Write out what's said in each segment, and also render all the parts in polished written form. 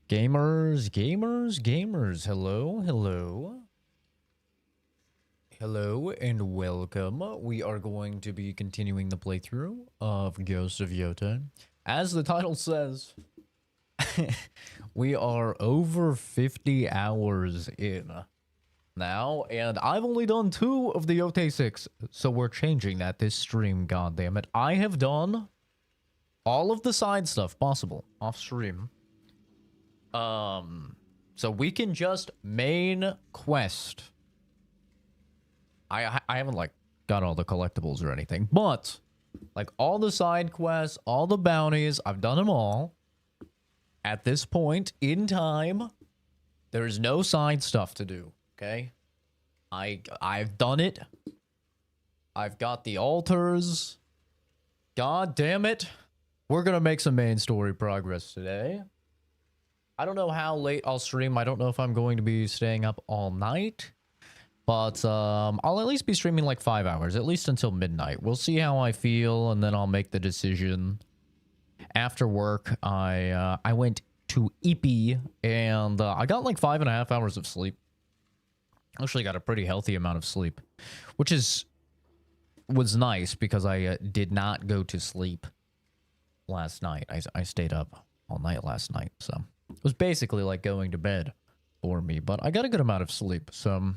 Gamers, hello, and welcome. We are going to be continuing the playthrough of Ghost of Yotei. As the title says, we are over 50 hours in now, and I've only done 2 of the Yotei 6, so we're changing that this stream, goddammit. I have done all of the side stuff possible off stream. So we can just main quest. I haven't like got all the collectibles or anything, but like all the side quests, all the bounties, I've done them all. At this point in time, there's no side stuff to do, okay? I've done it. I've got the altars. God damn it. We're gonna make some main story progress today. I don't know how late I'll stream. I don't know if I'm going to be staying up all night. But I'll at least be streaming like 5 hours, at least until midnight. We'll see how I feel, and then I'll make the decision. After work, I went to Ippy, and I got like 5.5 hours of sleep. Actually got a pretty healthy amount of sleep, which was nice because I did not go to sleep last night. I stayed up all night last night, so it was basically like going to bed for me, but I got a good amount of sleep, so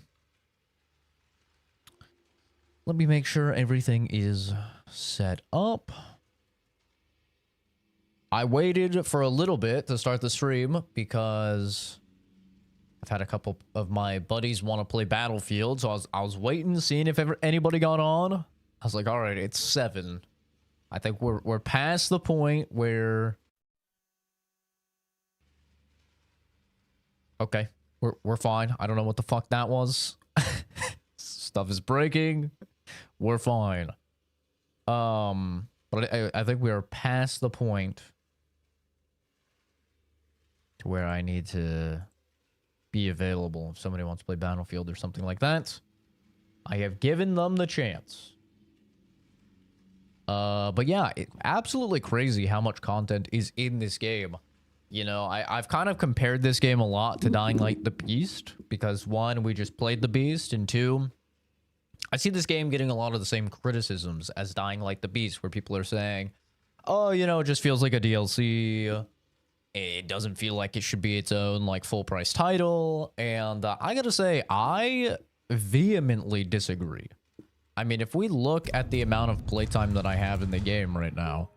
let me make sure everything is set up. I waited for a little bit to start the stream because I've had a couple of my buddies want to play Battlefield, so I was waiting, seeing if anybody got on. I was like, all right, it's 7. I think we're past the point where okay, we're fine. I don't know what the fuck that was. Stuff is breaking. We're fine. But I think we are past the point to where I need to be available if somebody wants to play Battlefield or something like that. I have given them the chance. But yeah, absolutely crazy how much content is in this game. You know, I've kind of compared this game a lot to Dying Light the Beast, because 1, we just played the Beast, and 2, I see this game getting a lot of the same criticisms as Dying Light the Beast, where people are saying, oh, you know, it just feels like a DLC. It doesn't feel like it should be its own, like, full-price title. And I gotta say, I vehemently disagree. I mean, if we look at the amount of playtime that I have in the game right now,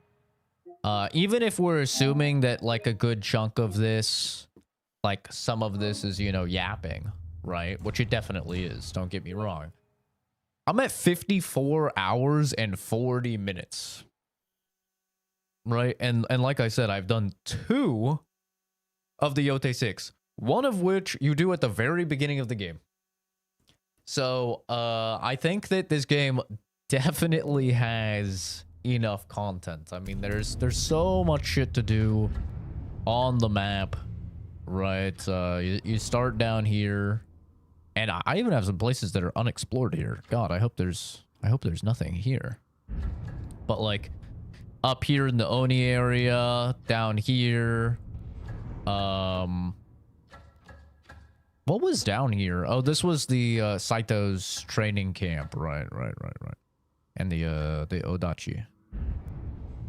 even if we're assuming that, like, a good chunk of this, like, some of this is, you know, yapping, right? Which it definitely is, don't get me wrong. I'm at 54 hours and 40 minutes. Right? And like I said, I've done 2 of the Yotei 6. One of which you do at the very beginning of the game. So, I think that this game definitely has enough content. I mean, there's so much shit to do on the map, right? You start down here, and I even have some places that are unexplored here. God, I hope there's nothing here. But like up here in the Oni area, down here, what was down here? Oh, this was the Saito's training camp, right. And the Odachi.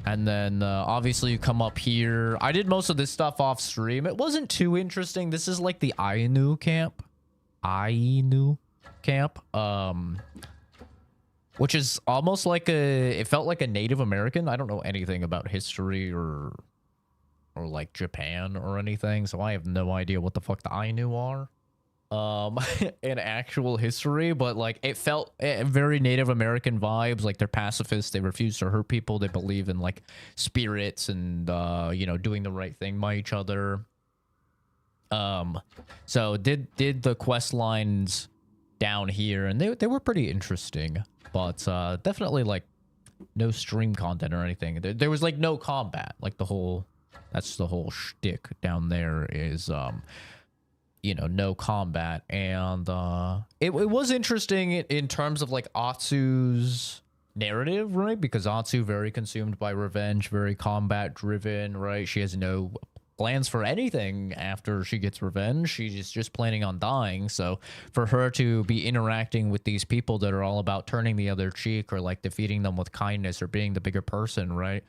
And then obviously you come up here. I did most of this stuff off stream. It wasn't too interesting. This is like the Ainu camp. Which is almost like it felt like a Native American. I don't know anything about history or like Japan or anything, so I have no idea what the fuck the Ainu are. In actual history, but like it felt very Native American vibes. Like they're pacifists, they refuse to hurt people, they believe in like spirits and you know, doing the right thing by each other. So did the quest lines down here, and they were pretty interesting, but definitely like no stream content or anything. There was like no combat. Like that's the whole shtick down there is you know, no combat. And it was interesting in terms of like Atsu's narrative, right? Because Atsu very consumed by revenge, very combat driven, right? She has no plans for anything after she gets revenge. She's just planning on dying. So for her to be interacting with these people that are all about turning the other cheek or like defeating them with kindness or being the bigger person, right?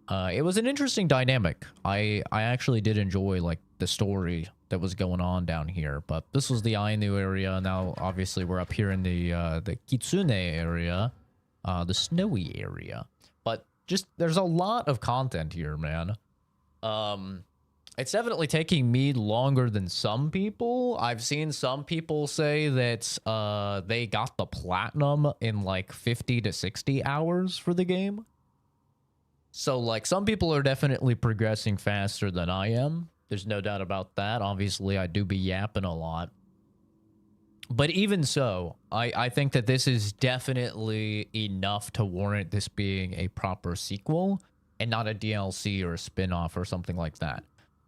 It was an interesting dynamic. I actually did enjoy like the story that was going on down here, but this was the Ainu area. Now, obviously, we're up here in the Kitsune area, the snowy area. But just there's a lot of content here, man. It's definitely taking me longer than some people. I've seen some people say that they got the platinum in like 50 to 60 hours for the game. So, like, some people are definitely progressing faster than I am. There's no doubt about that. Obviously, I do be yapping a lot. But even so, I think that this is definitely enough to warrant this being a proper sequel and not a DLC or a spin-off or something like that.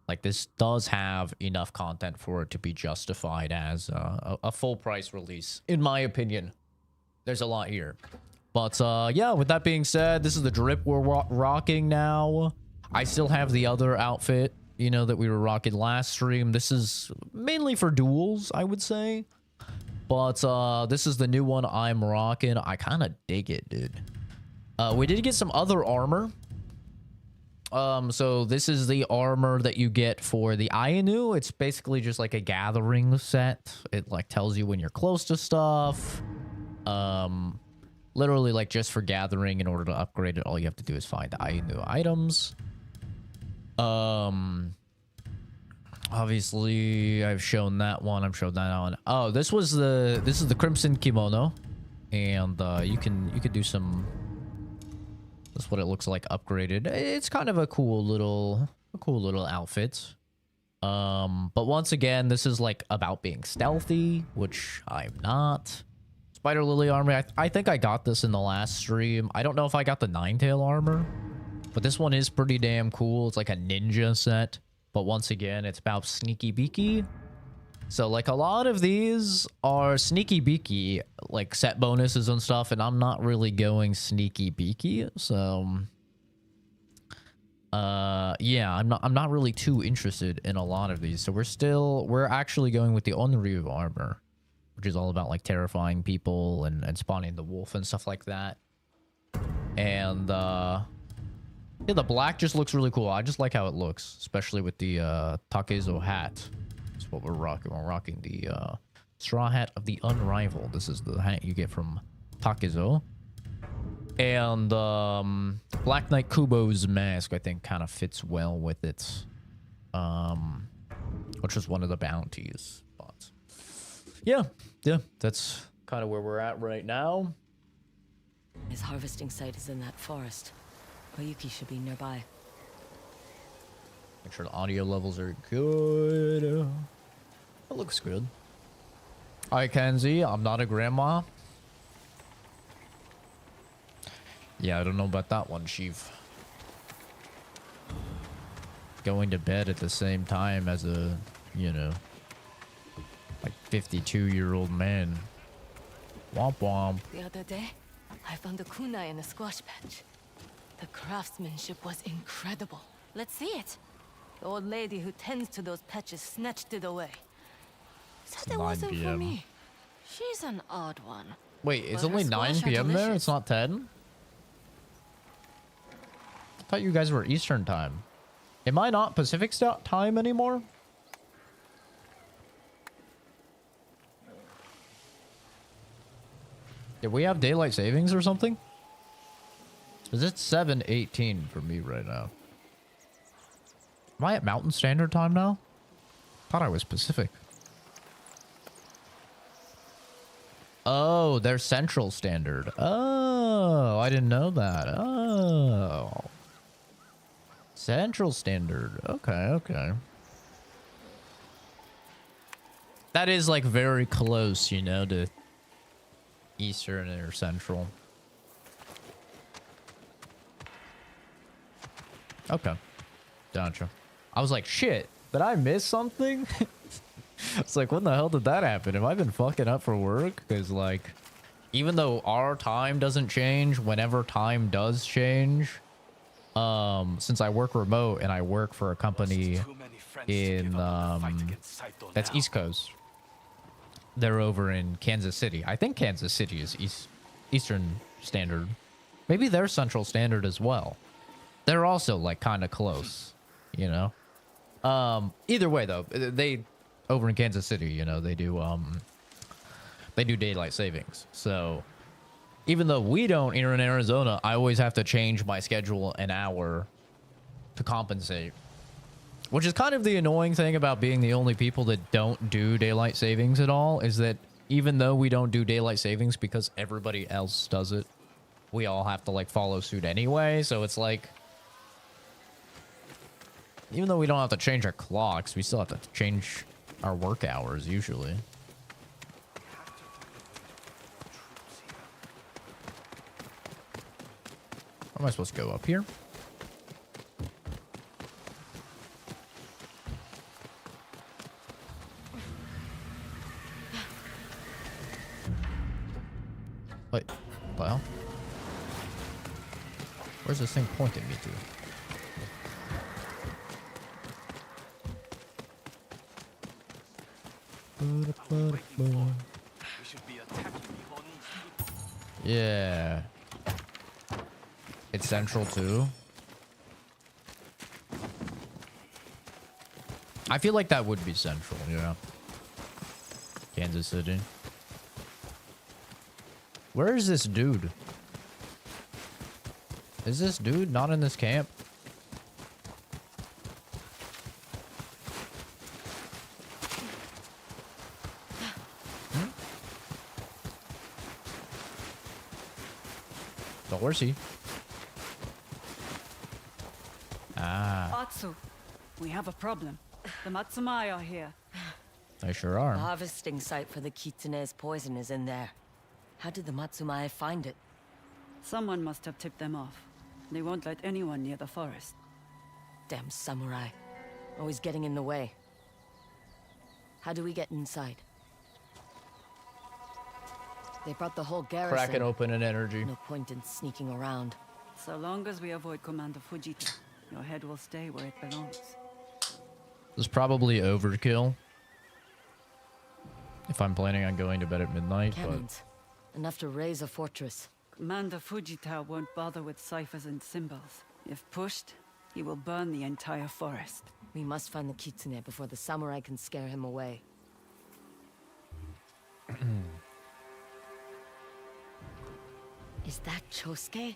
Like, this does have enough content for it to be justified as a full-price release, in my opinion. There's a lot here. But, yeah, with that being said, this is the drip we're rocking now. I still have the other outfit, you know, that we were rocking last stream. This is mainly for duels, I would say. But, this is the new one I'm rocking. I kind of dig it, dude. We did get some other armor. So this is the armor that you get for the Ainu. It's basically just like a gathering set. It, like, tells you when you're close to stuff. Literally, like, just for gathering. In order to upgrade it, all you have to do is find Ainu items. Obviously, I've shown that one. I've shown that one. Oh, this is the Crimson Kimono. And, you could do some... That's what it looks like upgraded. It's kind of a cool little outfit. But once again, this is, like, about being stealthy, which I'm not. Spider Lily armor. I think I got this in the last stream. I don't know if I got the Ninetail armor, but this one is pretty damn cool. It's like a ninja set, but once again, it's about sneaky beaky. So, like, a lot of these are sneaky beaky, like, set bonuses and stuff, and I'm not really going sneaky beaky. So, yeah, I'm not really too interested in a lot of these. So we're actually going with the Onryu armor, which is all about, like, terrifying people and spawning the wolf and stuff like that. And, yeah, the black just looks really cool. I just like how it looks, especially with the Takezo hat. That's what we're rocking. We're rocking the straw hat of the Unrivaled. This is the hat you get from Takezo. And Black Knight Kubo's mask, I think, kind of fits well with it. Which is one of the bounties. But yeah, that's kind of where we're at right now. His harvesting site is in that forest. Oyuki should be nearby. Make sure the audio levels are good. It looks good. Hi, Kenzie. I'm not a grandma. Yeah, I don't know about that one, Chief. Going to bed at the same time as a, you know, like 52-year-old man. Womp womp. The other day, I found a kunai in a squash patch. The craftsmanship was incredible. Let's see it. The old lady who tends to those patches snatched it away. Said it wasn't for me. She's an odd one. Wait, it's only 9 p.m. there? It's not 10? I thought you guys were Eastern time. Am I not Pacific time anymore? Did we have daylight savings or something? Is it 7:18 for me right now? Am I at Mountain Standard Time now? Thought I was Pacific. Oh, they're Central Standard. Oh, I didn't know that. Oh. Central Standard. Okay. That is, like, very close, you know, to Eastern or Central. Okay. Gotcha. I was like, shit, did I miss something? It's like, when the hell did that happen? Have I been fucking up for work? Because, like, even though our time doesn't change, whenever time does change, since I work remote and I work for a company in that's East Coast. They're over in Kansas City. I think Kansas City is Eastern Standard. Maybe they're Central Standard as well. They're also like kind of close, you know. Either way though, they over in Kansas City, you know, they do daylight savings. So even though we don't here in Arizona, I always have to change my schedule an hour to compensate. Which is kind of the annoying thing about being the only people that don't do daylight savings at all, is that even though we don't do daylight savings because everybody else does it, we all have to like follow suit anyway. So it's like, even though we don't have to change our clocks, we still have to change our work hours usually. Am I supposed to go up here? Wait, well, where's this thing pointing me to? Yeah. It's central too. I feel like that would be central, yeah. Kansas City. Where is this dude? Is this dude not in this camp? So where's he? Ah. Atsu, we have a problem. The Matsumai are here. They sure The are. harvesting site for the kitsune's poison is in there. How did the Matsumai find it? Someone must have tipped them off. They won't let anyone near the forest. Damn samurai. Always getting in the way. How do we get inside? They brought the whole garrison. Cracking open an energy. No point in sneaking around. So long as we avoid Commander Fujita, your head will stay where it belongs. This is probably overkill. If I'm planning on going to bed at midnight, Cannons. Enough to raise a fortress. Commander Fujita won't bother with ciphers and symbols. If pushed, he will burn the entire forest. We must find the kitsune before the samurai can scare him away. Is that Chosuke?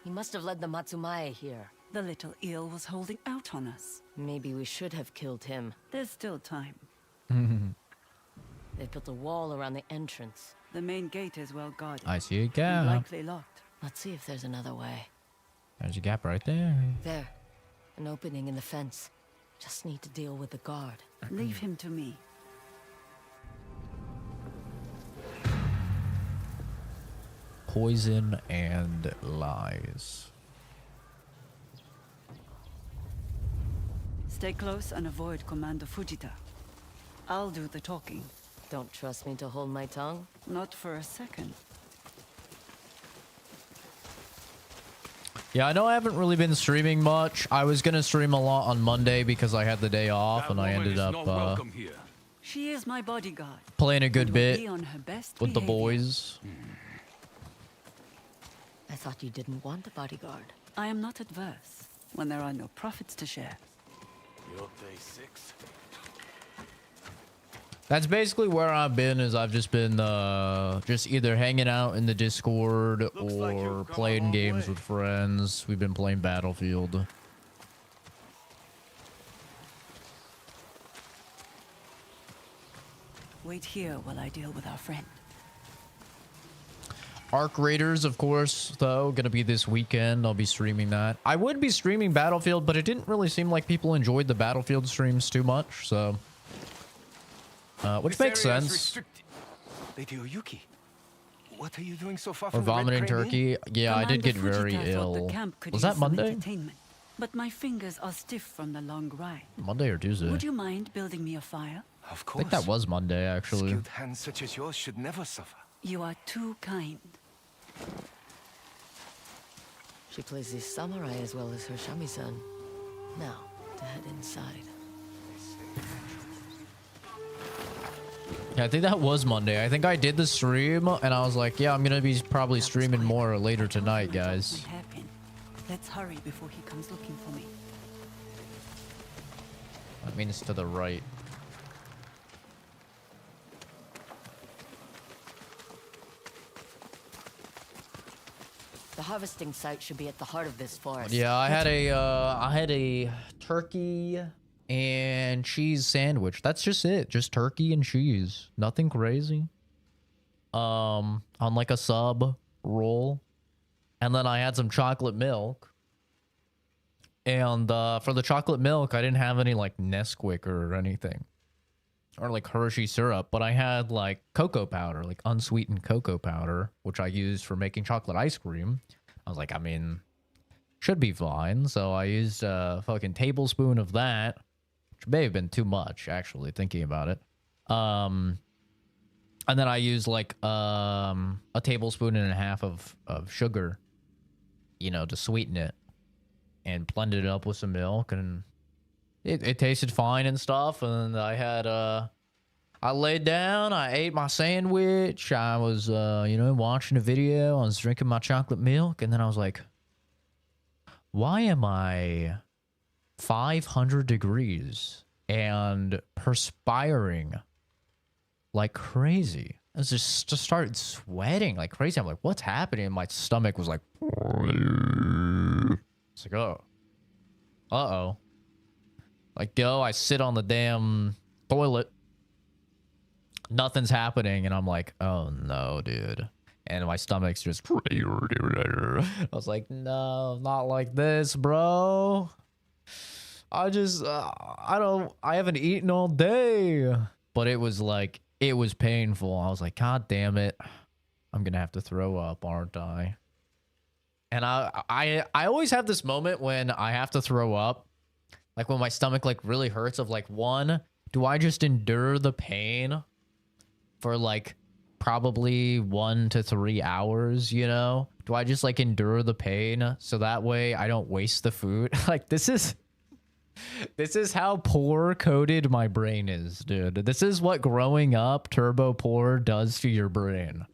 He must have led the Matsumai here. The little eel was holding out on us. Maybe we should have killed him. There's still time. They've built a wall around the entrance. The main gate is well guarded. I see a and gap. likely locked. Let's see if there's another way. There's a gap right there. There. An opening in the fence. Just need to deal with the guard. Leave him to me. Poison and lies. Stay close and avoid Commander Fujita. I'll do the talking. Don't trust me to hold my tongue? Not for a second. Yeah, I know I haven't really been streaming much. I was gonna stream a lot on Monday because I had the day off, and I ended up She is my bodyguard. playing a good and will bit be on her best with the behavior. boys. I thought you didn't want a bodyguard. I am not adverse when there are no profits to share. Yotei 6. That's basically where I've been. Is I've just been just either hanging out in the Discord or playing games with friends. We've been playing Battlefield. Wait here while I deal with our friend. Arc Raiders, of course, though, gonna be this weekend. I'll be streaming that. I would be streaming Battlefield, but it didn't really seem like people enjoyed the Battlefield streams too much, so... which makes sense. Lady Oyuki, what are you doing so far Or from the Red vomiting Crane Inn? turkey. Yeah, I did get Commander very Fujita thought the ill. camp could Was use that some Monday? entertainment, but my fingers are stiff from the long ride. Monday or Tuesday? Would you mind building me a fire? Of I course. think that was Monday, actually. Skilled hands such as yours should never suffer. You are too kind. She plays the samurai as well as her shamisen. Now, to head inside. Yeah, I think that was Monday. I think I did the stream and I was like, yeah, I'm gonna be probably streaming more later tonight, guys. Let's hurry before he comes looking for me. That means to the right. The harvesting site should be at the heart of this forest. Yeah, I had a turkey and cheese sandwich. That's just it. Just turkey and cheese. Nothing crazy. On like a sub roll. And then I had some chocolate milk. And for the chocolate milk, I didn't have any like Nesquik or anything. Or like Hershey syrup, but I had like cocoa powder, like unsweetened cocoa powder, which I used for making chocolate ice cream. I was like, I mean, should be fine. So I used a fucking tablespoon of that, which may have been too much, actually, thinking about it. And then I used like a tablespoon and a half of sugar, you know, to sweeten it, and blended it up with some milk, and it tasted fine and stuff. And I had I laid down, I ate my sandwich, I was you know, watching a video, I was drinking my chocolate milk, and then I was like, why am I 500 degrees and perspiring like crazy? I just started sweating like crazy. I'm like, what's happening? And my stomach was like, it's like, oh, uh-oh. Like, go, I sit on the damn toilet. Nothing's happening. And I'm like, oh, no, dude. And my stomach's just... I was like, no, not like this, bro. I just... I haven't eaten all day. But it was like... It was painful. I was like, God damn it. I'm going to have to throw up, aren't I? And I always have this moment when I have to throw up. Like when my stomach like really hurts of like, one, do I just endure the pain for like probably 1 to 3 hours, you know? Do I just like endure the pain so that way I don't waste the food? Like this is how poor coded my brain is, dude. This is what growing up turbo poor does to your brain.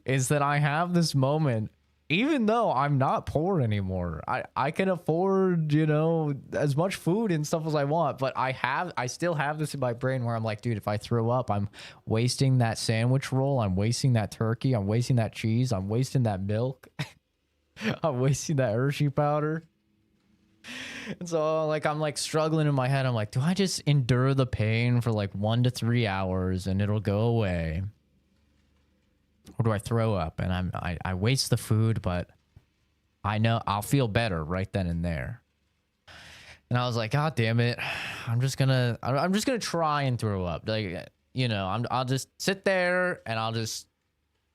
Is that I have this moment, even though I'm not poor anymore. I can afford, you know, as much food and stuff as I want, but I still have this in my brain where I'm like, dude, if I throw up, I'm wasting that sandwich roll, I'm wasting that turkey, I'm wasting that cheese, I'm wasting that milk. I'm wasting that Hershey powder. And so like I'm like struggling in my head. I'm like, do I just endure the pain for like 1 to 3 hours and it'll go away? Or do I throw up and I waste the food, but I know I'll feel better right then and there. And I was like, God damn it. I'm just gonna try and throw up. Like, you know, I'll just sit there and I'll just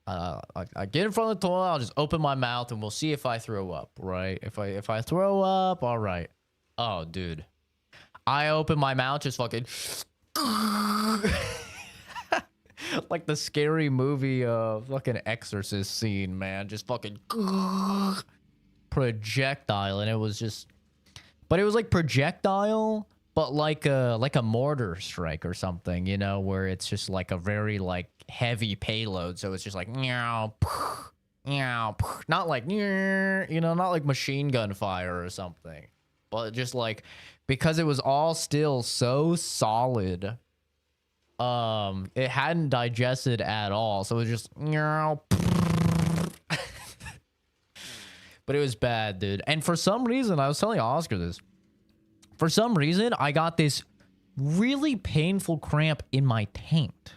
I get in front of the toilet, I'll just open my mouth and we'll see if I throw up, right? If I throw up, all right. Oh, dude. I open my mouth, just fucking like the scary movie fucking Exorcist scene, man. Just fucking projectile, and it was just, but it was like projectile, but like a mortar strike or something, you know, where it's just like a very like heavy payload. So it's just like meow, meow, not like, you know, not like machine gun fire or something, but just like, because it was all still so solid. It hadn't digested at all, so it was just but it was bad, dude. And for some reason, I was telling Oscar this, for some reason I got this really painful cramp in my taint.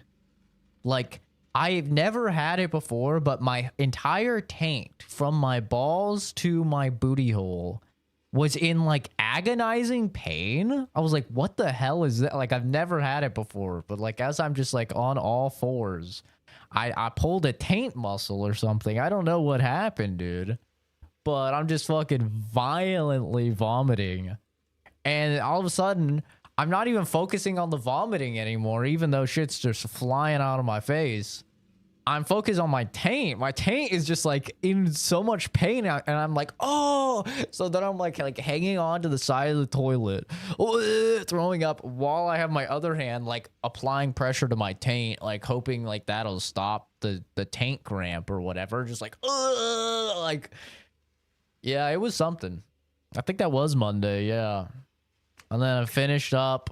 Like, I've never had it before, but my entire taint from my balls to my booty hole was in like agonizing pain. I was like, what the hell is that? Like, I've never had it before, but like as I'm just like on all fours, I pulled a taint muscle or something. I don't know what happened, dude, but I'm just fucking violently vomiting. And all of a sudden, I'm not even focusing on the vomiting anymore, even though shit's just flying out of my face. I'm focused on my taint. My taint is just like in so much pain, and I'm like, oh. So then I'm like hanging on to the side of the toilet, throwing up, while I have my other hand like applying pressure to my taint, like hoping like that'll stop the taint cramp or whatever. Just like, like, yeah, it was something. I think that was Monday, yeah. And then I finished up,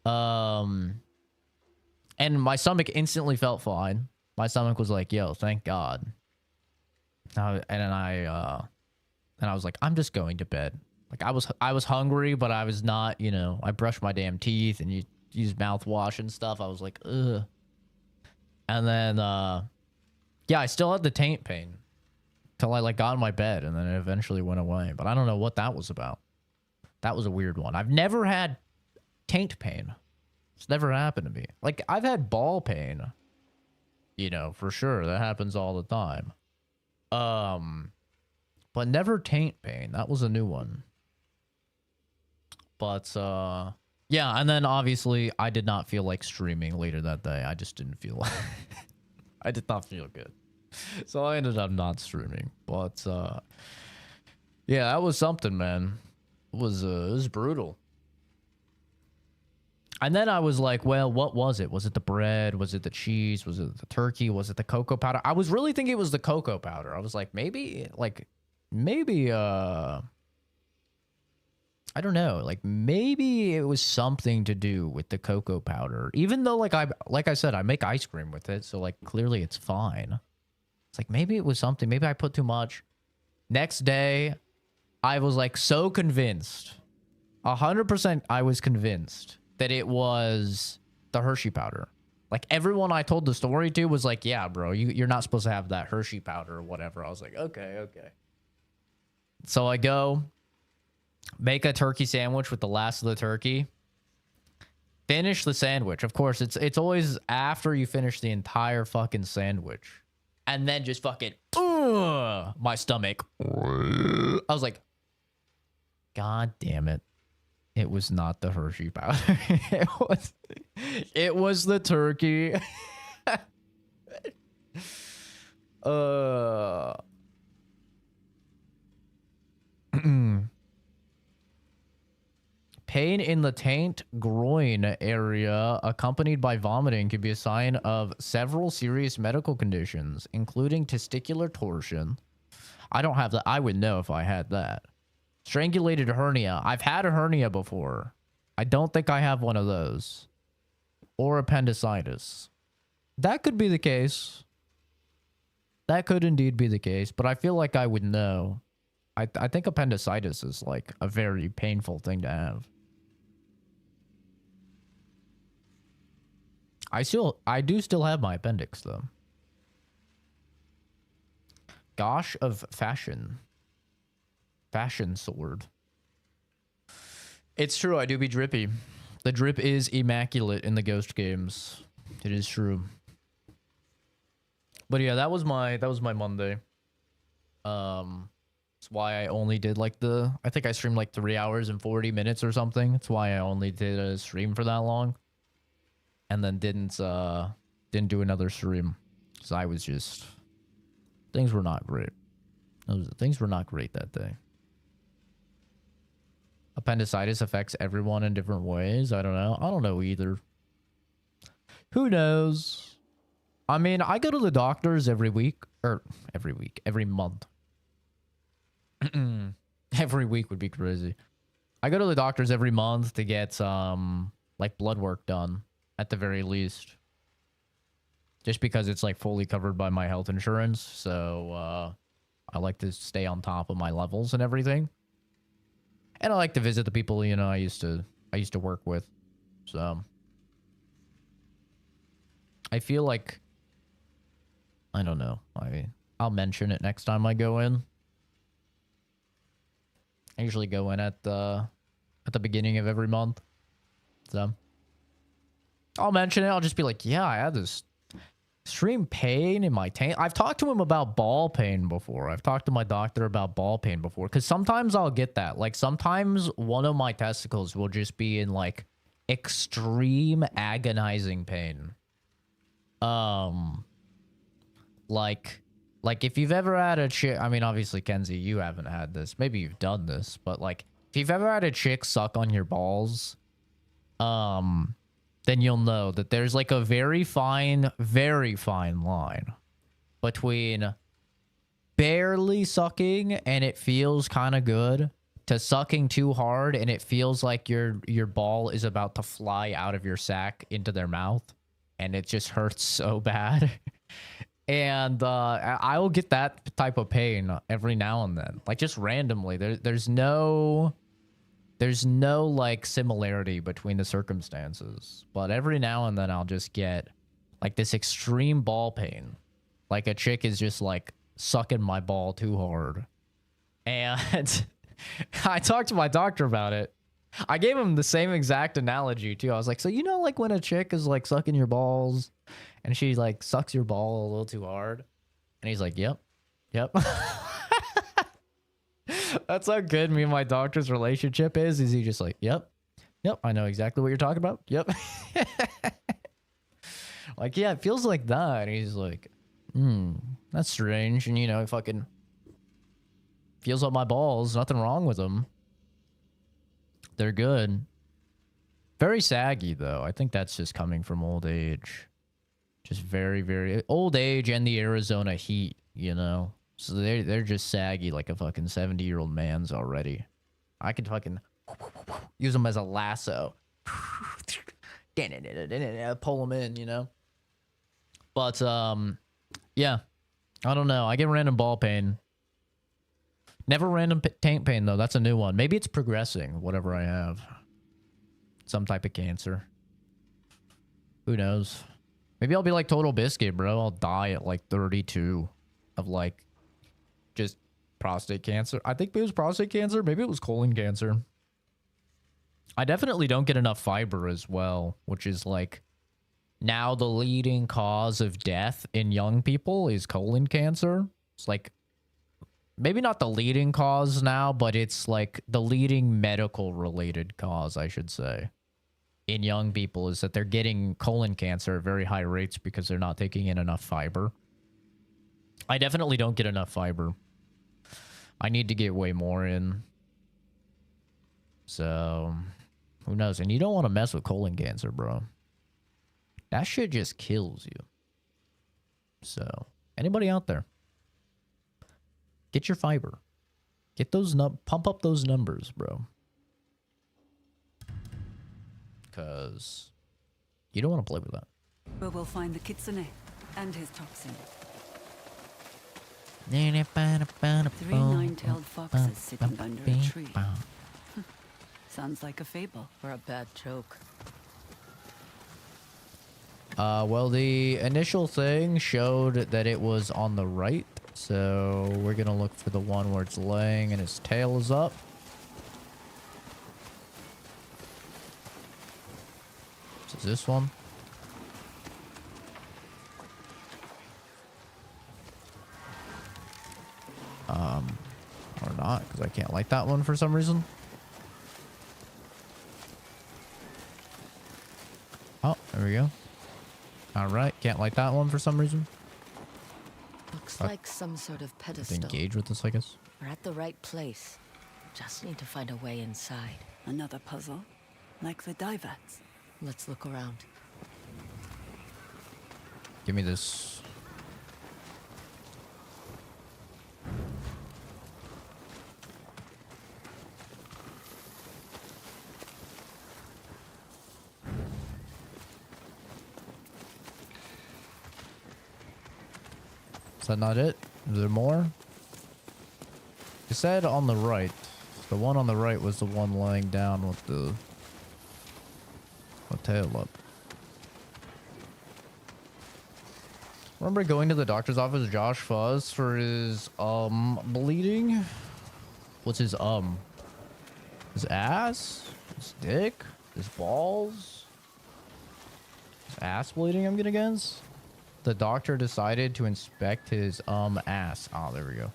and my stomach instantly felt fine. My stomach was like, yo, thank God. And I was like, I'm just going to bed. Like I was hungry, but I was not, you know, I brushed my damn teeth and you used mouthwash and stuff. I was like, ugh. And then, yeah, I still had the taint pain till I like got in my bed, and then it eventually went away. But I don't know what that was about. That was a weird one. I've never had taint pain. It's never happened to me. Like I've had ball pain. You know, for sure. That happens all the time. But never taint pain. That was a new one. But, yeah, and then obviously I did not feel like streaming later that day. I just didn't feel I did not feel good. So I ended up not streaming. But, yeah, that was something, man. It was brutal. And then I was like, well, what was it? Was it the bread? Was it the cheese? Was it the turkey? Was it the cocoa powder? I was really thinking it was the cocoa powder. I was like, maybe, I don't know. Like, maybe it was something to do with the cocoa powder. Even though, like I said, I make ice cream with it. So, like, clearly it's fine. It's like, maybe it was something. Maybe I put too much. Next day, I was, like, so convinced. 100% I was convinced that it was the Hershey powder. Like, everyone I told the story to was like, yeah, bro, you're not supposed to have that Hershey powder or whatever. I was like, okay. So I go make a turkey sandwich with the last of the turkey. Finish the sandwich. Of course, it's always after you finish the entire fucking sandwich. And then just fucking, my stomach. I was like, God damn it. It was not the Hershey powder. It was the turkey. Pain in the taint groin area accompanied by vomiting could be a sign of several serious medical conditions, including testicular torsion. I don't have that. I would know if I had that. Strangulated hernia. I've had a hernia before. I don't think I have one of those. Or appendicitis. That could be the case. That could indeed be the case, but I feel like I would know. I think appendicitis is like a very painful thing to have. I do still have my appendix though. Gosh of fashion. Fashion sword. It's true, I do be drippy. The drip is immaculate in the Ghost games. It is true. But yeah, that was my Monday. That's why I only did like I think I streamed like 3 hours and 40 minutes or something. That's why I only did a stream for that long. And then didn't do another stream. Because I was just, things were not great. Things were not great that day. Appendicitis affects everyone in different ways. I don't know. I don't know either. Who knows? I mean, I go to the doctors every month. Every week would be crazy. I go to the doctors every month to get like blood work done at the very least. Just because it's like fully covered by my health insurance, so I like to stay on top of my levels and everything. And I like to visit the people, you know, I used to work with. So I feel like, I don't know. I'll mention it next time I go in. I usually go in at the beginning of every month. So I'll mention it. I'll just be like, yeah, I had this extreme pain in my taint. I've talked to him about ball pain before. I've talked to my doctor about ball pain before. Because sometimes I'll get that. Like, sometimes one of my testicles will just be in, like, extreme agonizing pain. Like if you've ever had a chick, I mean, obviously, Kenzie, you haven't had this. Maybe you've done this, but like if you've ever had a chick suck on your balls, then you'll know that there's like a very fine line between barely sucking and it feels kind of good to sucking too hard and it feels like your ball is about to fly out of your sack into their mouth and it just hurts so bad. And I will get that type of pain every now and then, like just randomly. There's no like similarity between the circumstances, but every now and then I'll just get like this extreme ball pain, like a chick is just like sucking my ball too hard. And I talked to my doctor about it. I gave him the same exact analogy too. I was like, so you know, like when a chick is like sucking your balls and she like sucks your ball a little too hard, and he's like, yep. That's how good me and my doctor's relationship is he just like, yep, I know exactly what you're talking about. Yep. Like, yeah, it feels like that. And he's like, that's strange. And you know, it fucking feels like my balls, nothing wrong with them. They're good. Very saggy though. I think that's just coming from old age. Just very, very old age and the Arizona heat, you know. So they're just saggy like a fucking 70-year-old man's already. I could fucking use them as a lasso. Pull them in, you know. But yeah, I don't know. I get random ball pain. Never random taint pain though. That's a new one. Maybe it's progressing. Whatever I have, some type of cancer. Who knows? Maybe I'll be like Total Biscuit, bro. I'll die at like 32 of like just prostate cancer. I think it was prostate cancer. Maybe it was colon cancer. I definitely don't get enough fiber as well, which is like now the leading cause of death in young people is colon cancer. It's like maybe not the leading cause now, but it's like the leading medical related cause, I should say, in young people is that they're getting colon cancer at very high rates because they're not taking in enough fiber. I definitely don't get enough fiber. I need to get way more in. So, who knows? And you don't want to mess with colon cancer, bro. That shit just kills you. So, anybody out there? Get your fiber. Get those pump up those numbers, bro. Because you don't want to play with that. Where we'll find the kitsune and his toxin. 3 nine-tailed foxes sitting under a tree. Sounds like a fable Or a bad joke. Well, the initial thing showed that it was on the right. So we're going to look for the one where it's laying and its tail is up. So is this one? Or not, because I can't light that one for some reason. Oh, there we go. All right, can't light that one for some reason. Looks like some sort of pedestal. Engage with this, I guess. We're at the right place. Just need to find a way inside. Another puzzle, like the divats. Let's look around. Give me this. Is that not it? Is there more? It said on the right. The one on the right was the one laying down with the tail up. Remember going to the doctor's office, Josh Fuzz, for his bleeding? What's his His ass? His dick? His balls? His ass bleeding, I'm gonna guess? The doctor decided to inspect his ass. Oh, there we go.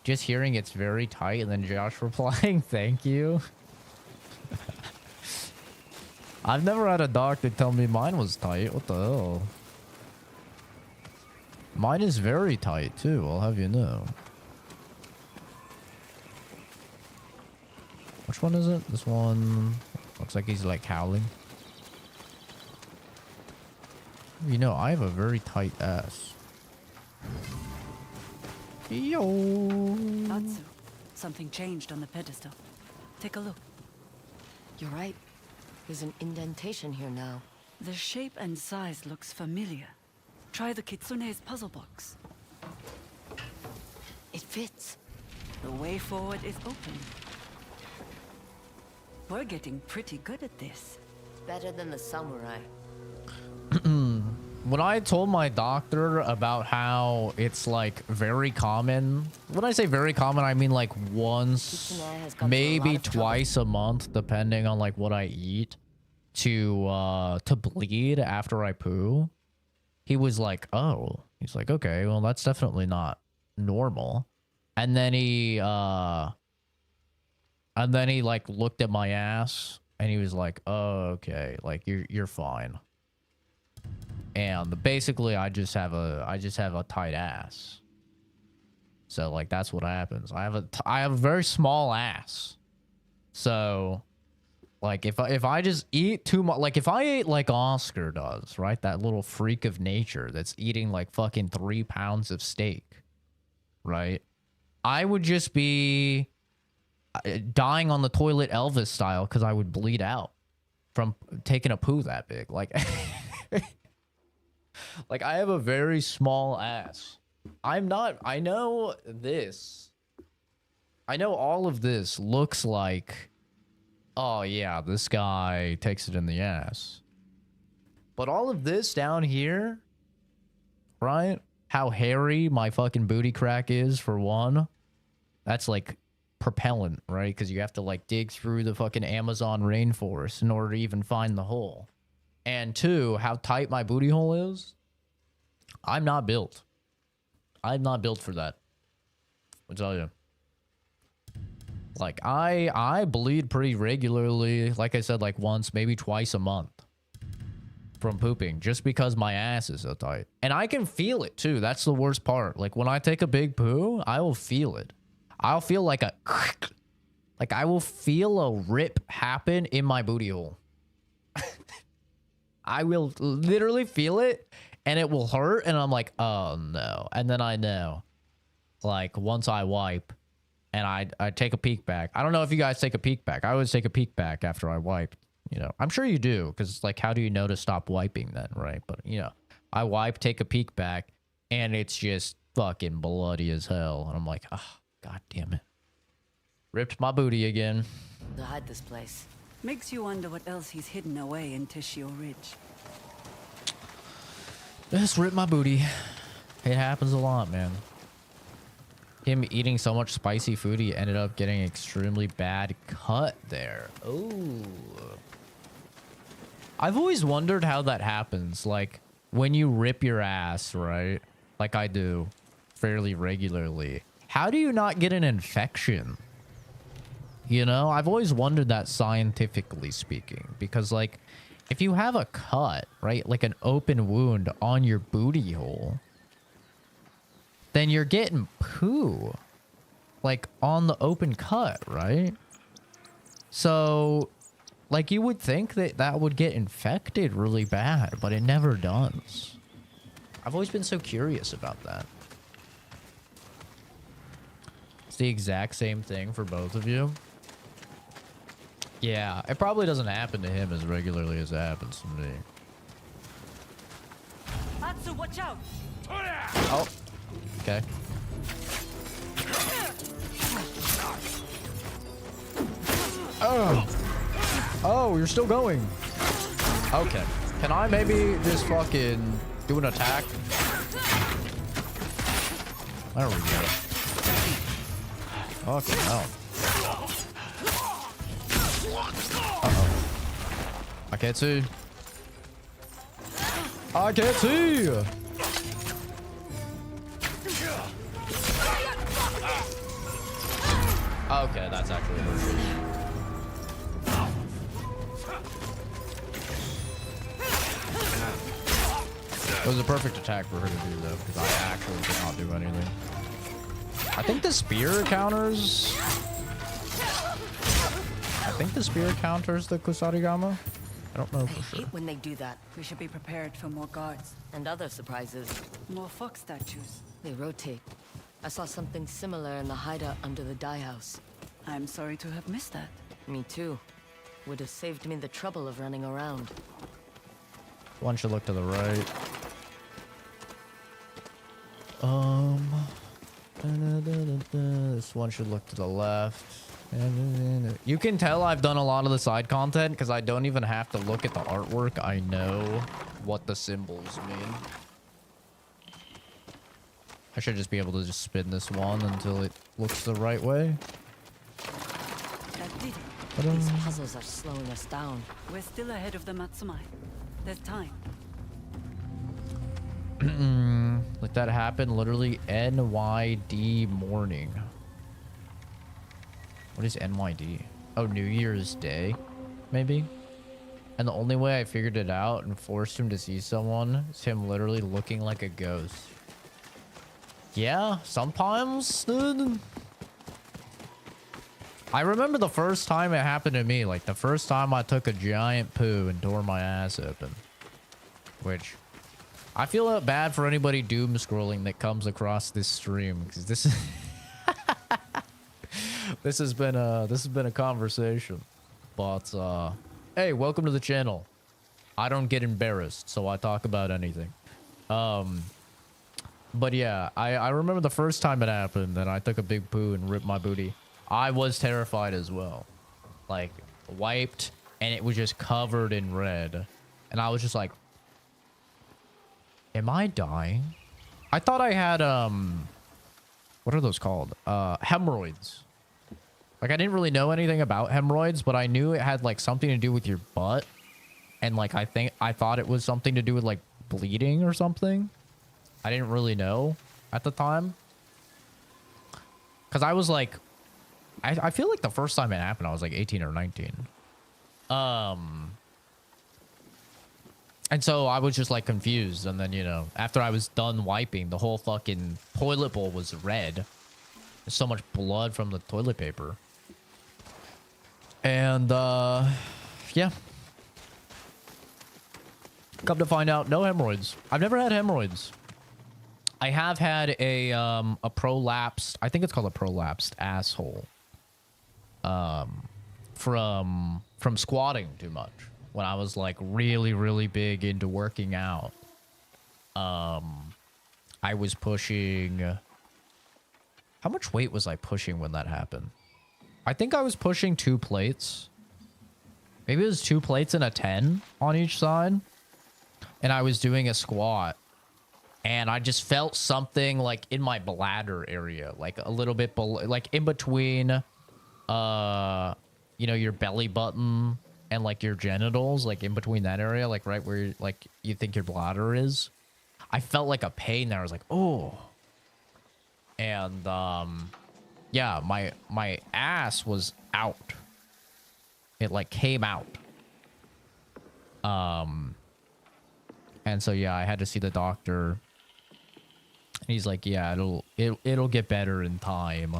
Just hearing it's very tight and then Josh replying, thank you. I've never had a doctor tell me mine was tight. What the hell? Mine is very tight too, I'll have you know. Which one is it? This one looks like he's like howling. You know, I have a very tight ass. Yo. Atsu, something changed on the pedestal. Take a look. You're right. There's an indentation here now. The shape and size looks familiar. Try the Kitsune's puzzle box. It fits. The way forward is open. We're getting pretty good at this. Better than the samurai. When I told my doctor about how it's like very common, when I say very common, I mean like once, Kitsune has got maybe in a lot of trouble. twice a month, depending on like what I eat, to bleed after I poo. He was like, oh, he's like, okay, well, that's definitely not normal. And then he like looked at my ass and he was like, oh, okay, like you're fine. And basically I just have a tight ass. So like that's what happens. I have a very small ass. So like if I just eat too much, like if I ate like Oscar does, right? That little freak of nature that's eating like fucking 3 pounds of steak, right? I would just be dying on the toilet Elvis style because I would bleed out from taking a poo that big. Like like I have a very small ass. I know this. I know all of this looks like, oh yeah, this guy takes it in the ass. But all of this down here, right? How hairy my fucking booty crack is, for one. That's like propellant, right? Because you have to like dig through the fucking Amazon rainforest in order to even find the hole. And two, how tight my booty hole is. I'm not built. I'm not built for that. I'll tell you. Like I bleed pretty regularly. Like I said, like once, maybe twice a month from pooping, just because my ass is so tight. And I can feel it too. That's the worst part. Like when I take a big poo, I will feel it. I'll feel like a, like I will feel a rip happen in my booty hole. I will literally feel it and it will hurt. And I'm like, oh no. And then I know, like once I wipe and I take a peek back. I don't know if you guys take a peek back. I always take a peek back after I wipe, you know, I'm sure you do. Cause it's like, how do you know to stop wiping then? Right. But you know, I wipe, take a peek back and it's just fucking bloody as hell. And I'm like, oh, God damn it. Ripped my booty again. To hide this place. Makes you wonder what else he's hidden away in Tishio Ridge. Just ripped my booty. It happens a lot, man. Him eating so much spicy food, he ended up getting an extremely bad cut there. Oh. I've always wondered how that happens. Like, when you rip your ass, right? Like I do fairly regularly. How do you not get an infection? You know, I've always wondered that, scientifically speaking, because like if you have a cut, right, like an open wound on your booty hole, then you're getting poo like on the open cut, right? So like you would think that that would get infected really bad, but it never does. I've always been so curious about that. It's the exact same thing for both of you. Yeah, it probably doesn't happen to him as regularly as it happens to me. Atsu, watch out! Oh, okay. Oh, you're still going. Okay. Can I maybe just fucking do an attack? There we go. Okay, no. Uh-oh. I can't see. I can't see! Okay, that's actually working. It was a perfect attack for her to do though, because I actually did not do anything. I think the spear counters. I think the spear counters the Kusarigama. I don't know I for sure. hate when they do that. We should be prepared for more guards. And other surprises. More fox statues. They rotate. I saw something similar in the hideout under the dye house. I'm sorry to have missed that. Me too. Would have saved me the trouble of running around. One should look to the right. This one should look to the left. You can tell I've done a lot of the side content because I don't even have to look at the artwork. I know what the symbols mean. I should just be able to just spin this one until it looks the right way. That did it. These puzzles are slowing us down. We're still ahead of the Matsumai. There's time. Let that happen. Literally NYD morning. What is NYD? Oh, New Year's Day, maybe? And the only way I figured it out and forced him to see someone is him literally looking like a ghost. Yeah, sometimes, dude. I remember the first time it happened to me. Like, the first time I took a giant poo and tore my ass open. Which... I feel bad for anybody doom scrolling that comes across this stream because this is this has been a conversation. But hey, welcome to the channel. I don't get embarrassed, so I talk about anything. But yeah, I remember the first time it happened and I took a big poo and ripped my booty. I was terrified as well. Like wiped and it was just covered in red. And I was just like, am I dying? I thought I had, what are those called? Hemorrhoids. Like, I didn't really know anything about hemorrhoids, but I knew it had, like, something to do with your butt. And, like, I thought it was something to do with, like, bleeding or something. I didn't really know at the time. Because I was, like, I feel like the first time it happened, I was, like, 18 or 19. And so I was just like confused. And then, you know, after I was done wiping, the whole fucking toilet bowl was red. There's so much blood from the toilet paper. And, yeah. Come to find out, no hemorrhoids. I've never had hemorrhoids. I have had a prolapsed, I think it's called a prolapsed asshole. From squatting too much. When I was like really, really big into working out. I was pushing... How much weight was I pushing when that happened? I think I was pushing 2 plates. Maybe it was 2 plates and a 10 on each side. And I was doing a squat. And I just felt something like in my bladder area. Like a little bit below, like in between, you know, your belly button and like your genitals, like in between that area, like right where like you think your bladder is. I felt like a pain there. I was like, oh. And yeah, my ass was out. It like came out. And so yeah, I had to see the doctor. He's like, yeah, it'll get better in time.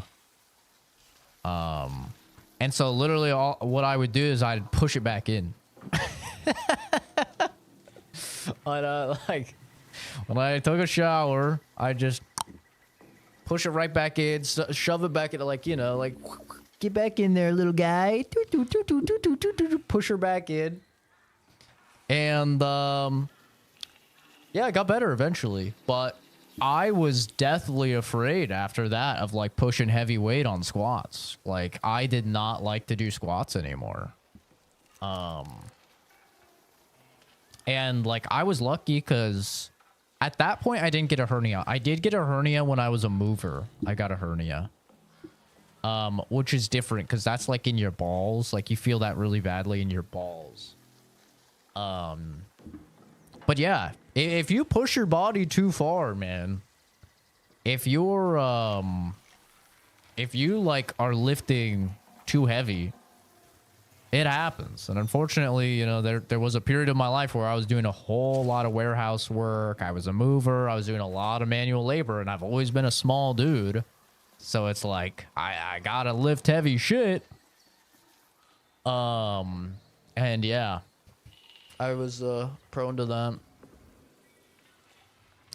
And so literally what I would do is I'd push it back in. But like when I took a shower, I just push it right back in, shove it back into, like, you know, like, get back in there, little guy. Push her back in. And yeah, it got better eventually, but I was deathly afraid after that of like pushing heavy weight on squats. Like, I did not like to do squats anymore. And like, I was lucky because at that point I didn't get a hernia. I did get a hernia when I was a mover. I got a hernia. Which is different because that's like in your balls. Like, you feel that really badly in your balls. But yeah, if you push your body too far, man, if you're, if you like are lifting too heavy, It happens. And unfortunately, you know, there was a period of my life where I was doing a whole lot of warehouse work. I was a mover. I was doing a lot of manual labor, and I've always been a small dude. So it's like, I gotta lift heavy shit. And yeah, I was prone to that.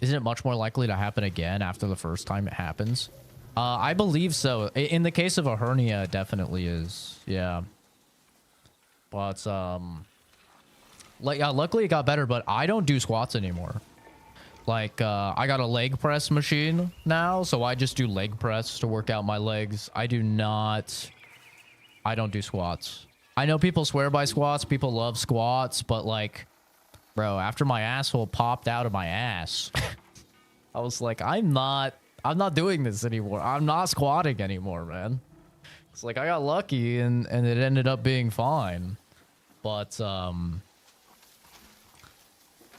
Isn't it much more likely to happen again after the first time it happens? I believe so. In the case of a hernia, it definitely is. Yeah. But, like, yeah, luckily it got better, but I don't do squats anymore. Like, I got a leg press machine now, so I just do leg press to work out my legs. I don't do squats. I know people swear by squats, people love squats, but like, bro, after my asshole popped out of my ass, I was like, I'm not doing this anymore. I'm not squatting anymore, man. It's like, I got lucky and it ended up being fine. But,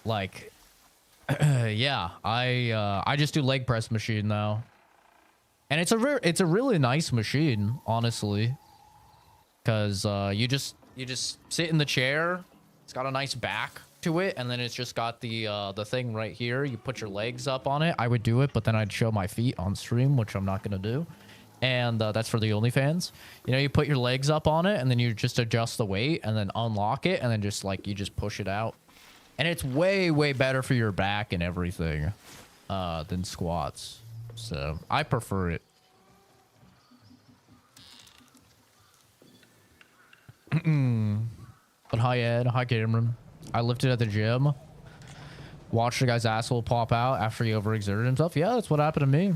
like, yeah, I just do leg press machine now. And it's a really nice machine, honestly. Cause you just sit in the chair. It's got a nice back to it, and then it's just got the thing right here. You put your legs up on it. I would do it, but then I'd show my feet on stream, which I'm not gonna do. And that's for the OnlyFans. You know, you put your legs up on it, and then you just adjust the weight, and then unlock it, and then just like you just push it out. And it's way better for your back and everything than squats. So I prefer it. But hi Ed, hi Cameron. I lifted at the gym. Watched the guy's asshole pop out after he overexerted himself. Yeah, that's what happened to me.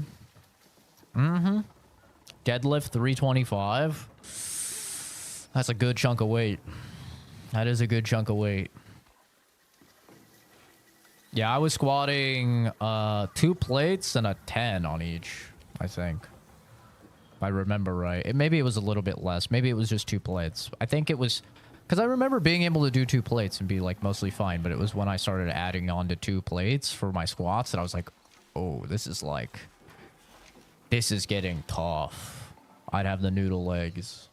Deadlift 325. That's a good chunk of weight. That is a good chunk of weight. Yeah, I was squatting 2 plates and a 10 on each, I think. If I remember right. Maybe it was a little bit less. Maybe it was just 2 plates. I think it was... Because I remember being able to do 2 plates and be, like, mostly fine. But it was when I started adding on to 2 plates for my squats that I was like, oh, this is, like... This is getting tough. I'd have the noodle legs.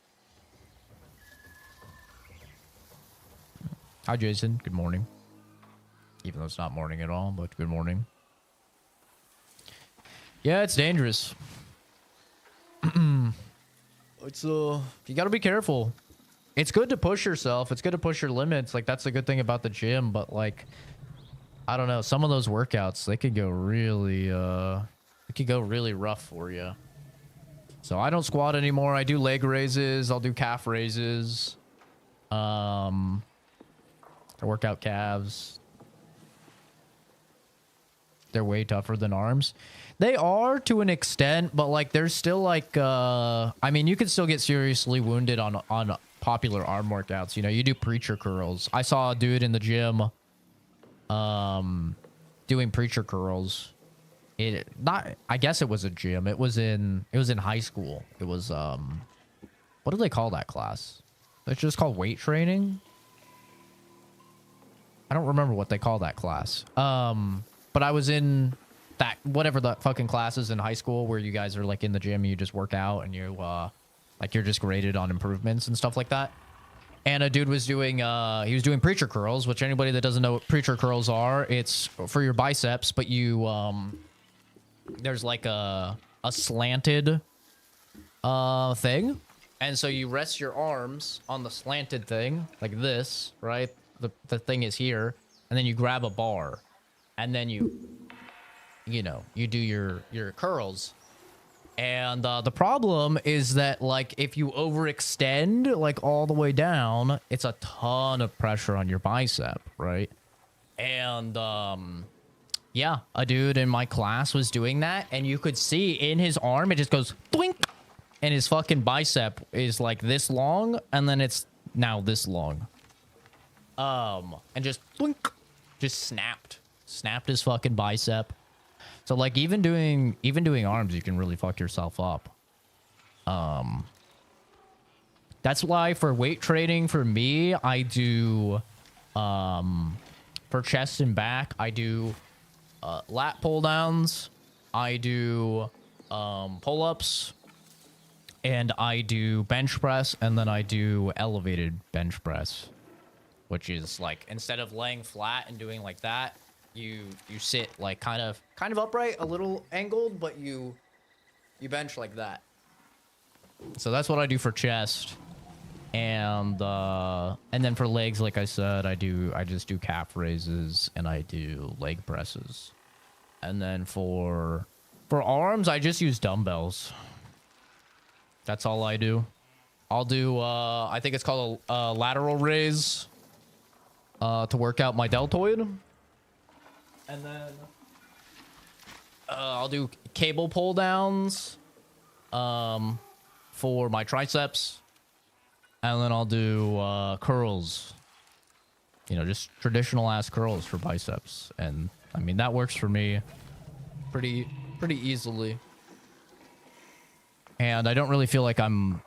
Hi, Jason. Good morning. Even though it's not morning at all, but good morning. Yeah, it's dangerous. It's you gotta be careful. It's good to push yourself. It's good to push your limits. Like, that's the good thing about the gym. But like, I don't know. Some of those workouts, they could go really, it could go really rough for you. So I don't squat anymore. I do leg raises. I'll do calf raises. I work out calves. They're way tougher than arms. They are to an extent, but like there's still like I mean, you can still get seriously wounded on popular arm workouts. You know, you do preacher curls. I saw a dude in the gym doing preacher curls. I guess it was a gym. It was in high school. It was what do they call that class? It's just called weight training. I don't remember what they call that class. But I was in that, whatever the fucking classes in high school where you guys are like in the gym and you just work out and you, like you're just graded on improvements and stuff like that. And a dude was doing, he was doing preacher curls, which anybody that doesn't know what preacher curls are, it's for your biceps, but you, there's like a slanted, thing. And so you rest your arms on the slanted thing like this, right? The thing is here, and then you grab a bar. And then you know, you do your curls. And the problem is that, like, if you overextend, like, all the way down, it's a ton of pressure on your bicep, right? And, yeah, a dude in my class was doing that, and you could see in his arm, it just goes, twink, and his fucking bicep is, like, this long, and then it's now this long. And just, twink, just snapped his fucking bicep. So like even doing arms, you can really fuck yourself up. That's why for weight training for me, I do for chest and back, I do lat pull downs, I do pull-ups, And I do bench press, and then I do elevated bench press, which is like instead of laying flat and doing like that, you sit like kind of upright, a little angled, but you bench like that. So that's what I do for chest. And then for legs, like I said, I just do calf raises and I do leg presses. And then for arms, I just use dumbbells. That's all I do. I'll do I think it's called a lateral raise to work out my deltoid. And then I'll do cable pull downs for my triceps. And then I'll do curls. You know, just traditional ass curls for biceps. And I mean, that works for me pretty easily. And I don't really feel like I'm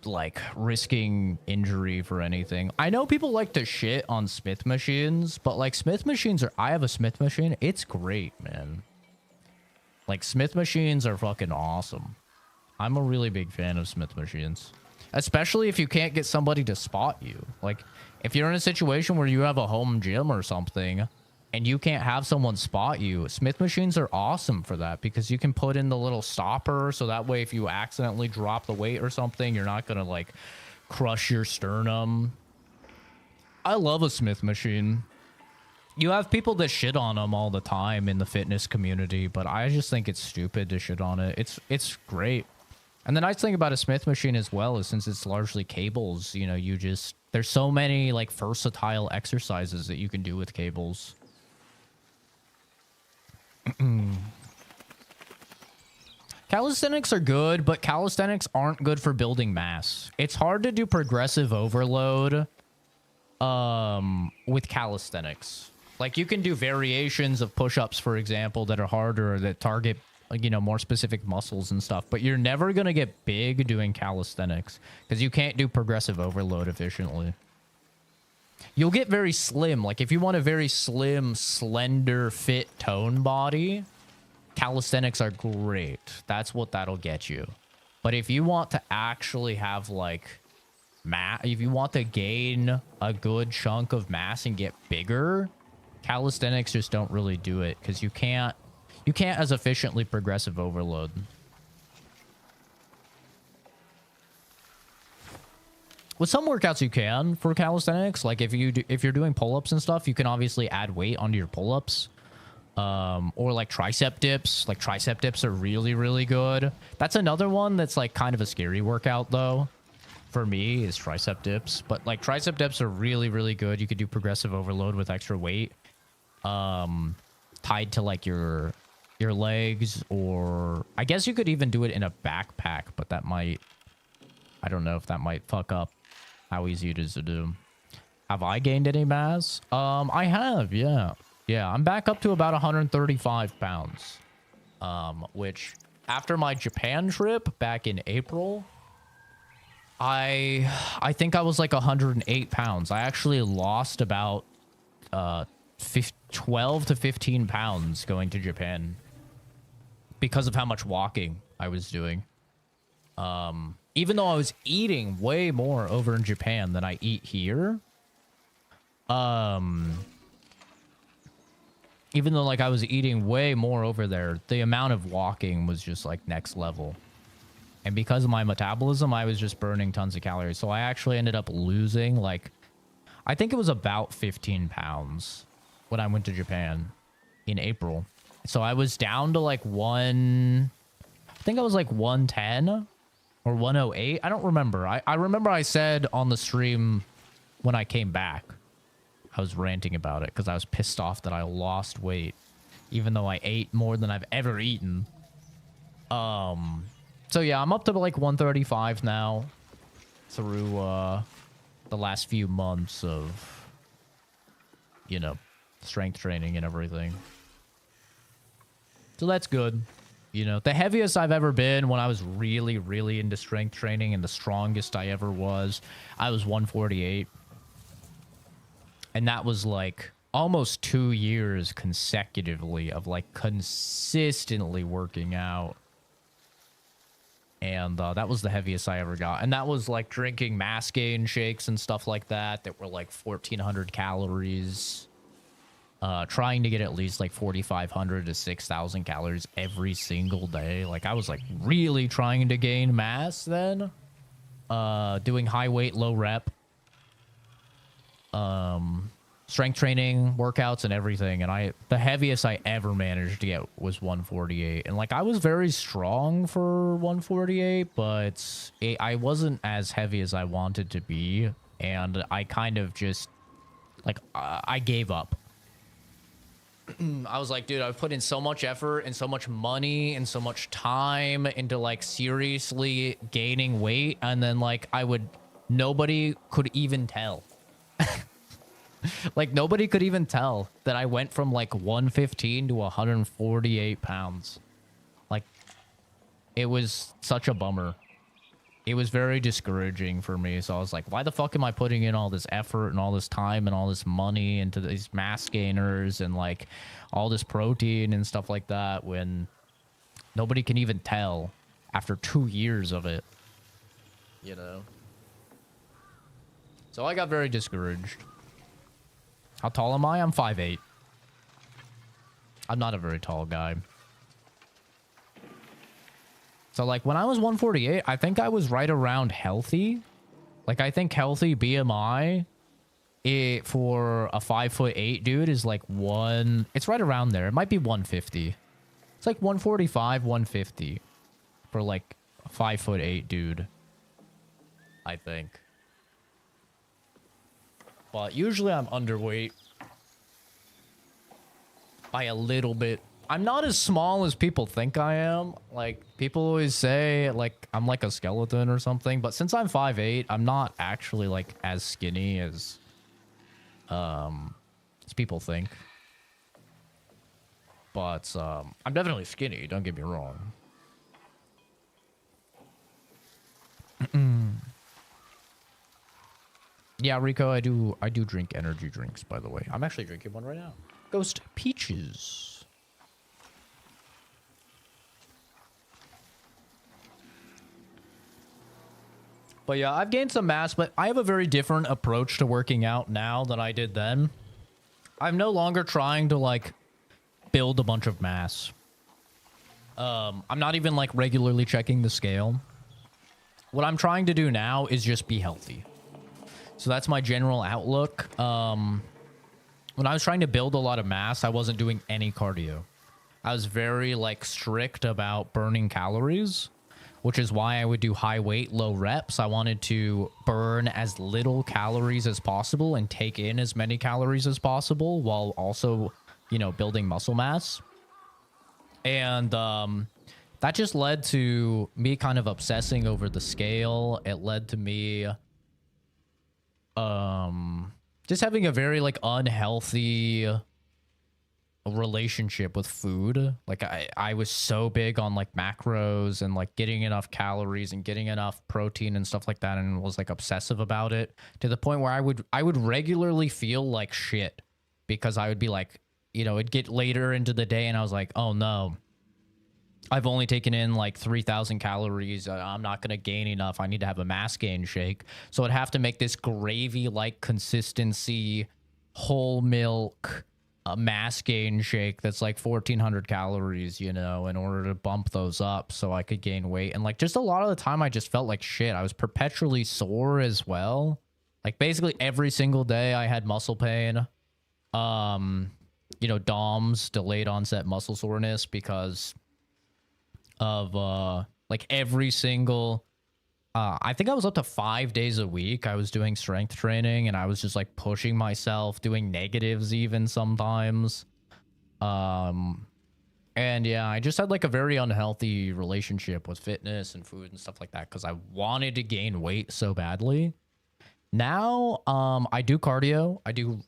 like risking injury for anything. I know people like to shit on Smith machines, but like Smith machines I have a Smith machine. It's great, man. Like Smith machines are fucking awesome. I'm a really big fan of Smith machines, especially if you can't get somebody to spot you. Like if you're in a situation where you have a home gym or something and you can't have someone spot you, Smith machines are awesome for that because you can put in the little stopper. So that way, if you accidentally drop the weight or something, you're not going to like crush your sternum. I love a Smith machine. You have people that shit on them all the time in the fitness community, but I just think it's stupid to shit on it. It's great. And the nice thing about a Smith machine as well is since it's largely cables, you know, there's so many like versatile exercises that you can do with cables. Calisthenics are good, but calisthenics aren't good for building mass. It's hard to do progressive overload with calisthenics. Like you can do variations of push-ups, for example, that are harder, that target, you know, more specific muscles and stuff, but you're never going to get big doing calisthenics because you can't do progressive overload efficiently. You'll get very slim. Like if you want a very slim, slender, fit tone body, calisthenics are great. That's what that'll get you. But if you want to actually have like if you want to gain a good chunk of mass and get bigger, calisthenics just don't really do it because you can't as efficiently progressive overload. With some workouts you can for calisthenics, like if you're doing pull-ups and stuff, you can obviously add weight onto your pull-ups. Or like tricep dips. Like tricep dips are really good. That's another one that's like kind of a scary workout though. For me is tricep dips, but like tricep dips are really good. You could do progressive overload with extra weight tied to like your legs, or I guess you could even do it in a backpack, but that might, I don't know if that might fuck up how easy it is to do. Have I gained any mass? I have, yeah. I'm back up to about 135 pounds. Which after my Japan trip back in April, I think I was like 108 pounds. I actually lost about 12 to 15 pounds going to Japan because of how much walking I was doing. Even though I was eating way more over in Japan than I eat here. Even though like I was eating way more over there, the amount of walking was just like next level. And because of my metabolism, I was just burning tons of calories. So I actually ended up losing like, I think it was about 15 pounds when I went to Japan in April. So I was down to like I think I was like 110 or 108. I don't remember. I remember I said on the stream when I came back, I was ranting about it because I was pissed off that I lost weight, even though I ate more than I've ever eaten. So yeah, I'm up to like 135 now through the last few months of, you know, strength training and everything. So that's good. You know, the heaviest I've ever been when I was really into strength training and the strongest I ever was, I was 148. And that was like almost 2 years consecutively of like consistently working out. And that was the heaviest I ever got. And that was like drinking mass gain shakes and stuff like that were like 1,400 calories. Trying to get at least like 4,500 to 6,000 calories every single day. Like I was like really trying to gain mass then. Doing high weight, low rep. Strength training, workouts, and everything. And the heaviest I ever managed to get was 148. And like I was very strong for 148, but I wasn't as heavy as I wanted to be. And I kind of just like I gave up. I was like, dude, I've put in so much effort and so much money and so much time into like seriously gaining weight, and then like nobody could even tell. Like nobody could even tell that I went from like 115 to 148 pounds. Like it was such a bummer. It was very discouraging for me. So I was like, why the fuck am I putting in all this effort and all this time and all this money into these mass gainers and like all this protein and stuff like that when nobody can even tell after 2 years of it, you know? So I got very discouraged. How tall am I? I'm 5'8". I'm not a very tall guy. So, like, when I was 148, I think I was right around healthy. Like, I think healthy BMI for a 5'8" dude is like it's right around there. It might be 150. It's like 145, 150 for like a 5'8" dude, I think. But usually I'm underweight by a little bit. I'm not as small as people think I am. Like, people always say, like, I'm like a skeleton or something. But since I'm 5'8", I'm not actually, like, as skinny as people think. But, I'm definitely skinny, don't get me wrong. Yeah, Rico, I do drink energy drinks, by the way. I'm actually drinking one right now. Ghost Peaches. But yeah, I've gained some mass, but I have a very different approach to working out now than I did then. I'm no longer trying to, like, build a bunch of mass. I'm not even, like, regularly checking the scale. What I'm trying to do now is just be healthy. So that's my general outlook. When I was trying to build a lot of mass, I wasn't doing any cardio. I was very, like, strict about burning calories, which is why I would do high weight, low reps. I wanted to burn as little calories as possible and take in as many calories as possible while also, you know, building muscle mass. And that just led to me kind of obsessing over the scale. It led to me just having a very, like, unhealthy relationship with food. Like I was so big on like macros and like getting enough calories and getting enough protein and stuff like that, and was like obsessive about it to the point where I would regularly feel like shit because I would be like, you know, it'd get later into the day and I was like, oh no, I've only taken in like 3,000 calories. I'm not going to gain enough. I need to have a mass gain shake. So I'd have to make this gravy like consistency, whole milk, a mass gain shake that's like 1,400 calories, you know, in order to bump those up so I could gain weight. And like just a lot of the time I just felt like shit. I was perpetually sore as well. Like basically every single day I had muscle pain. You know, DOMS, delayed onset muscle soreness, because of like every single I think I was up to 5 days a week. I was doing strength training and I was just like pushing myself, doing negatives even sometimes. And yeah, I just had like a very unhealthy relationship with fitness and food and stuff like that because I wanted to gain weight so badly. Now, I do cardio. I do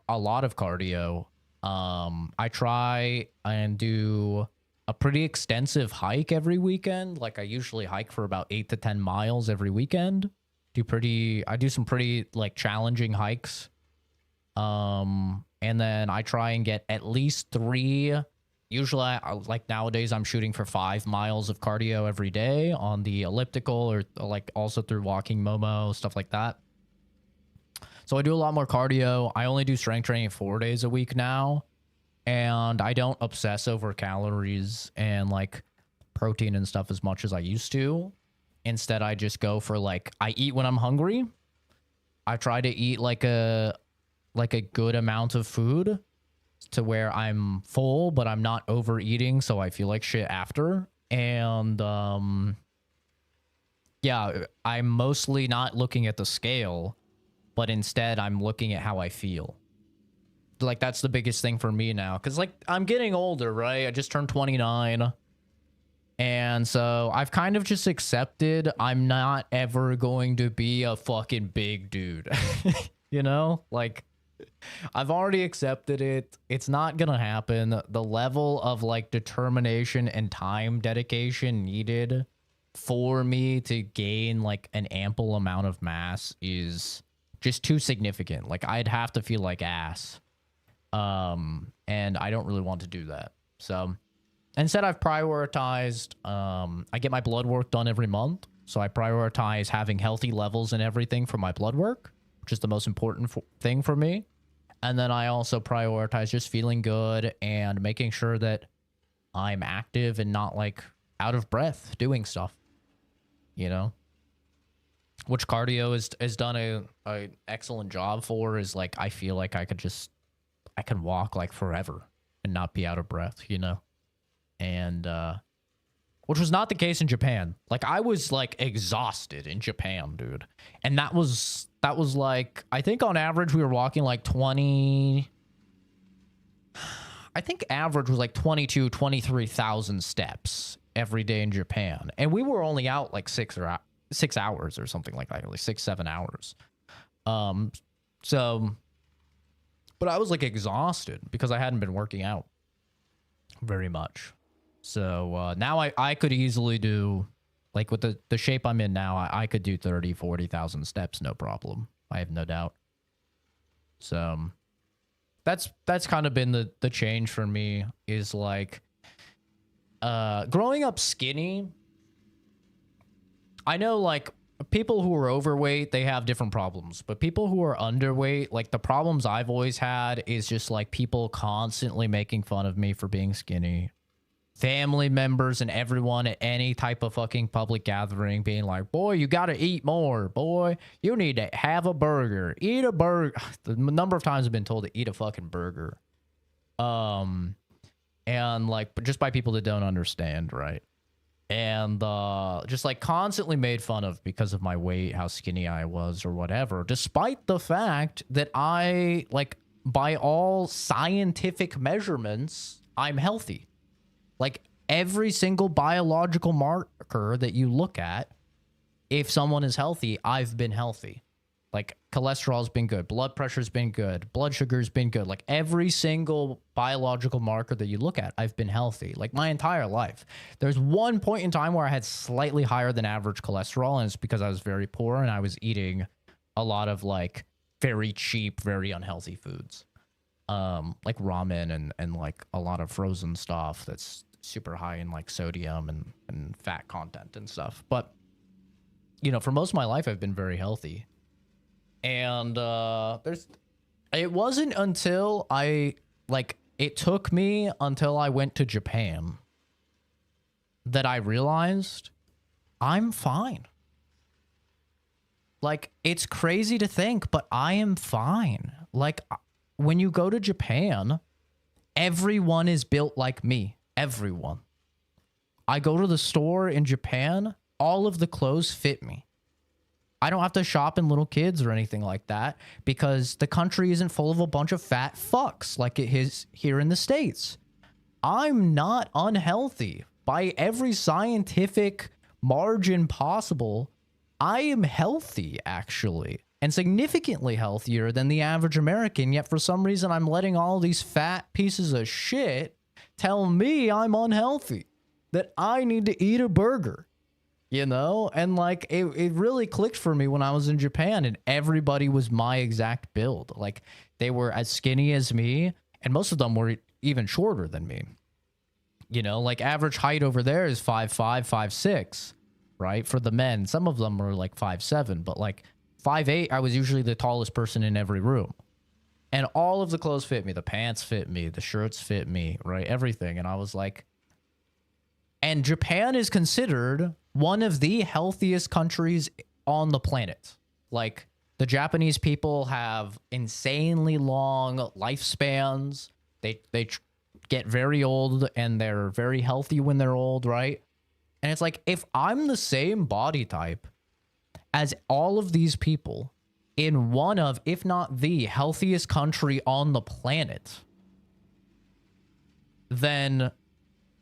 a lot of cardio. I try and do a pretty extensive hike every weekend. Like I usually hike for about 8 to 10 miles every weekend. I do some pretty like challenging hikes. And then I try and get at least 3 Usually, like nowadays, I'm shooting for 5 miles of cardio every day on the elliptical, or like also through walking, Momo, stuff like that. So I do a lot more cardio. I only do strength training 4 days a week now, and I don't obsess over calories and like protein and stuff as much as I used to. Instead, I just go for like, I eat when I'm hungry. I try to eat like a good amount of food to where I'm full, but I'm not overeating, so I feel like shit after. And yeah, I'm mostly not looking at the scale, but instead I'm looking at how I feel. Like, that's the biggest thing for me now, because like I'm getting older, right? I just turned 29, and so I've kind of just accepted I'm not ever going to be a fucking big dude. You know, like, I've already accepted it. It's not gonna happen. The level of like determination and time dedication needed for me to gain like an ample amount of mass is just too significant. Like, I'd have to feel like ass. And I don't really want to do that. So instead, I've prioritized, I get my blood work done every month. So I prioritize having healthy levels and everything for my blood work, which is the most important thing for me. And then I also prioritize just feeling good and making sure that I'm active and not like out of breath doing stuff, you know, which cardio is done a excellent job for. Is like, I feel like I can walk like forever and not be out of breath, you know, and which was not the case in Japan. Like, I was like exhausted in Japan, dude. And that was like, I think on average we were walking like 20, I think average was like 23,000 steps every day in Japan. And we were only out like 6 hours or something like that, like 6-7 hours. So, but I was like exhausted because I hadn't been working out very much. So now I could easily do, like with the shape I'm in now, I could do 30, 40,000 steps, no problem. I have no doubt. So that's kind of been the change for me, is like growing up skinny. I know like people who are overweight, they have different problems, but people who are underweight, like the problems I've always had is just like people constantly making fun of me for being skinny. Family members and everyone at any type of fucking public gathering being like, boy, you gotta eat more, boy, you need to have a burger, eat a burger. The number of times I've been told to eat a fucking burger, and like, but just by people that don't understand, right? And just like constantly made fun of because of my weight, how skinny I was or whatever, despite the fact that I, like, by all scientific measurements, I'm healthy. Like, every single biological marker that you look at, if someone is healthy, I've been healthy. Like, cholesterol's been good, blood pressure's been good, blood sugar's been good. Like, every single biological marker that you look at, I've been healthy. Like, my entire life. There's one point in time where I had slightly higher than average cholesterol, and it's because I was very poor and I was eating a lot of, like, very cheap, very unhealthy foods. Like ramen and like a lot of frozen stuff that's super high in like sodium and fat content and stuff. But, you know, for most of my life, I've been very healthy. And it wasn't until it took me until I went to Japan that I realized I'm fine. Like, it's crazy to think, but I am fine. Like, when you go to Japan, everyone is built like me. Everyone. I go to the store in Japan, all of the clothes fit me. I don't have to shop in little kids or anything like that because the country isn't full of a bunch of fat fucks like it is here in the States. I'm not unhealthy by every scientific margin possible. I am healthy, actually. And significantly healthier than the average American, yet for some reason I'm letting all these fat pieces of shit tell me I'm unhealthy, that I need to eat a burger, you know? And like, it really clicked for me when I was in Japan and everybody was my exact build. Like, they were as skinny as me, and most of them were even shorter than me. You know, like average height over there is 5'5", 5'6", right? For the men, some of them are like 5'7", but like 5'8", I was usually the tallest person in every room. And all of the clothes fit me. The pants fit me. The shirts fit me, right? Everything. And I was like, and Japan is considered one of the healthiest countries on the planet. Like, the Japanese people have insanely long lifespans. They get very old and they're very healthy when they're old, right? And it's like, if I'm the same body type as all of these people in one of, if not the healthiest country on the planet, then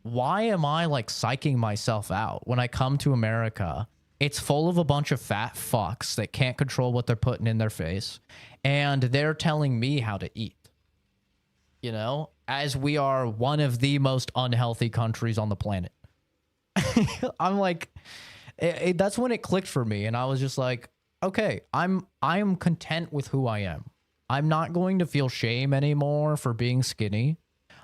why am I like psyching myself out when I come to America? It's full of a bunch of fat fucks that can't control what they're putting in their face, and they're telling me how to eat. You know, as we are one of the most unhealthy countries on the planet. I'm like, that's when it clicked for me, and I was just like, okay, I'm content with who I am. I'm not going to feel shame anymore for being skinny.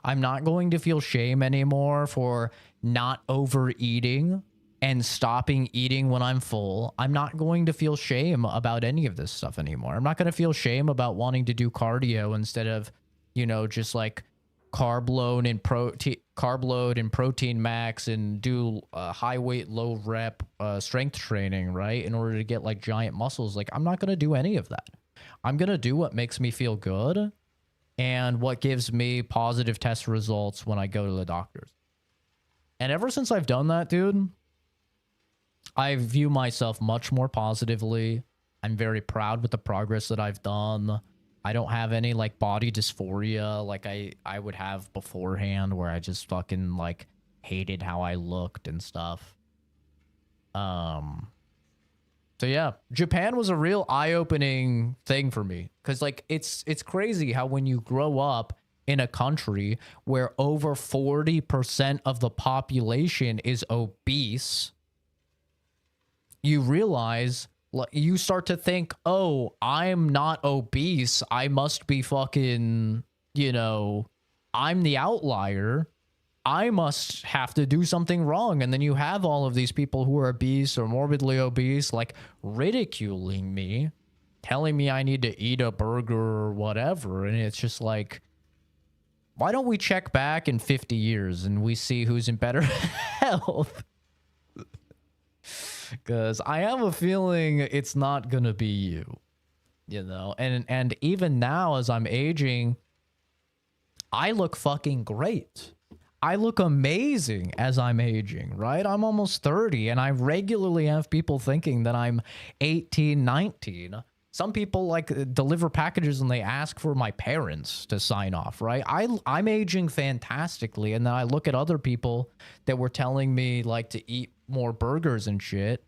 I'm not going to feel shame anymore for not overeating and stopping eating when I'm full. I'm not going to feel shame about any of this stuff anymore. I'm not going to feel shame about wanting to do cardio instead of, you know, just like carb load and protein max and do high weight, low rep strength training, right? In order to get like giant muscles. Like, I'm not going to do any of that. I'm going to do what makes me feel good and what gives me positive test results when I go to the doctors. And ever since I've done that, dude, I view myself much more positively. I'm very proud with the progress that I've done. I don't have any like body dysphoria like I would have beforehand, where I just fucking like hated how I looked and stuff. So yeah, Japan was a real eye-opening thing for me, because like it's crazy how when you grow up in a country where over 40% of the population is obese, you realize, you start to think, oh, I'm not obese. I must be fucking, you know, I'm the outlier. I must have to do something wrong. And then you have all of these people who are obese or morbidly obese, like ridiculing me, telling me I need to eat a burger or whatever. And it's just like, why don't we check back in 50 years and we see who's in better health? Because I have a feeling it's not going to be you know? And even now, as I'm aging, I look fucking great. I look amazing as I'm aging, right? I'm almost 30, and I regularly have people thinking that I'm 18, 19. Some people like deliver packages and they ask for my parents to sign off, right? I'm aging fantastically, and then I look at other people that were telling me like to eat more burgers and shit,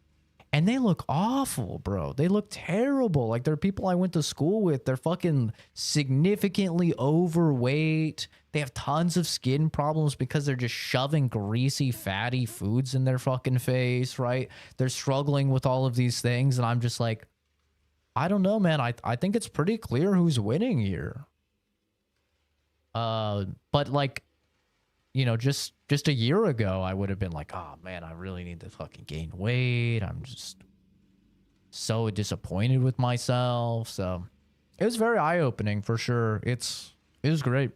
and they look awful, bro. They look terrible. Like, they're people I went to school with. They're fucking significantly overweight. They have tons of skin problems because they're just shoving greasy, fatty foods in their fucking face, right? They're struggling with all of these things, and I'm just like, I don't know, man. I think it's pretty clear who's winning here. But like, you know, just a year ago, I would have been like, oh man, I really need to fucking gain weight. I'm just so disappointed with myself. So it was very eye-opening for sure. It was great.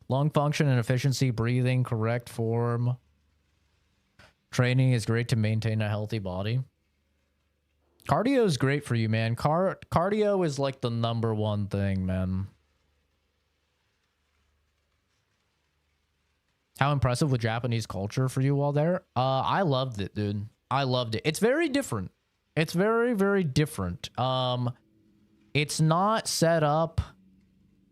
Lung function and efficiency, breathing, correct form. Training is great to maintain a healthy body. Cardio is great for you, man. Cardio is like the #1 thing, man. How impressive with Japanese culture for you all there? I loved it, dude. I loved it. It's very different. It's very, very different. It's not set up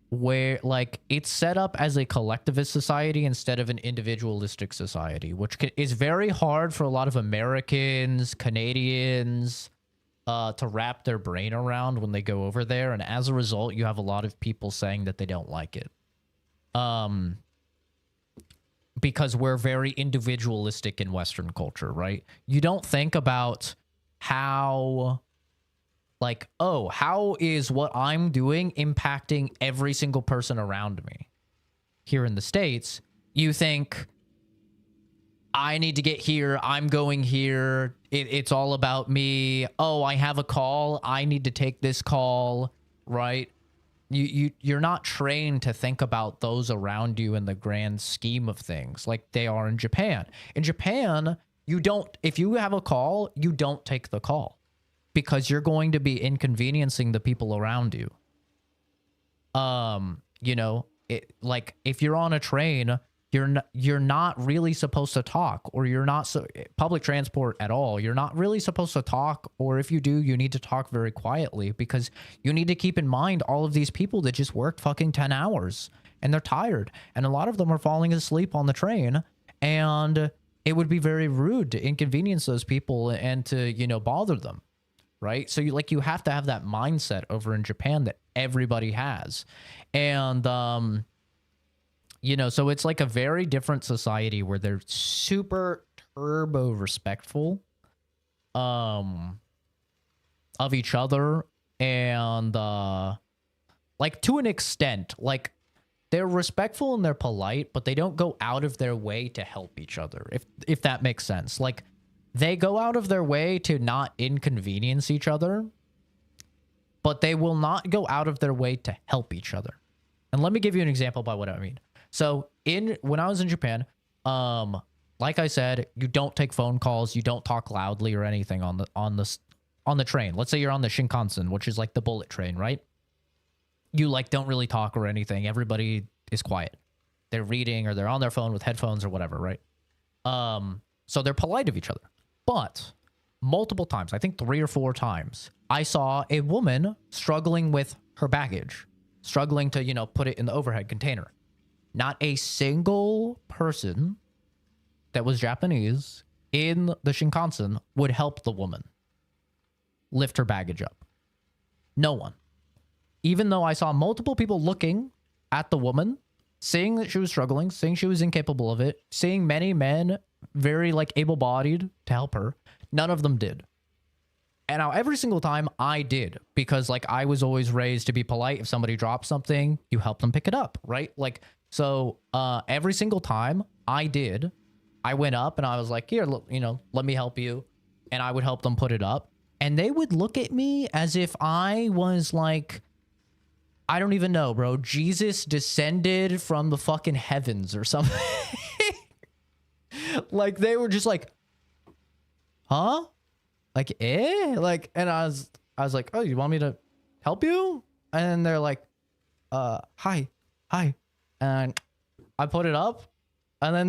where, like, it's set up as a collectivist society instead of an individualistic society, which is very hard for a lot of Americans, Canadians, to wrap their brain around when they go over there. And as a result, you have a lot of people saying that they don't like it. Because we're very individualistic in Western culture, right? You don't think about how, like, oh, how is what I'm doing impacting every single person around me? here in the States, you think, I need to get here. I'm going here. It's all about me. Oh, I have a call. I need to take this call, right? You're not trained to think about those around you in the grand scheme of things like they are in Japan. In Japan, you don't, if you have a call, you don't take the call because you're going to be inconveniencing the people around you. You know, like if you're on a train, you're not really supposed to talk, or you're not public transport at all. You're not really supposed to talk, or if you do, you need to talk very quietly because you need to keep in mind all of these people that just worked fucking 10 hours and they're tired, and a lot of them are falling asleep on the train, and it would be very rude to inconvenience those people and to, you know, bother them, right? So you have to have that mindset over in Japan that everybody has. And you know, so it's like a very different society where they're super turbo respectful of each other, and like to an extent, like they're respectful and they're polite, but they don't go out of their way to help each other, if that makes sense. Like they go out of their way to not inconvenience each other, but they will not go out of their way to help each other. And let me give you an example by what I mean. So when I was in Japan, like I said, you don't take phone calls, you don't talk loudly or anything on the train. Let's say you're on the Shinkansen, which is like the bullet train, right? You like don't really talk or anything. Everybody is quiet. They're reading or they're on their phone with headphones or whatever, right? So they're polite of each other. But multiple times, I think 3 or 4 times, I saw a woman struggling with her baggage, struggling to, you know, put it in the overhead container. Not a single person that was Japanese in the Shinkansen would help the woman lift her baggage up. No one. Even though I saw multiple people looking at the woman, seeing that she was struggling, seeing she was incapable of it, seeing many men very like able-bodied to help her, none of them did. And now every single time I did, because like I was always raised to be polite. If somebody drops something, you help them pick it up, right? Like, so every single time I did, I went up and I was like, here, look, you know, let me help you. And I would help them put it up. And they would look at me as if I was like, I don't even know, bro. Jesus descended from the fucking heavens or something. Like they were just like, huh? Like, like, and I was like, oh, you want me to help you? And they're like, hi. And I put it up, and then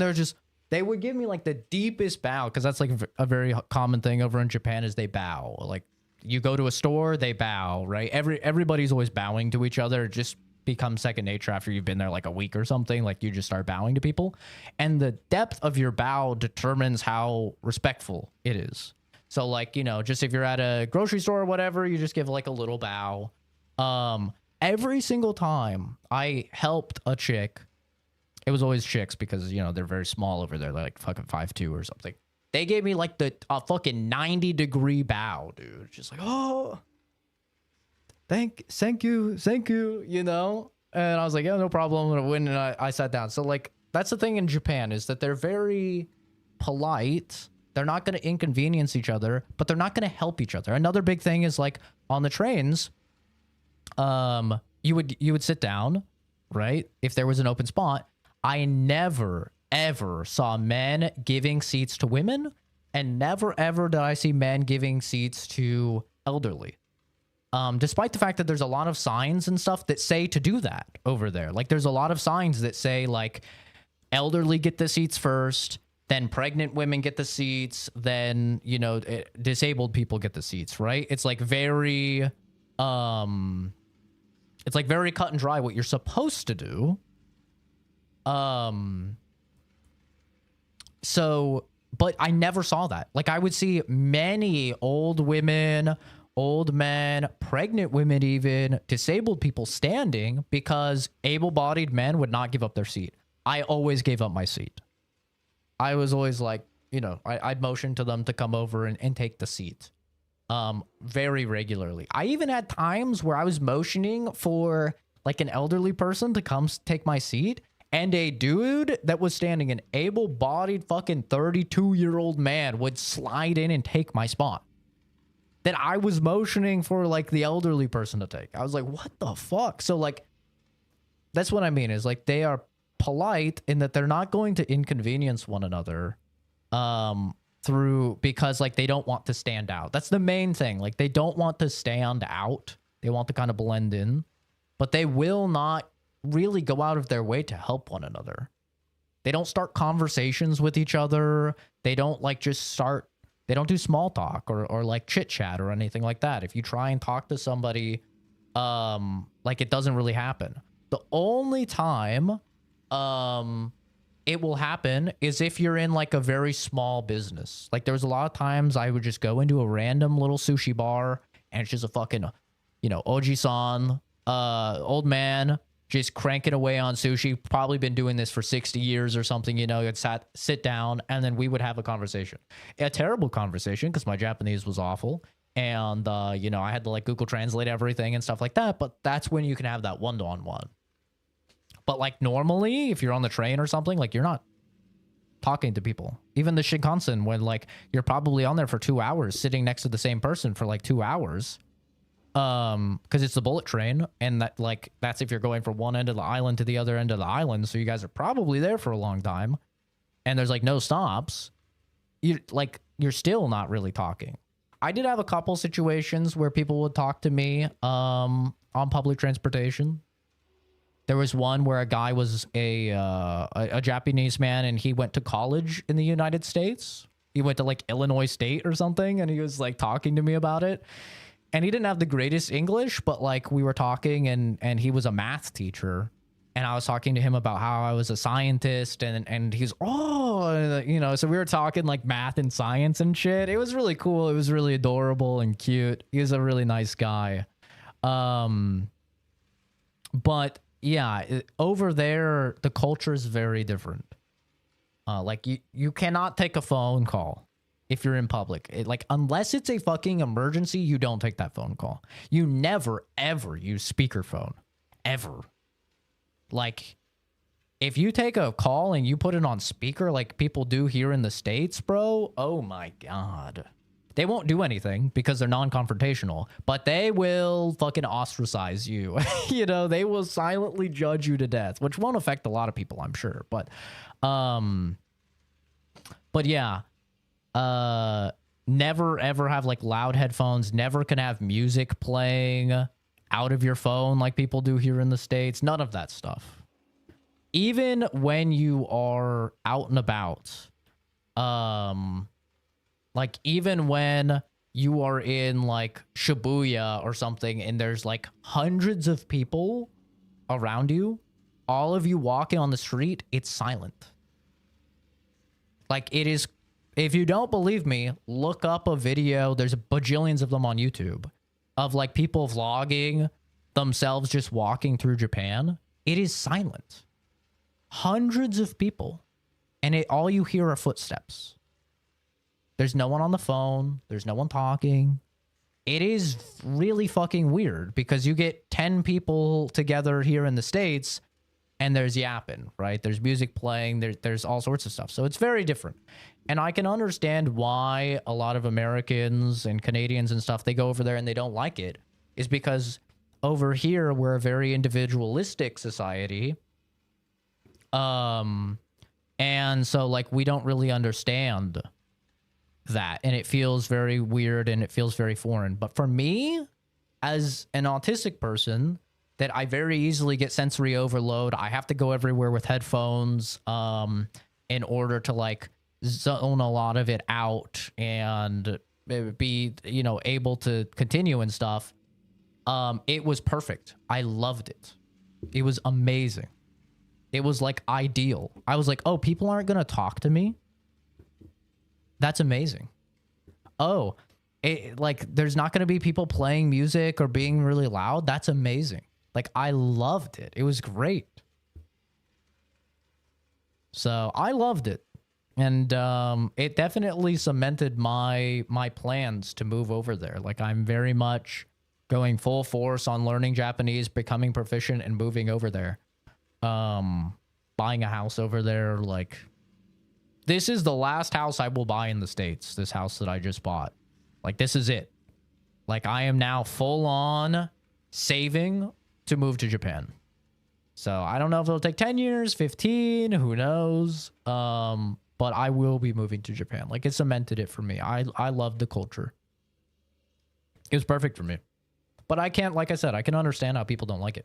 they would give me like the deepest bow, because that's like a very common thing over in Japan is they bow. Like you go to a store, they bow, right? Everybody's always bowing to each other. It just becomes second nature after you've been there like a week or something. Like you just start bowing to people, and the depth of your bow determines how respectful it is. So like, you know, just if you're at a grocery store or whatever, you just give like a little bow. Every single time I helped a chick, it was always chicks because, you know, they're very small over there. They're like fucking 5'2" or something. They gave me like a fucking 90-degree bow, dude. Just like, oh, thank you, you know? And I was like, yeah, no problem. And I sat down. So like, that's the thing in Japan is that they're very polite. They're not going to inconvenience each other, but they're not going to help each other. Another big thing is like on the trains, you would sit down, right? If there was an open spot. I never, ever saw men giving seats to women, and never, ever did I see men giving seats to elderly. Despite the fact that there's a lot of signs and stuff that say to do that over there. Like there's a lot of signs that say like elderly get the seats first, then pregnant women get the seats, then, you know, disabled people get the seats, right? It's like very, it's like very cut and dry what you're supposed to do. So, but I never saw that. Like I would see many old women, old men, pregnant women, even disabled people standing because able-bodied men would not give up their seat. I always gave up my seat. I was always like, you know, I'd motion to them to come over and take the seat. Very regularly. I even had times where I was motioning for like an elderly person to come take my seat, And a dude that was standing, an able-bodied fucking 32-year-old man, would slide in and take my spot that I was motioning for like the elderly person to take. I was like, what the fuck? So like, that's what I mean is like, they are polite in that they're not going to inconvenience one another because like they don't want to stand out. That's the main thing. Like they don't want to stand out. They want to kind of blend in, but they will not really go out of their way to help one another. They don't start conversations with each other. They don't like they don't do small talk or like chit chat or anything like that. If you try and talk to somebody, like it doesn't really happen. The only time, it will happen is if you're in like a very small business. Like there was a lot of times I would just go into a random little sushi bar and it's just a fucking, Oji-san, old man, just cranking away on sushi, probably been doing this for 60 years or something, you'd sit down and then we would have a conversation. A terrible conversation because my Japanese was awful. And, I had to like Google Translate everything and stuff like that. But that's when you can have that one-on-one. But like normally, if you're on the train or something, like you're not talking to people. Even the Shinkansen, when like you're probably on there for 2 hours, sitting next to the same person for like 2 hours. Because it's the bullet train, and that's if you're going from one end of the island to the other end of the island, so you guys are probably there for a long time, and there's like no stops. You're still not really talking. I did have a couple situations where people would talk to me on public transportation. There was one where a guy was a Japanese man, and he went to college in the United States. He went to like Illinois State or something, and he was like talking to me about it. And he didn't have the greatest English, but like we were talking and he was a math teacher. And I was talking to him about how I was a scientist and he's, so we were talking like math and science and shit. It was really cool. It was really adorable and cute. He was a really nice guy. But yeah, over there, the culture is very different. Like you cannot take a phone call. If you're in public, unless it's a fucking emergency, you don't take that phone call. You never, ever use speakerphone. Ever. Like, if you take a call and you put it on speaker like people do here in the States, bro, oh my God. They won't do anything because they're non-confrontational, but they will fucking ostracize you. They will silently judge you to death, which won't affect a lot of people, I'm sure. But yeah. Never ever have like loud headphones, never can have music playing out of your phone like people do here in the States. None of that stuff. Even when you are out and about, like even when you are in like Shibuya or something and there's like hundreds of people around you, all of you walking on the street, it's silent. Like it is. If you don't believe me, look up a video. There's bajillions of them on YouTube of like people vlogging themselves just walking through Japan. It is silent. Hundreds of people. And all you hear are footsteps. There's no one on the phone. There's no one talking. It is really fucking weird because you get 10 people together here in the States and there's yapping, right? There's music playing. There's all sorts of stuff. So it's very different. And I can understand why a lot of Americans and Canadians and stuff, they go over there and they don't like it, is because over here, we're a very individualistic society. And so like, we don't really understand that. And it feels very weird and it feels very foreign. But for me, as an autistic person, that I very easily get sensory overload. I have to go everywhere with headphones in order to like zone a lot of it out and be, able to continue and stuff. It was perfect. I loved it. It was amazing. It was like ideal. I was like, oh, people aren't going to talk to me. That's amazing. Oh, there's not going to be people playing music or being really loud. That's amazing. Like, I loved it. It was great. So I loved it. And it definitely cemented my plans to move over there. Like, I'm very much going full force on learning Japanese, becoming proficient, and moving over there. But buying a house over there. Like, this is the last house I will buy in the States. This house that I just bought. Like, this is it. Like, I am now full on saving to move to Japan. So I don't know if it'll take 10 years, 15, who knows. But I will be moving to Japan. Like, it cemented it for me. I love the culture. It was perfect for me. But I can't, like I said, I can understand how people don't like it.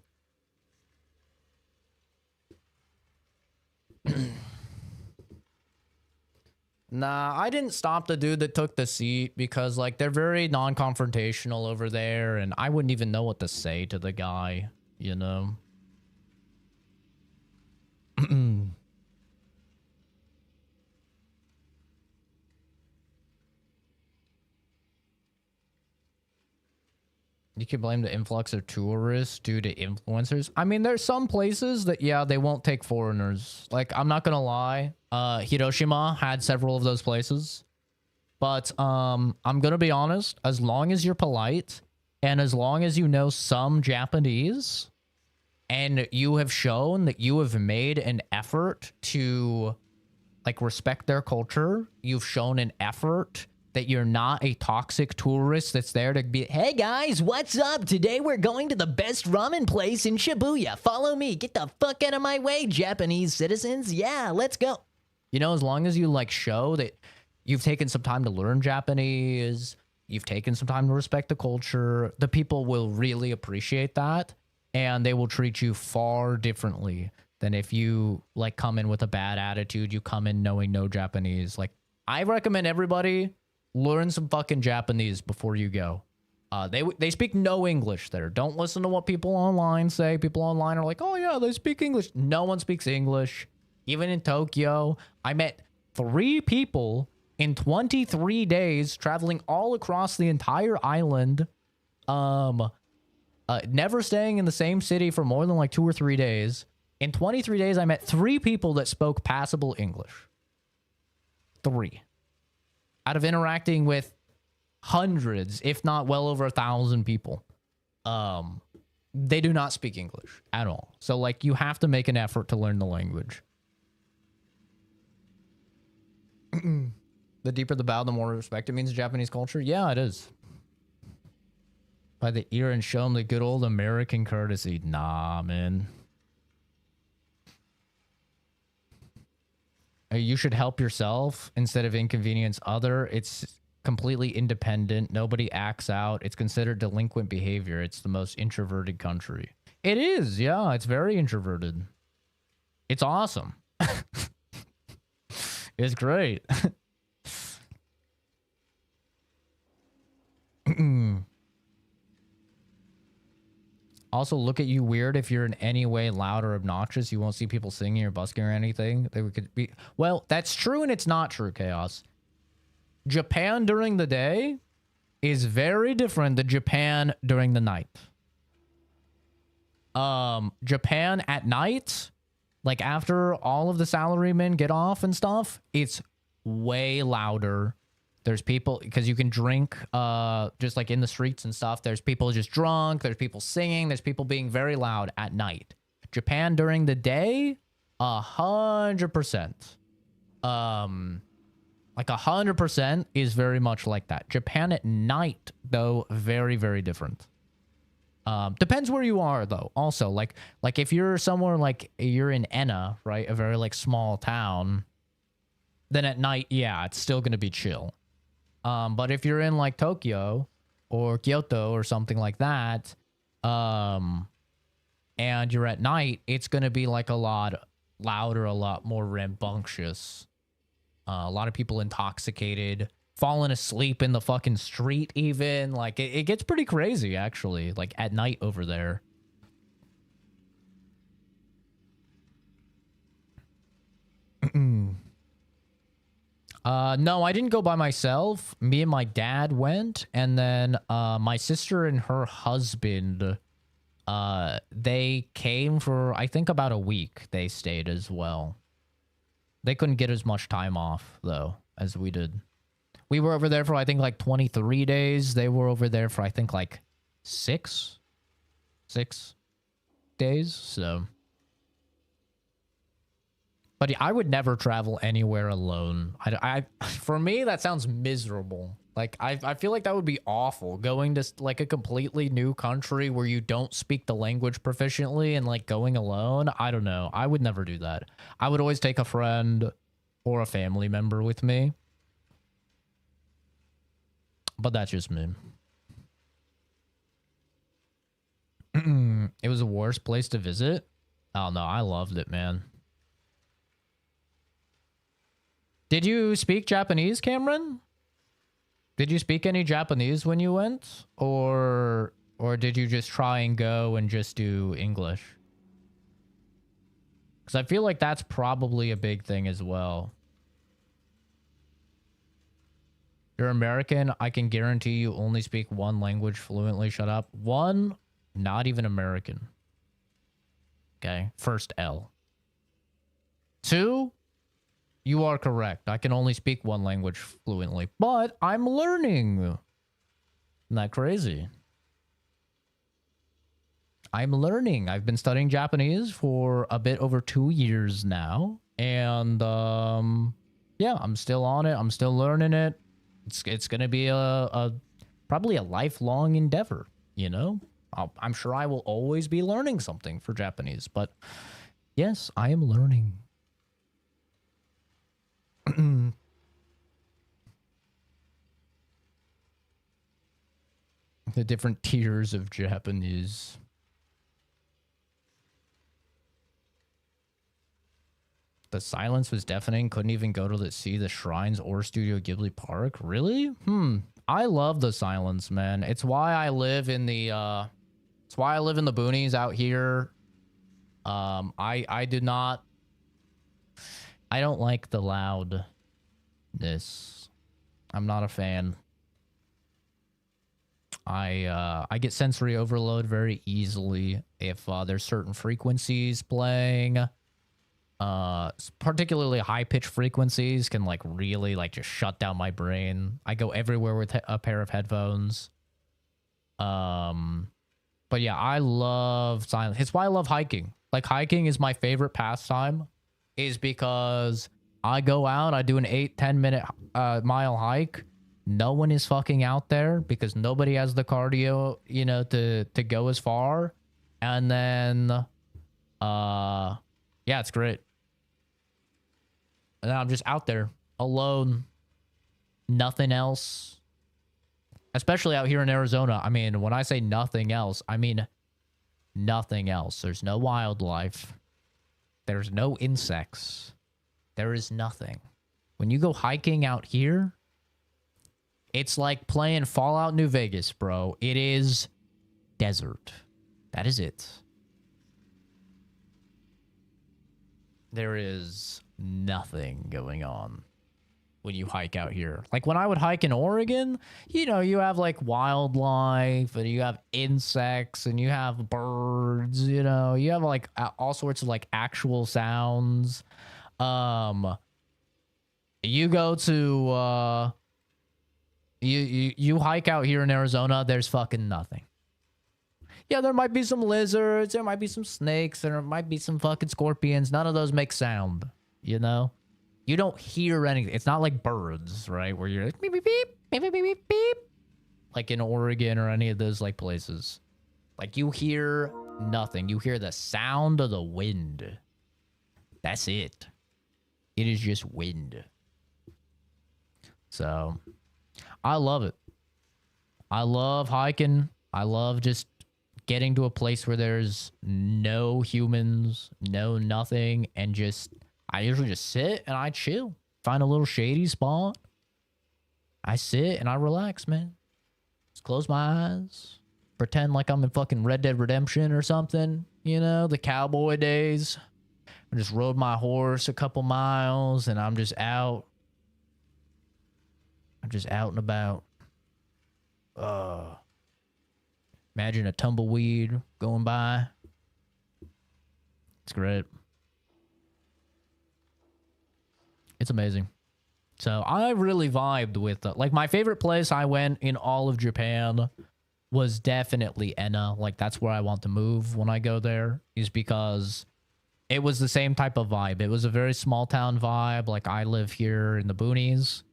Nah, I didn't stop the dude that took the seat because, like, they're very non-confrontational over there, and I wouldn't even know what to say to the guy, you know? You can blame the influx of tourists due to influencers. I mean, there's some places that, yeah, they won't take foreigners. Like, I'm not gonna lie. Hiroshima had several of those places. But I'm gonna be honest. As long as you're polite, and as long as you know some Japanese, and you have shown that you have made an effort to, like, respect their culture, you've shown an effort that you're not a toxic tourist that's there to be, hey guys, what's up? Today we're going to the best ramen place in Shibuya. Follow me. Get the fuck out of my way, Japanese citizens. Yeah, let's go. You know, as long as you, like, show that you've taken some time to learn Japanese, you've taken some time to respect the culture, the people will really appreciate that, and they will treat you far differently than if you, like, come in with a bad attitude, you come in knowing no Japanese. Like, I recommend everybody learn some fucking Japanese before you go. They speak no English there. Don't listen to what people online say. People online are like, oh yeah, they speak English. No one speaks English. Even in Tokyo, I met 3 people in 23 days traveling all across the entire island. Never staying in the same city for more than like 2 or 3 days. In 23 days, I met 3 people that spoke passable English. 3. Out of interacting with hundreds, if not well over 1,000 people. They do not speak English at all. So, like, you have to make an effort to learn the language. The deeper the bow, the more respect it means in Japanese culture. Yeah, it is. By the ear and show them the good old American courtesy. Nah, man. You should help yourself instead of inconvenience other. It's completely independent. Nobody acts out. It's considered delinquent behavior. It's the most introverted country. It is, yeah. It's very introverted. It's awesome. It's great. Also, look at you weird if you're in any way loud or obnoxious. You won't see people singing or busking or anything. They could be. Well, that's true and it's not true, Chaos. Japan during the day is very different than Japan during the night. Japan at night, like after all of the salarymen get off and stuff, it's way louder. There's people, because you can drink just like in the streets and stuff. There's people just drunk. There's people singing. There's people being very loud at night. Japan during the day, 100%. Like 100% is very much like that. Japan at night, though, very, very different. Depends where you are, though. Also, like if you're somewhere like you're in Enna, right, a very like small town, then at night, yeah, it's still gonna be chill. But if you're in like Tokyo or Kyoto or something like that, and you're at night, it's gonna be like a lot louder, a lot more rambunctious. A lot of people intoxicated, falling asleep in the fucking street even. Like, it gets pretty crazy, actually, like at night over there. No, I didn't go by myself. Me and my dad went, and then my sister and her husband, they came for, I think, about a week. They stayed as well. They couldn't get as much time off, though, as we did. We were over there for, I think, like 23 days. They were over there for, I think, like 6 days, so... But I would never travel anywhere alone. For me, that sounds miserable. Like, I feel like that would be awful. Going to, like, a completely new country where you don't speak the language proficiently and, like, going alone. I don't know. I would never do that. I would always take a friend or a family member with me. But that's just me. It was the worst place to visit? Oh, no. I loved it, man. Did you speak Japanese, Cameron? Did you speak any Japanese when you went? Or did you just try and go and just do English? Because I feel like that's probably a big thing as well. You're American, I can guarantee you only speak one language fluently. Shut up. One, not even American. Okay, first L. Two, you are correct. I can only speak one language fluently, but I'm learning. Isn't that crazy? I'm learning. I've been studying Japanese for a bit over 2 years now. And, yeah, I'm still on it. I'm still learning it. It's going to be probably a lifelong endeavor, you know? I'm sure I will always be learning something for Japanese, but yes, I am learning. The different tiers of Japanese. The silence was deafening. Couldn't even go to see the shrines or Studio Ghibli Park. Really? I love the silence, man. It's why I live in the boonies out here. I don't like the loudness. I'm not a fan. I get sensory overload very easily if there's certain frequencies playing. Particularly high-pitched frequencies can like really like just shut down my brain. I go everywhere with a pair of headphones. But yeah, I love silence. It's why I love hiking. Like, hiking is my favorite pastime, is because I go out, I do an 8-10 minute mile hike. No one is fucking out there because nobody has the cardio, you know, to go as far. And then yeah, it's great. And then I'm just out there alone, nothing else. Especially out here in Arizona. I mean, when I say nothing else, I mean nothing else. There's no wildlife. There's no insects. There is nothing. When you go hiking out here, it's like playing Fallout New Vegas, bro. It is desert. That is it. There is nothing going on when you hike out here. Like when I would hike in Oregon, you know, you have like wildlife and you have insects and you have birds, you know, you have like all sorts of like actual sounds. You go to you hike out here in Arizona, there's fucking nothing. Yeah, there might be some lizards, there might be some snakes, there might be some fucking scorpions. None of those make sound, you know? You don't hear anything. It's not like birds, right? Where you're like, beep, beep, beep, beep, beep, beep, beep. Like in Oregon or any of those like places. Like you hear nothing. You hear the sound of the wind. That's it. It is just wind. So, I love it. I love hiking. I love just getting to a place where there's no humans, no nothing, and just... I usually just sit and I chill. Find a little shady spot. I sit and I relax, man. Just close my eyes. Pretend like I'm in fucking Red Dead Redemption or something. You know, the cowboy days. I just rode my horse a couple miles and I'm just out. I'm just out and about. Imagine a tumbleweed going by. It's great. It's amazing. So I really vibed with like my favorite place I went in all of Japan was definitely Enna. Like that's where I want to move when I go there, is because it was the same type of vibe. It was a very small town vibe. Like I live here in the boonies.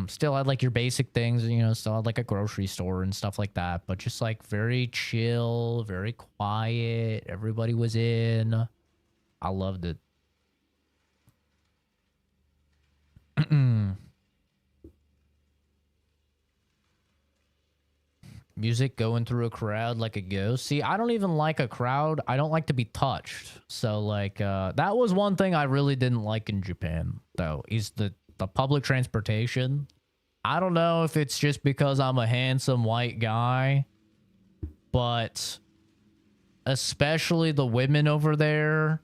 Still had like your basic things, you know, still had like a grocery store and stuff like that, but just like very chill, very quiet. Everybody was in. I loved it. Music going through a crowd like a ghost. See, I don't even like a crowd. I don't like to be touched. So like that was one thing I really didn't like in Japan though, is the public transportation. I don't know if it's just because I'm a handsome white guy, but especially the women over there,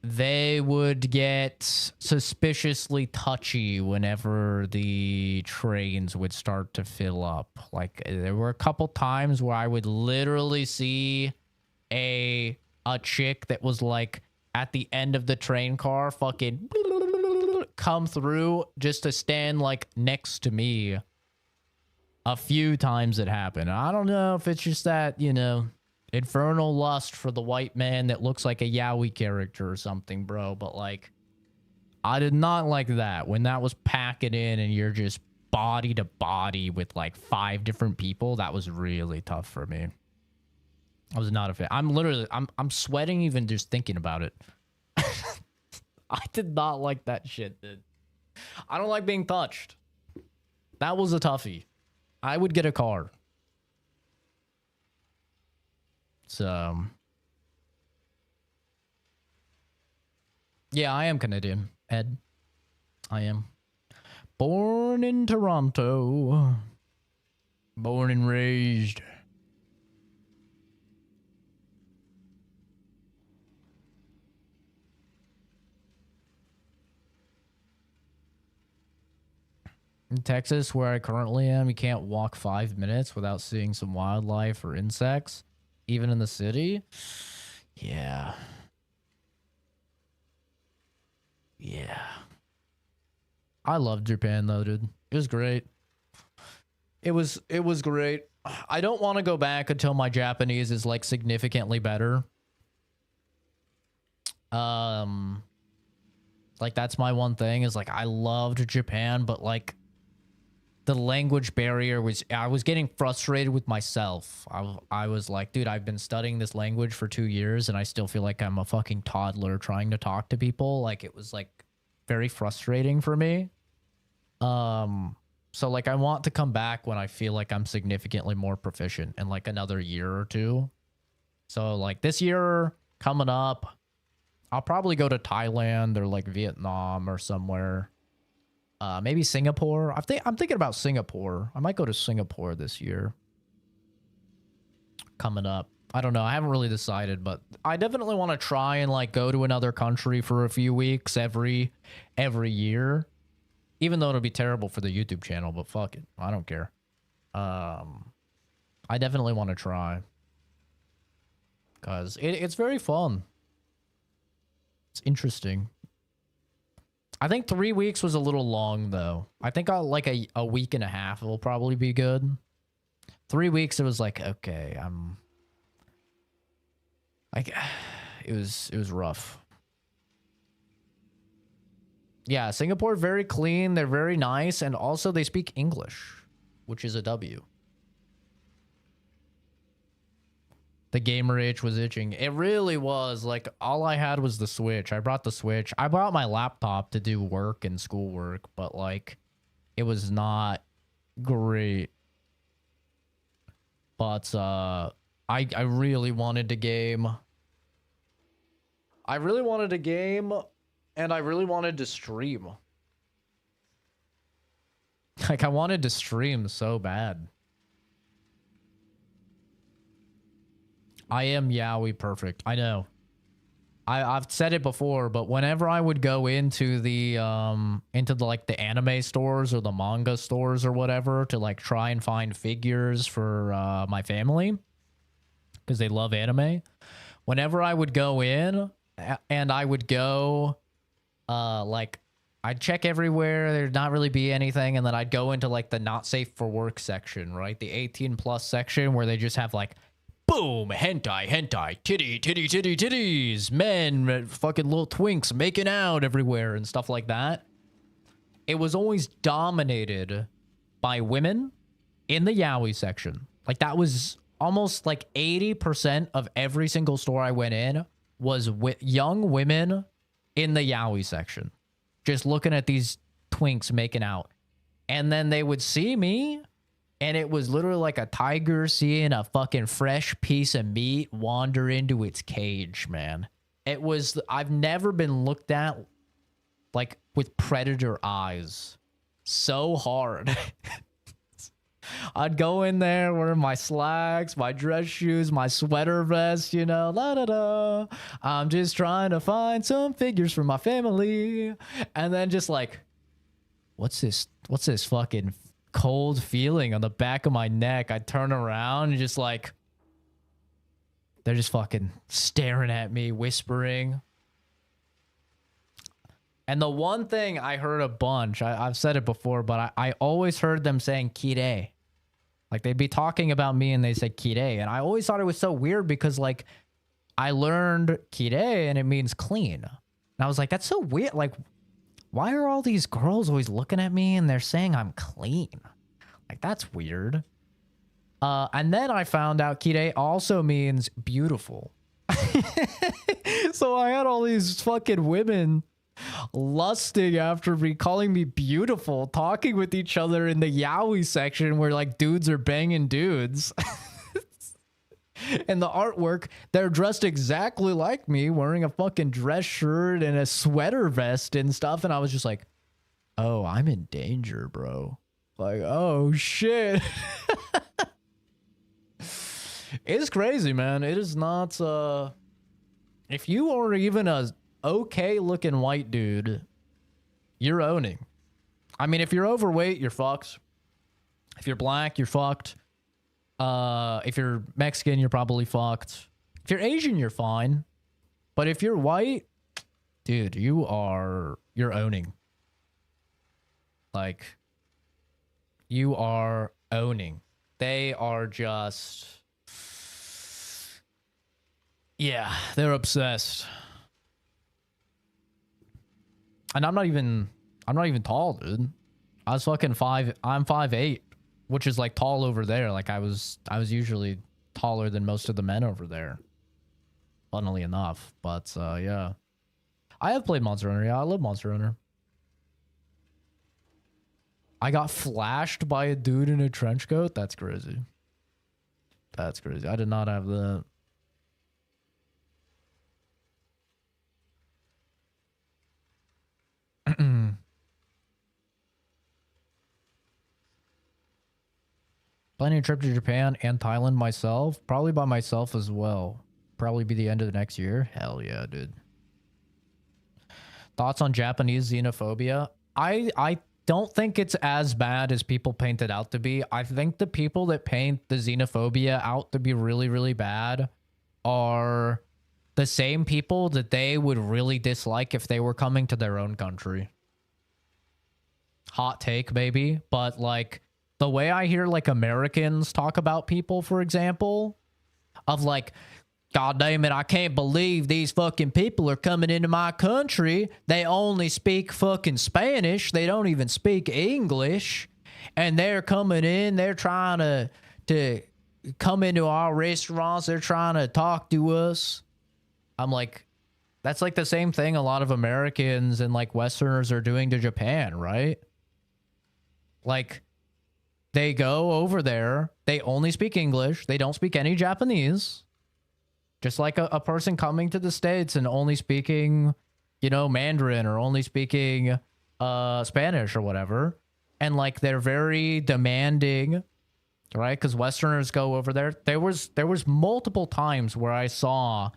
they would get suspiciously touchy whenever the trains would start to fill up. Like there were a couple times where I would literally see a chick that was like at the end of the train car fucking come through just to stand like next to me. A few times it happened. I don't know if it's just that, you know, infernal lust for the white man that looks like a yaoi character or something, bro. But like, I did not like that when that was packing in and you're just body to body with like 5 different people. That was really tough for me. I was not a fan. I'm sweating even just thinking about it. I did not like that shit, dude. I don't like being touched. That was a toughie. I would get a car. So, yeah, I am Canadian, Ed. I am. Born in Toronto. Born and raised. In Texas, where I currently am, you can't walk 5 minutes without seeing some wildlife or insects. Even in the city? Yeah. Yeah. I love Japan though, dude. It was great. It was great. I don't want to go back until my Japanese is like significantly better. Like that's my one thing is like I loved Japan, but like the language barrier was, I was getting frustrated with myself. I was like, dude, I've been studying this language for 2 years and I still feel like I'm a fucking toddler trying to talk to people. Like it was like very frustrating for me. So like I want to come back when I feel like I'm significantly more proficient in like another year or 2. So like this year coming up, I'll probably go to Thailand or like Vietnam or somewhere. Maybe Singapore. I'm thinking about Singapore. I might go to Singapore this year. Coming up. I don't know. I haven't really decided, but I definitely want to try and like go to another country for a few weeks every year. Even though it'll be terrible for the YouTube channel, but fuck it. I don't care. I definitely want to try. Because it's very fun. It's interesting. I think 3 weeks was a little long, though. I think like a week and a half will probably be good. 3 weeks, it was like, okay, I'm... Like, it was rough. Yeah, Singapore, very clean. They're very nice. And also, they speak English, which is a W. The gamer itch was itching. It really was. Like, all I had was the Switch. I brought the Switch. I brought my laptop to do work and schoolwork, but, like, it was not great. But, I really wanted to game. I really wanted to game, and I really wanted to stream. Like, I wanted to stream so bad. I am yaoi perfect. I know. I've said it before, but whenever I would go into the like the anime stores or the manga stores or whatever to like try and find figures for my family because they love anime, whenever I would go in and I would go like I'd check everywhere, there'd not really be anything, and then I'd go into like the not safe for work section, right? The 18+ section where they just have like boom, hentai, hentai, titties, men, fucking little twinks making out everywhere and stuff like that. It was always dominated by women in the yaoi section. Like, that was almost like 80% of every single store I went in was with young women in the yaoi section, just looking at these twinks making out. And then they would see me, and it was literally like a tiger seeing a fucking fresh piece of meat wander into its cage, man. It was, I've never been looked at like with predator eyes so hard. I'd go in there wearing my slacks, my dress shoes, my sweater vest, you know, la da da. I'm just trying to find some figures for my family. And then just like, what's this fucking cold feeling on the back of my neck? I turn around and just like, they're just fucking staring at me, whispering. And the one thing I heard a bunch, I've said it before, but I always heard them saying kire. Like, they'd be talking about me and they say kire. And I always thought it was so weird because, like, I learned kire and it means clean. And I was like, that's so weird. Like, why are all these girls always looking at me and they're saying I'm clean? Like, that's weird. And then I found out kire also means beautiful. So I had all these fucking women lusting after me, calling me beautiful, talking with each other in the yaoi section where like dudes are banging dudes. And the artwork, they're dressed exactly like me, wearing a fucking dress shirt and a sweater vest and stuff. And I was just like, oh, I'm in danger, bro. Like, oh shit. It's crazy, man. It is not if you are even a okay looking white dude, you're owning. I mean, if you're overweight, you're fucked. If you're black, you're fucked. If you're Mexican, you're probably fucked. If you're Asian, you're fine. But if you're white, dude, you're owning. Like, you are owning. They are just, yeah, they're obsessed. And I'm not even tall, dude. I'm 5'8", which is like tall over there. Like, I was usually taller than most of the men over there, funnily enough. But yeah, I have played Monster Hunter. Yeah, I love Monster Hunter. I got flashed by a dude in a trench coat. That's crazy. That's crazy. I did not have that. Planning a trip to Japan and Thailand myself. Probably by myself as well. Probably be the end of the next year. Hell yeah, dude. Thoughts on Japanese xenophobia? I don't think it's as bad as people paint it out to be. I think the people that paint the xenophobia out to be really, really bad are the same people that they would really dislike if they were coming to their own country. Hot take, maybe. But, like, the way I hear, like, Americans talk about people, for example, of, like, God damn it, I can't believe these fucking people are coming into my country. They only speak fucking Spanish. They don't even speak English. And they're coming in. They're trying to come into our restaurants. They're trying to talk to us. I'm like, that's like the same thing a lot of Americans and, like, Westerners are doing to Japan, right? Like, they go over there. They only speak English. They don't speak any Japanese. Just like a person coming to the States and only speaking, you know, Mandarin or only speaking Spanish or whatever. And, like, they're very demanding, right? Because Westerners go over there. There was multiple times where I saw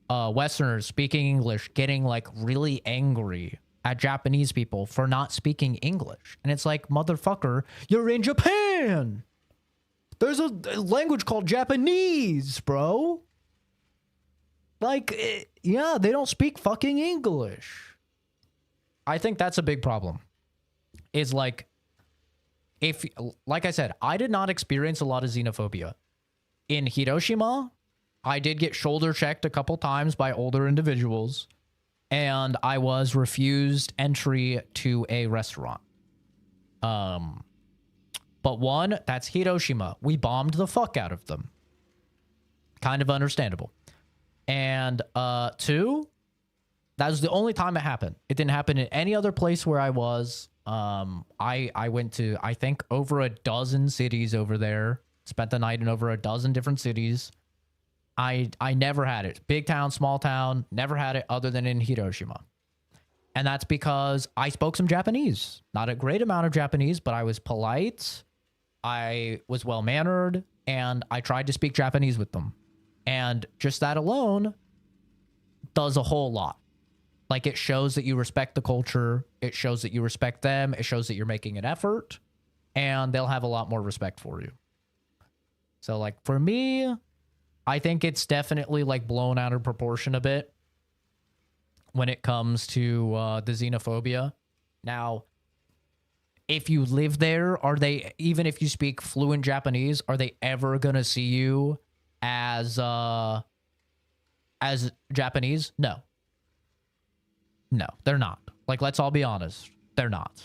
Westerners speaking English getting, like, really angry at Japanese people for not speaking English. And it's like, motherfucker, you're in Japan. There's a language called Japanese, bro. Like, yeah, they don't speak fucking English. I think that's a big problem. Is like, if, like I said, I did not experience a lot of xenophobia. in Hiroshima, I did get shoulder checked a couple times by older individuals, and I was refused entry to a restaurant. But one, that's Hiroshima. We bombed the fuck out of them. Kind of understandable. And two, that was the only time it happened. It didn't happen in any other place where I was. I went to, I think, over a dozen cities over there. Spent the night in over a dozen different cities. I never had it. Big town, small town, never had it other than in Hiroshima. And that's because I spoke some Japanese. Not a great amount of Japanese, but I was polite. I was well-mannered, and I tried to speak Japanese with them. And just that alone does a whole lot. Like, it shows that you respect the culture. It shows that you respect them. It shows that you're making an effort. And they'll have a lot more respect for you. So, like, for me, I think it's definitely, like, blown out of proportion a bit when it comes to the xenophobia. Now, if you live there, are they, even if you speak fluent Japanese, are they ever going to see you as Japanese? No. No, they're not. Like, let's all be honest. They're not.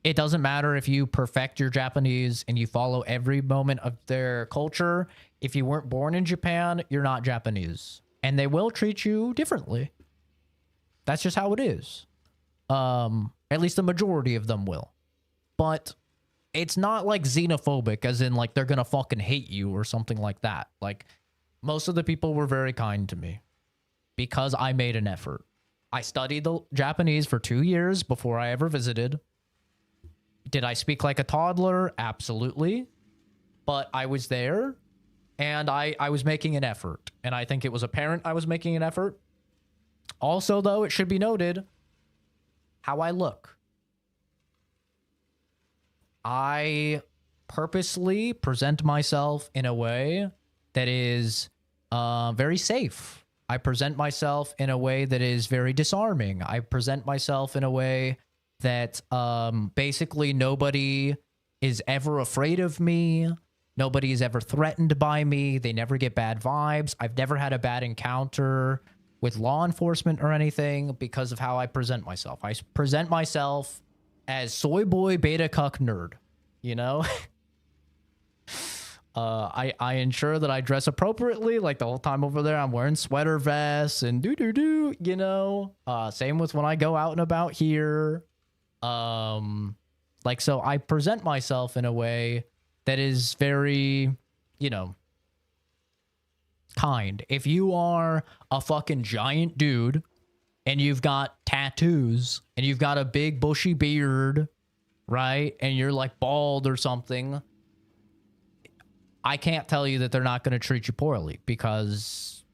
It doesn't matter if you perfect your Japanese and you follow every moment of their culture. If you weren't born in Japan, you're not Japanese. And they will treat you differently. That's just how it is. At least the majority of them will. But it's not like xenophobic, as in like they're gonna fucking hate you or something like that. Like, most of the people were very kind to me because I made an effort. I studied the Japanese for 2 years before I ever visited. Did I speak like a toddler? Absolutely. But I was there, and I was making an effort. And I think it was apparent I was making an effort. Also, though, it should be noted how I look. I purposely present myself in a way that is very safe. I present myself in a way that is very disarming. I present myself in a way that basically nobody is ever afraid of me. Nobody is ever threatened by me. They never get bad vibes. I've never had a bad encounter with law enforcement or anything because of how I present myself. I present myself as soy boy beta cuck nerd, you know? I ensure that I dress appropriately. Like, the whole time over there, I'm wearing sweater vests and do, you know? Same with when I go out and about here. Like, so I present myself in a way that is very, you know, kind. If you are a fucking giant dude and you've got tattoos and you've got a big bushy beard, right? And you're like bald or something, I can't tell you that they're not going to treat you poorly because,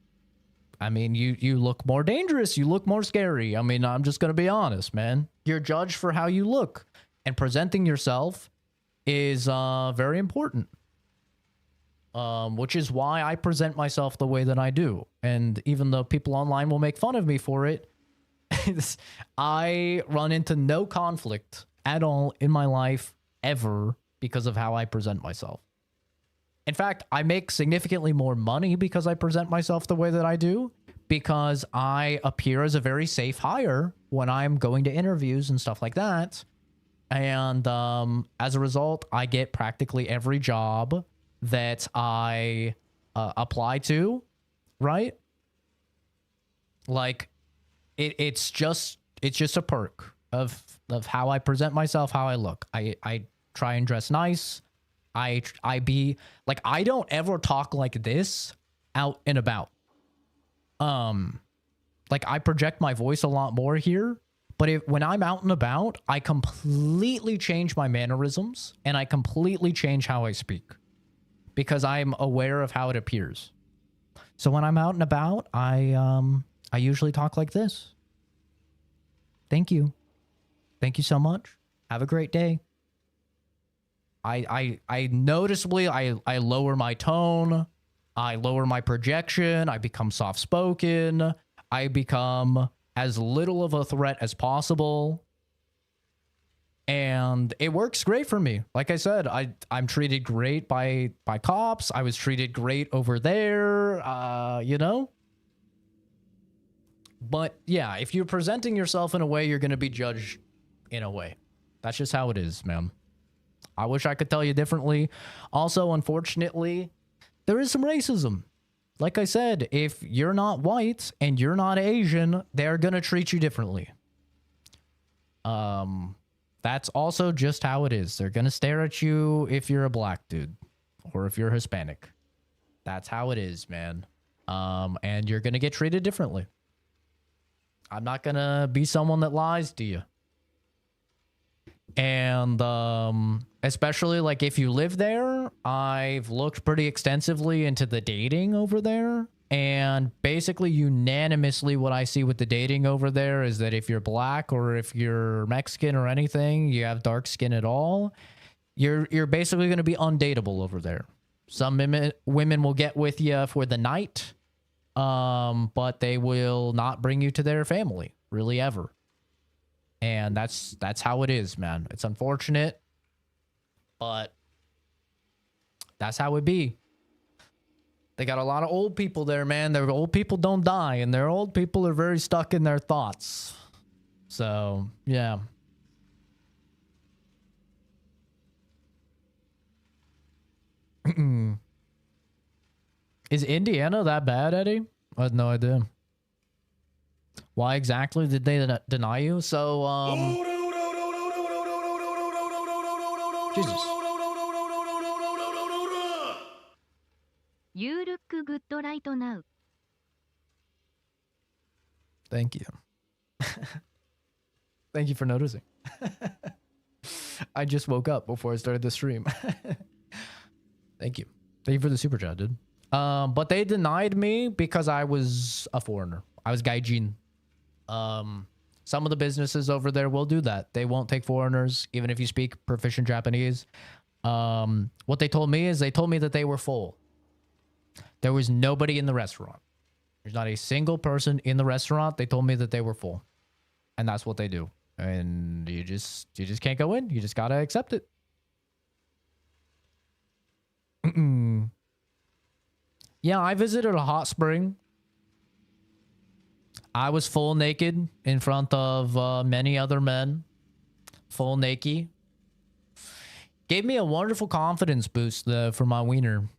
I mean, you look more dangerous. You look more scary. I mean, I'm just going to be honest, man. You're judged for how you look, and presenting yourself is very important. Which is why I present myself the way that I do. And even though people online will make fun of me for it, I run into no conflict at all in my life ever because of how I present myself. In fact, I make significantly more money because I present myself the way that I do, because I appear as a very safe hire when I'm going to interviews and stuff like that. And as a result, I get practically every job that I apply to, right? Like, it's just a perk of how I present myself, how I look. I try and dress nice. I be like, I don't ever talk like this out and about. Like, I project my voice a lot more here, but when I'm out and about, I completely change my mannerisms and I completely change how I speak because I'm aware of how it appears. So when I'm out and about, I usually talk like this. Thank you. Thank you so much. Have a great day. I noticeably, I lower my tone. I lower my projection. I become soft-spoken. I become as little of a threat as possible. And it works great for me. Like I said, I'm treated great by cops. I was treated great over there, you know? But yeah, if you're presenting yourself in a way, you're going to be judged in a way. That's just how it is, man. I wish I could tell you differently. Also, unfortunately, there is some racism. Like I said, if you're not white and you're not Asian, they're going to treat you differently. That's also just how it is. They're going to stare at you if you're a black dude or if you're Hispanic. That's how it is, man. And you're going to get treated differently. I'm not going to be someone that lies to you. And especially like if you live there, I've looked pretty extensively into the dating over there. And basically unanimously what I see with the dating over there is that if you're black or if you're Mexican or anything, you have dark skin at all, you're basically going to be undateable over there. Some women will get with you for the night, but they will not bring you to their family, really ever. And that's how it is, man. It's unfortunate, but that's how it be. They got a lot of old people there, man. Their old people don't die, and their old people are very stuck in their thoughts. So, yeah. Is Indiana that bad, Eddie? I had no idea. Why exactly did they deny you? So, Jesus. You look good right now. Thank you. Thank you for noticing. I just woke up before I started the stream. Thank you. Thank you for the super chat, dude. But they denied me because I was a foreigner. I was gaijin. Some of the businesses over there will do that. They won't take foreigners, even if you speak proficient Japanese. What they told me is they told me that they were full. There was nobody in the restaurant. There's not a single person in the restaurant. They told me that they were full. And that's what they do. And you just can't go in. You just gotta accept it. Yeah, I visited a hot spring. I was full naked in front of many other men. Full naked. Gave me a wonderful confidence boost for my wiener.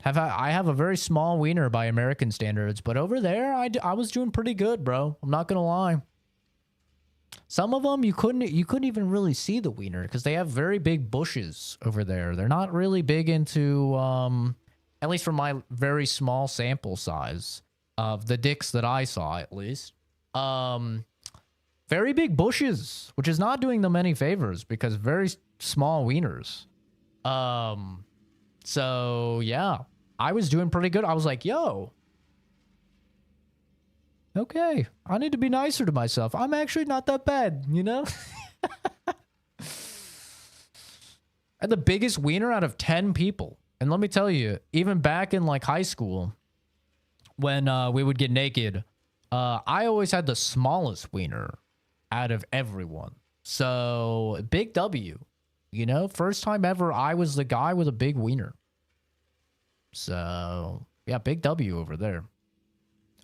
I have a very small wiener by American standards, but over there, I was doing pretty good, bro. I'm not gonna lie. Some of them you couldn't even really see the wiener because they have very big bushes over there. They're not really big into at least from my very small sample size of the dicks that I saw, at least. Very big bushes, which is not doing them any favors because very small wieners. So yeah, I was doing pretty good. I was like, yo, okay, I need to be nicer to myself. I'm actually not that bad, you know? And the biggest wiener out of 10 people. And let me tell you, even back in like high school, when we would get naked, I always had the smallest wiener out of everyone. So big W, you know, first time ever I was the guy with a big wiener. So yeah, big W over there.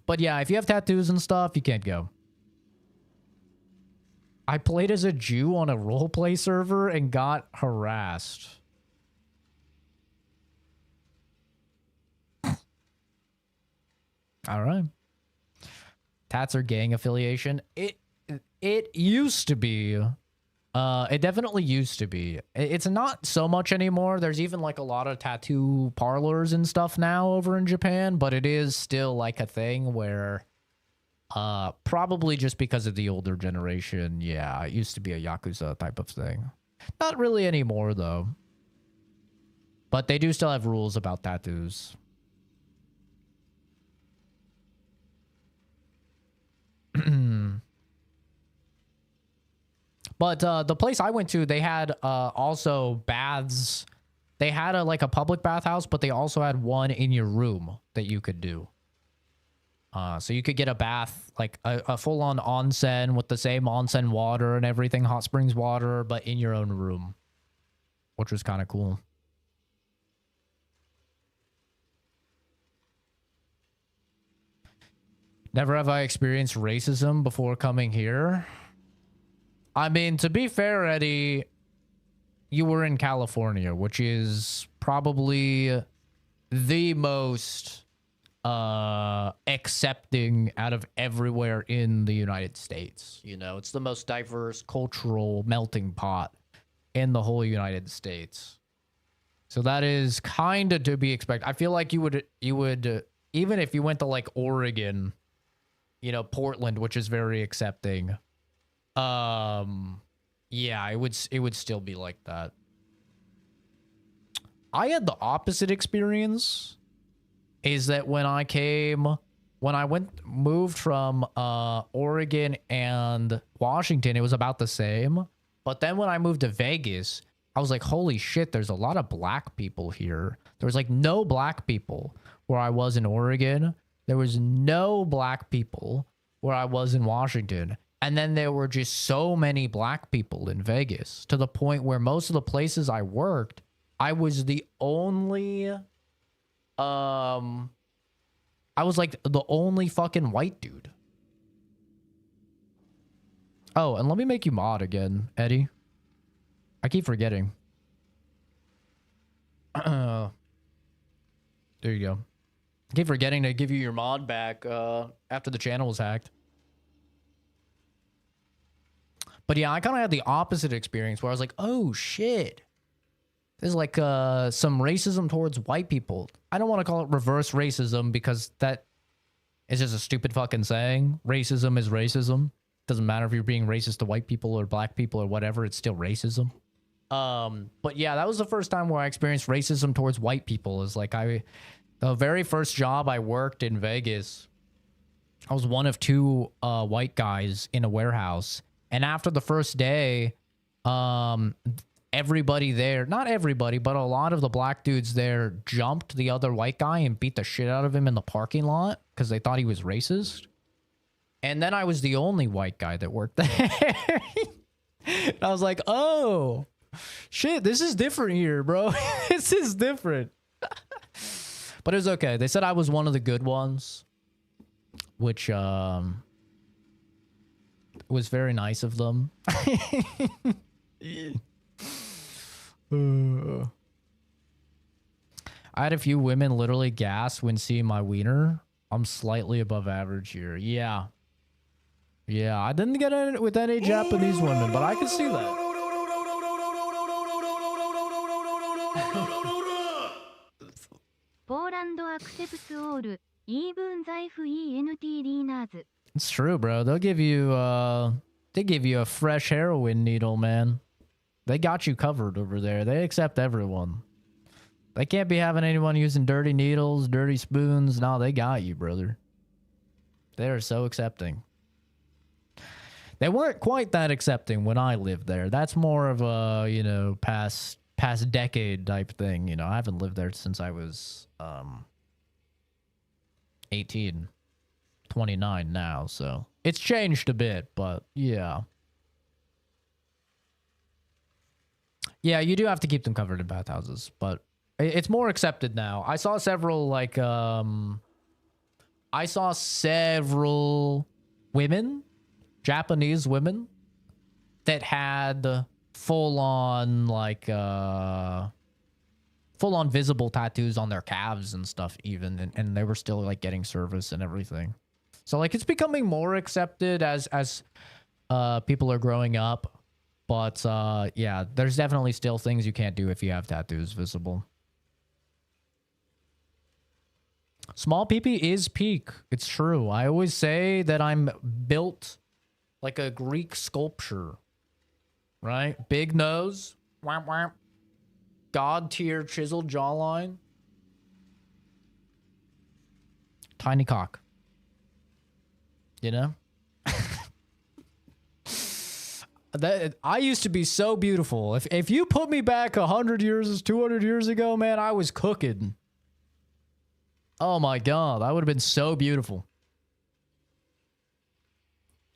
But yeah, if you have tattoos and stuff, you can't go. I played as a Jew on a roleplay server and got harassed. All right. Tats are gang affiliation. It used to be. It definitely used to be. It's not so much anymore. There's even like a lot of tattoo parlors and stuff now over in Japan, but it is still like a thing where probably just because of the older generation, yeah, it used to be a Yakuza type of thing. Not really anymore though. But they do still have rules about tattoos. But the place I went to, they had also baths. They had like a public bathhouse, but they also had one in your room that you could do. So you could get a bath, like a full-on onsen with the same onsen water and everything, hot springs water, but in your own room, which was kind of cool. Never have I experienced racism before coming here. I mean, to be fair, Eddie, you were in California, which is probably the most accepting out of everywhere in the United States. You know, it's the most diverse cultural melting pot in the whole United States. So that is kind of to be expected. I feel like you would even if you went to like Oregon, you know, Portland, which is very accepting. Yeah, it would still be like that. I had the opposite experience. Is that when I moved from Oregon and Washington, it was about the same. But then when I moved to Vegas, I was like, holy shit, there's a lot of black people here. There was like no black people where I was in Oregon. There was no black people where I was in Washington. And then there were just so many black people in Vegas to the point where most of the places I worked, I was the only... I was like the only fucking white dude. Oh, and let me make you mod again, Eddie. I keep forgetting. There you go. I keep forgetting to give you your mod back after the channel was hacked. But yeah, I kind of had the opposite experience where I was like, oh shit. There's like some racism towards white people. I don't want to call it reverse racism because that is just a stupid fucking saying. Racism is racism. Doesn't matter if you're being racist to white people or black people or whatever, it's still racism. But yeah, that was the first time where I experienced racism towards white people. Is like the very first job I worked in Vegas, I was one of two white guys in a warehouse. And after the first day, everybody there, not everybody, but a lot of the black dudes there jumped the other white guy and beat the shit out of him in the parking lot because they thought he was racist. And then I was the only white guy that worked there. And I was like, oh, shit, this is different here, bro. This is different. But it was okay. They said I was one of the good ones, which was very nice of them. I had a few women literally gasp when seeing my wiener. I'm slightly above average here. Yeah. Yeah, I didn't get it with any Japanese women, but I can see that. ポーランドアクセプスオール、イーブン財布 ENT リーナーズ。 It's true, bro. They give you a fresh heroin needle, man. They got you covered over there. They accept everyone. They can't be having anyone using dirty needles, dirty spoons. No, they got you, brother. They are so accepting. They weren't quite that accepting when I lived there. That's more of a, you know, past decade type thing. You know, I haven't lived there since I was 18, 29 now, so it's changed a bit, but yeah. Yeah, you do have to keep them covered in bathhouses, but it's more accepted now. I saw several, like, women, Japanese women, that had full-on, like, full-on visible tattoos on their calves and stuff even, and they were still, like, getting service and everything. So, like, it's becoming more accepted as people are growing up. But, yeah, there's definitely still things you can't do if you have tattoos visible. Small pee-pee is peak. It's true. I always say that I'm built like a Greek sculpture. Right? Big nose. Wham, wham. God-tier chiseled jawline. Tiny cock. You know? That I used to be so beautiful. If you put me back 100 years, 200 years ago, man, I was cooking. Oh my god, I would have been so beautiful.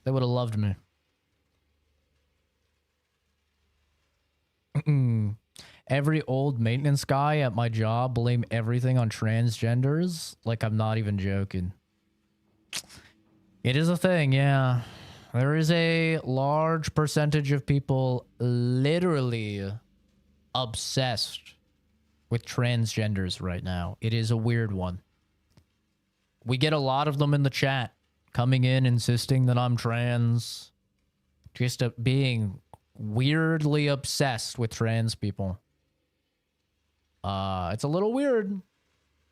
They would have loved me. Every old maintenance guy at my job blame everything on transgenders. Like, I'm not even joking. It is a thing, yeah. There is a large percentage of people literally obsessed with transgenders right now. It is a weird one. We get a lot of them in the chat coming in insisting that I'm trans. Just being weirdly obsessed with trans people. It's a little weird.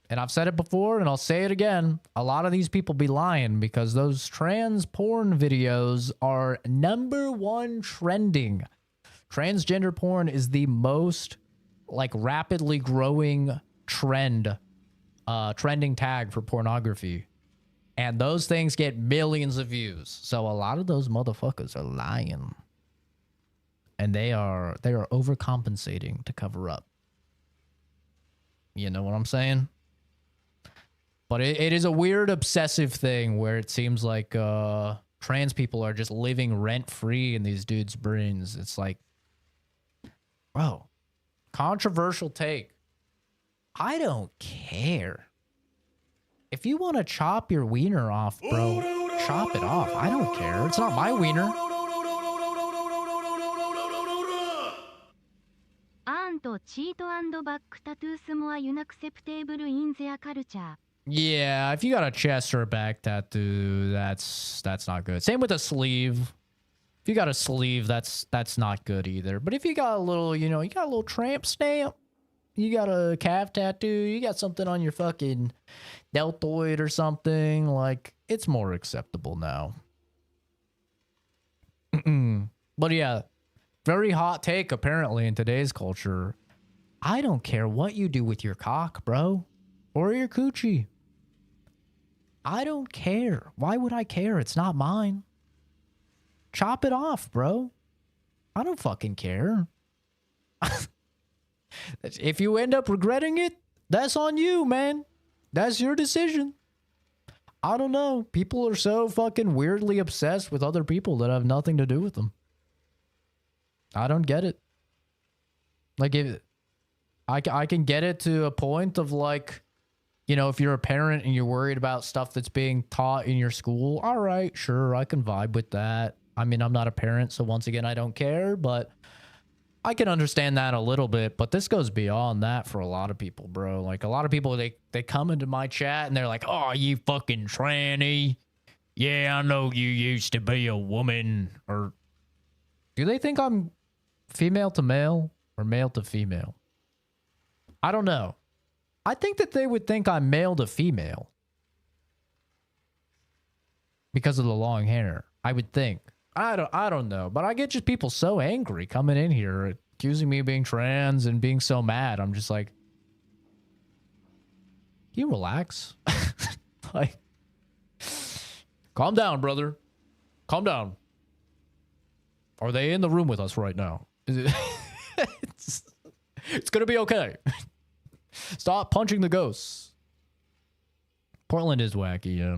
And I've said it before and I'll say it again. A lot of these people be lying because those trans porn videos are #1 trending. Transgender porn is the most like rapidly growing trending tag for pornography. And those things get millions of views. So a lot of those motherfuckers are lying. And they are overcompensating to cover up. You know what I'm saying? But it is a weird obsessive thing where it seems like trans people are just living rent-free in these dudes' brains. It's like, bro, controversial take. I don't care. If you want to chop your wiener off, bro, chop it off. I don't care. It's not my wiener. アーンとチート&バックタトゥースモアユナクセプテーブルインゼアカルチャー。 Yeah, if you got a chest or a back tattoo, that's not good. Same with a sleeve. If you got a sleeve, that's not good either. But if you got a little, you know, you got a little tramp stamp, you got a calf tattoo, you got something on your fucking deltoid or something, like, it's more acceptable now. But yeah, very hot take apparently in today's culture. I don't care what you do with your cock, bro, or your coochie. I don't care. Why would I care? It's not mine. Chop it off, bro. I don't fucking care. If you end up regretting it, that's on you, man. That's your decision. I don't know. People are so fucking weirdly obsessed with other people that have nothing to do with them. I don't get it. Like, if I can get it to a point of like, you know, if you're a parent and you're worried about stuff that's being taught in your school, all right, sure, I can vibe with that. I mean, I'm not a parent, so once again, I don't care, but I can understand that a little bit. But this goes beyond that for a lot of people, bro. Like, a lot of people, they come into my chat and they're like, oh, you fucking tranny. Yeah, I know you used to be a woman. Or do they think I'm female to male or male to female? I don't know. I think that they would think I'm male to female because of the long hair. I would think. I don't know, but I get just people so angry coming in here accusing me of being trans and being so mad. I'm just like, can you relax? Like, calm down, brother. Calm down. Are they in the room with us right now? It's gonna be okay. Stop punching the ghosts. Portland is wacky, yeah.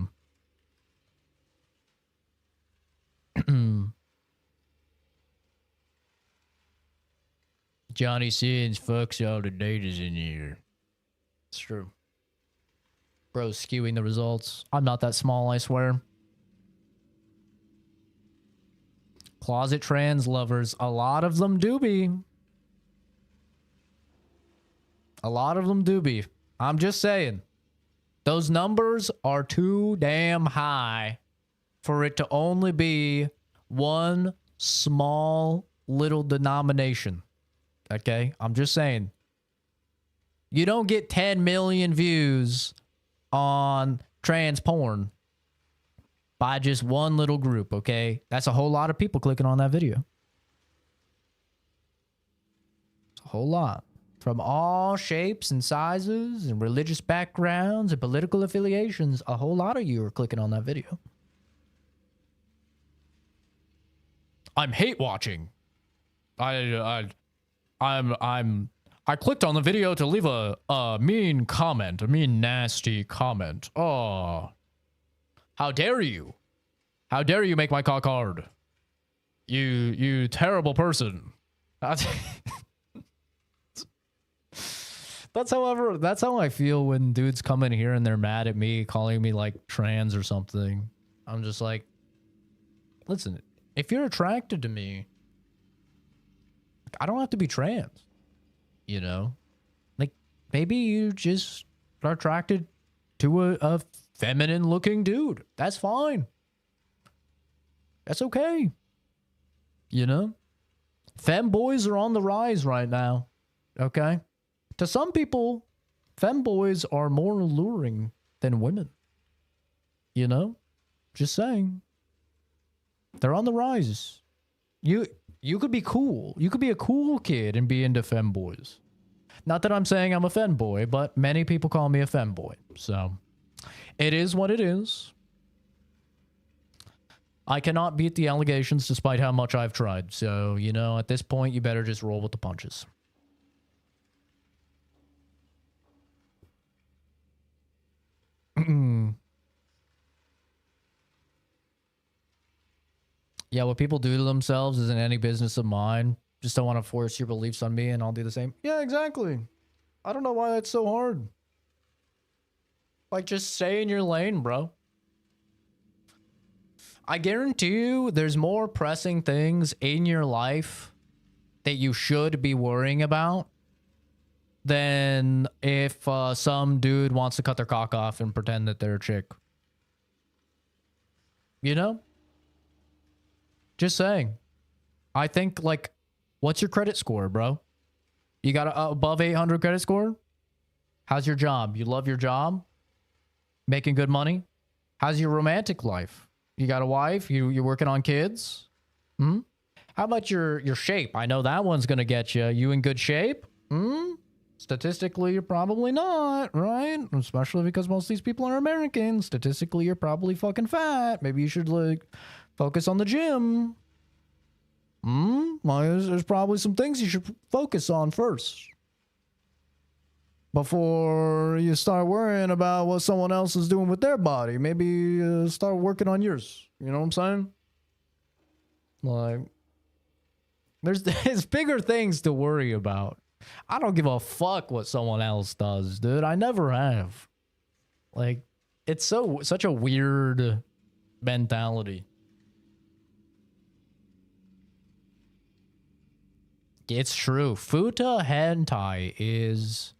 Johnny Sins fucks all the datas in here. It's true. Bro's skewing the results. I'm not that small, I swear. Closet trans lovers. A lot of them do be. A lot of them do be. I'm just saying. Those numbers are too damn high for it to only be one small little denomination. Okay? I'm just saying. You don't get 10 million views on trans porn by just one little group, okay? That's a whole lot of people clicking on that video. It's a whole lot. From all shapes and sizes and religious backgrounds and political affiliations, a whole lot of you are clicking on that video. I'm hate watching. I clicked on the video to leave a mean comment, a mean nasty comment. Oh, how dare you? How dare you make my cock hard? You terrible person. That's how I feel when dudes come in here and they're mad at me, calling me like trans or something. I'm just like, listen, if you're attracted to me, I don't have to be trans. You know? Like, maybe you just are attracted to a feminine looking dude. That's fine. That's okay. You know? Femboys are on the rise right now. Okay? To some people, femboys are more alluring than women. You know? Just saying. They're on the rise. You could be cool. You could be a cool kid and be into femboys. Not that I'm saying I'm a femboy, but many people call me a femboy. So, it is what it is. I cannot beat the allegations despite how much I've tried. So, you know, at this point, you better just roll with the punches. Yeah, what people do to themselves isn't any business of mine. Just don't want to force your beliefs on me and I'll do the same. Yeah, exactly. I don't know why that's so hard. Like, just stay in your lane, bro. I guarantee you there's more pressing things in your life that you should be worrying about than if some dude wants to cut their cock off and pretend that they're a chick. You know? Just saying. I think, like, what's your credit score, bro? You got a above 800 credit score? How's your job? You love your job? Making good money? How's your romantic life? You got a wife? You're working on kids? Hmm? How about your shape? I know that one's gonna get you. You in good shape? Hmm? Statistically, you're probably not, right? Especially because most of these people are American. Statistically, you're probably fucking fat. Maybe you should, like, focus on the gym. Well, there's probably some things you should focus on first before you start worrying about what someone else is doing with their body. Maybe start working on yours. You know what I'm saying? Like, there's bigger things to worry about. I don't give a fuck what someone else does, dude. I never have. Like, it's such a weird mentality. It's true. Futa hentai is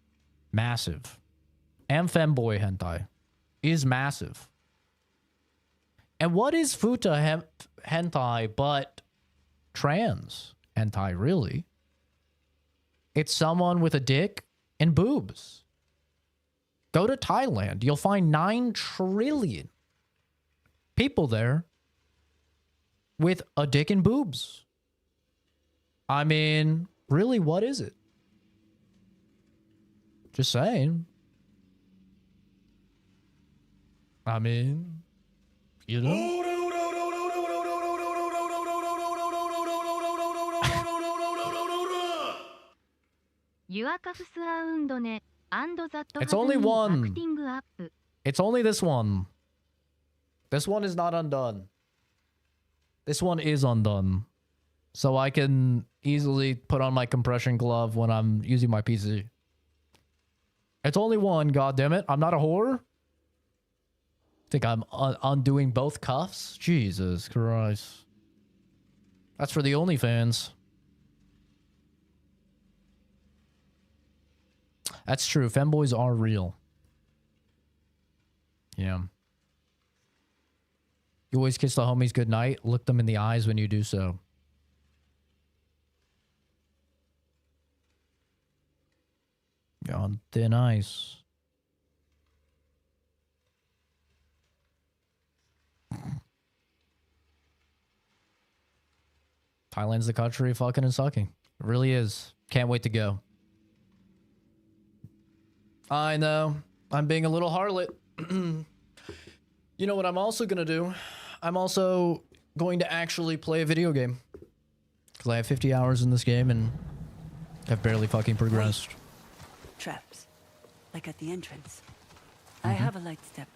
massive. And femboy hentai is massive. And what is futa hentai but trans hentai, really? It's someone with a dick and boobs. Go to Thailand. You'll find 9 trillion people there with a dick and boobs. I mean, really, what is it? Just saying. I mean, you know? It's only one. It's only this one. This one is not undone. This one is undone. So I can easily put on my compression glove when I'm using my PC. It's only one, goddammit. I'm not a whore. Think I'm undoing both cuffs? Jesus Christ. That's for the OnlyFans. That's true. Femboys are real. Yeah. You always kiss the homies goodnight. Look them in the eyes when you do so. On thin ice. Thailand's the country fucking and sucking. It really is. Can't wait to go. I know. I'm being a little harlot. You know what I'm also gonna do? I'm also going to actually play a video game. Because I have 50 hours in this game and have barely fucking progressed. Traps. Like at the entrance. I have a light step.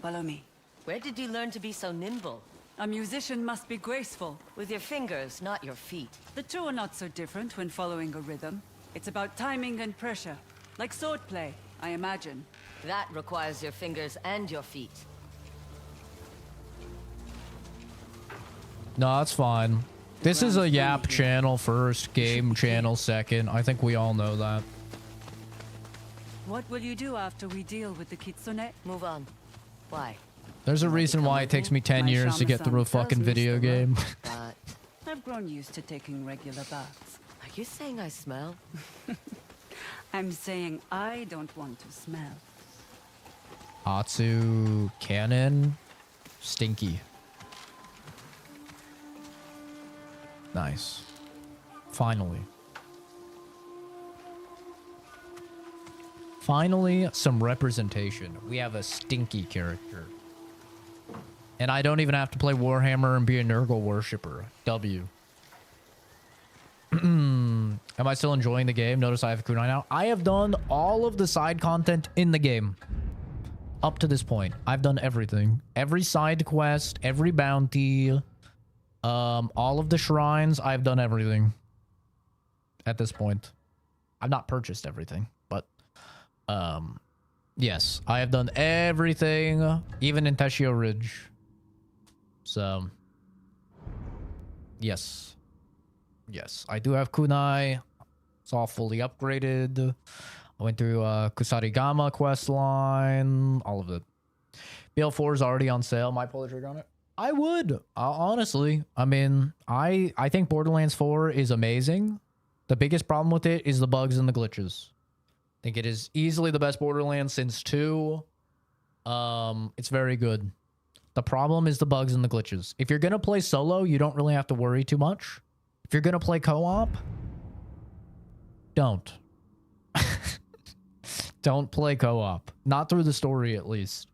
Follow me. Where did you learn to be so nimble? A musician must be graceful. With your fingers, not your feet. The two are not so different when following a rhythm. It's about timing and pressure. Like swordplay, I imagine. That requires your fingers and your feet. No, that's fine. This is a Yap channel first, game channel second. I think we all know that. What will you do after we deal with the Kitsune? Move on. Why? There's a reason why it takes me 10 years to get through a fucking video game. But I've grown used to taking regular baths. are you saying I smell? I'm saying I don't want to smell. Atsu cannon. Stinky. Nice. Finally. Finally, some representation. We have a stinky character. And I don't even have to play Warhammer and be a Nurgle worshiper. W. Am I still enjoying the game? Notice I have a kunai now. I have done all of the side content in the game. Up to this point. I've done everything. Every side quest, every bounty, all of the shrines, I've done everything. At this point. I've not purchased everything, but yes, I have done everything, even in Teshio Ridge. So, yes. Yes, I do have kunai. It's all fully upgraded. I went through Kusarigama quest line, all of it. BL4 is already on sale. Might pull the trigger on it. I would, honestly. I mean, I think Borderlands 4 is amazing. The biggest problem with it is the bugs and the glitches. I think it is easily the best Borderlands since 2. It's very good. The problem is the bugs and the glitches. If you're going to play solo, you don't really have to worry too much. If you're going to play co-op, don't. Don't play co-op. Not through the story, at least.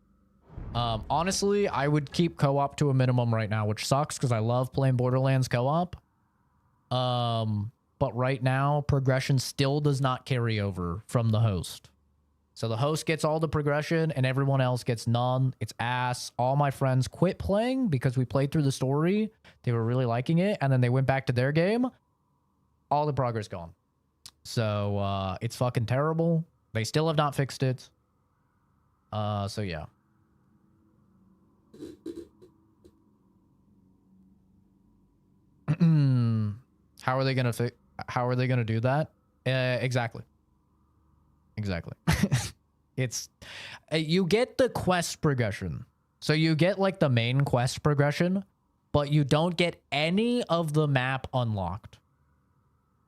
Honestly, I would keep co-op to a minimum right now, which sucks because I love playing Borderlands co-op. But right now, progression still does not carry over from the host. So the host gets all the progression and everyone else gets none. It's ass. All my friends quit playing because we played through the story. They were really liking it. And then they went back to their game. All the progress gone. So it's fucking terrible. They still have not fixed it. So yeah. How are they gonna do that? Exactly. It's you get the quest progression. So you get like the main quest progression, but you don't get any of the map unlocked.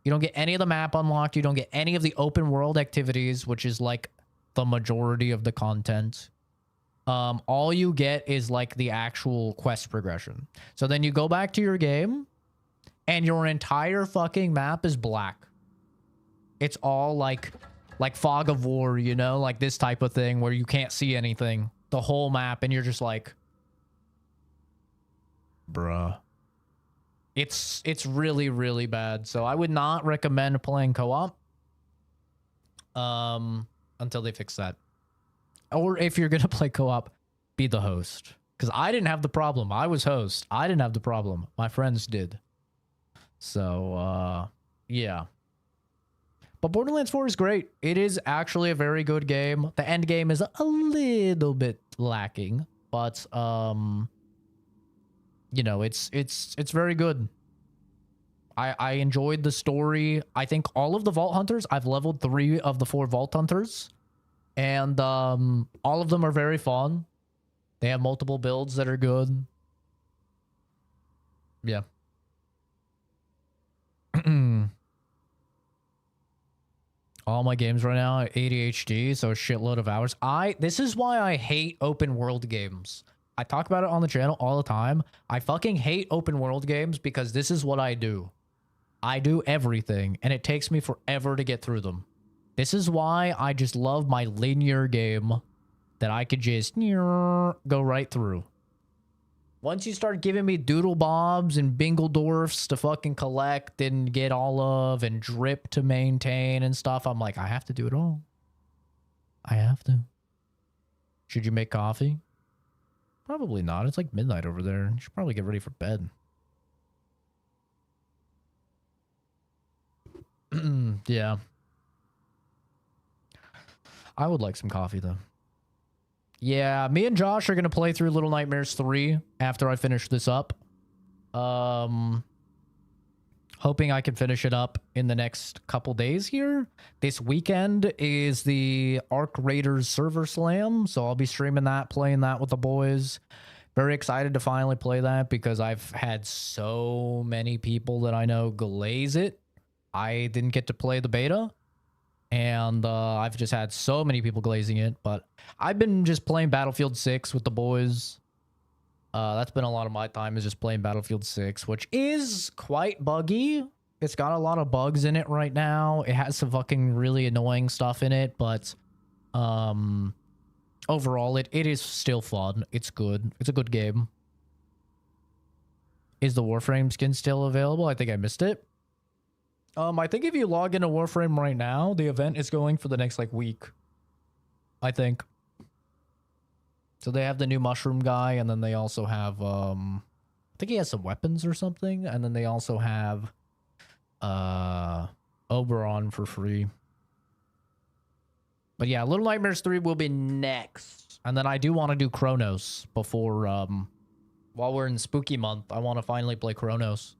You don't get any of the map unlocked. You don't get any of the open world activities, which is like the majority of the content. All you get is like the actual quest progression. So then you go back to your game and your entire fucking map is black. It's all like Fog of War, you know, like this type of thing where you can't see anything, the whole map, and you're just like, bruh. It's really, really bad. So I would not recommend playing co-op until they fix that. Or if you're going to play co-op, be the host. Because I didn't have the problem. I was host. I didn't have the problem. My friends did. So, yeah. But Borderlands 4 is great. It is actually a very good game. The end game is a little bit lacking. But, you know, it's very good. I enjoyed the story. I think all of the Vault Hunters, I've leveled 3 of the 4 Vault Hunters. And all of them are very fun. They have multiple builds that are good. Yeah. All my games right now are ADHD, so a shitload of hours. This is why I hate open world games. I talk about it on the channel all the time. I fucking hate open world games because this is what I do. I do everything, and it takes me forever to get through them. This is why I just love my linear game that I could just go right through. Once you start giving me doodle bobs and Bingledorfs to fucking collect and get all of and drip to maintain and stuff, I'm like, I have to do it all. I have to. Should you make coffee? Probably not. It's like midnight over there. You should probably get ready for bed. Yeah. I would like some coffee, though. Yeah, me and Josh are going to play through Little Nightmares 3 after I finish this up. Hoping I can finish it up in the next couple days here. This weekend is the Arc Raiders server slam, so I'll be streaming that, playing that with the boys. Very excited to finally play that because I've had so many people that I know glaze it. I didn't get to play the beta, and I've just had so many people glazing it, but I've been just playing Battlefield 6 with the boys. That's been a lot of my time, is just playing Battlefield 6, which is quite buggy. It's got a lot of bugs in it right now. It has some fucking really annoying stuff in it, but overall, it is still fun. It's good. It's a good game. Is the Warframe skin still available? I think I missed it. I think if you log into Warframe right now, the event is going for the next, like, week. I think. So they have the new mushroom guy, and then they also have, I think he has some weapons or something, and then they also have, Oberon for free. But yeah, Little Nightmares 3 will be next. And then I do want to do Chronos before, while we're in Spooky Month, I want to finally play Chronos.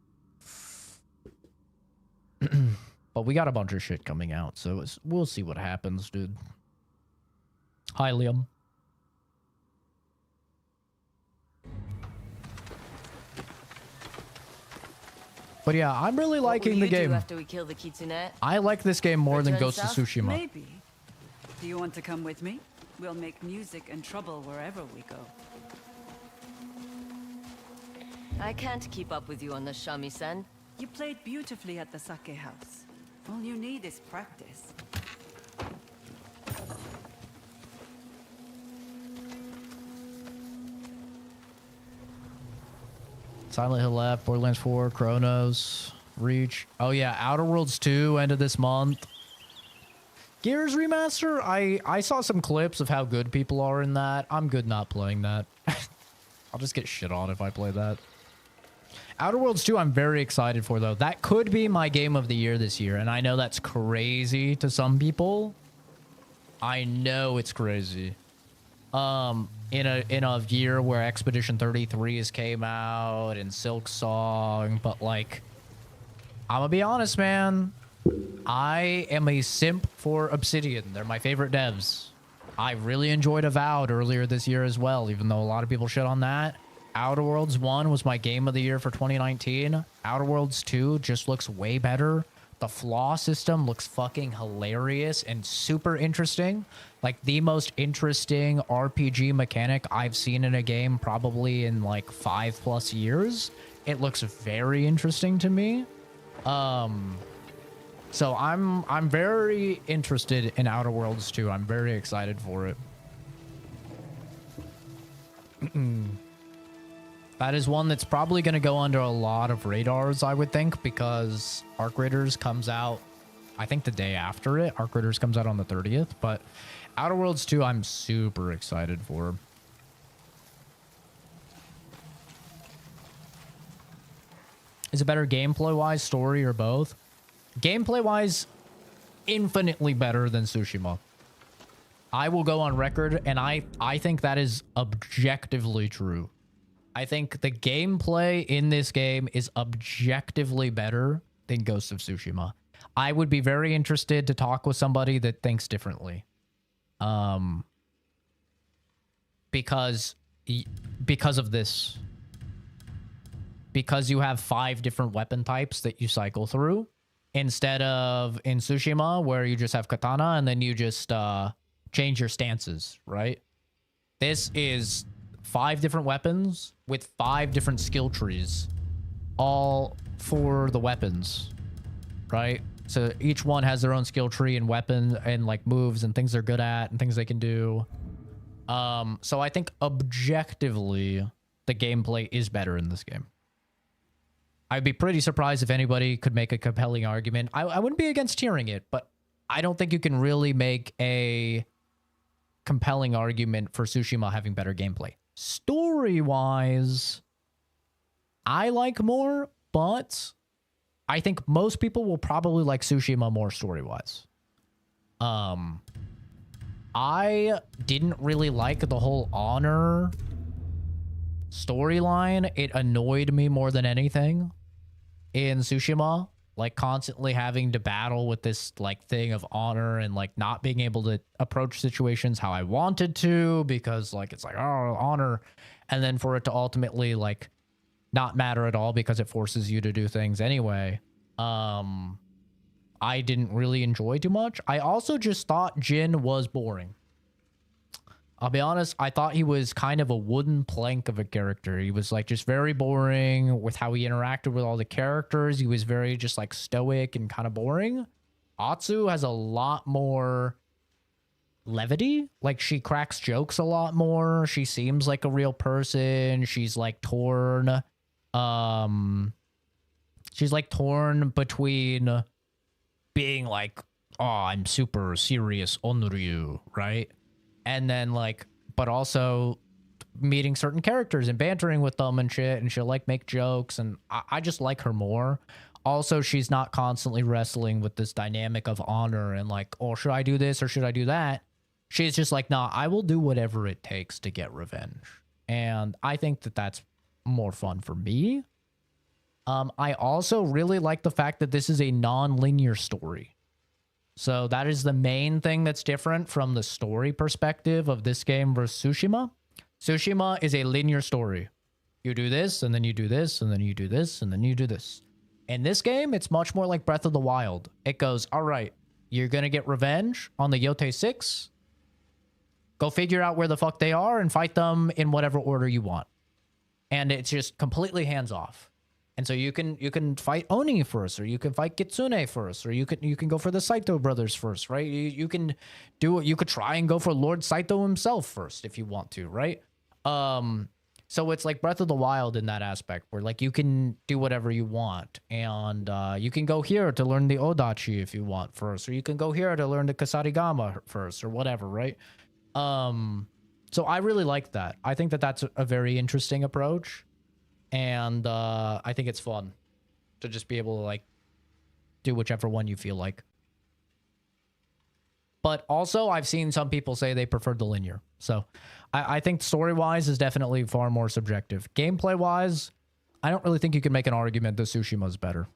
But we got a bunch of shit coming out, so we'll see what happens, dude. Hi, Liam. But yeah, I'm really liking the game. After we kill the kitsune? I like this game more than Return Ghost of south? Tsushima. Maybe. Do you want to come with me? We'll make music and trouble wherever we go. I can't keep up with you on the shamisen. You played beautifully at the sake house. All you need is practice. Silent Hill left, Borderlands 4, Chronos, Reach. Oh yeah, Outer Worlds 2 end of this month. Gears Remaster, I saw some clips of how good people are in that. I'm good not playing that. I'll just get shit on if I play that. Outer Worlds 2 I'm very excited for, though. That could be my game of the year this year, and I know that's crazy to some people. I know it's crazy. In a year where Expedition 33 has came out and Silk Song, but like, I'm gonna be honest, man. I am a simp for Obsidian. They're my favorite devs. I really enjoyed Avowed earlier this year as well, even though a lot of people shit on that. Outer Worlds 1 was my game of the year for 2019. Outer Worlds 2 just looks way better. The flaw system looks fucking hilarious and super interesting. Like the most interesting RPG mechanic I've seen in a game probably in like 5+ years. It looks very interesting to me. So I'm very interested in Outer Worlds 2. I'm very excited for it. That is one that's probably going to go under a lot of radars, I would think, because Arc Raiders comes out, I think, the day after it. Arc Raiders comes out on the 30th, but Outer Worlds 2 I'm super excited for. Is it better gameplay-wise, story, or both? Gameplay-wise, infinitely better than Tsushima. I will go on record, and I think that is objectively true. I think the gameplay in this game is objectively better than Ghost of Tsushima. I would be very interested to talk with somebody that thinks differently. Because of this. Because you have 5 different weapon types that you cycle through. Instead of in Tsushima, where you just have katana and then you just change your stances, right? This is 5 different weapons with 5 different skill trees, all for the weapons, right? So each one has their own skill tree and weapon and like moves and things they're good at and things they can do. So I think objectively the gameplay is better in this game. I'd be pretty surprised if anybody could make a compelling argument. I wouldn't be against tiering it, but I don't think you can really make a compelling argument for Tsushima having better gameplay. Story story-wise, I like more, but I think most people will probably like Tsushima more story-wise. I didn't really like the whole honor storyline. It annoyed me more than anything in Tsushima. Like, constantly having to battle with this, like, thing of honor and, like, not being able to approach situations how I wanted to because, like, it's like, oh, honor. And then for it to ultimately, like, not matter at all because it forces you to do things anyway. I didn't really enjoy too much. I also just thought Jin was boring. I'll be honest, I thought he was kind of a wooden plank of a character. He was like just very boring with how he interacted with all the characters. He was very just like stoic and kind of boring. Atsu has a lot more levity. Like, she cracks jokes a lot more. She seems like a real person. She's like torn. She's like torn between being like, oh, I'm super serious Onryu, right? And then like, but also meeting certain characters and bantering with them and shit, and she'll like make jokes, and I just like her more. Also, she's not constantly wrestling with this dynamic of honor and like, oh, should I do this or should I do that? She's just like, nah, I will do whatever it takes to get revenge. And I think that that's more fun for me. I also really like the fact that this is a non-linear story. So that is the main thing that's different from the story perspective of this game versus Tsushima. Tsushima is a linear story. You do this, and then you do this, and then you do this, and then you do this. In this game, it's much more like Breath of the Wild. It goes, all right, you're going to get revenge on the Yotei 6. Go figure out where the fuck they are and fight them in whatever order you want. And it's just completely hands-off. And so you can fight Oni first, or you can fight Kitsune first, or you can go for the Saito brothers first, right? You can do it. You could try and go for Lord Saito himself first if you want to, right? So it's like Breath of the Wild in that aspect, where like you can do whatever you want, and you can go here to learn the Odachi if you want first, or you can go here to learn the Kasarigama first, or whatever, right? So I really like that. I think that that's a very interesting approach. And I think it's fun to just be able to like do whichever one you feel like. But also, I've seen some people say they preferred the linear. So I think story-wise is definitely far more subjective. Gameplay-wise, I don't really think you can make an argument that Tsushima's better.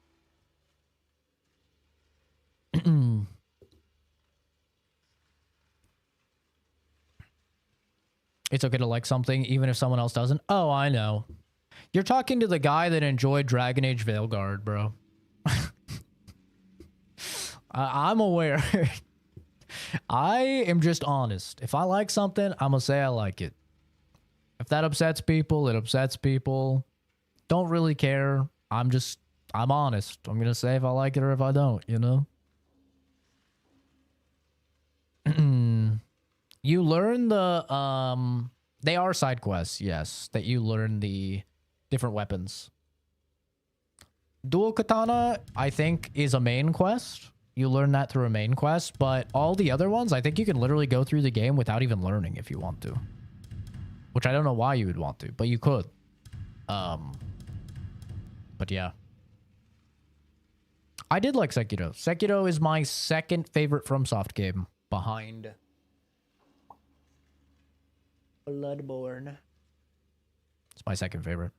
It's okay to like something even if someone else doesn't. Oh, I know. You're talking to the guy that enjoyed Dragon Age Veilguard, bro. I'm aware. I am just honest. If I like something, I'm gonna say I like it. If that upsets people, it upsets people. Don't really care. I'm honest. I'm gonna say if I like it or if I don't, you know? You learn the, they are side quests, yes, that you learn the different weapons. Dual Katana, I think, is a main quest. You learn that through a main quest, but all the other ones, I think you can literally go through the game without even learning if you want to. Which I don't know why you would want to, but you could. But yeah. I did like Sekiro. Sekiro is my second favorite FromSoft game, behind Bloodborne. It's my second favorite.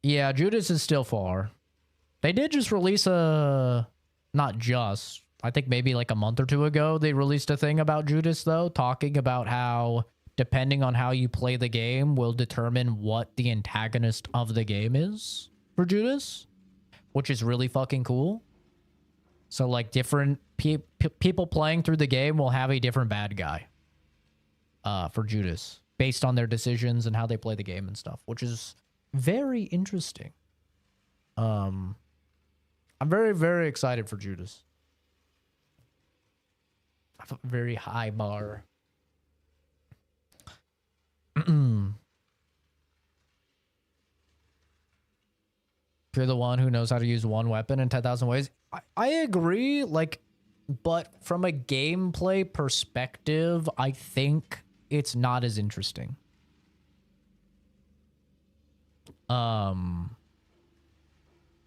Yeah, Judas is still far. They did just release a... Not just. I think maybe like a month or two ago, they released a thing about Judas, though, talking about how, depending on how you play the game, will determine what the antagonist of the game is for Judas, which is really fucking cool. So, like, different people playing through the game will have a different bad guy for Judas, based on their decisions and how they play the game and stuff, which is very interesting. I'm very, very excited for Judas. I have a very high bar. If you're the one who knows how to use one weapon in 10,000 ways, I agree, like, but from a gameplay perspective, I think it's not as interesting.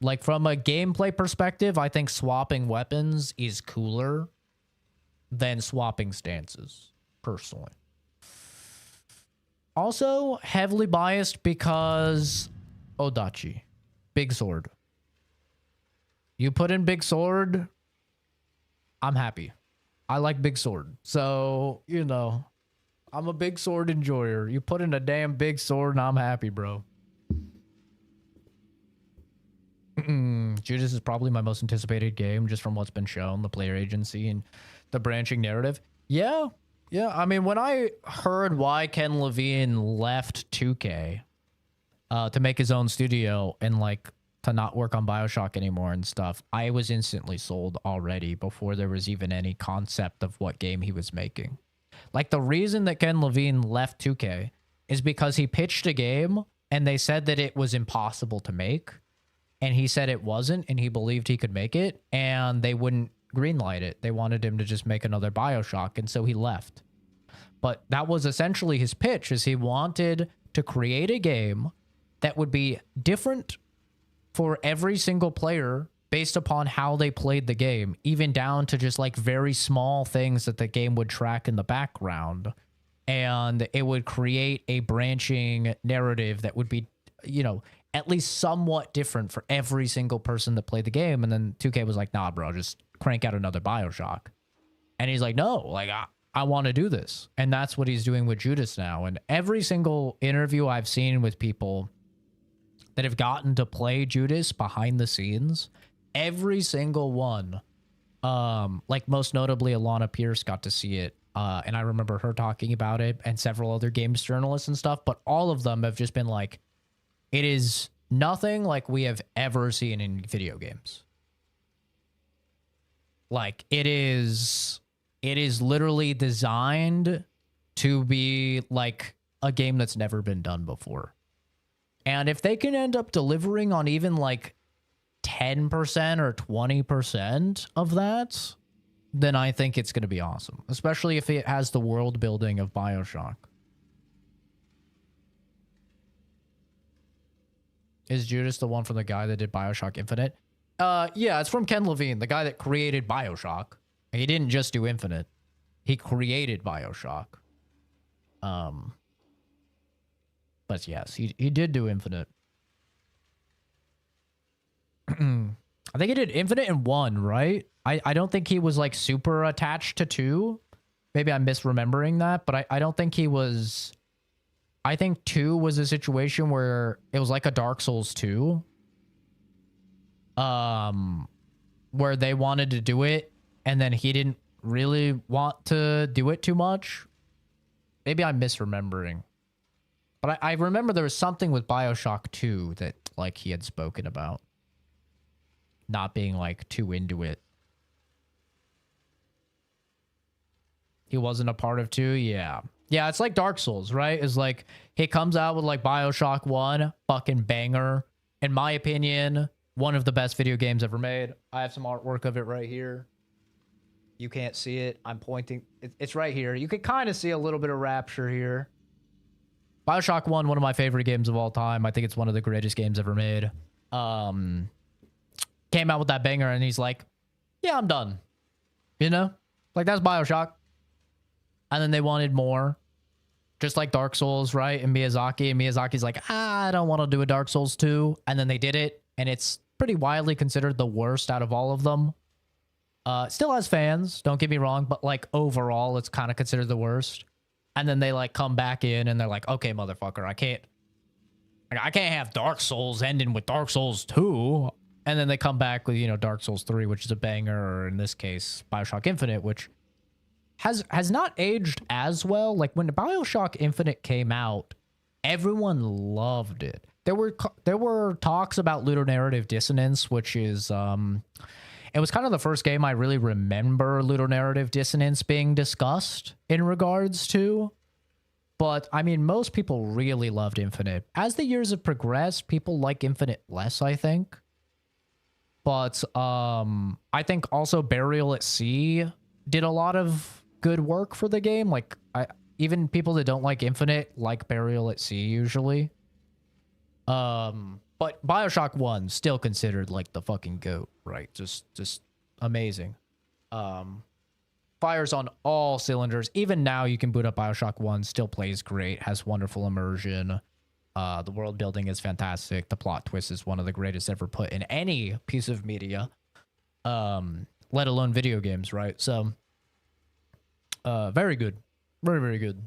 Like from a gameplay perspective, I think swapping weapons is cooler than swapping stances, personally. Also, heavily biased because Odachi, big sword. You put in big sword, I'm happy. I like big sword. So, you know, I'm a big sword enjoyer. You put in a damn big sword and I'm happy, bro. Judas is probably my most anticipated game just from what's been shown, the player agency and the branching narrative. Yeah. I mean, when I heard why Ken Levine left 2K to make his own studio and like to not work on BioShock anymore and stuff, I was instantly sold already before there was even any concept of what game he was making. Like the reason that Ken Levine left 2K is because he pitched a game and they said that it was impossible to make. And he said it wasn't, and he believed he could make it, and they wouldn't greenlight it. They wanted him to just make another BioShock, and so he left. But that was essentially his pitch, is he wanted to create a game that would be different for every single player based upon how they played the game, even down to just like very small things that the game would track in the background. And it would create a branching narrative that would be, you know, at least somewhat different for every single person that played the game. And then 2K was like, nah, bro, just crank out another BioShock. And he's like, no, like, I want to do this. And that's what he's doing with Judas now. And every single interview I've seen with people that have gotten to play Judas behind the scenes, every single one, like most notably Alana Pierce got to see it. And I remember her talking about it and several other games journalists and stuff, but all of them have just been like, it is nothing like we have ever seen in video games. Like it is literally designed to be like a game that's never been done before. And if they can end up delivering on even like 10% or 20% of that, then I think it's going to be awesome, especially if it has the world building of BioShock. Is Judas the one from the guy that did BioShock Infinite? Yeah, it's from Ken Levine, the guy that created BioShock. He didn't just do Infinite. He created BioShock. But yes, he did do Infinite. I think he did Infinite and 1, right? I don't think he was like super attached to 2. Maybe I'm misremembering that, but I don't think he was... I think 2 was a situation where it was like a Dark Souls 2. Where they wanted to do it, and then he didn't really want to do it too much. Maybe I'm misremembering. But I remember there was something with BioShock 2 that like he had spoken about. Not being like too into it. He wasn't a part of 2? Yeah. Yeah, it's like Dark Souls, right? It's like, he comes out with like BioShock 1, fucking banger. In my opinion, one of the best video games ever made. I have some artwork of it right here. You can't see it. I'm pointing. It's right here. You can kind of see a little bit of Rapture here. BioShock 1, one of my favorite games of all time. I think it's one of the greatest games ever made. Came out with that banger and he's like, yeah, I'm done. You know? Like, that's BioShock. And then they wanted more. Just like Dark Souls, right? And Miyazaki's like, I don't want to do a Dark Souls 2. And then they did it. And it's pretty widely considered the worst out of all of them. Still has fans, don't get me wrong. But like overall, it's kind of considered the worst. And then they like come back in and they're like, okay, motherfucker, I can't have Dark Souls ending with Dark Souls 2. And then they come back with, you know, Dark Souls 3, which is a banger, or in this case, BioShock Infinite, which has not aged as well. Like when BioShock Infinite came out, everyone loved it. There were talks about ludonarrative dissonance, which is it was kind of the first game I really remember ludonarrative dissonance being discussed in regards to. But I mean, most people really loved Infinite. As the years have progressed, people like Infinite less, I think. But I think also Burial at Sea did a lot of good work for the game. Like even people that don't like Infinite like Burial at Sea usually. But BioShock 1 still considered like the fucking GOAT, right? Just amazing. Fires on all cylinders. Even now you can boot up BioShock 1, still plays great, has wonderful immersion. The world building is fantastic. The plot twist is one of the greatest ever put in any piece of media. Let alone video games, right? So very good. Very, very good.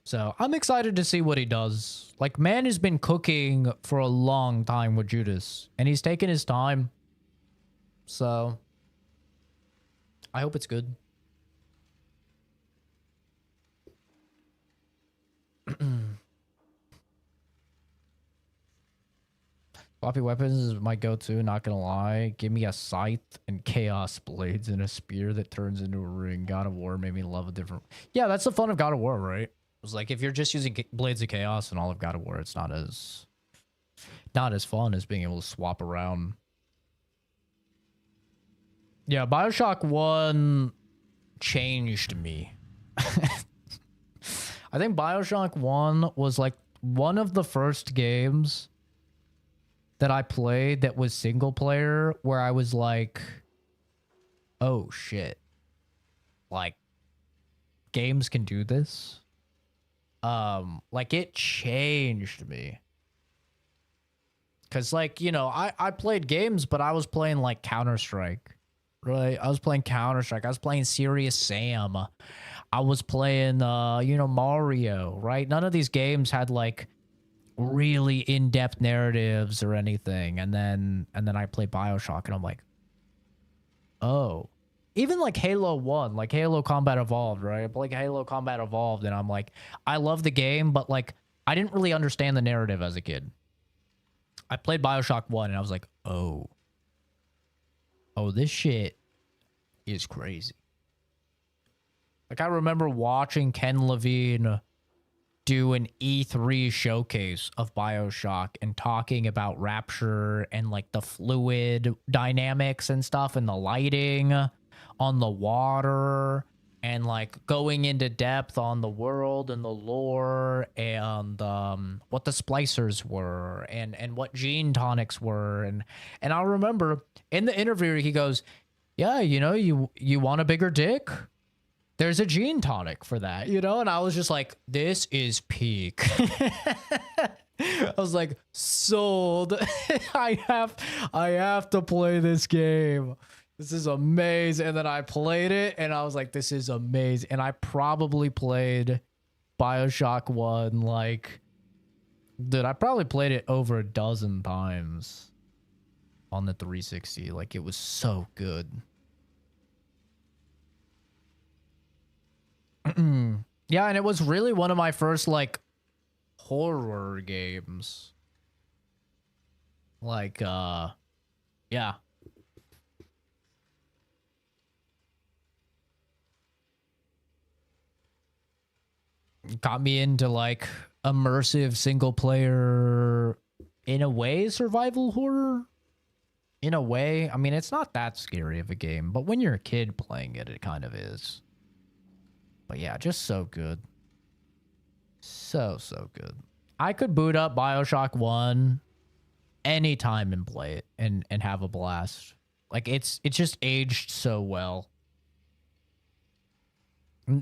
So I'm excited to see what he does. Like, man has been cooking for a long time with Judas, and he's taken his time. So I hope it's good. Floppy weapons is my go-to, not gonna lie. Give me a scythe and chaos blades and a spear that turns into a ring. God of War made me love a different... Yeah, that's the fun of God of War, right? It's like, if you're just using blades of chaos and all of God of War, it's not as fun as being able to swap around. Yeah, BioShock 1 changed me. I think BioShock 1 was like one of the first games that I played that was single player where I was like, oh shit. Like, games can do this. Like, it changed me. Cause like, you know, I played games, but I was playing like Counter-Strike. Right? I was playing Counter-Strike. I was playing Serious Sam. I was playing you know, Mario, right? None of these games had like really in-depth narratives or anything. And then I played BioShock and I'm like, oh. Even like Halo 1, like Halo Combat Evolved, right? I played Halo Combat Evolved and I'm like, I love the game, but like I didn't really understand the narrative as a kid. I played BioShock 1 and I was like, oh, this shit is crazy. Like, I remember watching Ken Levine do an E3 showcase of BioShock and talking about Rapture and like the fluid dynamics and stuff and the lighting on the water and like going into depth on the world and the lore and what the splicers were and what gene tonics were. And I remember in the interview, he goes, yeah, you know, you want a bigger dick? There's a gene tonic for that, you know? And I was just like, this is peak. I was like, sold. I have to play this game. This is amazing. And then I played it and I was like, this is amazing. And I probably played BioShock 1 like, dude, I probably played it over a dozen times on the 360. Like, it was so good. Yeah, and it was really one of my first like horror games. Like yeah. Got me into like immersive single player, in a way, survival horror. In a way, I mean, it's not that scary of a game, but when you're a kid playing it, it kind of is. But yeah, just so good. So good. I could boot up BioShock 1 anytime and play it and have a blast. Like, it's just aged so well.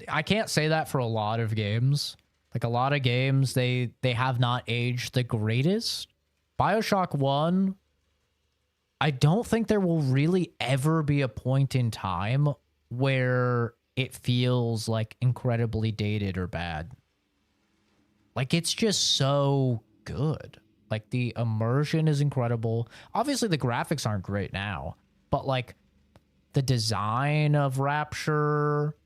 I can't say that for a lot of games. Like, a lot of games, they have not aged the greatest. BioShock 1, I don't think there will really ever be a point in time where it feels like incredibly dated or bad. Like, it's just so good. Like, the immersion is incredible. Obviously, the graphics aren't great now, but like the design of Rapture,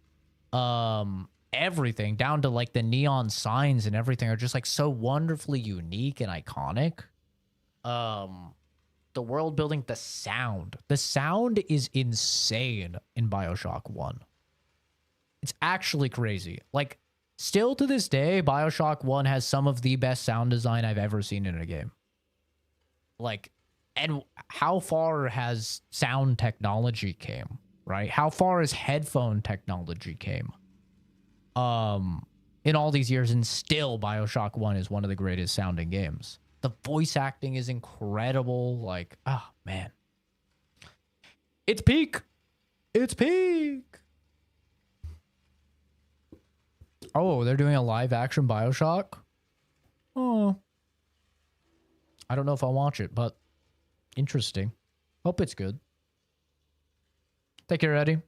everything down to like the neon signs and everything are just like so wonderfully unique and iconic. The world building, the sound is insane in BioShock 1. It's actually crazy. Like, still to this day, BioShock 1 has some of the best sound design I've ever seen in a game. Like, and how far has sound technology came, right? How far has headphone technology came? in all these years, and still BioShock 1 is one of the greatest sounding games. The voice acting is incredible. Like, oh man. It's peak. It's peak. Oh, they're doing a live action BioShock? Oh. I don't know if I'll watch it, but interesting. Hope it's good. Take care, Eddie.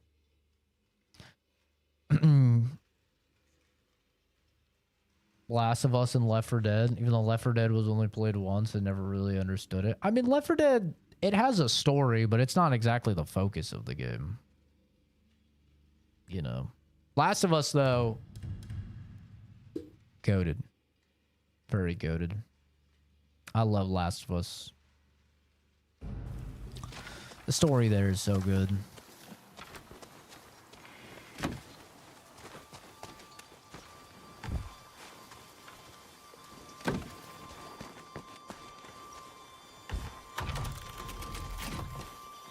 Last of Us and Left 4 Dead. Even though Left 4 Dead was only played once, I never really understood it. I mean, Left 4 Dead, it has a story, but it's not exactly the focus of the game. You know. Last of Us, though, goated. Very goated. I love Last of Us. The story there is so good.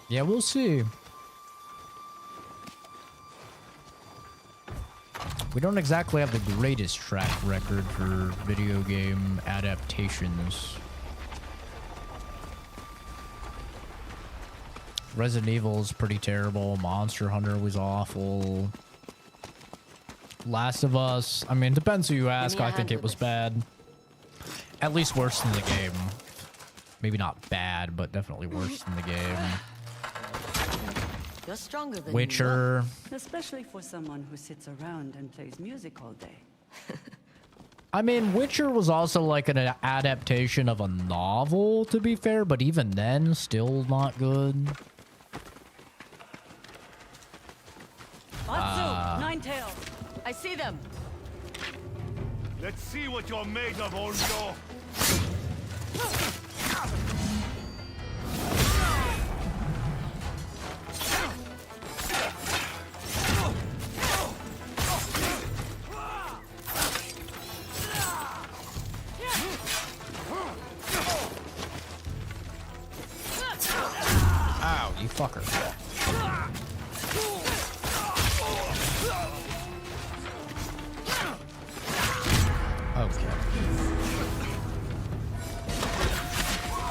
Yeah, we'll see. We don't exactly have the greatest track record for video game adaptations. Resident Evil is pretty terrible. Monster Hunter was awful. Last of Us, I mean, depends who you ask. I think it was bad. At least worse than the game. Maybe not bad, but definitely worse than the game. You're stronger than Witcher. Especially for someone who sits around and plays music all day. I mean, Witcher was also like an adaptation of a novel, to be fair, but even then, still not good. Atsu, Ninetails. I see them. Let's see what you're made of, old yo. Ow, you fucker. Okay.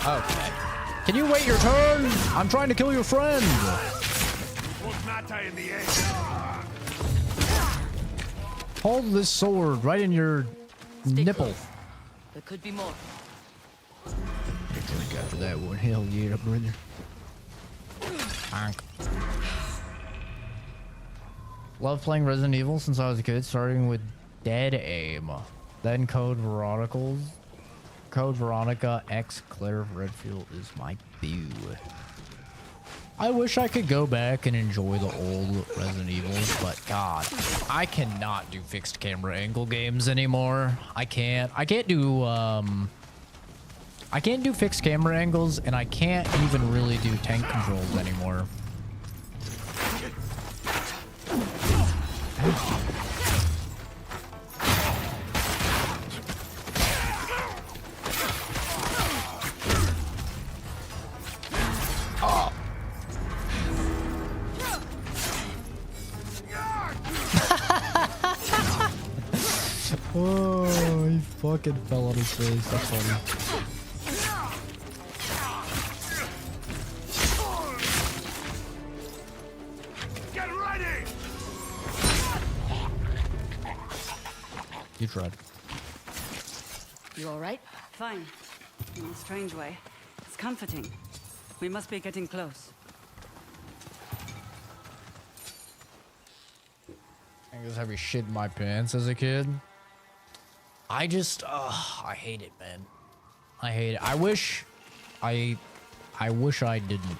Okay. Can you wait your turn? I'm trying to kill your friend. Won't matter in the end. Hold this sword right in your nipple. Close. There could be more. Drink after that one. Hell yeah, brother. Honk. Love playing Resident Evil since I was a kid, starting with Dead Aim, then Code Veronica. Code Veronica X Claire Redfield is my boo. I wish I could go back and enjoy the old Resident Evils, but God, I cannot do fixed camera angle games anymore. I can't do fixed camera angles, and I can't even really do tank controls anymore. Oh. Oh, he fucking fell on his face. That's funny. You tried. You all right? Fine. In a strange way. It's comforting. We must be getting close. I just have you shit in my pants as a kid. I hate it, man. I hate it. I wish I didn't.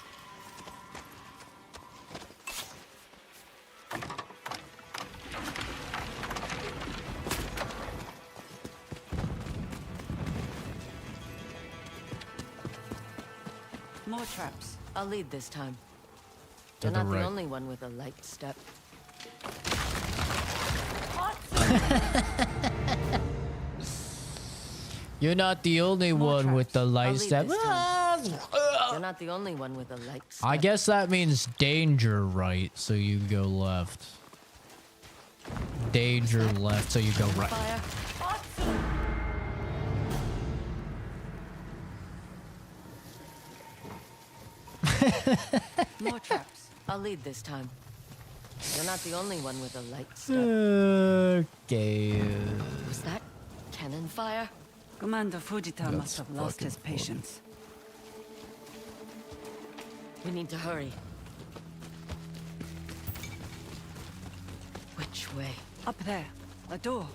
More traps. I'll lead this time. To You're the not right. the only one with a light step. You're not the only one with the light I'll lead step. this time. You're not the only one with a light step. I guess that means danger, right? So you go left. danger left, so you go right. Fire. More traps. I'll lead this time. You're not the only one with a light step. Okay. Was that cannon fire? Commander Fujita must That's have lost his fucking patience. We need to hurry. Which way? Up there. A door.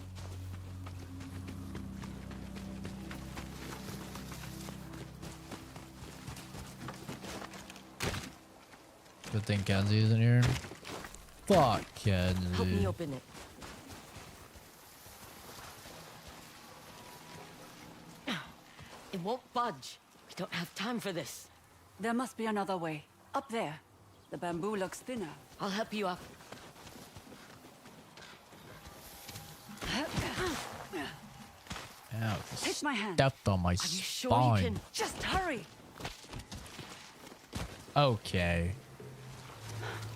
Good thing Kenzie isn't here. Fuck Help me Kenzie. open it. It won't budge. We don't have time for this. There must be another way. Up there. The bamboo looks thinner. I'll help you up. Ow, Take my hand. stepped on my Are you sure spine. you can? Just hurry. Okay.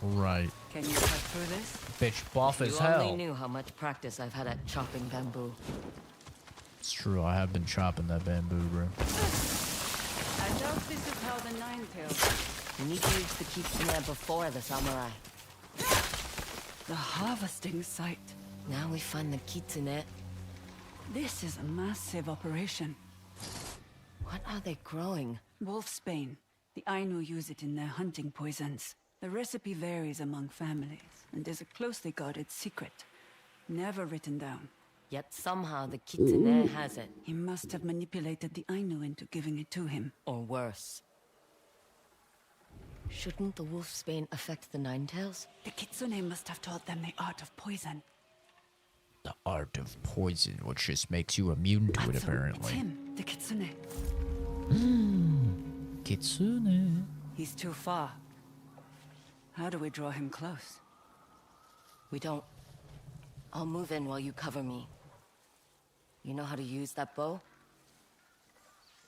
Right. Can you cut through this? Bitch buff You as only hell. knew how much practice I've had at chopping bamboo. It's true, I have been chopping that bamboo, bro. I doubt this is how the Nine-Tails. We need to reach the kitsune before the samurai. The harvesting site. Now we find the kitsune. This is a massive operation. What are they growing? Wolfsbane. The Ainu use it in their hunting poisons. The recipe varies among families and is a closely guarded secret. Never written down. Yet somehow the kitsune has it. He must have manipulated the Ainu into giving it to him. Or worse. Shouldn't the wolfsbane affect the Ninetails? The Kitsune must have taught them the art of poison. The art of poison, which just makes you immune to it, Atsu, it's apparently. him, the Kitsune. Kitsune. He's too far. How do we draw him close? We don't. I'll move in while you cover me. You know how to use that bow?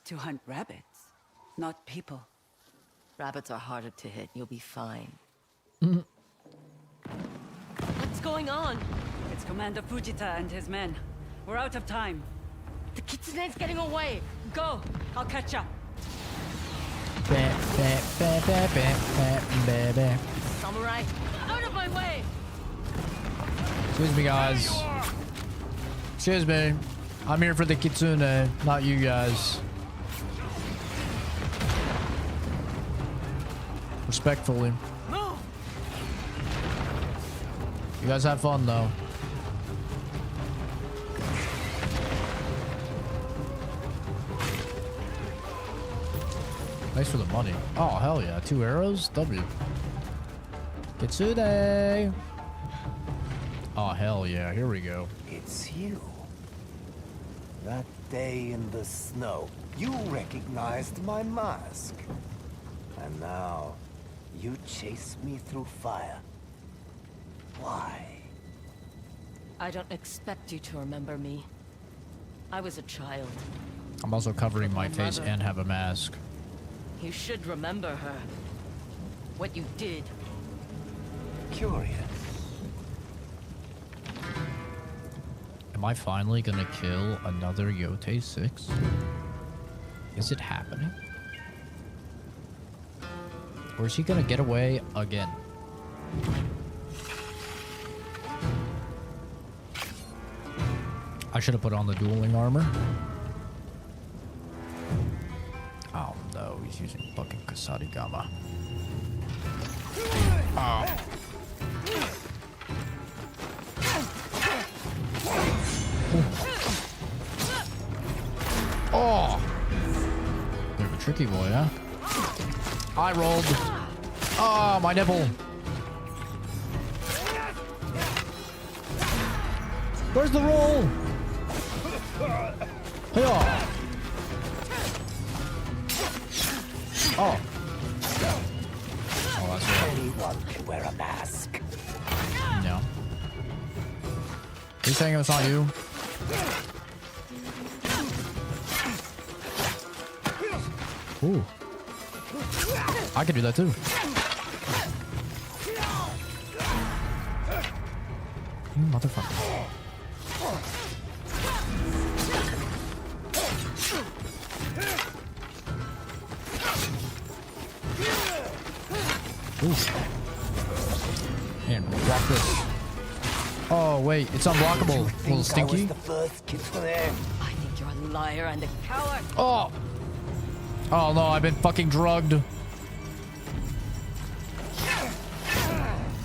To hunt rabbits, not people. Rabbits are harder to hit. You'll be fine. What's going on? It's Commander Fujita and his men. We're out of time. The kitsune's getting away. Go. I'll catch up. Samurai, out of my way. Excuse me, guys. Excuse me. I'm here for the kitsune, not you guys. Respectfully. Move. You guys have fun, though. Thanks for the money. Oh, hell yeah. 2 arrows? W. Kitsune. Oh, hell yeah. Here we go. It's you. That day in the snow, you recognized my mask. And now, you chase me through fire. Why? I don't expect you to remember me. I was a child. I'm also covering my My face mother. and have a mask. You should remember her. What you did. Curious. Am I finally gonna kill another Yotei 6? Is it happening? Or is he gonna get away again? I should have put on the dueling armor. Oh no, he's using fucking Kasarigama. Oh. Oh! Bit of a tricky boy, huh? I rolled. Oh, my nipple. Where's the roll? Hey-oh. Oh. Oh, that's right. Anyone can wear a mask. No. He's saying it's not you. Ooh. I could do that too. You motherfucker. Oof. And block this. Oh wait, it's unblockable. A little stinky. The first kitsune. I think you're a liar and a coward. Oh. Oh no, I've been fucking drugged.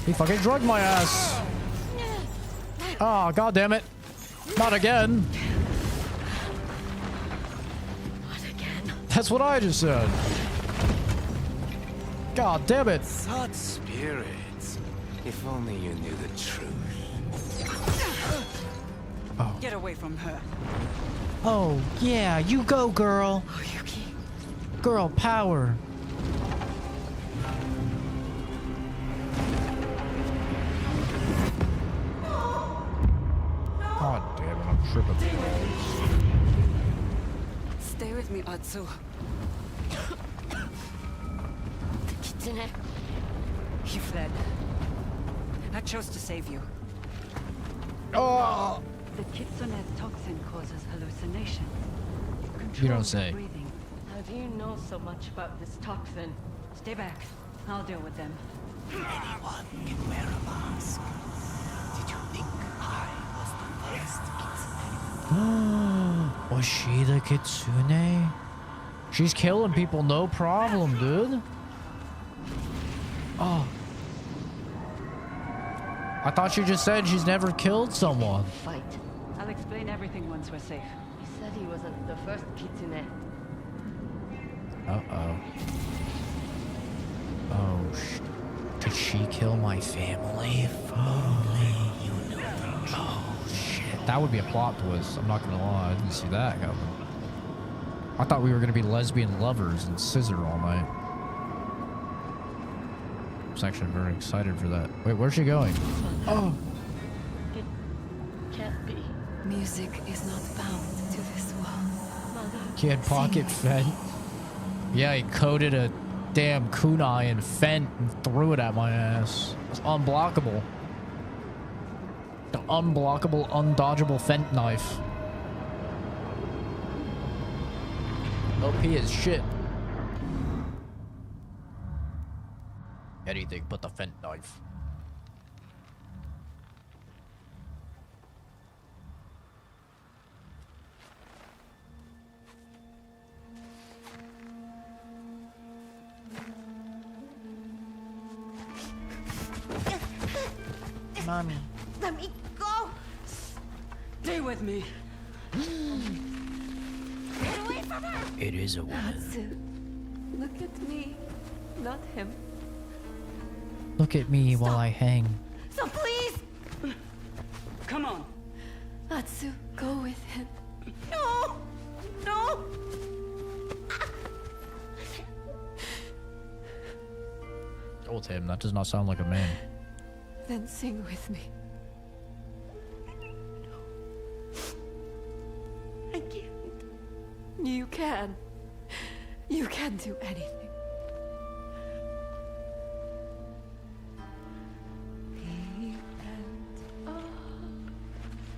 He fucking drugged my ass. Oh, god damn it. Not again. Not again. That's what I just said. God damn it. Such spirits. If only you knew the truth. Get away from her. Oh, yeah, you go, girl. Oh, Yuki. Girl power. God damn it, I'm tripping. Stay with me, Atsu. The kitsune. He fled. I chose to save you. Oh. The kitsune's toxin causes hallucinations. It You controls don't your say. breathing. How do you know so much about this toxin? Stay back. I'll deal with them. Anyone can wear a mask. Did you think I was the first kitsune? Was she the kitsune? She's killing people, no problem, dude. Oh. I thought she just said she's never killed someone. Fight. I'll explain everything once we're safe. He said he wasn't the first kitsune. Uh-oh. Oh, did she kill my family? If only you knew the truth. Oh, shit. That would be a plot twist. I'm not gonna lie. I didn't see that coming. I thought we were gonna be lesbian lovers and scissor all night. I was actually very excited for that. Wait, where's she going? Oh. It can't be. Music is not bound to this world. Mother. Kid pocket Fent. Yeah, he coated a damn kunai in Fent and threw it at my ass. It's unblockable. The unblockable, undodgeable Fent knife. OP is shit. Anything but the Fent knife. Mommy. Let me go! Stay with me. Get away from her! It is a woman. Atsu, look at me, not him. Look at me while I hang. So please! Come on. Atsu, go with him. No! No! Told him that does not sound like a man. Then sing with me. I can't. You can. You can do anything. The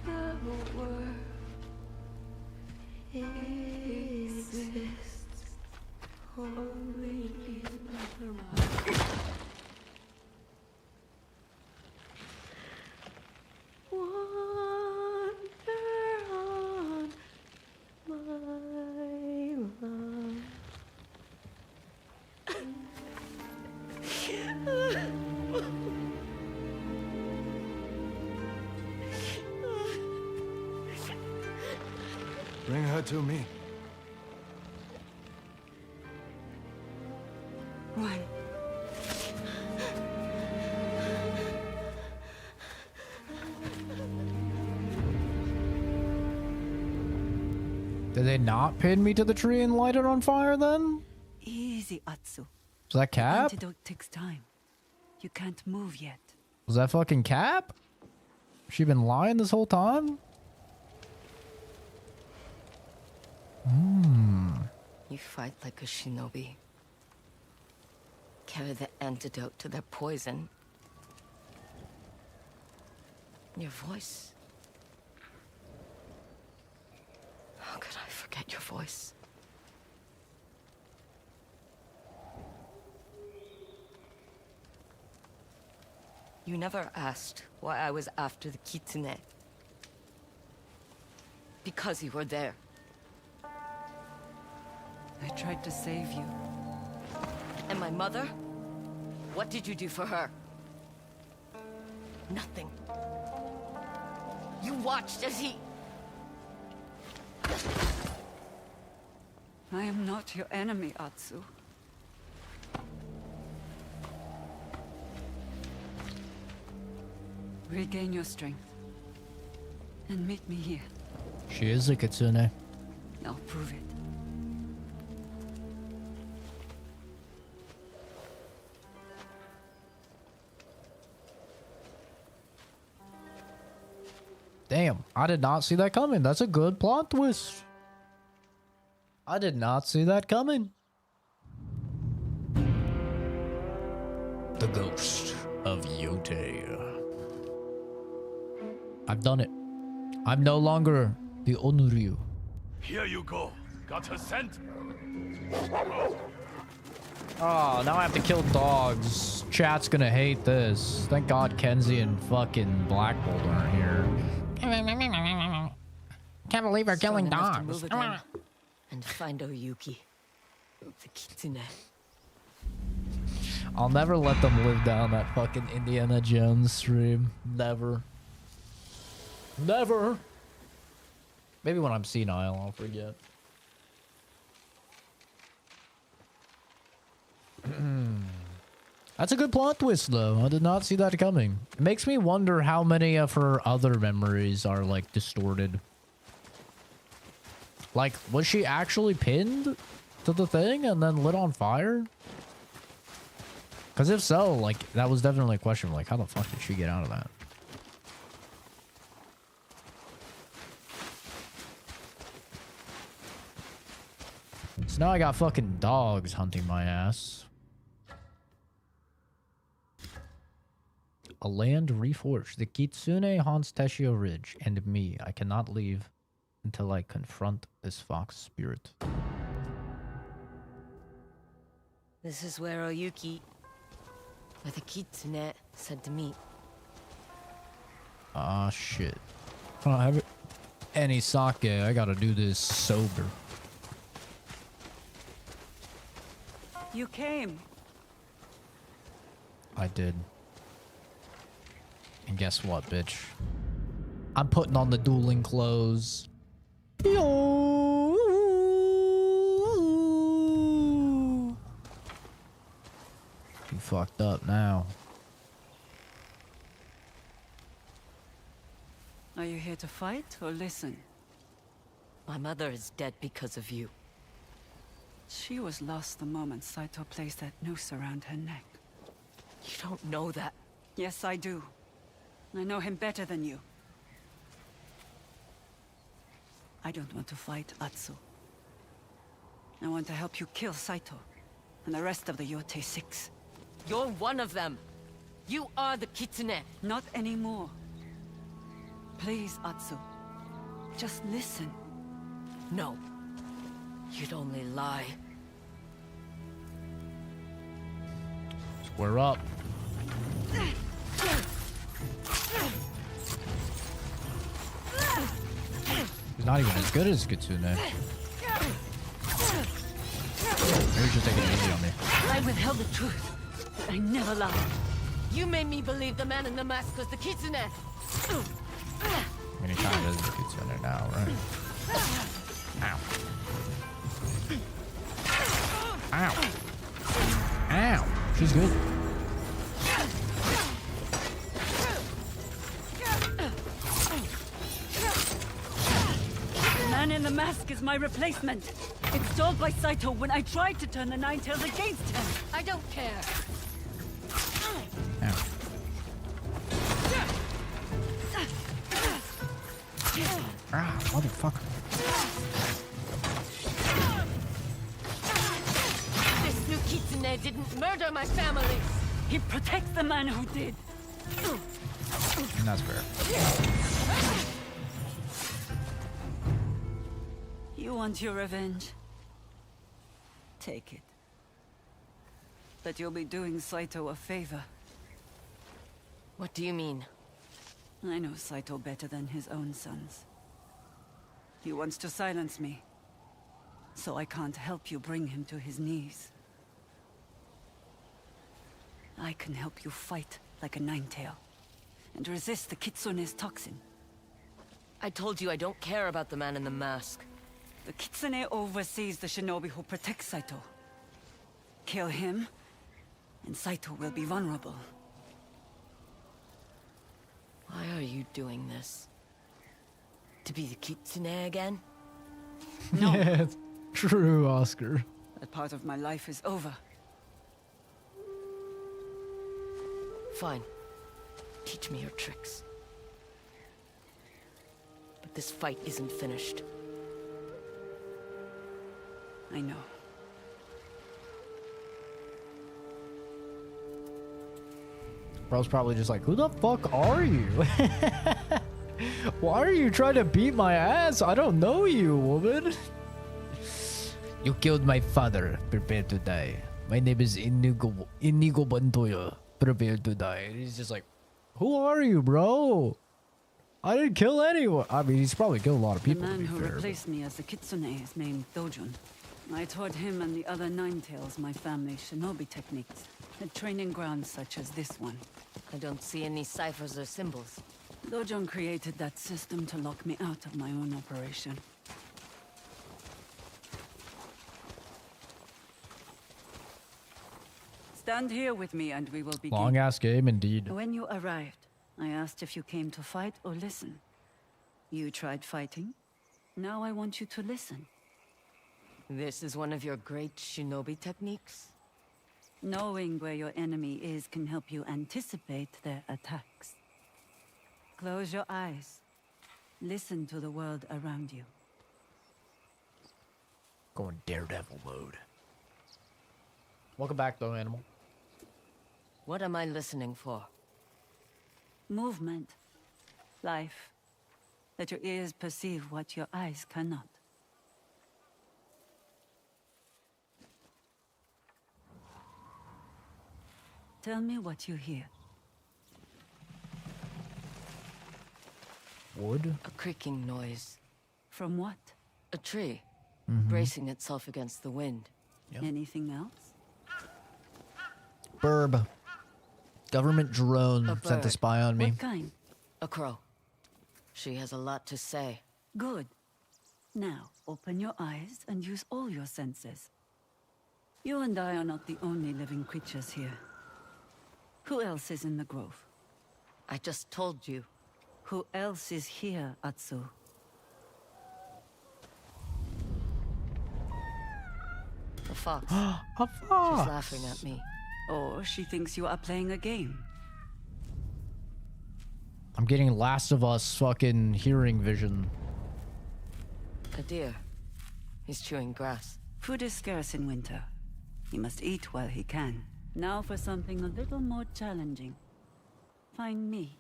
end of the world exists only in the mind. Wander on, my love. Bring her to me. Run. Did they not pin me to the tree and light it on fire then? Easy, Atsu. Was that Cap? Antidote takes time. You can't move yet. Was that fucking Cap? She been lying this whole time? You fight like a shinobi. Carry the antidote to their poison. Your voice. How could I forget your voice? You never asked why I was after the kitsune. Because you were there. I tried to save you. And my mother? What did you do for her? Nothing. You watched as he... I am not your enemy, Atsu. Regain your strength. And meet me here. She is a kitsune. I'll prove it. Damn, I did not see that coming. That's a good plot twist. I did not see that coming. The ghost of Yotei. I've done it. I'm no longer the Onuryu. Here you go. Got her scent? Oh, now I have to kill dogs. Chat's gonna hate this. Thank God Kenzie and fucking Black Bolt aren't here. Can't believe we're killing Strong enough to dogs. move again and find Oyuki. The kitsune. I'll never let them live down that fucking Indiana Jones stream. Never. Never. Maybe when I'm senile, I'll forget. That's a good plot twist, though. I did not see that coming. It makes me wonder how many of her other memories are, like, distorted. Like, was she actually pinned to the thing and then lit on fire? Because if so, like, that was definitely a question. Like, how the fuck did she get out of that? So now I got fucking dogs hunting my ass. A land reforged. The kitsune haunts Teshio Ridge and me. I cannot leave until I confront this fox spirit. This is where Oyuki, or the kitsune, said to meet. Ah, shit. I don't have any sake. I gotta do this sober. You came. I did. And guess what, bitch? I'm putting on the dueling clothes. Yo! You fucked up now. Are you here to fight or listen? My mother is dead because of you. She was lost the moment Saito placed that noose around her neck. You don't know that. Yes, I do. I know him better than you. I don't want to fight Atsu. I want to help you kill Saito and the rest of the Yotei 6. You're one of them. You are the kitsune. Not anymore. Please, Atsu. Just listen. No. You'd only lie. We're up. He's not even as good as Kitsune. Maybe he's just taking it easy on me. I withheld the truth, but I never lied. You made me believe the man in the mask was the kitsune. I mean, he kind of is the Kitsune now, right? Ow. Ow. Ow. She's good. The man in the mask is my replacement. Installed by Saito when I tried to turn the Nine Tails against him. I don't care. Ow. Ah, motherfucker. This new kitsune didn't murder my family. He protects the man who did. And that's fair. You want your revenge? Take it. But you'll be doing Saito a favor. What do you mean? I know Saito better than his own sons. He wants to silence me. So I can't help you bring him to his knees. I can help you fight like a nine-tail. And resist the Kitsune's toxin. I told you I don't care about the man in the mask. The Kitsune oversees the shinobi who protects Saito. Kill him, and Saito will be vulnerable. Why are you doing this? To be the Kitsune again? No, Yeah, it's true, Oscar. that part of my life is over. Fine. Teach me your tricks. But this fight isn't finished. I know. Bro's probably just like, who the fuck are you? Why are you trying to beat my ass? I don't know you, woman. You killed my father. Prepare to die. My name is Inigo Bantoya. Prepare to die. And he's just like, who are you, bro? I didn't kill anyone. I mean, he's probably killed a lot of The people. man to be who fair, but- replaced me as the Kitsune is named Dojun. I taught him and the other Nine-Tails my family's shinobi techniques. At training grounds such as this one. I don't see any ciphers or symbols. Dojun created that system to lock me out of my own operation. Stand here with me and we will begin. Long ass game indeed. When you arrived, I asked if you came to fight or listen. You tried fighting. Now I want you to listen. This is one of your great shinobi techniques? Knowing where your enemy is can help you anticipate their attacks. Close your eyes. Listen to the world around you. Going daredevil mode. Welcome back, though, animal. What am I listening for? Movement. Life. Let your ears perceive what your eyes cannot. Tell me what you hear. Wood? A creaking noise. From what? A tree. Bracing itself against the wind. Yep. Anything else? Burb. Government drone A sent to bird. spy on me. What kind? A crow. She has a lot to say. Good. Now, open your eyes and use all your senses. You and I are not the only living creatures here. Who else is in the grove? I just told you. Who else is here, Atsu? A fox. A She's fox. laughing at me. Or she thinks you are playing a game. I'm getting Last of Us fucking hearing vision. A deer. He's chewing grass. Food is scarce in winter. He must eat while he can. Now for something a little more challenging. Find me.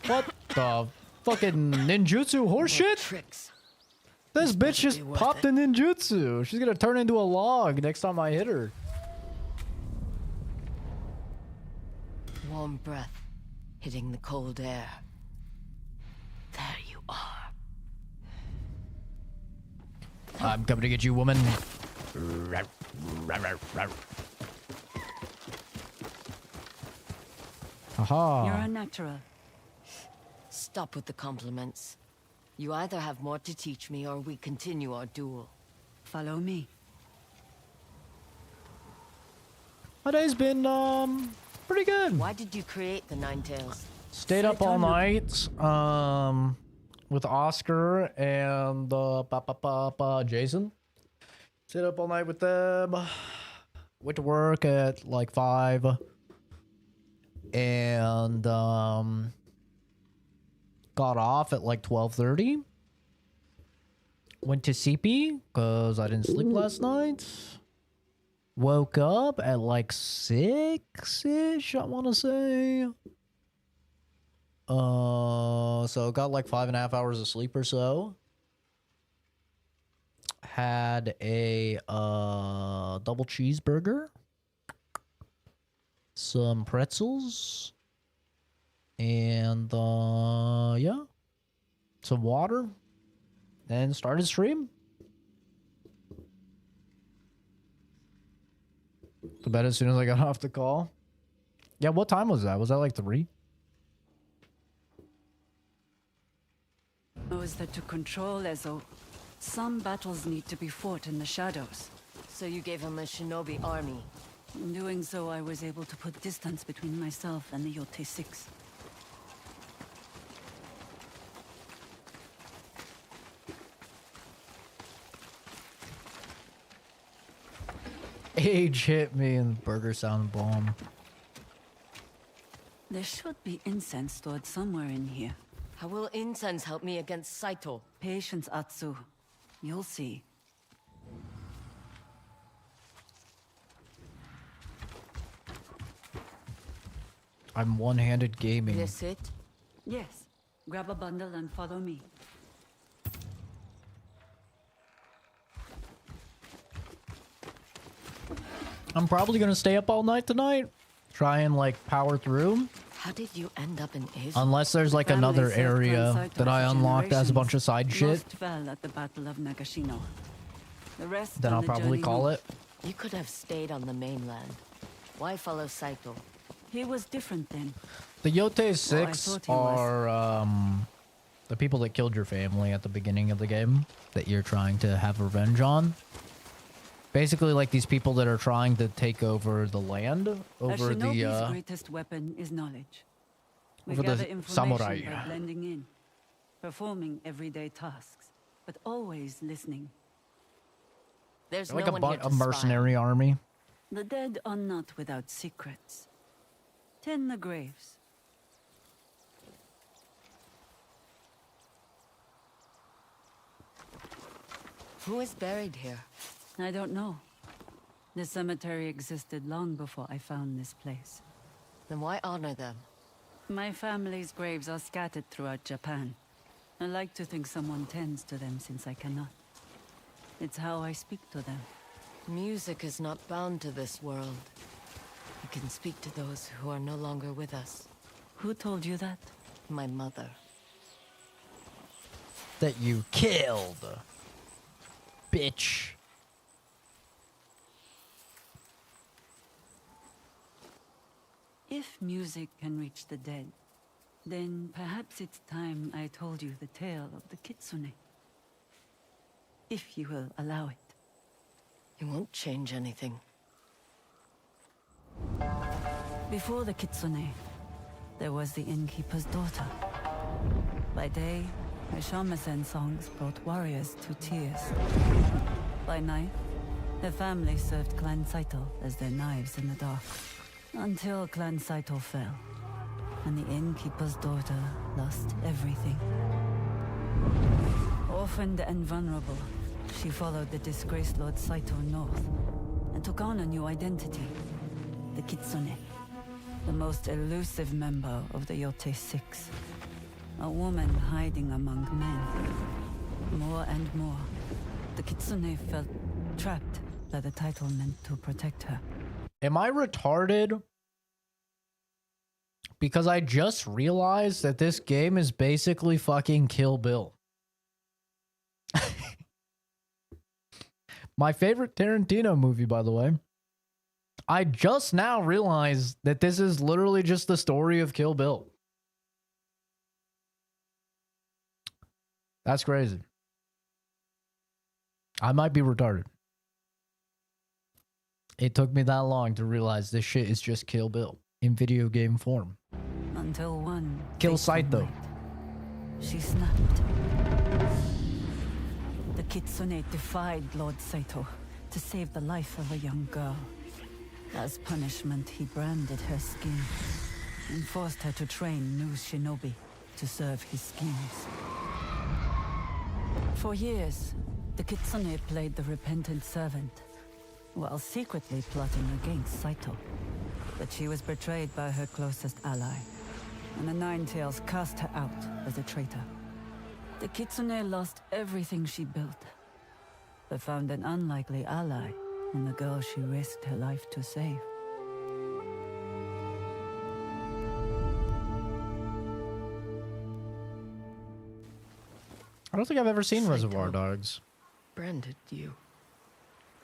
What the fucking ninjutsu More horseshit? tricks. This bitch better just be worth popped a it. ninjutsu. She's gonna turn into a log next time I hit her. Warm breath hitting the cold air. There you are. I'm coming to get you, woman. Haha. You're a natural. Stop with the compliments. You either have more to teach me or we continue our duel. Follow me. My day's been pretty good. Why did you create the Nine Tails? Stayed up all night with Oscar and Jason. Stayed up all night with them. Went to work at like 5. And got off at like 12:30. Went to CP because I didn't sleep last night. Woke up at like 6-ish, I want to say. So got like 5.5 hours of sleep or so. Had a double cheeseburger, some pretzels, and yeah, some water, and started stream. To bed as soon as I got off the call. Yeah, what time was that? Was that like 3? Knows that to control Ezo, some battles need to be fought in the shadows. So you gave him a shinobi army. In doing so, I was able to put distance between myself and the Yotei 6. Age hit me and burger sound bomb. There should be incense stored somewhere in here. How will incense help me against Saito? Patience, Atsu. You'll see. I'm one-handed gaming. This it? Yes. Grab a bundle and follow me. I'm probably gonna stay up all night tonight. Try and like power through. How did you end up in Asia? Unless there's like Family another served area Clan Saito that I for unlocked as a bunch of side shit. Lost well at the Battle of Nagashino. The rest Then on I'll the probably journey call north. it. You could have stayed on the mainland. Why follow Saito? He was different then. The Yotei Well, I 6 thought he was. are the people that killed your family at the beginning of the game that you're trying to have revenge on. Basically like these people that are trying to take over the land, over A shinobi's the greatest weapon is knowledge. We over the gather information samurai. by blending in, performing everyday tasks, but always listening. There's like no a, one here to a mercenary spy. army. The dead are not without secrets. Tend the graves. Who is buried here? I don't know. The cemetery existed long before I found this place. Then why honor them? My family's graves are scattered throughout Japan. I like to think someone tends to them since I cannot. It's how I speak to them. Music is not bound to this world. You can speak to those who are no longer with us. Who told you that? My mother. That you killed. Bitch. If music can reach the dead, then perhaps it's time I told you the tale of the kitsune. If you will allow it. It won't change anything. Before the kitsune, there was the innkeeper's daughter. By day, her shamisen songs brought warriors to tears. By night, her family served Clan Saito as their knives in the dark. Until Clan Saito fell, and the innkeeper's daughter lost everything. Orphaned and vulnerable, she followed the disgraced Lord Saito north, and took on a new identity, the Kitsune, the most elusive member of the Yotei 6. A woman hiding among men. More and more, the Kitsune felt trapped by the title meant to protect her. Am I retarded? Because I just realized that this game is basically fucking Kill Bill. My favorite Tarantino movie, by the way. I just now realized that this is literally just the story of Kill Bill. That's crazy. I might be retarded. It took me that long to realize this shit is just Kill Bill in video game form. Until one Kill fateful Saito. night, she snapped. The Kitsune defied Lord Saito to save the life of a young girl. As punishment, he branded her skin and forced her to train new shinobi to serve his schemes. For years, the Kitsune played the repentant servant, while secretly plotting against Saito. But she was betrayed by her closest ally, and the Nine Tails cast her out as a traitor. The Kitsune lost everything she built, but found an unlikely ally in the girl she risked her life to save. I don't think I've ever seen Saito. Reservoir Dogs. Branded you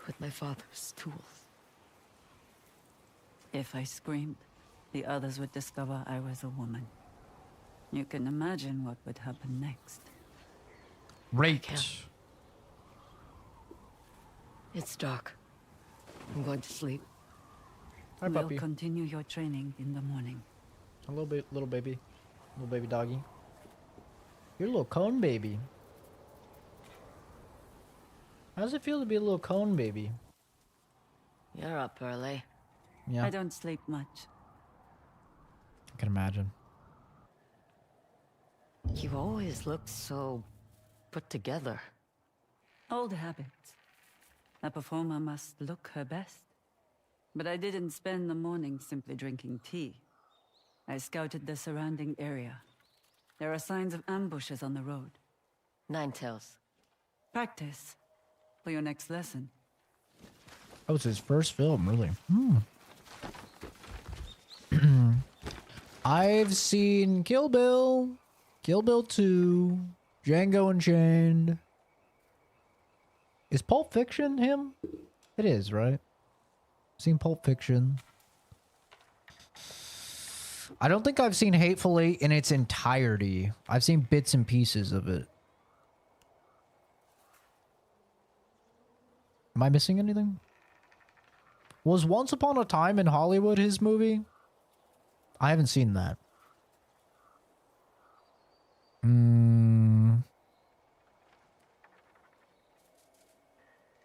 with my father's tools. If I screamed, the others would discover I was a woman. You can imagine what would happen next. Right. It's dark. I'm going to sleep. Hi, We'll puppy. continue your training in the morning. A little baby doggy. You're a little cone baby. How does it feel to be a little cone baby? You're up early. Yeah, I don't sleep much. I can imagine. You always look so put together. Old habits. A performer must look her best. But I didn't spend the morning simply drinking tea. I scouted the surrounding area. There are signs of ambushes on the road. Nine Tails. Practice for your next lesson. Oh, it's his first film, really. I've seen Kill Bill, Kill Bill 2, Django Unchained. Is Pulp Fiction him? It is, right? Seen Pulp Fiction. I don't think I've seen Hateful Eight in its entirety. I've seen bits and pieces of it. Am I missing anything? Was Once Upon a Time in Hollywood his movie? I haven't seen that. I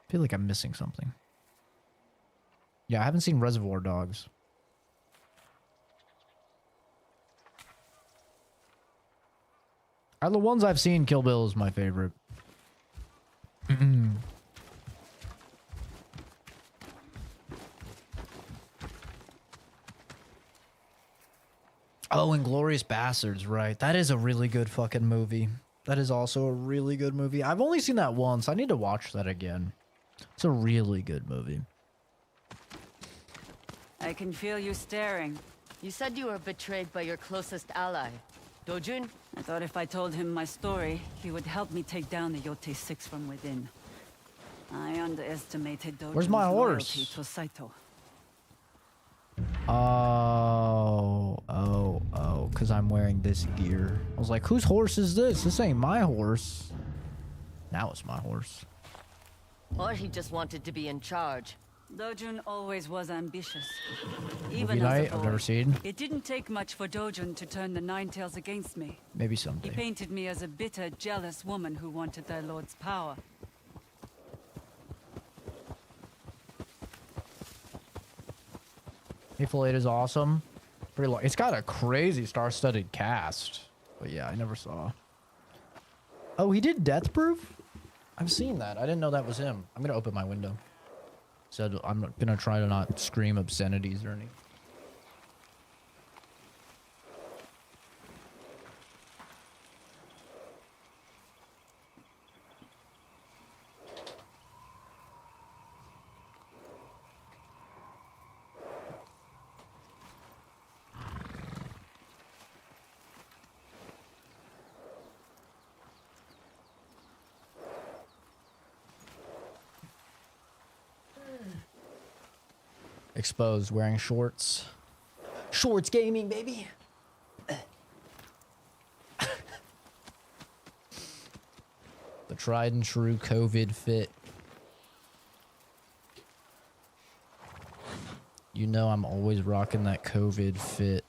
feel like I'm missing something. Yeah, I haven't seen Reservoir Dogs. Out of the ones I've seen, Kill Bill is my favorite. Oh, Inglourious Bastards, right. That is a really good fucking movie. That is also a really good movie. I've only seen that once. I need to watch that again. It's a really good movie. I can feel you staring. You said you were betrayed by your closest ally, Dojun? I thought if I told him my story, he would help me take down the Yotei 6 from within. I underestimated Dojun's Where's my horse? loyalty to Saito. Oh, because I'm wearing this gear. I was like, whose horse is this? This ain't my horse. Now it's my horse. Or he just wanted to be in charge. Dojun always was ambitious. Movie Even night, as a I've boy. never seen. It didn't take much for Dojun to turn the Nine Tails against me. Maybe He someday. painted me as a bitter, jealous woman who wanted their lord's power. Hateful Eight is awesome. Pretty long. It's got a crazy star-studded cast. But yeah, I never saw. Oh, he did Death Proof? I've seen that. I didn't know that was him. I'm gonna open my window. So I'm gonna try to not scream obscenities or anything. Exposed, wearing shorts. Shorts gaming, baby. The tried and true COVID fit. You know I'm always rocking that COVID fit.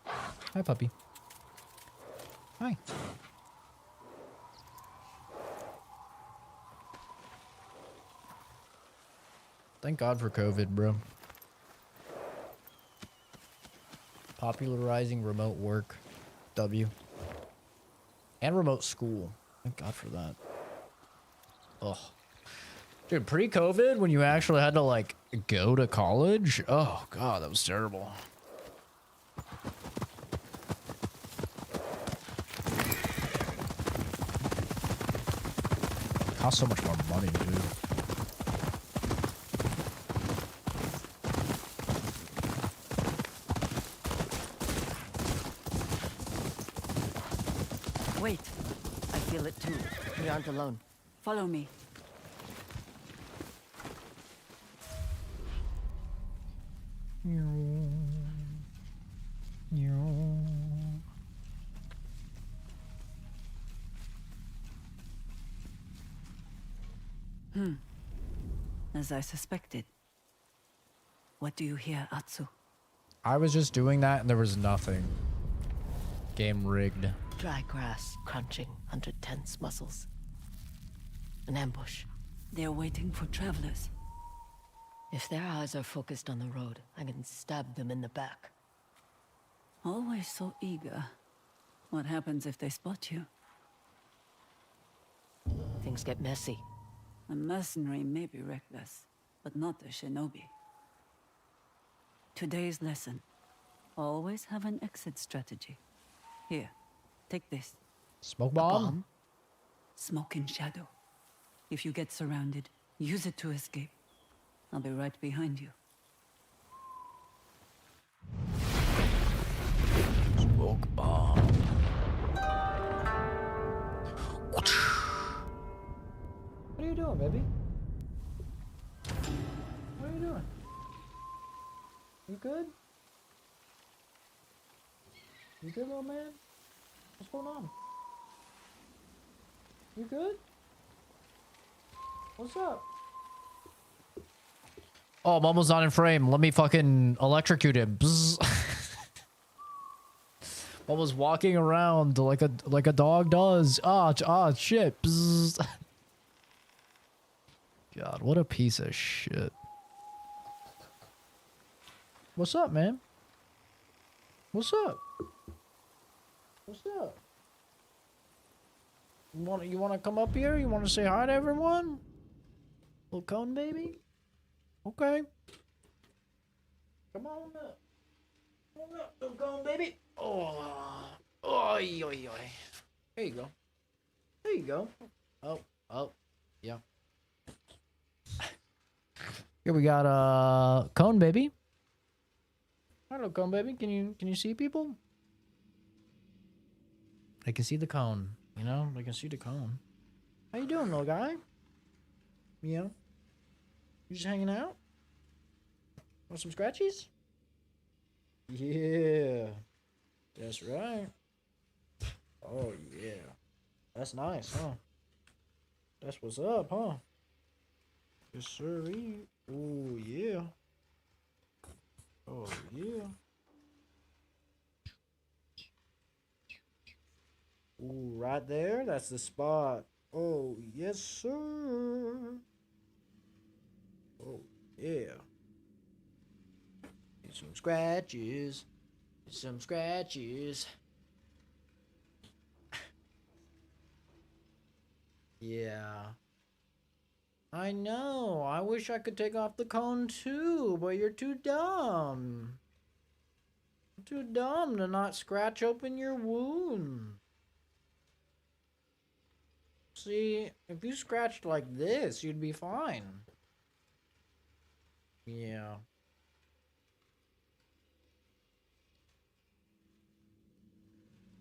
Hi, puppy. Hi. Thank God for COVID, bro. Popularizing remote work. W. And remote school. Thank God for that. Ugh. Dude, pre-COVID, when you actually had to, like, go to college? Oh, God, that was terrible. Cost so much more money, dude. Wait. I feel it too. We aren't alone. Follow me. As I suspected. What do you hear, Atsu? I was just doing that and there was nothing. Game rigged. Dry grass crunching under tense muscles. An ambush. They're waiting for travelers. If their eyes are focused on the road, I can stab them in the back. Always so eager. What happens if they spot you? Things get messy. A mercenary may be reckless, but not a shinobi. Today's lesson. Always have an exit strategy. Here, take this. Smoke bomb? Smoke in shadow. If you get surrounded, use it to escape. I'll be right behind you. Smoke bomb. What are you doing, baby? What are you doing? You good? You good, little man? What's going on? You good? What's up? Oh, Momo's not in frame. Let me fucking electrocute him. Bzz. Momo's walking around like a dog does. Ah, shit. Bzz. God, what a piece of shit. What's up, man? What's up? What's up? You wanna come up here? You wanna say hi to everyone? Little cone baby? Okay. Come on up. Come on up, little cone baby. Oh, oi, oi, oi. There you go. There you go. Oh, yeah. Here we got cone baby. Hello, cone baby. Can you see people? I can see the cone. You know, I can see the cone. How you doing, little guy? Yeah. You just hanging out? Want some scratchies? Yeah. That's right. Oh, yeah. That's nice, huh? That's what's up, huh? Yes, sir. Oh, yeah. Oh, yeah. Ooh, right there? That's the spot. Oh, yes, sir. Oh, yeah. Get some scratches. Get some scratches. Yeah. I know. I wish I could take off the cone too, but you're too dumb. Too dumb to not scratch open your wound. See, if you scratched like this, you'd be fine. Yeah.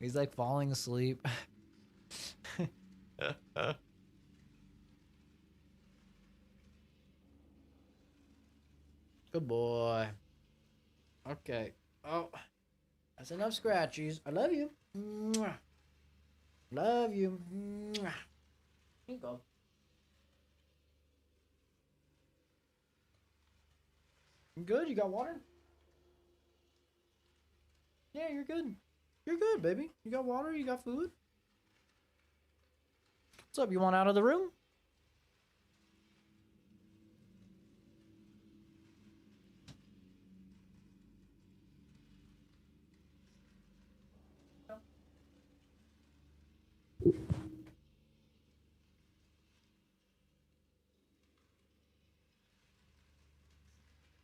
He's like falling asleep. Good boy. Okay. Oh, that's enough scratchies. I love you. Mwah. Love you. Mwah. Here you go. You good? You got water? Yeah, you're good. You're good, baby. You got water? You got food? What's up? You want out of the room?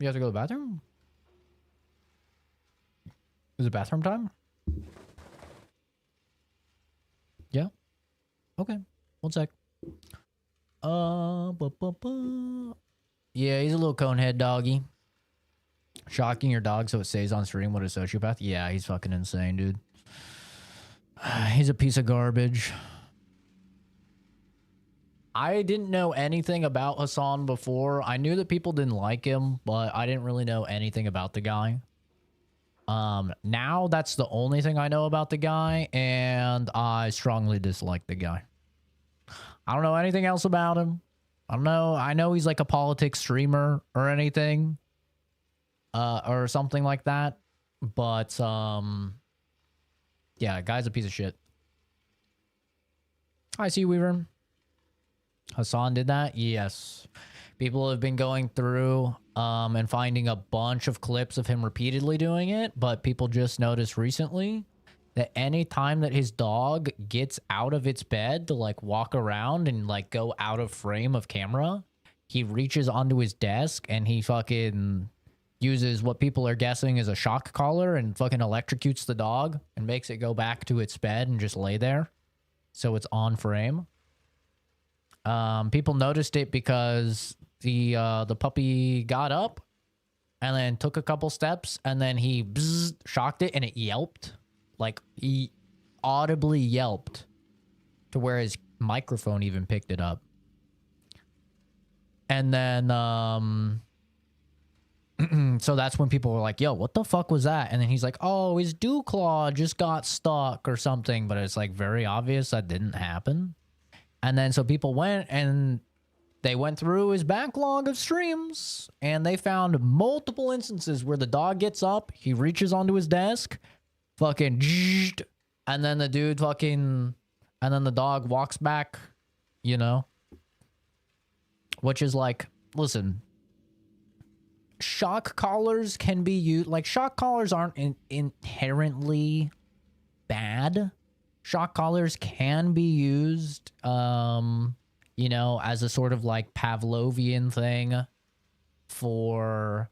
You have to go to the bathroom? Is it bathroom time? Yeah. Okay. One sec. Yeah, he's a little conehead doggy. Shocking your dog so it stays on stream. What a sociopath. Yeah, he's fucking insane, dude. He's a piece of garbage. I didn't know anything about Hassan before. I knew that people didn't like him, but I didn't really know anything about the guy. Now that's the only thing I know about the guy, and I strongly dislike the guy. I don't know anything else about him. I don't know. I know he's like a politics streamer or anything. Or something like that. But, yeah, guy's a piece of shit. I see Weaver. Hassan did that? Yes. People have been going through and finding a bunch of clips of him repeatedly doing it, but people just noticed recently that any time that his dog gets out of its bed to like walk around and like go out of frame of camera, he reaches onto his desk and he fucking uses what people are guessing is a shock collar and fucking electrocutes the dog and makes it go back to its bed and just lay there so it's on frame. People noticed it because the puppy got up and then took a couple steps and then he shocked it and it yelped. Like he audibly yelped to where his microphone even picked it up. And then so that's when people were like, yo, what the fuck was that? And then he's like, oh, his dew claw just got stuck or something. But it's like very obvious that didn't happen. And then so people went and they went through his backlog of streams and they found multiple instances where the dog gets up, he reaches onto his desk, fucking, and then the dude fucking, and then the dog walks back, you know? Which is like, listen, shock collars can be used, like shock collars aren't inherently bad. Shock collars can be used, you know, as a sort of like Pavlovian thing for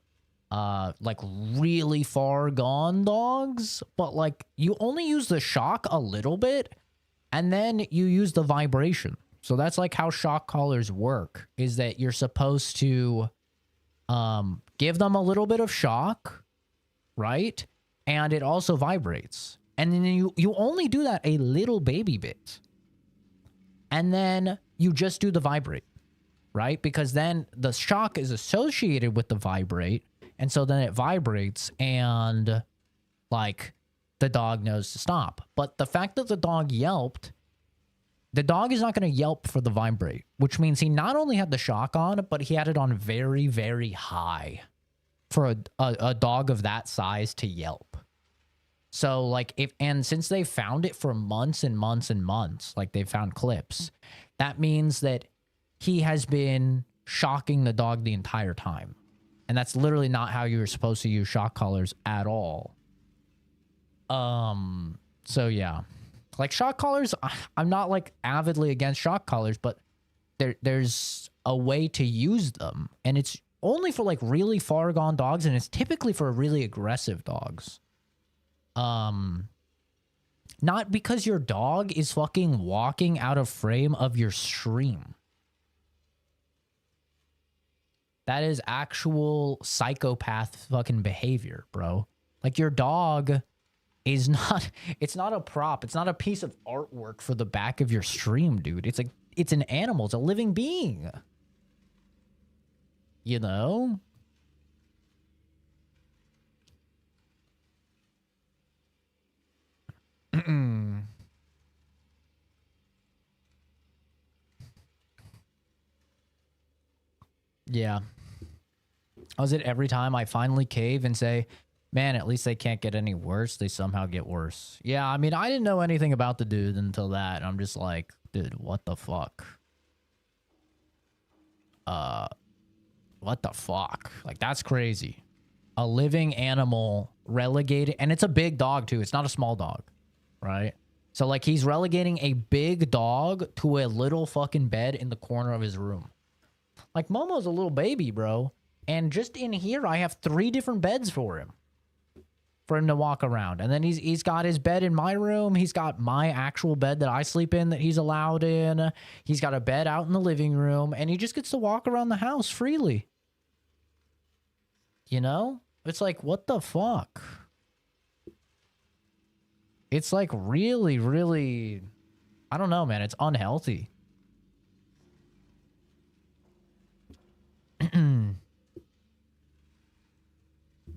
like really far gone dogs, but like you only use the shock a little bit and then you use the vibration. So that's like how shock collars work, is that you're supposed to give them a little bit of shock, right? And it also vibrates. And then you only do that a little baby bit. And then you just do the vibrate, right? Because then the shock is associated with the vibrate. And so then it vibrates and like the dog knows to stop. But the fact that the dog yelped, the dog is not going to yelp for the vibrate, which means he not only had the shock on, but he had it on very, very high for a dog of that size to yelp. So like and since they found it for months and months and months, like they found clips, that means that he has been shocking the dog the entire time. And that's literally not how you're supposed to use shock collars at all. So yeah, like shock collars, I'm not like avidly against shock collars, but there's a way to use them, and it's only for like really far gone dogs, and it's typically for really aggressive dogs. Not because your dog is fucking walking out of frame of your stream. That is actual psychopath fucking behavior, bro. Like your dog is not, it's not a prop. It's not a piece of artwork for the back of your stream, dude. It's like, it's an animal. It's a living being. You know? Yeah. Was it every time I finally cave and say, man, at least they can't get any worse, they somehow get worse. Yeah, I mean, I didn't know anything about the dude until that. I'm just like, dude, what the fuck? What the fuck? Like, that's crazy. A living animal relegated, and it's a big dog too. It's not a small dog, right? So like he's relegating a big dog to a little fucking bed in the corner of his room. Like Momo's a little baby, bro. And just in here, I have 3 different beds for him to walk around. And then he's got his bed in my room. He's got my actual bed that I sleep in that he's allowed in. He's got a bed out in the living room, and he just gets to walk around the house freely. You know? It's like, what the fuck? It's like really, really, I don't know, man. It's unhealthy.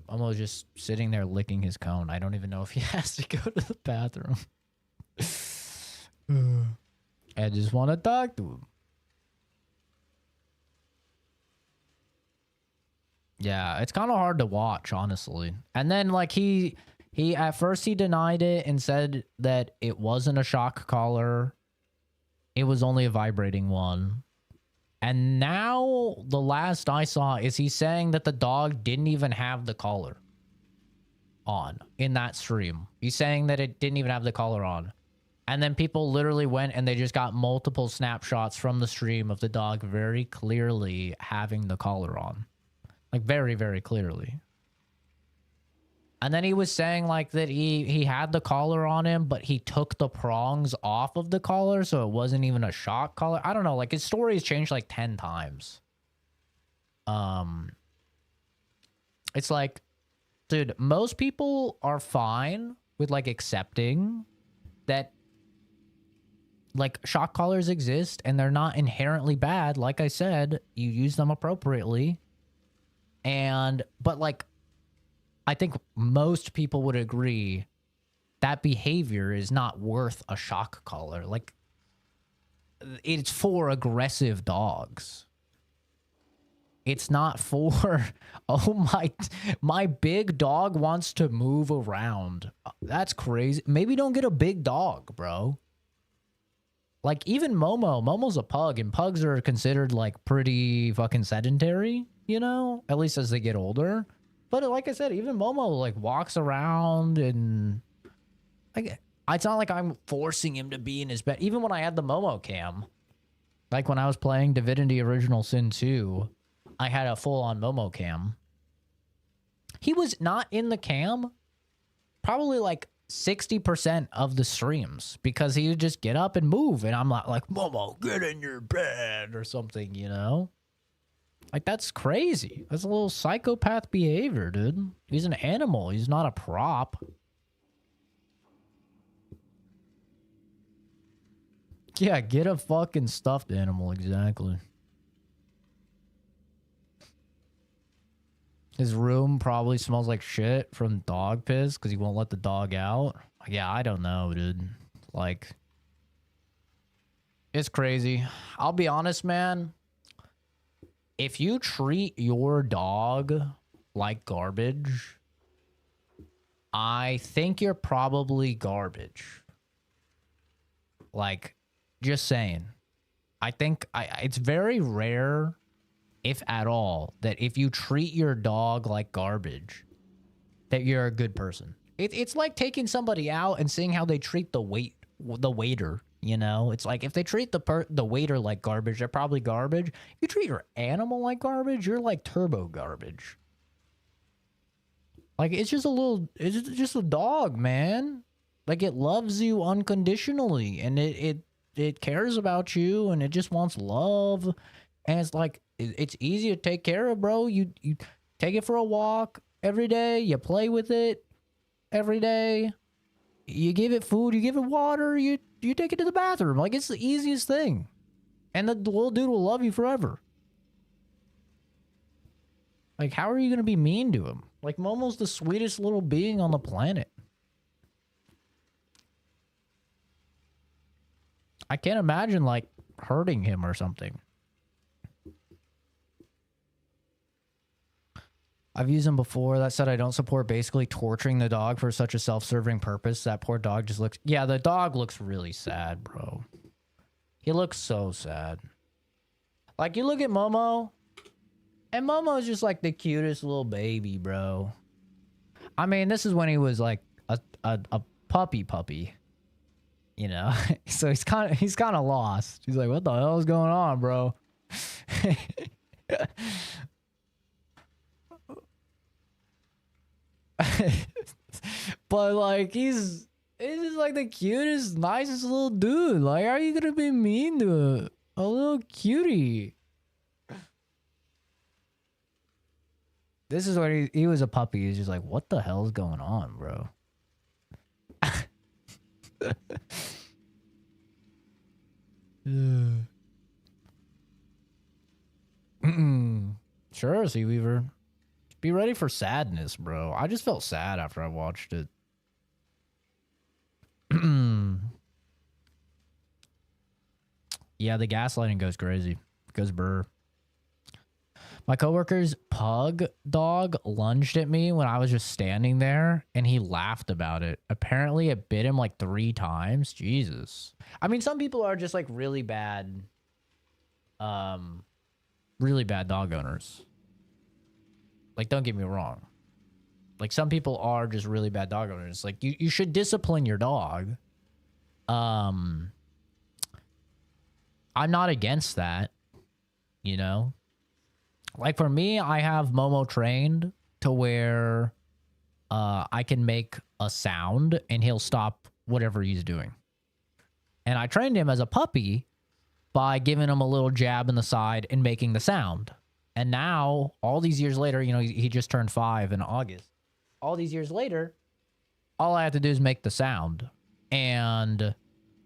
Almost just sitting there licking his cone. I don't even know if he has to go to the bathroom. I just want to talk to him. Yeah, it's kind of hard to watch, honestly. And then, like, he at first he denied it and said that it wasn't a shock collar. It was only a vibrating one. And now the last I saw is he's saying that the dog didn't even have the collar on in that stream. He's saying that it didn't even have the collar on. And then people literally went and they just got multiple snapshots from the stream of the dog very clearly having the collar on. Like, very, very clearly. And then he was saying, like, that he had the collar on him, but he took the prongs off of the collar, so it wasn't even a shock collar. I don't know. Like, his story has changed, like, 10 times. It's like, dude, most people are fine with, like, accepting that, like, shock collars exist, and they're not inherently bad. Like I said, you use them appropriately. But, like, I think most people would agree that behavior is not worth a shock collar. Like, it's for aggressive dogs. It's not for, oh, my big dog wants to move around. That's crazy. Maybe don't get a big dog, bro. Like, even Momo's a pug, and pugs are considered, like, pretty fucking sedentary, you know? At least as they get older. But like I said, even Momo, like, walks around, and like, it's not like I'm forcing him to be in his bed. Even when I had the Momo cam, like when I was playing Divinity Original Sin 2, I had a full-on Momo cam. He was not in the cam probably like 60% of the streams because he would just get up and move, and I'm not like, Momo, get in your bed or something, you know? Like, that's crazy. That's a little psychopath behavior, dude. He's an animal. He's not a prop. Yeah, get a fucking stuffed animal, exactly. His room probably smells like shit from dog piss because he won't let the dog out. Yeah, I don't know, dude. Like, it's crazy. I'll be honest, man. If you treat your dog like garbage, I think you're probably garbage. Like, just saying. I think it's very rare, if at all, that if you treat your dog like garbage, that you're a good person. It's like taking somebody out and seeing how they treat the waiter. You know, it's like if they treat the waiter like garbage, they're probably garbage. If you treat your animal like garbage, you're like turbo garbage. Like, it's just a dog, man. Like, it loves you unconditionally, and it cares about you, and it just wants love. And it's like, it's easy to take care of, bro. You take it for a walk every day. You play with it every day. You give it food. You give it water. You take it to the bathroom. Like, it's the easiest thing. And the little dude will love you forever. Like, how are you going to be mean to him? Like, Momo's the sweetest little being on the planet. I can't imagine, like, hurting him or something. I've used him before. That said, I don't support basically torturing the dog for such a self-serving purpose. That poor dog just looks... Yeah, the dog looks really sad, bro. He looks so sad. Like, you look at Momo, and Momo's just like the cutest little baby, bro. I mean, this is when he was like a puppy. You know? So he's kind of lost. He's like, what the hell is going on, bro? But like he's just like the cutest, nicest little dude. Like, how are you gonna be mean to a little cutie? This is when he was a puppy. He's just like, what the hell is going on, bro? Sure, Sea Weaver. Be ready for sadness, bro. I just felt sad after I watched it. Yeah, the gaslighting goes crazy. Goes burr. My coworker's pug dog lunged at me when I was just standing there, and he laughed about it. Apparently, it bit him like 3 times. Jesus. I mean, some people are just like really bad dog owners. Like, don't get me wrong. Like, some people are just really bad dog owners. Like, you should discipline your dog. I'm not against that, you know? Like, for me, I have Momo trained to where I can make a sound and he'll stop whatever he's doing. And I trained him as a puppy by giving him a little jab in the side and making the sound. And now, all these years later, you know, he just turned 5 in August. All these years later, all I have to do is make the sound. And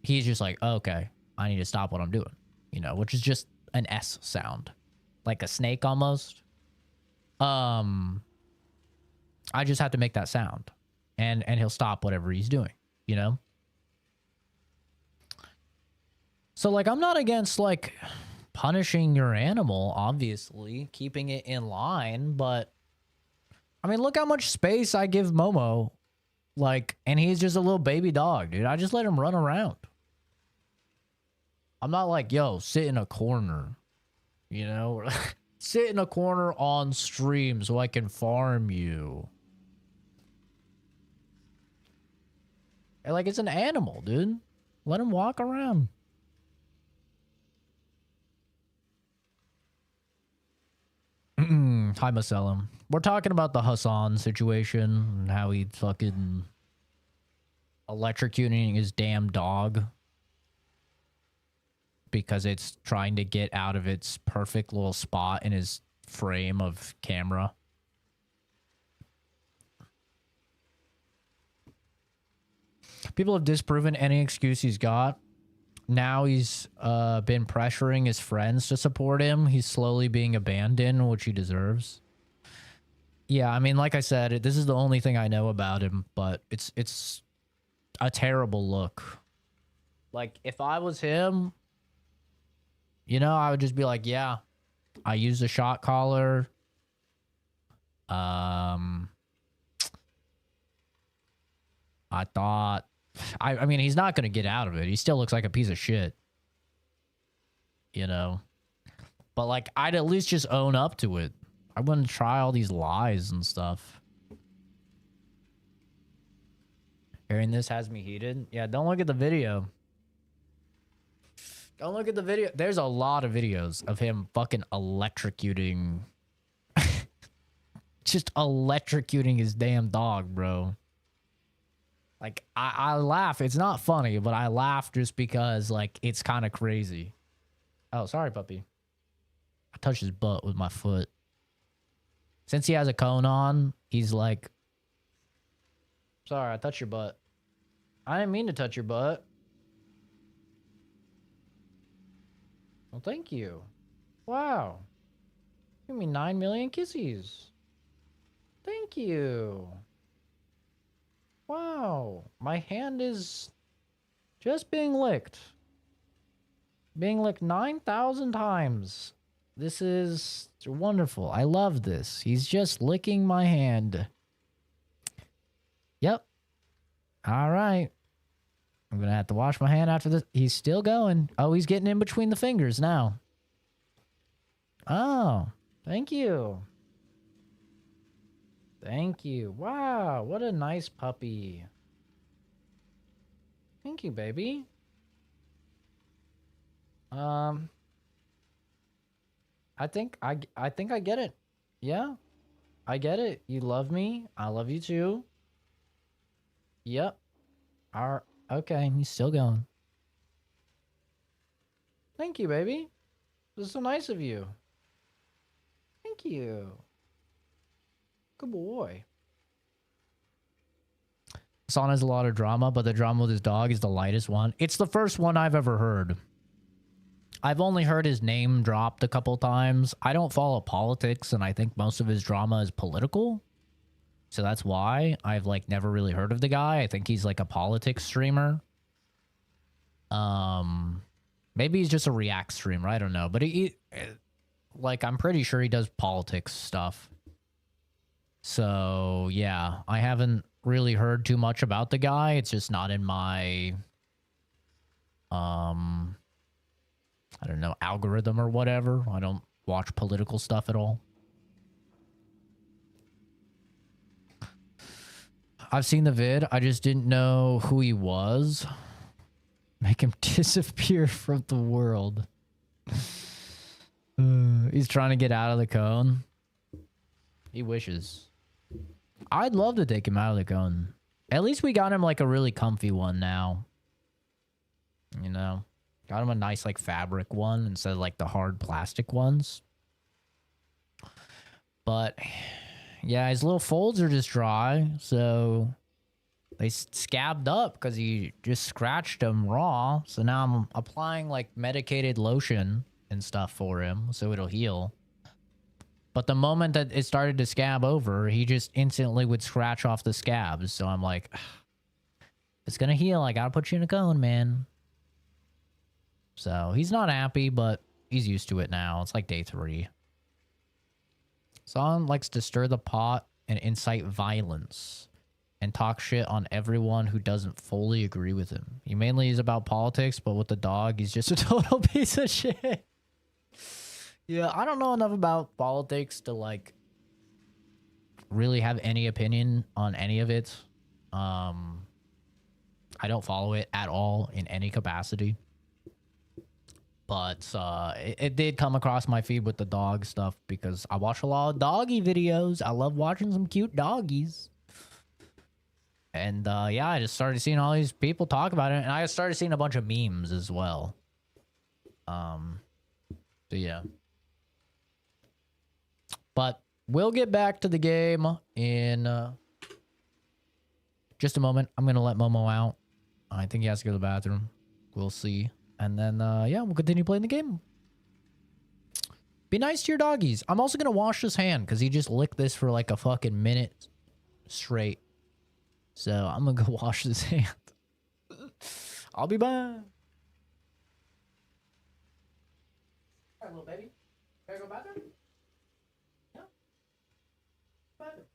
he's just like, okay, I need to stop what I'm doing. You know, which is just an S sound. Like a snake almost. I just have to make that sound. And he'll stop whatever he's doing, you know? So, like, I'm not against, like, punishing your animal, obviously. Keeping it in line, but... I mean, look how much space I give Momo. Like, and he's just a little baby dog, dude. I just let him run around. I'm not like, yo, sit in a corner. You know? Sit in a corner on stream so I can farm you. And like, it's an animal, dude. Let him walk around. Hi, Masellam. We're talking about the Hassan situation and how he fucking electrocuting his damn dog because it's trying to get out of its perfect little spot in his frame of camera. People have disproven any excuse he's got. Now he's been pressuring his friends to support him. He's slowly being abandoned, which he deserves. Yeah, I mean, like I said, this is the only thing I know about him, but it's a terrible look. Like, if I was him, you know, I would just be like, yeah, I used a shot collar. I thought... I mean, he's not going to get out of it. He still looks like a piece of shit. You know? But, like, I'd at least just own up to it. I wouldn't try all these lies and stuff. Hearing this has me heated. Yeah, don't look at the video. Don't look at the video. There's a lot of videos of him fucking electrocuting. Just electrocuting his damn dog, bro. Like, I laugh. It's not funny, but I laugh just because, like, it's kind of crazy. Oh, sorry, puppy. I touched his butt with my foot. Since he has a cone on, he's like, sorry, I touched your butt. I didn't mean to touch your butt. Well, thank you. Wow. Give me 9 million kissies. Thank you. Wow, my hand is just being licked. Being licked 9,000 times. This is wonderful. I love this. He's just licking my hand. Yep. All right. I'm going to have to wash my hand after this. He's still going. Oh, he's getting in between the fingers now. Oh, thank you. Thank you. Wow, what a nice puppy. Thank you, baby. I think I get it. Yeah. I get it. You love me. I love you too. Yep. Okay, he's still going. Thank you, baby. This is so nice of you. Thank you. Good boy. Song has a lot of drama, but the drama with his dog is the lightest one. It's the first one I've ever heard. I've only heard his name dropped a couple times. I don't follow politics, and I think most of his drama is political. So that's why I've like never really heard of the guy. I think he's like a politics streamer. Maybe he's just a React streamer. I don't know, but like I'm pretty sure he does politics stuff. So yeah, I haven't really heard too much about the guy. It's just not in my I don't know, algorithm or whatever. I don't watch political stuff at all. I've seen the vid. I just didn't know who he was. Make him disappear from the world. He's trying to get out of the cone. He wishes. I'd love to take him out of the cone. At least we got him like a really comfy one now. You know? Got him a nice like fabric one instead of like the hard plastic ones. But yeah, his little folds are just dry, so they scabbed up because he just scratched them raw. So now I'm applying like medicated lotion and stuff for him so it'll heal. But the moment that it started to scab over, he just instantly would scratch off the scabs. So I'm like, if it's gonna heal, I gotta put you in a cone, man. So he's not happy, but he's used to it now. It's like day 3. Son likes to stir the pot and incite violence and talk shit on everyone who doesn't fully agree with him. He mainly is about politics, but with the dog, he's just a total piece of shit. Yeah, I don't know enough about politics to like really have any opinion on any of it. I don't follow it at all in any capacity. But it did come across my feed with the dog stuff because I watch a lot of doggy videos. I love watching some cute doggies. And yeah, I just started seeing all these people talk about it. And I started seeing a bunch of memes as well. So yeah. But we'll get back to the game in just a moment. I'm going to let Momo out. I think he has to go to the bathroom. We'll see. And then, yeah, we'll continue playing the game. Be nice to your doggies. I'm also going to wash his hand because he just licked this for like a fucking minute straight. So I'm going to go wash his hand. I'll be back. All right, little baby. Gotta go bathroom? Yeah. Bathroom.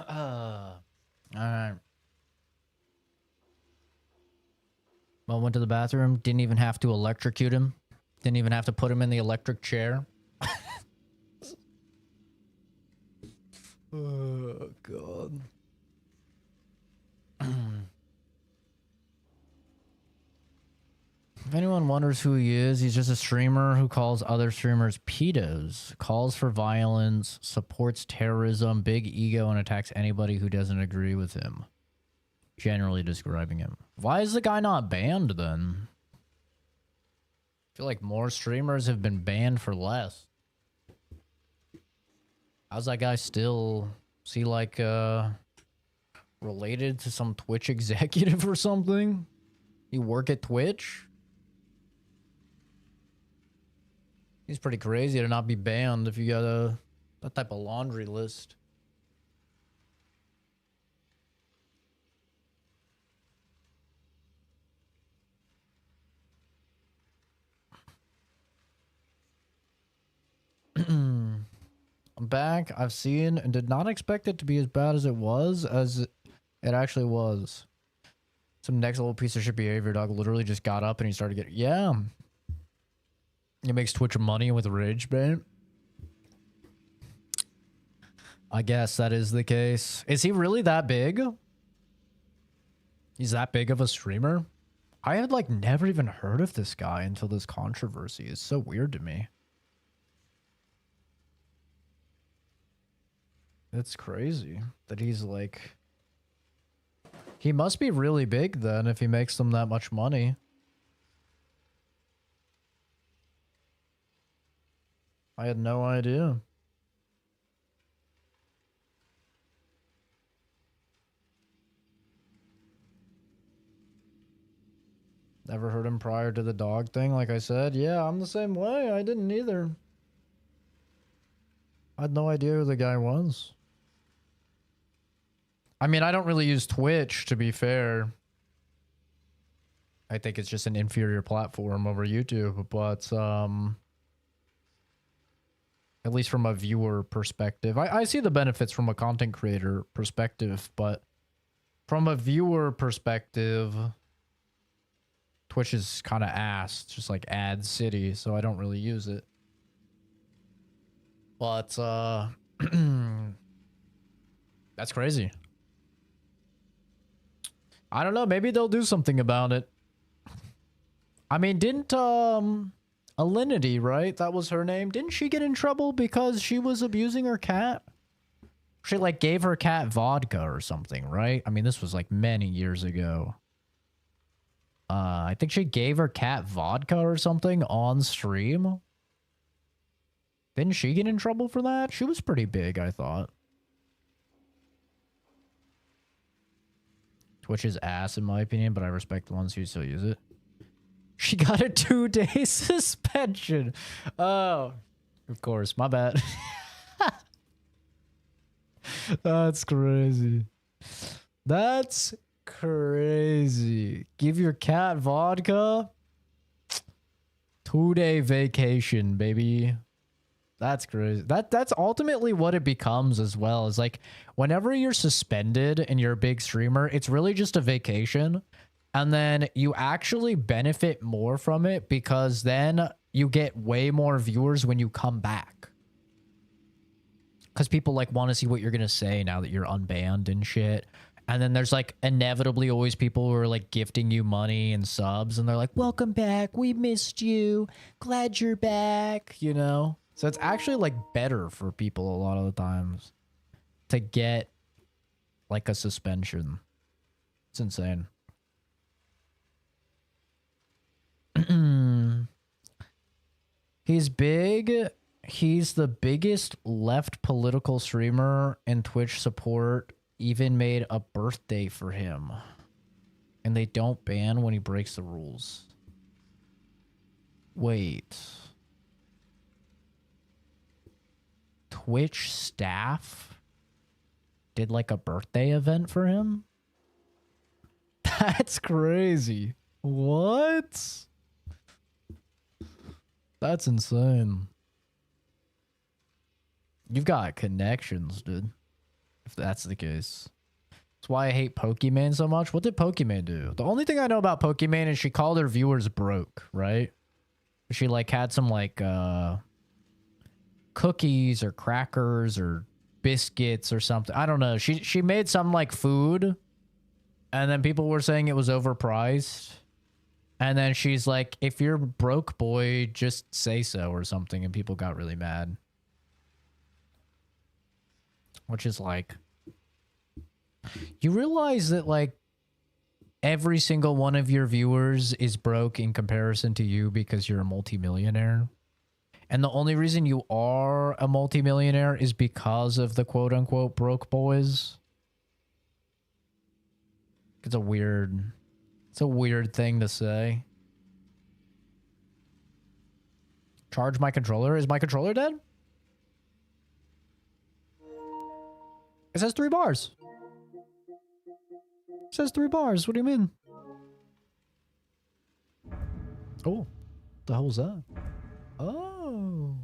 Alright. Well, went to the bathroom. Didn't even have to electrocute him. Didn't even have to put him in the electric chair. Oh, God. If anyone wonders who he is, he's just a streamer who calls other streamers pedos, calls for violence, supports terrorism, big ego, and attacks anybody who doesn't agree with him. Generally describing him. Why is the guy not banned then? I feel like more streamers have been banned for less. How's that guy still? Is he like related to some Twitch executive or something? You work at Twitch? He's pretty crazy to not be banned if you got that type of laundry list. I'm back. I've seen and did not expect it to be as bad as it actually was. Some next level piece of shit behavior. Dog literally just got up and he started getting... Yeah. It makes Twitch money with rage bait. I guess that is the case. Is he really that big? He's that big of a streamer? I had like never even heard of this guy until this controversy. It's so weird to me. It's crazy that he's like... He must be really big then if he makes them that much money. I had no idea. Never heard him prior to the dog thing, like I said. Yeah, I'm the same way. I didn't either. I had no idea who the guy was. I mean, I don't really use Twitch, to be fair. I think it's just an inferior platform over YouTube, but at least from a viewer perspective. I see the benefits from a content creator perspective, but from a viewer perspective, Twitch is kind of ass. It's just like ad city, so I don't really use it. But that's crazy. I don't know, maybe they'll do something about it. I mean, didn't Alinity, right? That was her name. Didn't she get in trouble because she was abusing her cat? She like gave her cat vodka or something, right? I mean, this was like many years ago. I think she gave her cat vodka or something on stream. Didn't she get in trouble for that? She was pretty big, I thought. Twitch is ass in my opinion, but I respect the ones who still use it. She got a 2-day suspension. Oh, of course. My bad. That's crazy. That's crazy. Give your cat vodka. 2-day vacation, baby. That's crazy. That's ultimately what it becomes as well. Is like whenever you're suspended and you're a big streamer, it's really just a vacation. And then you actually benefit more from it because then you get way more viewers when you come back. Because people like want to see what you're going to say now that you're unbanned and shit. And then there's like inevitably always people who are like gifting you money and subs. And they're like, welcome back. We missed you. Glad you're back. You know? So it's actually like better for people a lot of the times to get like a suspension. It's insane. He's big. He's the biggest left political streamer, and Twitch support even made a birthday for him. And they don't ban when he breaks the rules. Wait. Twitch staff did like a birthday event for him? That's crazy. What? That's insane. You've got connections, dude. if that's the case. That's why I hate Pokimane so much. What did Pokimane do? The only thing I know about Pokimane is she called her viewers broke, right? She like had some like cookies or crackers or biscuits or something. I don't know. She made some like food, and then people were saying it was overpriced. And then she's like, if you're broke, boy, just say so or something. And people got really mad. Which is like, you realize that like every single one of your viewers is broke in comparison to you because you're a multimillionaire. And the only reason you are a multimillionaire is because of the quote unquote broke boys. It's a weird thing to say. Charge my controller? Is my controller dead? It says 3 bars. It says 3 bars. What do you mean? Oh. What the hell was that? Oh.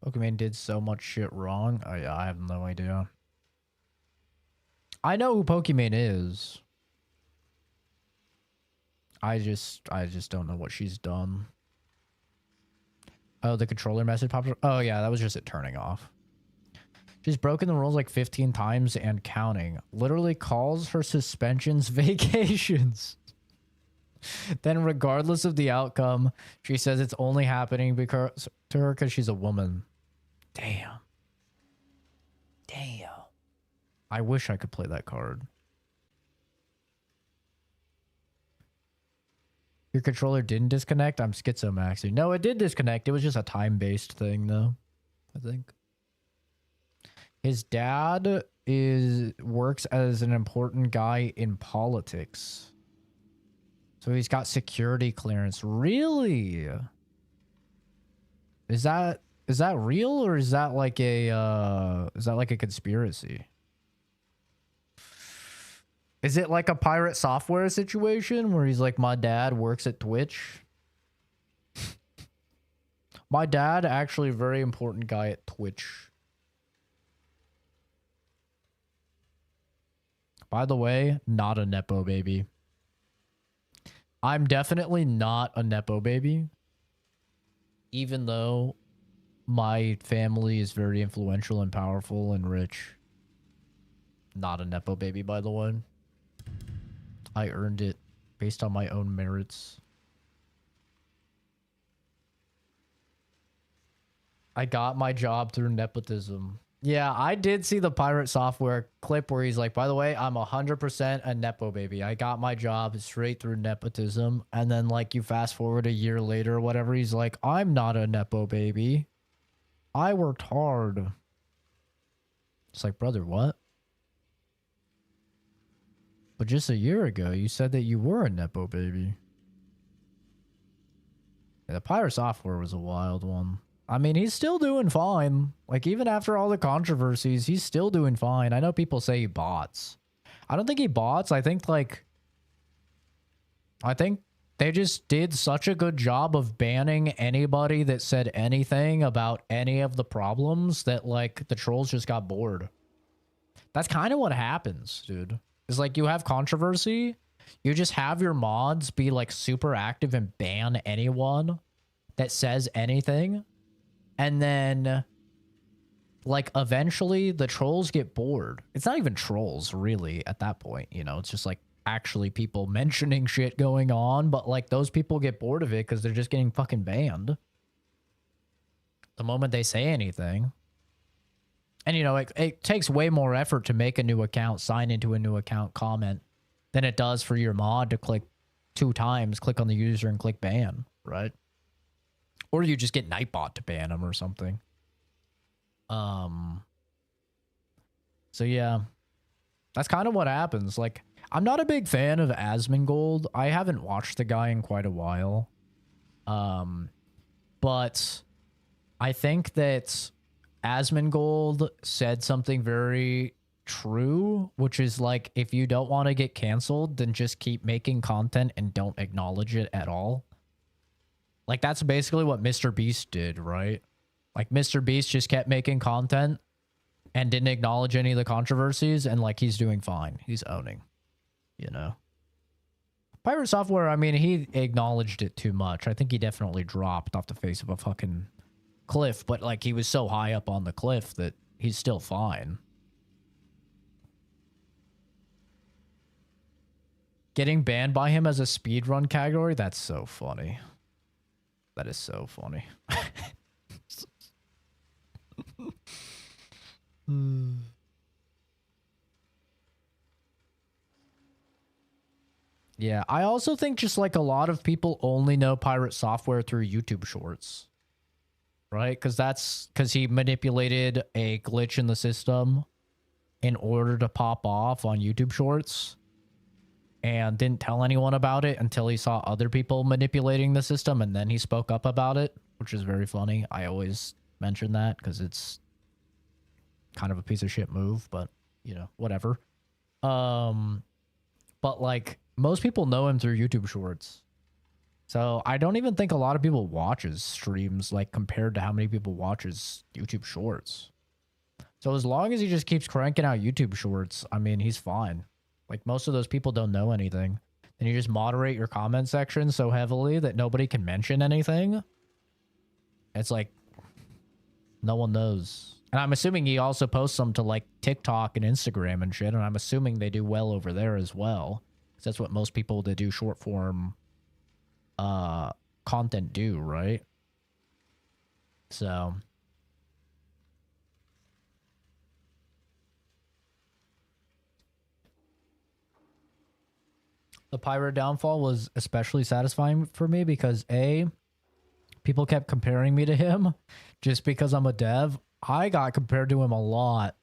Pokemon did so much shit wrong. I have no idea. I know who Pokimane is. I just don't know what she's done. Oh, the controller message popped up. Oh yeah, that was just it turning off. She's broken the rules like 15 times and counting. Literally calls her suspensions vacations. Then regardless of the outcome, she says it's only happening because to her because she's a woman. Damn. Damn. I wish I could play that card. Your controller didn't disconnect? I'm schizomaxing. No, it did disconnect. It was just a time-based thing, though. I think. His dad works as an important guy in politics. So he's got security clearance. Really? Is that real, or is that like a conspiracy? Is it like a pirate software situation where he's like, my dad works at Twitch? My dad, actually a very important guy at Twitch. By the way, not a Nepo baby. I'm definitely not a Nepo baby. Even though my family is very influential and powerful and rich. Not a Nepo baby, by the way. I earned it based on my own merits. I got my job through nepotism. Yeah, I did see the pirate software clip where he's like, by the way, I'm 100% a Nepo baby. I got my job straight through nepotism. And then like you fast forward a year later or whatever, he's like, I'm not a Nepo baby. I worked hard. It's like, brother, what? But just a year ago, you said that you were a Nepo baby. Yeah, the pirate software was a wild one. I mean, he's still doing fine. Like, even after all the controversies, he's still doing fine. I know people say he bots. I don't think he bots. I think they just did such a good job of banning anybody that said anything about any of the problems that, like, the trolls just got bored. That's kind of what happens, dude. It's like you have controversy, you just have your mods be, like, super active and ban anyone that says anything. And then, like, eventually the trolls get bored. It's not even trolls, really, at that point, you know? It's just, like, actually people mentioning shit going on. But, like, those people get bored of it because they're just getting fucking banned the moment they say anything. And, you know, it takes way more effort to make a new account, sign into a new account, comment, than it does for your mod to click 2 times, click on the user and click ban, right? Or you just get Nightbot to ban them or something. So yeah, that's kind of what happens. Like, I'm not a big fan of Asmongold. I haven't watched the guy in quite a while. But I think that Asmongold said something very true, which is like, if you don't want to get canceled, then just keep making content and don't acknowledge it at all. Like, that's basically what Mr. Beast did, right? Like Mr. Beast just kept making content and didn't acknowledge any of the controversies, and like he's doing fine. He's owning, you know. Pirate Software, I mean, he acknowledged it too much. I think he definitely dropped off the face of a fucking cliff, but like he was so high up on the cliff that he's still fine. Getting banned by him as a speedrun category? That's so funny. That is so funny. Yeah, I also think just like a lot of people only know Pirate Software through YouTube Shorts. Right? Because he manipulated a glitch in the system in order to pop off on YouTube Shorts and didn't tell anyone about it until he saw other people manipulating the system, and then he spoke up about it, which is very funny. I always mention that because it's kind of a piece of shit move, but you know, whatever. But like most people know him through YouTube Shorts. So I don't even think a lot of people watches streams like compared to how many people watches YouTube Shorts. So as long as he just keeps cranking out YouTube Shorts, I mean, he's fine. Like most of those people don't know anything. Then you just moderate your comment section so heavily that nobody can mention anything. It's like no one knows. And I'm assuming he also posts them to like TikTok and Instagram and shit, and I'm assuming they do well over there as well. Because that's what most people that do short form content do, right? So the pirate downfall was especially satisfying for me because A, people kept comparing me to him just because I'm a dev. I got compared to him a lot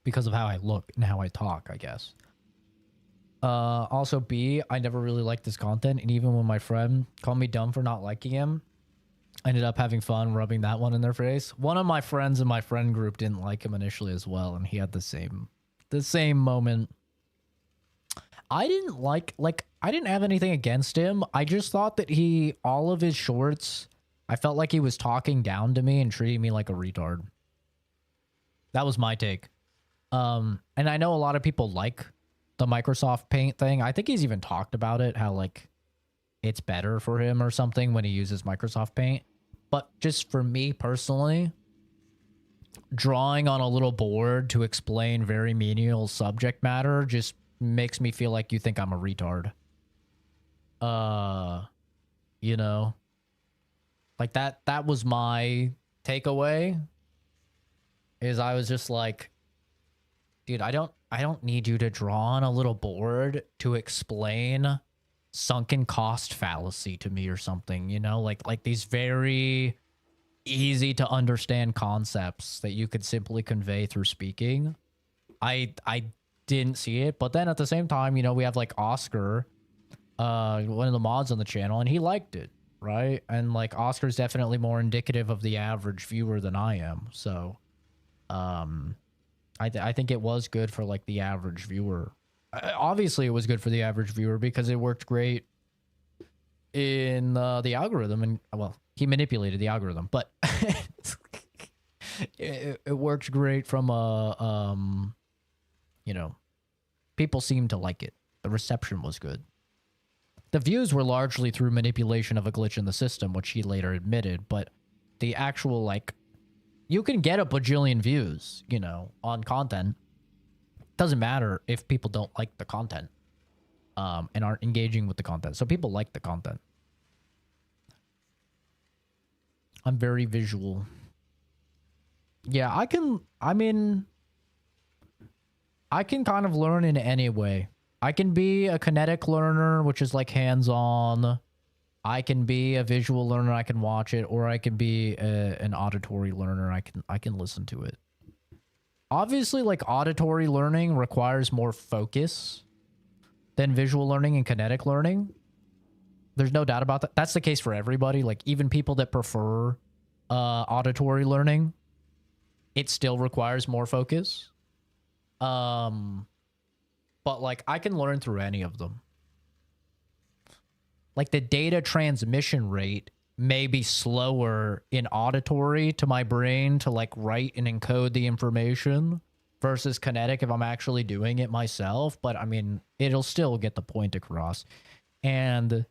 because of how I look and how I talk, I guess. Also B, I never really liked this content, and even when my friend called me dumb for not liking him, I ended up having fun rubbing that one in their face. One of my friends in my friend group didn't like him initially as well, and he had the same moment. I didn't I didn't have anything against him. I just thought that all of his shorts, I felt like he was talking down to me and treating me like a retard. That was my take. And I know a lot of people like the Microsoft Paint thing. I think he's even talked about it, how like it's better for him or something when he uses Microsoft Paint. But just for me personally, drawing on a little board to explain very menial subject matter just makes me feel like you think I'm a retard. You know, like that was my takeaway, is I was just like, dude, I don't need you to draw on a little board to explain sunken cost fallacy to me or something, you know, like these very easy to understand concepts that you could simply convey through speaking. I didn't see it, but then at the same time, you know, we have like Oscar, one of the mods on the channel, and he liked it, right? And like Oscar's definitely more indicative of the average viewer than I am, so I think it was good for like the average viewer. Obviously it was good for the average viewer because it worked great in the algorithm, and well, he manipulated the algorithm, but it worked great from a you know, people seemed to like it. The reception was good. The views were largely through manipulation of a glitch in the system, which he later admitted, but the actual, like, you can get a bajillion views, you know, on content. Doesn't matter if people don't like the content and aren't engaging with the content. So people like the content. I'm very visual. Yeah, I can kind of learn in any way. I can be a kinetic learner, which is like hands-on. I can be a visual learner, I can watch it, or I can be an auditory learner, I can listen to it. Obviously, like, auditory learning requires more focus than visual learning and kinetic learning. There's no doubt about that. That's the case for everybody. Like, even people that prefer auditory learning, it still requires more focus. But like I can learn through any of them. Like the data transmission rate maybe slower in auditory to my brain to like write and encode the information versus kinetic if I'm actually doing it myself. But I mean, it'll still get the point across. And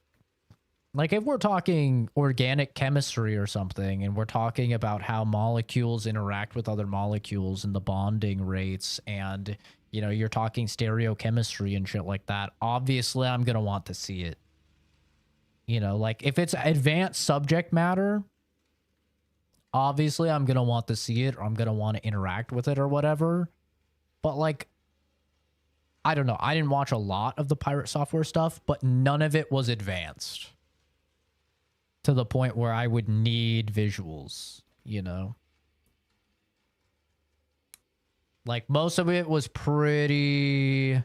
like if we're talking organic chemistry or something, and we're talking about how molecules interact with other molecules and the bonding rates, and you know, you're talking stereochemistry and shit like that, obviously I'm gonna want to see it. You know, like if it's advanced subject matter, obviously I'm gonna want to see it, or I'm gonna want to interact with it or whatever. But like, I don't know, I didn't watch a lot of the pirate software stuff, but none of it was advanced to the point where I would need visuals, you know? Like, most of it was pretty...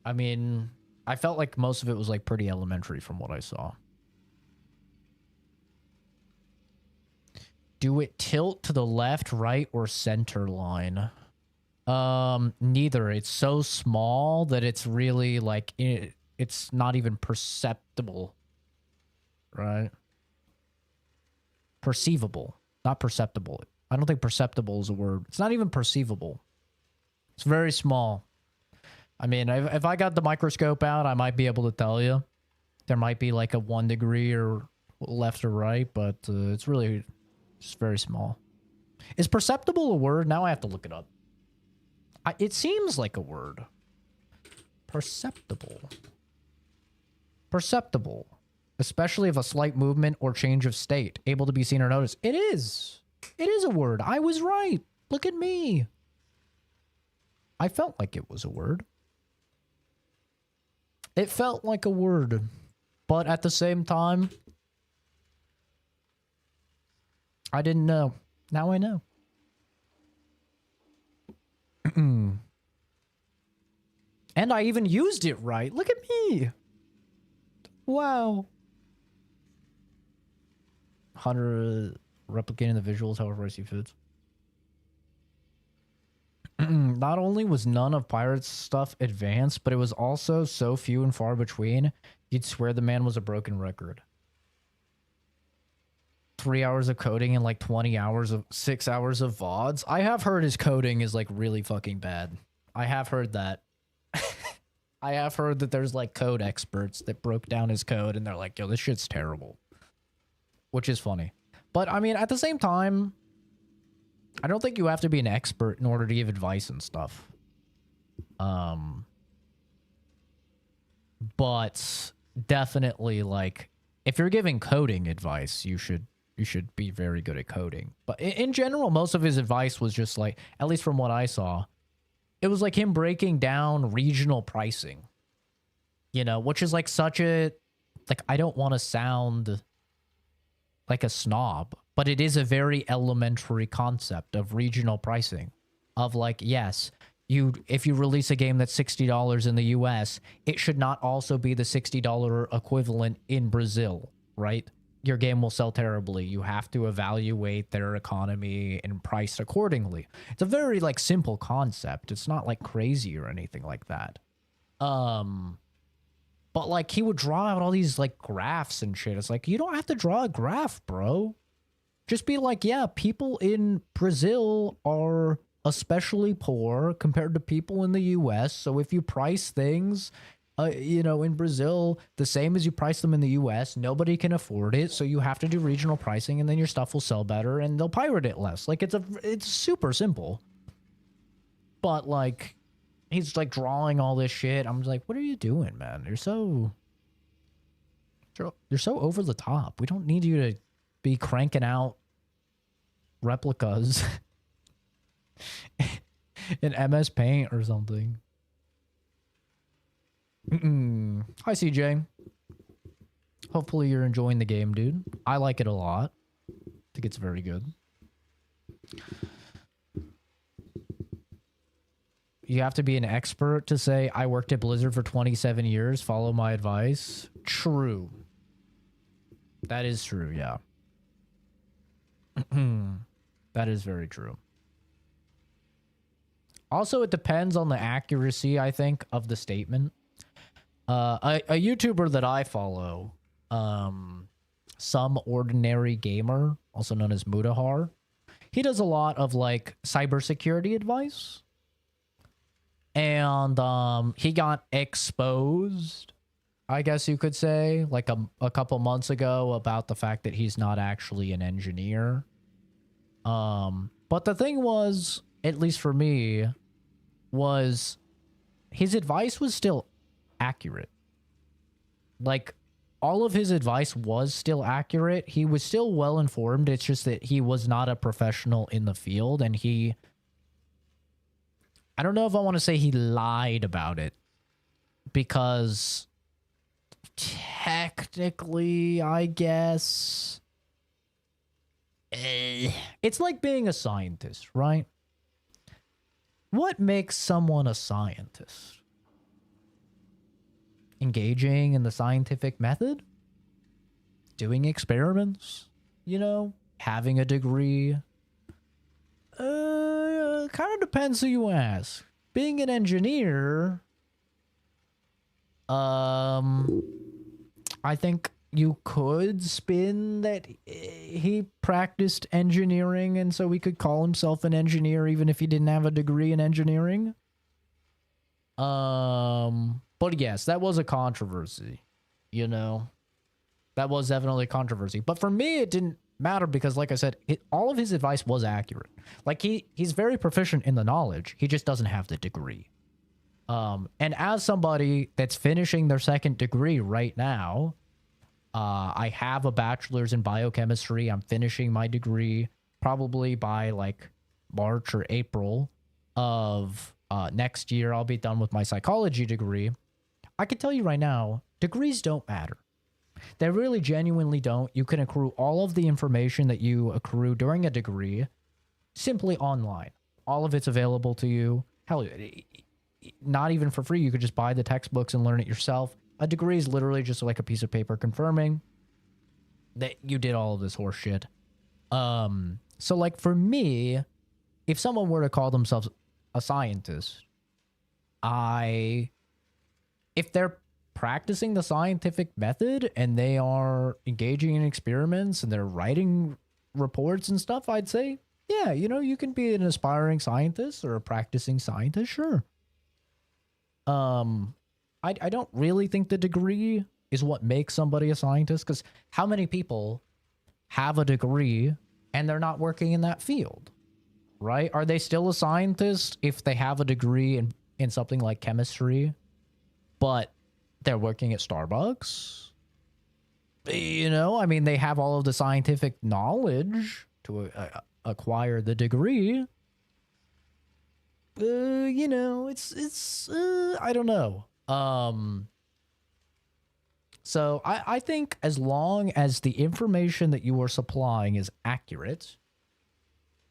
I mean, I felt like most of it was, like, pretty elementary from what I saw. Do it tilt to the left, right, or center line? Neither. It's so small that it's really, like, it's not even perceptible. Right? Perceivable. Not perceptible. I don't think perceptible is a word. It's not even perceivable. It's very small. I mean, if I got the microscope out, I might be able to tell you. There might be like a 1 degree or left or right, but it's really just very small. Is perceptible a word? Now I have to look it up. It seems like a word. Perceptible. Perceptible. Especially if a slight movement or change of state, able to be seen or noticed. It is. It is a word. I was right. Look at me. I felt like it was a word. It felt like a word. But at the same time, I didn't know. Now I know. And I even used it right. Look at me. Wow. 100 replicating the visuals however I see fit. Not only was none of Pirates stuff advanced, but it was also so few and far between, you'd swear the man was a broken record. 3 hours of coding and like 20 hours of 6 hours of VODs. I have heard his coding is like really fucking bad. I have heard that. I have heard that there's like code experts that broke down his code and they're like, yo, this shit's terrible. Which is funny. But I mean, at the same time, I don't think you have to be an expert in order to give advice and stuff. But definitely, like, if you're giving coding advice, you should be very good at coding. But in general, most of his advice was just like, at least from what I saw, it was like him breaking down regional pricing. You know, which is like such a, like, I don't want to sound like a snob, but it is a very elementary concept of regional pricing. Of like, yes, if you release a game that's $60 in the US, it should not also be the $60 equivalent in Brazil, right? Your game will sell terribly. You have to evaluate their economy and price accordingly. It's a very like simple concept. It's not like crazy or anything like that. But like he would draw out all these like graphs and shit. It's like, you don't have to draw a graph, bro. Just be like, yeah, people in Brazil are especially poor compared to people in the US. So if you price things, you know, in Brazil, the same as you price them in the US, nobody can afford it. So you have to do regional pricing and then your stuff will sell better and they'll pirate it less. Like it's super simple. But like, he's like drawing all this shit. I'm just like, what are you doing, man? You're so over the top. We don't need you to be cranking out replicas in MS Paint or something. Hi, CJ. Hopefully you're enjoying the game, dude. I like it a lot. I think it's very good. You have to be an expert to say, I worked at Blizzard for 27 years. Follow my advice. True. That is true, yeah. That is very true. Also, it depends on the accuracy, I think, of the statement. A YouTuber that I follow, Some Ordinary Gamer, also known as Mudahar. He does a lot of like cybersecurity advice. And he got exposed, I guess you could say, like a couple months ago about the fact that he's not actually an engineer. But the thing was, at least for me, was his advice was still accurate. Like, all of his advice was still accurate. He was still well informed. It's just that he was not a professional in the field, and I don't know if I want to say he lied about it, because technically, I guess, it's like being a scientist, right? What makes someone a scientist? Engaging in the scientific method? Doing experiments? You know? Having a degree? Kind of depends who you ask. Being an engineer, I think you could spin that he practiced engineering, and so he could call himself an engineer even if he didn't have a degree in engineering. But yes, that was a controversy, you know? That was definitely a controversy. But for me, it didn't matter because, like I said, all of his advice was accurate. Like, he's very proficient in the knowledge. He just doesn't have the degree. And as somebody that's finishing their second degree right now, I have a bachelor's in biochemistry. I'm finishing my degree probably by, like, March or April of next year. I'll be done with my psychology degree. I can tell you right now, degrees don't matter. They really genuinely don't. You can accrue all of the information that you accrue during a degree simply online. All of it's available to you. Hell, not even for free. You could just buy the textbooks and learn it yourself. A degree is literally just like a piece of paper confirming that you did all of this horse shit. So like for me, if someone were to call themselves a scientist, if they're practicing the scientific method and they are engaging in experiments and they're writing reports and stuff, I'd say, yeah, you know, you can be an aspiring scientist or a practicing scientist, sure. I don't really think the degree is what makes somebody a scientist, because how many people have a degree and they're not working in that field, right? Are they still a scientist if they have a degree in something like chemistry, but they're working at Starbucks? You know, I mean, they have all of the scientific knowledge to acquire the degree. You know, it's I don't know. So I think as long as the information that you are supplying is accurate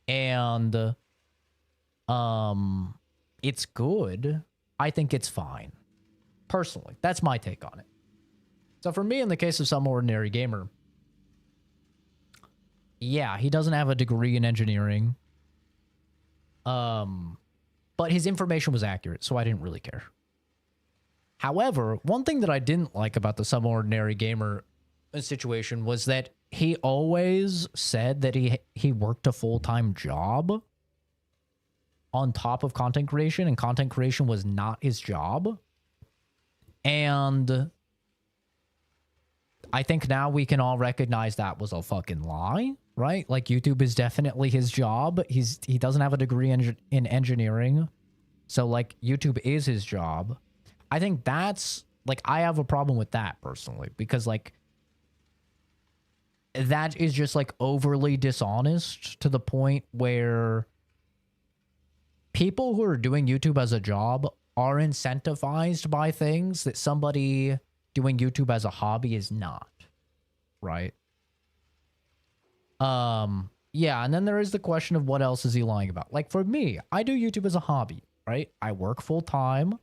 and it's good, I think it's fine. Personally, that's my take on it. So for me, in the case of Some Ordinary Gamer, yeah, he doesn't have a degree in engineering. But his information was accurate, so I didn't really care. However, one thing that I didn't like about the Some Ordinary Gamer situation was that he always said that he worked a full-time job on top of content creation, and content creation was not his job. And I think now we can all recognize that was a fucking lie, right? Like, YouTube is definitely his job. He doesn't have a degree in engineering. So, like, YouTube is his job. I think that's, like, I have a problem with that personally, because, like, that is just, like, overly dishonest to the point where people who are doing YouTube as a job are incentivized by things that somebody doing YouTube as a hobby is not, right? Yeah, and then there is the question of what else is he lying about? Like, for me, I do YouTube as a hobby, right? I work full time.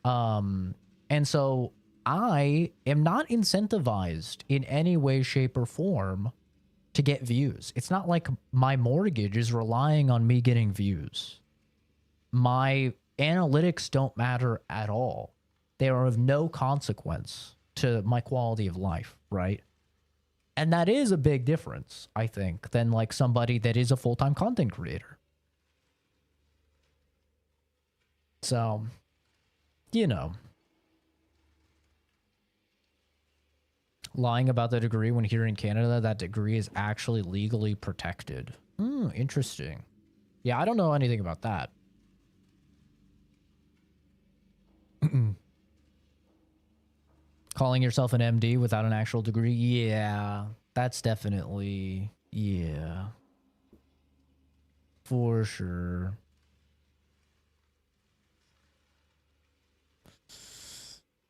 And so I am not incentivized in any way, shape, or form to get views. It's not like my mortgage is relying on me getting views. My analytics don't matter at all. They are of no consequence to my quality of life, right? And that is a big difference, I think, than like somebody that is a full-time content creator. So, you know, lying about the degree when here in Canada, that degree is actually legally protected. Interesting. Yeah, I don't know anything about that. Calling yourself an MD without an actual degree? Yeah, that's definitely, yeah. For sure.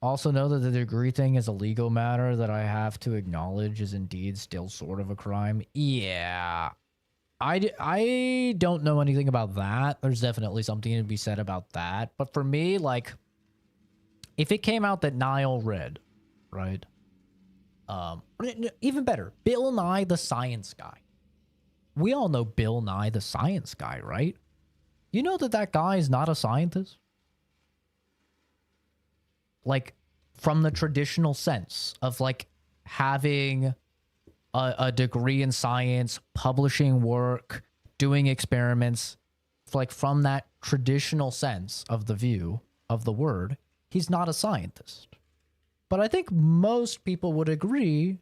Also know that the degree thing is a legal matter that I have to acknowledge is indeed still sort of a crime. Yeah. I don't know anything about that. There's definitely something to be said about that. But for me, like, if it came out that Niall read, right? Even better, Bill Nye the Science Guy. We all know Bill Nye the Science Guy, right? You know that that guy is not a scientist? Like, from the traditional sense of, like, having a degree in science, publishing work, doing experiments, like, from that traditional sense of the view of the word, he's not a scientist. But I think most people would agree,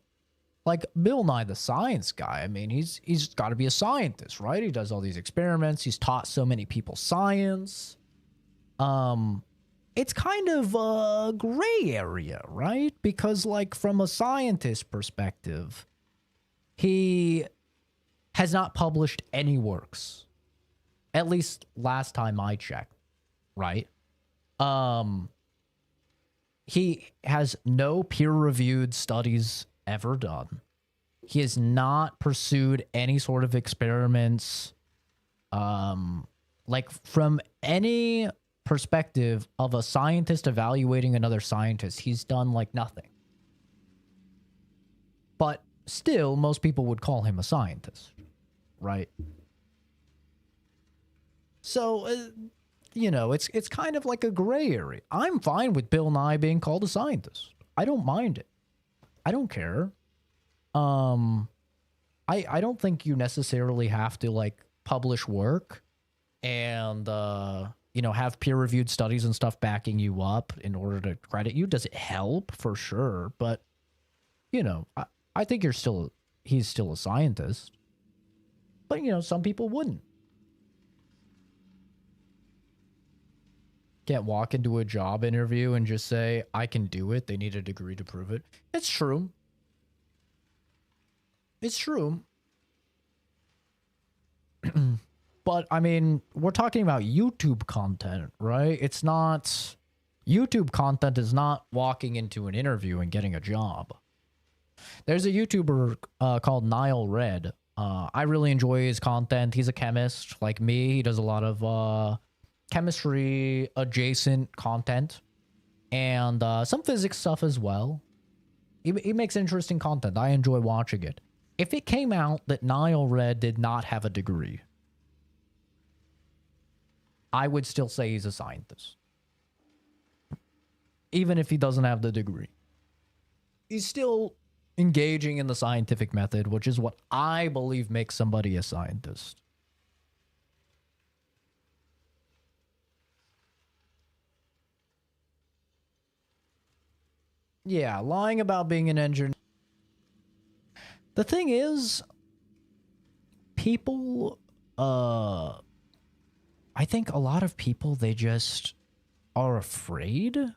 like, Bill Nye the Science Guy, I mean, he's got to be a scientist, right? He does all these experiments. He's taught so many people science. It's kind of a gray area, right? Because, like, from a scientist perspective, he has not published any works. At least last time I checked, right? He has no peer-reviewed studies ever done. He has not pursued any sort of experiments. Like, from any perspective of a scientist evaluating another scientist, he's done, like, nothing. But still, most people would call him a scientist, right? So, you know, it's kind of like a gray area. I'm fine with Bill Nye being called a scientist. I don't mind it. I don't care. I don't think you necessarily have to, like, publish work and, you know, have peer-reviewed studies and stuff backing you up in order to credit you. Does it help? For sure. But, you know, I think he's still a scientist. But, you know, some people wouldn't. Can't walk into a job interview and just say, I can do it. They need a degree to prove it. It's true. It's true. But, I mean, we're talking about YouTube content, right? It's not... YouTube content is not walking into an interview and getting a job. There's a YouTuber called Niall Red. I really enjoy his content. He's a chemist like me. He does a lot of chemistry-adjacent content. And some physics stuff as well. He makes interesting content. I enjoy watching it. If it came out that Niall Red did not have a degree, I would still say he's a scientist. Even if he doesn't have the degree. He's still engaging in the scientific method, which is what I believe makes somebody a scientist. Yeah, lying about being an engineer. The thing is, people, I think a lot of people, they just are afraid.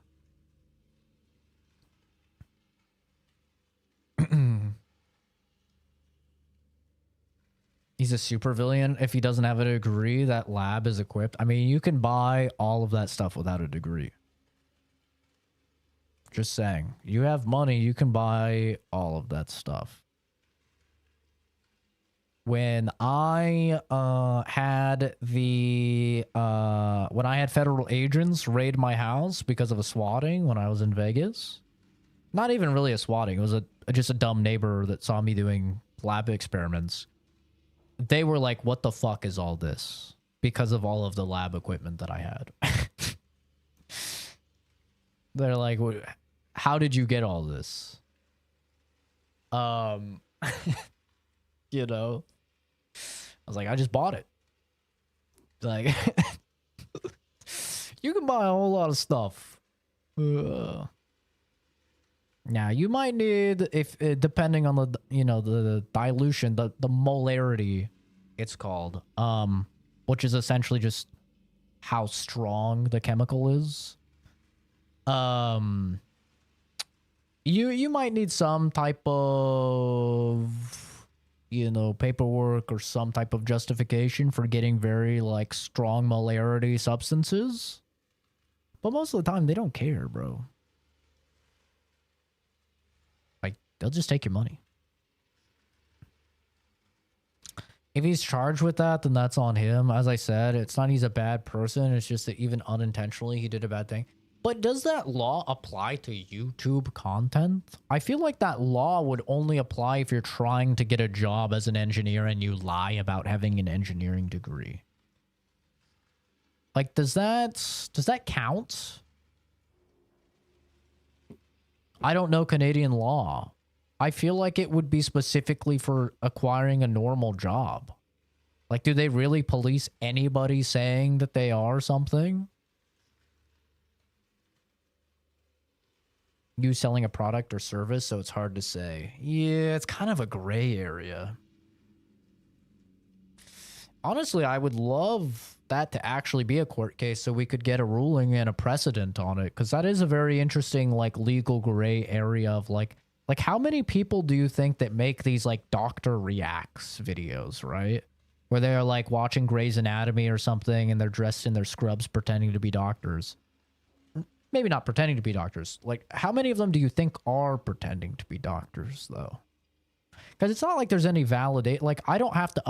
He's a supervillain. If he doesn't have a degree, that lab is equipped. I mean, you can buy all of that stuff without a degree. Just saying. You have money, you can buy all of that stuff. When I had federal agents raid my house because of a swatting when I was in Vegas, not even really a swatting, it was just a dumb neighbor that saw me doing lab experiments. They were like, what the fuck is all this? Because of all of the lab equipment that I had. They're like, how did you get all this? You know? I was like, I just bought it. Like, you can buy a whole lot of stuff. Now, you might need, if depending on the, you know, the dilution, the molarity, it's called, which is essentially just how strong the chemical is. You might need some type of, you know, paperwork or some type of justification for getting very, like, strong molarity substances. But most of the time, they don't care, bro. Like, they'll just take your money. If he's charged with that, then that's on him. As I said, it's not he's a bad person. It's just that even unintentionally, he did a bad thing. But does that law apply to YouTube content? I feel like that law would only apply if you're trying to get a job as an engineer and you lie about having an engineering degree. Like, does that count? I don't know Canadian law. I feel like it would be specifically for acquiring a normal job. Like, do they really police anybody saying that they are something? You selling a product or service, so it's hard to say. Yeah, it's kind of a gray area. Honestly, I would love that to actually be a court case so we could get a ruling and a precedent on it, because that is a very interesting, like, legal gray area of, like how many people do you think that make these, like, doctor reacts videos, right? Where they're, like, watching Grey's Anatomy or something and they're dressed in their scrubs pretending to be doctors. Maybe not pretending to be doctors. Like, how many of them do you think are pretending to be doctors, though? Because it's not like there's any validate. Like, I don't have to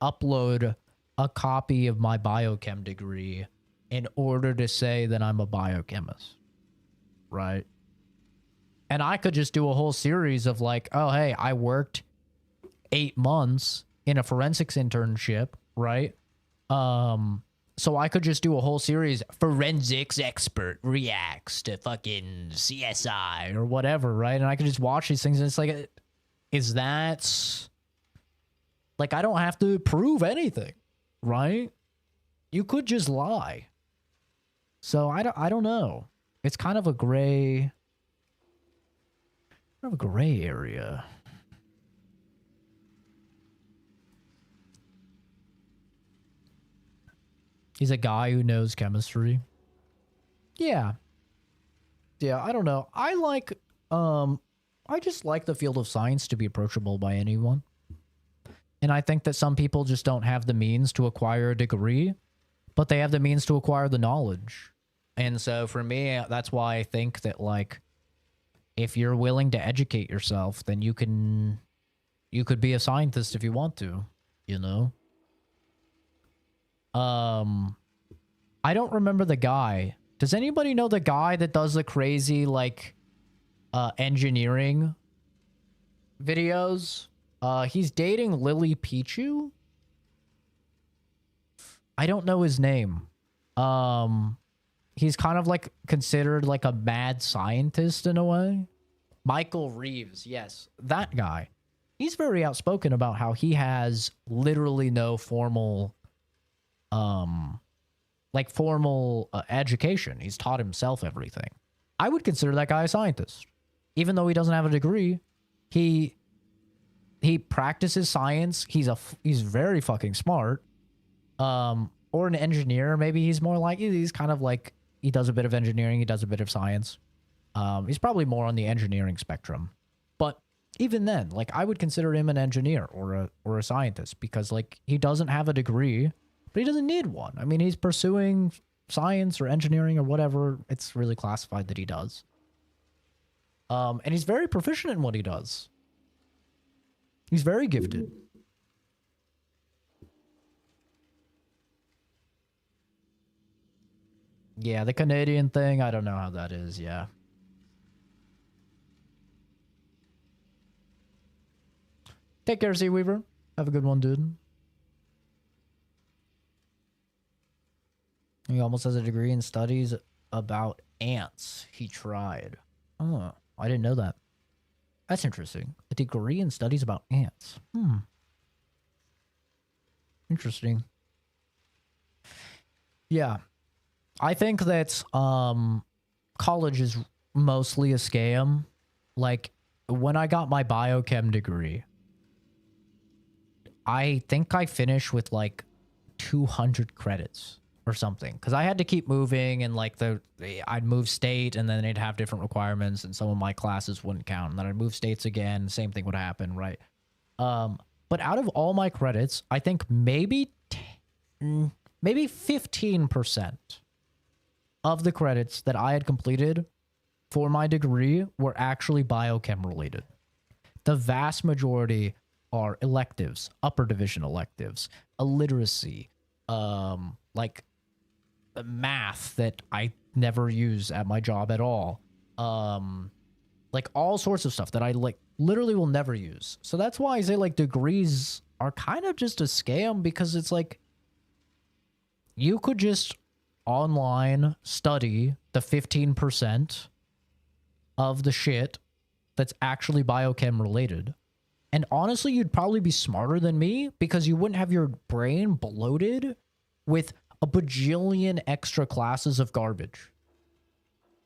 upload a copy of my biochem degree in order to say that I'm a biochemist, right? And I could just do a whole series of, like, oh, hey, I worked 8 months in a forensics internship, right? So I could just do a whole series, forensics expert reacts to fucking CSI or whatever, right? And I could just watch these things and it's like, is that... Like, I don't have to prove anything, right? You could just lie. So I don't know. It's kind of a gray... kind of a gray area. He's a guy who knows chemistry. Yeah. Yeah, I don't know. I just like the field of science to be approachable by anyone. And I think that some people just don't have the means to acquire a degree, but they have the means to acquire the knowledge. And so for me, that's why I think that, like, if you're willing to educate yourself, then you could be a scientist if you want to, you know? I don't remember the guy. Does anybody know the guy that does the crazy, like, engineering videos? He's dating Lily Pichu? I don't know his name. He's kind of, like, considered, like, a mad scientist in a way. Michael Reeves, yes. That guy. He's very outspoken about how he has literally no formal... education. He's taught himself everything. I would consider that guy a scientist. Even though he doesn't have a degree, he practices science. He's very fucking smart. Or an engineer. Maybe he's more like, he's kind of like, he does a bit of engineering, he does a bit of science. He's probably more on the engineering spectrum. But even then, like, I would consider him an engineer or a scientist because, like, he doesn't have a degree, but he doesn't need one. I mean, he's pursuing science or engineering or whatever it's really classified that he does. And he's very proficient in what he does. He's very gifted. Yeah, the Canadian thing, I don't know how that is, yeah. Take care, Seaweaver. Have a good one, dude. He almost has a degree in studies about ants. He tried. Oh, I didn't know that. That's interesting. A degree in studies about ants. Interesting. Yeah. I think that college is mostly a scam. Like, when I got my biochem degree, I think I finished with like 200 credits or something, because I had to keep moving, and like I'd move state and then they'd have different requirements and some of my classes wouldn't count, and then I'd move states again, same thing would happen, right? But out of all my credits, I think maybe 15% of the credits that I had completed for my degree were actually biochem related. The vast majority are electives, upper division electives, illiteracy, like math that I never use at my job at all, like all sorts of stuff that I like literally will never use. So that's why I say like degrees are kind of just a scam, because it's like you could just online study the 15% of the shit that's actually biochem related. And honestly, you'd probably be smarter than me, because you wouldn't have your brain bloated with a bajillion extra classes of garbage.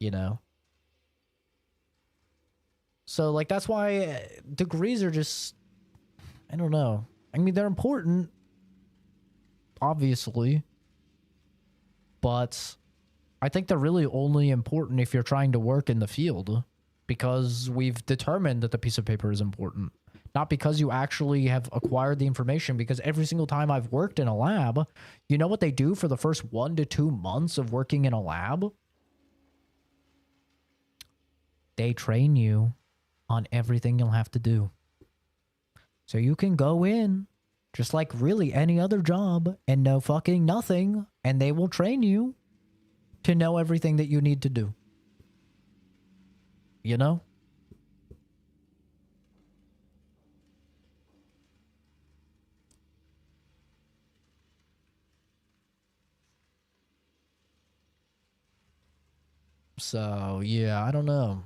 You know? So, like, that's why degrees are just... I don't know. I mean, they're important, obviously. But I think they're really only important if you're trying to work in the field, because we've determined that the piece of paper is important. Not because you actually have acquired the information, because every single time I've worked in a lab, you know what they do for the first 1 to 2 months of working in a lab? They train you on everything you'll have to do. So you can go in, just like really any other job, and know fucking nothing, and they will train you to know everything that you need to do. You know? So, yeah, I don't know.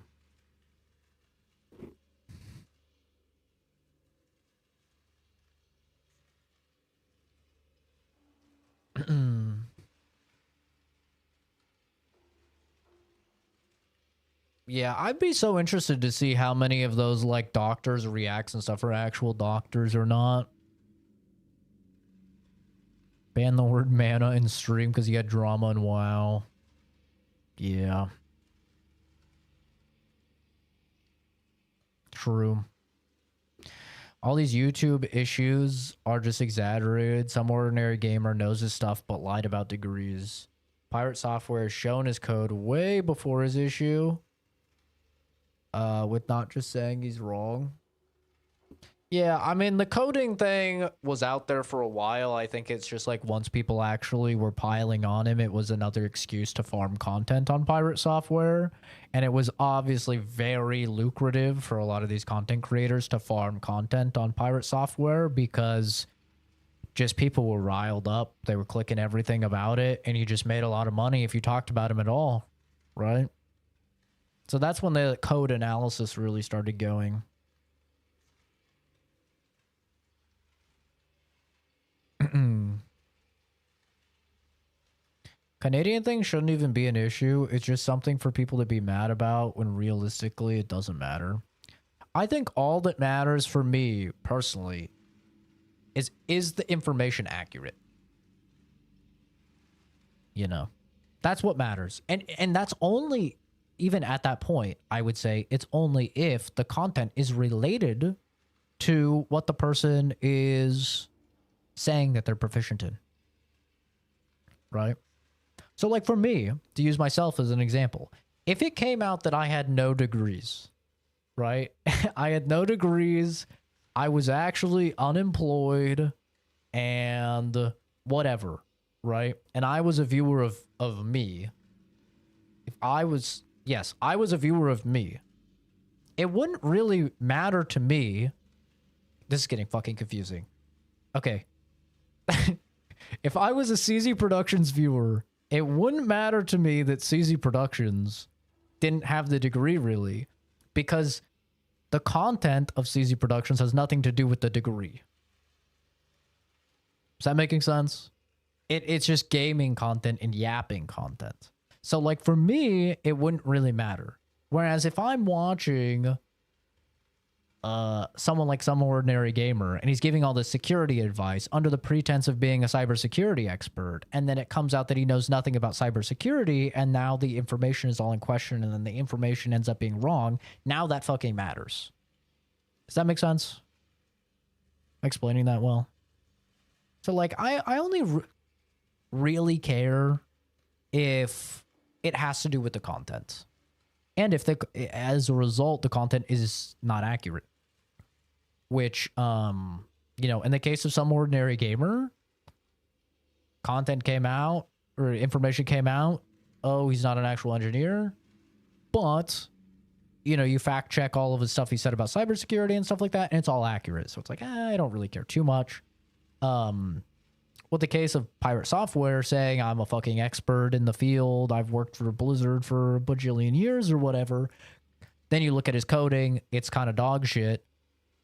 Yeah, I'd be so interested to see how many of those, like, doctors' reacts and stuff are actual doctors or not. Ban the word mana in stream because you had drama and WoW. Yeah. True. All these YouTube issues are just exaggerated. Some ordinary gamer knows his stuff but lied about degrees. Pirate Software has shown his code way before his issue. With not just saying he's wrong. Yeah, I mean, the coding thing was out there for a while. I think it's just like once people actually were piling on him, it was another excuse to farm content on Pirate Software. And it was obviously very lucrative for a lot of these content creators to farm content on Pirate Software, because just people were riled up. They were clicking everything about it, and you just made a lot of money if you talked about him at all, right? So that's when the code analysis really started going. Canadian thing shouldn't even be an issue. It's just something for people to be mad about when realistically it doesn't matter. I think all that matters for me personally is the information accurate? You know, that's what matters. And that's only, even at that point, I would say it's only if the content is related to what the person is saying that they're proficient in. Right? So, like, for me, to use myself as an example, if it came out that I had no degrees, right? I had no degrees, I was actually unemployed, and whatever, right? And I was a viewer of me. If I was, yes, I was a viewer of me. It wouldn't really matter to me. This is getting fucking confusing. Okay. If I was a CZ Productions viewer, it wouldn't matter to me that CZ Productions didn't have the degree, really, because the content of CZ Productions has nothing to do with the degree. Is that making sense? It's just gaming content and yapping content. So like for me, it wouldn't really matter. Whereas if I'm watching someone like some ordinary gamer and he's giving all this security advice under the pretense of being a cybersecurity expert, and then it comes out that he knows nothing about cybersecurity, and now the information is all in question, and then the information ends up being wrong, now that fucking matters. Does that make sense? Am I explaining that well? So like I only really care if it has to do with the content, and if as a result the content is not accurate. Which, you know, in the case of some ordinary gamer, content came out or information came out. Oh, he's not an actual engineer, but you know, you fact check all of the stuff he said about cybersecurity and stuff like that, and it's all accurate. So it's like, I don't really care too much. With the case of Pirate Software saying I'm a fucking expert in the field, I've worked for Blizzard for a bajillion years or whatever, then you look at his coding, it's kind of dog shit.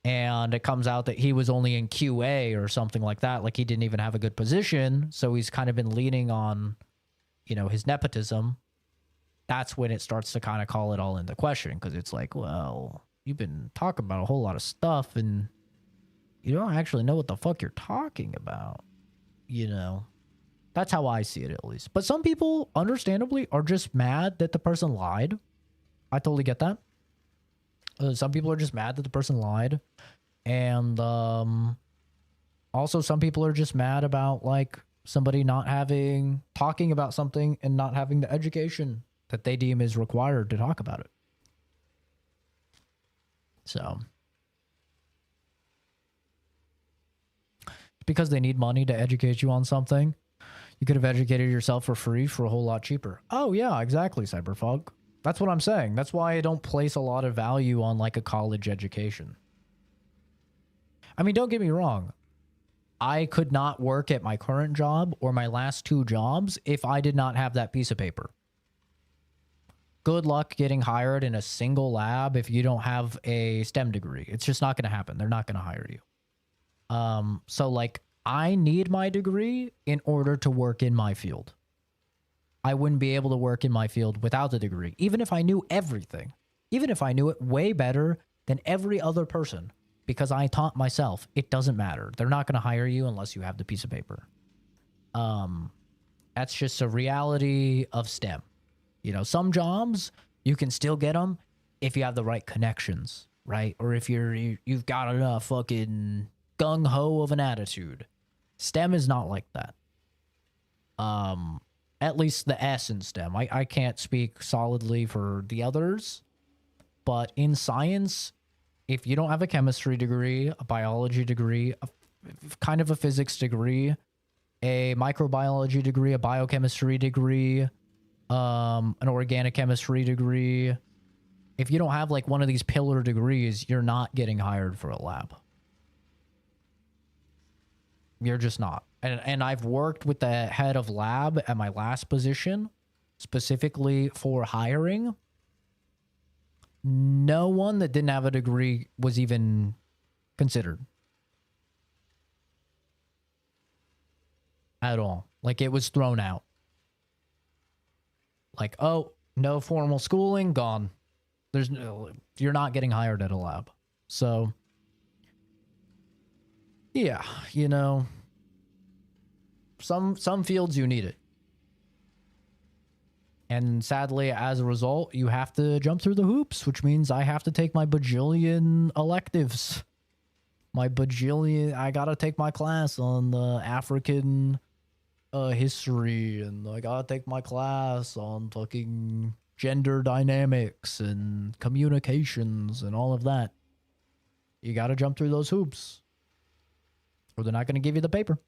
And it comes out that he was only in QA or something like that. Like he didn't even have a good position. So he's kind of been leaning on, you know, his nepotism. That's when it starts to kind of call it all into question. Because it's like, well, you've been talking about a whole lot of stuff and you don't actually know what the fuck you're talking about. You know, that's how I see it at least. But some people, understandably, are just mad that the person lied. I totally get that. Some people are just mad that the person lied. And also some people are just mad about like somebody not talking about something and not having the education that they deem is required to talk about it. So because they need money to educate you on something, you could have educated yourself for free for a whole lot cheaper. Oh yeah, exactly, Cyberfog. That's what I'm saying. That's why I don't place a lot of value on like a college education. I mean, don't get me wrong. I could not work at my current job or my last 2 jobs if I did not have that piece of paper. Good luck getting hired in a single lab if you don't have a STEM degree. It's just not going to happen. They're not going to hire you. So like I need my degree in order to work in my field. I wouldn't be able to work in my field without the degree, even if I knew everything, even if I knew it way better than every other person, because I taught myself. It doesn't matter. They're not going to hire you unless you have the piece of paper. That's just a reality of STEM. You know, some jobs you can still get them if you have the right connections, right? Or if you've got enough fucking gung ho of an attitude. STEM is not like that. At least the S in STEM. I can't speak solidly for the others, but in science, if you don't have a chemistry degree, a biology degree, kind of a physics degree, a microbiology degree, a biochemistry degree, an organic chemistry degree, if you don't have like one of these pillar degrees, you're not getting hired for a lab. You're just not. And I've worked with the head of lab at my last position, specifically for hiring. No one that didn't have a degree was even considered. At all. Like, it was thrown out. Like, oh, no formal schooling, gone. You're not getting hired at a lab. So, yeah, you know, some fields you need it. And sadly, as a result, you have to jump through the hoops, which means I have to take my bajillion electives. I gotta take my class on the African history, and I gotta take my class on fucking gender dynamics and communications and all of that. You gotta jump through those hoops, or they're not gonna give you the paper.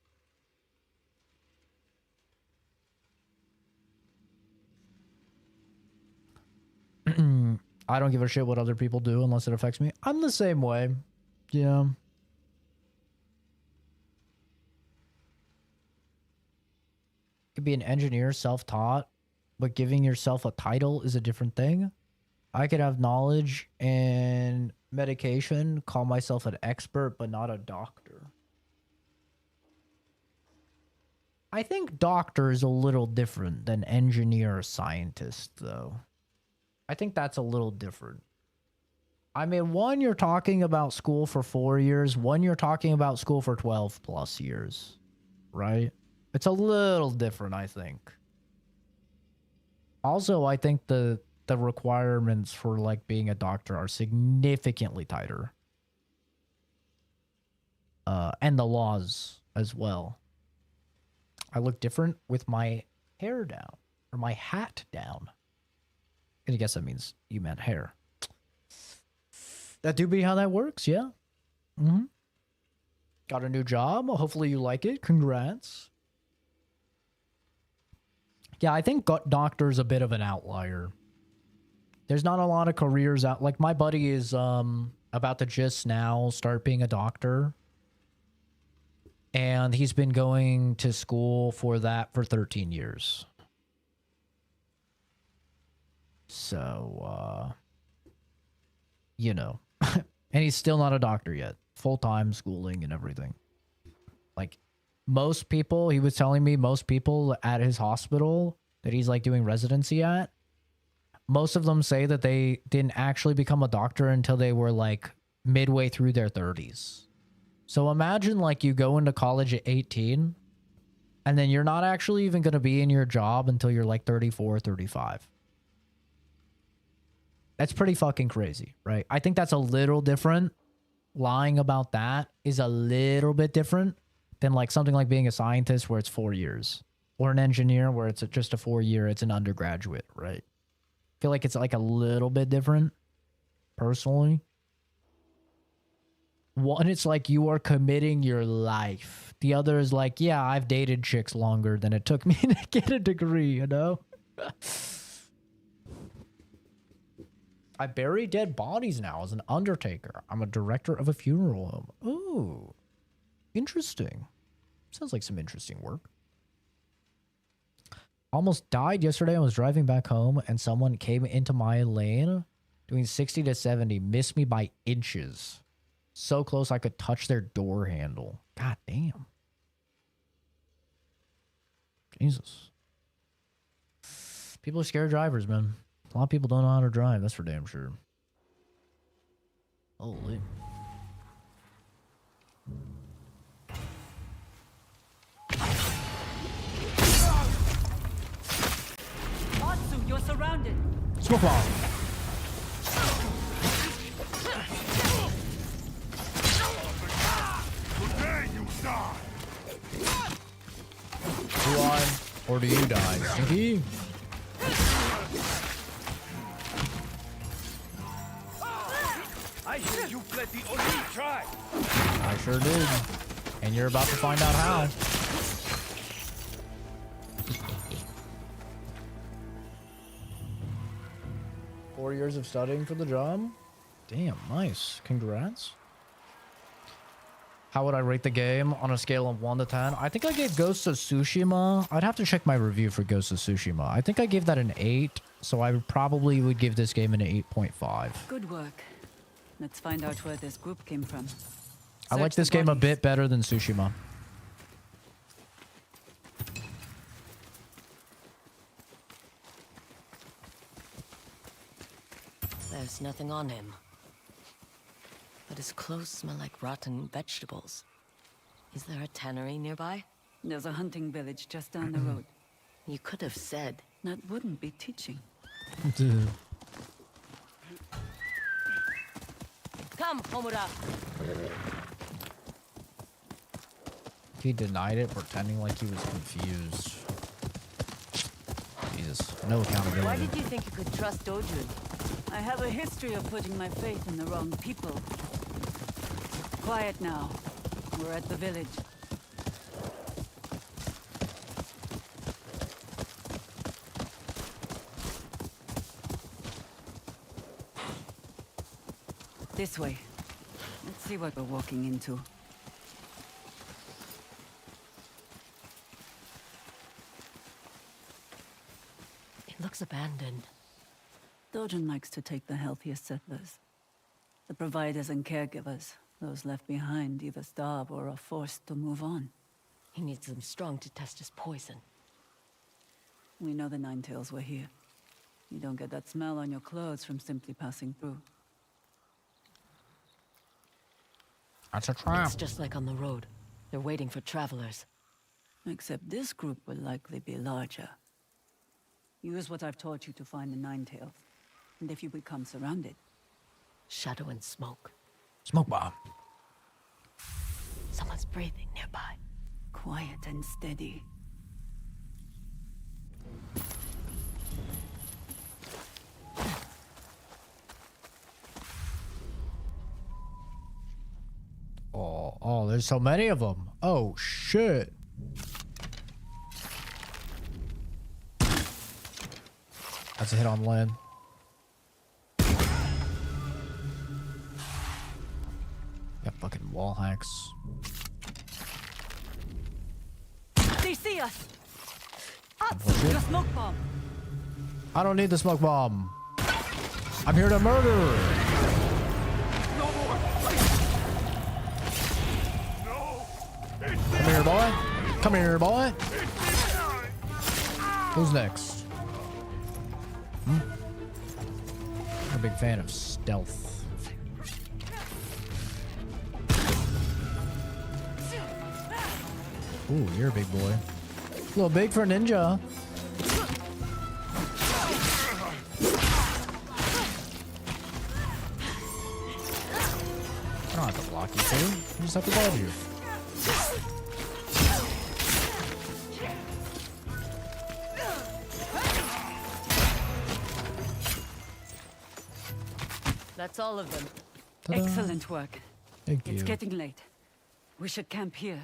I don't give a shit what other people do unless it affects me. I'm the same way. Yeah. Could be an engineer, self-taught, but giving yourself a title is a different thing. I could have knowledge and medication, call myself an expert, but not a doctor. I think doctor is a little different than engineer or scientist, though. I think that's a little different. I mean, one, you're talking about school for 4 years. One, you're talking about school for 12 plus years, right? It's a little different, I think. Also, I think the requirements for like being a doctor are significantly tighter. And the laws as well. I look different with my hair down, or my hat down. And I guess that means you meant hair. That do be how that works, yeah. Mm-hmm. Got a new job. Hopefully you like it. Congrats. Yeah, I think doctor's a bit of an outlier. There's not a lot of careers out. Like, my buddy is about to just now start being a doctor. And he's been going to school for that for 13 years. So, you know. And he's still not a doctor yet. Full-time schooling and everything. Like, most people, he was telling me, most people at his hospital that he's, like, doing residency at, most of them say that they didn't actually become a doctor until they were, like, midway through their 30s. So imagine, like, you go into college at 18, and then you're not actually even going to be in your job until you're, like, 34, 35. That's pretty fucking crazy, right? I think that's a little different. Lying about that is a little bit different than, like, something like being a scientist where it's 4 years. Or an engineer where it's just a 4-year, it's an undergraduate, right? I feel like it's, like, a little bit different, personally. One, it's like you are committing your life. The other is like, yeah, I've dated chicks longer than it took me to get a degree, you know? I bury dead bodies now as an undertaker. I'm a director of a funeral home. Ooh, interesting. Sounds like some interesting work. Almost died yesterday. I was driving back home and someone came into my lane doing 60 to 70, missed me by inches. So close I could touch their door handle. God damn. Jesus. People are scared drivers, man. A lot of people don't know how to drive. That's for damn sure. Holy. Atsu, you're surrounded. Smoke bomb. Do I, or do you die? Stinky? I hear you let the Oni try. I sure did. And you're about to find out how. Four years of studying for the job? Damn, nice. Congrats. How would I rate the game on a scale of 1 to 10? I think I gave Ghost of Tsushima. I'd have to check my review for Ghost of Tsushima. I think I gave that an 8, so I probably would give this game an 8.5. Good work. Let's find out where this group came from. I like Search this the game a bodies. bit better than Tsushima. There's nothing on him. But his clothes smell like rotten vegetables. Is there a tannery nearby? There's a hunting village just down the road. You could have said. That wouldn't be teaching. Come, Homura. He denied it, pretending like he was confused. Jesus, no accountability. Why did you think you could trust Dojun? I have a history of putting my faith in the wrong people. Quiet now. We're at the village. This way. Let's see what we're walking into. It looks abandoned. Dojin likes to take the healthiest settlers. The providers and caregivers, those left behind, either starve or are forced to move on. He needs them strong to test his poison. We know the Ninetails were here. You don't get that smell on your clothes from simply passing through. That's a trap. It's just like on the road. They're waiting for travelers. Except this group will likely be larger. Use what I've taught you to find the Ninetails. And if you become surrounded, Shadow and smoke. Smoke bomb. Someone's breathing nearby. quiet and steady. Oh, there's so many of them. Oh, shit. That's a hit on land. Yeah, fucking wall hacks. They see us! Bullshit. Your smoke bomb! I don't need the smoke bomb. I'm here to murder. Come here, boy. Come here, boy. Who's next? I'm a big fan of stealth. Ooh, you're a big boy. A little big for a ninja. I don't have to block you, too. You just have to dodge you. That's all of them. Ta-da. Excellent work. Thank It's you. getting late. We should camp here.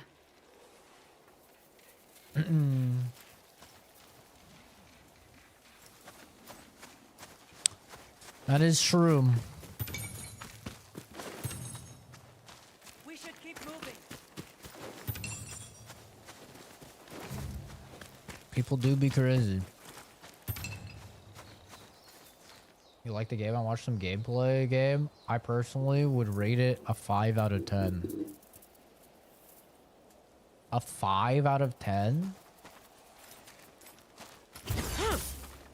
That is true. We should keep moving. People do be crazy. You like the game? I watched some gameplay game. I personally would rate it a 5 out of 10. A 5 out of 10?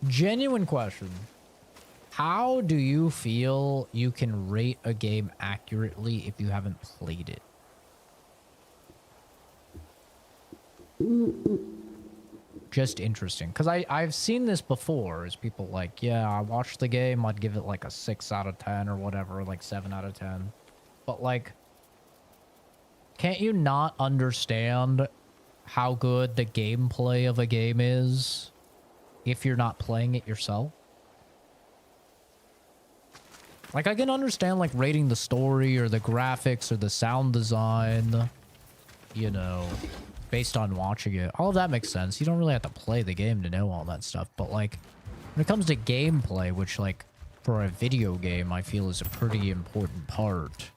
Genuine question. How do you feel you can rate a game accurately if you haven't played it? Just interesting, because I've seen this before. Is people like, yeah, I watched the game, I'd give it like a 6 out of 10 or whatever, like 7 out of 10. But like, can't you not understand how good the gameplay of a game is if you're not playing it yourself? Like, I can understand like rating the story or the graphics or the sound design, you know, based on watching it. All of that makes sense. You don't really have to play the game to know all that stuff. But like, when it comes to gameplay, which like for a video game, I feel is a pretty important part.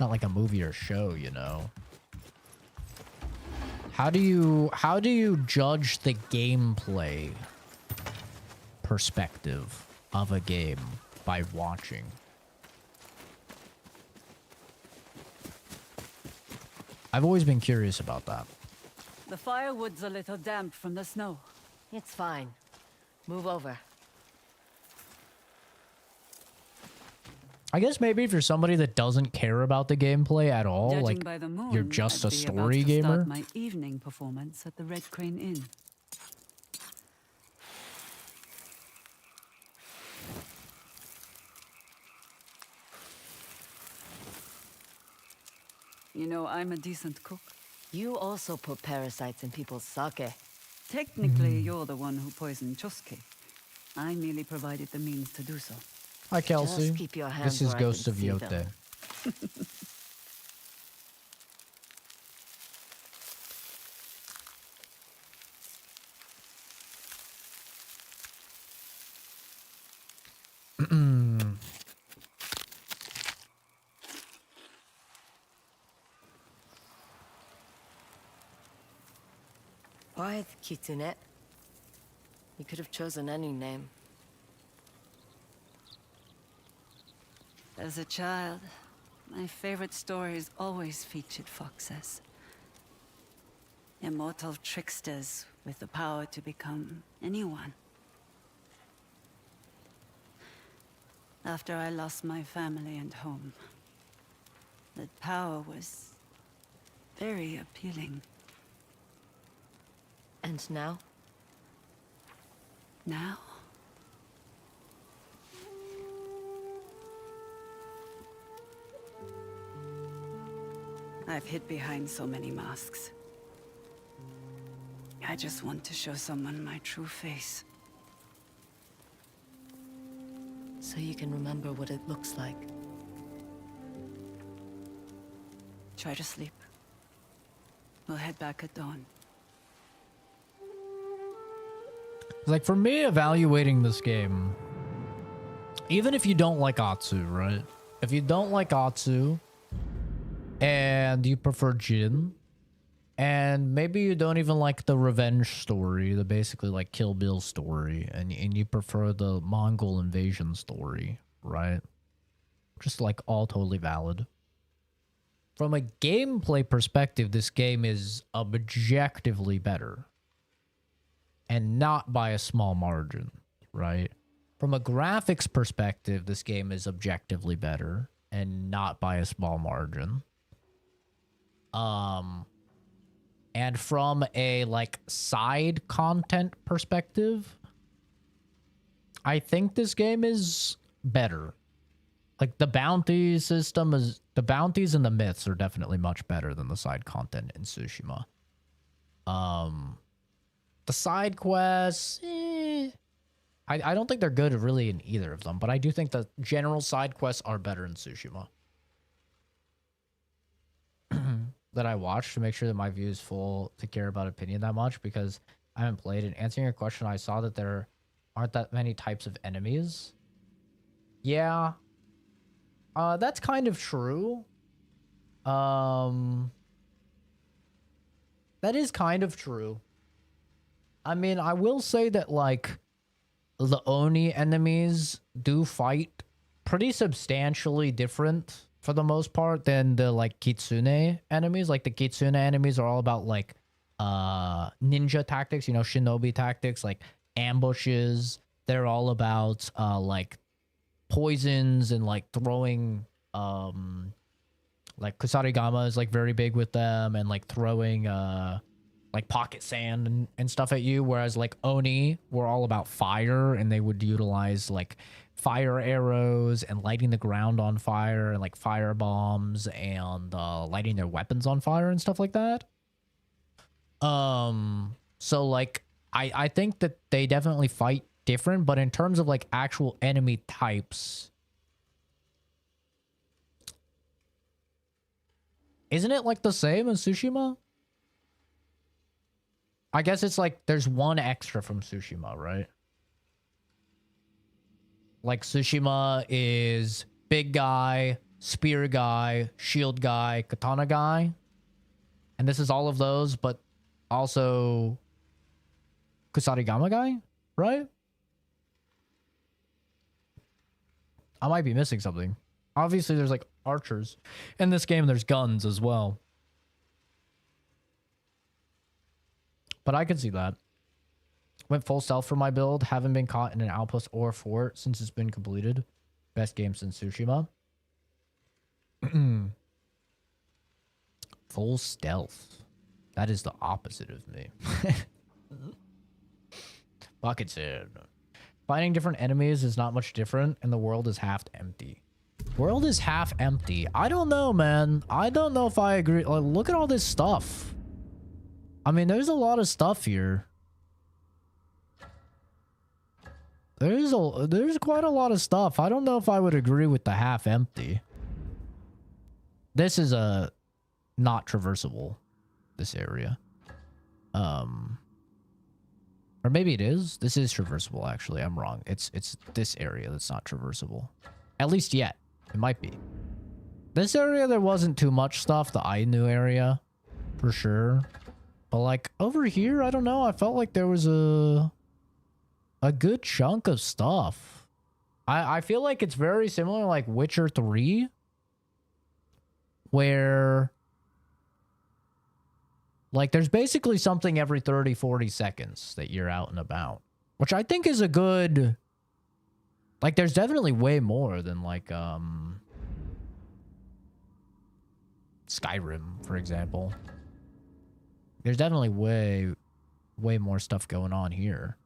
Not like a movie or show, you know. How do you judge the gameplay perspective of a game by watching? I've always been curious about that. The firewood's a little damp from the snow. It's fine. Move over. I guess maybe if you're somebody that doesn't care about the gameplay at all, Judging like by the moon, you're just I'd a be story about to gamer. start my evening performance at the Red Crane Inn. You know, I'm a decent cook. You also put parasites in people's sake. Technically, you're the one who poisoned Chosuke. I merely provided the means to do so. Hi, Kelsey. Just keep your hands This is where I can Ghost of see Yotei. them. Why the Kitsune? You could have chosen any name. As a child, my favorite stories always featured foxes. Immortal tricksters with the power to become anyone. After I lost my family and home, that power was very appealing. And now? Now? I've hid behind so many masks. I just want to show someone my true face. So you can remember what it looks like. Try to sleep. We'll head back at dawn. Like, for me, evaluating this game, even if you don't like Atsu, right? If you don't like Atsu, and you prefer Jin, and maybe you don't even like the revenge story, the basically like Kill Bill story, and you prefer the Mongol invasion story, right? Just like all totally valid. From a gameplay perspective, this game is objectively better. And not by a small margin, right? From a graphics perspective, this game is objectively better and not by a small margin. And from a like side content perspective, I think this game is better. Like the bounty system is, the bounties and the myths are definitely much better than the side content in Tsushima. The side quests, I don't think they're good really in either of them, but I do think the general side quests are better in Tsushima. That I watched to make sure that my view is full to care about opinion that much, because I haven't played it. Answering your question, I saw that there aren't that many types of enemies. Yeah. That's kind of true. That is kind of true. I mean, I will say that, like, the Oni enemies do fight pretty substantially different for the most part than the, like, Kitsune enemies. Like, the Kitsune enemies are all about, like, ninja tactics, you know, shinobi tactics, like ambushes. They're all about, like, poisons and, like, throwing, like, Kusarigama is, like, very big with them, and, like, throwing, like pocket sand and stuff at you, whereas like Oni were all about fire, and they would utilize like fire arrows and lighting the ground on fire and like fire bombs and lighting their weapons on fire and stuff like that. So like I think that they definitely fight different, but in terms of like actual enemy types, isn't it like the same as Tsushima? I guess it's like there's one extra from Tsushima, right? Like Tsushima is big guy, spear guy, shield guy, katana guy. And this is all of those, but also Kusarigama guy, right? I might be missing something. Obviously, there's like archers. In this game, there's guns as well. But I can see that. Went full stealth for my build. Haven't been caught in an outpost or fort since it's been completed. Best game since Tsushima. Full stealth. That is the opposite of me. Bucket said. Fighting different enemies is not much different, and the world is half empty. World is half empty. I don't know, man. I don't know if I agree. Like, look at all this stuff. I mean, there's a lot of stuff here. There's quite a lot of stuff. I don't know if I would agree with the half empty. This is a not traversable, this area. Or maybe it is. This is traversable, actually. I'm wrong. It's this area that's not traversable. At least yet. It might be. This area, there wasn't too much stuff. The Ainu area, for sure. But like over here, I don't know. I felt like there was a good chunk of stuff. I feel like it's very similar like Witcher 3, where like there's basically something every 30, 40 seconds that you're out and about, which I think is a good, like there's definitely way more than like Skyrim, for example. There's definitely way more stuff going on here.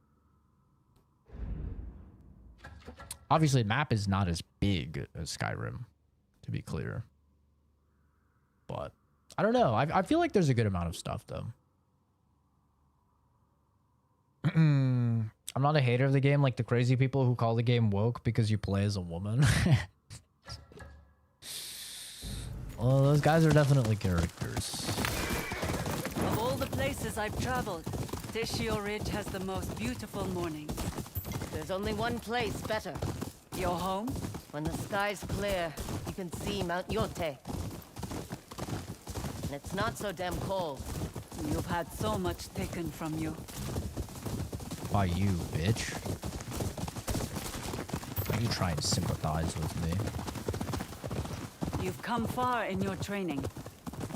Obviously, the map is not as big as Skyrim, to be clear. But I don't know. I feel like there's a good amount of stuff, though. I'm not a hater of the game like the crazy people who call the game woke because you play as a woman. Well, those guys are definitely characters. Of all the places I've traveled, Teshio Ridge has the most beautiful mornings. There's only one place better. Your home? When the sky's clear, you can see Mount Yotei. And it's not so damn cold. You've had so much taken from you. By you, bitch. Why you try and sympathize with me? You've come far in your training,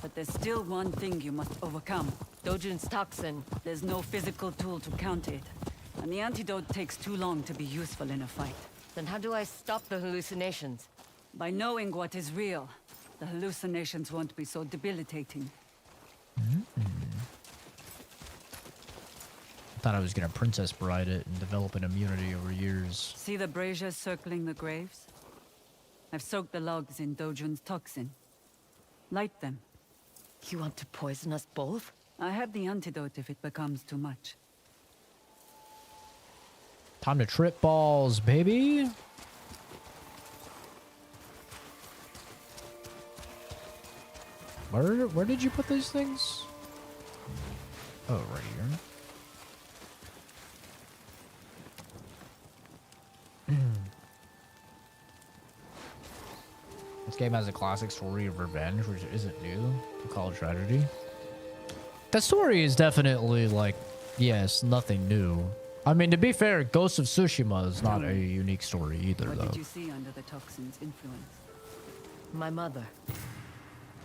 but there's still one thing you must overcome. Dojun's toxin. There's no physical tool to counter it, and the antidote takes too long to be useful in a fight. Then how do I stop the hallucinations? By knowing what is real, the hallucinations won't be so debilitating. I thought I was gonna Princess Bride it and develop an immunity over years. See the braziers circling the graves? I've soaked the logs in Dojun's toxin. Light them. You want to poison us both? I have the antidote if it becomes too much. Time to trip balls, baby. Where did you put these things? Oh, right here. This game has a classic story of revenge, which isn't new to Call of Tragedy. The story is definitely like, yes, nothing new. I mean, to be fair, Ghost of Tsushima is not a unique story either, What though. did you see under the toxin's influence? My mother.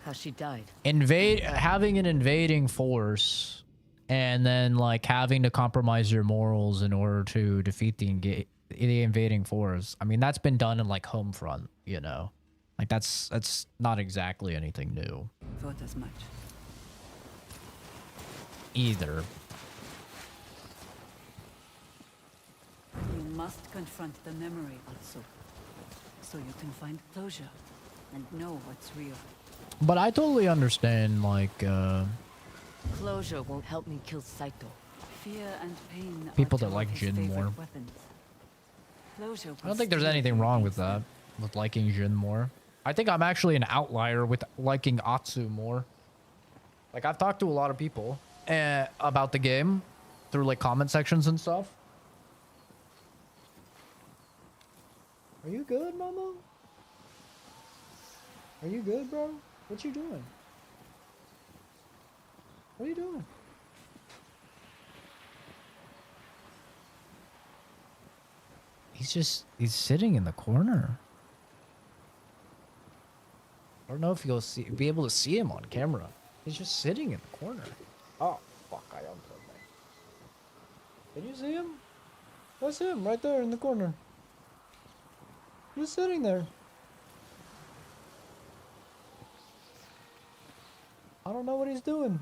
How she died. Having an invading force, and then like having to compromise your morals in order to defeat the invading force. I mean, that's been done in like Homefront, you know. Like that's not exactly anything new. Thought as much. Either. You must confront the memory also, so you can find closure and know what's real. But I totally understand, like, Closure won't help me kill Saito. Fear and pain people are that two like of his Jin favorite more. weapons. Closure I don't will think there's steal anything from wrong with inside. that, with liking Jin more. I think I'm actually an outlier with liking Atsu more. Like, I've talked to a lot of people about the game through, like, comment sections and stuff. Are you good, Mama? Are you good, bro? What you doing? What are you doing? He's sitting in the corner. I don't know if you'll be able to see him on camera. He's just sitting in the corner. Oh, fuck, I unplugged that. Can you see him? That's him, right there in the corner. He's sitting there. I don't know what he's doing.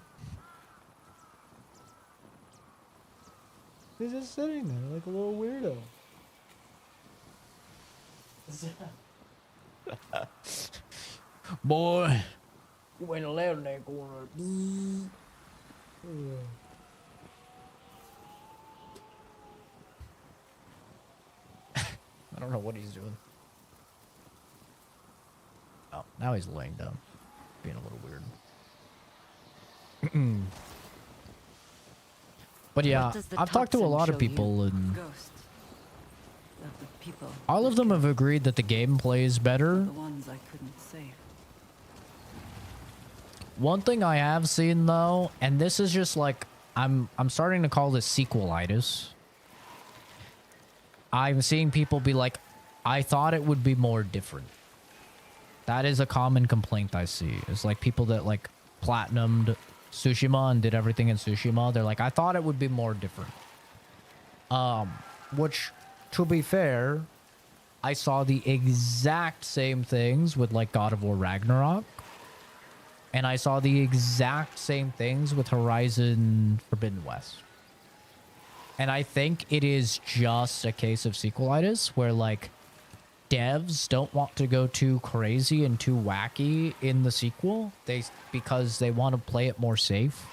He's just sitting there like a little weirdo. Boy, you ain't allowed in that corner. I don't know what he's doing. Oh, now he's laying down. Being a little weird. But yeah, What does the I've talked to a toxin lot of show you? people, and Ghosts of the people. all of them have agreed that the gameplay is better. The ones I couldn't save. One thing I have seen though, and this is just like I'm starting to call this sequelitis. I'm seeing people be like, I thought it would be more different. That is a common complaint I see. It's like people that like platinumed Tsushima and did everything in Tsushima. They're like, I thought it would be more different. Which, to be fair, I saw the exact same things with like God of War Ragnarok. And I saw the exact same things with Horizon Forbidden West. And I think it is just a case of sequelitis where like devs don't want to go too crazy and too wacky in the sequel. Because they want to play it more safe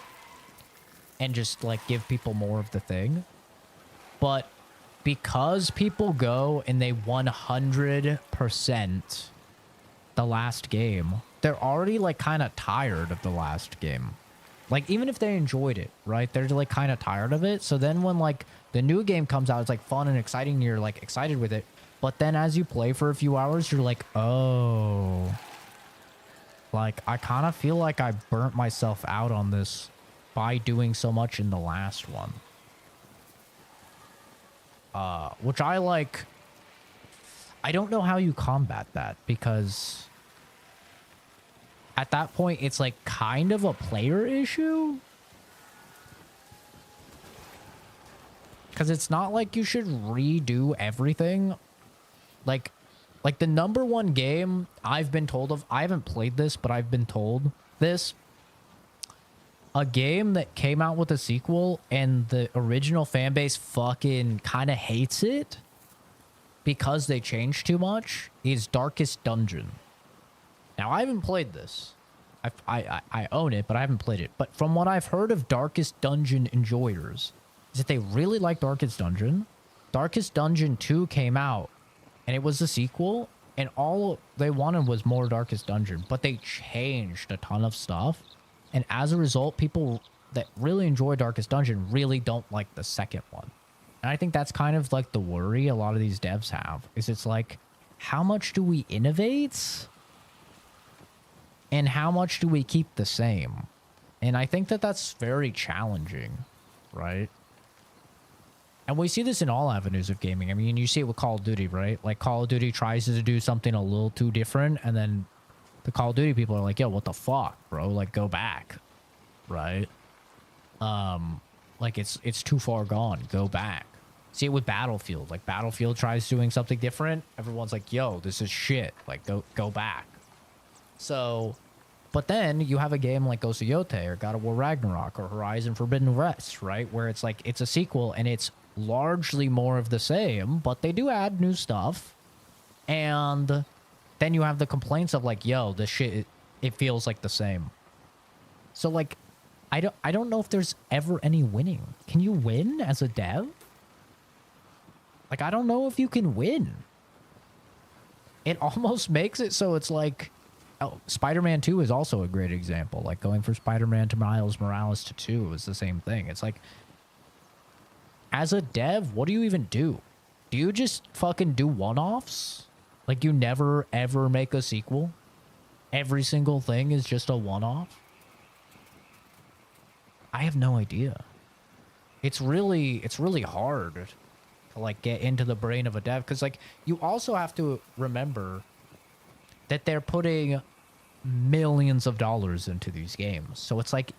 and just like give people more of the thing. But because people go and they 100% the last game, they're already like kind of tired of the last game. Like even if they enjoyed it, right? They're like kind of tired of it. So then when like the new game comes out, it's like fun and exciting. And you're like excited with it. But then as you play for a few hours, you're like, oh, like I kind of feel like I burnt myself out on this by doing so much in the last one. Which I like, I don't know how you combat that because at that point it's like kind of a player issue. Because it's not like you should redo everything. Like the number one game I've been told of, I haven't played this, but I've been told this. A game that came out with a sequel and the original fan base fucking kind of hates it because they changed too much is Darkest Dungeon. Now, I haven't played this. I own it, but I haven't played it. But from what I've heard of Darkest Dungeon enjoyers is that they really like Darkest Dungeon. Darkest Dungeon 2 came out and it was a sequel and all they wanted was more Darkest Dungeon, but they changed a ton of stuff. And as a result, people that really enjoy Darkest Dungeon really don't like the second one. And I think that's kind of like the worry a lot of these devs have. Is it's like, how much do we innovate? And how much do we keep the same? And I think that that's very challenging, right? And we see this in all avenues of gaming. I mean, you see it with Call of Duty, right? Like Call of Duty tries to do something a little too different and then the Call of Duty people are like, yo, what the fuck, bro? Like, go back, right? Like, it's too far gone. Go back. See it with Battlefield. Like, Battlefield tries doing something different. Everyone's like, yo, this is shit. Like, go back. So, but then you have a game like Ghost of Yotei or God of War Ragnarok or Horizon Forbidden West, right? Where it's like, it's a sequel and it's largely more of the same, but they do add new stuff. And then you have the complaints of like, yo, this shit, it feels like the same. So like, I don't know if there's ever any winning. Can you win as a dev? Like, I don't know if you can win. It almost makes it so it's like, oh, Spider-Man 2 is also a great example. Like going from Spider-Man to Miles Morales to 2 is the same thing. It's like, as a dev, what do you even do? Do you just fucking do one-offs? Like, you never, ever make a sequel? Every single thing is just a one-off? I have no idea. It's really hard to, like, get into the brain of a dev. Because, like, you also have to remember that they're putting millions of dollars into these games. So it's like,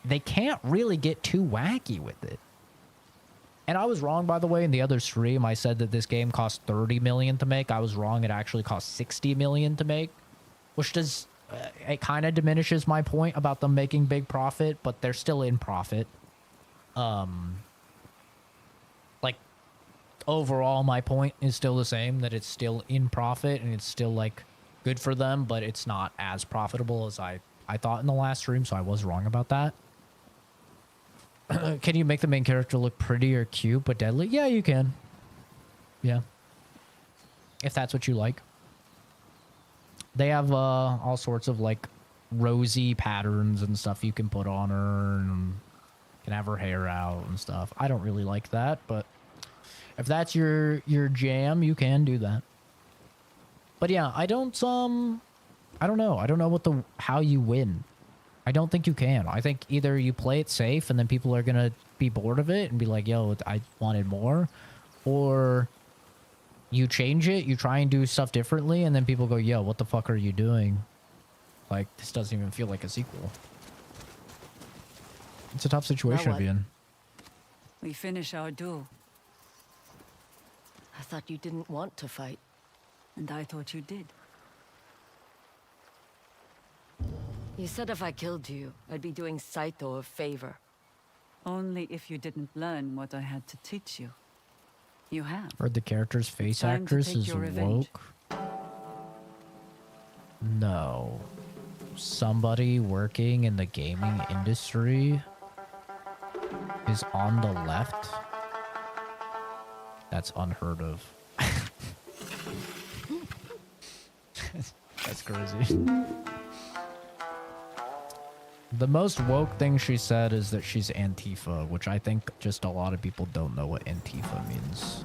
they can't really get too wacky with it. And I was wrong, by the way, in the other stream. I said that this game cost $30 million to make. I was wrong. It actually cost $60 million to make, which does it kind of diminishes my point about them making big profit, but they're still in profit. Like overall, my point is still the same, that it's still in profit and it's still like good for them, but it's not as profitable as I thought in the last stream. So I was wrong about that. Can you make the main character look pretty or cute but deadly? Yeah, you can. Yeah. If that's what you like. They have all sorts of like rosy patterns and stuff you can put on her, and can have her hair out and stuff. I don't really like that, but if that's your jam, you can do that. But yeah, I don't know. I don't know how you win. I don't think you can. I think either you play it safe and then people are going to be bored of it and be like, yo, I wanted more. Or you change it, you try and do stuff differently, and then people go, yo, what the fuck are you doing? Like, this doesn't even feel like a sequel. It's a tough situation to be in. We finish our duel, I thought you didn't want to fight. and I thought you did. You said if I killed you, I'd be doing Saito a favor. Only if you didn't learn what I had to teach you. You have. Heard the character's face Time to actress take is your revenge. woke. No. Somebody working in the gaming industry is on the left. That's unheard of. That's crazy. The most woke thing she said is that she's Antifa, which I think just a lot of people don't know what Antifa means.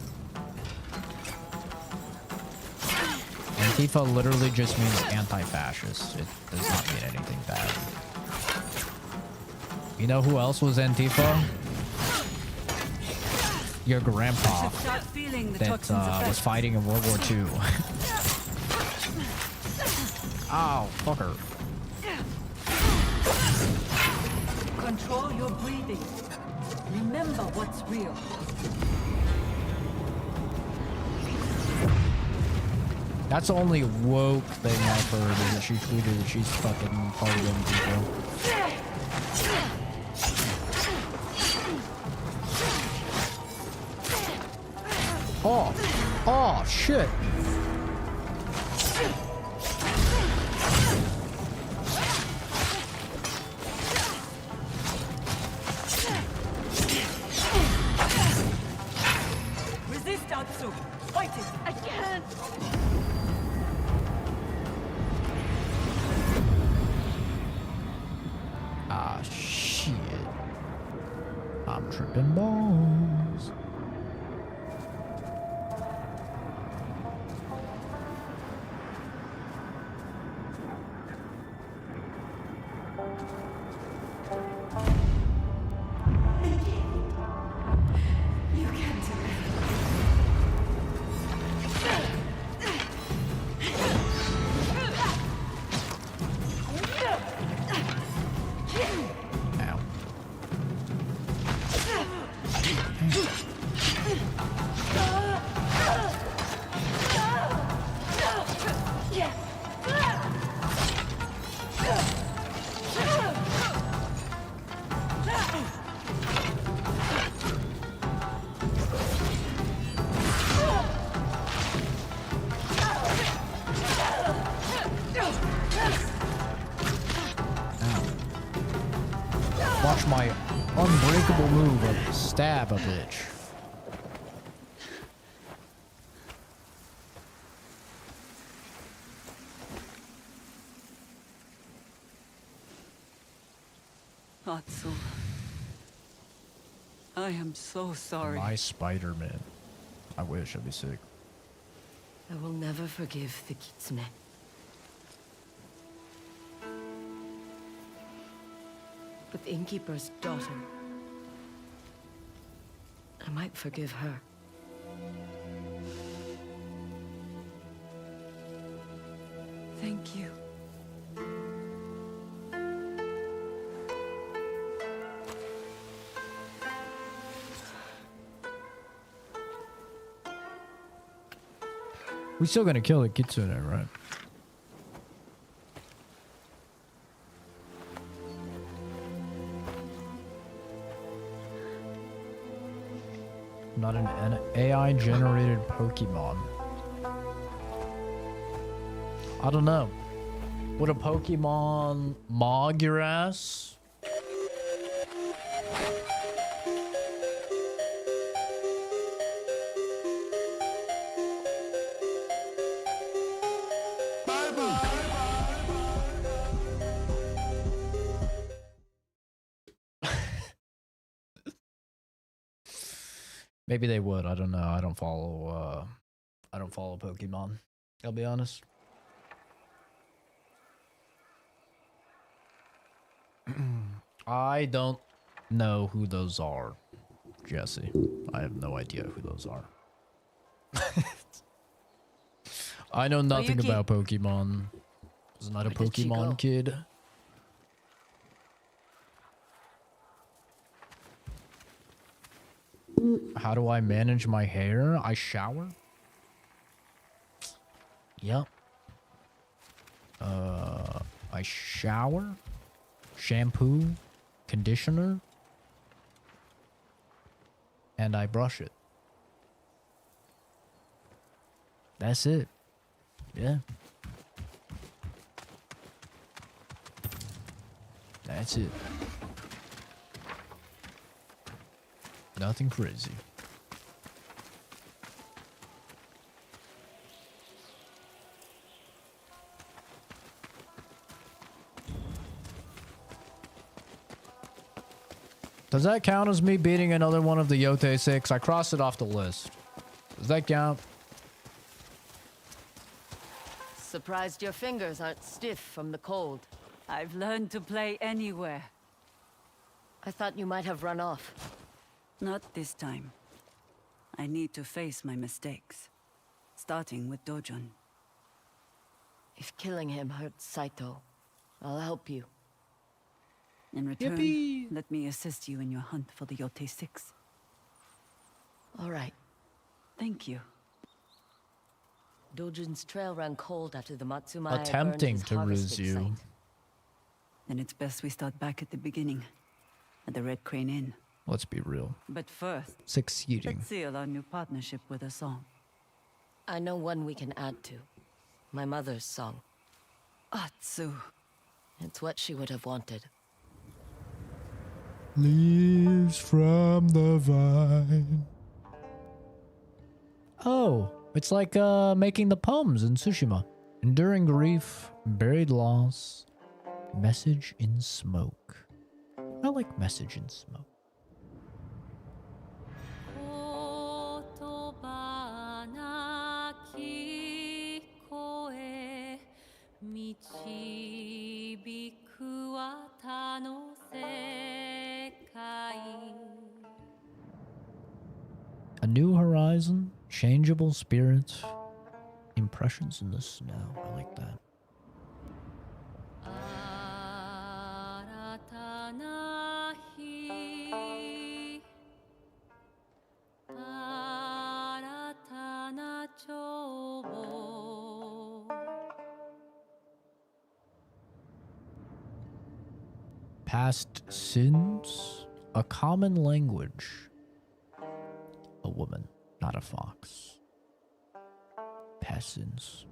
Antifa literally just means anti-fascist. It does not mean anything bad. You know who else was Antifa? Your grandpa Start feeling the that toxins effect. was fighting in World War II. Ow, fucker. Control your breathing. Remember what's real. That's the only woke thing I've heard is that she tweeted that she's fucking part of Antifa. Oh, oh, shit. Resist, Atsu. Fight it. I can't! Ah, shit. I'm tripping balls. You can't do it. Ow. Watch my unbreakable move of stab a bitch. Atsu. I am so sorry. My Spider-Man. I wish I'd be sick. I will never forgive the Kitsune. But the innkeeper's daughter, I might forgive her. Thank you. We still gonna kill the Kitsune, right? Not an AI-generated Pokemon. I don't know. Would a Pokemon mog your ass? Maybe they would. I don't know. I don't follow Pokemon. I'll be honest. I don't know who those are, Jesse. I have no idea who those are. I know nothing Oyuki. about Pokemon. I was not a Where did she go? Pokemon kid. How do I manage my hair? I shower? Yep. I shower, shampoo, conditioner, and I brush it. That's it. Yeah. That's it. Nothing crazy. Does that count as me beating another one of the Yotei 6? I crossed it off the list. Does that count? Surprised your fingers aren't stiff from the cold. I've learned to play anywhere. I thought you might have run off. Not this time. I need to face my mistakes. Starting with Dojun. If killing him hurts Saito, I'll help you. In return, Yippee! let me assist you in your hunt for the Yotei 6. All right. Thank you. Dojun's trail ran cold after the Matsumai Attempting burned his to ruse harvesting you. site. Then it's best we start back at the beginning. At the Red Crane Inn. Let's be real. But first, Succeeding. let's seal our new partnership with a song. I know one we can add to. My mother's song. Atsu. It's what she would have wanted. Leaves from the vine. Oh, it's like making the poems in Tsushima. Enduring grief, buried loss, message in smoke. I like message in smoke. A new horizon, changeable spirits, impressions in the snow. I like that. Past sins, a common language. A woman, not a fox. Past sins.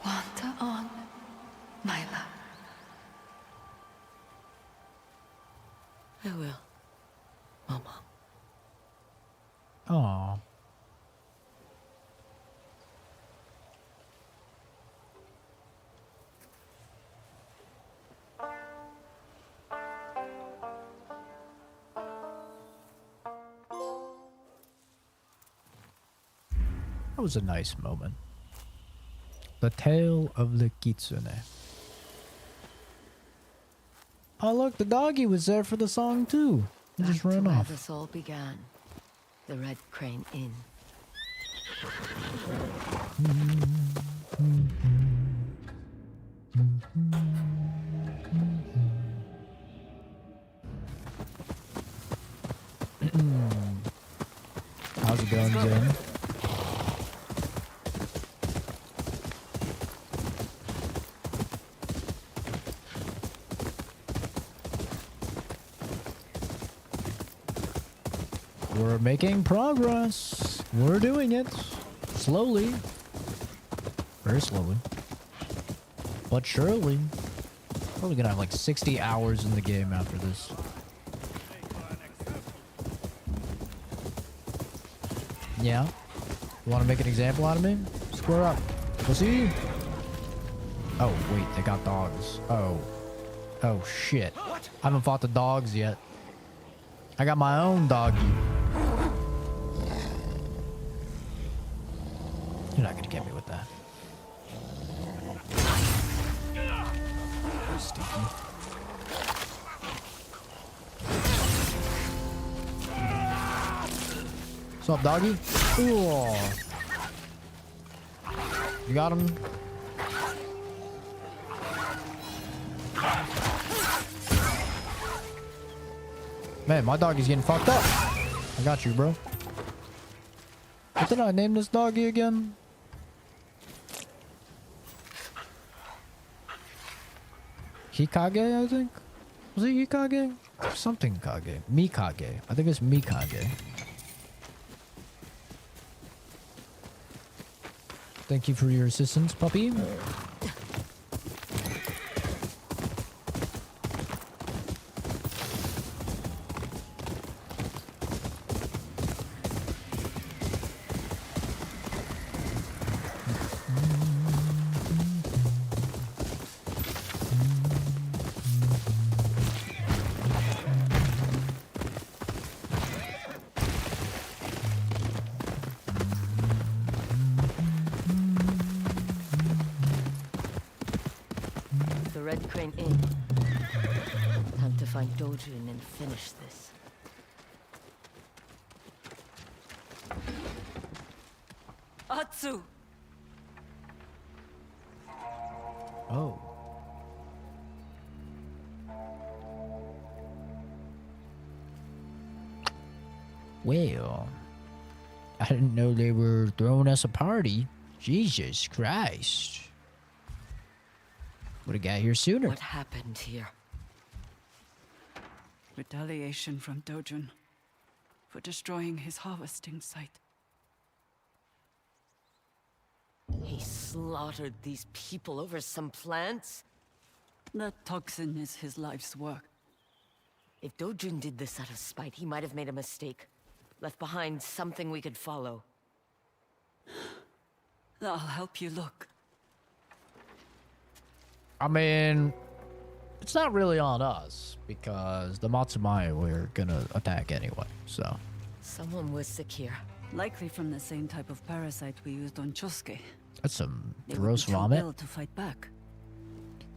Wanta on, my love. I will, Mama. Aww. That was a nice moment. The Tale of the Kitsune. Oh look, the doggy was there for the song too. He just Back to ran where off. this all began. The Red Crane Inn. How's it going, Zen? We're making progress. We're doing it. Slowly. Very slowly. But surely. Probably gonna have like 60 hours in the game after this. Yeah? You wanna make an example out of me? Square up. Pussy. Oh, wait, they got dogs. Oh. Oh, shit. I haven't fought the dogs yet. I got my own doggy. You're not gonna get me with that. Stinky. What's up, doggy? Ooh. You got him? Man, my doggy's getting fucked up. I got you, bro. What did I name this doggy again? Hikage, I think? Was it Hikage? Something Kage. Mikage. I think it's Mikage. Thank you for your assistance, puppy. The Red Crane Inn. Time to find Dojin and finish this. Atsu! Oh. Well, I didn't know they were throwing us a party. Jesus Christ. Would have got here sooner. What happened here? Retaliation from Dojun for destroying his harvesting site. He slaughtered these people over some plants? That toxin is his life's work. If Dojun did this out of spite, he might have made a mistake. Left behind something we could follow. I'll help you look. I mean, it's not really on us because the Matsumai were gonna attack anyway, so. Someone was sick here. Likely from the same type of parasite we used on Chosuke. That's some They would gross be too vomit. ill to fight back.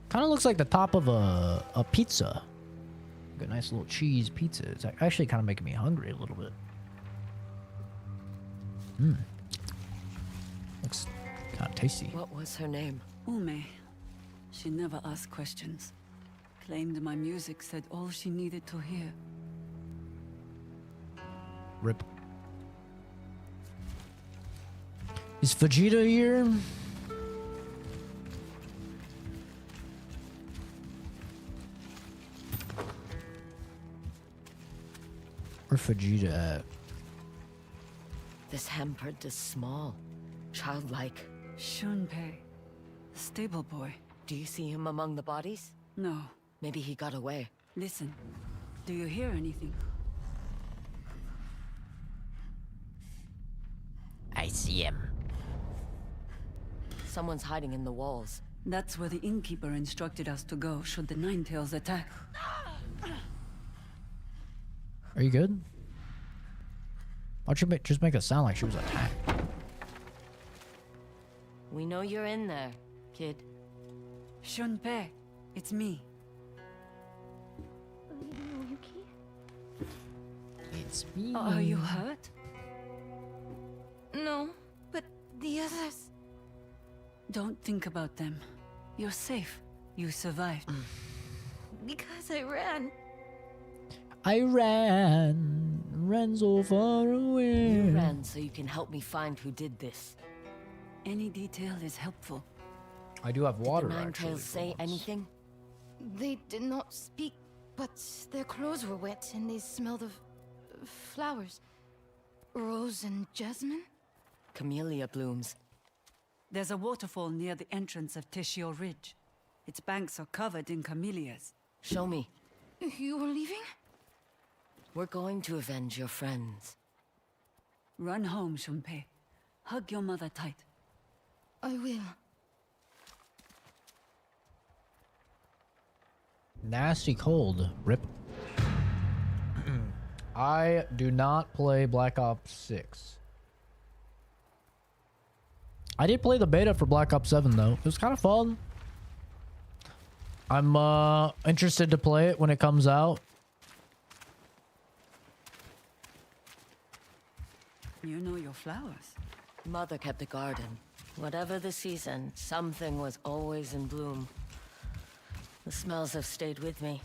Kind of looks like the top of a pizza. Like a nice little cheese pizza. It's actually kind of making me hungry a little bit. Mmm. Looks kind of tasty. What was her name? Ume. She never asked questions. Claimed my music said all she needed to hear. Rip. Is Vegeta here? Where Vegeta at? This Hampert is small, childlike. Shunpei. The stable boy. Do you see him among the bodies? No. Maybe he got away. Listen. Do you hear anything? I see him. Someone's hiding in the walls. That's where the innkeeper instructed us to go should the Ninetales attack. Are you good? Why'd you just make it sound like she was attacked? We know you're in there, kid. Shunpei, it's me. It's me. Are you hurt? No, but the others... Don't think about them. You're safe. You survived. Because I ran. I ran so far away. You ran so you can help me find who did this. Any detail is helpful. I do have water, Did the actually. Nine-Tails say once. anything? They did not speak, but their clothes were wet and they smelled of flowers. Rose and jasmine? Camellia blooms. There's a waterfall near the entrance of Teshio Ridge. Its banks are covered in camellias. Show me. You were leaving? We're going to avenge your friends. Run home, Shunpei. Hug your mother tight. I will. Nasty cold. Rip. I do not play Black Ops 6. I did play the beta for Black Ops 7 though. It was kind of fun. I'm interested to play it when it comes out. You know your flowers. Mother kept a garden. Whatever the season, something was always in bloom. The smells have stayed with me.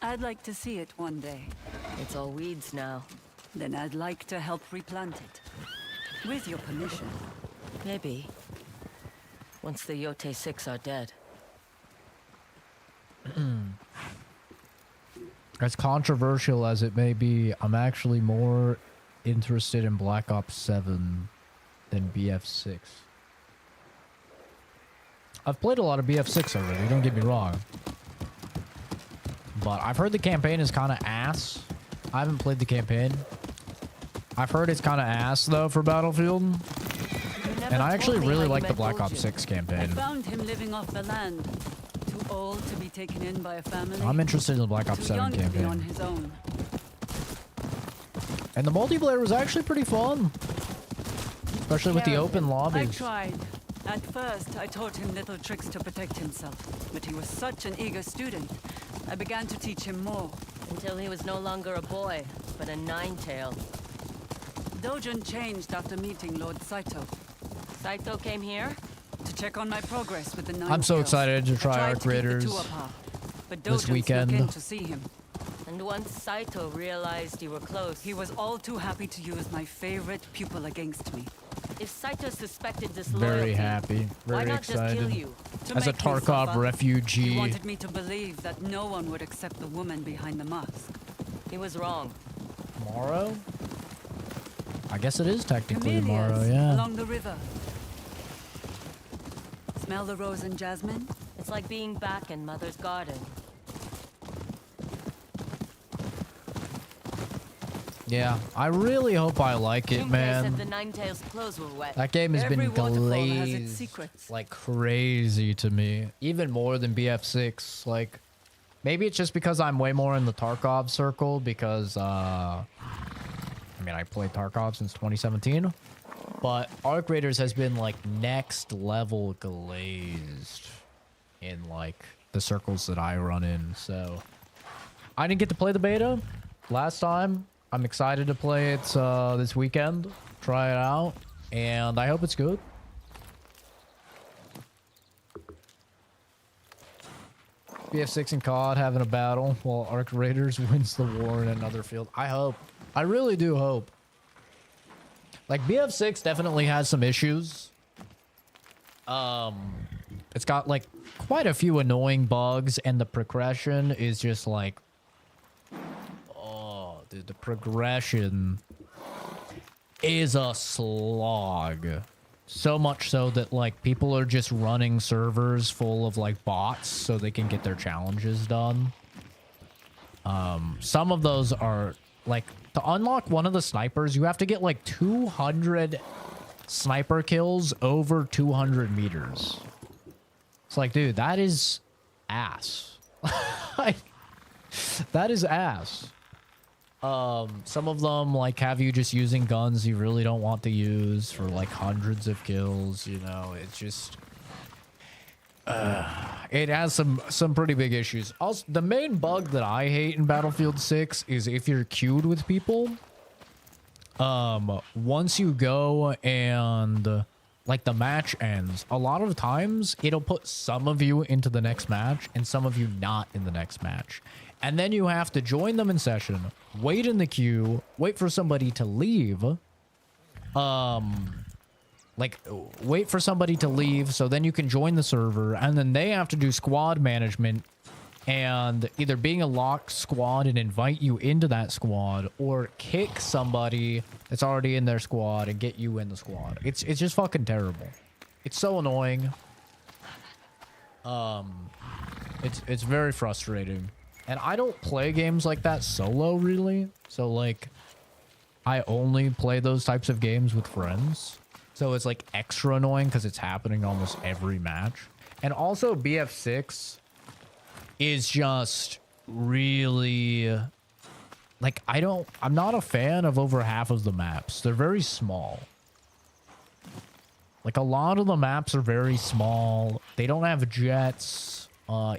I'd like to see it one day. It's all weeds now. Then I'd like to help replant it. With your permission. Maybe. Once the Yotei 6 are dead. As controversial as it may be, I'm actually more interested in Black Ops 7 than BF6. I've played a lot of BF6 already, don't get me wrong. But I've heard the campaign is kind of ass. I haven't played the campaign. I've heard it's kind of ass, though, for Battlefield. And I actually really like the Black Ops 6 I campaign. found him living off the land. Too old to be taken in by a family. I'm interested in the Black Ops Too 7 young to be on campaign. his own. And the multiplayer was actually pretty fun. Especially with the Care of open him. I lobbies. tried. At first, I taught him little tricks to protect himself. But he was such an eager student. I began to teach him more. Until he was no longer a boy, but a nine-tail. Dojun changed after meeting Lord Saito. Saito came here? To check on my progress with the Nine I'm so Tails. excited to I try tried Arc to keep the Raiders two apart, but this Dojun weekend. snuck in to see him. And once Saito realized you were close, He was all too happy to use my favorite pupil against me. if Saito suspected disloyalty, Very happy. why Very not just kill excited. you? To As a make me Tarkov suffer. He refugee. wanted me to believe that no one would accept the woman behind the mask. He was wrong. Tomorrow? I guess it is technically Camellias tomorrow, yeah. along the river. Smell the rose and jasmine? It's like being back in Mother's garden. Yeah, I really hope I like it, Junpei said the man. Nine-Tails' clothes were wet. That game has Every been waterfall has its glazed secrets. like crazy to me. Even more than BF6. Like, maybe it's just because I'm way more in the Tarkov circle because, I mean, I played Tarkov since 2017. But Arc Raiders has been, like, next level glazed in, like, the circles that I run in. So, I didn't get to play the beta last time. I'm excited to play it this weekend. Try it out. And I hope it's good. BF6 and COD having a battle while Arc Raiders wins the war in another field. I hope. I really do hope. Like, BF6 definitely has some issues. It's got, like, quite a few annoying bugs, and the progression is just, like... Oh, dude, the progression is a slog. So much so that, like, people are just running servers full of, like, bots so they can get their challenges done. Some of those are, like... To unlock one of the snipers, you have to get like 200 sniper kills over 200 meters. It's like, dude, that is ass. That is ass. Some of them like have you just using guns you really don't want to use for like hundreds of kills, you know. It's just it has some pretty big issues. Also, the main bug that I hate in Battlefield 6 is if you're queued with people, once you go and like the match ends, a lot of times it'll put some of you into the next match and some of you not in the next match. And then you have to join them in session, wait in the queue, wait for somebody to leave. Like, wait for somebody to leave so then you can join the server. And then they have to do squad management and either being a locked squad and invite you into that squad or kick somebody that's already in their squad and get you in the squad. It's just fucking terrible. It's so annoying. It's very frustrating. And I don't play games like that solo, really. So, like, I only play those types of games with friends. So it's, like, extra annoying because it's happening almost every match. And also, BF6 is just really... Like, I'm not a fan of over half of the maps. They're very small. Like, a lot of the maps are very small. They don't have jets.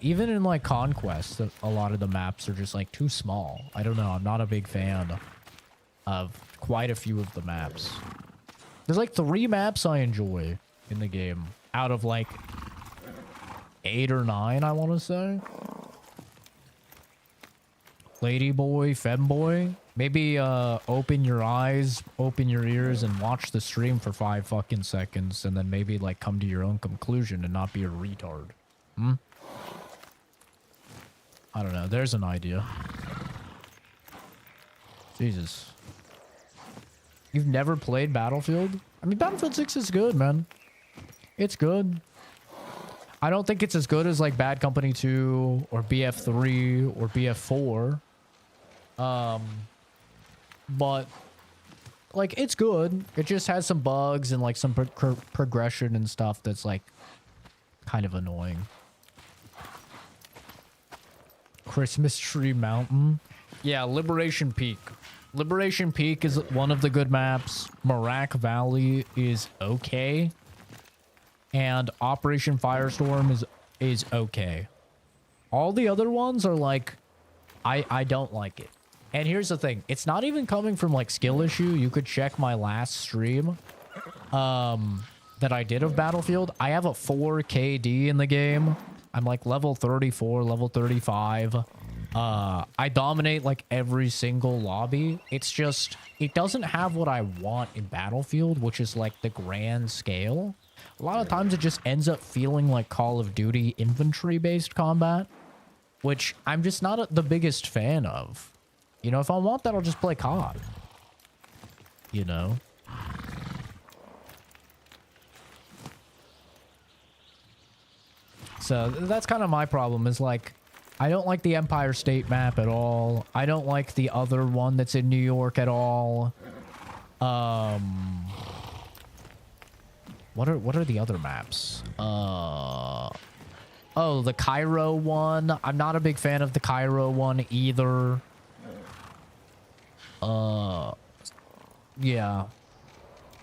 Even in like Conquest, a lot of the maps are just like too small. I don't know. I'm not a big fan of quite a few of the maps. There's like 3 maps I enjoy in the game out of like 8 or 9, I want to say. Ladyboy, Femboy. Maybe open your eyes, open your ears, and watch the stream for 5 fucking seconds, and then maybe like come to your own conclusion and not be a retard. Hmm? I don't know. There's an idea. Jesus. You've never played Battlefield? I mean, Battlefield 6 is good, man. It's good. I don't think it's as good as, like, Bad Company 2 or BF3 or BF4. But, like, it's good. It just has some bugs and, like, some progression and stuff that's, like, kind of annoying. Christmas Tree Mountain. Yeah, Liberation Peak. Liberation Peak is one of the good maps. Marak Valley is okay. And Operation Firestorm is okay. All the other ones are like, I don't like it. And here's the thing. It's not even coming from like skill issue. You could check my last stream that I did of Battlefield. I have a 4 KD in the game. I'm like level 34, level 35. I dominate like every single lobby. It's just, it doesn't have what I want in Battlefield, which is like the grand scale. A lot of times it just ends up feeling like Call of Duty infantry-based combat, which I'm just not the biggest fan of. You know, if I want that, I'll just play COD. You know? So that's kind of my problem is like, I don't like the Empire State map at all. I don't like the other one that's in New York at all. What are the other maps? Oh, the Cairo one. I'm not a big fan of the Cairo one either. Yeah.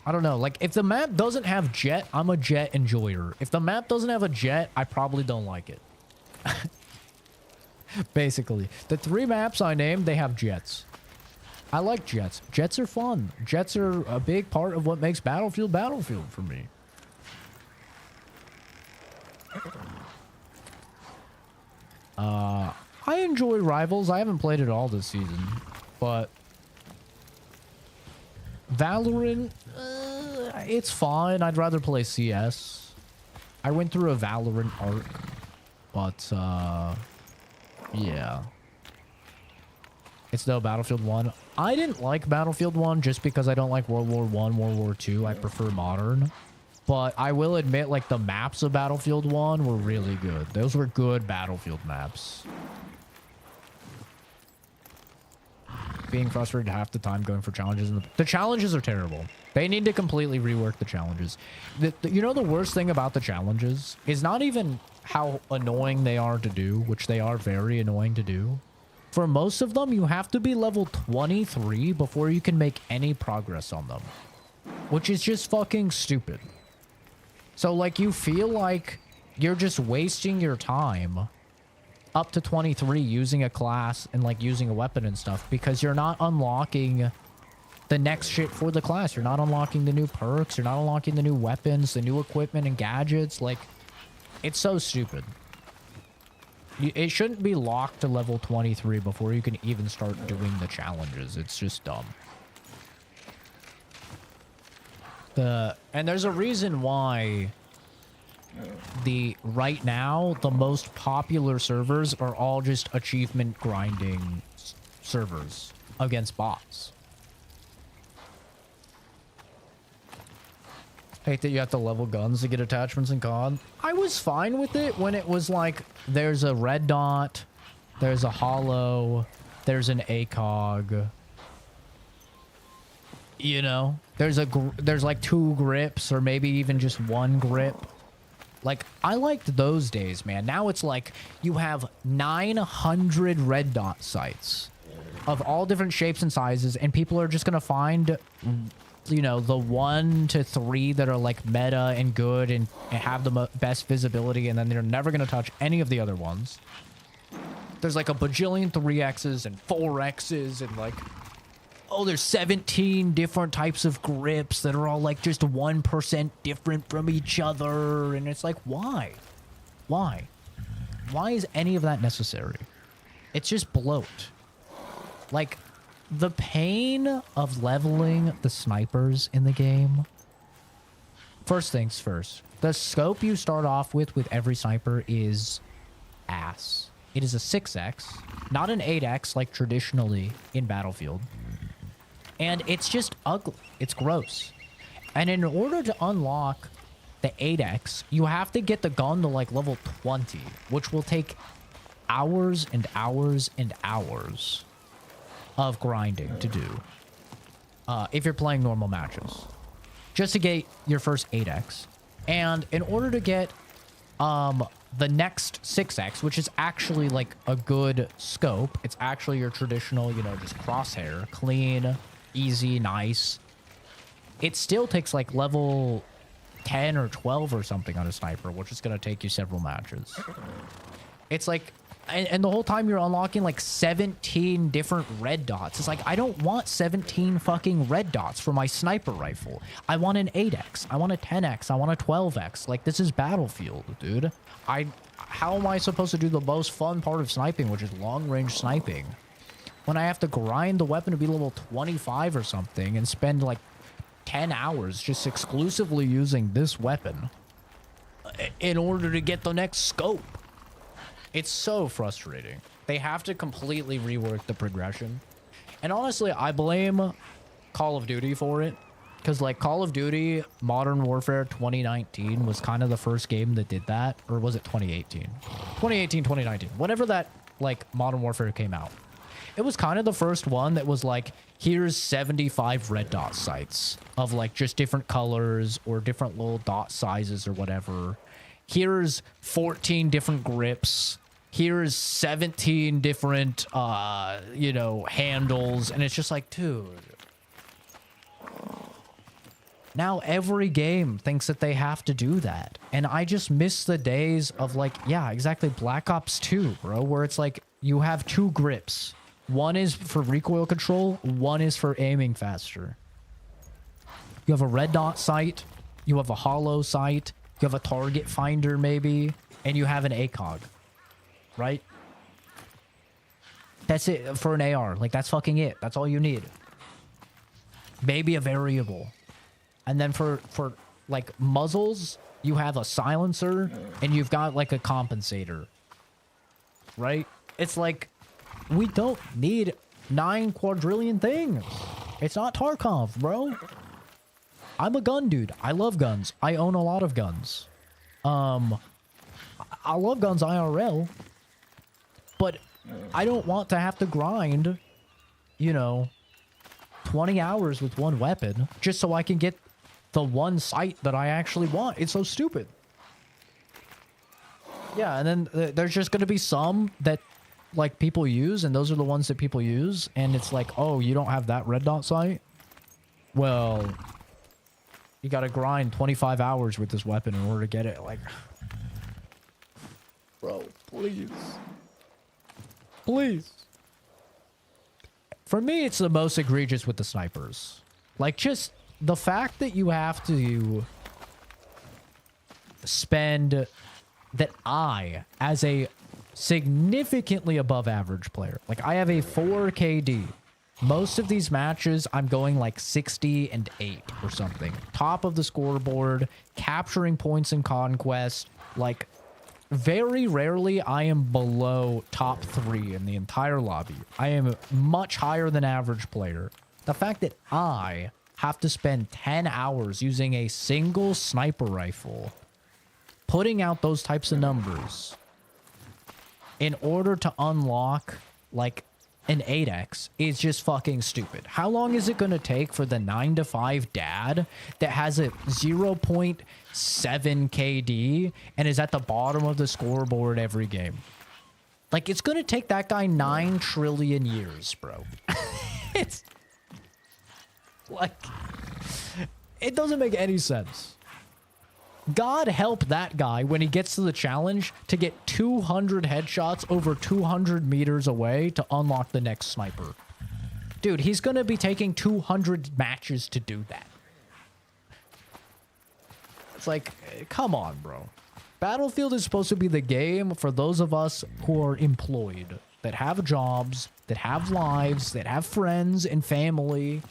I don't know. Like, if the map doesn't have jet, I'm a jet enjoyer. If the map doesn't have a jet, I probably don't like it. Basically. The 3 maps I named, they have jets. I like jets. Jets are fun. Jets are a big part of what makes Battlefield Battlefield for me. I enjoy Rivals. I haven't played it all this season, but Valorant, it's fine. I'd rather play CS. I went through a Valorant arc, but yeah. It's no Battlefield 1. I didn't like Battlefield 1 just because I don't like World War 1, World War 2. I prefer modern. But I will admit, like, the maps of Battlefield 1 were really good. Those were good Battlefield maps. Being frustrated half the time going for challenges. The challenges are terrible. They need to completely rework the challenges. You know, the worst thing about the challenges is not even how annoying they are to do, which they are very annoying to do. For most of them, you have to be level 23 before you can make any progress on them. Which is just fucking stupid. So, like, you feel like you're just wasting your time up to 23 using a class and, like, using a weapon and stuff because you're not unlocking the next shit for the class. You're not unlocking the new perks. You're not unlocking the new weapons, the new equipment and gadgets. Like, it's so stupid. It shouldn't be locked to level 23 before you can even start doing the challenges. It's just dumb. And there's a reason why right now the most popular servers are all just achievement grinding servers against bots. Hate that you have to level guns to get attachments in COD. I was fine with it when it was like, there's a red dot, there's a hollow, there's an ACOG. You know? There's like 2 grips or maybe even just 1 grip. Like, I liked those days, man. Now it's like, you have 900 red dot sites of all different shapes and sizes, and people are just gonna find, you know, the 1 to 3 that are like meta and good and have the best visibility, and then they're never going to touch any of the other ones. There's like a bajillion 3Xs and 4Xs and like, oh, there's 17 different types of grips that are all like just 1% different from each other. And it's like, why? Why? Why is any of that necessary? It's just bloat. Like, the pain of leveling the snipers in the game. First things first. The scope you start off with every sniper is ass. It is a 6x, not an 8x like traditionally in Battlefield. And it's just ugly. It's gross. And in order to unlock the 8x, you have to get the gun to like level 20, which will take hours and hours and hours of grinding to do if you're playing normal matches just to get your first 8x. And in order to get the next 6x, which is actually like a good scope, it's actually your traditional, you know, just crosshair, clean, easy, nice, it still takes like level 10 or 12 or something on a sniper, which is going to take you several matches. It's like, and the whole time you're unlocking like 17 different red dots. It's like, I don't want 17 fucking red dots for my sniper rifle. I want an 8x. I want a 10x. I want a 12x. Like, this is Battlefield, dude. How am I supposed to do the most fun part of sniping, which is long-range sniping, when I have to grind the weapon to be level 25 or something and spend like 10 hours just exclusively using this weapon in order to get the next scope? It's so frustrating. They have to completely rework the progression. And honestly, I blame Call of Duty for it. Because, like, Call of Duty Modern Warfare 2019 was kind of the first game that did that. Or was it 2018? 2018, 2019. Whenever that, like, Modern Warfare came out. It was kind of the first one that was like, here's 75 red dot sites of, like, just different colors or different little dot sizes or whatever. Here's 14 different grips. Here's 17 different, you know, handles. And it's just like, dude. Now every game thinks that they have to do that. And I just miss the days of, like, yeah, exactly, Black Ops 2, bro. Where it's like, you have 2 grips. One is for recoil control. One is for aiming faster. You have a red dot sight. You have a hollow sight. You have a target finder, maybe, and you have an ACOG, right? That's it for an AR. Like, that's fucking it. That's all you need. Maybe a variable. And then for like, muzzles, you have a silencer, and you've got, like, a compensator, right? It's like, we don't need 9 quadrillion things. It's not Tarkov, bro. I'm a gun dude. I love guns. I own a lot of guns. I love guns IRL. But I don't want to have to grind, you know, 20 hours with one weapon just so I can get the one sight that I actually want. It's so stupid. Yeah, and then there's just going to be some that like people use, and those are the ones that people use, and it's like, oh, you don't have that red dot sight? Well, you gotta grind 25 hours with this weapon in order to get it. Like, bro, please. Please. For me, it's the most egregious with the snipers. Like, just the fact that you have to spend, that I, as a significantly above average player, like I have a 4 KD. Most of these matches, I'm going like 60 and 8 or something. Top of the scoreboard, capturing points in Conquest. Like, very rarely I am below top 3 in the entire lobby. I am much higher than average player. The fact that I have to spend 10 hours using a single sniper rifle, putting out those types of numbers in order to unlock like an 8x is just fucking stupid. How long is it going to take for the 9 to 5 dad that has a 0.7 KD and is at the bottom of the scoreboard every game? Like, it's going to take that guy 9 trillion years, bro. It's like, it doesn't make any sense. God help that guy when he gets to the challenge to get 200 headshots over 200 meters away to unlock the next sniper. Dude, he's going to be taking 200 matches to do that. It's like, come on, bro. Battlefield is supposed to be the game for those of us who are employed, that have jobs, that have lives, that have friends and family.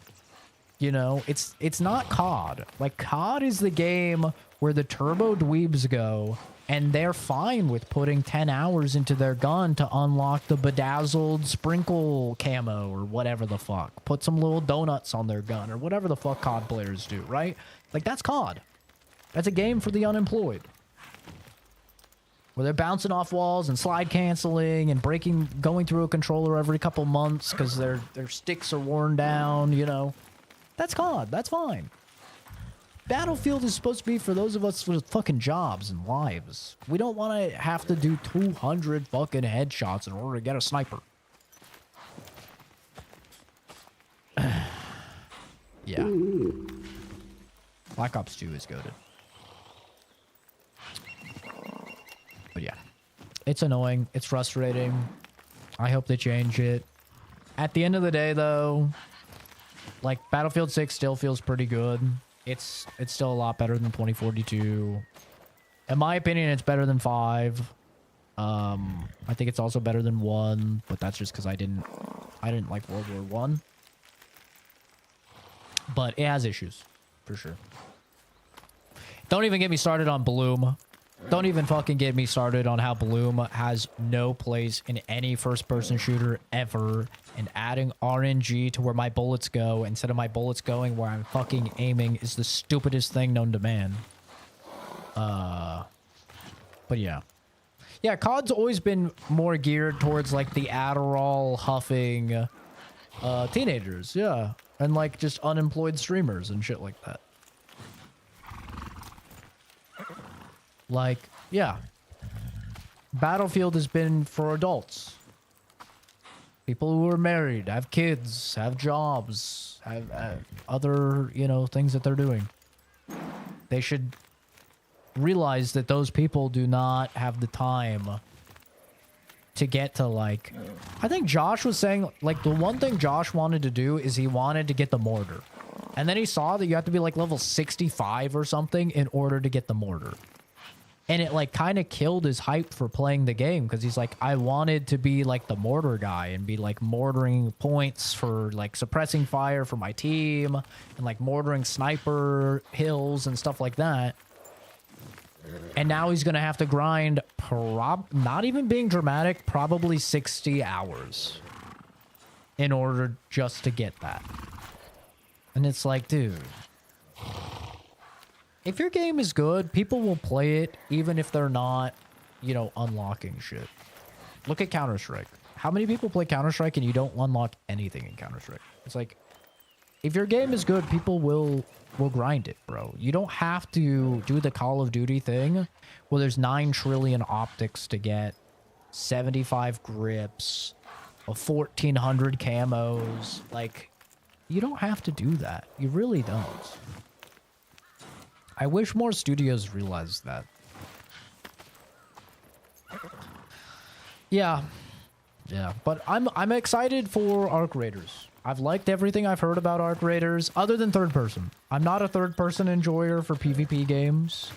You know, it's not COD. Like, COD is the game where the turbo dweebs go, and they're fine with putting 10 hours into their gun to unlock the bedazzled sprinkle camo or whatever the fuck. Put some little donuts on their gun or whatever the fuck COD players do, right? Like, that's COD. That's a game for the unemployed. Where they're bouncing off walls and slide canceling and going through a controller every couple months because their sticks are worn down, you know. That's COD. That's fine. Battlefield is supposed to be for those of us with fucking jobs and lives. We don't want to have to do 200 fucking headshots in order to get a sniper. Yeah. Black Ops 2 is goated. But yeah. It's annoying. It's frustrating. I hope they change it. At the end of the day, though, like, Battlefield 6 still feels pretty good. It's still a lot better than 2042. In my opinion, it's better than 5. I think it's also better than 1, but that's just because I didn't like World War 1. But it has issues, for sure. Don't even get me started on Bloom. Don't even fucking get me started on how Bloom has no place in any first-person shooter ever, and adding RNG to where my bullets go instead of my bullets going where I'm fucking aiming is the stupidest thing known to man. But yeah. Yeah, COD's always been more geared towards, like, the Adderall huffing teenagers, yeah. And, like, just unemployed streamers and shit like that. Like, yeah. Battlefield has been for adults. People who are married, have kids, have jobs, have other, you know, things that they're doing. They should realize that those people do not have the time to get to, like... I think Josh was saying, like, the one thing Josh wanted to do is he wanted to get the mortar. And then he saw that you have to be, like, level 65 or something in order to get the mortar. And it, like, kind of killed his hype for playing the game, because he's like, I wanted to be, like, the mortar guy and be, like, mortaring points for, like, suppressing fire for my team and, like, mortaring sniper hills and stuff like that. And now he's going to have to grind, not even being dramatic, probably 60 hours in order just to get that. And it's like, dude... If your game is good, people will play it even if they're not, you know, unlocking shit. Look at Counter-Strike. How many people play Counter-Strike and you don't unlock anything in Counter-Strike? It's like, if your game is good, people will grind it, bro. You don't have to do the Call of Duty thing where there's 9 trillion optics to get 75 grips, a 1400 camos. Like, you don't have to do that. You really don't. I wish more studios realized that. Yeah. Yeah, but I'm excited for Arc Raiders. I've liked everything I've heard about Arc Raiders, other than third person. I'm not a third person enjoyer for PvP games.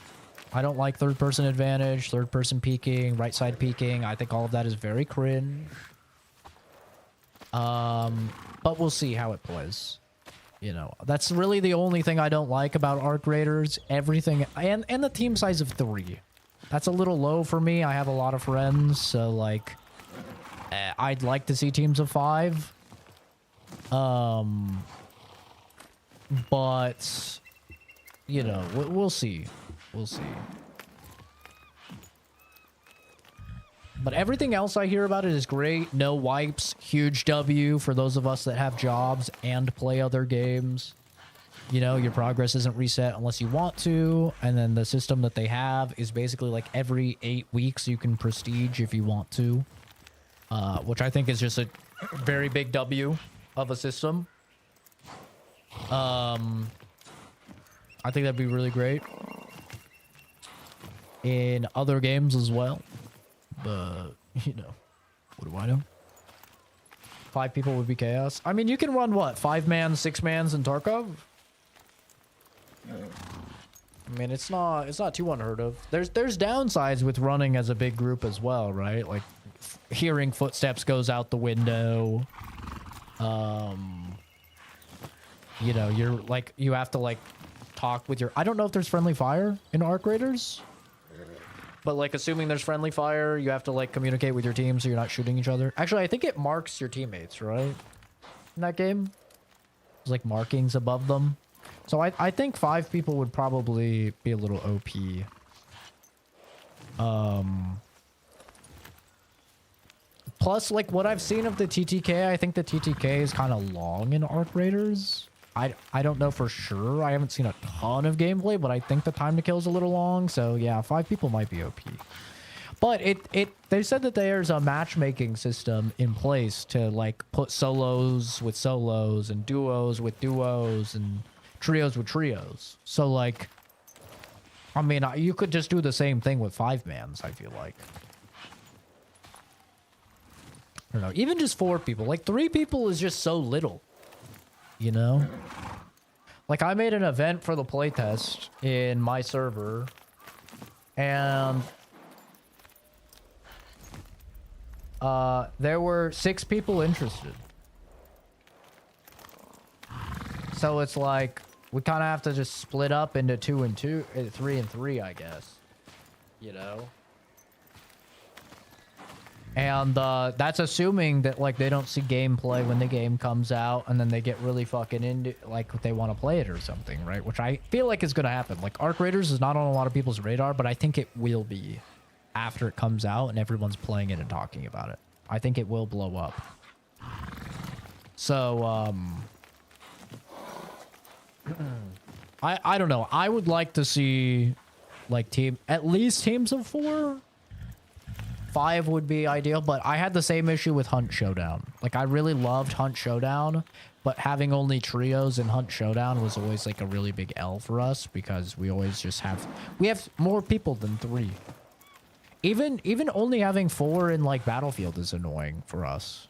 I don't like third person advantage, third person peeking, right side peeking. I think all of that is very cringe. But we'll see how it plays. You know, that's really the only thing I don't like about Arc Raiders. Everything, and the team size of 3. That's a little low for me. I have a lot of friends, so like, I'd like to see teams of 5. But, you know, we'll see. We'll see. But everything else I hear about it is great. No wipes. Huge W for those of us that have jobs and play other games. You know, your progress isn't reset unless you want to. And then the system that they have is basically like every 8 weeks you can prestige if you want to. Which I think is just a very big W of a system. I think that'd be really great in other games as well. But, you know, what do I know? 5 people would be chaos. I mean, you can run what? 5-man, 6-mans in Tarkov? I mean, it's not too unheard of. There's downsides with running as a big group as well, right? Like hearing footsteps goes out the window. You know, you're like, you have to like talk with your, I don't know if there's friendly fire in Arc Raiders, but like assuming there's friendly fire, you have to like communicate with your team so you're not shooting each other. Actually, I think it marks your teammates, right? In that game, there's like markings above them. So I think 5 people would probably be a little OP. Plus, like what I've seen of the TTK, I think the TTK is kind of long in Arc Raiders. I don't know for sure. I haven't seen a ton of gameplay, but I think the time to kill is a little long. So yeah, 5 people might be OP. But they said that there's a matchmaking system in place to like put solos with solos and duos with duos and trios with trios. So like, I mean, you could just do the same thing with 5-mans, I feel like. I don't know, even just 4 people. Like 3 people is just so little, you know? Like I made an event for the playtest in my server and there were 6 people interested. So it's like, we kind of have to just split up into 2 and 2, 3 and 3, I guess. You know? And that's assuming that like they don't see gameplay when the game comes out and then they get really fucking into like they want to play it or something, right? Which I feel like is going to happen. Like Arc Raiders is not on a lot of people's radar, but I think it will be after it comes out and everyone's playing it and talking about it. I think it will blow up. So I don't know. I would like to see like at least teams of 4. 5 would be ideal, but I had the same issue with Hunt Showdown. Like I really loved Hunt Showdown, but having only trios in Hunt Showdown was always like a really big L for us because we always just have more people than 3. Even only having 4 in like Battlefield is annoying for us.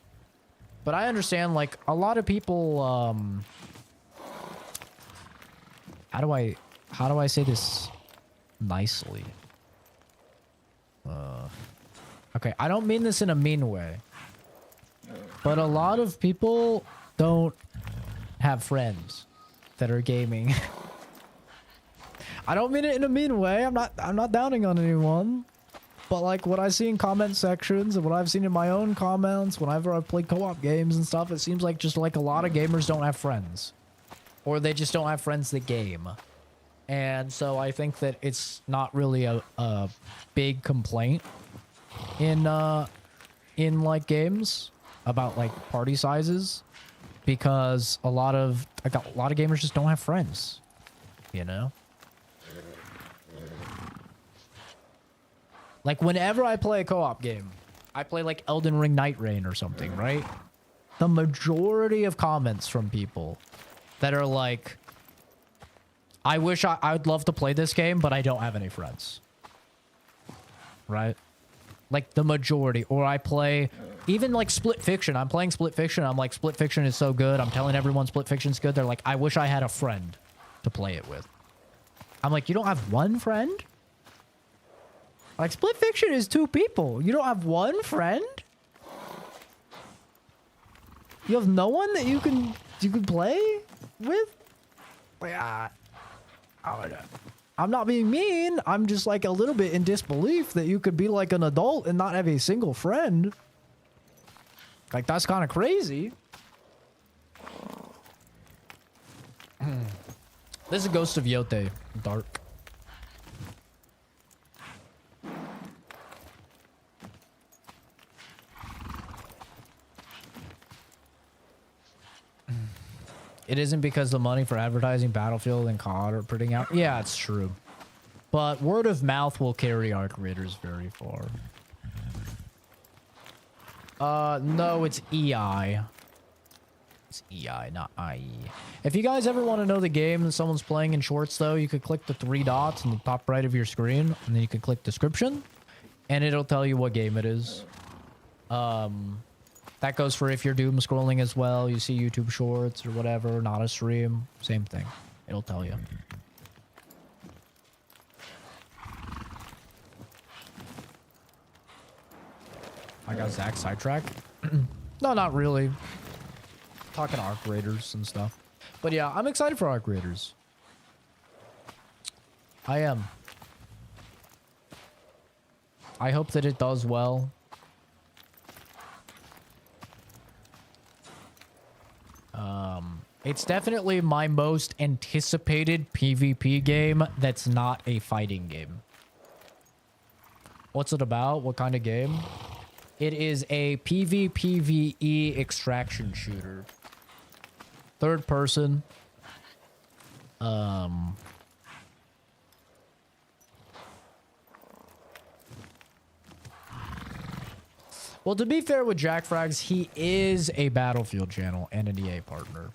But I understand like a lot of people how do I say this nicely? Okay, I don't mean this in a mean way. But a lot of people don't have friends that are gaming. I don't mean it in a mean way. I'm not downing on anyone. But like what I see in comment sections and what I've seen in my own comments whenever I've played co-op games and stuff, it seems like just like a lot of gamers don't have friends. Or they just don't have friends that game. And so I think that it's not really a big complaint in like games about like party sizes because a lot of gamers just don't have friends, you know? Like whenever I play a co-op game, I play like Elden Ring Night Rain or something, right? The majority of comments from people that are like, I wish I would love to play this game, but I don't have any friends. Right? Like the majority. Or I play even like Split Fiction. I'm playing Split Fiction. I'm like, Split Fiction is so good. I'm telling everyone Split Fiction's good. They're like, I wish I had a friend to play it with. I'm like, you don't have one friend? Like, Split Fiction is 2 people. You don't have one friend? You have no one that you can play with? Like, I don't know. I'm not being mean. I'm just like a little bit in disbelief that you could be like an adult and not have a single friend. Like, that's kind of crazy. This is Ghost of Yotei. Dark. It isn't because the money for advertising Battlefield and COD are putting out. Yeah, it's true. But word of mouth will carry our creators very far. No, it's EI. It's EI, not IE. If you guys ever want to know the game that someone's playing in shorts, though, you could click the 3 dots in the top right of your screen, and then you could click description, and it'll tell you what game it is. That goes for if you're doom scrolling as well. You see YouTube shorts or whatever, not a stream. Same thing. It'll tell you. I got Zach sidetracked. No, not really. Talking Arc Raiders and stuff. But yeah, I'm excited for Arc Raiders. I am. I hope that it does well. It's definitely my most anticipated PvP game that's not a fighting game. What's it about? What kind of game? It is a PvPvE extraction shooter. Third person. Well, to be fair with Jack Frags, he is a Battlefield channel and an EA partner.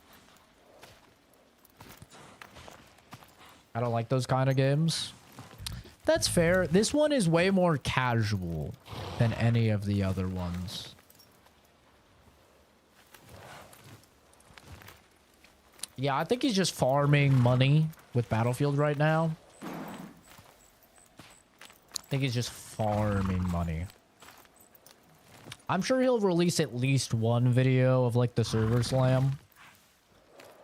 I don't like those kind of games. That's fair. This one is way more casual than any of the other ones. Yeah, I think he's just farming money with Battlefield right now. I think he's just farming money. I'm sure he'll release at least one video of like the server slam.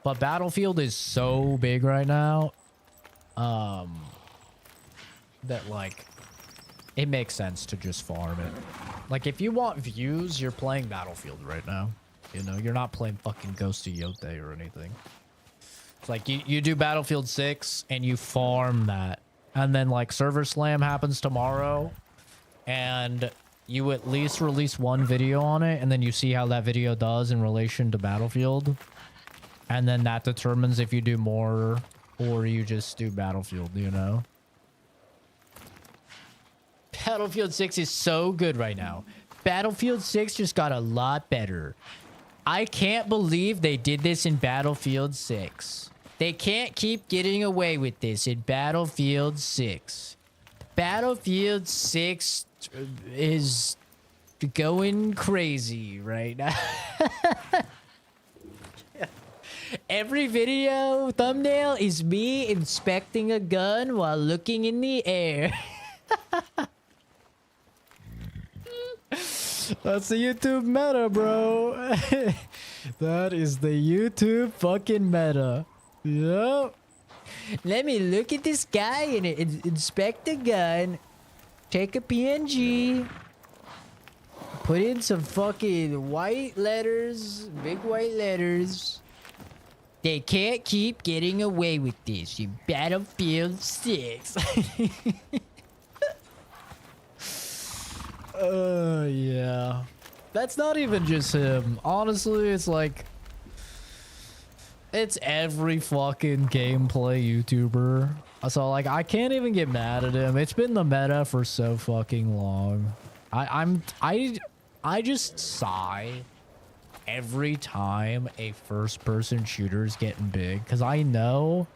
But Battlefield is so big right now. That like it makes sense to just farm it. Like if you want views, you're playing Battlefield right now. You know, you're not playing fucking Ghost of Yotei or anything. It's like you do Battlefield 6 and you farm that. And then like server slam happens tomorrow and you at least release one video on it and then you see how that video does in relation to Battlefield. And then that determines if you do more or you just do Battlefield, you know? Battlefield 6 is so good right now. Battlefield 6 just got a lot better. I can't believe they did this in Battlefield 6. They can't keep getting away with this in Battlefield 6. Battlefield 6 is going crazy right now. Every video thumbnail is me inspecting a gun while looking in the air. That's the YouTube meta, bro. That is the YouTube fucking meta. Yep. Let me look at this guy and inspect the gun. Take a PNG. Put in some fucking white letters. Big white letters. They can't keep getting away with this in Battlefield 6. Yeah. That's not even just him. Honestly, it's like... It's every fucking gameplay YouTuber. So, like, I can't even get mad at him. It's been the meta for so fucking long. I just sigh every time a first-person shooter is getting big, because I know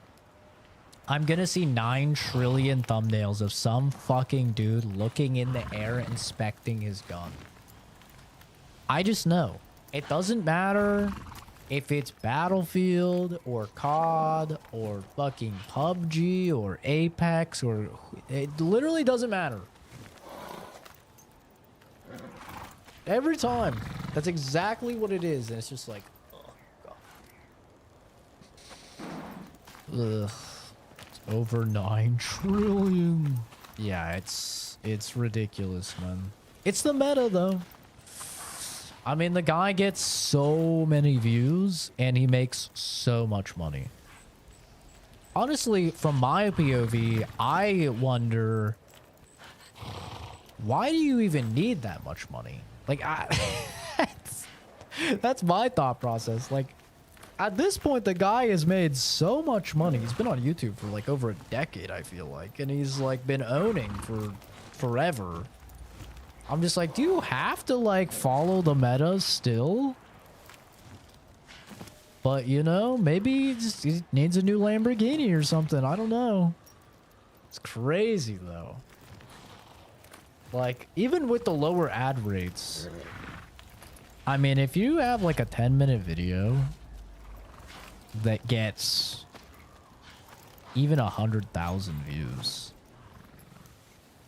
I'm gonna see 9 trillion thumbnails of some fucking dude looking in the air inspecting his gun. I just know. It doesn't matter if it's Battlefield or COD or fucking PUBG or Apex, or it literally doesn't matter. Every time. That's exactly what it is. And it's just like, oh, God. Ugh. It's over 9 trillion. Yeah, it's ridiculous, man. It's the meta, though. I mean, the guy gets so many views and he makes so much money. Honestly, from my POV, I wonder, why do you even need that much money? Like, that's my thought process. Like, at this point, the guy has made so much money. He's been on YouTube for like over a decade, I feel like. And he's like been owning for forever. I'm just like, do you have to like follow the meta still? But you know, maybe he needs a new Lamborghini or something. I don't know. It's crazy though. Like, even with the lower ad rates, I mean, if you have like a 10-minute video that gets even 100,000 views,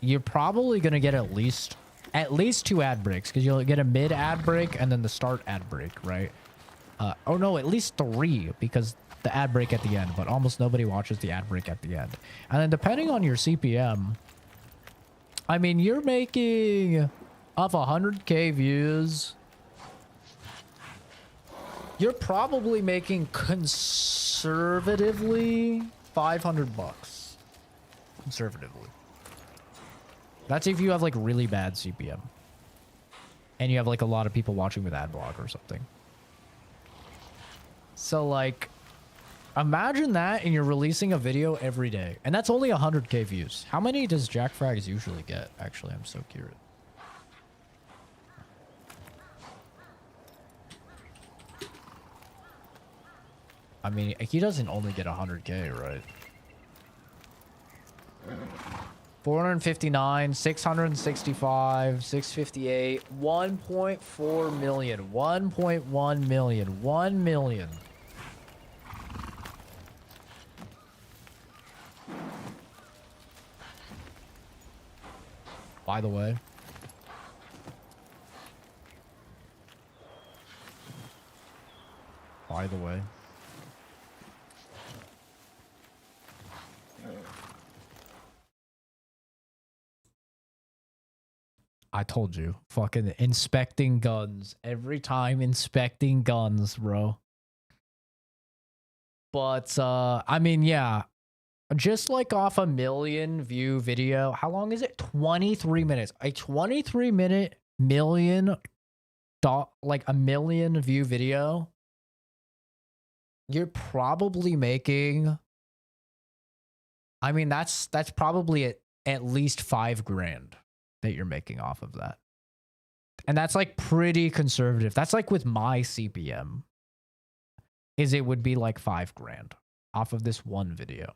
you're probably gonna get at least 2 ad breaks, because you'll get a mid ad break and then the start ad break, right? Oh no, at least 3, because the ad break at the end, but almost nobody watches the ad break at the end. And then depending on your CPM, I mean, you're making off 100K views, you're probably making conservatively $500 conservatively. That's if you have like really bad CPM and you have like a lot of people watching with ad block or something. So like, imagine that and you're releasing a video every day, and that's only 100K views. How many does Jack Frags usually get? Actually, I'm so curious. I mean, he doesn't only get 100K, right? 459, 665, 658, 1.4 million, 1.1 million, 1 million. By the way. By the way. I told you, fucking inspecting guns. Every time inspecting guns, bro. But, I mean, yeah. Just like off a 1 million view video. How long is it? 23 minutes. A 23-minute like a 1 million view video. You're probably making, I mean, that's probably at least $5,000 that you're making off of that. And that's like pretty conservative. That's like with my CPM, is it would be like $5,000 off of this one video.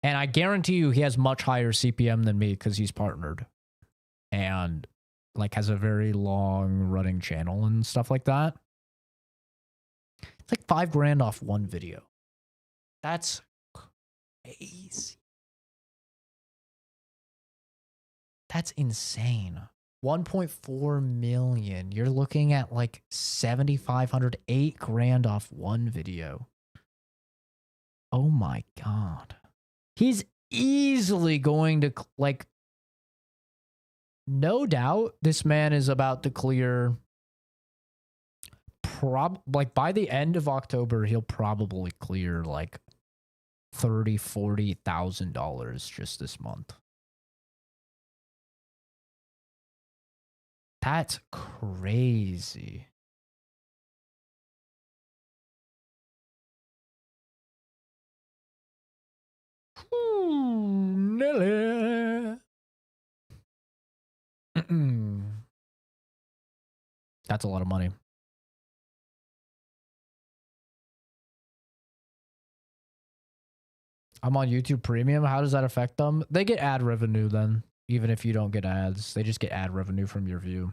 And I guarantee you he has much higher CPM than me because he's partnered and like has a very long running channel and stuff like that. It's like $5,000 off one video. That's crazy. That's insane. 1.4 million. You're looking at like 7,500, $8,000 off one video. Oh my God. He's easily going to, like, no doubt this man is about to clear, like by the end of October, he'll probably clear like $30,000, $40,000 just this month. That's crazy. Nelly. That's a lot of money. I'm on YouTube Premium. How does that affect them? They get ad revenue then, even if you don't get ads. They just get ad revenue from your view.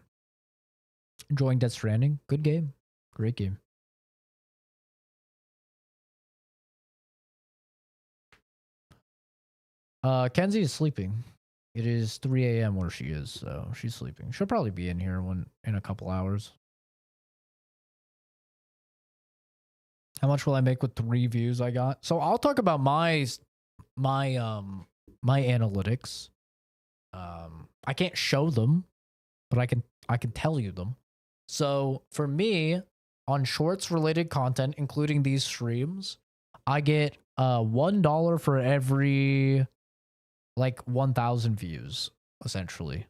Enjoying Death Stranding? Good game. Great game. Kenzie is sleeping. It is 3 a.m. where she is, so she's sleeping. She'll probably be in here in a couple hours. How much will I make with 3 views I got? So I'll talk about my analytics. I can't show them, but I can tell you them. So for me, on shorts related content, including these streams, I get $1 for every like 1,000 views, essentially.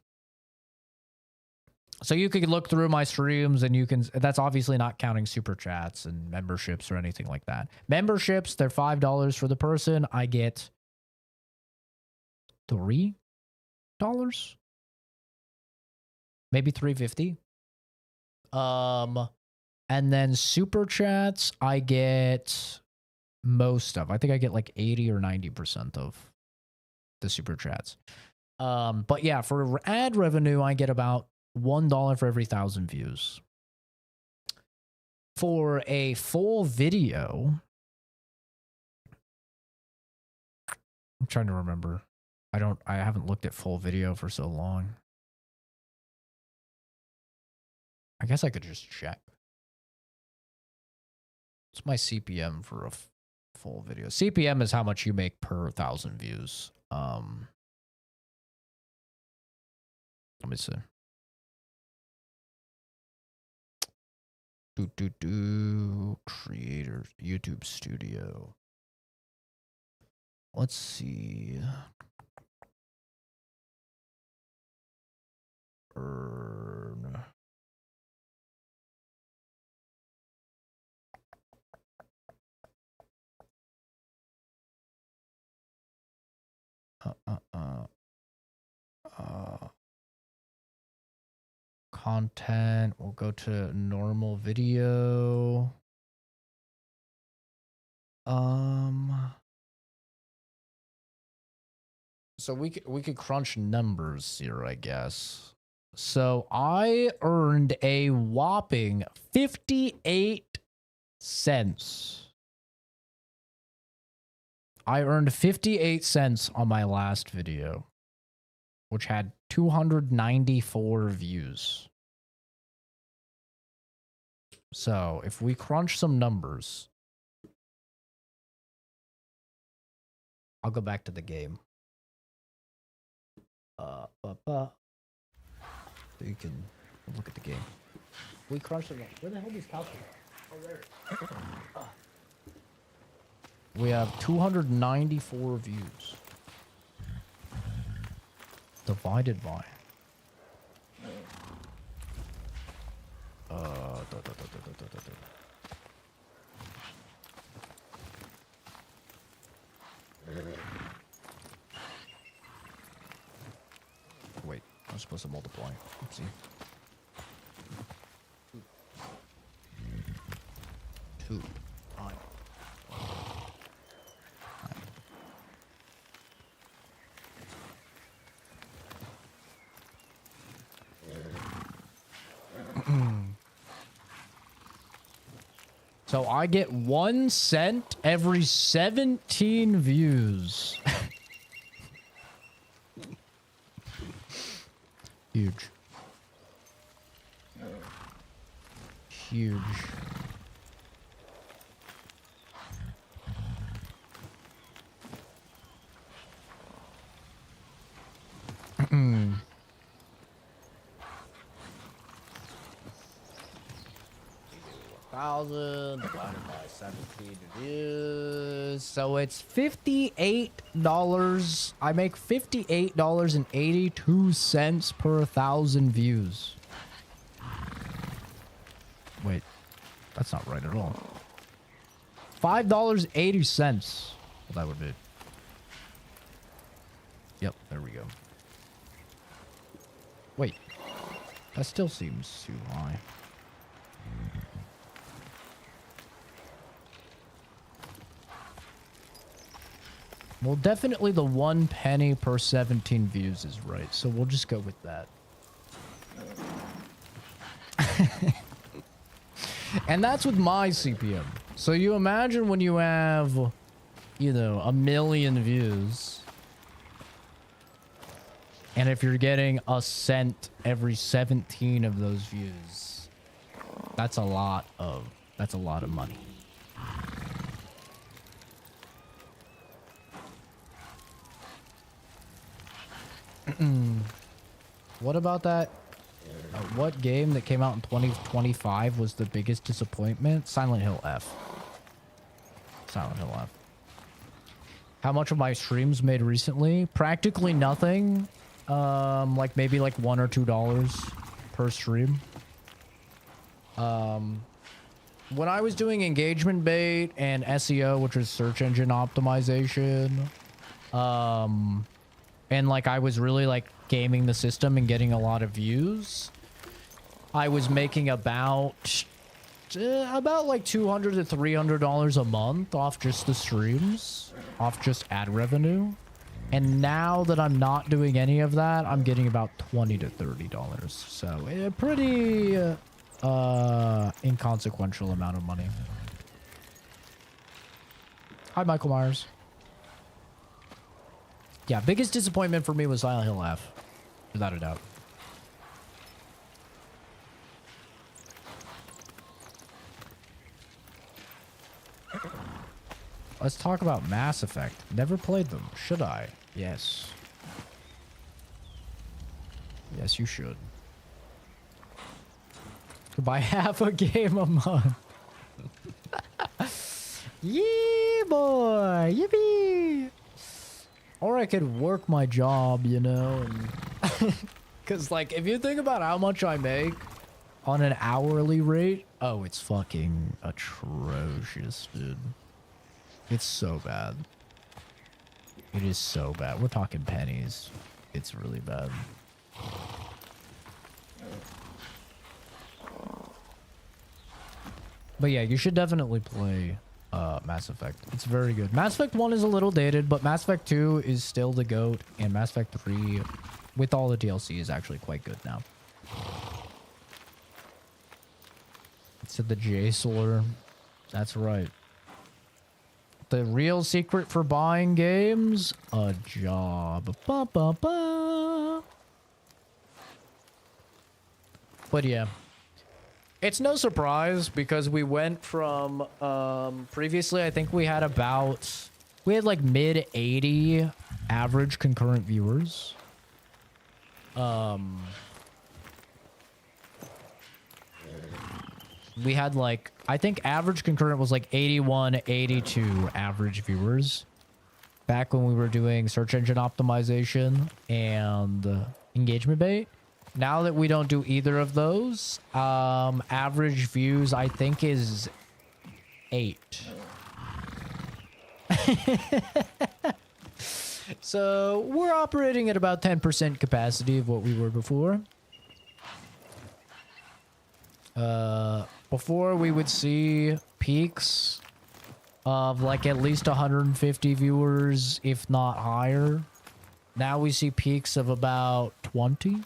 So you could look through my streams and you can, that's obviously not counting super chats and memberships or anything like that. Memberships, they're $5 for the person. I get $3, maybe $3.50. And then super chats, I get most of. I think I get like 80 or 90% of the super chats. But yeah, for ad revenue, I get about $1 for every 1,000 views. For a full video, I'm trying to remember. I haven't looked at full video for so long. I guess I could just check. What's my CPM for a full video? CPM is how much you make per 1,000 views. Let me see. Creators, YouTube Studio. Let's see. Earn. Content. We'll go to normal video. So we could crunch numbers here, I guess. So I earned a whopping 58 cents. I earned 58 cents on my last video, which had 294 views. So if we crunch some numbers, I'll go back to the game. So you can look at the game. We crunch them. Where the hell are these couches? Oh, there. We have 294 views. Divided by. Wait, I'm supposed to multiply. Let's see. 2. So I get 1 cent every 17 views. Huge. Huge. Thousand divided by 17 views. So it's $58. I make $58.82 per 1,000 views. Wait, that's not right at all. $5.80. Well, that would be. Yep, there we go. Wait, That still seems too high. Well, definitely the 1 penny per 17 views is right, so we'll just go with that. And that's with my CPM. So you imagine when you have, you know, 1 million views. And if you're getting a cent every 17 of those views, that's a lot of money. What about that? What game that came out in 2025 was the biggest disappointment? Silent Hill F. Silent Hill F. How much of my streams made recently? Practically nothing. Like maybe like $1 or $2 per stream. When I was doing engagement bait and SEO, which is search engine optimization, and like I was really like gaming the system and getting a lot of views, I was making about like $200 to $300 a month off just the streams, off just ad revenue. And now that I'm not doing any of that, I'm getting about $20 to $30. So a pretty inconsequential amount of money. Hi, Michael Myers. Yeah, biggest disappointment for me was Silent Hill F, without a doubt. Let's talk about Mass Effect. Never played them. Should I? Yes. Yes, you should. Could buy half a game a month. Yeah, boy. Yippee. Or I could work my job, you know, and because like if you think about how much I make on an hourly rate, oh, it's fucking atrocious, dude. It's so bad. It is so bad. We're talking pennies. It's really bad. But yeah, you should definitely play Mass Effect. It's very good. Mass Effect 1 is a little dated, but Mass Effect 2 is still the GOAT, and Mass Effect 3, with all the DLC, is actually quite good now. It said the J-Solar. That's right. The real secret for buying games? A job. Ba, ba, ba. But yeah. It's no surprise because we went from previously I think we had like mid 80 average concurrent viewers. We had like, I think average concurrent was like 81, 82 average viewers back when we were doing search engine optimization and engagement bait. Now that we don't do either of those, average views I think is 8. So we're operating at about 10% capacity of what we were before. Before we would see peaks of like at least 150 viewers, if not higher. Now we see peaks of about 20.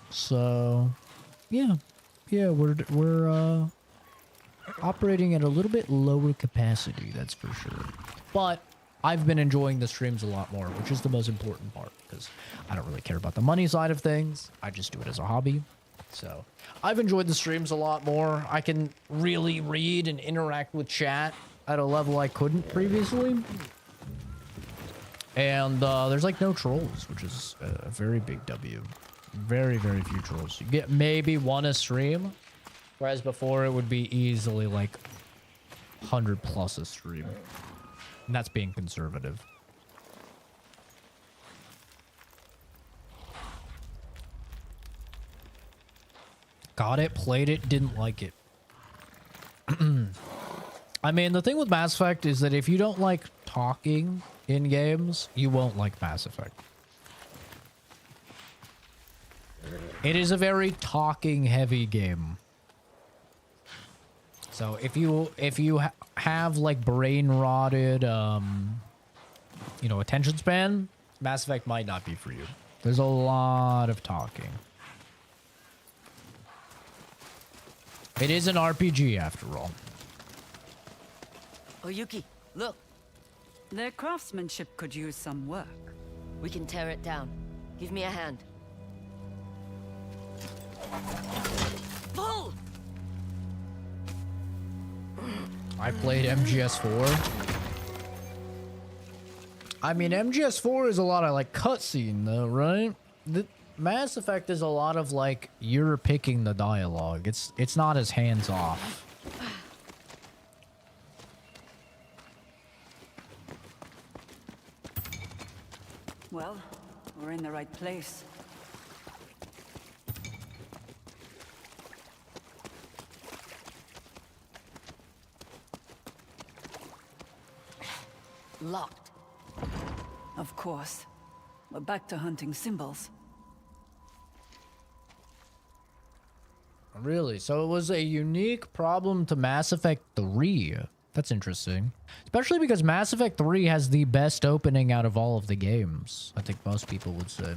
So, yeah, we're operating at a little bit lower capacity, that's for sure. But I've been enjoying the streams a lot more, which is the most important part because I don't really care about the money side of things. I just do it as a hobby. So I've enjoyed the streams a lot more. I can really read and interact with chat at a level I couldn't previously. And there's like no trolls, which is a very big W. Very, very few trolls. You get maybe one a stream, whereas before it would be easily like 100 plus a stream. And that's being conservative. Got it, played it, didn't like it. I mean, the thing with Mass Effect is that if you don't like talking in games, you won't like Mass Effect. It is a very talking heavy game. So if you have like brain rotted you know, attention span, Mass Effect might not be for you. There's a lot of talking. It is an RPG after all. Oh, Yuki, look. Their craftsmanship could use some work. We can tear it down. Give me a hand. Pull! I played MGS4. I mean, MGS4 is a lot of like cutscene though, right? The Mass Effect is a lot of like you're picking the dialogue. It's not as hands off. Well, we're in the right place. Locked. Of course. We're back to hunting symbols. Really? So it was a unique problem to Mass Effect 3. That's interesting. Especially because Mass Effect 3 has the best opening out of all of the games. I think most people would say.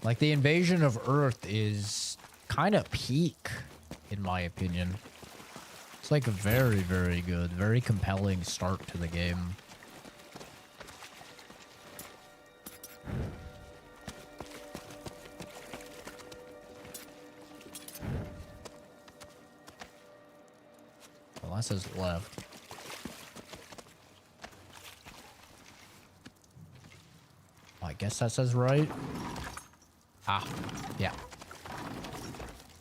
Like the invasion of Earth is kind of peak, in my opinion. It's like a very, very good, very compelling start to the game. Well, that says left. I guess that says right. Ah, yeah.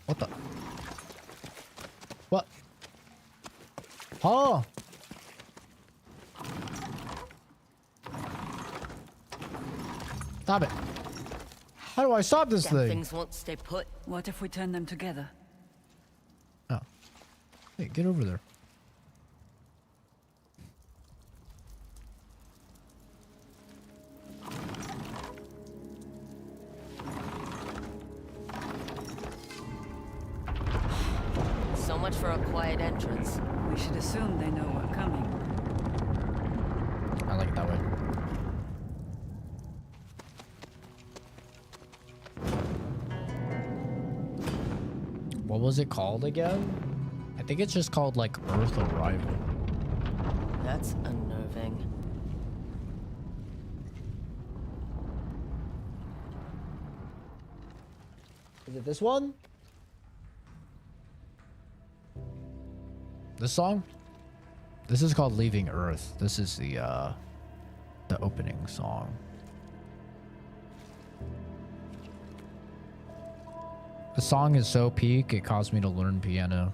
What the? What? Oh! Stop it. How do I stop this Damn thing? things won't stay put. What if we turn them together? Oh. Hey, get over there. So much for a quiet entrance. We should assume they know we're coming. I like it that way. What was it called again? I think it's just called like Earth Arrival. That's unnerving. Is it this one? This song? This is called Leaving Earth. This is the opening song. The song is so peak, it caused me to learn piano.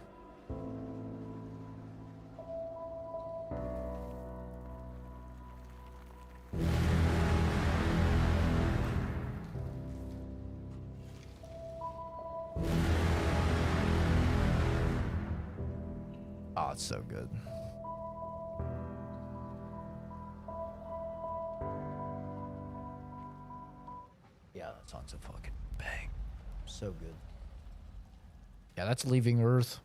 Oh, it's so good. Yeah, that song's a fucking bang. So good. Yeah, that's Leaving Earth.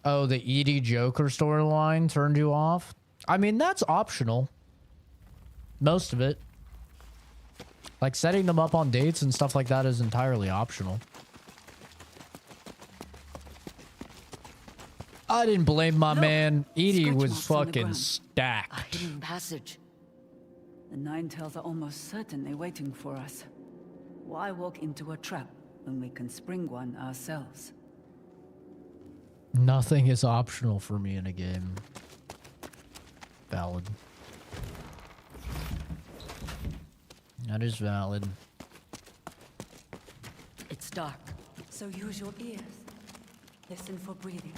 Oh, the Edie Joker storyline turned you off? I mean, that's optional. Most of it. Like, setting them up on dates and stuff like that is entirely optional. I didn't blame my man. Edie Scratch was marks on the fucking ground. A stacked. hidden passage. The Nine Tails are almost certainly waiting for us. Why walk into a trap when we can spring one ourselves? Nothing is optional for me in a game. Valid. That is valid. It's dark. So use your ears. Listen for breathing.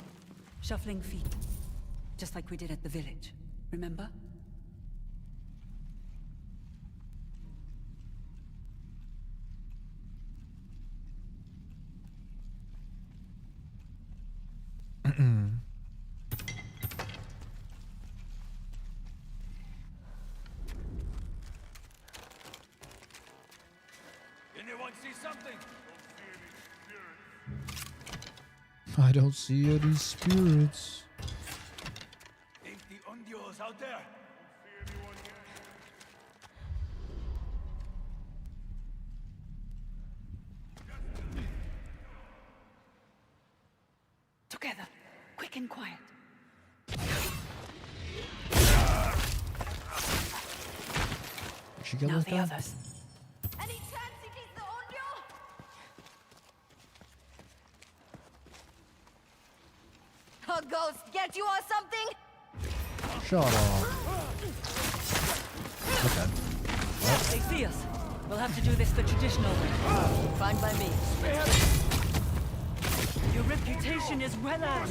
Shuffling feet. Just like we did at the village. Remember? I don't see any spirits. Think the Ondio's out there? Together, quick and quiet. Did she kill Now this the guy? others. Any chance it is the Onryo? A ghost get you or something? Shut up. Okay. They see us. We'll have to do this the traditional way. Fine by me. Your reputation is well earned.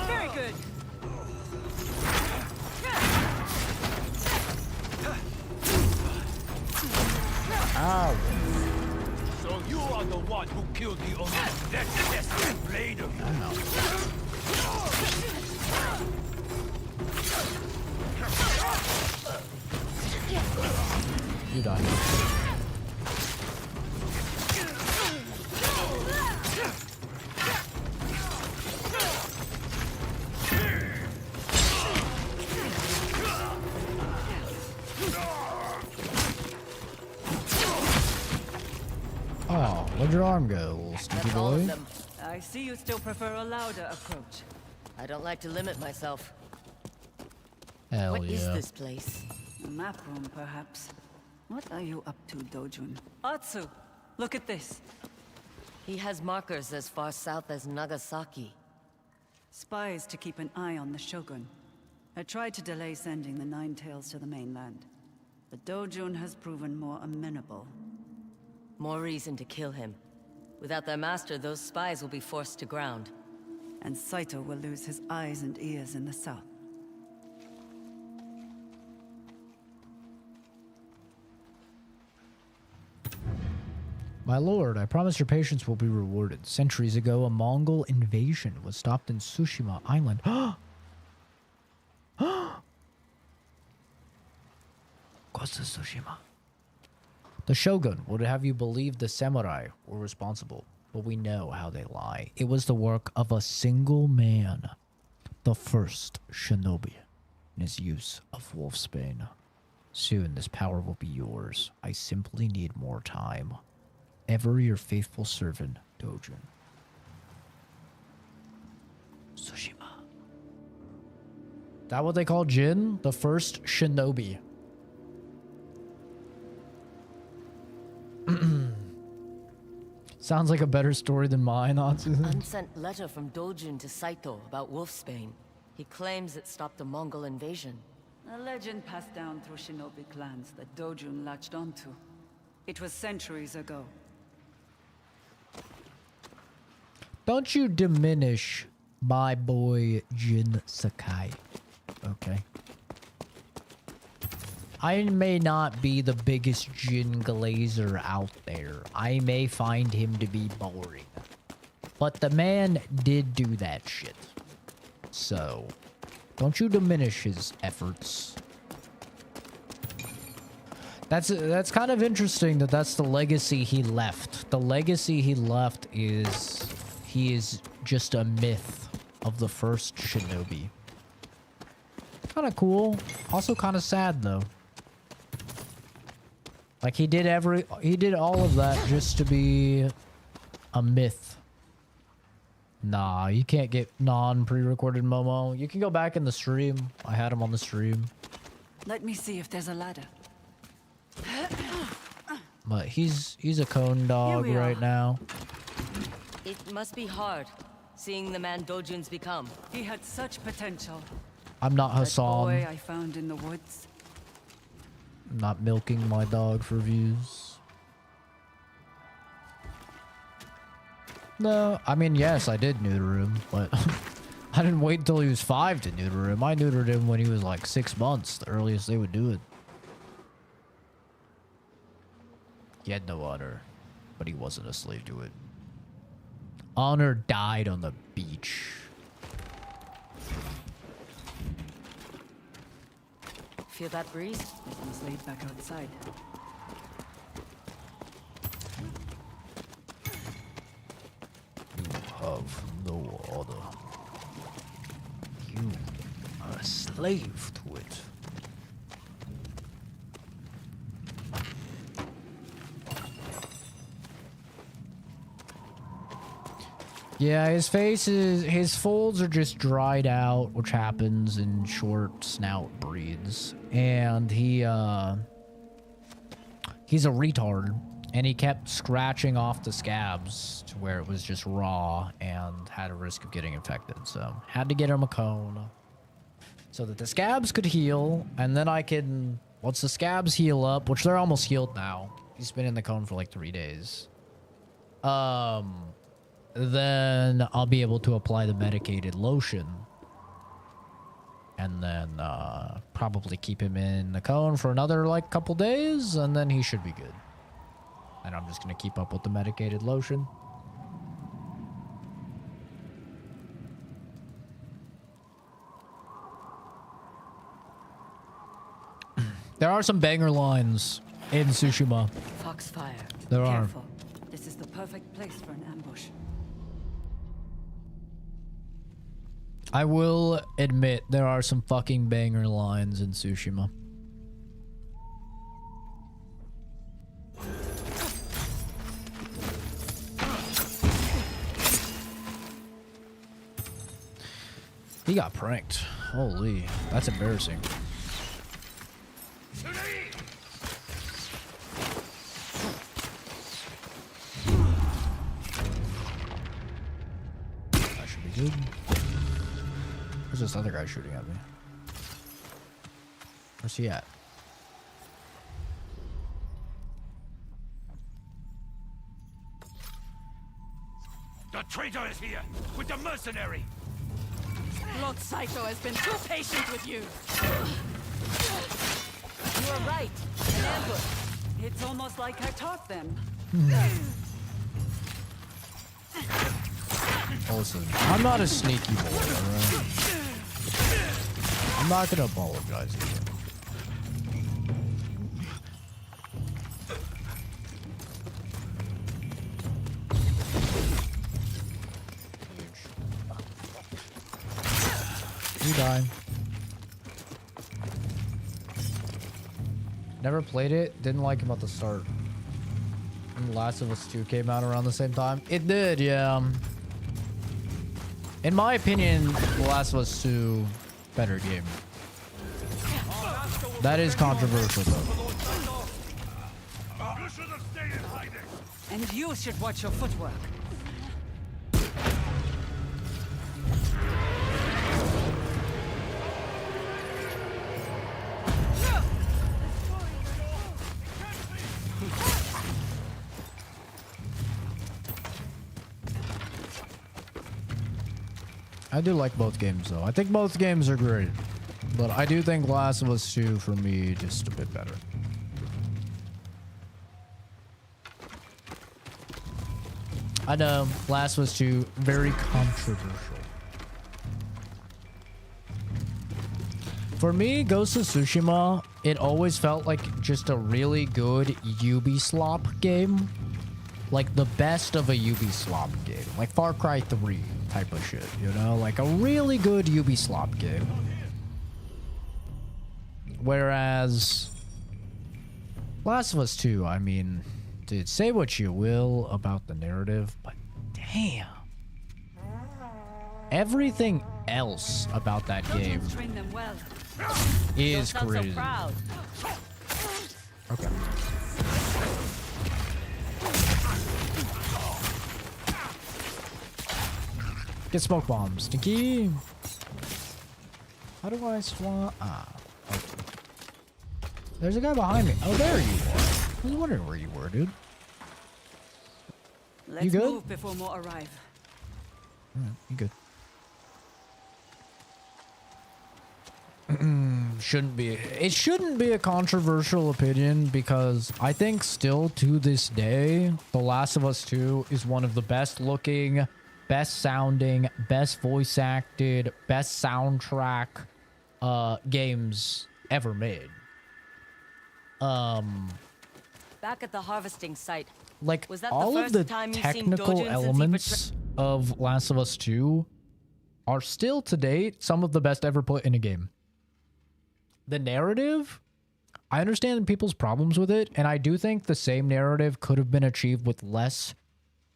Very good. Ow. So you are the one who killed the Ondio. Let's test that blade of you. You died. Oh, where'd your arm go, little stinky That's all of boy? them. I see you still prefer a louder approach. I don't like to limit myself. Hell What yeah. is this place? A map room, perhaps. What are you up to, Dojun? Atsu, look at this. He has markers as far south as Nagasaki. Spies to keep an eye on the Shogun. I tried to delay sending the Nine Tails to the mainland. But Dojun has proven more amenable. More reason to kill him. Without their master, those spies will be forced to ground. And Saito will lose his eyes and ears in the south. My lord, I promise your patience will be rewarded. Centuries ago, a Mongol invasion was stopped in Tsushima Island. Ghost of Tsushima. The Shogun would have you believe the samurai were responsible, but we know how they lie. It was the work of a single man, the first shinobi, in his use of Wolfsbane. Soon this power will be yours. I simply need more time. Ever your faithful servant, Dojun. Tsushima. That what they call Jin? The first shinobi. Sounds like a better story than mine, Atsu. Unsent letter from Dojun to Saito about Wolfsbane. He claims it stopped a Mongol invasion. A legend passed down through shinobi clans that Dojun latched onto. It was centuries ago. Don't you diminish my boy Jin Sakai. Okay. I may not be the biggest Jin glazer out there. I may find him to be boring. But the man did do that shit. So, don't you diminish his efforts. That's kind of interesting that that's the legacy he left. The legacy he left is he is just a myth of the first shinobi. Kind of cool. Also kind of sad though. Like he did all of that just to be a myth. Nah, you can't get non-pre-recorded Momo. You can go back in the stream. I had him on the stream. Let me see if there's a ladder. But he's a cone dog we right are. now. It must be hard, seeing the man Dojun's become. He had such potential. I'm not That Hassan. boy I found in the woods. I'm not milking my dog for views. No, I mean, yes, I did neuter him, but I didn't wait until he was 5 to neuter him. I neutered him when he was like 6 months, the earliest they would do it. He had no honor, but he wasn't a slave to it. Honor died on the beach. Feel that breeze? Everyone's laid back outside. You have no order. You are a slave to it. Yeah, his folds are just dried out, which happens in short snout breeds. And he's a retard. And he kept scratching off the scabs to where it was just raw and had a risk of getting infected. So had to get him a cone so that the scabs could heal. And then I can, once the scabs heal up, which they're almost healed now. He's been in the cone for like 3 days. Then I'll be able to apply the medicated lotion. And then probably keep him in the cone for another like couple days. And then he should be good. And I'm just going to keep up with the medicated lotion. There are some banger lines in Tsushima. Foxfire. There are. Careful. This is the perfect place for an ambush. I will admit there are some fucking banger lines in Tsushima. He got pranked. Holy, that's embarrassing. That should be good. Where's this other guy shooting at me? Where's he at? The traitor is here with the mercenary. Lord Saito has been too patient with you. You are right. An ambush. It's almost like I taught them. Listen, I'm not a sneaky boy, alright? I'm not gonna apologize to you. You die. Never played it. Didn't like him at the start. And Last of Us 2 came out around the same time. It did, yeah. In my opinion, The Last of Us 2, better game. That is controversial, though. You should have stayed in hiding. And you should watch your footwork. I do like both games, though. I think both games are great. But I do think Last of Us 2, for me, just a bit better. I know, Last of Us 2, very controversial. For me, Ghost of Tsushima, it always felt like just a really good Ubisoft game. Like the best of a Ubisoft game. Like Far Cry 3 type of shit, you know? Like a really good Ubisoft game. Whereas Last of Us 2, I mean, dude, say what you will about the narrative, but damn. Everything else about that game Train them well. is crazy. Okay. Get smoke bombs. Stinky. How do I swap? Ah. Okay. There's a guy behind me. Oh, there you are. I was wondering where you were, dude. Let's good? move before more arrive. Alright, you good. Shouldn't be. It shouldn't be a controversial opinion because I think still to this day, The Last of Us 2 is one of the best looking, best sounding, best voice acted, best soundtrack games ever made. Back at the harvesting site. Like, Was that the all of first the time you've seen technical Dojin since he elements of Last of Us 2 are still to date some of the best ever put in a game. The narrative, I understand people's problems with it, and I do think the same narrative could have been achieved with less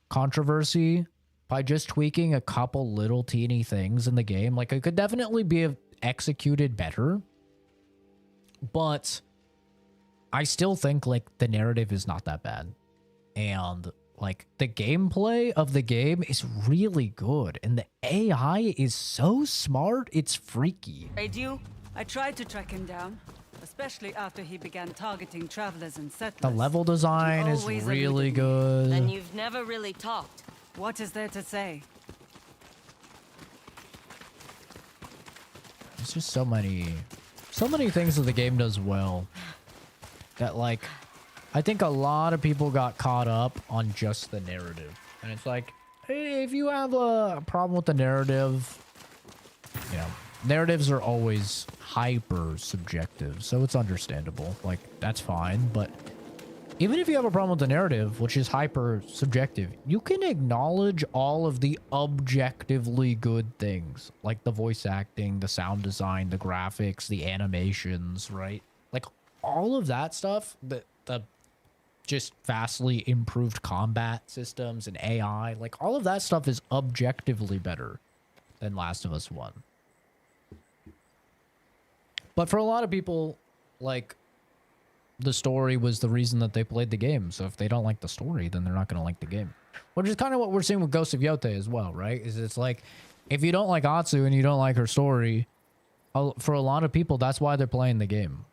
controversy by just tweaking a couple little teeny things in the game. Like, it could definitely be executed better, but I still think, like, the narrative is not that bad. And, like, the gameplay of the game is really good. And the AI is so smart, it's freaky. You? I tried to track him down, especially after he began targeting travelers and settlers. The level design is Always really eluded me. good. Then you've never really talked. What is there to say? There's just so many things that the game does well that, like, I think a lot of people got caught up on just the narrative. And it's like, hey, if you have a problem with the narrative, you know, narratives are always hyper subjective, so it's understandable. Like, that's fine. But even if you have a problem with the narrative, which is hyper subjective, you can acknowledge all of the objectively good things, like the voice acting, the sound design, the graphics, the animations, right? Like, all of that stuff, the just vastly improved combat systems and AI, like, all of that stuff is objectively better than Last of Us 1. But for a lot of people, like, the story was the reason that they played the game. So if they don't like the story, then they're not going to like the game. Which is kind of what we're seeing with Ghost of Yotei as well, right? Is it's like, if you don't like Atsu and you don't like her story, for a lot of people, that's why they're playing the game.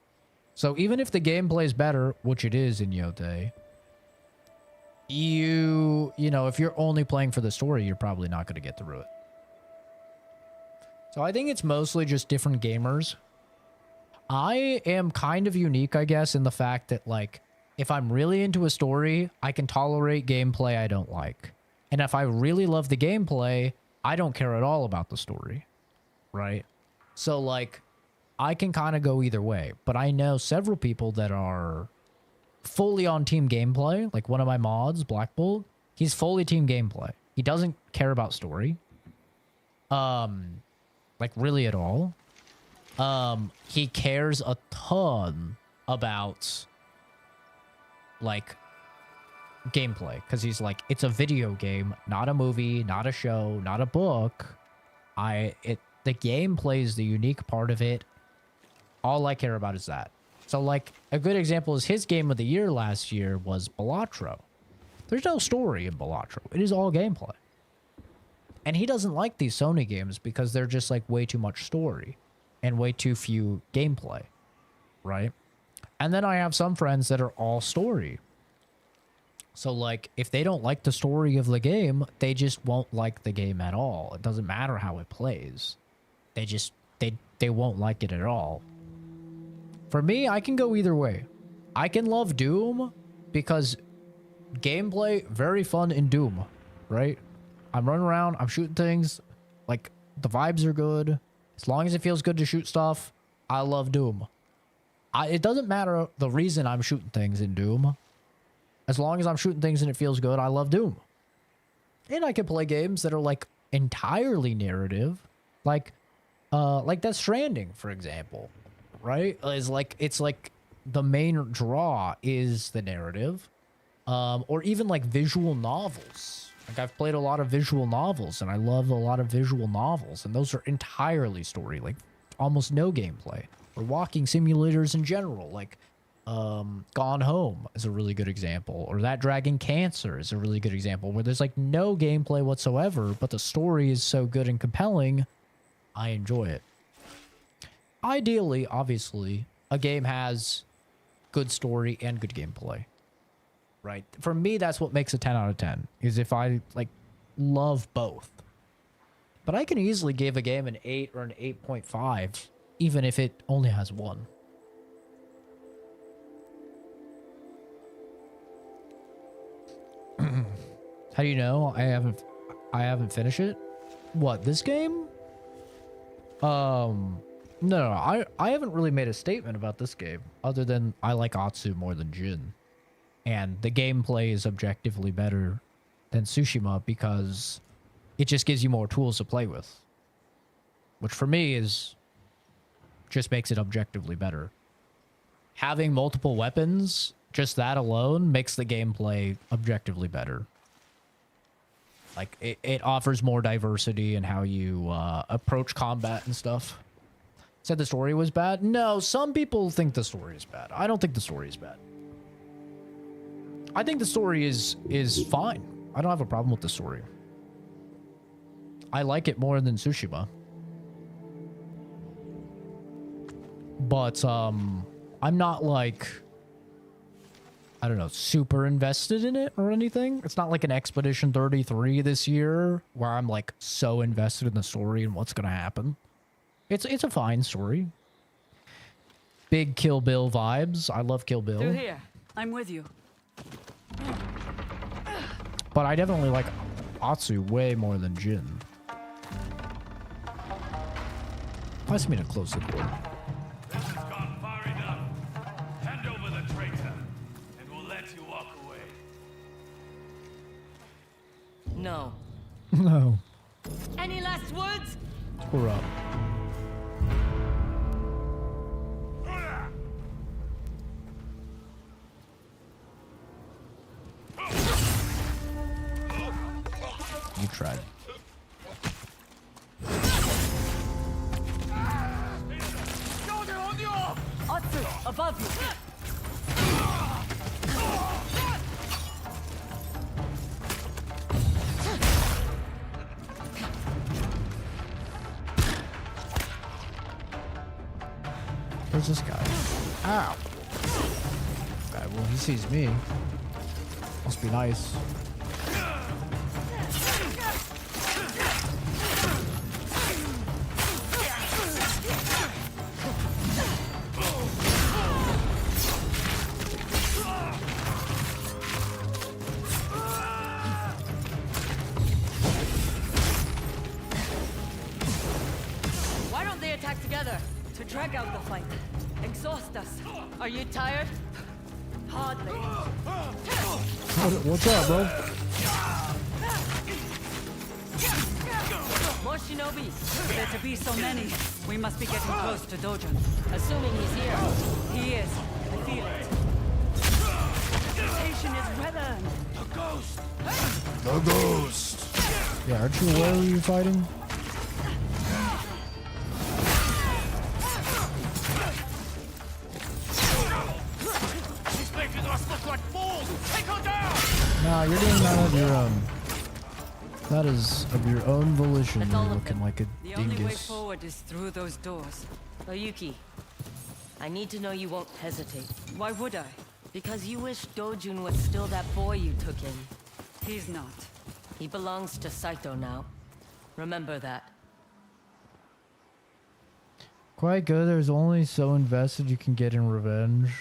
So even if the gameplay is better, which it is in Yotei, you know, if you're only playing for the story, you're probably not going to get through it. So I think it's mostly just different gamers. I am kind of unique, I guess, in the fact that, like, if I'm really into a story, I can tolerate gameplay I don't like. And if I really love the gameplay, I don't care at all about the story, right? So, like, I can kind of go either way. But I know several people that are fully on team gameplay. Like, one of my mods, Black Bolt, he's fully team gameplay. He doesn't care about story. Like, really at all. He cares a ton about, like, gameplay, because he's like, it's a video game, not a movie, not a show, not a book. The gameplay is the unique part of it. All I care about is that. So, like, a good example is his game of the year last year was Balatro. There's no story in Balatro. It is all gameplay. And he doesn't like these Sony games because they're just, like, way too much story and way too few gameplay, right? And then I have some friends that are all story. So, like, if they don't like the story of the game, they just won't like the game at all. It doesn't matter how it plays. They won't like it at all. For me, I can go either way. I can love Doom because gameplay, very fun in Doom, right? I'm running around, I'm shooting things, like, the vibes are good. As long as it feels good to shoot stuff, I love Doom. It doesn't matter the reason I'm shooting things in Doom. As long as I'm shooting things and it feels good, I love Doom. And I can play games that are, like, entirely narrative. Like Death Stranding, for example. Right? It's like the main draw is the narrative. Or even, like, visual novels. Like, I've played a lot of visual novels, and I love a lot of visual novels, and those are entirely story, like, almost no gameplay. Or walking simulators in general, like, Gone Home is a really good example, or That Dragon Cancer is a really good example, where there's, like, no gameplay whatsoever, but the story is so good and compelling, I enjoy it. Ideally, obviously, a game has good story and good gameplay. Right? For me, that's what makes a 10 out of 10, is if I, like, love both. But I can easily give a game an 8 or an 8.5, even if it only has one. How do you know? I haven't finished it? What, this game? No, I haven't really made a statement about this game other than I like Atsu more than Jin. And the gameplay is objectively better than Tsushima because it just gives you more tools to play with. Which for me is just makes it objectively better. Having multiple weapons, just that alone makes the gameplay objectively better. Like it offers more diversity in how you approach combat and stuff. Said the story was bad? No, some people think the story is bad. I don't think the story is bad. I think the story is fine. I don't have a problem with the story. I like it more than Tsushima. But I'm not like, I don't know, super invested in it or anything. It's not like an Expedition 33 this year where I'm like so invested in the story and what's going to happen. It's a fine story. Big Kill Bill vibes. I love Kill Bill. Through here. I'm with you. But I definitely like Atsu way more than Jin. Pass me to close the door. This has gone far enough. Hand over the traitor, and we'll let you walk away. No. No. Any last words? We're up. You tried. Atsu, above you. Where's this guy? Ow. Okay, well, he sees me. Must be nice. Why don't they attack together? To drag out the fight. Exhaust us. Are you tired? Hardly. What's up, bro? More shinobi. There to be so many, we must be getting close to Dojun. Assuming he's here. He is. I feel it. Station is weathered. The ghost. Yeah, aren't you aware who you're fighting? She's making us look like fools. Take her down. Nah, you're doing that of your own. That is of your own volition. That's You're all of looking like a The only way dingus. forward is through those doors. Oyuki, I need to know you won't hesitate. Why would I? Because you wish Dojun was still that boy you took in. He's not. He belongs to Saito now. Remember that. Quite good. There's only so invested you can get in revenge.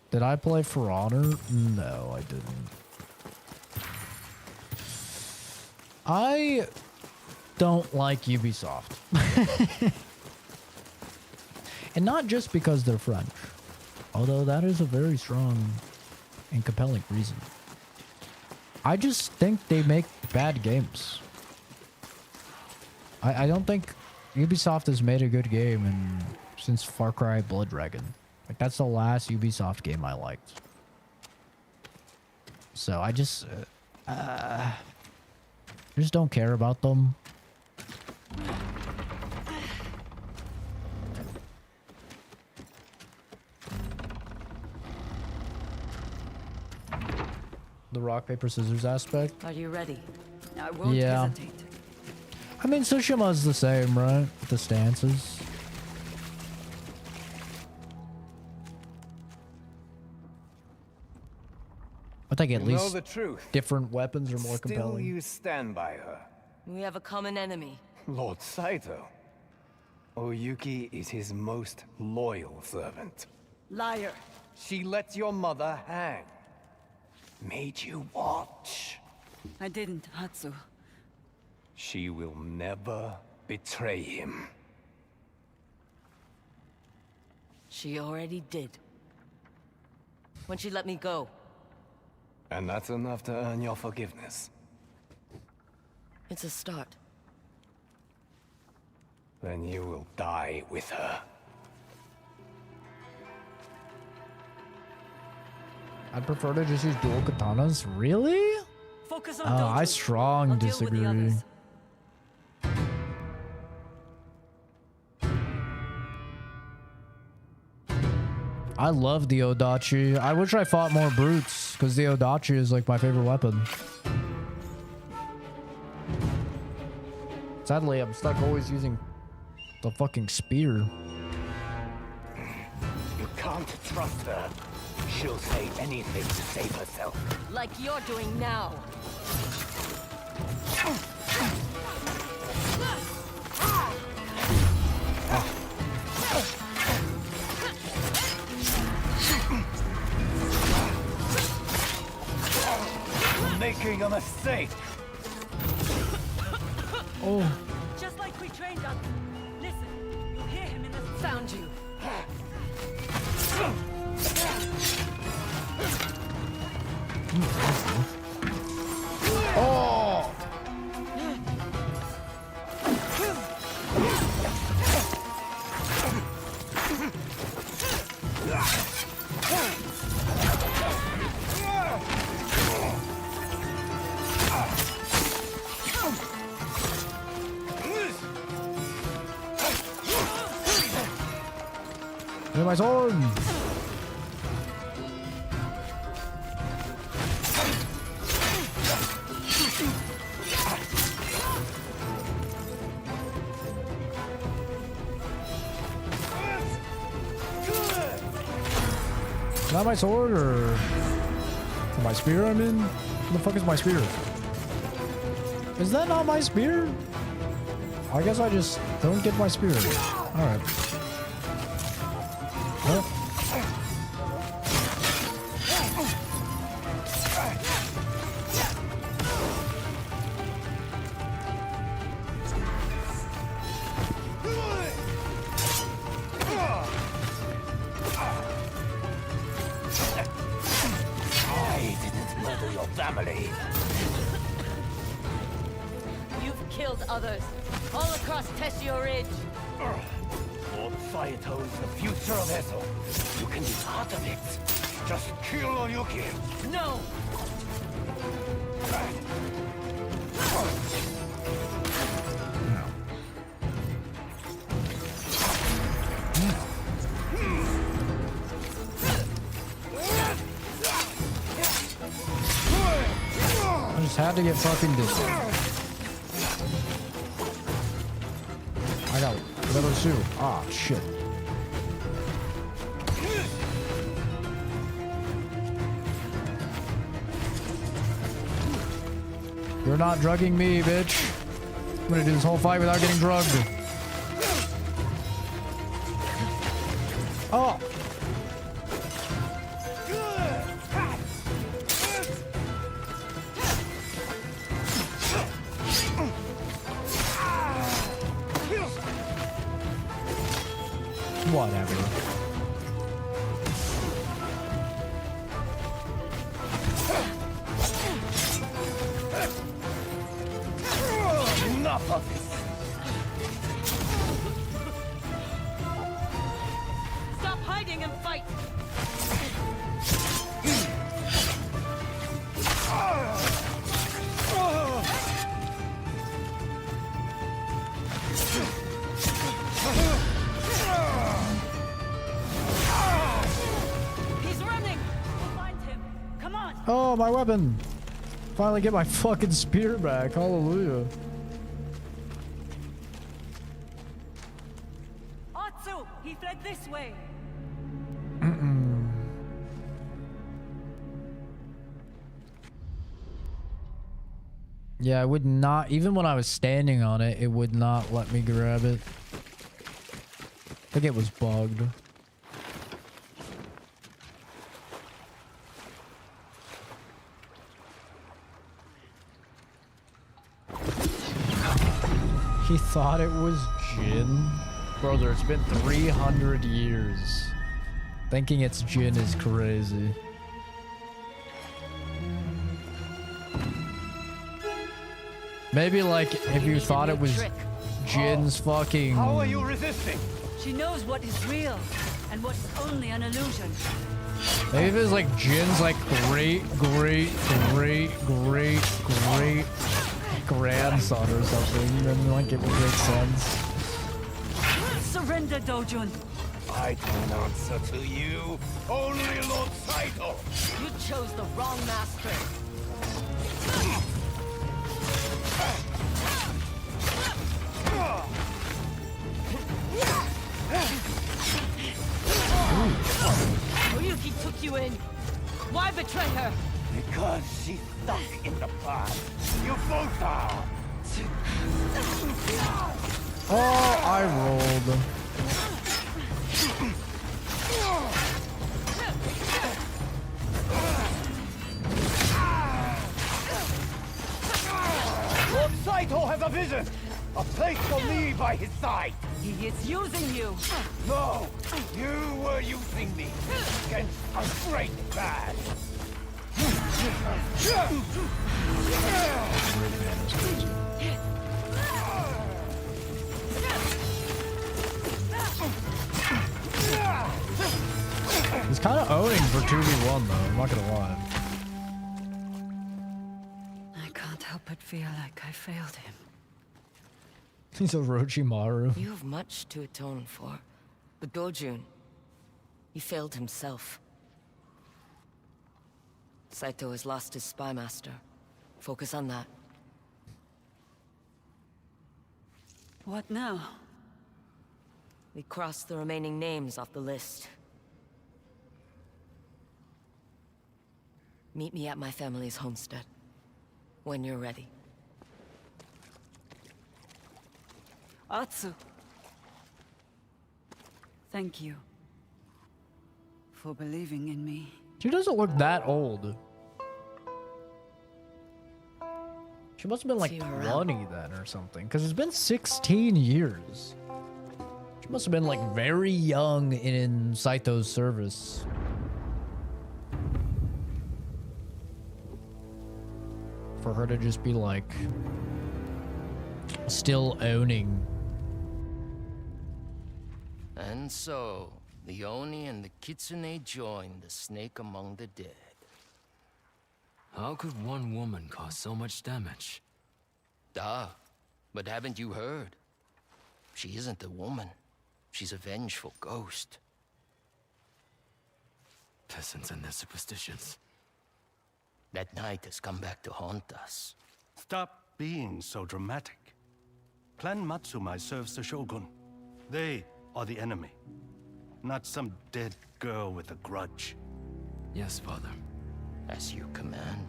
Did I play For Honor? No, I didn't. I don't like Ubisoft. And not just because they're French. Although that is a very strong and compelling reason. I just think they make bad games. I don't think Ubisoft has made a good game since Far Cry Blood Dragon. Like, that's the last Ubisoft game I liked. So I just don't care about them. The rock, paper, scissors aspect. Are you ready? I won't Yeah. hesitate. I mean, Tsushima's the same, right? With the stances. I think at You know least the truth. different weapons are more Still, compelling. you stand by her. We have a common enemy. Lord Saito. Oyuki is his most loyal servant. Liar. She let your mother hang. Made you watch. I didn't, Hatsu. She will never betray him. She already did. When she let me go. And that's enough to earn your forgiveness. It's a start. Then you will die with her. I'd prefer to just use dual katanas. Really? Focus on I Dojo. strong I'll deal with the disagree. others. I love the Odachi. I wish I fought more brutes, because the Odachi is like my favorite weapon. Sadly, I'm stuck always using the fucking spear. You can't trust her. She'll say anything to save herself. Like you're doing now. You're making a mistake. Oh. Just like we trained on. Listen, you'll hear him in the Found you. Oh! Get my sword! Is that my sword or my spear? I mean, what the fuck is my spear? Is that not my spear? I guess I just don't get my spear. All right. Well. I didn't murder your family. You've killed others. All across Teshio Ridge. Lord Saito is the future of Esso. You can be part of it. Just kill Oyuki. No! I just had to get fucking this. I got level 2. Ah, shit. You're not drugging me, bitch. I'm gonna do this whole fight without getting drugged. Oh! Whatever. Enough of this. Stop hiding and fight! He's running. We'll find him. Come on. Oh, my weapon! Finally get my fucking spear back. Hallelujah. Atsu, he fled this way. Yeah, I would not, even when I was standing on it, it would not let me grab it. I think it was bugged. He thought it was Jin? Brother, it's been 300 years. Thinking it's Jin is crazy. Maybe like if you thought it was Jin's fucking... How are you resisting? She knows what is real and what is only an illusion. Maybe if it's like Jin's like great grandson or something, then like it would make sense. Surrender, Dojun. I don't answer to you. Only Lord Saito. You chose the wrong master. Oyuki took you in. Why betray her? Because she's stuck in the past. You both are. Oh, I rolled. Lord Saito has a vision. A place for me by his side. He is using you. No, you were using me against a great man. He's kind of owning for 2v1 though, I'm not gonna lie. I can't help but feel like I failed him. He's a Orochimaru. You have much to atone for. But Dojun, he failed himself. Saito has lost his spy master. Focus on that. What now? We cross the remaining names off the list. Meet me at my family's homestead. When you're ready. Atsu. Thank you for believing in me. She doesn't look that old. She must have been like See you around. 20 then or something, because it's been 16 years. She must have been like very young in Saito's service. For her to just be like still owning. And so, the Oni and the Kitsune joined the snake among the dead. How could one woman cause so much damage? But haven't you heard? She isn't a woman. She's a vengeful ghost. Peasants and their superstitions. That night has come back to haunt us. Stop being so dramatic. Clan Matsumai serves the Shogun. They are the enemy, not some dead girl with a grudge. Yes, father. As you command.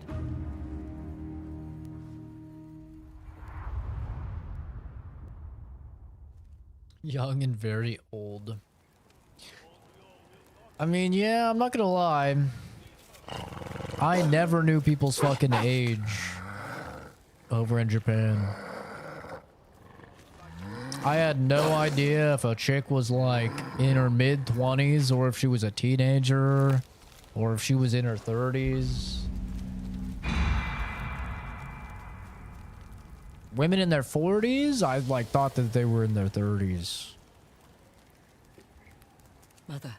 Young and very old. I mean, yeah, I'm not gonna lie. I never knew people's fucking age over in Japan. I had no idea if a chick was like in her mid-20s or if she was a teenager or if she was in her 30s. Women in their 40s, I like thought that they were in their 30s. Mother.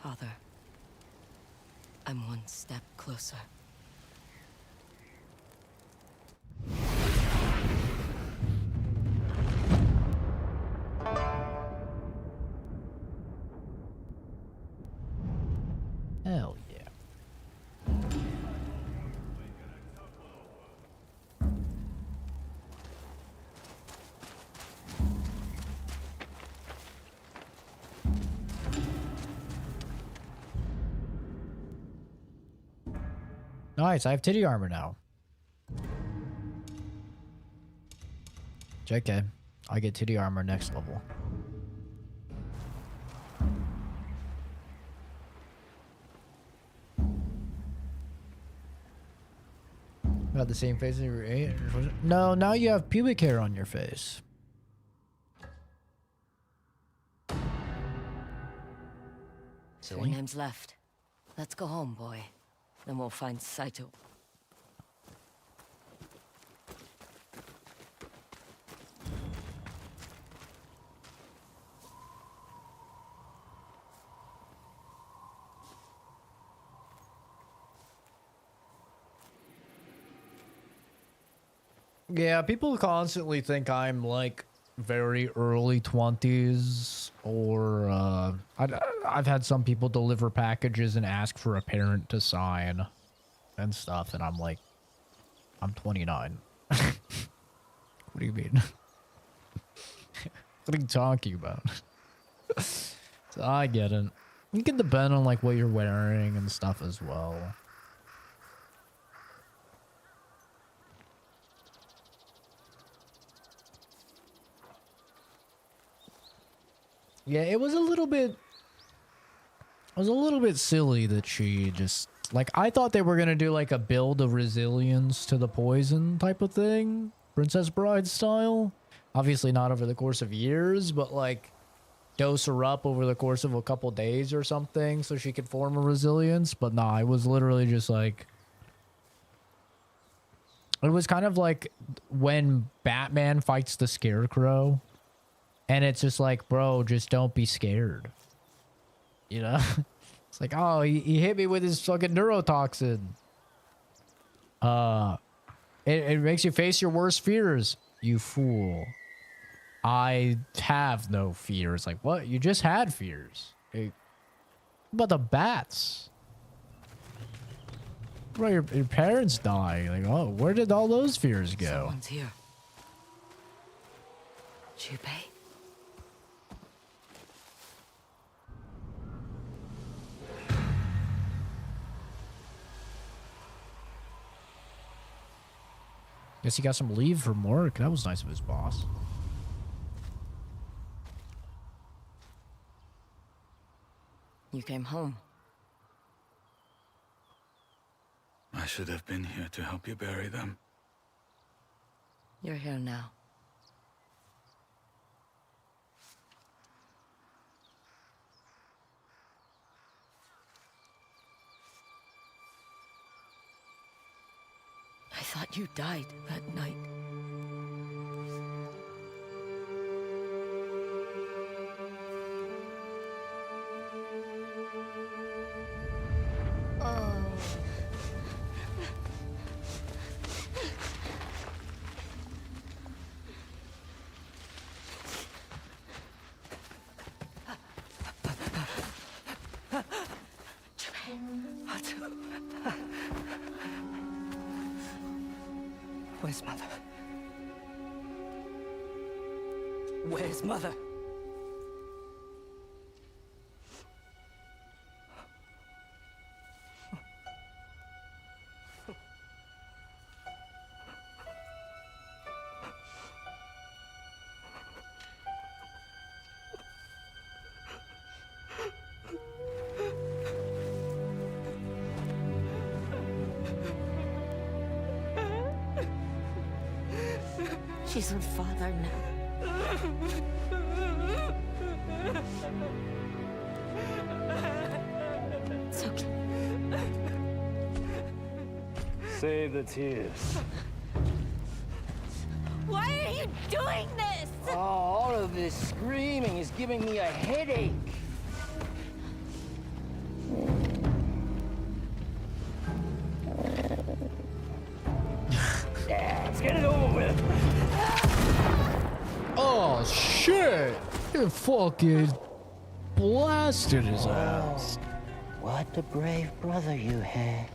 Father. I'm one step closer. Hell yeah. Nice, I have titty armor now. JK, I get titty armor next level. About the same face as you were 8? No, now you have pubic hair on your face. 3 names left. Let's go home, boy. Then we'll find Saito. Yeah, people constantly think I'm like very early 20s, or I've had some people deliver packages and ask for a parent to sign and stuff, and I'm like, I'm 29. What do you mean? What are you talking about? So I get it. You can depend on like what you're wearing and stuff as well. Yeah, it was a little bit silly that she just like, I thought they were gonna do like a build of resilience to the poison type of thing, Princess Bride style. Obviously not over the course of years, but like dose her up over the course of a couple days or something so she could form a resilience. But nah, it was literally just like, it was kind of like when Batman fights the Scarecrow. And it's just like, bro, just don't be scared. You know? It's like, oh, he hit me with his fucking neurotoxin. It makes you face your worst fears, you fool. I have no fears. Like, what? You just had fears. Hey, what about the bats? Bro, your parents die. Like, oh, where did all those fears go? Someone's here. Junpei? Guess he got some leave from work. That was nice of his boss. You came home. I should have been here to help you bury them. You're here now. I thought you died that night. Where's Mother? Where's Mother? She's her father now. It's okay. Save the tears. Why are you doing this? Oh, all of this screaming is giving me a headache. Let's get it over with. Oh, shit. You fucking blasted his ass. What a brave brother you had.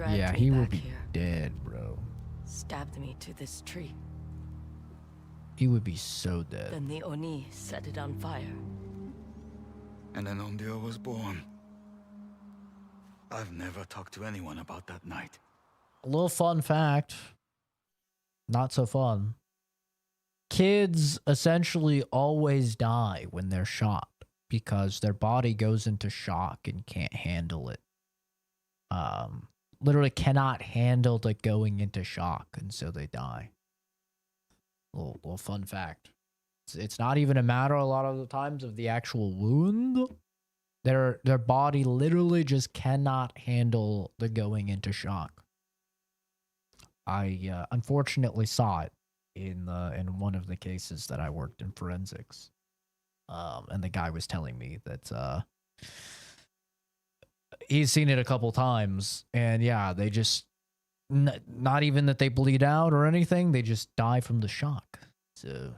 Yeah, he will be dead, bro. Stabbed me to this tree. He would be so dead. Then the Oni set it on fire. And then Onryo was born. I've never talked to anyone about that night. A little fun fact. Not so fun. kids essentially always die when they're shot because their body goes into shock and can't handle it. Literally cannot handle the going into shock, and so they die. Little fun fact. It's not even a matter a lot of the times of the actual wound. Their body literally just cannot handle the going into shock. I unfortunately saw it in one of the cases that I worked in forensics. And the guy was telling me that he's seen it a couple times, and yeah, they just not even that they bleed out or anything, they just die from the shock. So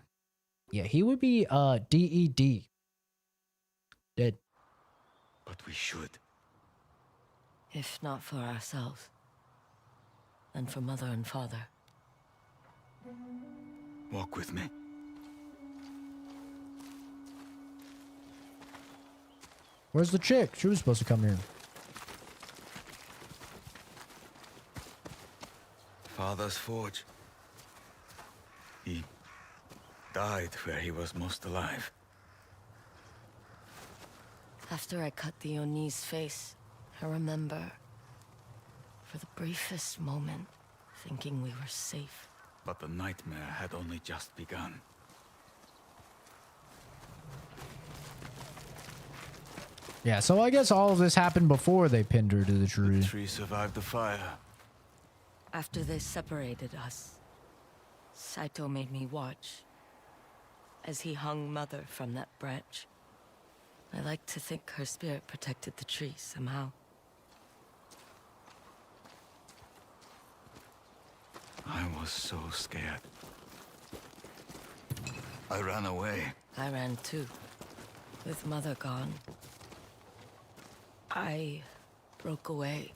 yeah, he would be DED. Dead. But we should. If not for ourselves, and for Mother and Father. Walk with me. Where's the chick? She was supposed to come here. Father's forge. He died where he was most alive. After I cut the Oni's face, I remember, for the briefest moment, thinking we were safe. But the nightmare had only just begun. Yeah, so I guess all of this happened before they pinned her to the tree. The tree survived the fire. After they separated us, Saito made me watch as he hung Mother from that branch. I like to think her spirit protected the tree somehow. I was so scared. I ran away. I ran too, with Mother gone. I broke away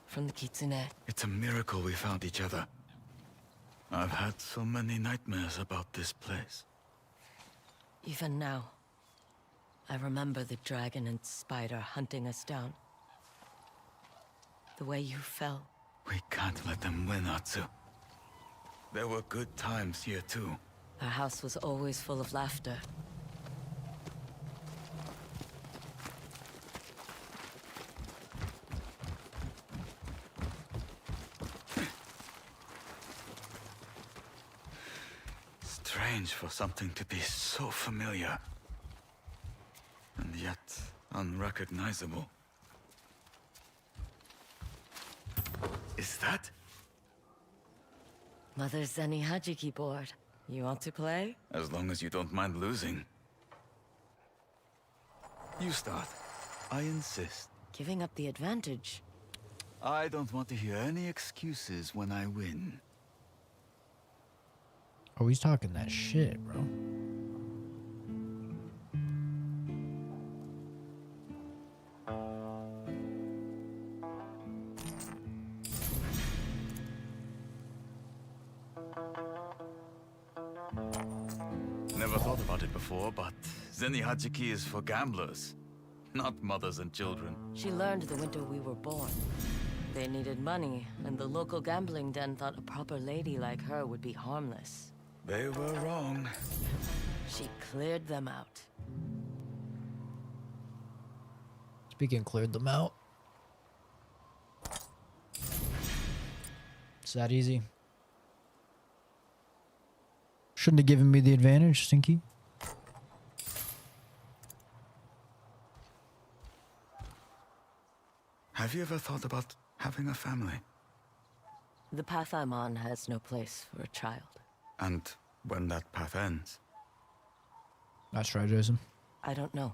from the Kitsune. It's a miracle we found each other. I've had so many nightmares about this place. Even now, I remember the dragon and spider hunting us down. The way you fell. We can't let them win, Atsu. There were good times here too. Our house was always full of laughter. Strange for something to be so familiar. And yet unrecognizable. Is that? Mother's Zeni Hajiki board. You want to play? As long as you don't mind losing. You start. I insist. Giving up the advantage. I don't want to hear any excuses when I win. Oh, he's talking that shit, bro. Never thought about it before, but Zeni Hachiki is for gamblers, not mothers and children. She learned the winter we were born. They needed money, and the local gambling den thought a proper lady like her would be harmless. They were wrong. She cleared them out. Speaking cleared them out. It's that easy. Shouldn't have given me the advantage, Stinky. Have you ever thought about having a family? The path I'm on has no place for a child. And when that path ends? That's right, Jason. I don't know.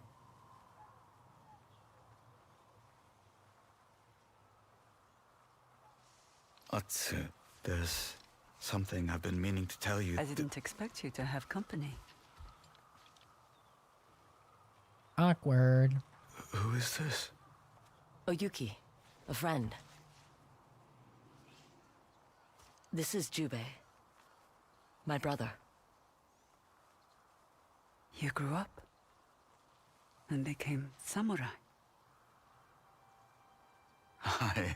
Atsu, there's something I've been meaning to tell you. I didn't expect you to have company. Awkward. Who is this? Oyuki, a friend. This is Jubei, my brother. You grew up and became samurai. I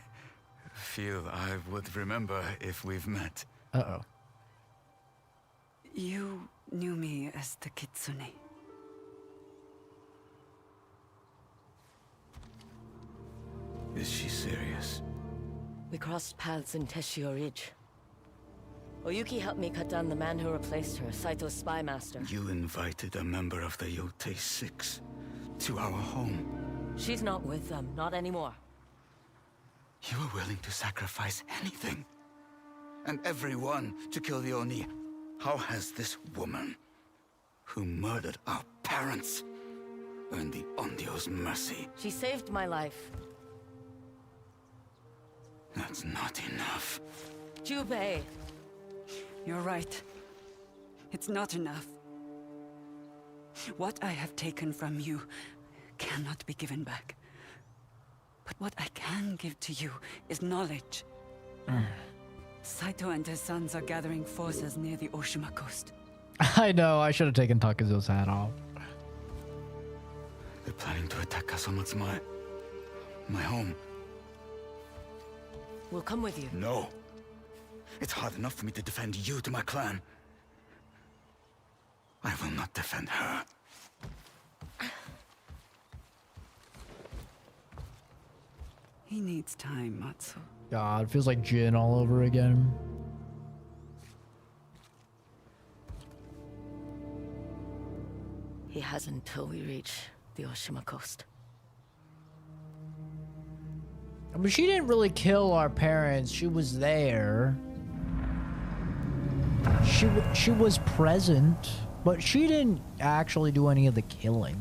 feel I would remember if we've met. Uh-oh. You knew me as the Kitsune. Is she serious? We crossed paths in Teshio Ridge. Oyuki helped me cut down the man who replaced her, Saito's spy master. You invited a member of the Yotei 6 to our home. She's not with them, not anymore. You were willing to sacrifice anything and everyone to kill the Oni. How has this woman, who murdered our parents, earned the Ondio's mercy? She saved my life. That's not enough. Jubei! You're right. It's not enough. What I have taken from you cannot be given back. But what I can give to you is knowledge. Saito and his sons are gathering forces near the Oshima coast. I know, I should have taken Takazu's hat off. They're planning to attack Kasamatsu my home. We'll come with you. No. It's hard enough for me to defend you to my clan. I will not defend her. He needs time, Matsu. God, it feels like Jin all over again. He has until we reach the Oshima coast. I mean, she didn't really kill our parents. She was there. She was present, but she didn't actually do any of the killing.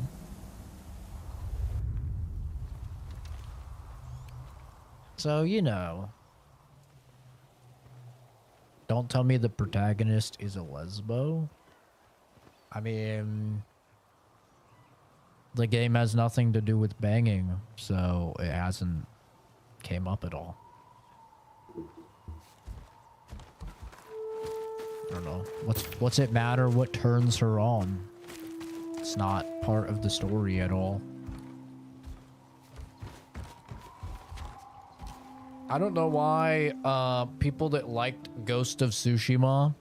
So, you know. Don't tell me the protagonist is a lesbo. I mean, the game has nothing to do with banging, so it hasn't came up at all. I don't know. What's it matter what turns her on? It's not part of the story at all. I don't know why people that liked Ghost of Tsushima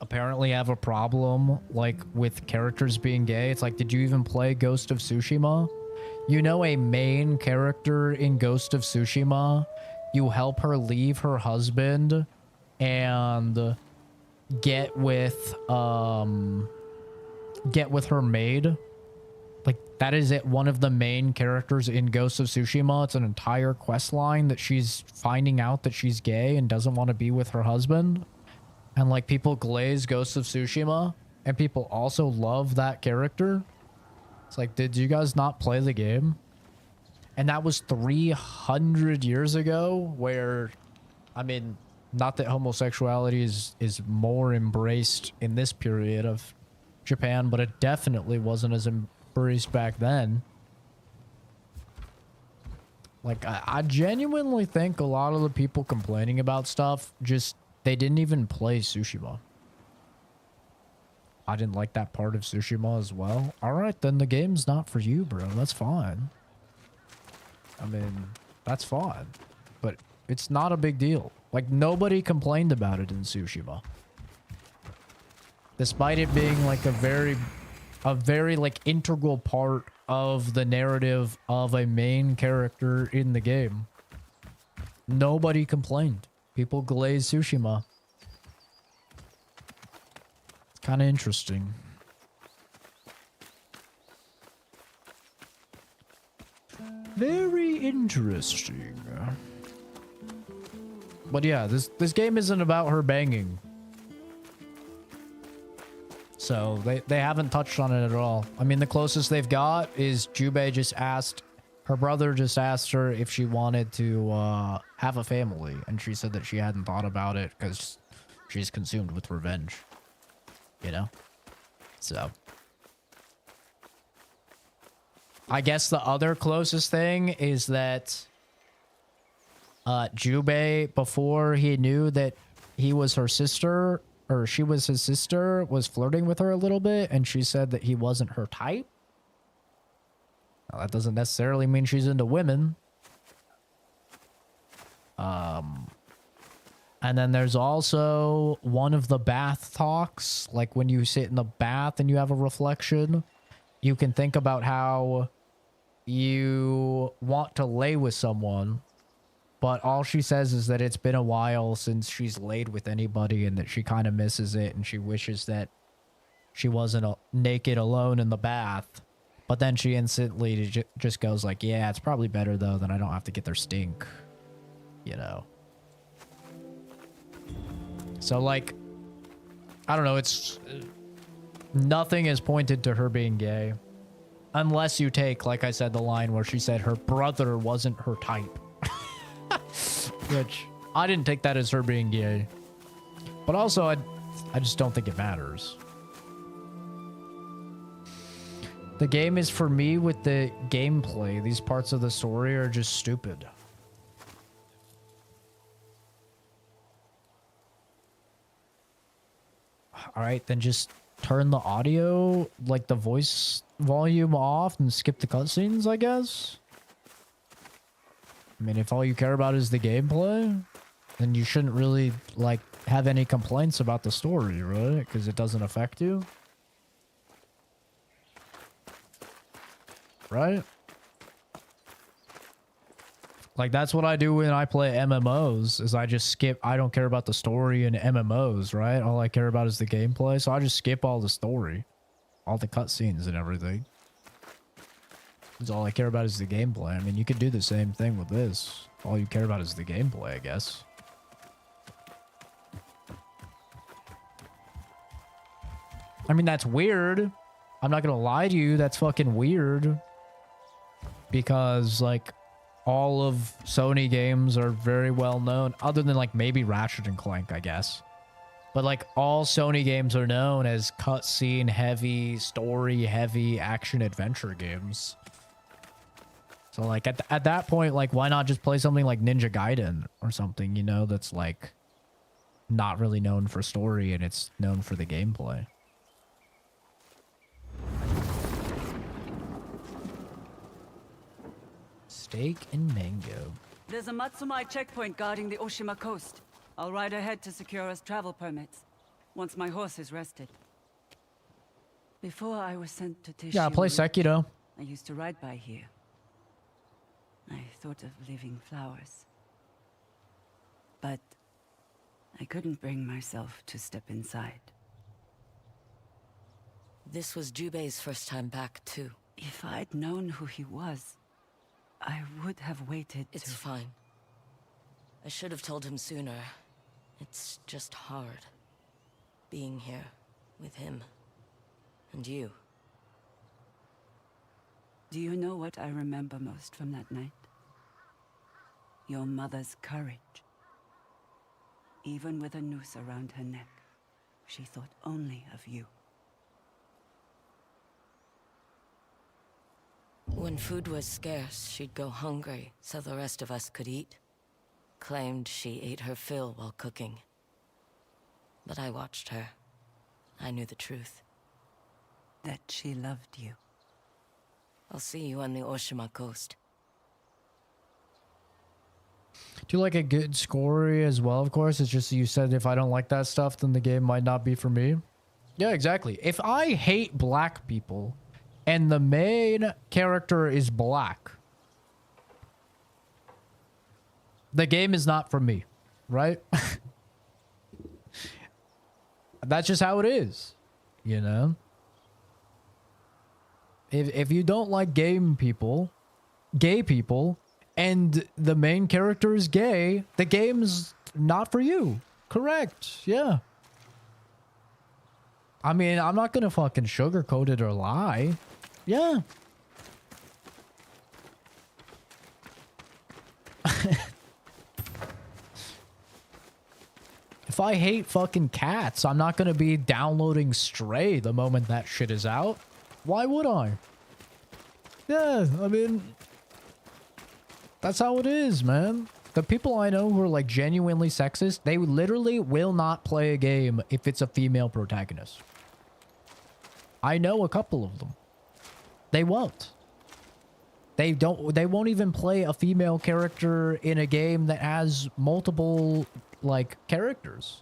apparently have a problem like with characters being gay. It's like, did you even play Ghost of Tsushima? You know, a main character in Ghost of Tsushima, you help her leave her husband and get with her maid. Like, that is it. One of the main characters in Ghost of Tsushima. It's an entire quest line that she's finding out that she's gay and doesn't want to be with her husband. And like, people glaze Ghost of Tsushima and people also love that character. It's like, did you guys not play the game? And that was 300 years ago, where, I mean, not that homosexuality is more embraced in this period of Japan, but it definitely wasn't as embraced back then. Like, I genuinely think a lot of the people complaining about stuff, just, they didn't even play Tsushima. I didn't like that part of Tsushima as well. Alright, then the game's not for you, bro. That's fine. I mean, that's fine. But it's not a big deal. Like, nobody complained about it in Tsushima. Despite it being like a very like integral part of the narrative of a main character in the game. Nobody complained. People glazed Tsushima. It's kind of interesting. Very interesting. But yeah, this game isn't about her banging. So they haven't touched on it at all. I mean, the closest they've got is Jubei just asked, her brother just asked her if she wanted to have a family. And she said that she hadn't thought about it because she's consumed with revenge. You know? So I guess the other closest thing is that Jubei, before he knew that he was her sister, or she was his sister, was flirting with her a little bit, and she said that he wasn't her type. Now, that doesn't necessarily mean she's into women. And then there's also one of the bath talks, like when you sit in the bath and you have a reflection, you can think about how you want to lay with someone, but all she says is that it's been a while since she's laid with anybody and that she kind of misses it and she wishes that she wasn't naked alone in the bath. But then she instantly just goes like, yeah, it's probably better though, then I don't have to get their stink, you know. So like, I don't know, it's nothing is pointed to her being gay. Unless you take, like I said, the line where she said her brother wasn't her type. Which, I didn't take that as her being gay. But also, I just don't think it matters. The game is for me with the gameplay. These parts of the story are just stupid. Alright, then just turn the audio, like the voice volume off and skip the cutscenes, I guess? I mean, if all you care about is the gameplay, then you shouldn't really, like, have any complaints about the story, right? Because it doesn't affect you. Right? Like, that's what I do when I play MMOs, is I just skip. I don't care about the story in MMOs, right? All I care about is the gameplay, so I just skip all the story. All the cutscenes and everything. Because all I care about is the gameplay. I mean, you could do the same thing with this. All you care about is the gameplay, I guess. I mean, that's weird. I'm not gonna lie to you, that's fucking weird. Because, like, all of Sony games are very well known, other than, like, maybe Ratchet and Clank, I guess. But, like, all Sony games are known as cutscene heavy, story heavy, action adventure games. So, like, at that point, like, why not just play something like Ninja Gaiden or something, you know, that's, like, not really known for story and it's known for the gameplay. Steak and mango. There's a Matsumai checkpoint guarding the Oshima coast. I'll ride ahead to secure us travel permits, once my horse is rested. Before I was sent to Tishio, Yeah, I play Sekiro. I used to ride by here. I thought of leaving flowers. But I couldn't bring myself to step inside. This was Jubei's first time back, too. If I'd known who he was, I would have waited. It's fine. I should have told him sooner. It's just hard. Being here with him. And you. Do you know what I remember most from that night? Your mother's courage. Even with a noose around her neck, she thought only of you. When food was scarce, she'd go hungry so the rest of us could eat. Claimed she ate her fill while cooking. But I watched her. I knew the truth. That she loved you. I'll see you on the Oshima coast. Do you like a good story as well, of course? It's just you said if I don't like that stuff, then the game might not be for me. Yeah, exactly. If I hate black people and the main character is black, the game is not for me, right? That's just how it is, you know? If you don't like gay people, and the main character is gay, the game's not for you. Correct, yeah. I mean, I'm not gonna fucking sugarcoat it or lie. Yeah. If I hate fucking cats, I'm not gonna be downloading Stray the moment that shit is out. Why would I? Yeah, I mean, that's how it is, man. The people I know who are like genuinely sexist, they literally will not play a game if it's a female protagonist. I know a couple of them. They won't. They won't even play a female character in a game that has multiple like characters.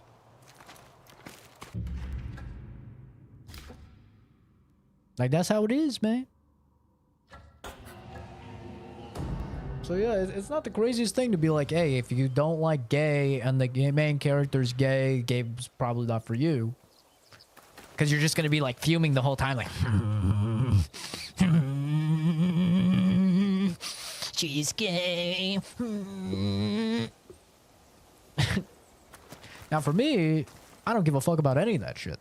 Like, that's how it is, man. So yeah, it's not the craziest thing to be like, hey, if you don't like gay and the main character's gay, game's probably not for you. Because you're just going to be like fuming the whole time, like, she's gay. Now for me, I don't give a fuck about any of that shit.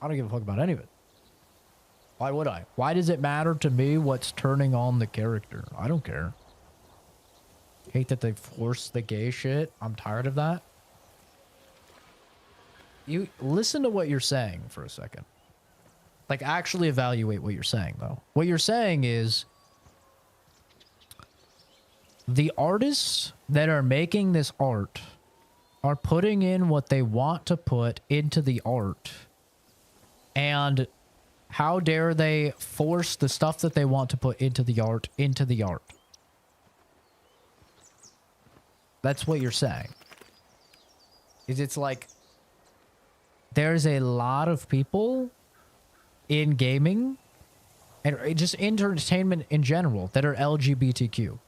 I don't give a fuck about any of it. Why would I? Why does it matter to me what's turning on the character? I don't care. Hate that they force the gay shit. I'm tired of that. You listen to what you're saying for a second. Like, actually evaluate what you're saying, though. What you're saying is the artists that are making this art are putting in what they want to put into the art. And how dare they force the stuff that they want to put into the art into the art? That's what you're saying. It's like there's a lot of people in gaming and just entertainment in general that are LGBTQ.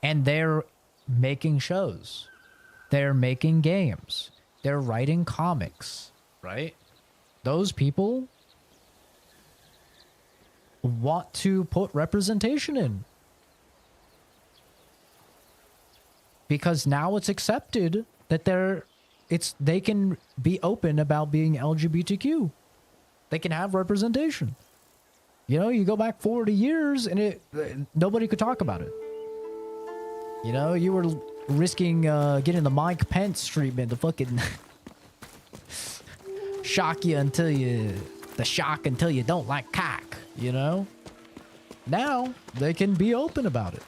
And they're making shows. They're making games. They're writing comics, right? Those people want to put representation in. Because now it's accepted that they can be open about being LGBTQ. They can have representation. You know, you go back 40 years and nobody could talk about it. You know, you were risking getting the Mike Pence treatment to fucking shock you until you don't like cock, you know? Now they can be open about it.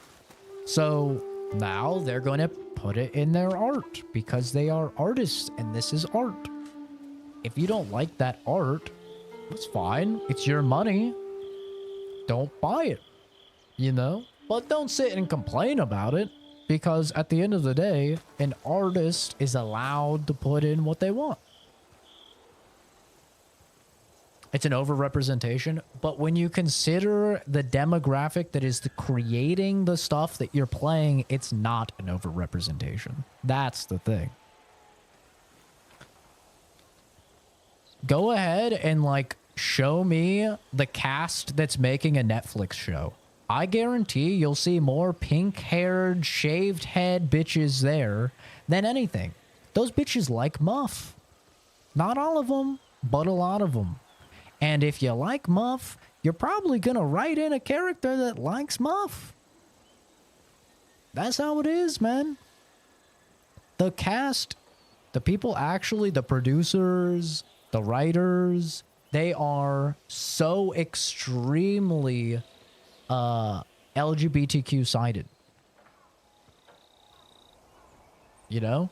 So now they're going to put it in their art because they are artists and this is art. If you don't like that art, it's fine. It's your money. Don't buy it, you know? But don't sit and complain about it because at the end of the day, an artist is allowed to put in what they want. It's an overrepresentation, but when you consider the demographic that is creating the stuff that you're playing, it's not an overrepresentation. That's the thing. Go ahead and like show me the cast that's making a Netflix show. I guarantee you'll see more pink-haired, shaved head bitches there than anything. Those bitches like Muff. Not all of them, but a lot of them. And if you like Muff, you're probably going to write in a character that likes Muff. That's how it is, man. The cast, the people actually, the producers, the writers, they are so extremely LGBTQ sided. You know?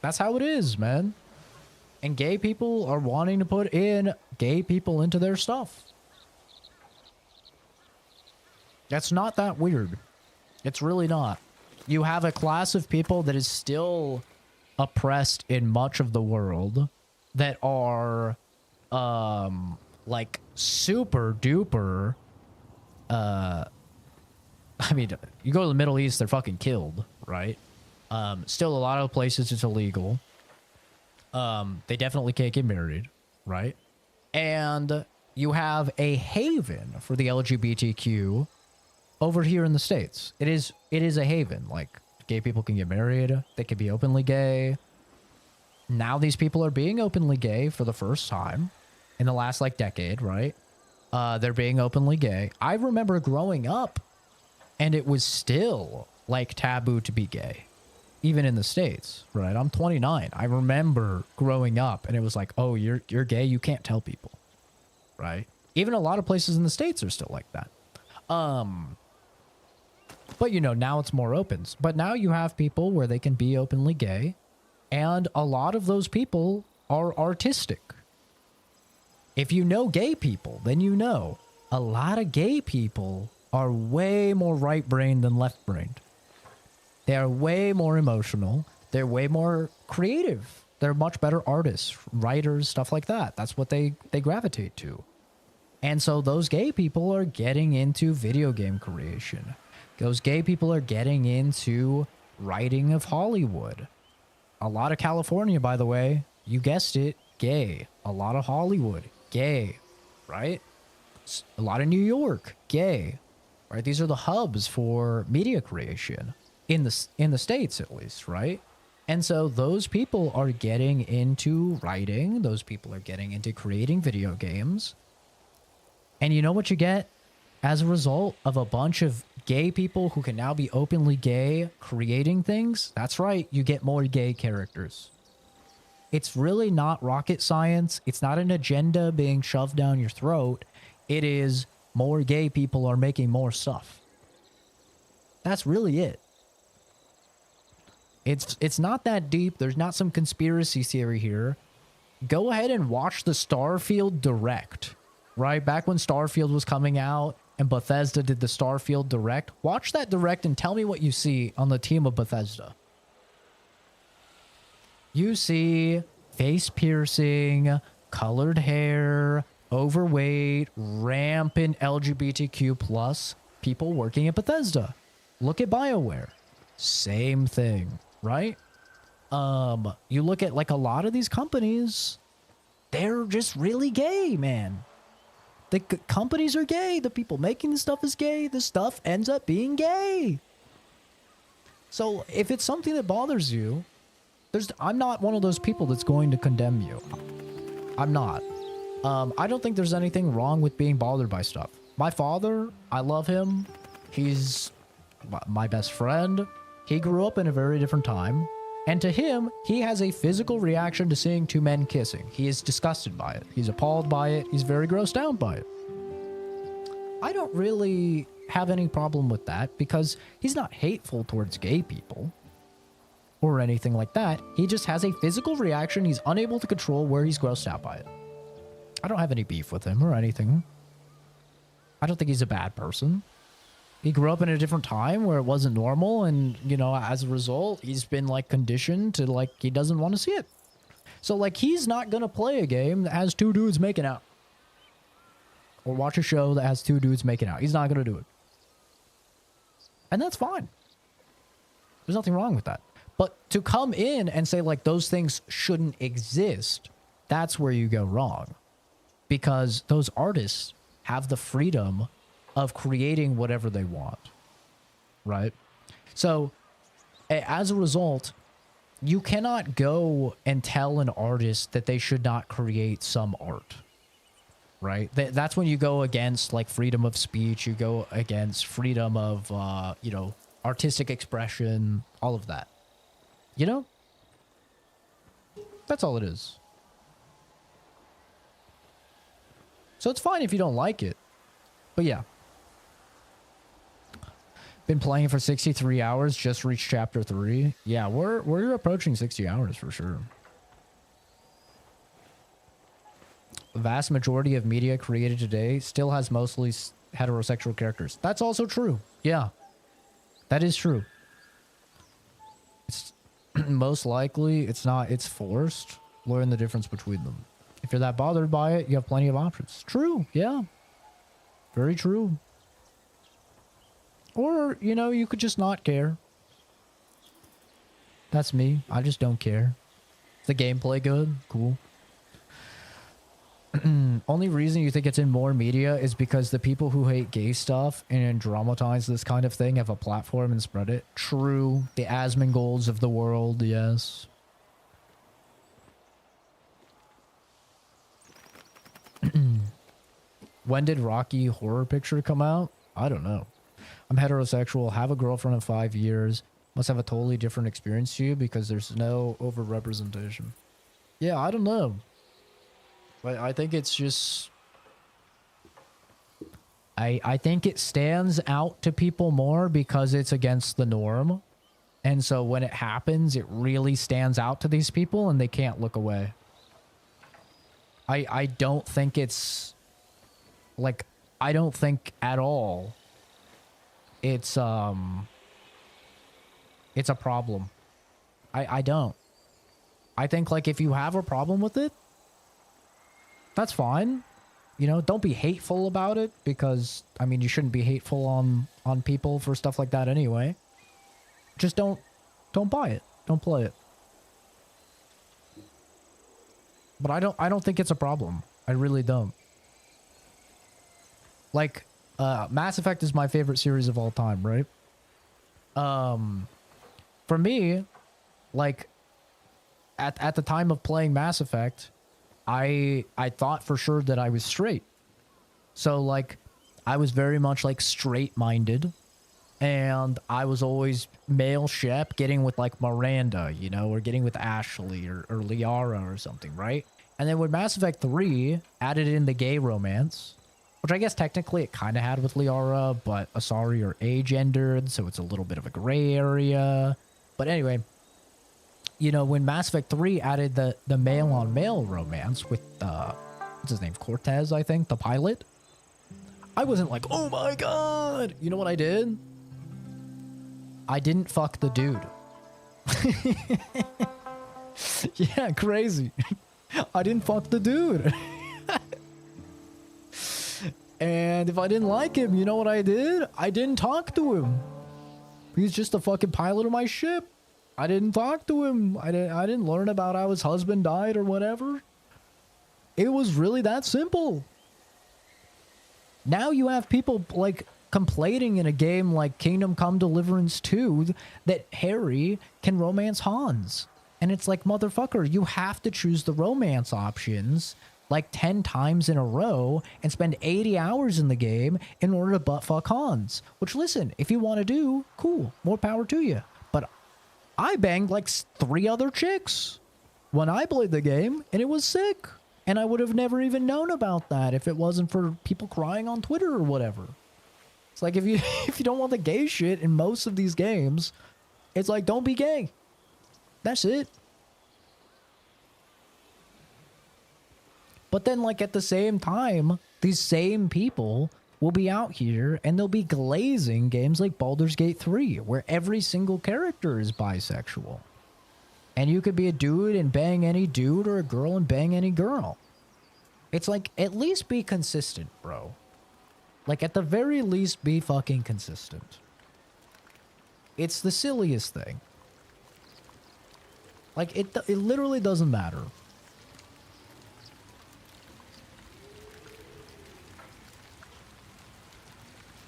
That's how it is, man. And gay people are wanting to put in gay people into their stuff. That's not that weird. It's really not. You have a class of people that is still oppressed in much of the world that are like super duper I mean, you go to the Middle East, they're fucking killed, right? Still a lot of places it's illegal. They definitely can't get married, right? And you have a haven for the LGBTQ over here in the States. It is a haven. Like, gay people can get married. They can be openly gay. Now these people are being openly gay for the first time in the last, like, decade, right? They're being openly gay. I remember growing up, and it was still, like, taboo to be gay. Even in the States, right? I'm 29. I remember growing up and it was like, oh, you're gay. You can't tell people, right? Even a lot of places in the States are still like that. But you know, now it's more open. But now you have people where they can be openly gay. And a lot of those people are artistic. If you know gay people, then you know a lot of gay people are way more right-brained than left-brained. They are way more emotional. They're way more creative. They're much better artists, writers, stuff like that. That's what they gravitate to. And so those gay people are getting into video game creation. Those gay people are getting into writing of Hollywood. A lot of California, by the way, you guessed it, gay. A lot of Hollywood, gay, right? A lot of New York, gay, right? These are the hubs for media creation in the States, at least, right? And so those people are getting into writing. Those people are getting into creating video games. And you know what you get as a result of a bunch of gay people who can now be openly gay creating things? That's right, you get more gay characters. It's really not rocket science. It's not an agenda being shoved down your throat. It is more gay people are making more stuff. That's really it. It's not that deep. There's not some conspiracy theory here. Go ahead and watch the Starfield Direct, right? Back when Starfield was coming out and Bethesda did the Starfield Direct. Watch that Direct and tell me what you see on the team of Bethesda. You see face piercing, colored hair, overweight, rampant LGBTQ plus people working at Bethesda. Look at BioWare. Same thing, right? You look at like a lot of these companies, they're just really gay, man. The companies are gay. The people making the stuff is gay. The stuff ends up being gay. So if it's something that bothers you, I'm not one of those people that's going to condemn you. I'm not. I don't think there's anything wrong with being bothered by stuff. My father, I love him. He's my best friend. He grew up in a very different time. And to him, he has a physical reaction to seeing two men kissing. He is disgusted by it. He's appalled by it. He's very grossed out by it. I don't really have any problem with that because he's not hateful towards gay people or anything like that. He just has a physical reaction. He's unable to control where he's grossed out by it. I don't have any beef with him or anything. I don't think he's a bad person. He grew up in a different time where it wasn't normal, and, you know, as a result, he's been, like, conditioned to, like, he doesn't want to see it. So, like, he's not gonna play a game that has two dudes making out. Or watch a show that has two dudes making out. He's not gonna do it. And that's fine. There's nothing wrong with that. But to come in and say, like, those things shouldn't exist, that's where you go wrong. Because those artists have the freedom of creating whatever they want, right? So, as a result, you cannot go and tell an artist that they should not create some art, right? That's when you go against, like, freedom of speech, you go against freedom of, you know, artistic expression, all of that. You know? That's all it is. So it's fine if you don't like it. But yeah. Been playing for 63 hours, just reached chapter 3. Yeah, we're approaching 60 hours for sure. The vast majority of media created today still has mostly heterosexual characters. That's also true. Yeah. That is true. It's most likely it's forced. Learn the difference between them. If you're that bothered by it, you have plenty of options. True, yeah. Very true. Or, you know, you could just not care. That's me. I just don't care. Is the gameplay good? Cool. Only reason you think it's in more media is because the people who hate gay stuff and dramatize this kind of thing have a platform and spread it. True. The Asmongols of the world, yes. When did Rocky Horror Picture come out? I don't know. I'm heterosexual, have a girlfriend of 5 years, must have a totally different experience to you because there's no overrepresentation. Yeah, I don't know. But I think it's just... I think it stands out to people more because it's against the norm. And so when it happens, it really stands out to these people and they can't look away. I don't think it's... like, I don't think at all it's a problem. I don't. I think, like, if you have a problem with it, that's fine. You know, don't be hateful about it, because, I mean, you shouldn't be hateful on people for stuff like that anyway. Just don't buy it. Don't play it. But I don't think it's a problem. I really don't. Like, Mass Effect is my favorite series of all time, right? For me, like, at the time of playing Mass Effect, I thought for sure that I was straight. So, like, I was very much, like, straight-minded. And I was always male shep, getting with, like, Miranda, you know, or getting with Ashley or Liara or something, right? And then when Mass Effect 3 added in the gay romance, which I guess technically it kind of had with Liara, but Asari are agendered, so it's a little bit of a gray area. But anyway, you know, when Mass Effect 3 added the male-on-male romance with, what's his name, Cortez, I think, the pilot, I wasn't like, oh my god! You know what I did? I didn't fuck the dude. Yeah, crazy. I didn't fuck the dude. And if I didn't like him, you know what I did? I didn't talk to him. He's just a fucking pilot of my ship. I didn't talk to him. I didn't learn about how his husband died or whatever. It was really that simple. Now you have people, like, complaining in a game like Kingdom Come Deliverance 2 that Harry can romance Hans. And it's like, motherfucker, you have to choose the romance options like 10 times in a row and spend 80 hours in the game in order to buttfuck Hans. Which, listen, if you want to do, cool, more power to you. But I banged like 3 other chicks when I played the game, and it was sick. And I would have never even known about that if it wasn't for people crying on Twitter or whatever. It's like, if you don't want the gay shit in most of these games, it's like, don't be gay. That's it. But then, like, at the same time, these same people will be out here and they'll be glazing games like Baldur's Gate 3, where every single character is bisexual. And you could be a dude and bang any dude, or a girl and bang any girl. It's like, at least be consistent, bro. Like, at the very least, be fucking consistent. It's the silliest thing. Like, it literally doesn't matter.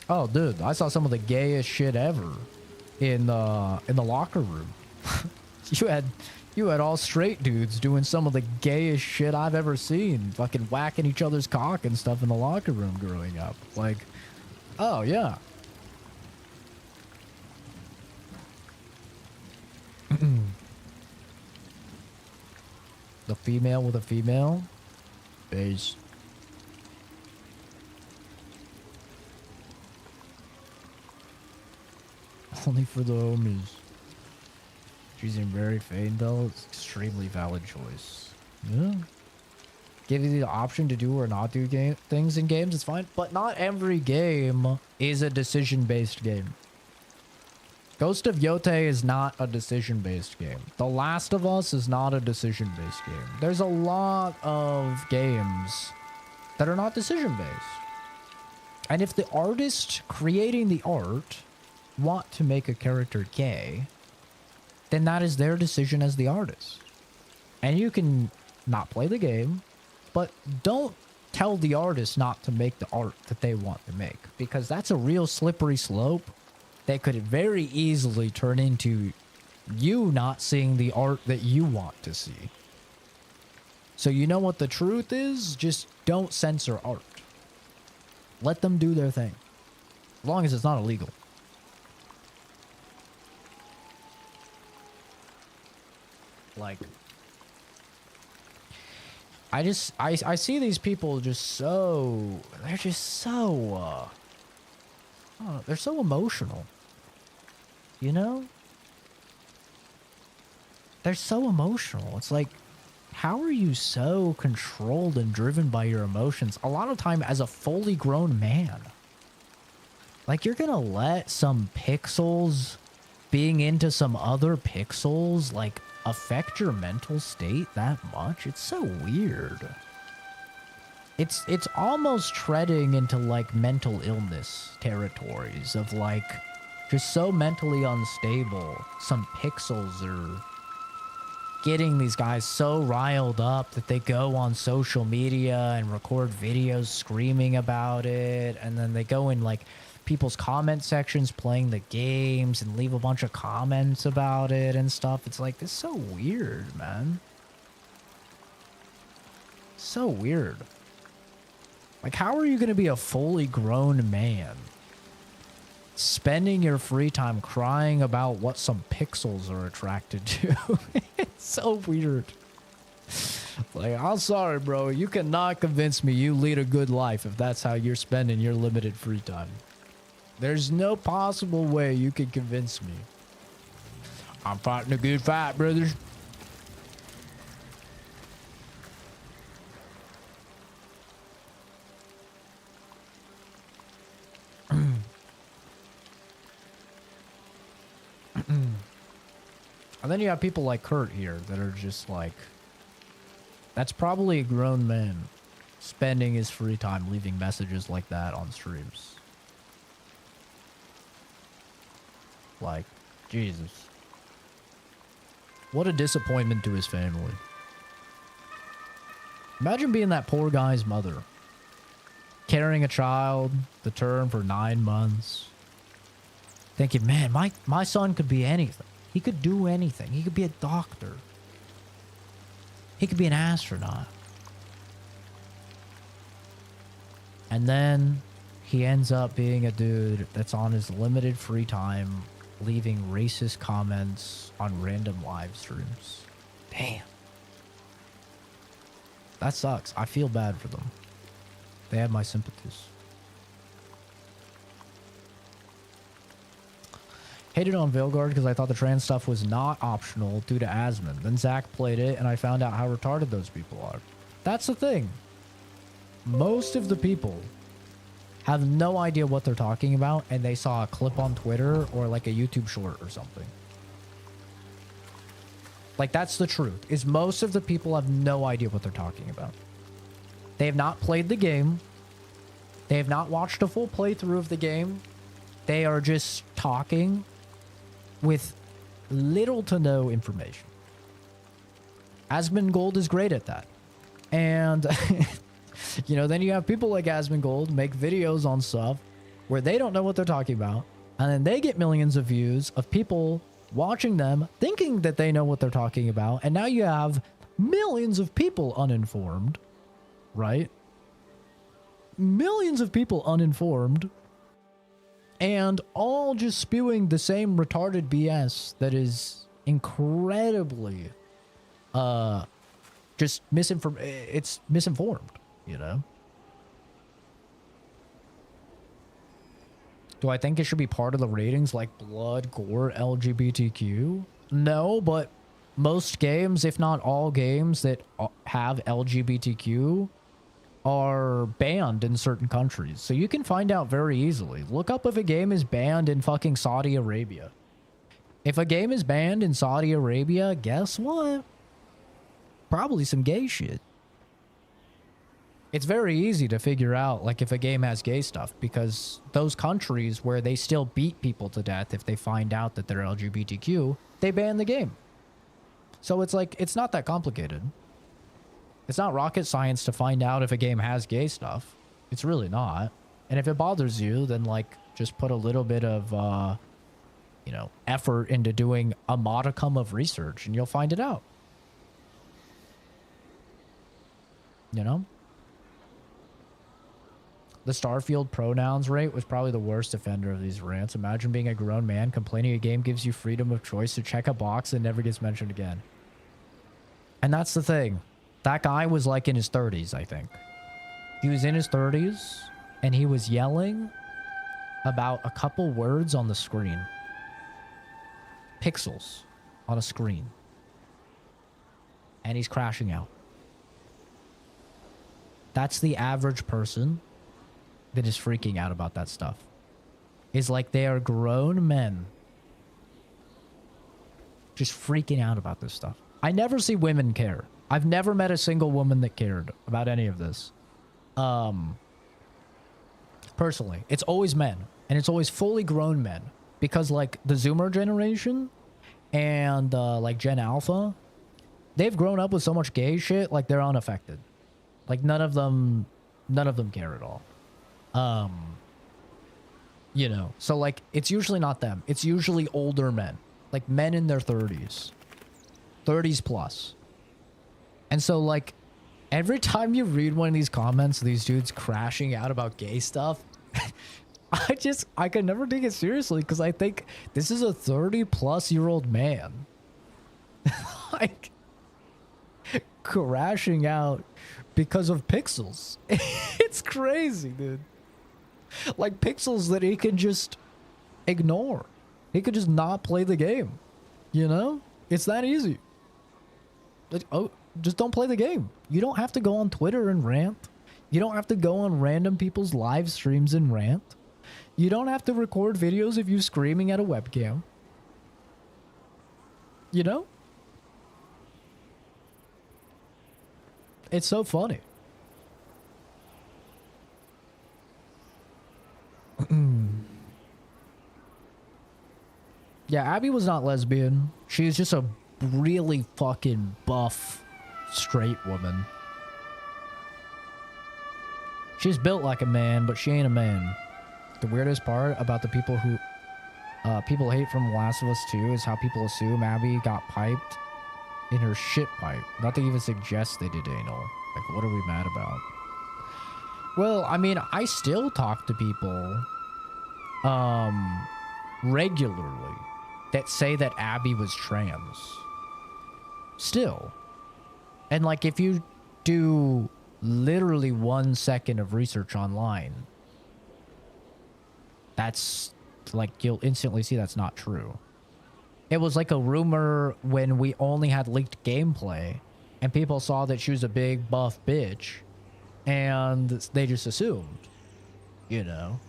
Oh, dude, I saw some of the gayest shit ever in the locker room. You had all straight dudes doing some of the gayest shit I've ever seen, fucking whacking each other's cock and stuff in the locker room growing up. Like, oh yeah. The female with a female? Base. Only for the homies. Choosing very fade though, it's extremely valid choice. Yeah. Give you the option to do or not do things in games, it's fine. But not every game is a decision-based game. Ghost of Yotei is not a decision-based game. The Last of Us is not a decision-based game. There's a lot of games that are not decision-based. And if the artist creating the art want to make a character gay, then that is their decision as the artist. And you can not play the game, but don't tell the artist not to make the art that they want to make, because that's a real slippery slope that could very easily turn into you not seeing the art that you want to see. So you know what the truth is? Just don't censor art. Let them do their thing. As long as it's not illegal. Like, I see these people just so, they're just so, oh, they're so emotional. You know? They're so emotional. It's like, how are you so controlled and driven by your emotions? A lot of time as a fully grown man. Like, you're gonna let some pixels being into some other pixels, like, affect your mental state that much? It's so weird. It's almost treading into, like, mental illness territories of, like, just so mentally unstable. Some pixels are getting these guys so riled up that they go on social media and record videos screaming about it, and then they go in, like, people's comment sections playing the games and leave a bunch of comments about it and stuff. It's like, this is so weird, man. So weird. Like, how are you going to be a fully grown man spending your free time crying about what some pixels are attracted to? It's so weird. Like, I'm sorry, bro. You cannot convince me you lead a good life if that's how you're spending your limited free time. There's no possible way you can convince me. I'm fighting a good fight, brothers. And then you have people like Kurt here that are just like, that's probably a grown man spending his free time leaving messages like that on streams. Like, Jesus. What a disappointment to his family. Imagine being that poor guy's mother. Carrying a child, the term for 9 months. Thinking, man, my son could be anything. He could do anything. He could be a doctor. He could be an astronaut. And then he ends up being a dude that's on his limited free time, leaving racist comments on random live streams. Damn. That sucks. I feel bad for them. They have my sympathies. Hated on Veilguard because I thought the trans stuff was not optional due to Asmund. Then Zach played it and I found out how retarded those people are. That's the thing. Most of the people have no idea what they're talking about, and they saw a clip on Twitter or like a YouTube short or something. Like, that's the truth, is most of the people have no idea what they're talking about. They have not played the game. They have not watched a full playthrough of the game. They are just talking with little to no information. Asmongold is great at that. And, you know, then you have people like Asmongold make videos on stuff where they don't know what they're talking about. And then they get millions of views of people watching them thinking that they know what they're talking about. And now you have millions of people uninformed, right? Millions of people uninformed. And all just spewing the same retarded BS that is incredibly, just it's misinformed, you know? Do I think it should be part of the ratings like blood, gore, LGBTQ? No, but most games, if not all games that have LGBTQ, are banned in certain countries. So you can find out very easily. Look up if a game is banned in fucking Saudi Arabia. If a game is banned in Saudi Arabia, guess what? Probably some gay shit. It's very easy to figure out, like, if a game has gay stuff, because those countries where they still beat people to death if they find out that they're LGBTQ, they ban the game. So it's like, it's not that complicated. It's not rocket science to find out if a game has gay stuff. It's really not. And if it bothers you, then, like, just put a little bit of, you know, effort into doing a modicum of research and you'll find it out. You know? The Starfield pronouns rate was probably the worst offender of these rants. Imagine being a grown man complaining a game gives you freedom of choice to check a box and never gets mentioned again. And that's the thing. That guy was like in his 30s, I think. He was in his 30s and he was yelling about a couple words on the screen. Pixels on a screen. and he's crashing out. That's the average person that is freaking out about that stuff. Is like they are grown men just freaking out about this stuff. I never see women care. I've never met a single woman that cared about any of this. Personally, it's always men, and it's always fully grown men, because like the Zoomer generation and like Gen Alpha, they've grown up with so much gay shit, like they're unaffected. Like none of them care at all. You know, so like it's usually not them. It's usually older men, like men in their 30s plus. And so like every time you read one of these comments, these dudes crashing out about gay stuff, I could never take it seriously, because I think this is a 30-plus-year-old man like crashing out because of pixels. It's crazy, dude. Like pixels that he can just ignore. He could just not play the game. You know? It's that easy. Like, oh, just don't play the game. You don't have to go on Twitter and rant. You don't have to go on random people's live streams and rant. You don't have to record videos of you screaming at a webcam. You know? It's so funny. Yeah, Abby was not lesbian. She's just a really fucking buff straight woman. She's built like a man, but she ain't a man. The weirdest part about the people who people hate from Last of Us 2 is how people assume Abby got piped in her shit pipe. Not to even suggest they did anal. Like, what are we mad about? Well, I mean, I still talk to people regularly that say that Abby was trans. Still. And like, if you do literally 1 second of research online, that's like, you'll instantly see that's not true. It was like a rumor when we only had leaked gameplay and people saw that she was a big buff bitch and they just assumed, you know.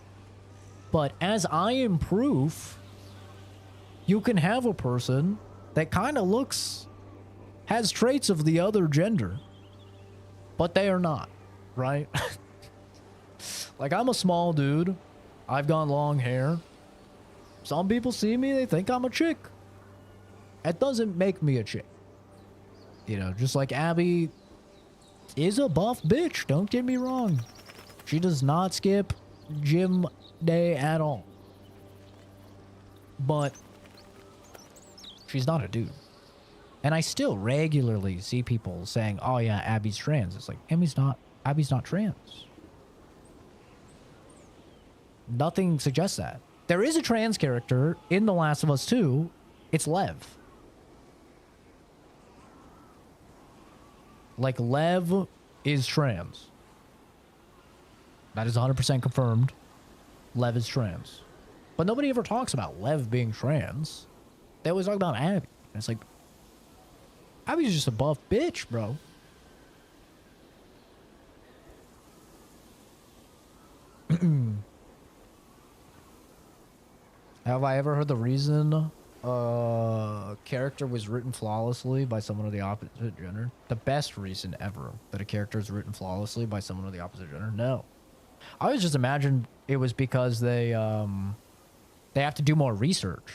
But as I am proof, you can have a person that kind of has traits of the other gender, but they are not, right? Like, I'm a small dude. I've got long hair. Some people see me, they think I'm a chick. That doesn't make me a chick. You know, just like Abby is a buff bitch, don't get me wrong. She does not skip gym day at all. But she's not a dude. And I still regularly see people saying, oh yeah, Abby's trans. It's like, Abby's not trans. Nothing suggests that. There is a trans character in The Last of Us 2. It's Lev. Like, Lev is trans. That is 100% confirmed. Lev is trans. But nobody ever talks about Lev being trans. They always talk about Abby. And it's like, Abby's just a buff bitch, bro. Have I ever heard the reason a character was written flawlessly by someone of the opposite gender? The best reason ever that a character is written flawlessly by someone of the opposite gender? No. I always just imagined it was because they have to do more research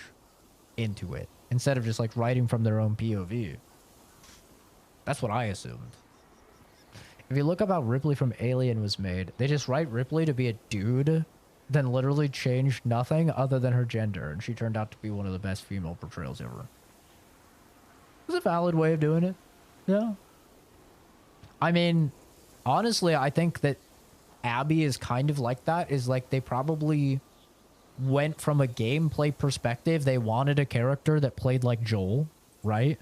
into it instead of just like writing from their own POV. That's what I assumed. If you look up how Ripley from Alien was made, they just write Ripley to be a dude, then literally changed nothing other than her gender, and she turned out to be one of the best female portrayals ever. It's a valid way of doing it. Yeah. I mean, honestly, I think that Abby is kind of like that. Is like they probably went from a gameplay perspective. They wanted a character that played like Joel, right?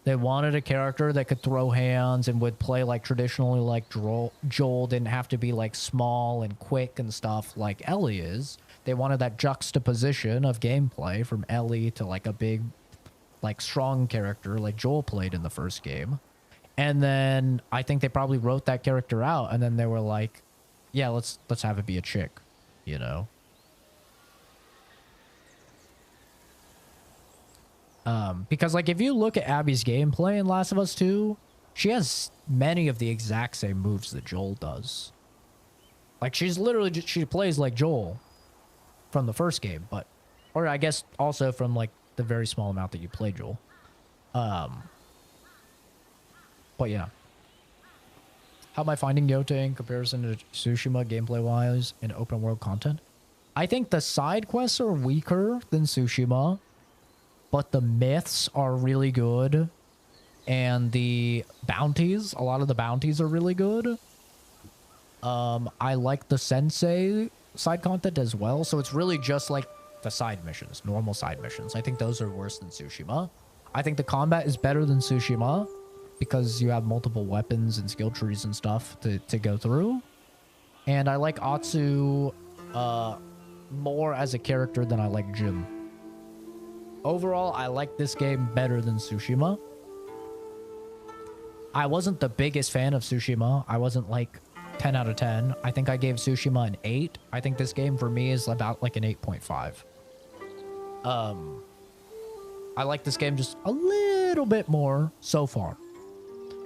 They wanted a character that could throw hands and would play like traditionally like Joel, didn't have to be like small and quick and stuff like Ellie is. They wanted that juxtaposition of gameplay from Ellie to like a big, like strong character like Joel played in the first game. And then I think they probably wrote that character out, and then they were like, yeah, let's have it be a chick, you know? Because like if you look at Abby's gameplay in Last of Us 2, she has many of the exact same moves that Joel does. Like she's literally just, she plays like Joel from the first game, but or I guess also from like the very small amount that you play Joel. But yeah. How am I finding Yotei in comparison to Tsushima gameplay wise in open world content? I think the side quests are weaker than Tsushima, but the myths are really good. And the bounties, a lot of the bounties are really good. I like the Sensei side content as well. So it's really just like the side missions, normal side missions. I think those are worse than Tsushima. I think the combat is better than Tsushima because you have multiple weapons and skill trees and stuff to go through. And I like Atsu more as a character than I like Jim. Overall, I like this game better than Tsushima. I wasn't the biggest fan of Tsushima. I wasn't like 10 out of 10. I think I gave Tsushima an 8. I think this game for me is about like an 8.5. I like this game just a little bit more so far.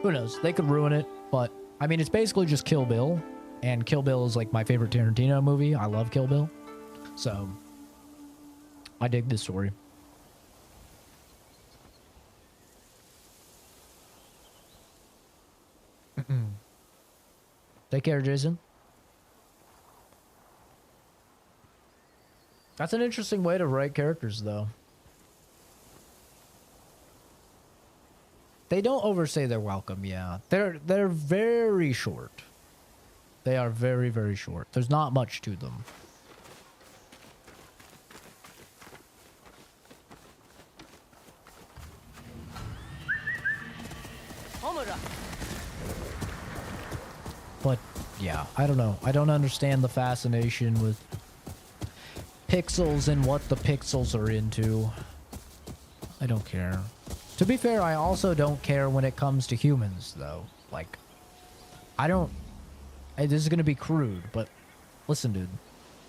Who knows? They could ruin it, but I mean, it's basically just Kill Bill, and Kill Bill is like my favorite Tarantino movie. I love Kill Bill. So I dig this story. Take care, Jason. That's an interesting way to write characters, though. They don't overstay their welcome, yeah. They're very short. They are very, very short. There's not much to them. But yeah, I don't know. I don't understand the fascination with pixels and what the pixels are into. I don't care. To be fair, I also don't care when it comes to humans, though. Like, I don't... This is gonna be crude, but listen, dude.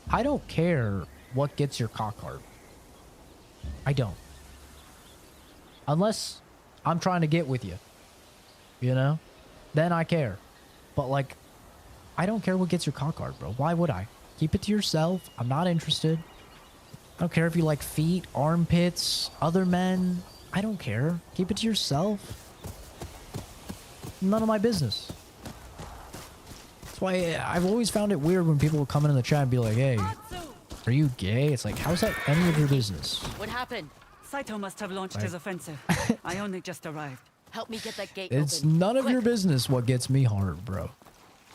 I don't care what gets your cock hard. I don't. Unless I'm trying to get with you. You know? Then I care. But, like, I don't care what gets your cock hard, bro. Why would I? Keep it to yourself. I'm not interested. I don't care if you like feet, armpits, other men. I don't care. Keep it to yourself. None of my business. That's why I've always found it weird when people will come in the chat and be like, hey, are you gay? It's like, how's that any of your business? What happened? Saito must have launched his offensive. I only just arrived. Help me get that gate It's open. none of Quick. your business what gets me hard, bro.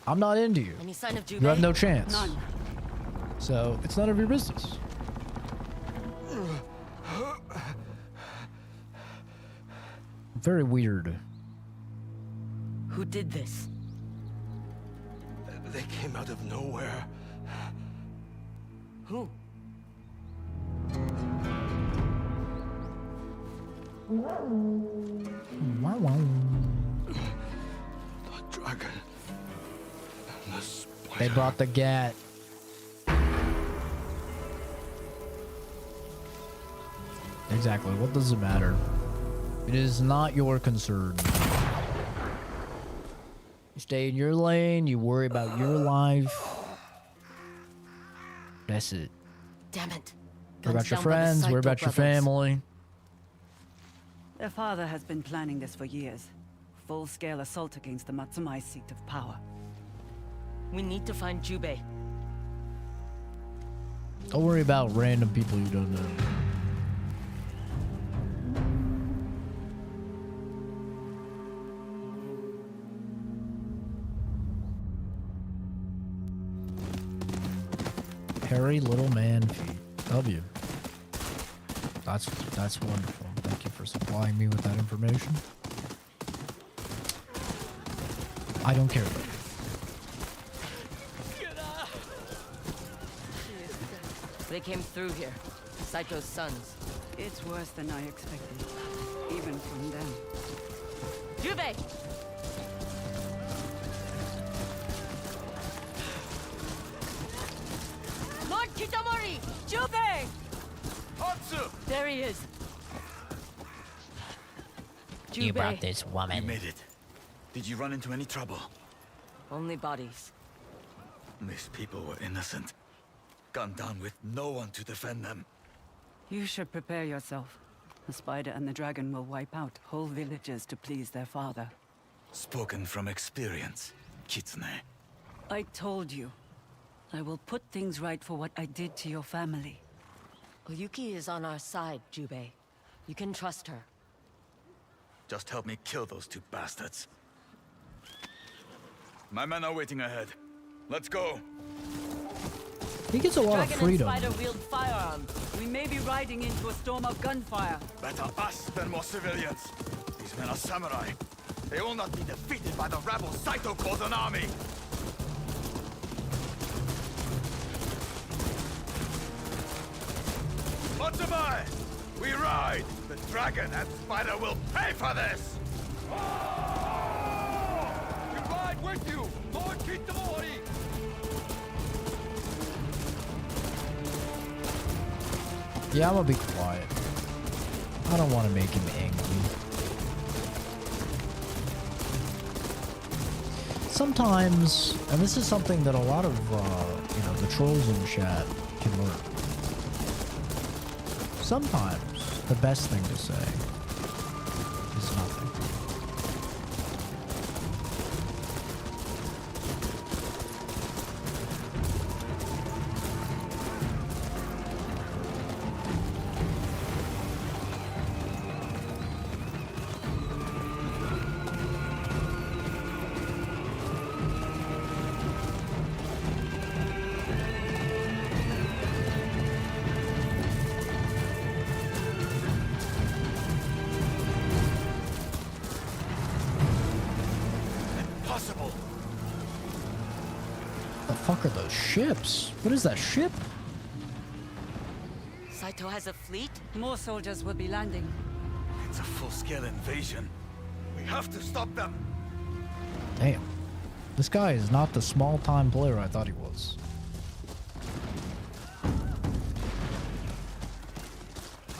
I'm not into you. Any sign of Jubei? You have no chance. None. So, it's none of your business. Very weird. Who did this? They came out of nowhere. Who? Wow, wow. The dragon. And the spider. They brought the gat. Exactly. What does it matter? It is not your concern. You stay in your lane. You worry about your life. That's it. Damn it. Worry about Guns your down by the friends. Worry Saito about your brothers. family. Their father has been planning this for years. Full-scale assault against the Matsumai seat of power. We need to find Jubei. Don't worry about random people you don't know. Hairy little man feet. W. That's wonderful. Thank you for supplying me with that information. I don't care though. They came through here. Saito's sons. It's worse than I expected. Even from them. Jubei! Matsu! There he is. You brought Jubei. this You woman. made it. Did you run into any trouble? Only bodies. These people were innocent. Gunned down with no one to defend them. You should prepare yourself. The spider and the dragon will wipe out whole villages to please their father. Spoken from experience, Kitsune. I told you. I will put things right for what I did to your family. Oyuki is on our side, Jubei. You can trust her. Just help me kill those two bastards. My men are waiting ahead. Let's go. He gets a lot of freedom. Dragon and spider wield firearms. We may be riding into a storm of gunfire. Better us than more civilians. These men are samurai. They will not be defeated by the rabble Saito calls an army. Matsubai! We ride! The dragon and spider will pay for this! We ride with you! Lord Kitamori! Yeah, I'm gonna be quiet. I don't want to make him angry. Sometimes, and this is something that a lot of, the trolls in chat can learn. Sometimes, the best thing to say is nothing. Impossible! The fuck are those ships? What is that ship? Saito has a fleet? More soldiers will be landing. It's a full-scale invasion. We have to stop them! Damn. This guy is not the small-time player I thought he was.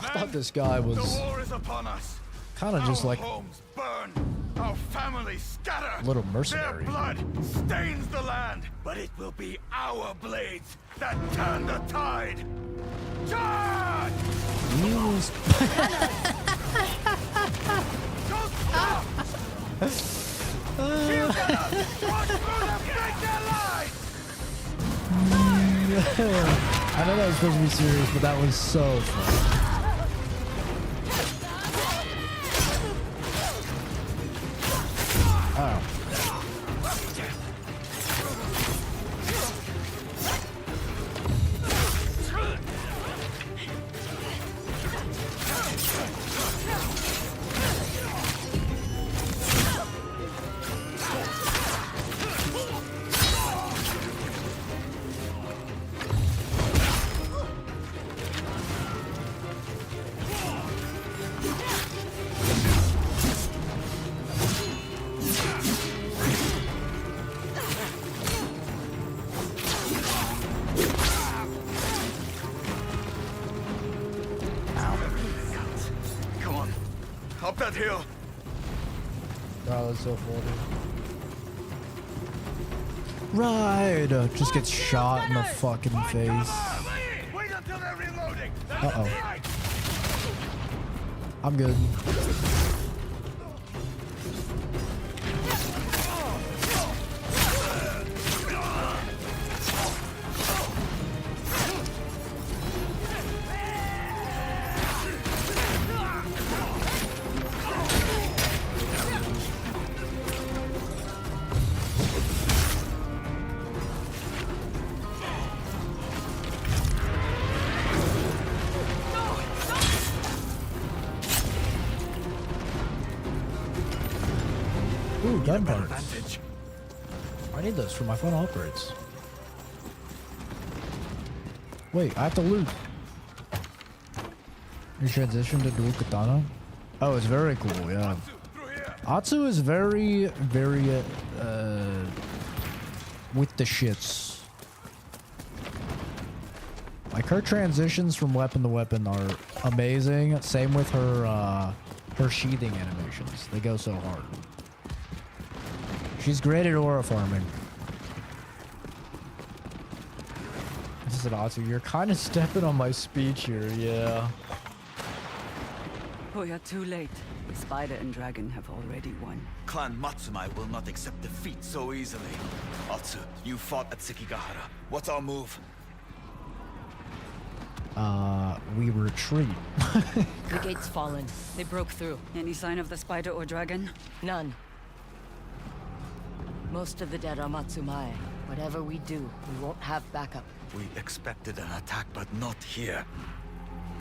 I thought this guy was The war is upon us! kind of just Our like homes burn! Our families scatter! a little mercenary. Their blood stains the land! But it will be our blades that turn the tide! Charge! He was... Don't stop! Shield us! Watch through them! Break their lines! I know that was supposed to be serious, but that was so funny. Oh. Come on, up that hill! Oh, that's so funny. Ride! Just gets shot in the fucking face. Wait until they're reloading! Uh-oh. I'm good. Ooh, gun parts. I need those for my final upgrades. Wait, I have to loot. You transition to dual katana? Oh, it's very cool, yeah. Atsu is very, very, with the shits. Like her transitions from weapon to weapon are amazing. Same with her sheathing animations. They go so hard. She's great at aura farming. This is an Atsu. You're kind of stepping on my speech here, yeah. Oh, you're too late. The spider and dragon have already won. Clan Matsumai will not accept defeat so easily. Atsu, you fought at Sekigahara. What's our move? We retreat. The gate's fallen. They broke through. Any sign of the spider or dragon? None. Most of the dead are Matsumai. Whatever we do, we won't have backup. We expected an attack, but not here.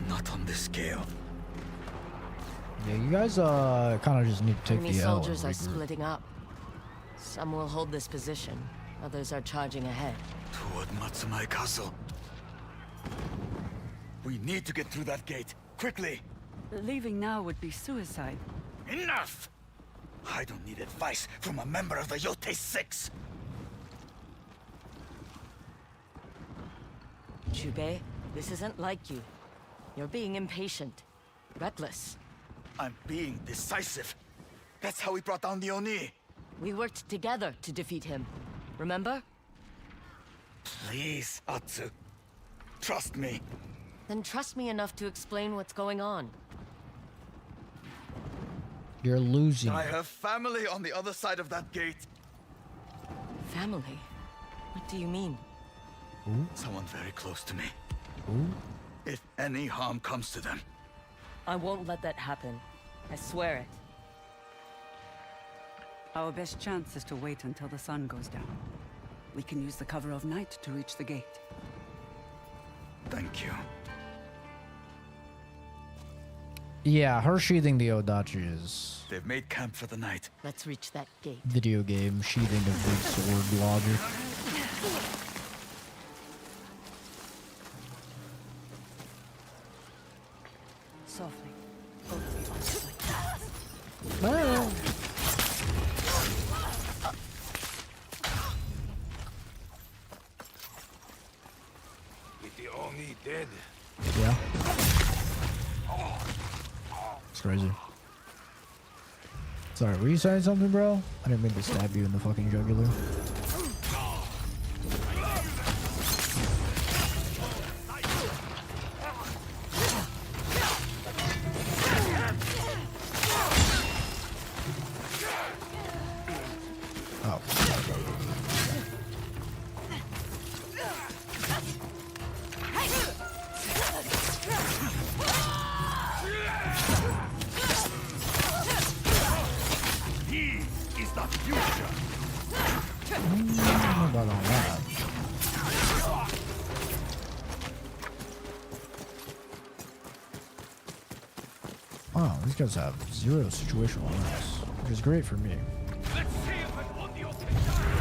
Not on this scale. Yeah, you guys kind of just need to take Enemy the L. soldiers and are regroup. splitting up. Some will hold this position. Others are charging ahead. Toward Matsumai Castle. We need to get through that gate. Quickly! Leaving now would be suicide. Enough! I don't need advice from a member of the Yotei 6! Chube, this isn't like you. You're being impatient. Reckless. I'm being decisive. That's how we brought down the Oni. We worked together to defeat him. Remember? Please, Atsu. Trust me. Then trust me enough to explain what's going on. You're losing. I have family on the other side of that gate. Family? What do you mean? Someone very close to me. Ooh. If any harm comes to them, I won't let that happen. I swear it. Our best chance is to wait until the sun goes down. We can use the cover of night to reach the gate. thank you. Yeah, her sheathing the Odachi is They've made camp for the night. Let's reach that gate. video game sheathing of big sword logic. Softly. Both of us like that. Oh. Is the Oni dead? Yeah. It's crazy. Sorry, were you saying something, bro? I didn't mean to stab you in the fucking jugular. Oh. He is the future. I don't know about all that. Wow, these guys have zero situational awareness, which is great for me. Let's see if an Onyo can die.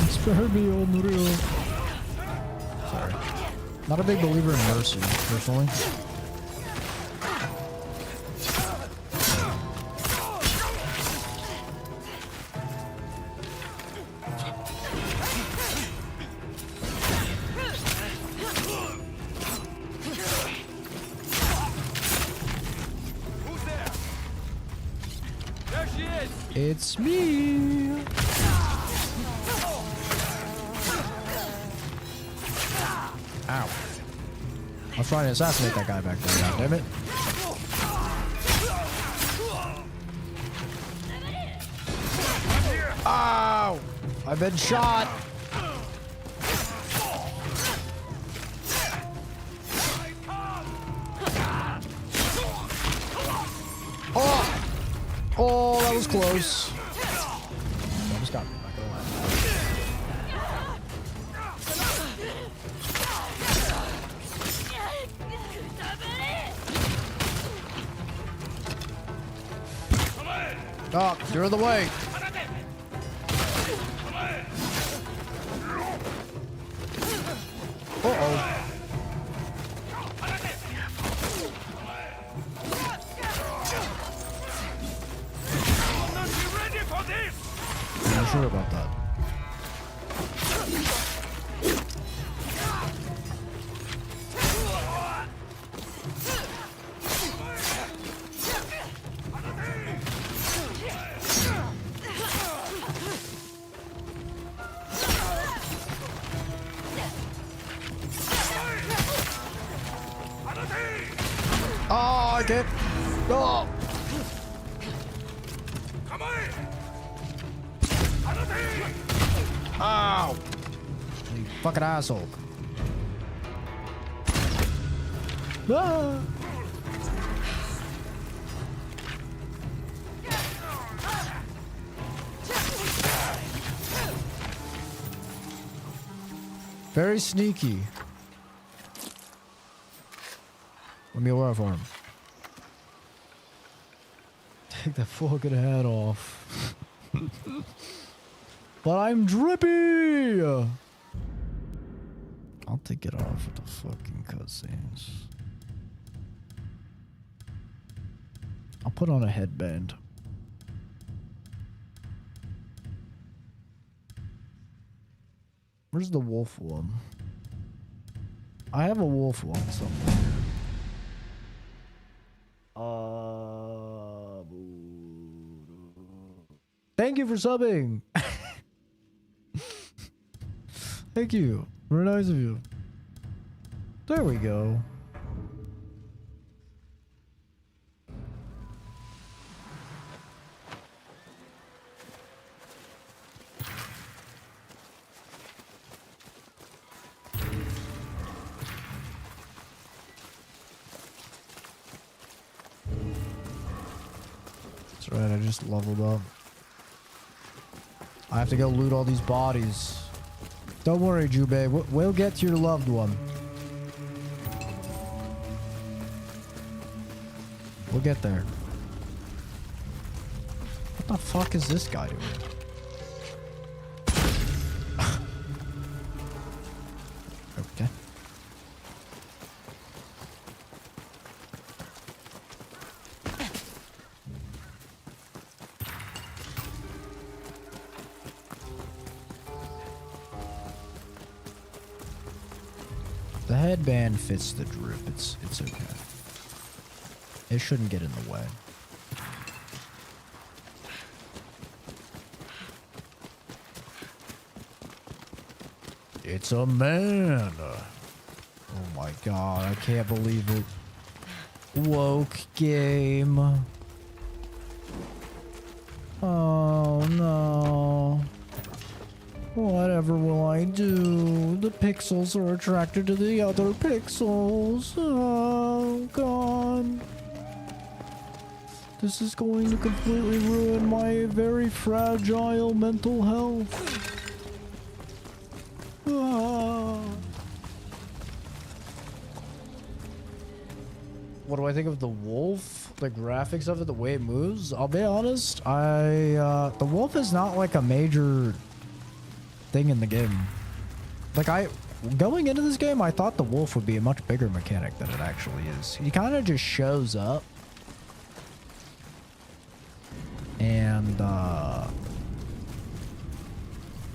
Spare me, Onryo. Sorry. Not a big believer in mercy, personally. Who's there? There she is. It's me. Ow. I was trying to assassinate that guy back there, god damn it. Ow! I've been shot. Oh! Oh, that was close. Almost got me, not gonna lie. Oh, you're in the way. Uh-oh. Not be ready for this. I'm not sure about that. Oh, I can't. Oh. Come on! Ow. You fucking asshole. Ah. Very sneaky. Let me wear it for him. Take the fucking hat off. But I'm drippy! I'll take it off with the fucking cutscenes. I'll put on a headband. Where's the wolf one? I have a wolf one somewhere. Thank you for subbing. Thank you. Very nice of you. There we go. That's right, I just leveled up. I have to go loot all these bodies. Don't worry, Jubei. We'll get to your loved one. We'll get there. What the fuck is this guy doing? Okay. The headband fits the drip. It's okay. It shouldn't get in the way. It's a man. Oh my god, I can't believe it. Woke game. Oh no. Whatever will I do? The pixels are attracted to the other pixels. Oh god. This is going to completely ruin my very fragile mental health. Ah. What do I think of the wolf? The graphics of it, the way it moves? I'll be honest, the wolf is not like a major thing in the game. Like going into this game, I thought the wolf would be a much bigger mechanic than it actually is. He kind of just shows up and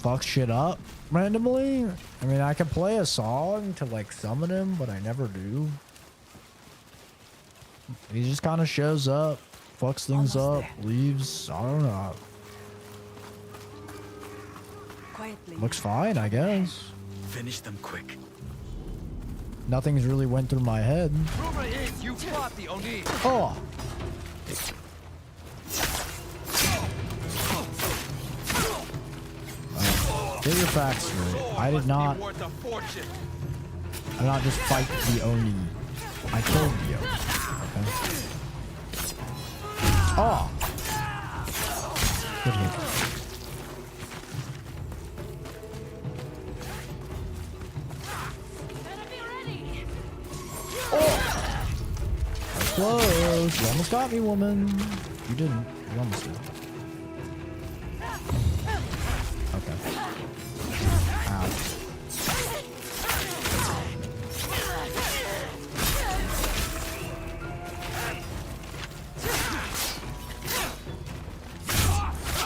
fucks shit up randomly. I mean, I can play a song to like summon him, but I never do. He just kind of shows up, fucks things up, leaves. I don't know. Quietly. Looks fine, I guess. Finish them quick. Nothing's really went through my head. Rumor is you fought the Oni. Oh. Get your facts straight. I did not. I did not just fight the Oni. I killed the Oni. Okay. Oh. Good hit. Close. You almost got me, woman. You didn't. You almost did. Okay. Ow.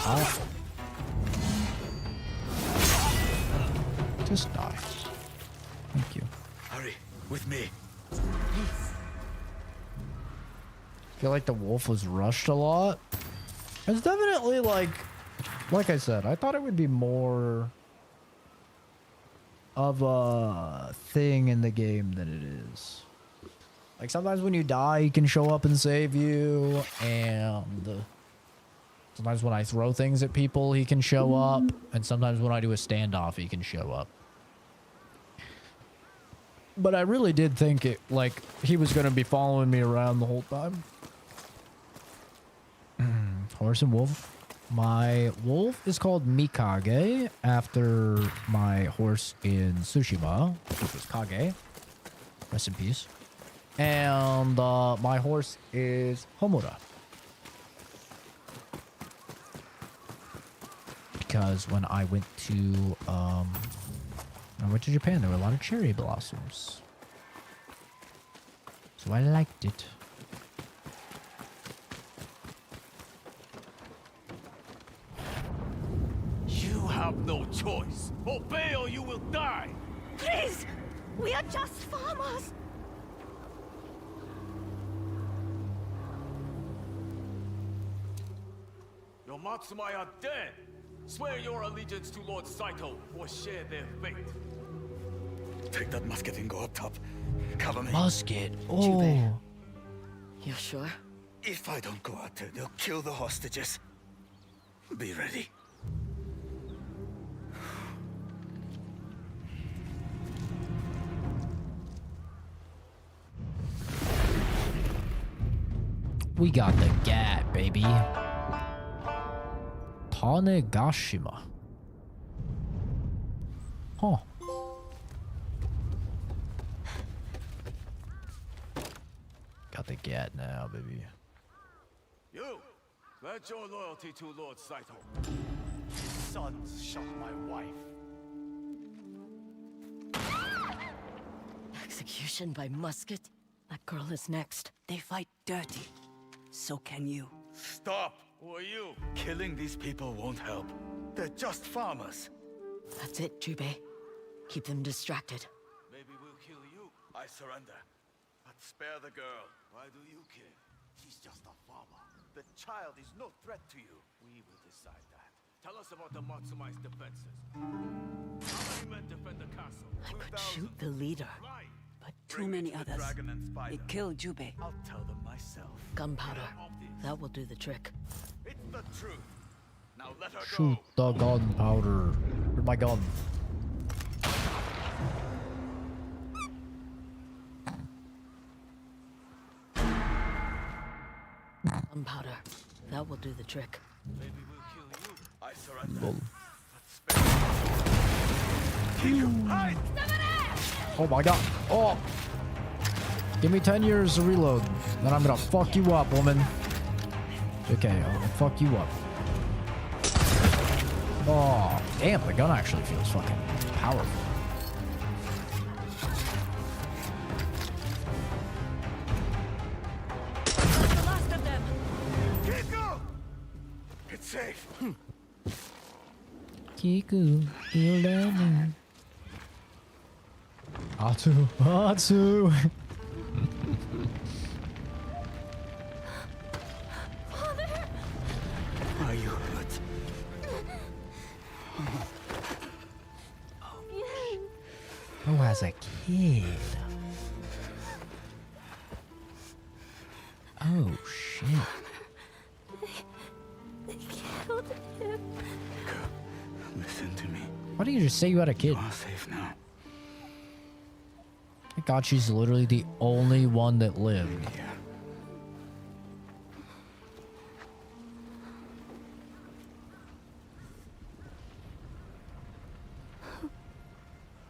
Ow. Just die. Thank you. Hurry, with me. I feel like the wolf was rushed a lot. It's definitely like I said, I thought it would be more of a thing in the game than it is. Like sometimes when you die, he can show up and save you, and sometimes when I throw things at people, he can show up, and sometimes when I do a standoff, he can show up. But I really did think it, like, he was going to be following me around the whole time. Horse and wolf. My wolf is called Mikage, after my horse in Tsushima, which was Kage. Rest in peace. And my horse is Homura. Because when I went to Japan, there were a lot of cherry blossoms. So I liked it. You have no choice. Obey or you will die. Please! We are just farmers! Your Matsumai are dead. Swear your allegiance to Lord Saito or share their fate. Take that musket and go up top. Cover me. Musket. Oh. You're sure? If I don't go out there, they'll kill the hostages. Be ready. We got the gat, baby. Tanegashima. Huh. Got the gat now, baby. You, pledge your loyalty to Lord Saito. His sons shot my wife. Execution by musket? That girl is next. They fight dirty. So can you. Stop! Who are you? Killing these people won't help. They're just farmers. That's it, Jubei. Keep them distracted. Maybe we'll kill you. I surrender. But spare the girl. Why do you care? She's just a farmer. The child is no threat to you. We will decide that. Tell us about the Matsumai's defenses. How many men defend the castle? I could shoot the leader. Right. But Too many others. Dragon and spider. They killed Jubei. I'll tell them myself. gunpowder. That will do the trick. It's the truth. Now let her Shoot the gunpowder. Where's my gun? Gunpowder. That will do the trick. Maybe we'll kill you. I surrender. Lol. Hide! Oh my god. Oh. Give me 10 years to reload. Then I'm gonna fuck you up, woman. Okay, I'm gonna fuck you up. Oh, damn, the gun actually feels fucking powerful. The last of them! Kiku! It's safe. Kiku, you let me. Atsu, Atsu. Are you hurt? Oh, as a kid. Oh, shit. They killed him. Listen to me. Why didn't you just say you had a kid? You are safe now. Thank God she's literally the only one that lived. Here.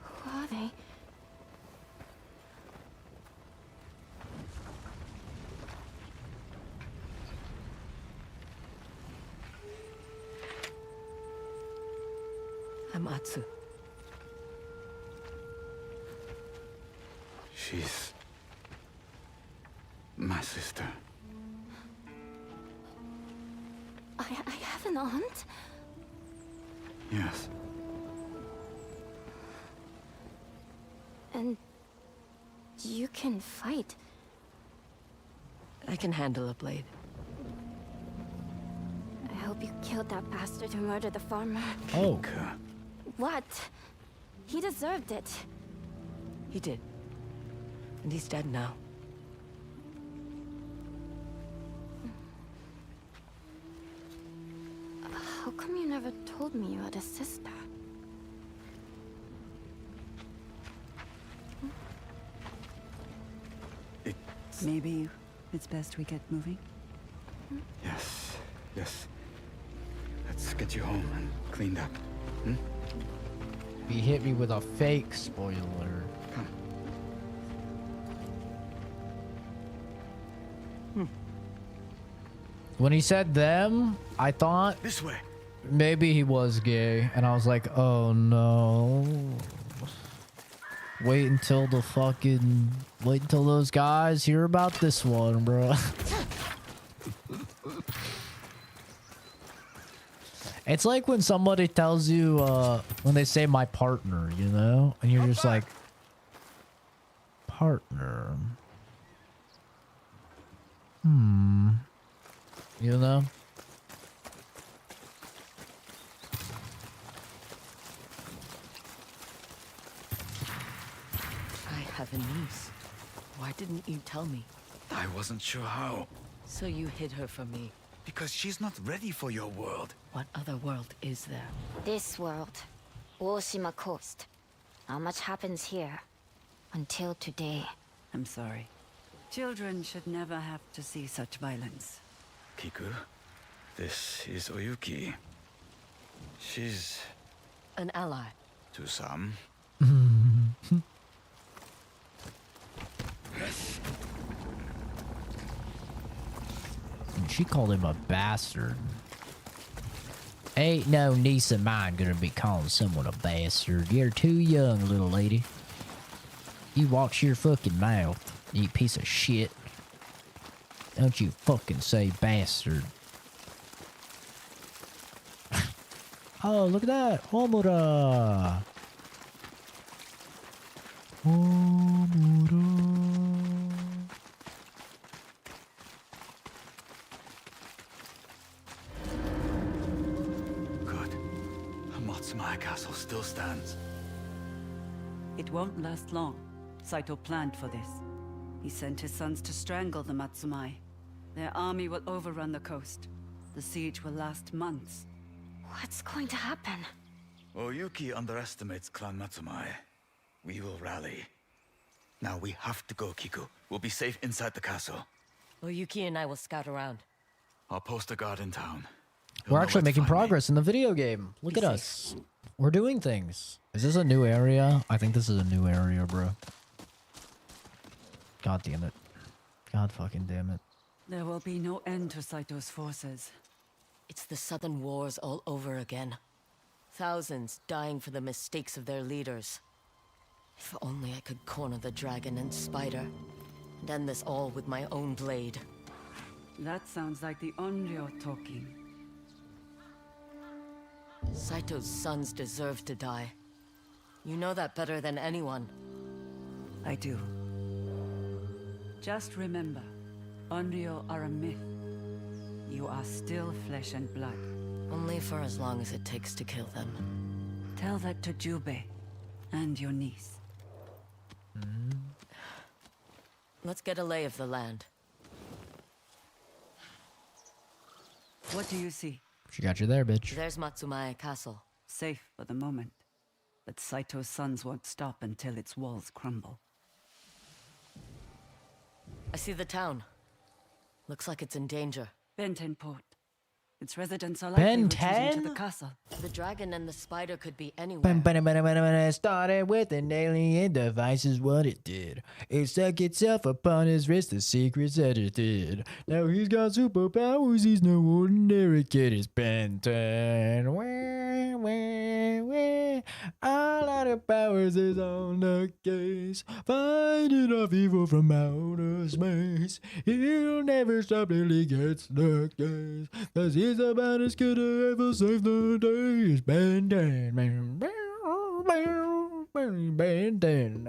Who are they? I'm Atsu. She's my sister. I have an aunt? Yes. And you can fight. I can handle a blade. I hope you killed that bastard who murdered the farmer. Oh. What? He deserved it. He did. And he's dead now. told me you had a sister. Maybe it's best we get moving. Yes, yes. Let's get you home and cleaned up. He hit me with a fake spoiler. Come. When he said them, I thought This way. maybe he was gay, and I was like, oh no. Wait until those guys hear about this one, bro. It's like when somebody tells you, when they say my partner, you know? And you're just like, partner. You know? I have a niece. Why didn't you tell me? I wasn't sure how. So you hid her from me. Because she's not ready for your world. What other world is there? This world. Oshima Coast. Not much happens here. Until today. I'm sorry. Children should never have to see such violence. Kiku, this is Oyuki. She's... An ally. to some. She called him a bastard. Ain't no niece of mine gonna be calling someone a bastard. You're too young, little lady. You watch your fucking mouth, you piece of shit. Don't you fucking say bastard. Oh, look at that. Homura. Homura. Good. Matsumaya Castle still stands. It won't last long. Saito planned for this. He sent his sons to strangle the Matsumai. Their army will overrun the coast. The siege will last months. What's going to happen? Oyuki underestimates Clan Matsumai. We will rally. Now we have to go, Kiku. We'll be safe inside the castle. Oyuki and I will scout around. I'll post a guard in town. He'll We're know actually where to making find me. progress in the video game. Look at us. We're doing things. Is this a new area? I think this is a new area, bro. God damn it. God fucking damn it. There will be no end to Saito's forces. It's the Southern Wars all over again. Thousands dying for the mistakes of their leaders. If only I could corner the dragon and spider, and end this all with my own blade. That sounds like the Onryo talking. Saito's sons deserve to die. You know that better than anyone. I do. Just remember, Onryo are a myth. You are still flesh and blood. Only for as long as it takes to kill them. Tell that to Jubei and your niece. Let's get a lay of the land. What do you see? She got you there, bitch. There's Matsumaya Castle. Safe for the moment. But Saito's sons won't stop until its walls crumble. I see the town. Looks like it's in danger. Benten Port. Its residents are likely retreating to the castle. The dragon and the spider could be anywhere. It started with an alien device is what it did. It stuck itself upon his wrist, the secrets that it did. Now he's got superpowers, he's no ordinary kid. It's Ben 10. All out of powers is on the case. Fighting off evil from outer space. He'll never stop till he gets the case. 'Cause he's about as good to ever save the day. It's Ben 10. Ben 10.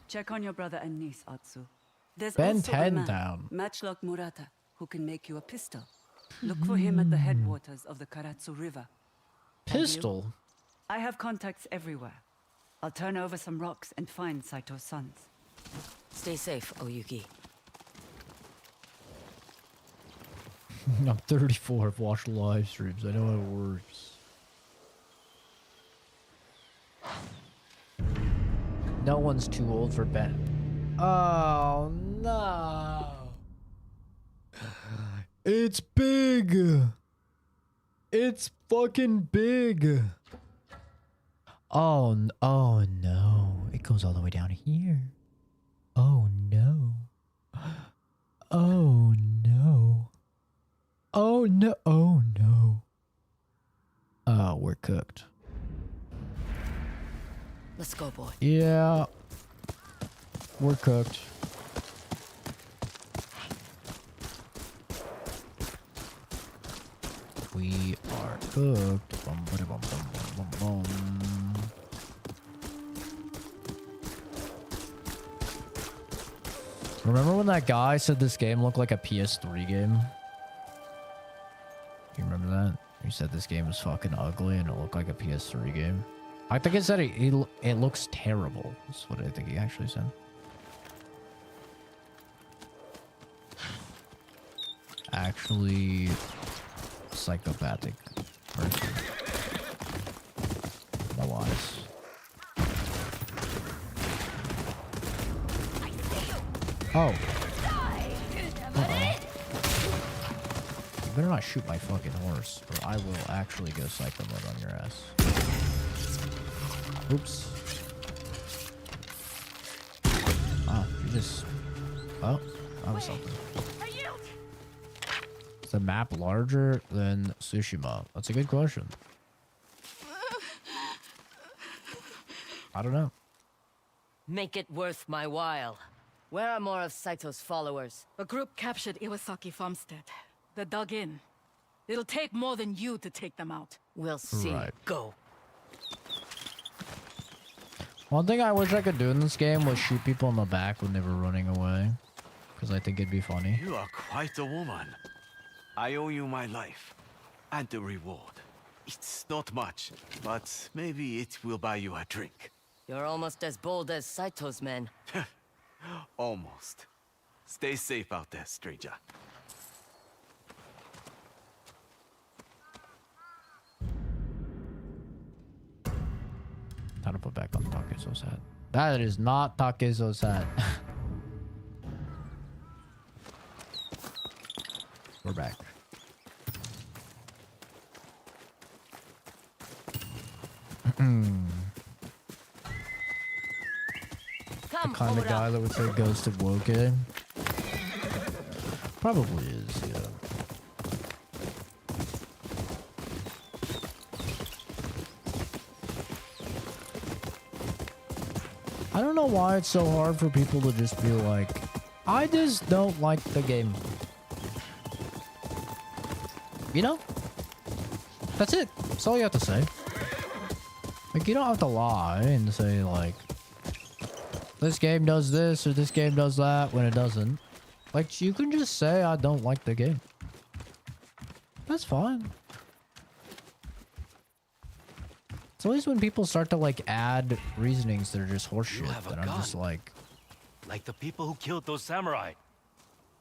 Check on your brother and niece, Atsu. There's Ben also a 10 man, down. Matchlock Murata, who can make you a pistol. Look for him at the headwaters of the Karatsu River. And you? Pistol? I have contacts everywhere. I'll turn over some rocks and find Saito's sons. Stay safe, Oyuki. I'm 34. I've watched live streams. I know how it works. No one's too old for bed. Oh no! It's big. It's fucking big. Oh, oh no! It goes all the way down here. Oh no! Oh no! Oh no! Oh no! Oh, we're cooked. Let's go, boy. Yeah, we're cooked. We are cooked. Bum, bada, bum, bum, bum, bum, bum. Remember when that guy said this game looked like a PS3 game? You remember that? He said this game was fucking ugly and it looked like a PS3 game. I think it said it looks terrible. That's what I think he actually said. Actually, psychopathic person. No eyes. Oh. Uh-oh. You better not shoot my fucking horse, or I will actually go psycho mode on your ass. Oops. Oh, you just... Oh, that was something. Is the map larger than Tsushima? That's a good question. I don't know. Make it worth my while. Where are more of Saito's followers? A group captured Iwasaki Farmstead. They're dug in. It'll take more than you to take them out. We'll see. Right. Go. One thing I wish I could do in this game was shoot people in the back when they were running away. Because I think it'd be funny. You are quite a woman. I owe you my life. And the reward. It's not much, but maybe it will buy you a drink. You're almost as bold as Saito's men. Almost. Stay safe out there, stranger. Time to put back on Takezo's hat. That is not Takezo's hat. We're back. The kind of guy that would say Ghost of Woke. Probably is, yeah. I don't know why it's so hard for people to just be like, I just don't like the game. You know? That's it. That's all you have to say. Like, you don't have to lie and say, like, this game does this or this game does that when it doesn't. Like, you can just say, I don't like the game. That's fine. It's always when people start to, like, add reasonings that are just horseshit that I'm just like... Like the people who killed those samurai.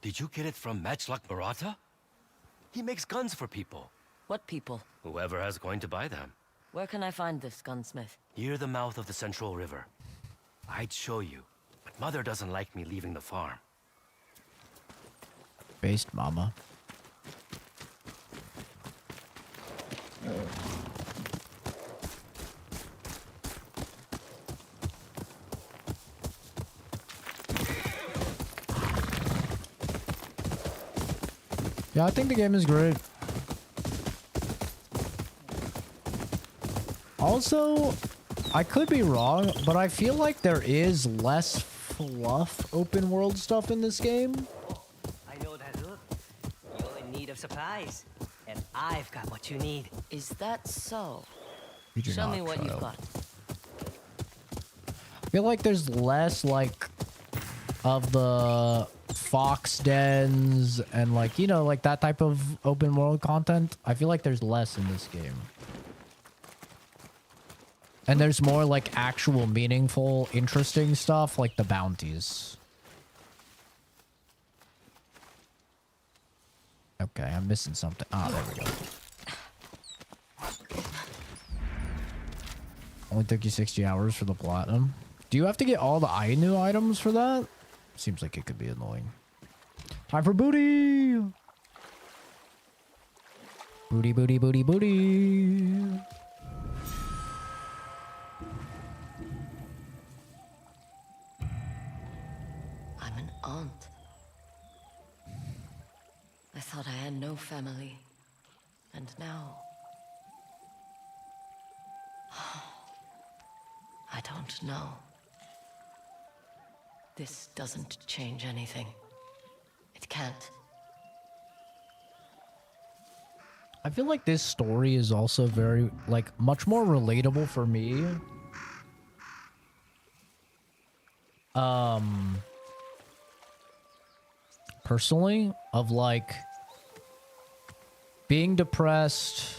Did you get it from Matchlock Murata? He makes guns for people. What people? Whoever has going to buy them. Where can I find this gunsmith? Near the mouth of the Central River. I'd show you, but Mother doesn't like me leaving the farm. Based, mama. Yeah, I think the game is great. Also, I could be wrong, but I feel like there is less fluff open world stuff in this game. I know that look. You're in need of supplies, and I've got what you need. Is that so? You do Show not, me what you've child. got. I feel like there's less, like, of the fox dens and, like, you know, like that type of open world content. I feel like there's less in this game. And there's more, like, actual meaningful, interesting stuff, like the bounties. I Okay, I'm missing something. Ah, there we go. Only took you 60 hours for the platinum. Do you have to get all the Ainu items for that? Seems like it could be annoying. Time for booty! Booty, booty, booty, booty. I'm an aunt. I thought I had no family. And now... I don't know. This doesn't change anything. It can't. I feel like this story is also very, like, much more relatable for me. Personally, of like being depressed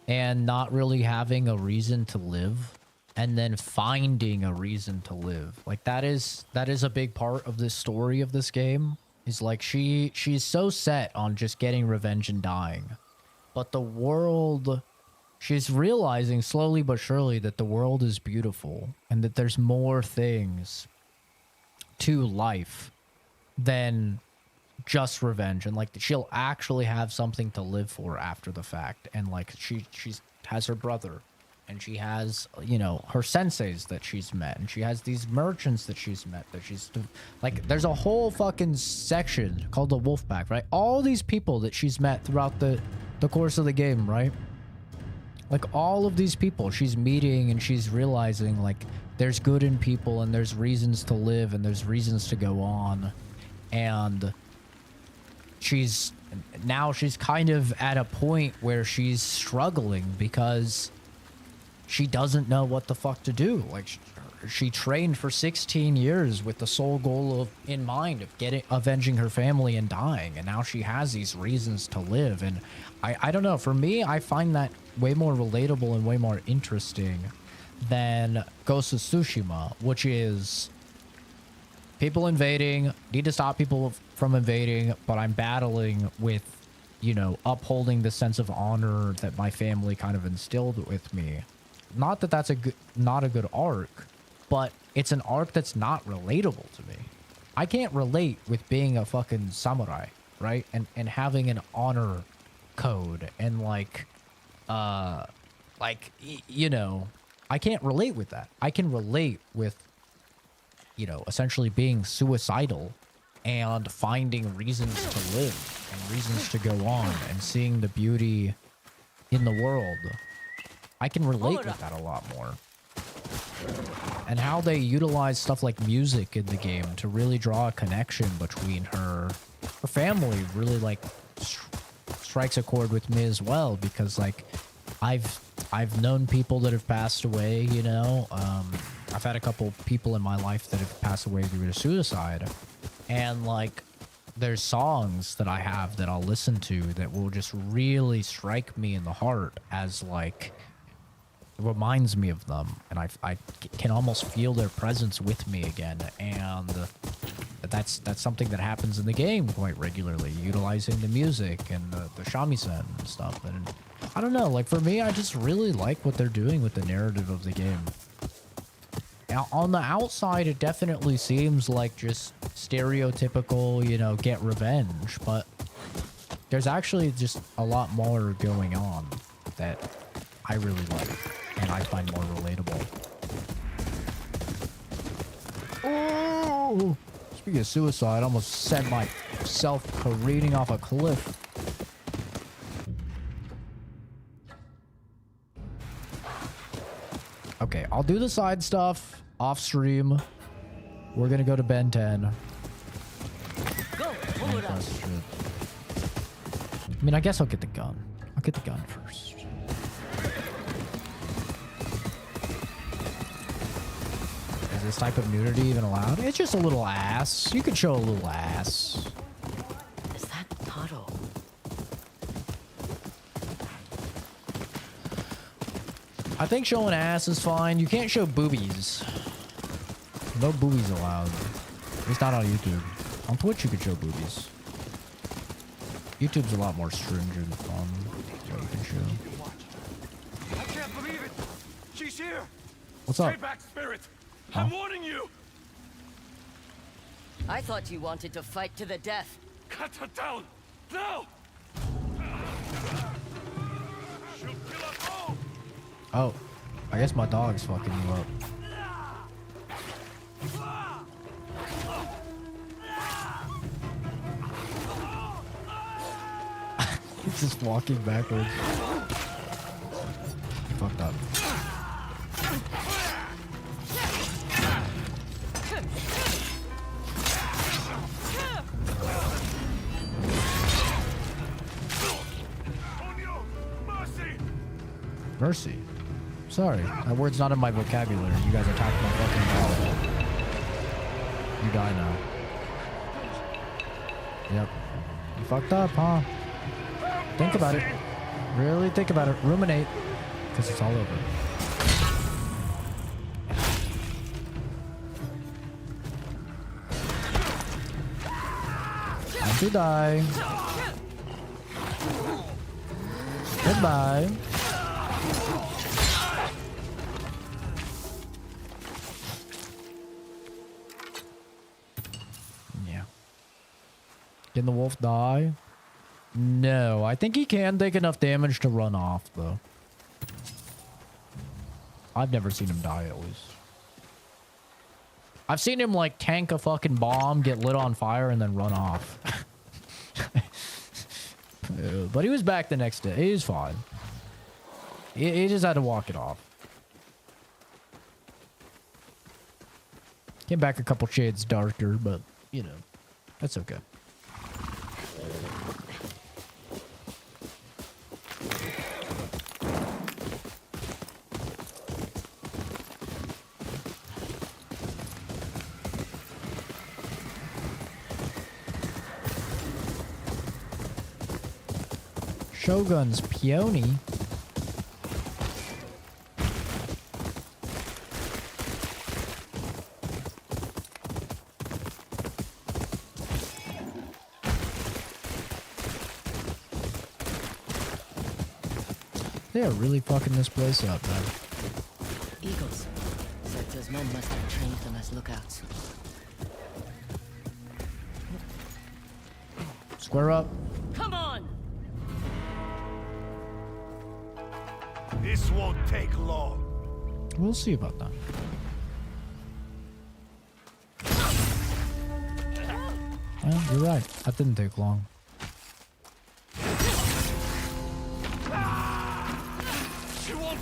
and not really having a reason to live, and then finding a reason to live. Like that is a big part of this story of this game. Is like she's so set on just getting revenge and dying. But the world, she's realizing slowly but surely that the world is beautiful and that there's more things to life than just revenge, and like she'll actually have something to live for after the fact. And like she has her brother, and she has, you know, her senseis that she's met, and she has these merchants that she's met, that she's like, there's a whole fucking section called the Wolf Pack, right? All these people that she's met throughout the course of the game, right? Like all of these people she's meeting, and she's realizing like there's good in people, and there's reasons to live, and there's reasons to go on. And she's kind of at a point where she's struggling because she doesn't know what the fuck to do. Like she trained for 16 years with the sole goal of in mind of avenging her family and dying, and now she has these reasons to live. And I don't know, for me, I find that way more relatable and way more interesting than Ghost of Tsushima, which is people invading, need to stop people from invading, but I'm battling with, you know, upholding the sense of honor that my family kind of instilled with me. Not that that's not a good arc, but it's an arc that's not relatable to me. I can't relate with being a fucking samurai, right? And having an honor code and you know, I can't relate with that. I can relate with, you know, essentially being suicidal and finding reasons to live and reasons to go on and seeing the beauty in the world. I can relate with that a lot more. And how they utilize stuff like music in the game to really draw a connection between her family really like strikes a chord with me as well, because like I've known people that have passed away, you know. I've had a couple people in my life that have passed away due to suicide, and like there's songs that I have that I'll listen to that will just really strike me in the heart as like it reminds me of them, and I can almost feel their presence with me again. And that's something that happens in the game quite regularly, utilizing the music and the shamisen and stuff. And I don't know, like for me, I just really like what they're doing with the narrative of the game. Now, on the outside, it definitely seems like just stereotypical, you know, get revenge, but there's actually just a lot more going on that I really like and I find more relatable. Oh! Speaking of suicide, I almost sent myself careening off a cliff. Okay, I'll do the side stuff off stream. We're gonna go to Ben 10. Go! I mean, I guess I'll get the gun. I'll get the gun first. Is this type of nudity even allowed? It's just a little ass. You can show a little ass. Is that Taro? I think showing ass is fine. You can't show boobies. No boobies allowed. At least not on YouTube. On Twitch, you could show boobies. YouTube's a lot more stringent on what you can show. I can't believe it! She's here! What's up? Stay back, Spirit! Huh? I'm warning you! I thought you wanted to fight to the death. Cut her down! Now! She'll kill us all! Oh, I guess my dog's fucking you up. He's just walking backwards. Fucked up. Mercy. Sorry, that word's not in my vocabulary. You guys attacked my fucking dog. You die now. Yep. You fucked up, huh? Think about it. Really think about it. Ruminate. Because it's all over. Time to die. Goodbye. Yeah. Can the wolf die? No, I think he can take enough damage to run off, though. I've never seen him die, at least. I've seen him, like, tank a fucking bomb, get lit on fire, and then run off. But he was back the next day. He was fine. He just had to walk it off. Came back a couple shades darker, but, you know, that's okay. Shogun's peony. They are really fucking this place up, man. Eagles. Sekto's men must have trained them as lookouts. Square up. Come on! This won't take long. We'll see about that. Well, you're right. That didn't take long. She won't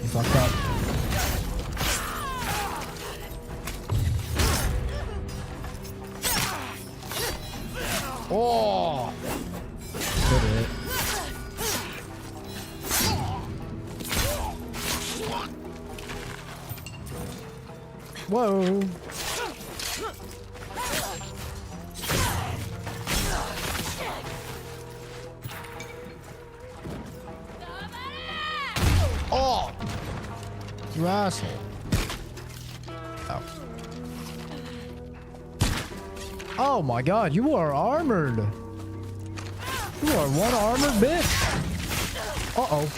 He fucked up. Oh! Did it. Whoa! Oh! You asshole. Oh. Oh my god, you are armored. You are one armored bitch. Uh-oh.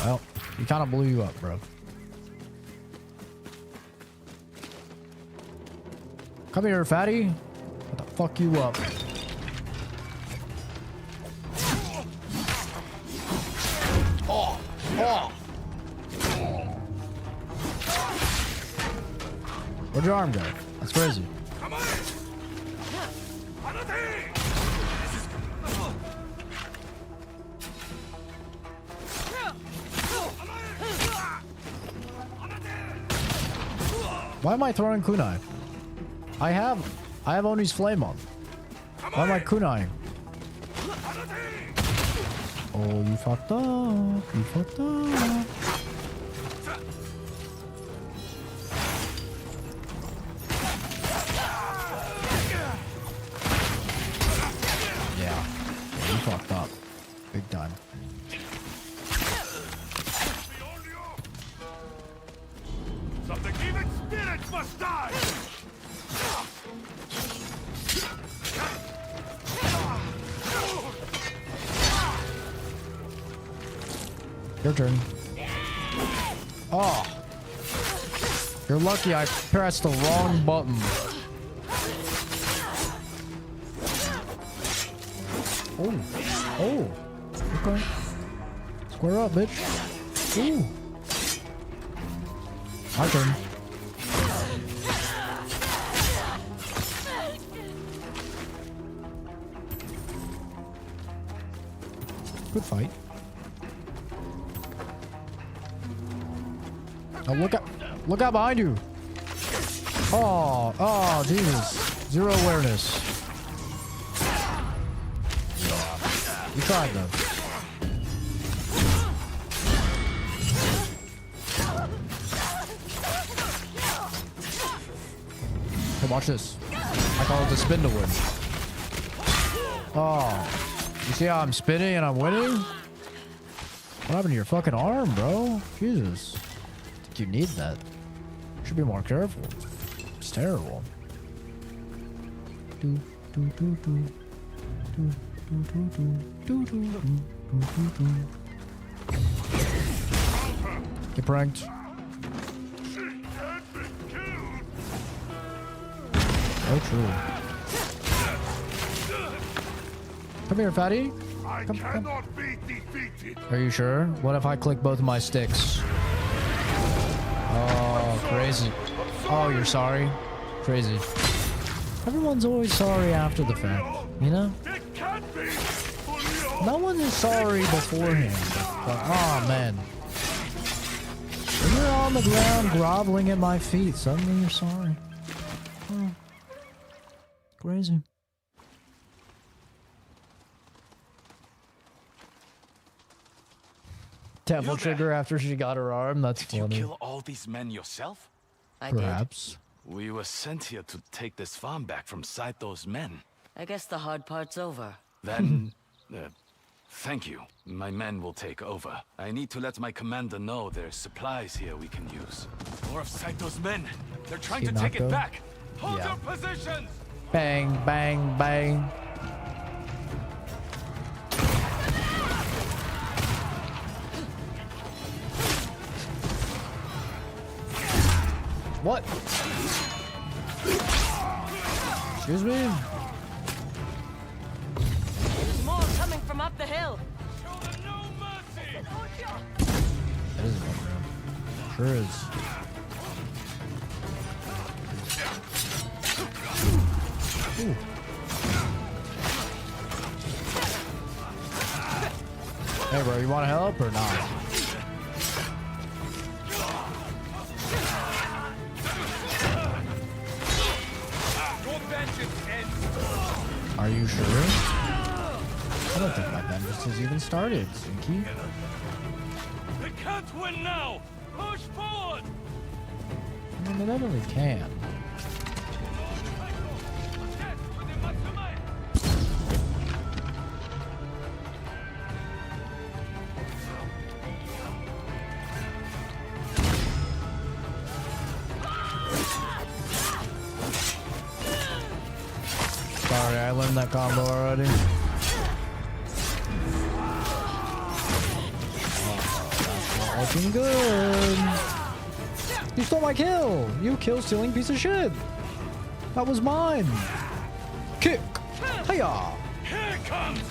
Well, he kind of blew you up, bro. Come here, fatty. What the fuck you up? Oh! Oh! Where'd your arm go? That's crazy. Why am I throwing kunai? I have Oni's flame on. Why am I kunai? Oh, you fucked up. You fucked up. must die! Your turn. Oh. You're lucky I pressed the wrong button. Oh. Oh. Okay. Square up, bitch. Ooh. My turn. Good fight. Oh, look out behind you. Oh, Jesus. Zero awareness. You tried though. Hey, watch this. I call it the spin to win. Oh. You see how I'm spinning and I'm winning? What happened to your fucking arm, bro? Jesus. I think you need that. Should be more careful. It's terrible. Get pranked. Oh, true. Come here, fatty. Come. Be defeated. Are you sure? What if I click both of my sticks? Oh, crazy. Oh, you're sorry? Crazy. Everyone's always sorry after the fact, you know? No one is sorry beforehand. But, oh, man. When you're on the ground groveling at my feet, suddenly you're sorry. Oh. Crazy. Devil trigger after she got her arm. That's funny. Did you kill all these men yourself? Perhaps. We were sent here to take this farm back from Saito's men. I guess the hard part's over. Then, thank you. My men will take over. I need to let my commander know there's supplies here we can use. More of Saito's men. They're trying to take it back. Hold your positions! Bang, bang, bang. What? Excuse me? There's more coming from up the hill. That is one room. Sure is. Ooh. Hey bro, you want to help or not? Are you sure? I don't think my vengeance has even started, Zinky. They can't win now! Push forward! I mean, they definitely can. Sorry, I learned that combo already. Oh, that's not looking good. You stole my kill! You kill-stealing piece of shit! That was mine! Kick! Hiya! Here it comes!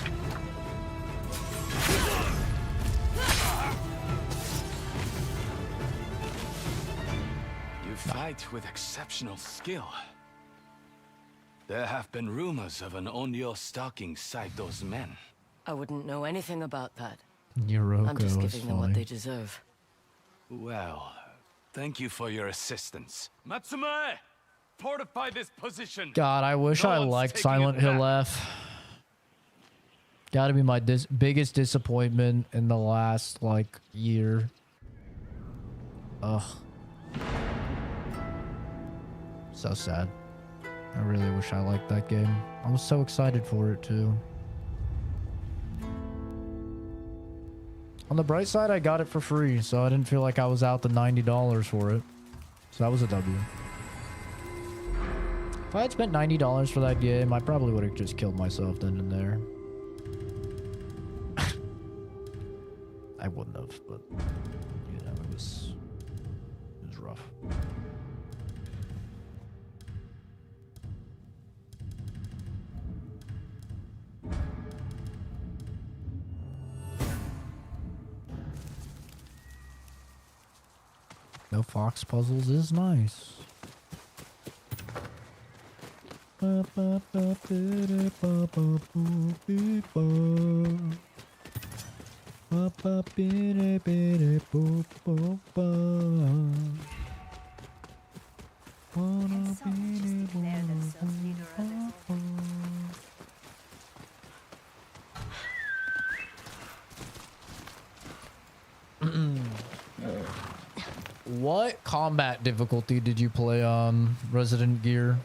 You fight with exceptional skill. There have been rumors of an Onryo stalking Saito's men. I wouldn't know anything about that. Yoroko I'm just is giving them what funny. they deserve. Well, thank you for your assistance. Matsumae! Fortify this position! God, I wish No I one's liked taking Silent it Hill back. F. Gotta be my biggest disappointment in the last, like, year. Ugh. So sad. I really wish I liked that game. I was so excited for it, too. On the bright side, I got it for free, so I didn't feel like I was out the $90 for it. So that was a W. If I had spent $90 for that game, I probably would have just killed myself then and there. I wouldn't have, but you know, it was rough. No fox puzzles is nice. What combat difficulty did you play on Resident Gear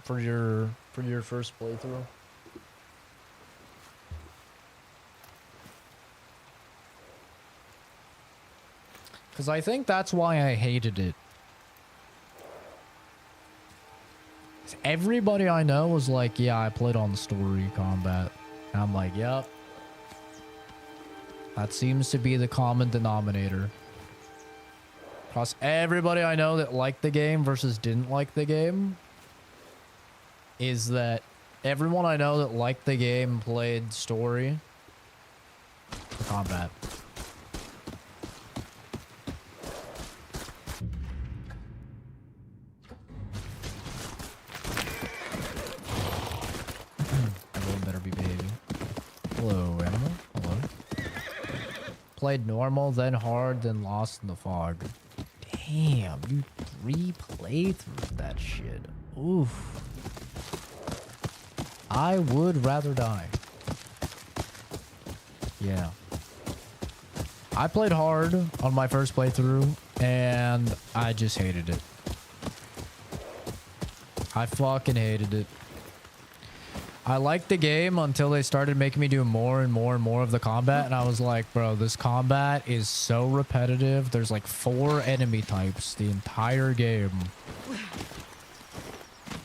for your first playthrough? Because I think that's why I hated it. Everybody I know was like, yeah, I played on story combat. And I'm like, yep. That seems to be the common denominator. Across everybody I know that liked the game versus didn't like the game, is that everyone I know that liked the game played story for combat. Everyone better be behaving. Hello, animal. Hello. Played normal, then hard, then lost in the fog. Damn, you 3 playthroughs that shit. Oof. I would rather die. Yeah. I played hard on my first playthrough, and I just hated it. I fucking hated it. I liked the game until they started making me do more and more and more of the combat, and I was like, bro, this combat is so repetitive. There's like 4 enemy types the entire game.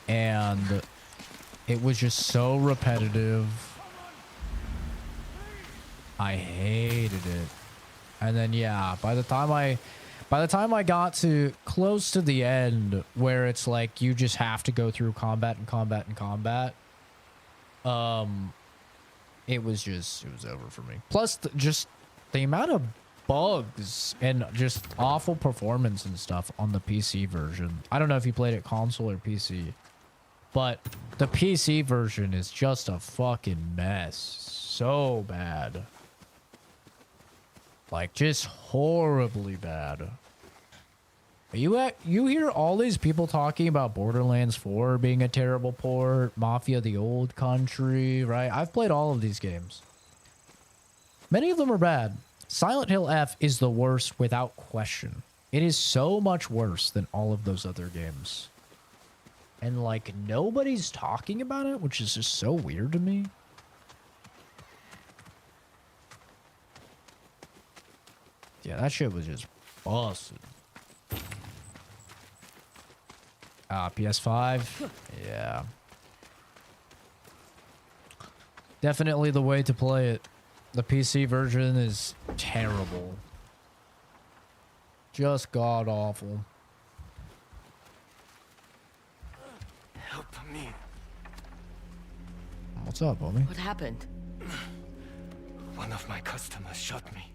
And it was just so repetitive. I hated it. And then yeah, by the time I got to close to the end where it's like you just have to go through combat and combat and combat, it was over for me. Plus just the amount of bugs and just awful performance and stuff on the PC version. I don't know if you played it console or PC, but the PC version is just a fucking mess. So bad. Like, just horribly bad. You hear all these people talking about Borderlands 4 being a terrible port, Mafia the Old Country, right? I've played all of these games. Many of them are bad. Silent Hill F is the worst without question. It is so much worse than all of those other games. And like, nobody's talking about it, which is just so weird to me. Yeah, that shit was just busted. PS5. Yeah. Definitely the way to play it. The PC version is terrible. Just god awful. Help me. What's up, homie? What happened? One of my customers shot me.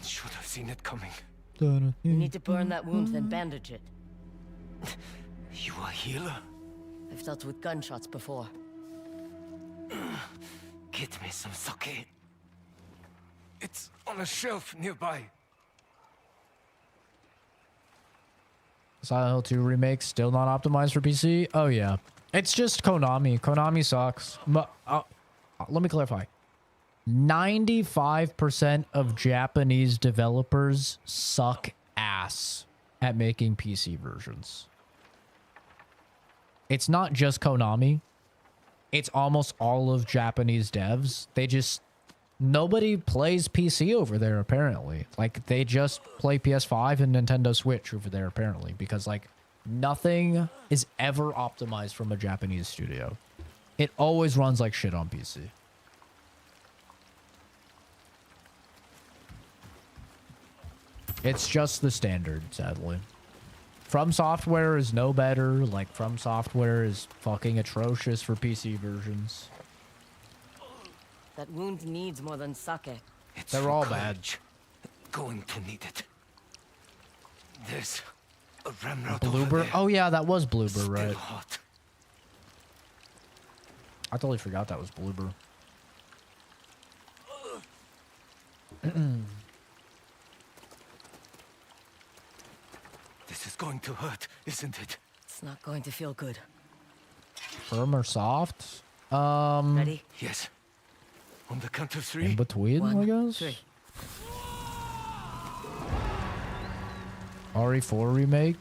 Should have seen it coming. You need to burn that wound, then bandage it. You a healer? I've dealt with gunshots before. Get me some sake. It's on a shelf nearby. Silent Hill 2 remake still not optimized for PC? Oh yeah. It's just Konami. Konami sucks. Let me clarify. 95% of Japanese developers suck ass at making PC versions. It's not just Konami. It's almost all of Japanese devs. Nobody plays PC over there, apparently. Like, they just play PS5 and Nintendo Switch over there, apparently. Because, like, Nothing is ever optimized from a Japanese studio. It always runs like shit on PC. It's just the standard, sadly. From Software is no better. Like, From Software is fucking atrocious for PC versions. That wound needs more than sake. They're all bad. Going to need it. There's a remnant over Bloober? there. Oh yeah, that was Bloober, Still right? hot. I totally forgot that was Bloober. This is going to hurt, isn't it? It's not going to feel good. Firm or soft? Ready? Yes. On the count of 3. In between, I guess? 3. RE4 remake?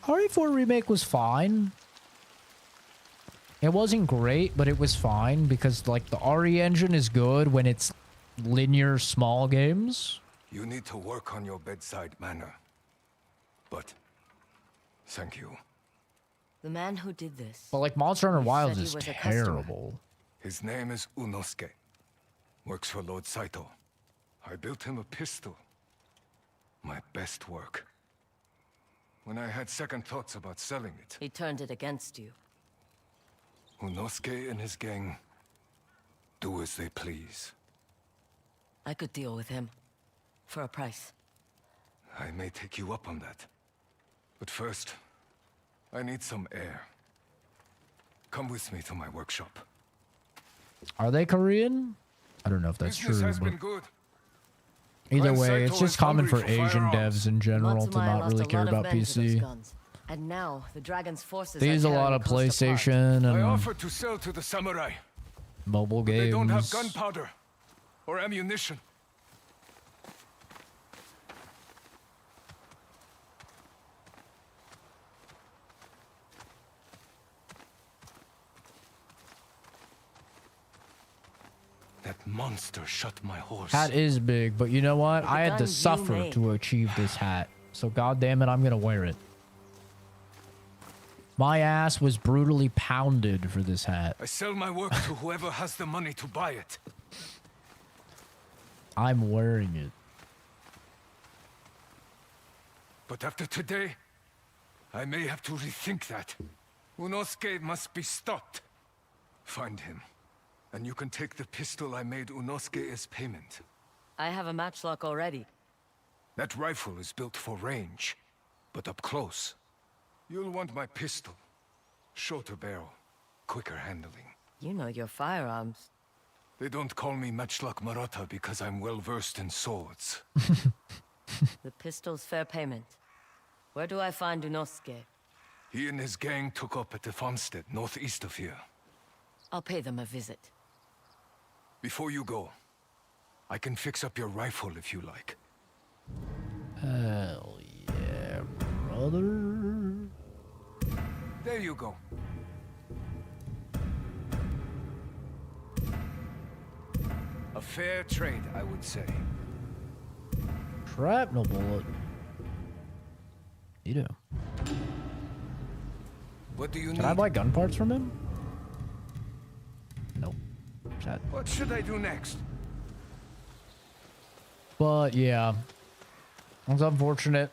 RE4 remake was fine. It wasn't great, but it was fine because, like, the RE engine is good when it's linear small games. You need to work on your bedside manner. But, thank you. The man who did this. But, like, Monster Hunter Wilds he is was a customer. terrible. His name is Unosuke. Works for Lord Saito. I built him a pistol. My best work. When I had second thoughts about selling it, He turned it against you. Unosuke and his gang do as they please. I could deal with him. For a price. I may take you up on that. But first, I need some air. Come with me to my workshop. Are they Korean? I don't know if that's Business true, has but been good. either Clan way, Saito it's just is common for hungry for Asian firearms. devs in general to Matsumaya not lost really a care lot of about men to those PC. guns. And now the dragon's forces They are use a lot tearing of the coast apart. PlayStation I and offered to sell to the samurai. mobile But they don't have games. gunpowder or ammunition. That monster shot my horse. Hat is big, but you know what? The I had to gun you suffer made. to achieve this hat. So goddamn it, I'm gonna wear it. My ass was brutally pounded for this hat. I sell my work to whoever has the money to buy it. I'm wearing it. But after today, I may have to rethink that. Unosuke must be stopped. Find him, and you can take the pistol I made Unosuke as payment. I have a matchlock already. That rifle is built for range, but up close, you'll want my pistol. Shorter barrel, quicker handling. You know your firearms. They don't call me Matchlock Marotta because I'm well versed in swords. The pistol's fair payment. Where do I find Unosuke? He and his gang took up at the farmstead northeast of here. I'll pay them a visit. Before you go, I can fix up your rifle if you like. Hell yeah, brother. There you go. A fair trade, I would say. Shrapnel bullet. You do. What do you Can need? I buy gun parts from him? Nope. Sad. What should I do next? But yeah, it's unfortunate.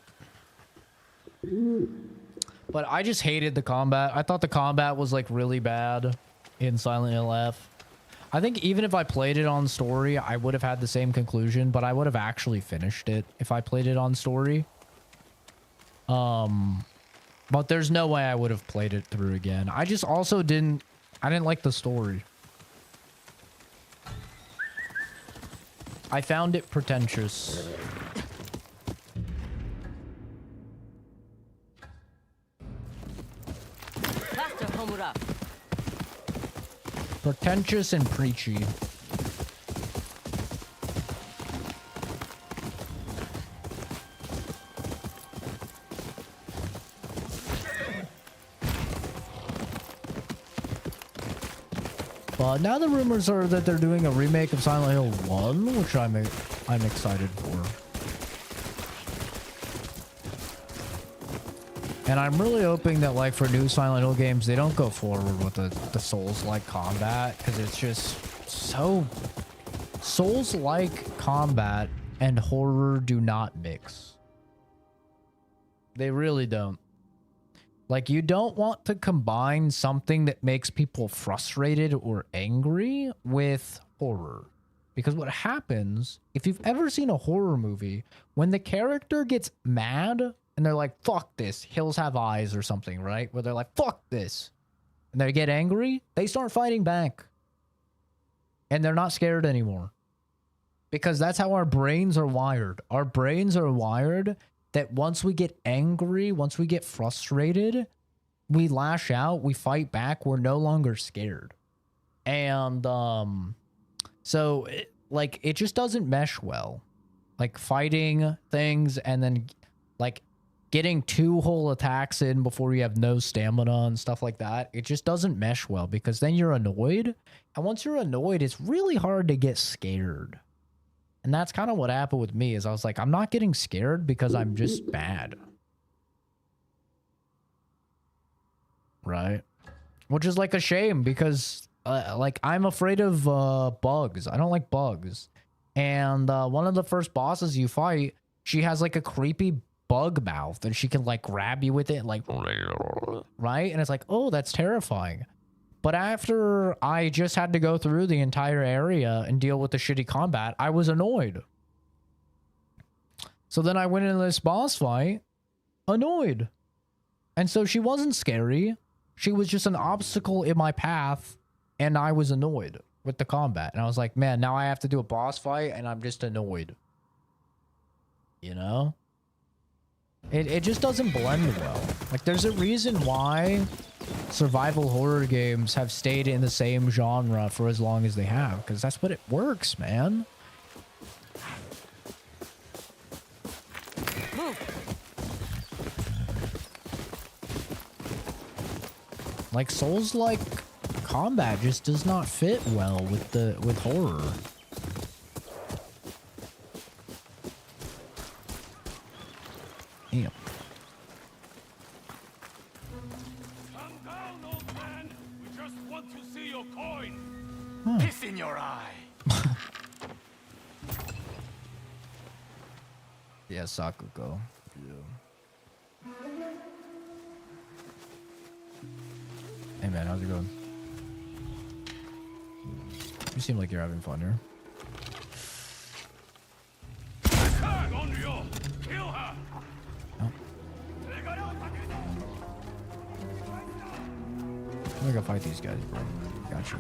But I just hated the combat. I thought the combat was like really bad in Silent Hill F. I think even if I played it on story, I would have had the same conclusion, but I would have actually finished it if I played it on story. But there's no way I would have played it through again. I just also I didn't like the story. I found it pretentious. Faster, Homura. Pretentious and preachy. But now the rumors are that they're doing a remake of Silent Hill 1, which I'm excited for. And I'm really hoping that, like, for new Silent Hill games, they don't go forward with the Souls-like combat, because it's just so... Souls-like combat and horror do not mix. They really don't. Like, you don't want to combine something that makes people frustrated or angry with horror. Because what happens, if you've ever seen a horror movie, when the character gets mad and they're like, fuck this, hills have eyes or something, right? Where they're like, fuck this. And they get angry, they start fighting back. And they're not scared anymore. Because that's how our brains are wired. Our brains are wired that once we get angry, once we get frustrated, we lash out, we fight back, we're no longer scared. And, so, it just doesn't mesh well. Like, fighting things and then, like, getting 2 whole attacks in before you have no stamina and stuff like that, it just doesn't mesh well because then you're annoyed. And once you're annoyed, it's really hard to get scared. And that's kind of what happened with me, is I was like, I'm not getting scared because I'm just bad. Right? Which is, like, a shame because, like, I'm afraid of bugs. I don't like bugs. And one of the first bosses you fight, she has, like, a creepy bug mouth and she can, like, grab you with it, like, right? And it's like, oh, that's terrifying. But after I just had to go through the entire area and deal with the shitty combat, I was annoyed. So then I went into this boss fight, annoyed. And so she wasn't scary. She was just an obstacle in my path, and I was annoyed with the combat. And I was like, man, now I have to do a boss fight, and I'm just annoyed. You know? It just doesn't blend well. Like, there's a reason why survival horror games have stayed in the same genre for as long as they have, because that's what it works, man. Like, Souls-like combat just does not fit well with horror. Damn. Come down, old man. We just want to see your coin. Huh. Piss in your eye. Yeah, Sakuko. Yeah. Hey man, how's it going? You seem like you're having fun here. Kill her. I'm gonna go fight these guys, bro. Got you.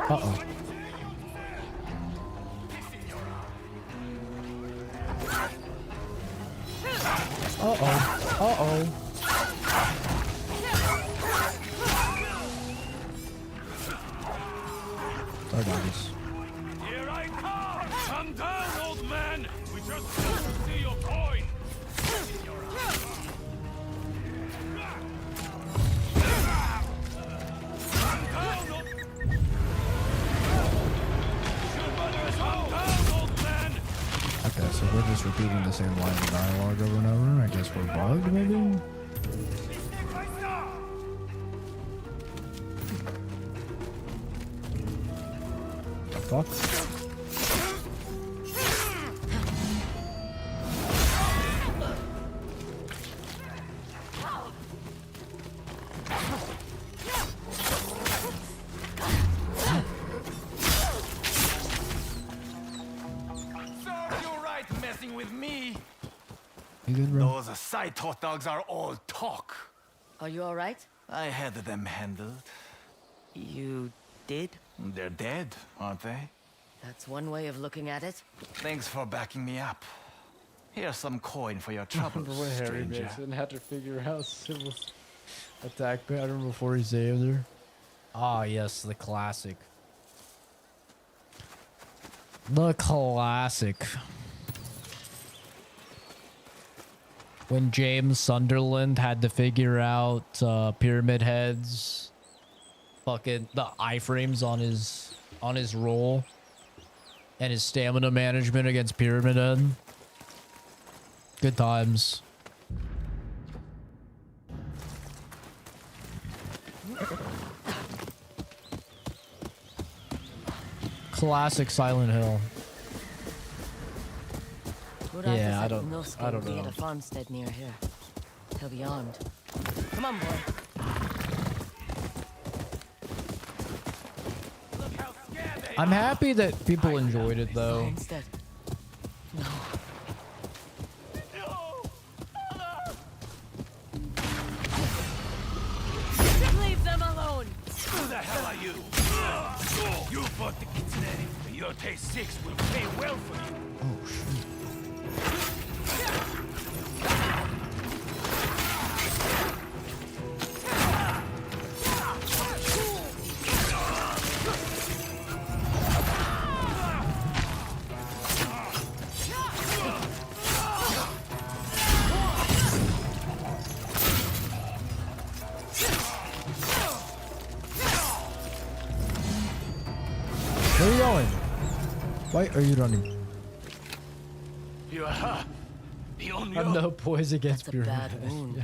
Uh-oh. Uh-oh. Uh-oh. Sorry, doggies. Here I come. Come down, old man. We just want to see your coin. Piss in your eye. Okay, so we're just repeating the same line of dialogue over and over. I guess we're bugged, maybe? The fuck? You good, bro? Those Saito dogs are all talk. Are you alright? I had them handled. You did? They're dead, aren't they? That's one way of looking at it. Thanks for backing me up. Here's some coin for your troubles, Harry stranger. Mason had to figure out Sybil's attack pattern before he saved her. Ah, yes, the classic. The classic. When James Sunderland had to figure out Pyramid Head's fucking the iframes on his roll and his stamina management against Pyramid Head. Good times. Classic Silent Hill. Yeah, I don't Be at know. a farmstead near here. He'll be armed. Come on, boy. I'm happy that people enjoyed it though. Instead. No. Leave them alone! Who the hell are you? You bought the kitsune. The Yotei 6 will pay well for you. Oh shit. Where are you going? Why are you running? You are the only. I'm no poise against That's a pure bad revenge. wound. Yeah.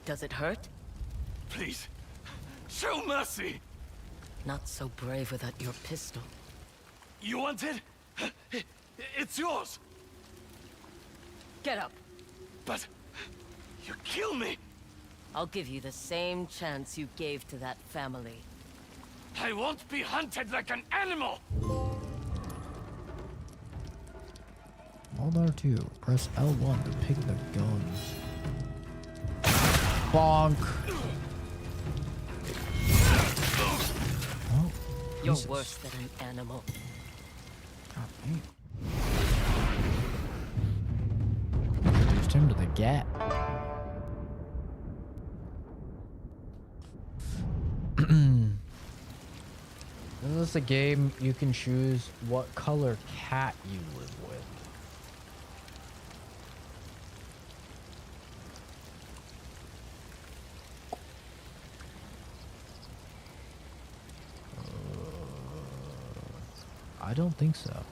Does it hurt? Please, show mercy. Not so brave without your pistol. You want it? It's yours. Get up. But you kill me. I'll give you the same chance you gave to that family. I won't be hunted like an animal. Hold R2. Press L1 to pick the gun. Bonk. Oh, You're Jesus. worse than an animal. God damn. Reduced him to the gap. This is a game you can choose what color cat you live with. I don't think so.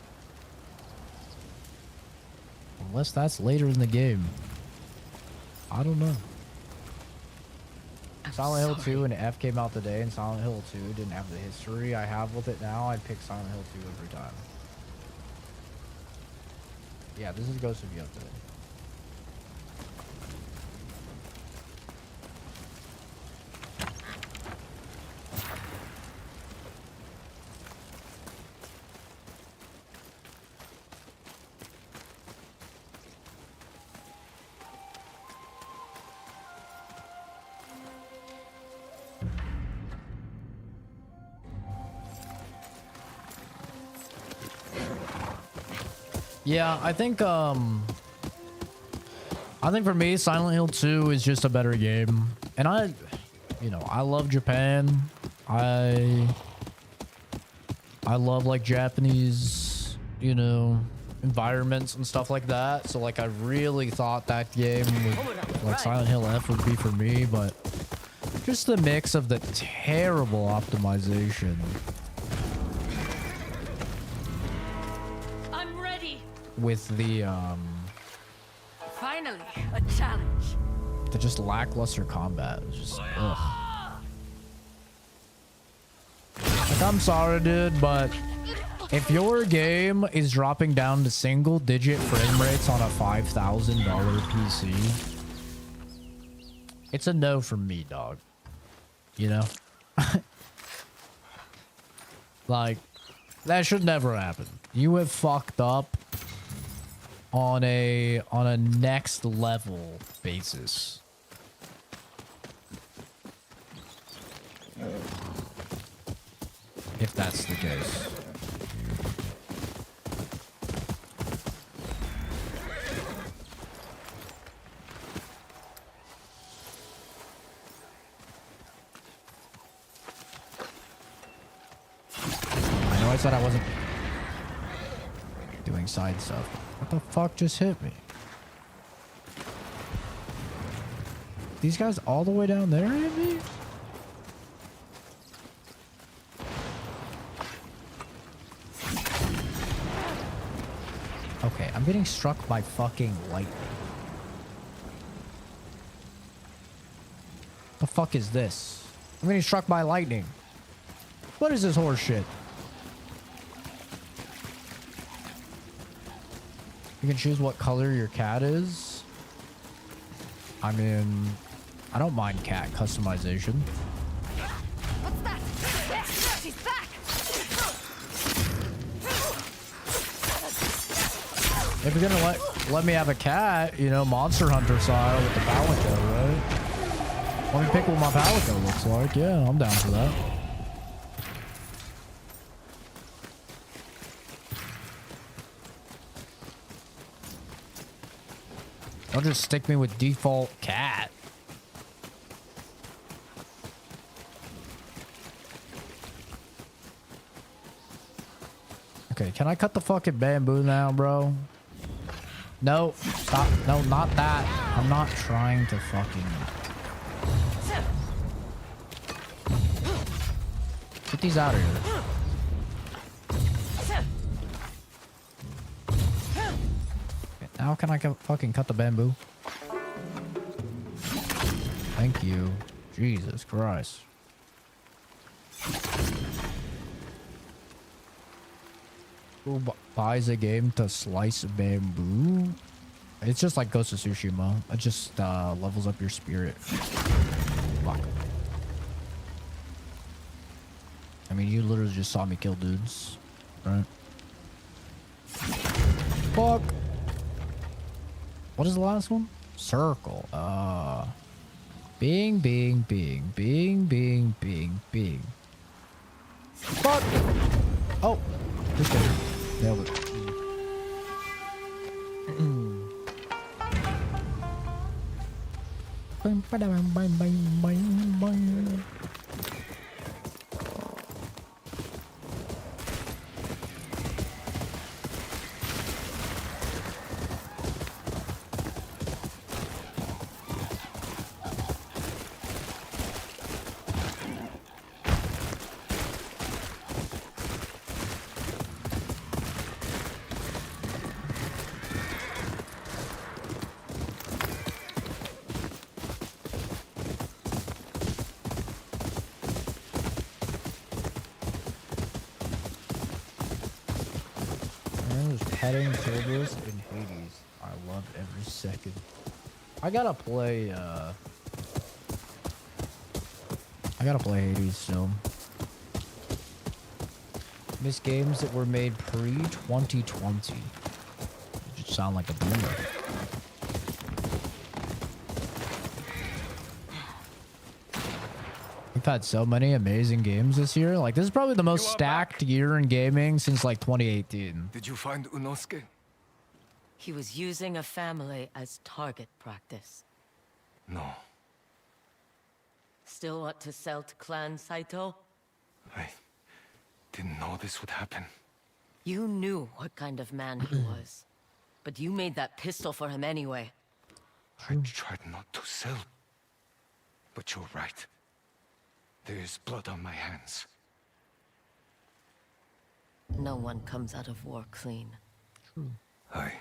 Unless that's later in the game. I don't know. Silent Hill 2 and F came out today, and Silent Hill 2 didn't have the history I have with it now. I'd pick Silent Hill 2 every time. Yeah, this is Ghost of Yotei. Yeah, I think for me, Silent Hill 2 is just a better game. And I love Japan. I love like Japanese, environments and stuff like that. So like I really thought that game would, like Silent Hill F would be for me, but just the mix of the terrible optimization with the Finally, a challenge. the just lackluster combat. It's just ugh. Like, I'm sorry, dude, but if your game is dropping down to single-digit frame rates on a $5,000 PC, it's a no from me, dog. You know? Like, that should never happen. You have fucked up on a next level basis. If that's the case. I know I said I wasn't doing side stuff. What the fuck just hit me? These guys all the way down there hit me? Okay, I'm getting struck by fucking lightning. The fuck is this? I'm getting struck by lightning. What is this horse shit? You can choose what color your cat is. I mean, I don't mind cat customization. What's that? She's back! If you're gonna let me have a cat, you know, Monster Hunter style with the palico, right? Let me pick what my palico looks like. Yeah, I'm down for that. Don't just stick me with default cat. Okay, can I cut the fucking bamboo now, bro? No, stop. No, not that. I'm not trying to fucking... Get these out of here. How can I fucking cut the bamboo? Thank you. Jesus Christ. Who buys a game to slice bamboo? It's just like Ghost of Tsushima. It just levels up your spirit. Fuck. I mean, you literally just saw me kill dudes, right? Fuck. What is the last one? Circle. Bing, bing, bing, bing, bing, bing, bing. Fuck. Oh. Just kidding. Nailed it. Heading Cerberus in Hades. I love every second. I gotta play Hades still. Miss games that were made pre-2020. Just sound like a boomer. We've had so many amazing games this year. Like, this is probably the most stacked year in gaming since, like, 2018. Did you find Unosuke? He was using a family as target practice. No. Still want to sell to Clan Saito? I didn't know this would happen. You knew what kind of man he was. But you made that pistol for him anyway. I tried not to sell. But you're right. There is blood on my hands. No one comes out of war clean. True. I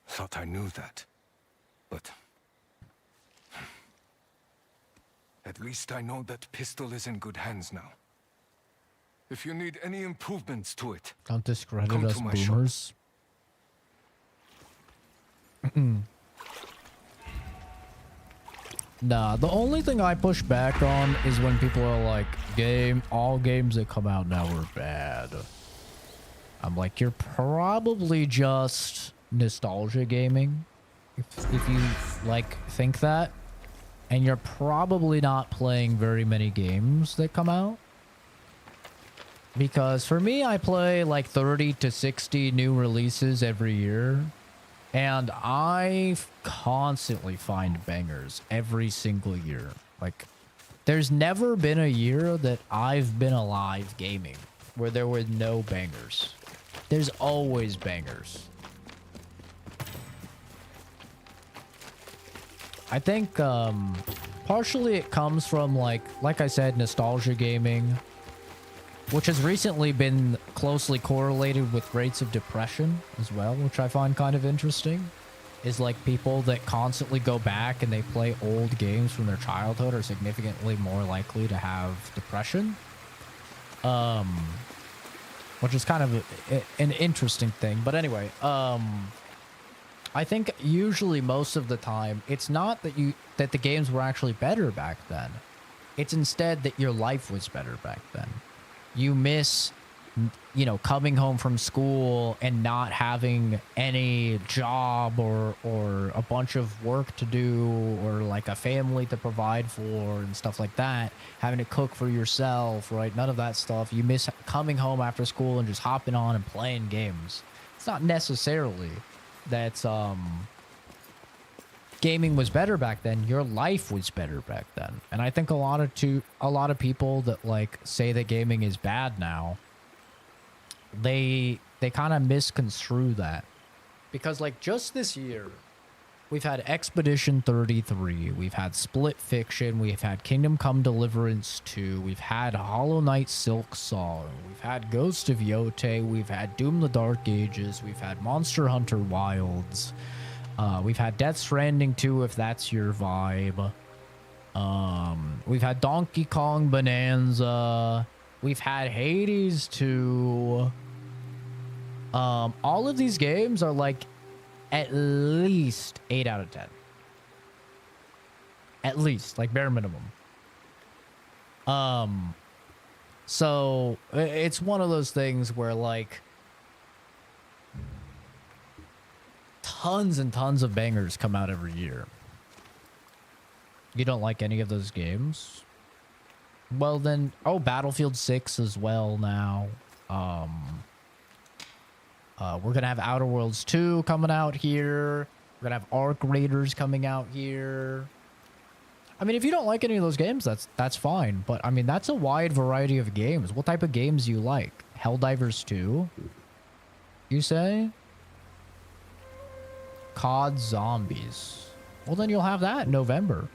thought I knew that. But... at least I know that pistol is in good hands now. If you need any improvements to it, don't discredit come us to my boomers. Nah, the only thing I push back on is when people are like, all games that come out now are bad. I'm like, you're probably just nostalgia gaming. If you, like, think that. And you're probably not playing very many games that come out. Because for me, I play like 30 to 60 new releases every year. And I constantly find bangers every single year. Like, there's never been a year that I've been alive gaming where there were no bangers. There's always bangers. I think partially it comes from like I said, nostalgia gaming, which has recently been closely correlated with rates of depression as well, which I find kind of interesting. is like people that constantly go back and they play old games from their childhood are significantly more likely to have depression. Which is kind of an interesting thing. But anyway, I think usually most of the time it's not that the games were actually better back then. It's instead that your life was better back then. You miss, you know, coming home from school and not having any job or a bunch of work to do or like a family to provide for and stuff like that. Having to cook for yourself, right? None of that stuff. You miss coming home after school and just hopping on and playing games. It's not necessarily that gaming was better back then. Your life was better back then. And I think a lot of people that like say that gaming is bad now, they kind of misconstrue that. Because like just this year, we've had Expedition 33, we've had Split Fiction, we've had Kingdom Come Deliverance 2, we've had Hollow Knight Silk Song, we've had Ghost of Yotei, we've had Doom the Dark Ages, we've had Monster Hunter Wilds, we've had Death Stranding 2 if that's your vibe. We've had Donkey Kong Bonanza. We've had Hades 2. All of these games are like at least 8 out of 10. At least, like bare minimum. So it's one of those things where like tons and tons of bangers come out every year. You don't like any of those games? Well then, Battlefield 6 as well now. We're gonna have Outer Worlds 2 coming out here. We're gonna have Arc Raiders coming out here. I mean, if you don't like any of those games, that's fine. But I mean, that's a wide variety of games. What type of games do you like? Helldivers 2? You say? COD Zombies. Well, then you'll have that in November.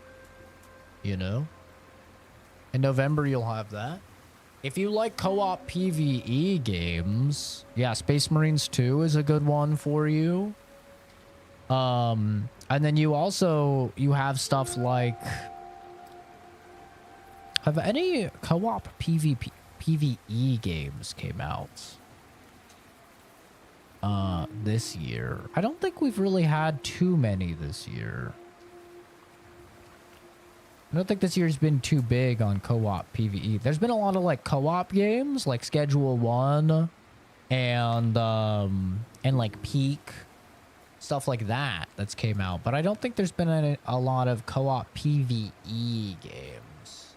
You know? In November, you'll have that. If you like co-op PvE games, yeah, Space Marines 2 is a good one for you. And then you have stuff like... Have any co-op PvE games came out this year? I don't think we've really had too many this year. I don't think this year's been too big on co-op PvE. There's been a lot of like co-op games like Schedule 1 and like Peak, stuff like that that's came out. But I don't think there's been a lot of co-op PvE games.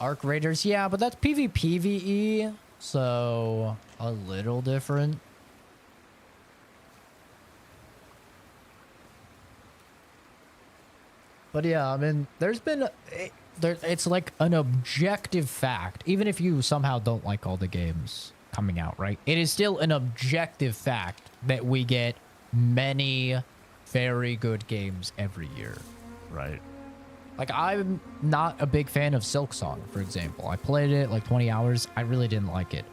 Arc Raiders, yeah, but that's PvPvE, so a little different. But yeah, I mean, there's been... it's like an objective fact. Even if you somehow don't like all the games coming out, right? It is still an objective fact that we get many very good games every year, right? Like, I'm not a big fan of Silk Song, for example. I played it like 20 hours. I really didn't like it.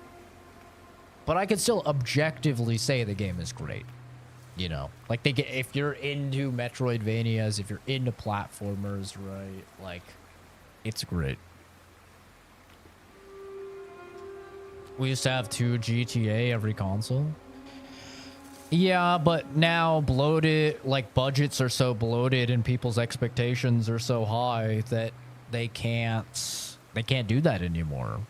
But I can still objectively say the game is great. You know, like if you're into Metroidvanias, if you're into platformers, right? Like, it's great. We used to have 2 GTA every console. Yeah, but now budgets are so bloated and people's expectations are so high that they can't do that anymore.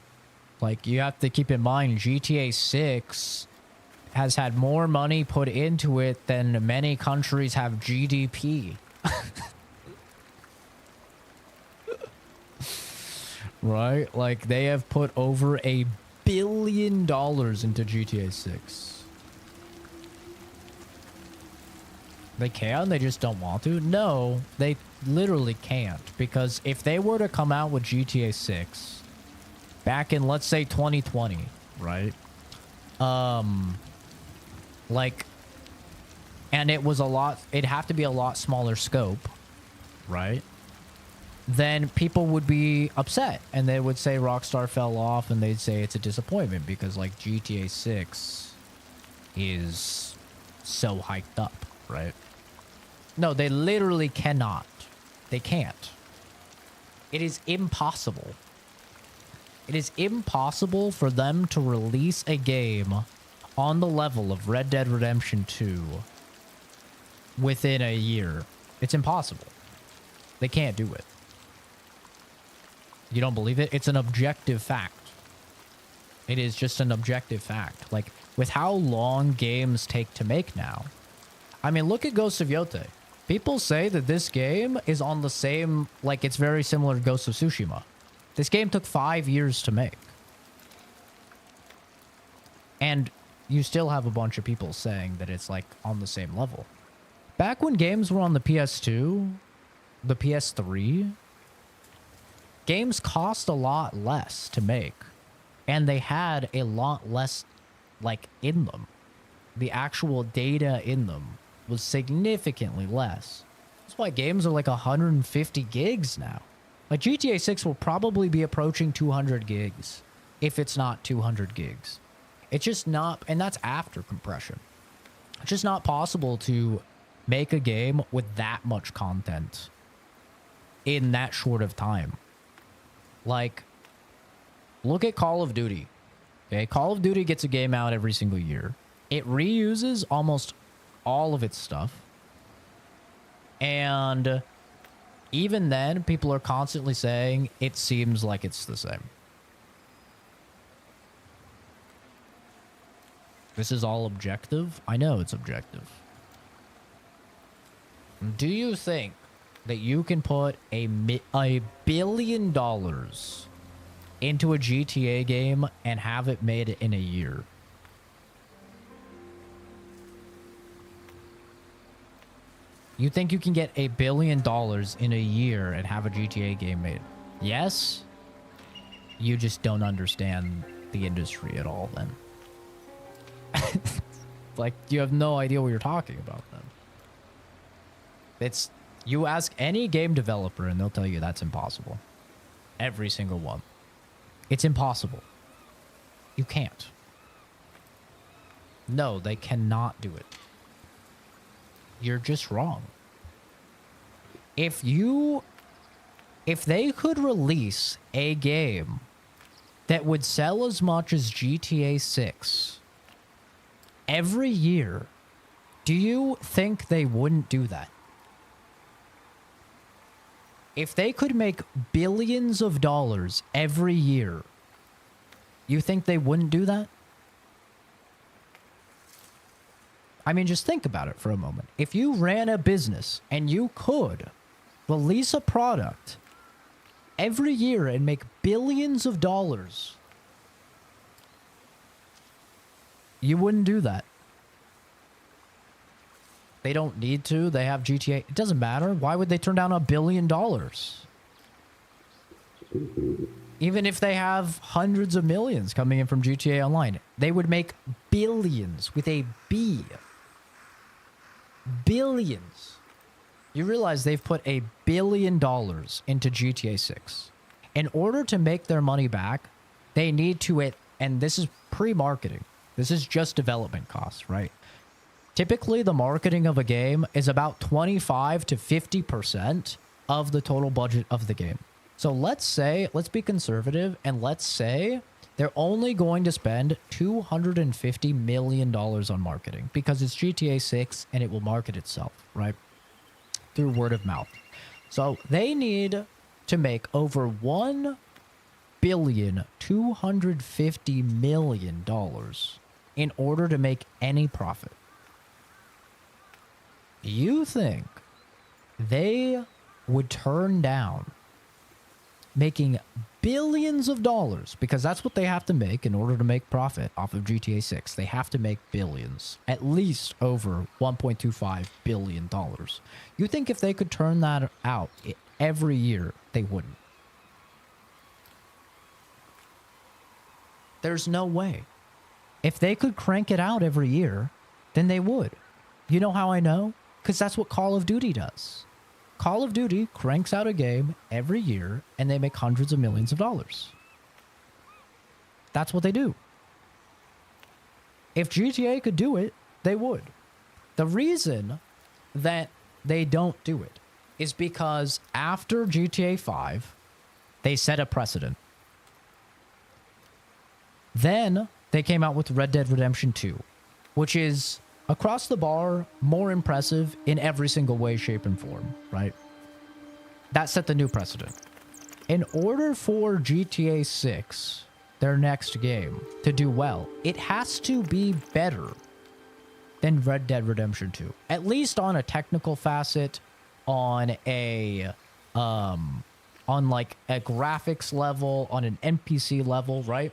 Like, you have to keep in mind, GTA 6 has had more money put into it than many countries have GDP. Right? Like, they have put over $1 billion into GTA 6. They can? They just don't want to? No, they literally can't. Because if they were to come out with GTA 6 back in, let's say, 2020, right? Like, and it'd have to be a lot smaller scope, right? Then people would be upset and they would say Rockstar fell off and they'd say it's a disappointment because like GTA 6 is so hyped up, right? No, they literally cannot. They can't. It is impossible. It is impossible for them to release a game on the level of Red Dead Redemption 2 within a year. It's impossible. They can't do it. You don't believe it? It's an objective fact. It is just an objective fact. Like, with how long games take to make now. I mean, look at Ghost of Yotei. People say that this game is on the same, like, it's very similar to Ghost of Tsushima. This game took 5 years to make. And you still have a bunch of people saying that it's, like, on the same level. Back when games were on the PS2, the PS3, games cost a lot less to make. And they had a lot less, like, in them. The actual data in them was significantly less. That's why games are like 150 gigs now. Like, GTA 6 will probably be approaching 200 gigs, if it's not 200 gigs. It's just not, and that's after compression. It's just not possible to make a game with that much content in that short of time. Like, look at Call of Duty. Okay, Call of Duty gets a game out every single year. It reuses almost all of its stuff. And even then, people are constantly saying it seems like it's the same. This is all objective? I know it's objective. Do you think that you can put $1 billion into a GTA game and have it made in a year? You think you can get $1 billion in a year and have a GTA game made? Yes? You just don't understand the industry at all then. Like, you have no idea what you're talking about then. It's, you ask any game developer and they'll tell you that's impossible. Every single one. It's impossible. You can't. No, they cannot do it. You're just wrong. If they could release a game that would sell as much as GTA 6 every year, do you think they wouldn't do that? If they could make billions of dollars every year, you think they wouldn't do that? I mean, just think about it for a moment. If you ran a business and you could release a product every year and make billions of dollars, you wouldn't do that. They don't need to. They have GTA. It doesn't matter. Why would they turn down $1 billion? Even if they have hundreds of millions coming in from GTA Online, they would make billions with a B. Billions. You realize they've put $1 billion into GTA 6. In order to make their money back, they need to, and this is pre-marketing. This is just development costs, right? Typically, the marketing of a game is about 25 to 50% of the total budget of the game. So let's be conservative, and let's say they're only going to spend $250 million on marketing because it's GTA 6 and it will market itself, right? Through word of mouth. So they need to make over $1.250 billion in order to make any profit. You think they would turn down making billions of dollars, because that's what they have to make in order to make profit off of GTA 6. They have to make billions, at least over $1.25 billion. You think if they could turn that out every year, they wouldn't? There's no way. If they could crank it out every year, then they would. You know how I know? Because that's what Call of Duty does. Call of Duty cranks out a game every year and they make hundreds of millions of dollars. That's what they do. If GTA could do it, they would. The reason that they don't do it is because after GTA 5, they set a precedent. Then they came out with Red Dead Redemption 2, which is across the bar more impressive in every single way, shape, and form, right? That set the new precedent. In order for GTA 6, their next game, to do well, it has to be better than Red Dead Redemption 2. At least on a technical facet, on a on like a graphics level, on an NPC level, right?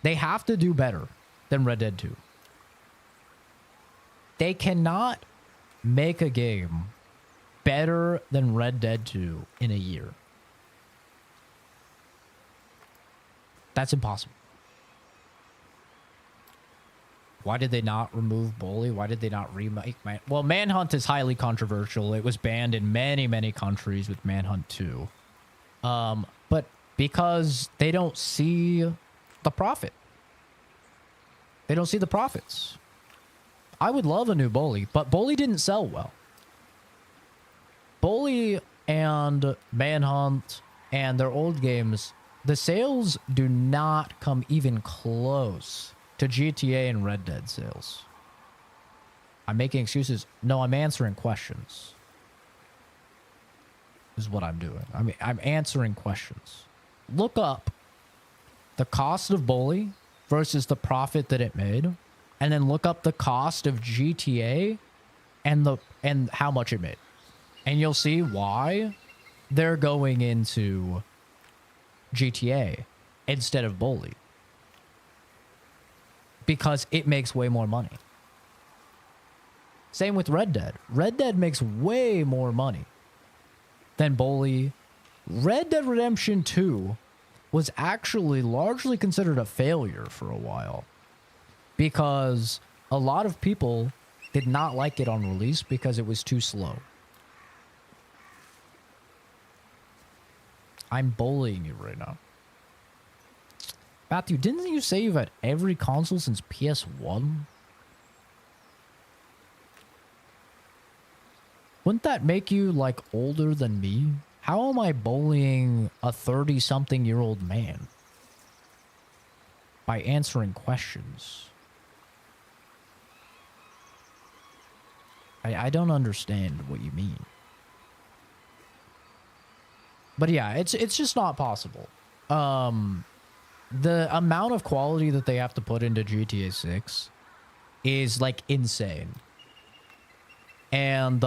They have to do better than Red Dead 2. They cannot make a game better than Red Dead 2 in a year. That's impossible. Why did they not remove Bully? Why did they not remake Well, Manhunt is highly controversial. It was banned in many, many countries with Manhunt 2. But because they don't see the profit. They don't see the profits. I would love a new Bully, but Bully didn't sell well. Bully and Manhunt and their old games, the sales do not come even close to GTA and Red Dead sales. I'm making excuses. No, I'm answering questions. This is what I'm doing. I'm answering questions. Look up the cost of Bully versus the profit that it made, and then look up the cost of GTA and how much it made. And you'll see why they're going into GTA instead of Bully. Because it makes way more money. Same with Red Dead. Red Dead makes way more money than Bully. Red Dead Redemption 2 was actually largely considered a failure for a while. Because a lot of people did not like it on release because it was too slow. I'm bullying you right now. Matthew, didn't you say you've had every console since PS1? Wouldn't that make you, like, older than me? How am I bullying a 30-something-year-old man? By answering questions. I don't understand what you mean. But yeah, it's just not possible. The amount of quality that they have to put into GTA 6 is like insane. And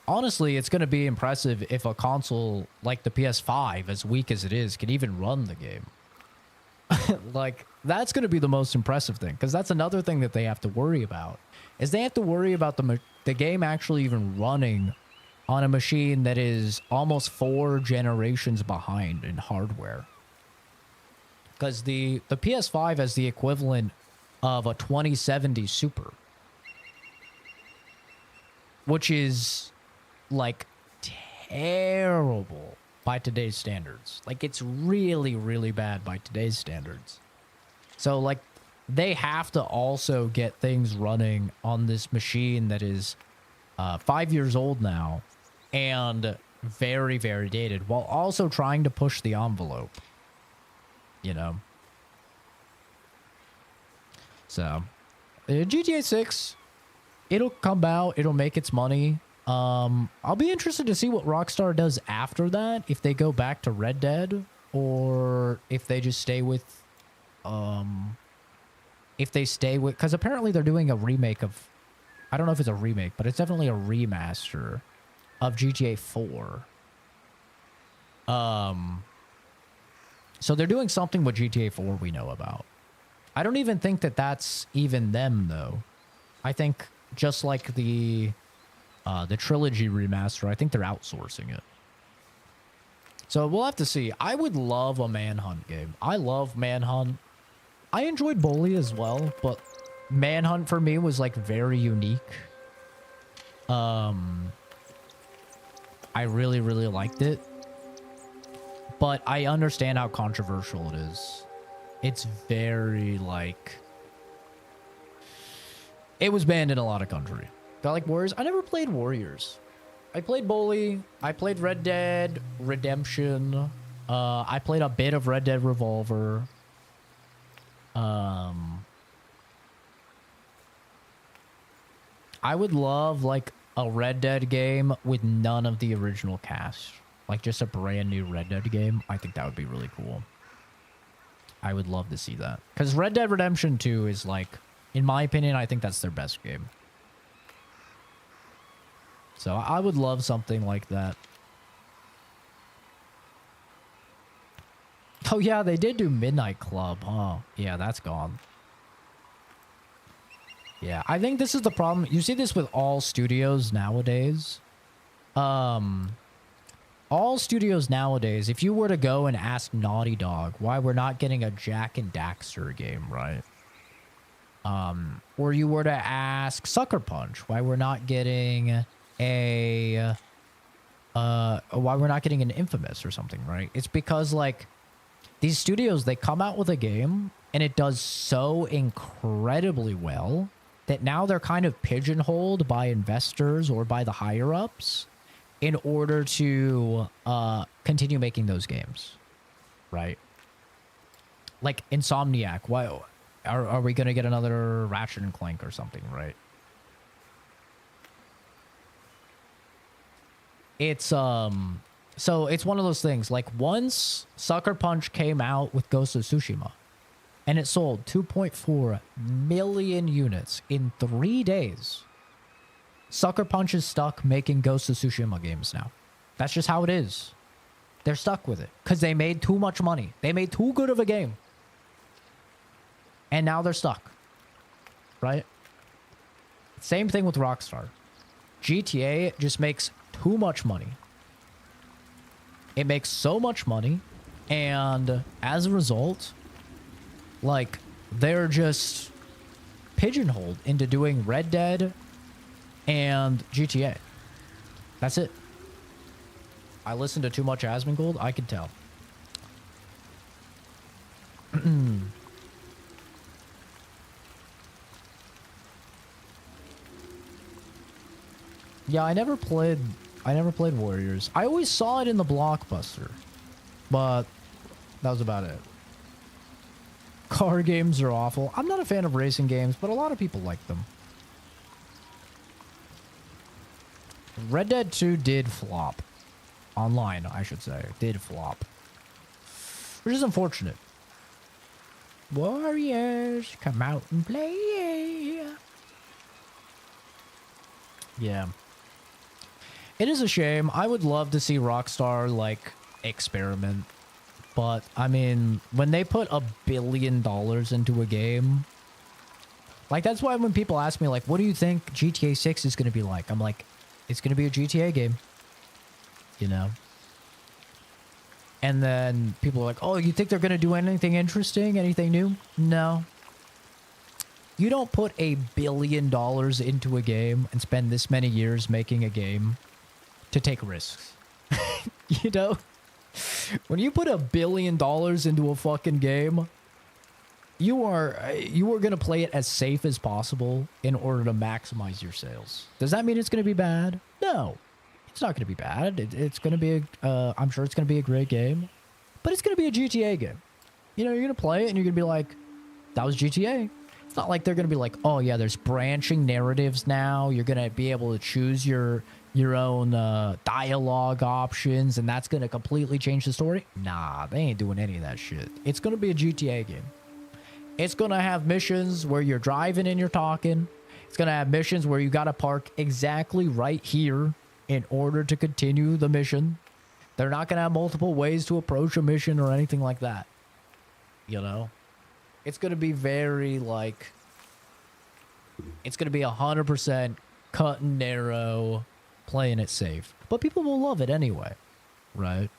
honestly, it's going to be impressive if a console like the PS5, as weak as it is, can even run the game. Like, that's going to be the most impressive thing, because that's another thing that they have to worry about, is they have to worry about the game actually even running on a machine that is almost 4 generations behind in hardware. Because the PS5 has the equivalent of a 2070 Super, which is like terrible by today's standards. Like, it's really, really bad by today's standards. So, like, they have to also get things running on this machine that is 5 years old now and very, very dated, while also trying to push the envelope. You know? So, GTA 6, it'll come out, it'll make its money. I'll be interested to see what Rockstar does after that, if they go back to Red Dead, or if they just stay with, because apparently they're doing a remake of, I don't know if it's a remake, but it's definitely a remaster of GTA 4. So they're doing something with GTA 4 we know about. I don't even think that that's even them, though. I think just like the trilogy remaster, I think they're outsourcing it. So we'll have to see. I would love a Manhunt game. I love Manhunt. I enjoyed Bully as well, but Manhunt for me was like very unique. I really, really liked it. But I understand how controversial it is. It's very, like, It was banned in a lot of countries. I like Warriors. I never played Warriors. I played Bully. I played Red Dead Redemption. I played a bit of Red Dead Revolver. I would love like a Red Dead game with none of the original cast. Like just a brand new Red Dead game. I think that would be really cool. I would love to see that. Because Red Dead Redemption 2 is like, in my opinion, I think that's their best game. So I would love something like that. Oh yeah, they did do Midnight Club, huh? Yeah, that's gone. Yeah, I think this is the problem. You see this with all studios nowadays. All studios nowadays, if you were to go and ask Naughty Dog why we're not getting a Jak and Daxter game, right? Or you were to ask Sucker Punch why we're not getting why we're not getting an Infamous or something, right? It's because like these studios, they come out with a game and it does so incredibly well that now they're kind of pigeonholed by investors or by the higher ups in order to continue making those games, right? Like Insomniac, why are we gonna get another Ratchet and Clank or something, right? It's so it's one of those things. Like once Sucker Punch came out with Ghost of Tsushima, and it sold 2.4 million units in 3 days. Sucker Punch is stuck making Ghost of Tsushima games now. That's just how it is. They're stuck with it because they made too much money. They made too good of a game. And now they're stuck. Right? Same thing with Rockstar. GTA just makes too much money. It makes so much money. And as a result, like, they're just pigeonholed into doing Red Dead and GTA. That's it. I listened to too much Asmongold. I could tell. Yeah, I never played Warriors. I always saw it in the Blockbuster, but that was about it. Car games are awful. I'm not a fan of racing games, but a lot of people like them. Red Dead 2 did flop. Online, I should say. Did flop. Which is unfortunate. Warriors, come out and play. Yeah. It is a shame. I would love to see Rockstar, like, experiment. But, I mean, when they put $1 billion into a game... Like, that's why when people ask me, like, what do you think GTA 6 is going to be like? I'm like, it's going to be a GTA game. You know? And then people are like, oh, you think they're going to do anything interesting? Anything new? No. You don't put $1 billion into a game and spend this many years making a game to take risks. You know? When you put $1 billion into a fucking game, you are going to play it as safe as possible in order to maximize your sales. Does that mean it's going to be bad? No. It's not going to be bad. It's going to be I'm sure it's going to be a great game, but it's going to be a GTA game. You know, you're going to play it and you're going to be like, that was GTA. It's not like they're going to be like, oh yeah, there's branching narratives now. You're going to be able to choose your own dialogue options, and that's going to completely change the story. Nah, they ain't doing any of that shit. It's going to be a GTA game. It's going to have missions where you're driving and you're talking. It's going to have missions where you got to park exactly right here in order to continue the mission. They're not going to have multiple ways to approach a mission or anything like that. You know? It's going to be very, like... It's going to be 100% cut and narrow, playing it safe. But people will love it anyway. Right?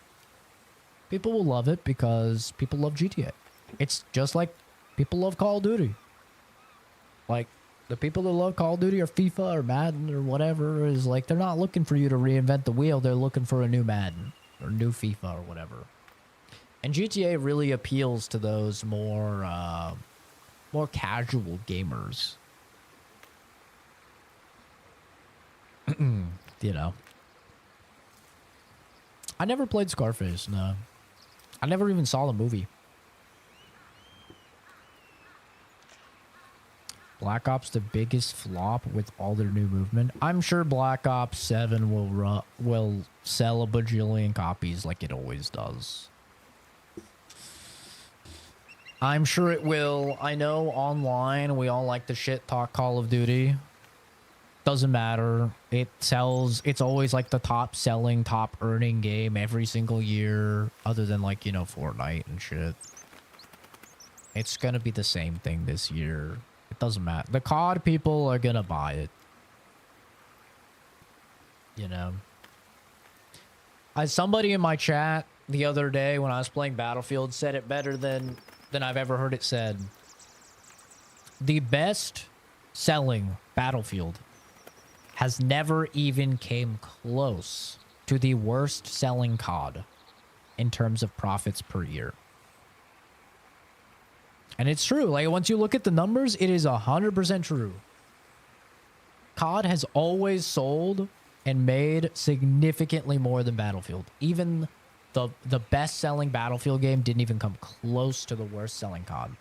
People will love it because people love GTA. It's just like people love Call of Duty. Like, the people that love Call of Duty or FIFA or Madden or whatever is like, they're not looking for you to reinvent the wheel. They're looking for a new Madden or new FIFA or whatever. And GTA really appeals to those more casual gamers. you know. I never played Scarface, no. I never even saw the movie. Black Ops the biggest flop with all their new movement. I'm sure Black Ops 7 will sell a bajillion copies like it always does. I'm sure it will. I know online we all like to shit talk Call of Duty. Doesn't matter. It sells. It's always like the top selling, top earning game every single year, other than like, you know, Fortnite and shit. It's gonna be the same thing this year. It doesn't matter. The COD people are gonna buy it. You know. As somebody in my chat the other day when I was playing Battlefield said it better than I've ever heard it said. The best selling Battlefield has never even came close to the worst selling COD in terms of profits per year. And it's true. Like, once you look at the numbers, it is 100% true. COD has always sold and made significantly more than Battlefield. Even the best-selling Battlefield game didn't even come close to the worst-selling COD.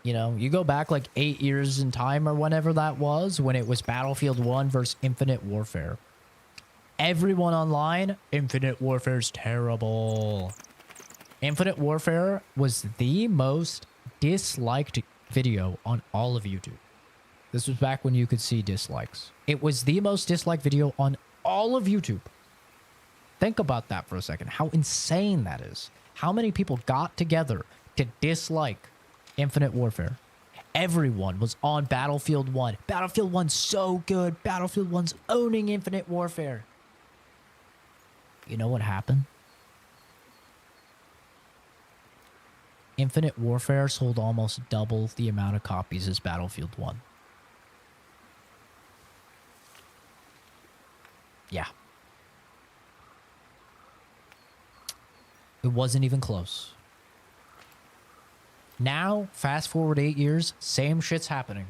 You know, you go back like 8 years in time or whenever that was, when it was Battlefield 1 versus Infinite Warfare. Everyone online, Infinite Warfare's terrible. Infinite Warfare was the most disliked video on all of YouTube. This was back when you could see dislikes. It was the most disliked video on all of YouTube. Think about that for a second. How insane that is. How many people got together to dislike Infinite Warfare? Everyone was on Battlefield 1. Battlefield 1's so good. Battlefield 1's owning Infinite Warfare. You know what happened? Infinite Warfare sold almost double the amount of copies as Battlefield 1. Yeah. It wasn't even close. Now, fast forward 8 years, same shit's happening.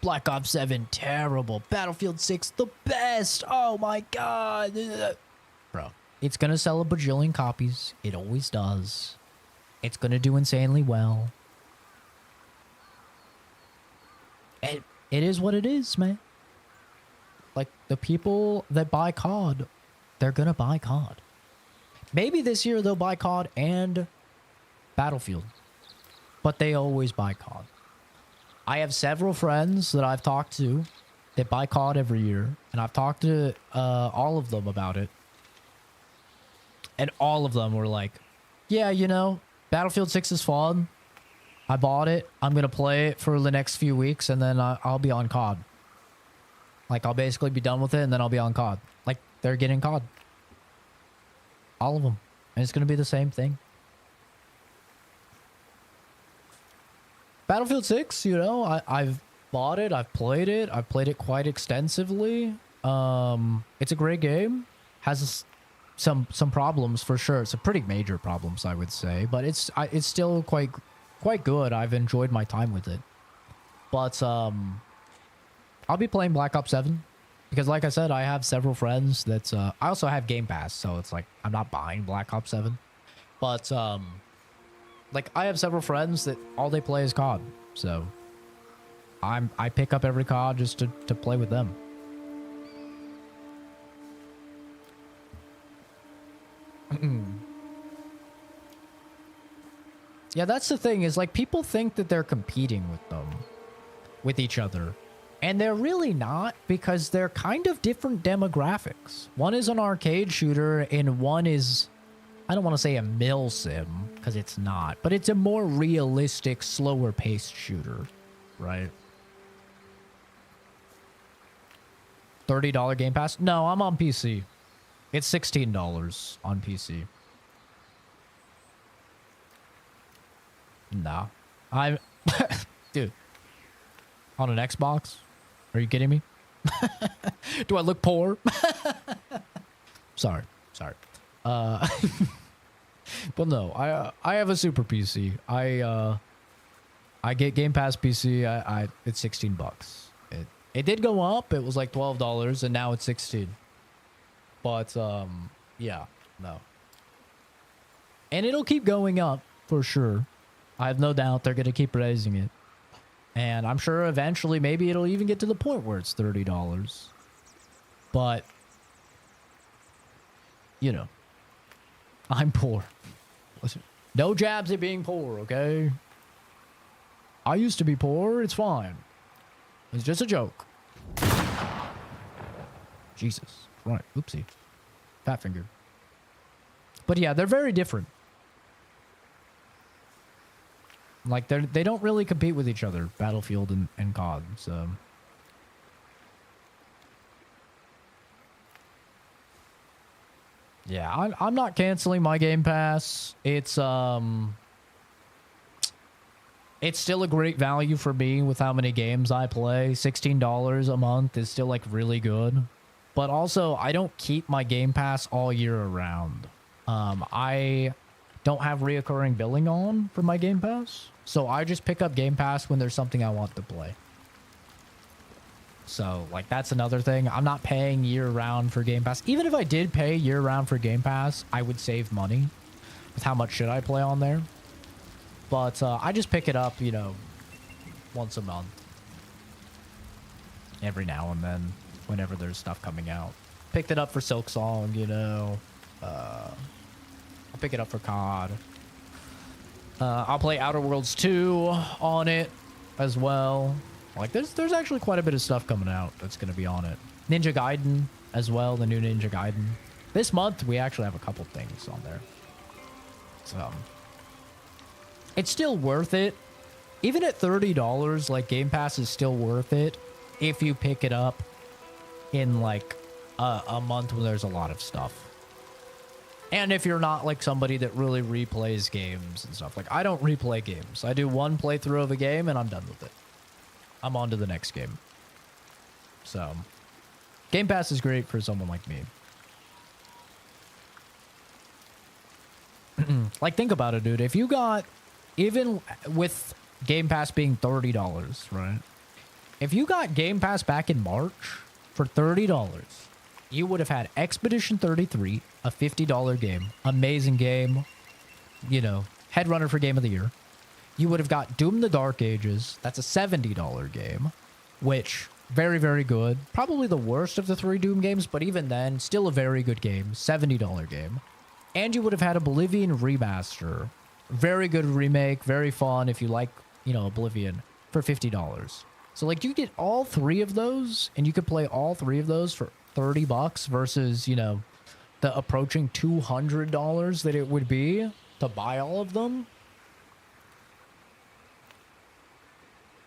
Black Ops 7, terrible. Battlefield 6, the best. Oh my god. Bro, it's gonna sell a bajillion copies. It always does. It's gonna do insanely well. It is what it is, man. Like, the people that buy COD, they're gonna buy COD. Maybe this year they'll buy COD and Battlefield. But they always buy COD. I have several friends that I've talked to that buy COD every year. And I've talked to all of them about it. And all of them were like, yeah, you know, Battlefield 6 is fun. I bought it. I'm going to play it for the next few weeks. And then I'll be on COD. Like, I'll basically be done with it. And then I'll be on COD. Like, they're getting COD. All of them. And it's going to be the same thing. Battlefield 6, you know, I've bought it. I've played it. I've played it quite extensively. It's a great game. Has some problems for sure. Some pretty major problems, I would say. But it's still quite good. I've enjoyed my time with it. But I'll be playing Black Ops 7. Because like I said, I have several friends that... I also have Game Pass, so it's like I'm not buying Black Ops 7. But, like, I have several friends that all they play is COD. So, I pick up every COD just to play with them. Yeah, that's the thing, is like people think that they're competing with each other. And they're really not, because they're kind of different demographics. One is an arcade shooter and one is, I don't want to say a mill sim, because it's not, but it's a more realistic, slower paced shooter, right? $30 Game Pass? No, I'm on PC. It's $16 on PC. Nah. I'm... Dude. On an Xbox? Are you kidding me? Do I look poor? Sorry. But no, I have a super PC. I get Game Pass PC. It's $16. It did go up. It was like $12, and now it's $16. But yeah, no. And it'll keep going up for sure. I have no doubt they're going to keep raising it. And I'm sure eventually maybe it'll even get to the point where it's $30. But, you know, I'm poor. Listen, no jabs at being poor, okay? I used to be poor. It's fine. It's just a joke. Jesus. Right. Oopsie. Fat finger. But yeah, they're very different. Like, they don't really compete with each other, Battlefield and COD, so... Yeah, I'm not canceling my Game Pass. It's still a great value for me with how many games I play. $16 a month is still, like, really good. But also, I don't keep my Game Pass all year around. I don't have reoccurring billing on for my Game Pass. So I just pick up Game Pass when there's something I want to play. So, like, that's another thing. I'm not paying year-round for Game Pass. Even if I did pay year-round for Game Pass, I would save money with how much should I play on there. But I just pick it up, you know, once a month. Every now and then, whenever there's stuff coming out. Picked it up for Silksong, you know. I'll pick it up for COD. I'll play Outer Worlds 2 on it as well. Like, there's actually quite a bit of stuff coming out that's going to be on it. Ninja Gaiden as well, the new Ninja Gaiden. This month, we actually have a couple things on there. So, it's still worth it. Even at $30, like, Game Pass is still worth it if you pick it up in, like, a month when there's a lot of stuff. And if you're not, like, somebody that really replays games and stuff. Like, I don't replay games. I do one playthrough of a game, and I'm done with it. I'm on to the next game. So, Game Pass is great for someone like me. Like, think about it, dude. If you got, even with Game Pass being $30, right? If you got Game Pass back in March for $30, you would have had Expedition 33, a $50 game. Amazing game. You know, headrunner for Game of the Year. You would have got Doom the Dark Ages. That's a $70 game, which, very, very good. Probably the worst of the 3 Doom games, but even then, still a very good game. $70 game. And you would have had Oblivion Remaster. Very good remake, very fun if you like, you know, Oblivion, for $50. So, like, you get all 3 of those, and you could play all 3 of those for $30 versus, you know, the approaching $200 that it would be to buy all of them.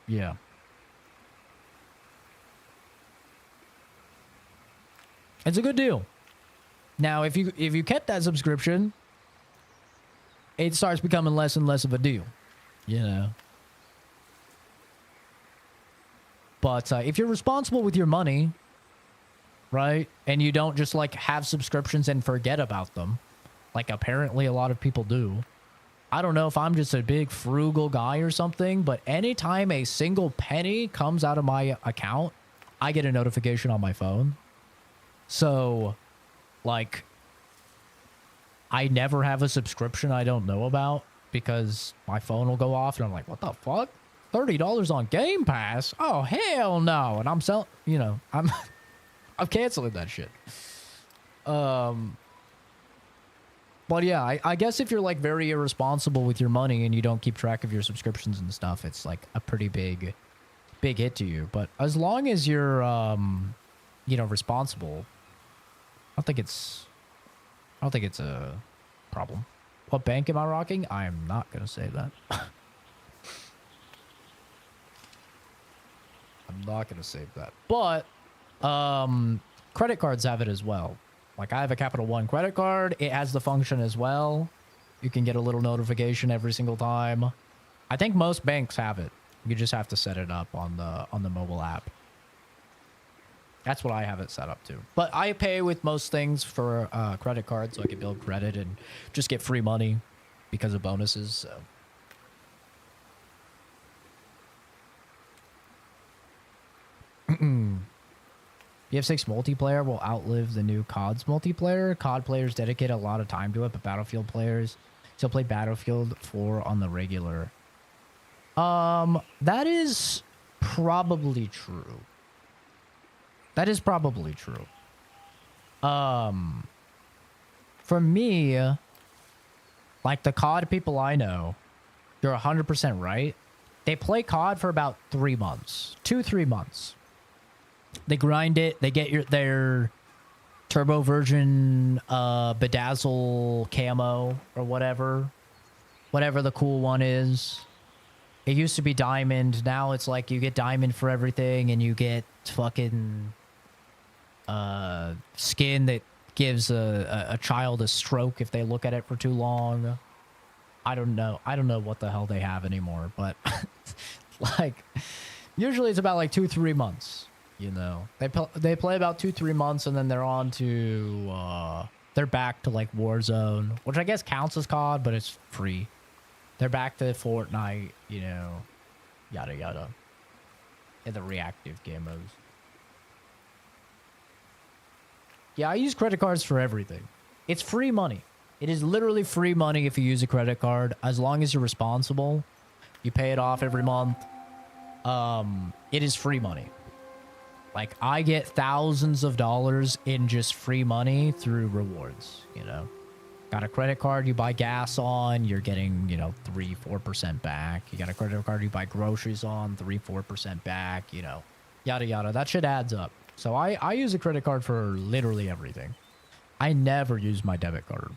Yeah. It's a good deal. Now, if you kept that subscription, it starts becoming less and less of a deal, you know. But if you're responsible with your money, right, and you don't just, like, have subscriptions and forget about them, like apparently a lot of people do. I don't know if I'm just a big frugal guy or something, but anytime a single penny comes out of my account, I get a notification on my phone. So, like, I never have a subscription I don't know about because my phone will go off and I'm like, what the fuck? $30 on Game Pass? Oh, hell no. And I'm selling, you know, I'm canceling that shit. But yeah, I guess if you're, like, very irresponsible with your money and you don't keep track of your subscriptions and stuff, it's, like, a pretty big hit to you. But as long as you're, you know, responsible, I don't think it's a problem. What bank am I rocking? I'm not going to say that. I'm not going to save that. But credit cards have it as well. Like, I have a Capital One credit card. It has the function as well. You can get a little notification every single time. I think most banks have it. You just have to set it up on the mobile app. That's what I have it set up to. But I pay with most things for credit cards, so I can build credit and just get free money because of bonuses. So. BF6 multiplayer will outlive the new COD's multiplayer. COD players dedicate a lot of time to it, but Battlefield players still play Battlefield 4 on the regular. That is probably true. That is probably true. For me, like the COD people I know, you're 100% right. They play COD for about 3 months, 2-3 months. They grind it. They get their turbo version, bedazzle camo or whatever the cool one is. It used to be diamond. Now it's like you get diamond for everything, and you get fucking skin that gives a child a stroke if they look at it for too long. I don't know what the hell they have anymore, but like usually it's about like 2-3 months. You know, they play about 2-3 months, and then they're on to they're back to like Warzone, which I guess counts as COD, but it's free. They're back to Fortnite, you know, yada yada, in the reactive game modes. Yeah, I use credit cards for everything. It's free money. It is literally free money if you use a credit card, as long as you're responsible. You pay it off every month. It is free money. Like, I get thousands of dollars in just free money through rewards, you know. Got a credit card you buy gas on, you're getting, you know, 3-4% back. You got a credit card you buy groceries on, 3-4% back, you know, yada yada. That shit adds up. So I use a credit card for literally everything. I never use my debit card.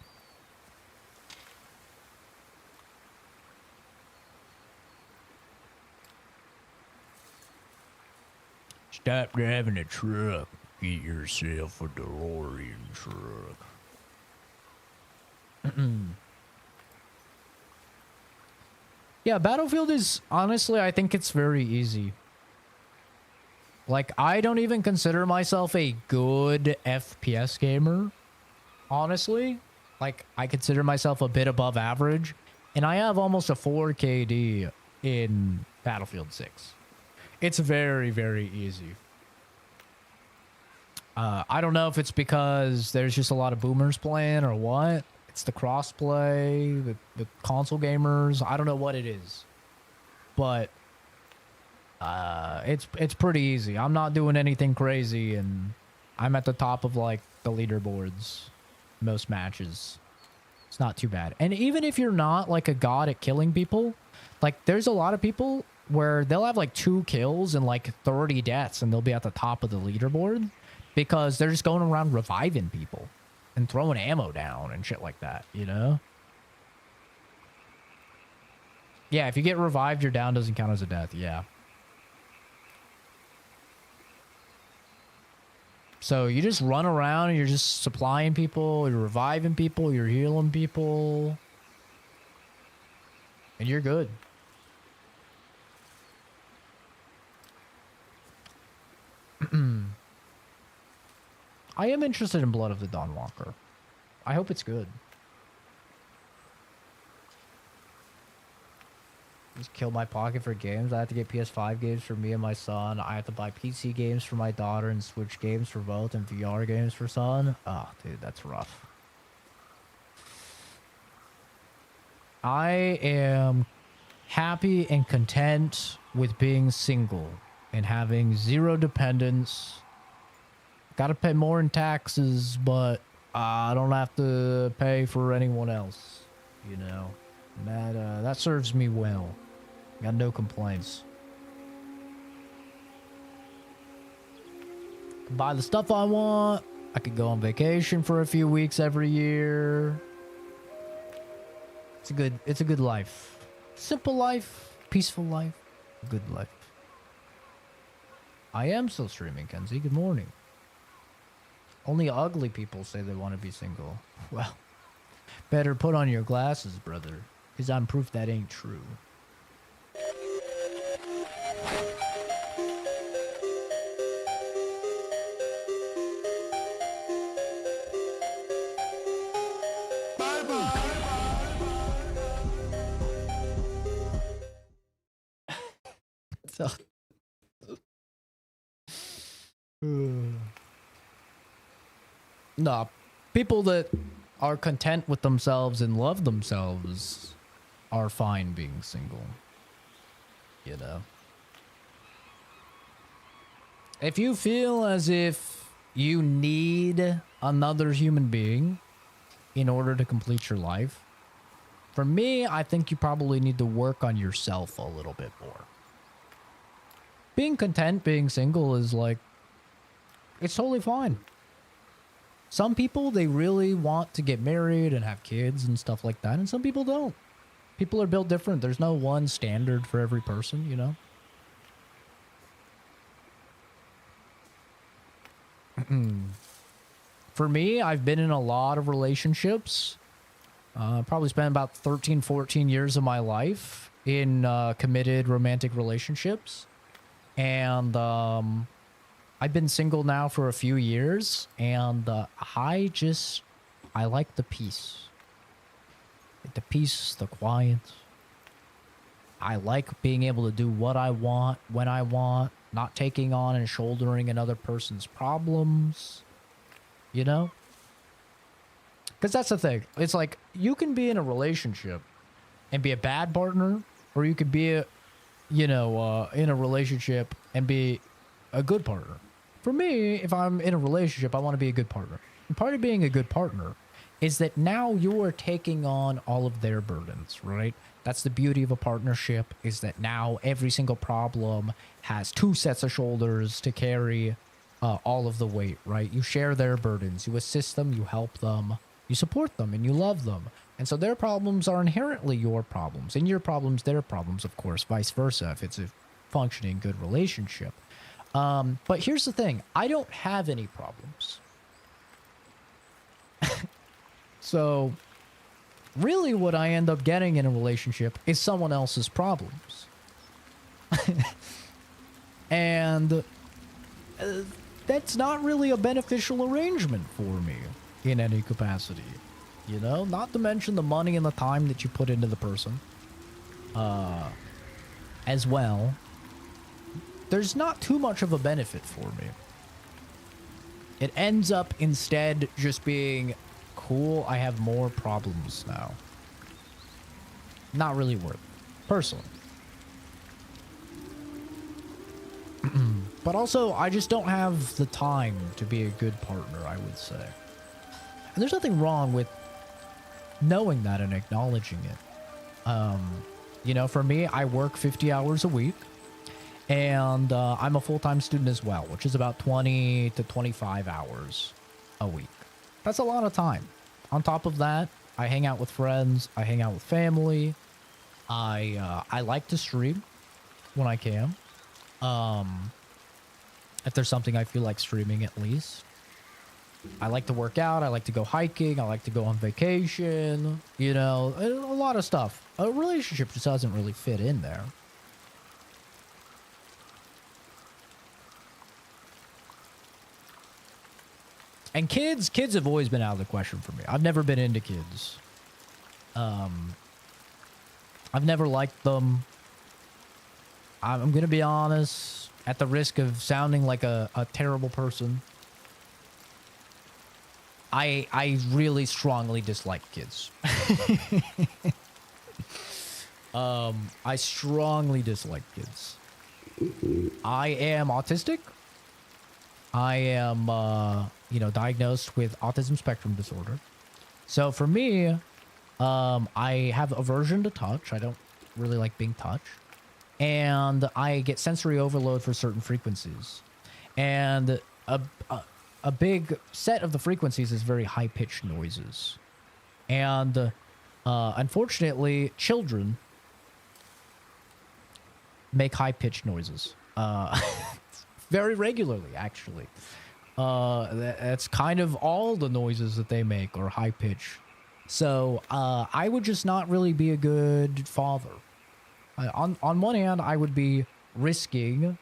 Stop driving a truck. Get yourself a DeLorean truck. Yeah, Battlefield is, honestly, I think it's very easy. Like, I don't even consider myself a good FPS gamer, honestly. Like, I consider myself a bit above average, and I have almost a 4 KD in Battlefield 6. It's very, very easy. I don't know if it's because there's just a lot of boomers playing or what. It's the crossplay, the console gamers. I don't know what it is, but it's pretty easy. I'm not doing anything crazy, and I'm at the top of like the leaderboards most matches. It's not too bad. And even if you're not like a god at killing people, like there's a lot of people where they'll have like 2 kills and like 30 deaths, and they'll be at the top of the leaderboard because they're just going around reviving people and throwing ammo down and shit like that, you know? Yeah, if you get revived, your down doesn't count as a death, yeah. So you just run around and you're just supplying people, you're reviving people, you're healing people, and you're good. I am interested in Blood of the Dawnwalker. I hope it's good. Just kill my pocket for games. I have to get PS5 games for me and my son. I have to buy PC games for my daughter and Switch games for both and VR games for son. Oh, dude, that's rough. I am happy and content with being single and having 0 dependence. Gotta pay more in taxes, but I don't have to pay for anyone else, you know. That serves me well. Got no complaints. Can buy the stuff I want. I could go on vacation for a few weeks every year. It's a good life. Simple life, peaceful life, good life. I am still streaming, Kenzie. Good morning. Only ugly people say they want to be single. Well, better put on your glasses, brother, because I'm proof that ain't true. So No, people that are content with themselves and love themselves are fine being single. You know? If you feel as if you need another human being in order to complete your life, for me, I think you probably need to work on yourself a little bit more. Being content, being single is like, it's totally fine. Some people, they really want to get married and have kids and stuff like that, and some people don't. People are built different. There's no one standard for every person, you know? For me, I've been in a lot of relationships. Probably spent about 13, 14 years of my life in committed romantic relationships. And I've been single now for a few years. And I like the peace. The peace, the quiet. I like being able to do what I want, when I want. Not taking on and shouldering another person's problems. You know? Because that's the thing. It's like, you can be in a relationship and be a bad partner, or you could be, in a relationship and be a good partner. For me, if I'm in a relationship, I want to be a good partner. And part of being a good partner is that now you are taking on all of their burdens, right? That's the beauty of a partnership, is that now every single problem has two sets of shoulders to carry all of the weight, right? You share their burdens, you assist them, you help them, you support them, and you love them. And so their problems are inherently your problems, and your problems, their problems, of course, vice versa, if it's a functioning, good relationship. But here's the thing. I don't have any problems. So really what I end up getting in a relationship is someone else's problems. And that's not really a beneficial arrangement for me in any capacity. You know, not to mention the money and the time that you put into the person as well. There's not too much of a benefit for me. It ends up instead just being, cool, I have more problems now. Not really worth it, personally. But also, I just don't have the time to be a good partner, I would say. And there's nothing wrong with knowing that and acknowledging it. For me, I work 50 hours a week. And I'm a full-time student as well, which is about 20 to 25 hours a week. That's a lot of time. On top of that, I hang out with friends. I hang out with family. I like to stream when I can. If there's something I feel like streaming, at least. I like to work out. I like to go hiking. I like to go on vacation. A lot of stuff. A relationship just doesn't really fit in there. And kids have always been out of the question for me. I've never been into kids. I've never liked them. I'm going to be honest, at the risk of sounding like a terrible person. I really strongly dislike kids. I strongly dislike kids. I am autistic. I am, diagnosed with autism spectrum disorder. So for me, I have aversion to touch. I don't really like being touched. And I get sensory overload for certain frequencies. And a big set of the frequencies is very high-pitched noises. And unfortunately, children make high-pitched noises. Very regularly, actually. That's kind of all the noises that they make are high pitch. So I would just not really be a good father. On one hand, I would be risking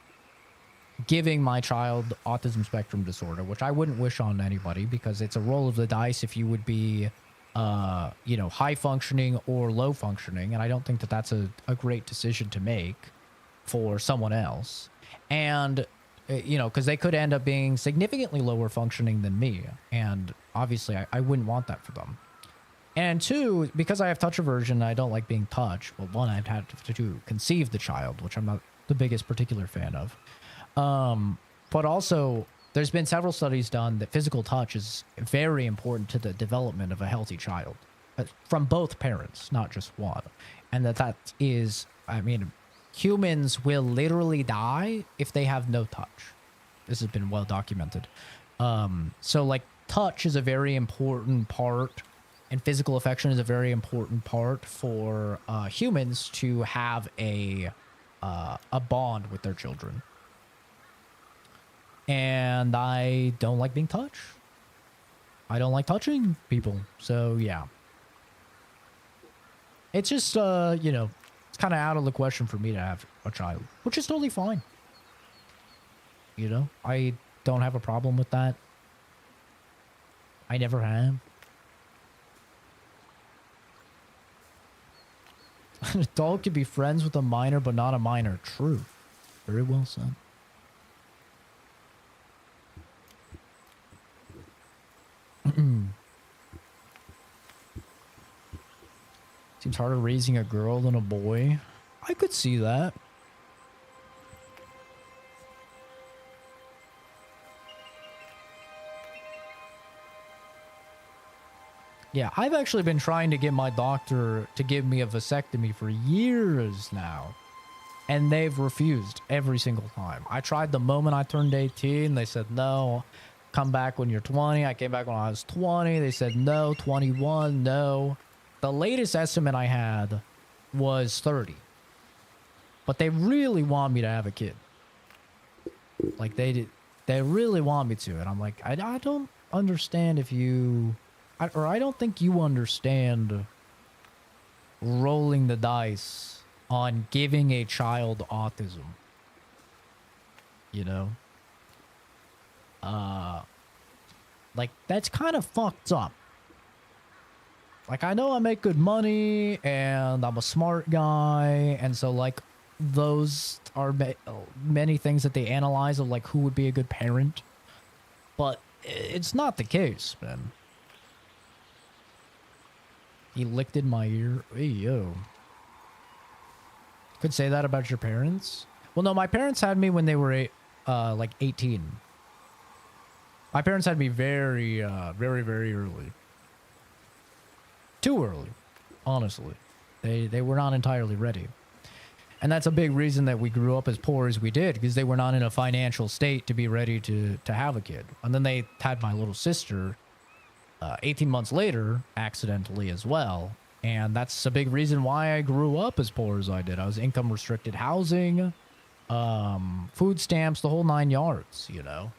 giving my child autism spectrum disorder, which I wouldn't wish on anybody because it's a roll of the dice if you would be, high functioning or low functioning. And I don't think that that's a great decision to make for someone else. And You know, because they could end up being significantly lower functioning than me. And obviously, I wouldn't want that for them. And two, because I have touch aversion, I don't like being touched. Well, one, I'd have to conceive the child, which I'm not the biggest particular fan of. But also, there's been several studies done that physical touch is very important to the development of a healthy child. From both parents, not just one. And that is, I mean, humans will literally die if they have no touch. This has been well documented. So, like, touch is a very important part, and physical affection is a very important part for humans to have a bond with their children. And I don't like being touched. I don't like touching people. So, yeah. It's just, you know, it's kind of out of the question for me to have a child, which is totally fine. You know, I don't have a problem with that. I never have. A dog could be friends with a minor, but not a minor. True. Very well said. Seems harder raising a girl than a boy. I could see that. Yeah, I've actually been trying to get my doctor to give me a vasectomy for years now. And they've refused every single time. I tried the moment I turned 18. They said, no, come back when you're 20. I came back when I was 20. They said, no, 21, no. The latest estimate I had was 30. But they really want me to have a kid. Like, they really want me to. And I'm like, I don't understand if you... I don't think you understand rolling the dice on giving a child autism. You know? Like, that's kind of fucked up. Like, I know I make good money, and I'm a smart guy, and so, like, those are many things that they analyze of, like, who would be a good parent. But it's not the case, man. He licked in my ear. Hey, yo. Could say that about your parents? Well, no, my parents had me when they were, like, 18. My parents had me very, very early. Too early, honestly. They were not entirely ready. And that's a big reason that we grew up as poor as we did, because they were not in a financial state to be ready to have a kid. And then they had my little sister 18 months later, accidentally as well. And that's a big reason why I grew up as poor as I did. I was income restricted housing, food stamps, the whole 9 yards, you know,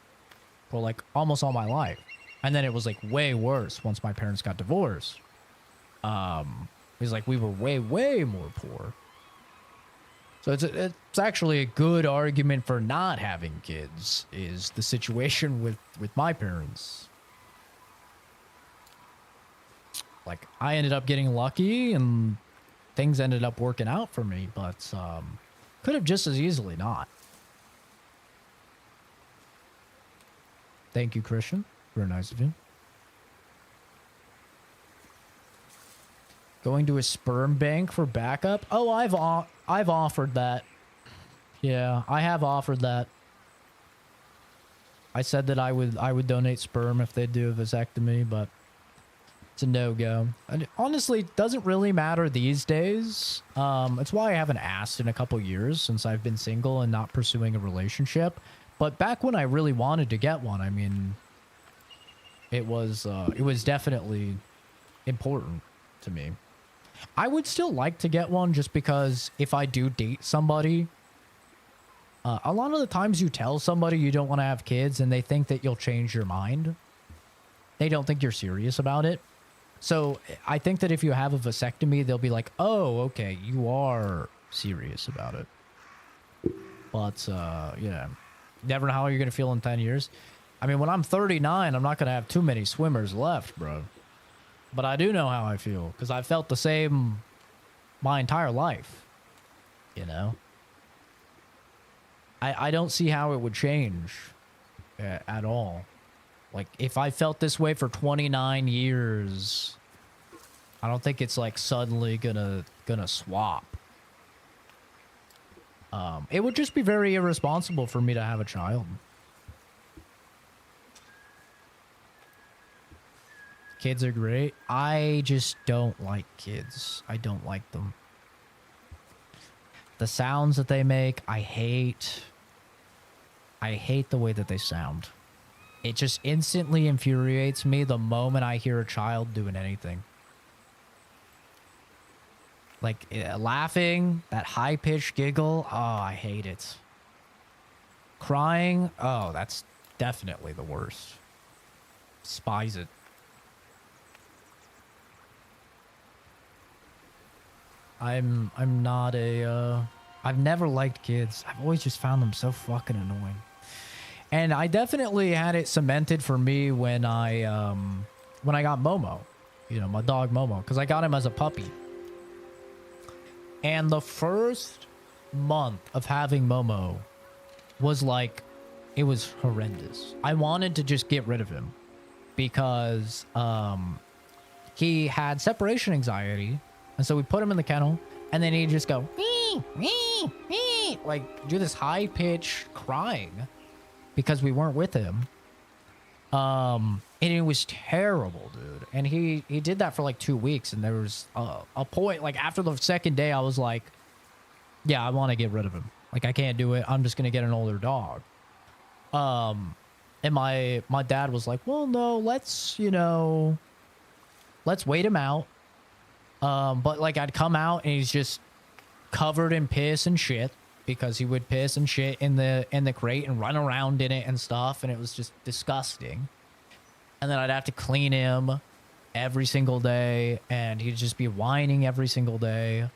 for like almost all my life. And then it was like way worse once my parents got divorced. It was like we were way more poor. So it's actually a good argument for not having kids, is the situation with my parents. Like, I ended up getting lucky and things ended up working out for me, but could have just as easily not. Thank you, Christian. Very nice of you. Going to a sperm bank for backup? Oh, I've offered that. Yeah, I have offered that. I said that I would donate sperm if they do a vasectomy, but it's a no-go. And honestly, it doesn't really matter these days. It's why I haven't asked in a couple years since I've been single and not pursuing a relationship. But back when I really wanted to get one, I mean, it was definitely important to me. I would still like to get one just because if I do date somebody, a lot of the times you tell somebody you don't want to have kids and they think that you'll change your mind. They don't think you're serious about it. So I think that if you have a vasectomy, they'll be like, oh, okay, you are serious about it. But, yeah, never know how you're going to feel in 10 years. I mean, when I'm 39, I'm not going to have too many swimmers left, bro. But I do know how I feel, because I felt the same my entire life, you know? I don't see how it would change at all. Like, if I felt this way for 29 years, I don't think it's like suddenly gonna swap. It would just be very irresponsible for me to have a child. Kids are great. I just don't like kids. I don't like them. The sounds that they make, I hate. I hate the way that they sound. It just instantly infuriates me the moment I hear a child doing anything. Like, laughing, that high-pitched giggle, oh, I hate it. Crying, oh, that's definitely the worst. Despise it. I'm not a, I've never liked kids. I've always just found them so fucking annoying. And I definitely had it cemented for me when I got Momo. You know, my dog Momo. Because I got him as a puppy. And the first month of having Momo was like, it was horrendous. I wanted to just get rid of him. Because he had separation anxiety. And so we put him in the kennel, and then he'd just go, like, do this high-pitched crying because we weren't with him. And it was terrible, dude. And he did that for like 2 weeks, and there was a point, like, after the second day, I was like, yeah, I want to get rid of him. Like, I can't do it. I'm just going to get an older dog. And my dad was like, well, no, let's wait him out. But like I'd come out and he's just covered in piss and shit because he would piss and shit in the crate and run around in it and stuff, and it was just disgusting. And then I'd have to clean him every single day, and he'd just be whining every single day.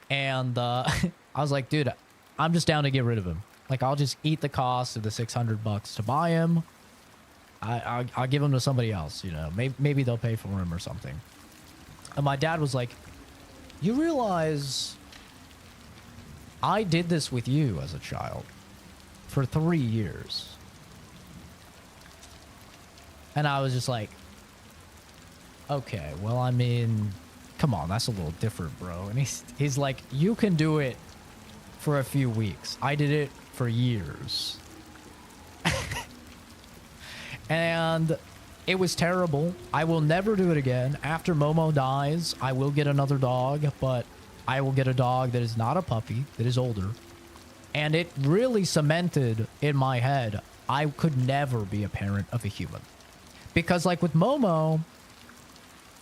And I was like, dude, I'm just down to get rid of him. Like, I'll just eat the cost of the $600 to buy him. I'll give him to somebody else, you know. Maybe they'll pay for him or something. And my dad was like, you realize I did this with you as a child for 3 years. And I was just like, okay, well, I mean, come on, that's a little different, bro. And he's like, you can do it for a few weeks. I did it for years. And it was terrible. I will never do it again. After Momo dies, I will get another dog, but I will get a dog that is not a puppy, that is older. And it really cemented in my head, I could never be a parent of a human. Because like with Momo,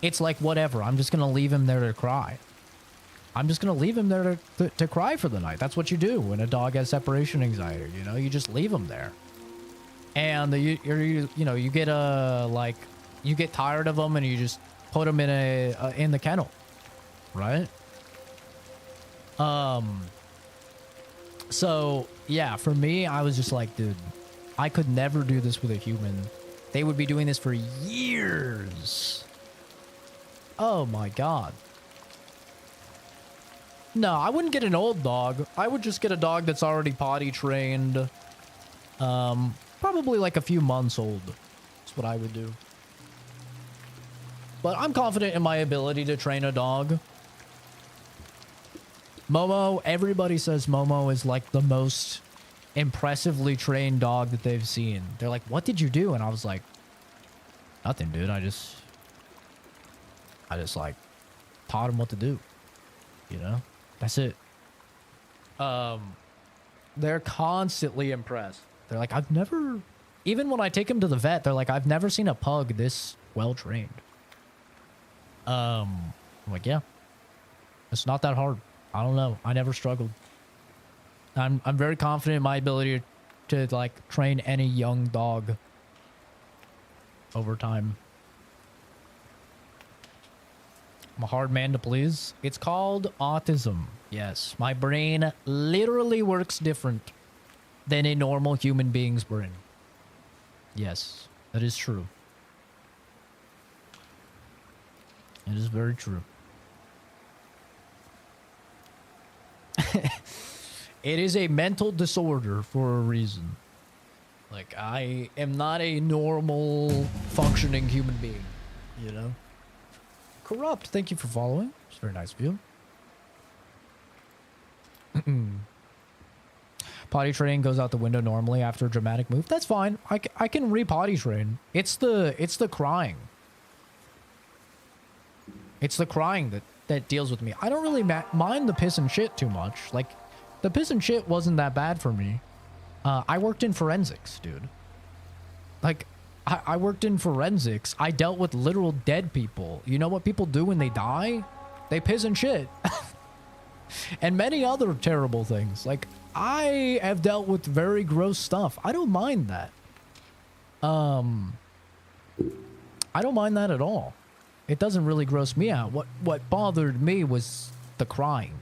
it's like, whatever, I'm just going to leave him there to cry. I'm just going to leave him there to cry for the night. That's what you do when a dog has separation anxiety, you know? You just leave him there. And you get you get tired of them and you just put them in the kennel, right? So yeah, for me, I was just like, dude, I could never do this with a human. They would be doing this for years. Oh my God. No, I wouldn't get an old dog. I would just get a dog that's already potty trained. Probably like a few months old. That's what I would do. But I'm confident in my ability to train a dog. Momo, everybody says Momo is like the most impressively trained dog that they've seen. They're like, what did you do? And I was like, nothing, dude. I just like taught him what to do. You know? That's it. They're constantly impressed. They're like, I've never... Even when I take him to the vet, they're like, I've never seen a pug this well-trained. I'm like, yeah. It's not that hard. I don't know. I never struggled. I'm very confident in my ability to like, train any young dog over time. I'm a hard man to please. It's called autism. Yes, my brain literally works different than a normal human being's brain. Yes, that is true. It is very true. It is a mental disorder for a reason. Like, I am not a normal functioning human being, you know? Corrupt, thank you for following. It's very nice of you. Potty training goes out the window normally after a dramatic move. That's fine. I can re-potty train. It's the crying. It's the crying that deals with me. I don't really mind the piss and shit too much. Like, the piss and shit wasn't that bad for me. I worked in forensics, dude. Like, I worked in forensics. I dealt with literal dead people. You know what people do when they die? They piss and shit. And many other terrible things. Like, I have dealt with very gross stuff. I don't mind that. I don't mind that at all. It doesn't really gross me out. What bothered me was the crying.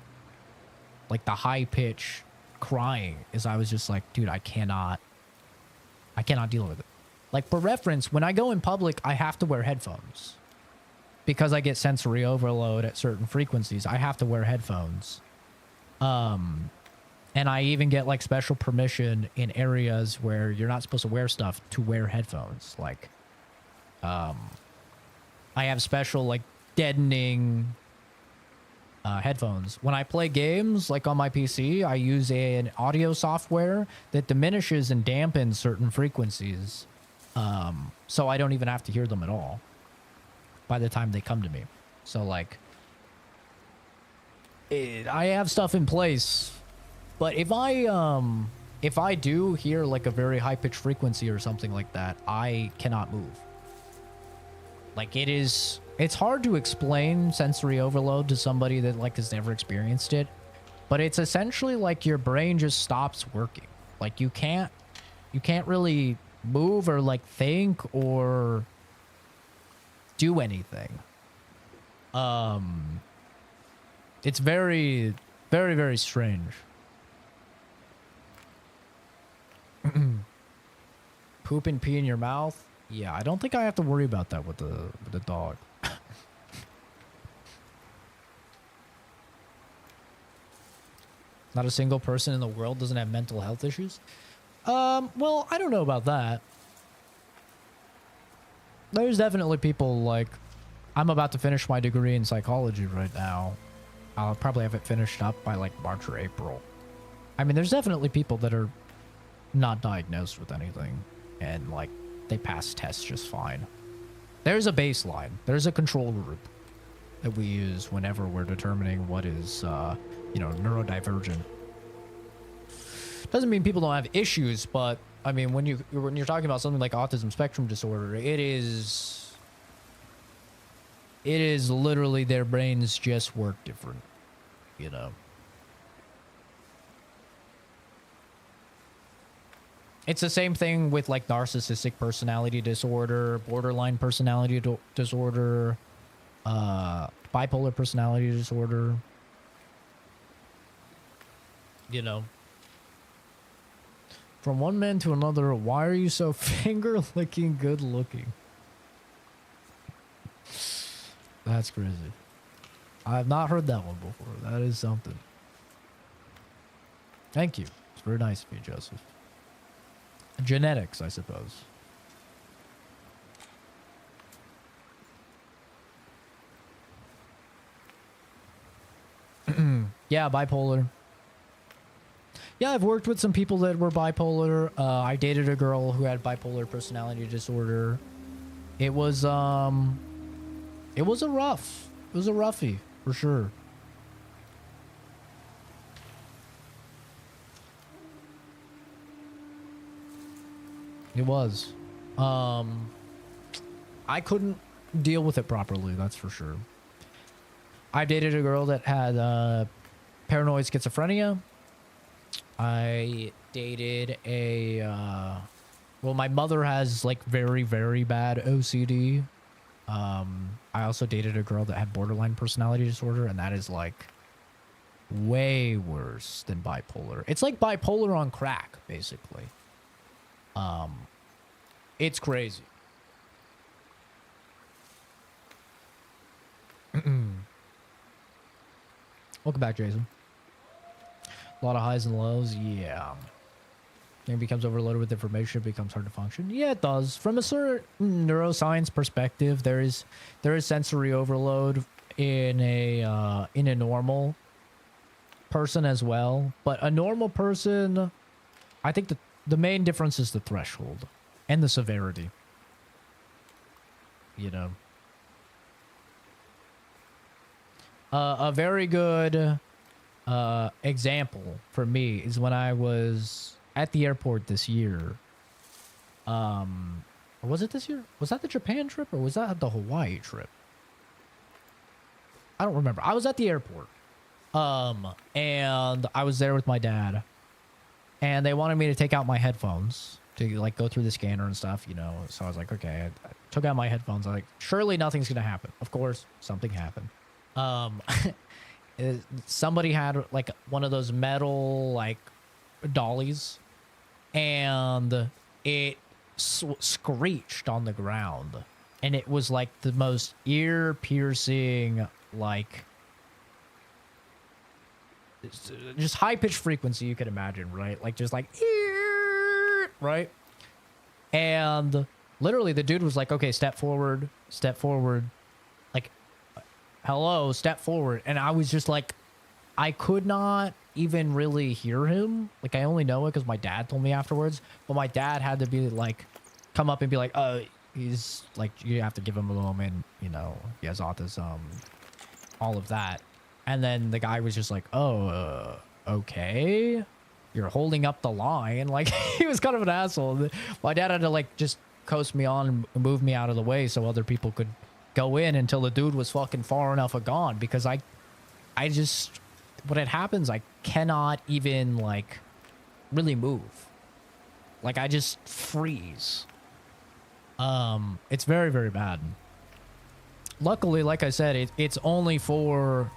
Like, the high pitch crying is I was just like, dude, I cannot deal with it. Like, for reference, when I go in public, I have to wear headphones. Because I get sensory overload at certain frequencies, I have to wear headphones. And I even get, like, special permission in areas where you're not supposed to wear stuff to wear headphones. Like, I have special, like, deadening headphones. When I play games, like on my PC, I use an audio software that diminishes and dampens certain frequencies. So I don't even have to hear them at all by the time they come to me. So, like, I have stuff in place, but if I do hear, like, a very high-pitched frequency or something like that, I cannot move. Like, it's hard to explain sensory overload to somebody that, like, has never experienced it, but it's essentially like your brain just stops working. Like, you can't really move or, like, think or do anything. It's very, very, very strange. Poop and pee in your mouth? Yeah, I don't think I have to worry about that with the dog. Not a single person in the world doesn't have mental health issues? Well, I don't know about that. There's definitely people, like, I'm about to finish my degree in psychology right now. I'll probably have it finished up by, like, March or April. I mean, there's definitely people that are not diagnosed with anything and, like, they pass tests just fine. There's a baseline. There's a control group that we use whenever we're determining what is, you know, neurodivergent. Doesn't mean people don't have issues, but I mean, when you're talking about something like autism spectrum disorder, it is literally their brains just work different, you know. It's the same thing with, like, narcissistic personality disorder, borderline personality disorder, bipolar personality disorder. You know. From one man to another, why are you so finger-licking good-looking? That's crazy. I have not heard that one before. That is something. Thank you. It's very nice of you, Joseph. Genetics, I suppose. Yeah, bipolar. Yeah, I've worked with some people that were bipolar. I dated a girl who had bipolar personality disorder. It was a roughie, for sure. It was. I couldn't deal with it properly, that's for sure. I dated a girl that had paranoid schizophrenia. I dated a well, my mother has, like, very, very bad OCD. I also dated a girl that had borderline personality disorder, and that is, like, way worse than bipolar. It's like bipolar on crack, basically. It's crazy. Welcome back, Jason. A lot of highs and lows. Yeah. It becomes overloaded with information. It becomes hard to function. Yeah, it does. From a certain neuroscience perspective, there is sensory overload in a normal person as well. But a normal person, I think the main difference is the threshold and the severity. You know. A very good example for me is when I was at the airport this year. Or was it this year? Was that the Japan trip or was that the Hawaii trip? I don't remember. I was at the airport. And I was there with my dad. And they wanted me to take out my headphones to like go through the scanner and stuff, you know. So I was like, okay. I took out my headphones. I was like, surely nothing's gonna happen. Of course, something happened. Somebody had like one of those metal like dollies, and it screeched on the ground, and it was like the most ear-piercing, like just high-pitched frequency you could imagine, right? Like just like right? And literally the dude was like, okay, step forward, like hello, step forward. And I was just like, I could not even really hear him. Like, I only know it because my dad told me afterwards. But my dad had to be like, come up and be like, he's like, you have to give him a moment. You know, he has autism, all of that. And then the guy was just like, okay, you're holding up the line. Like, he was kind of an asshole. My dad had to like just coast me on and move me out of the way so other people could go in until the dude was fucking far enough gone, because I just, when it happens, I cannot even like really move. Like, I just freeze. It's very, very bad. Luckily, like I said, it's only for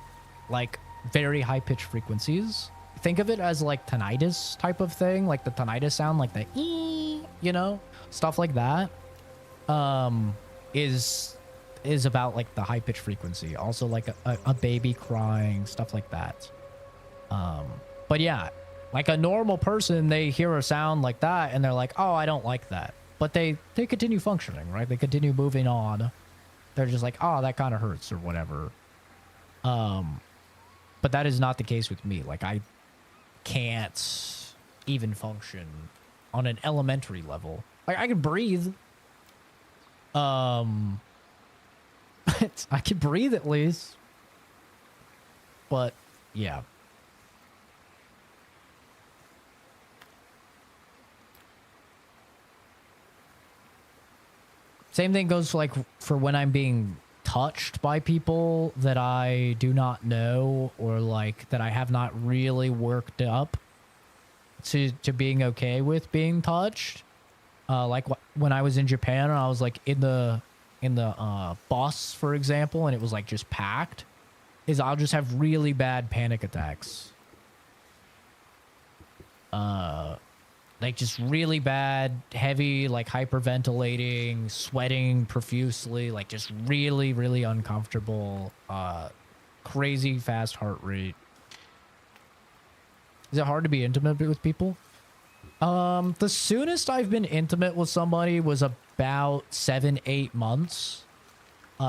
like very high pitched frequencies. Think of it as like tinnitus type of thing, like the tinnitus sound, like the you know, stuff like that. Is about like the high pitch frequency. Also like a baby crying, stuff like that. But yeah, like a normal person, they hear a sound like that and they're like, oh, I don't like that. But they continue functioning, right? They continue moving on. They're just like, oh, that kind of hurts or whatever. But that is not the case with me. Like, I can't even function on an elementary level. Like, I can breathe. I can breathe at least. But yeah. Same thing goes for like for when I'm being touched by people that I do not know, or like that I have not really worked up to being okay with being touched. Like when I was in Japan and I was like in the bus, for example, and it was like just packed, is I'll just have really bad panic attacks. Like just really bad, heavy, like hyperventilating, sweating profusely, like just really, really uncomfortable, crazy fast heart rate. Is it hard to be intimate with people? The soonest I've been intimate with somebody was about 7-8 months.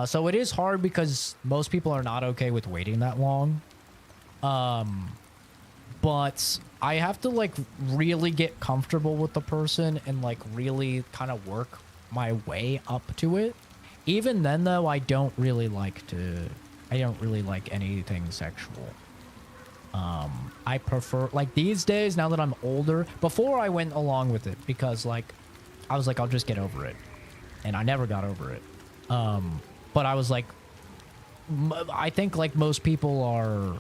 So it is hard because most people are not okay with waiting that long. But I have to like really get comfortable with the person and like really kind of work my way up to it. Even then though, I don't really like anything sexual. I prefer, like these days, now that I'm older, before I went along with it because like, I was like, I'll just get over it. And I never got over it. But I was like, I think like most people are,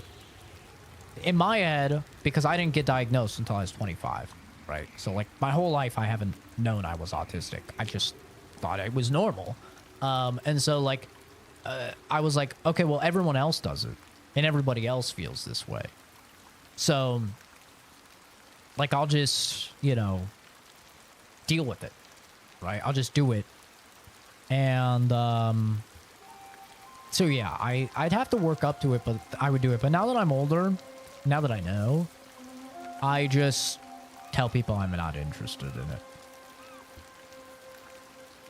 in my head, because I didn't get diagnosed until I was 25, right? So like my whole life, I haven't known I was autistic. I just thought it was normal. And so like, I was like, okay, well, everyone else does it and everybody else feels this way. So like, I'll just, you know, deal with it, right? I'll just do it. And, so yeah, I'd have to work up to it, but I would do it. But now that I'm older, now that I know, I just tell people I'm not interested in it.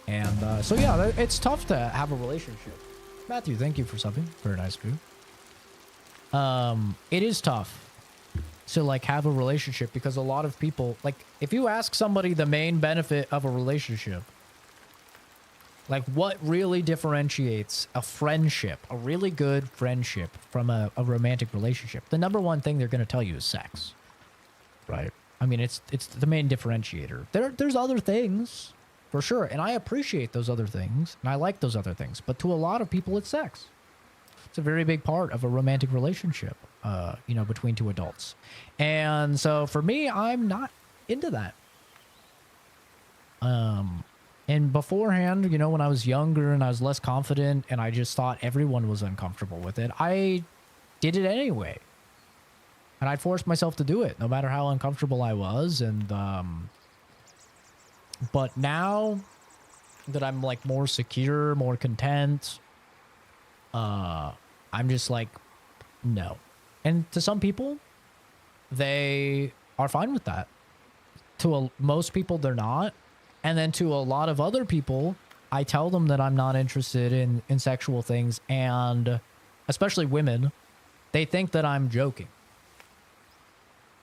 And so yeah, it's tough to have a relationship. Matthew, thank you for subbing. Very nice, dude. It is tough to like have a relationship because a lot of people, like if you ask somebody the main benefit of a relationship, like what really differentiates a friendship, a really good friendship from a romantic relationship, the number one thing they're going to tell you is sex, right? I mean, it's the main differentiator. There's other things for sure, and I appreciate those other things, and I like those other things, but to a lot of people, it's sex. It's a very big part of a romantic relationship, you know, between two adults. And so for me, I'm not into that. And beforehand, you know, when I was younger and I was less confident and I just thought everyone was uncomfortable with it, I did it anyway. And I forced myself to do it, no matter how uncomfortable I was. And, but now that I'm like more secure, more content, I'm just like, no. And to some people, they are fine with that. To most people, they're not. And then to a lot of other people, I tell them that I'm not interested in sexual things. And especially women, they think that I'm joking.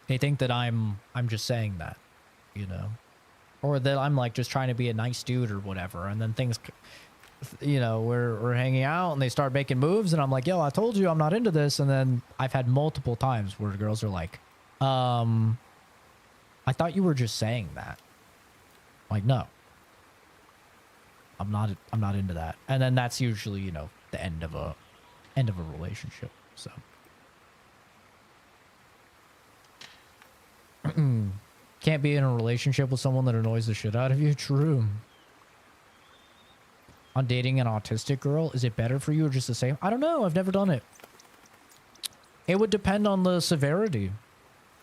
They think that I'm just saying that, you know, or that I'm like just trying to be a nice dude or whatever. And then things, you know, we're hanging out and they start making moves and I'm like, yo, I told you I'm not into this. And then I've had multiple times where girls are like, I thought you were just saying that. Like, no, I'm not into that. And then that's usually, you know, the end of a relationship. So can't be in a relationship with someone that annoys the shit out of you. True. On dating an autistic girl, is it better for you or just the same? I don't know. I've never done it. It would depend on the severity,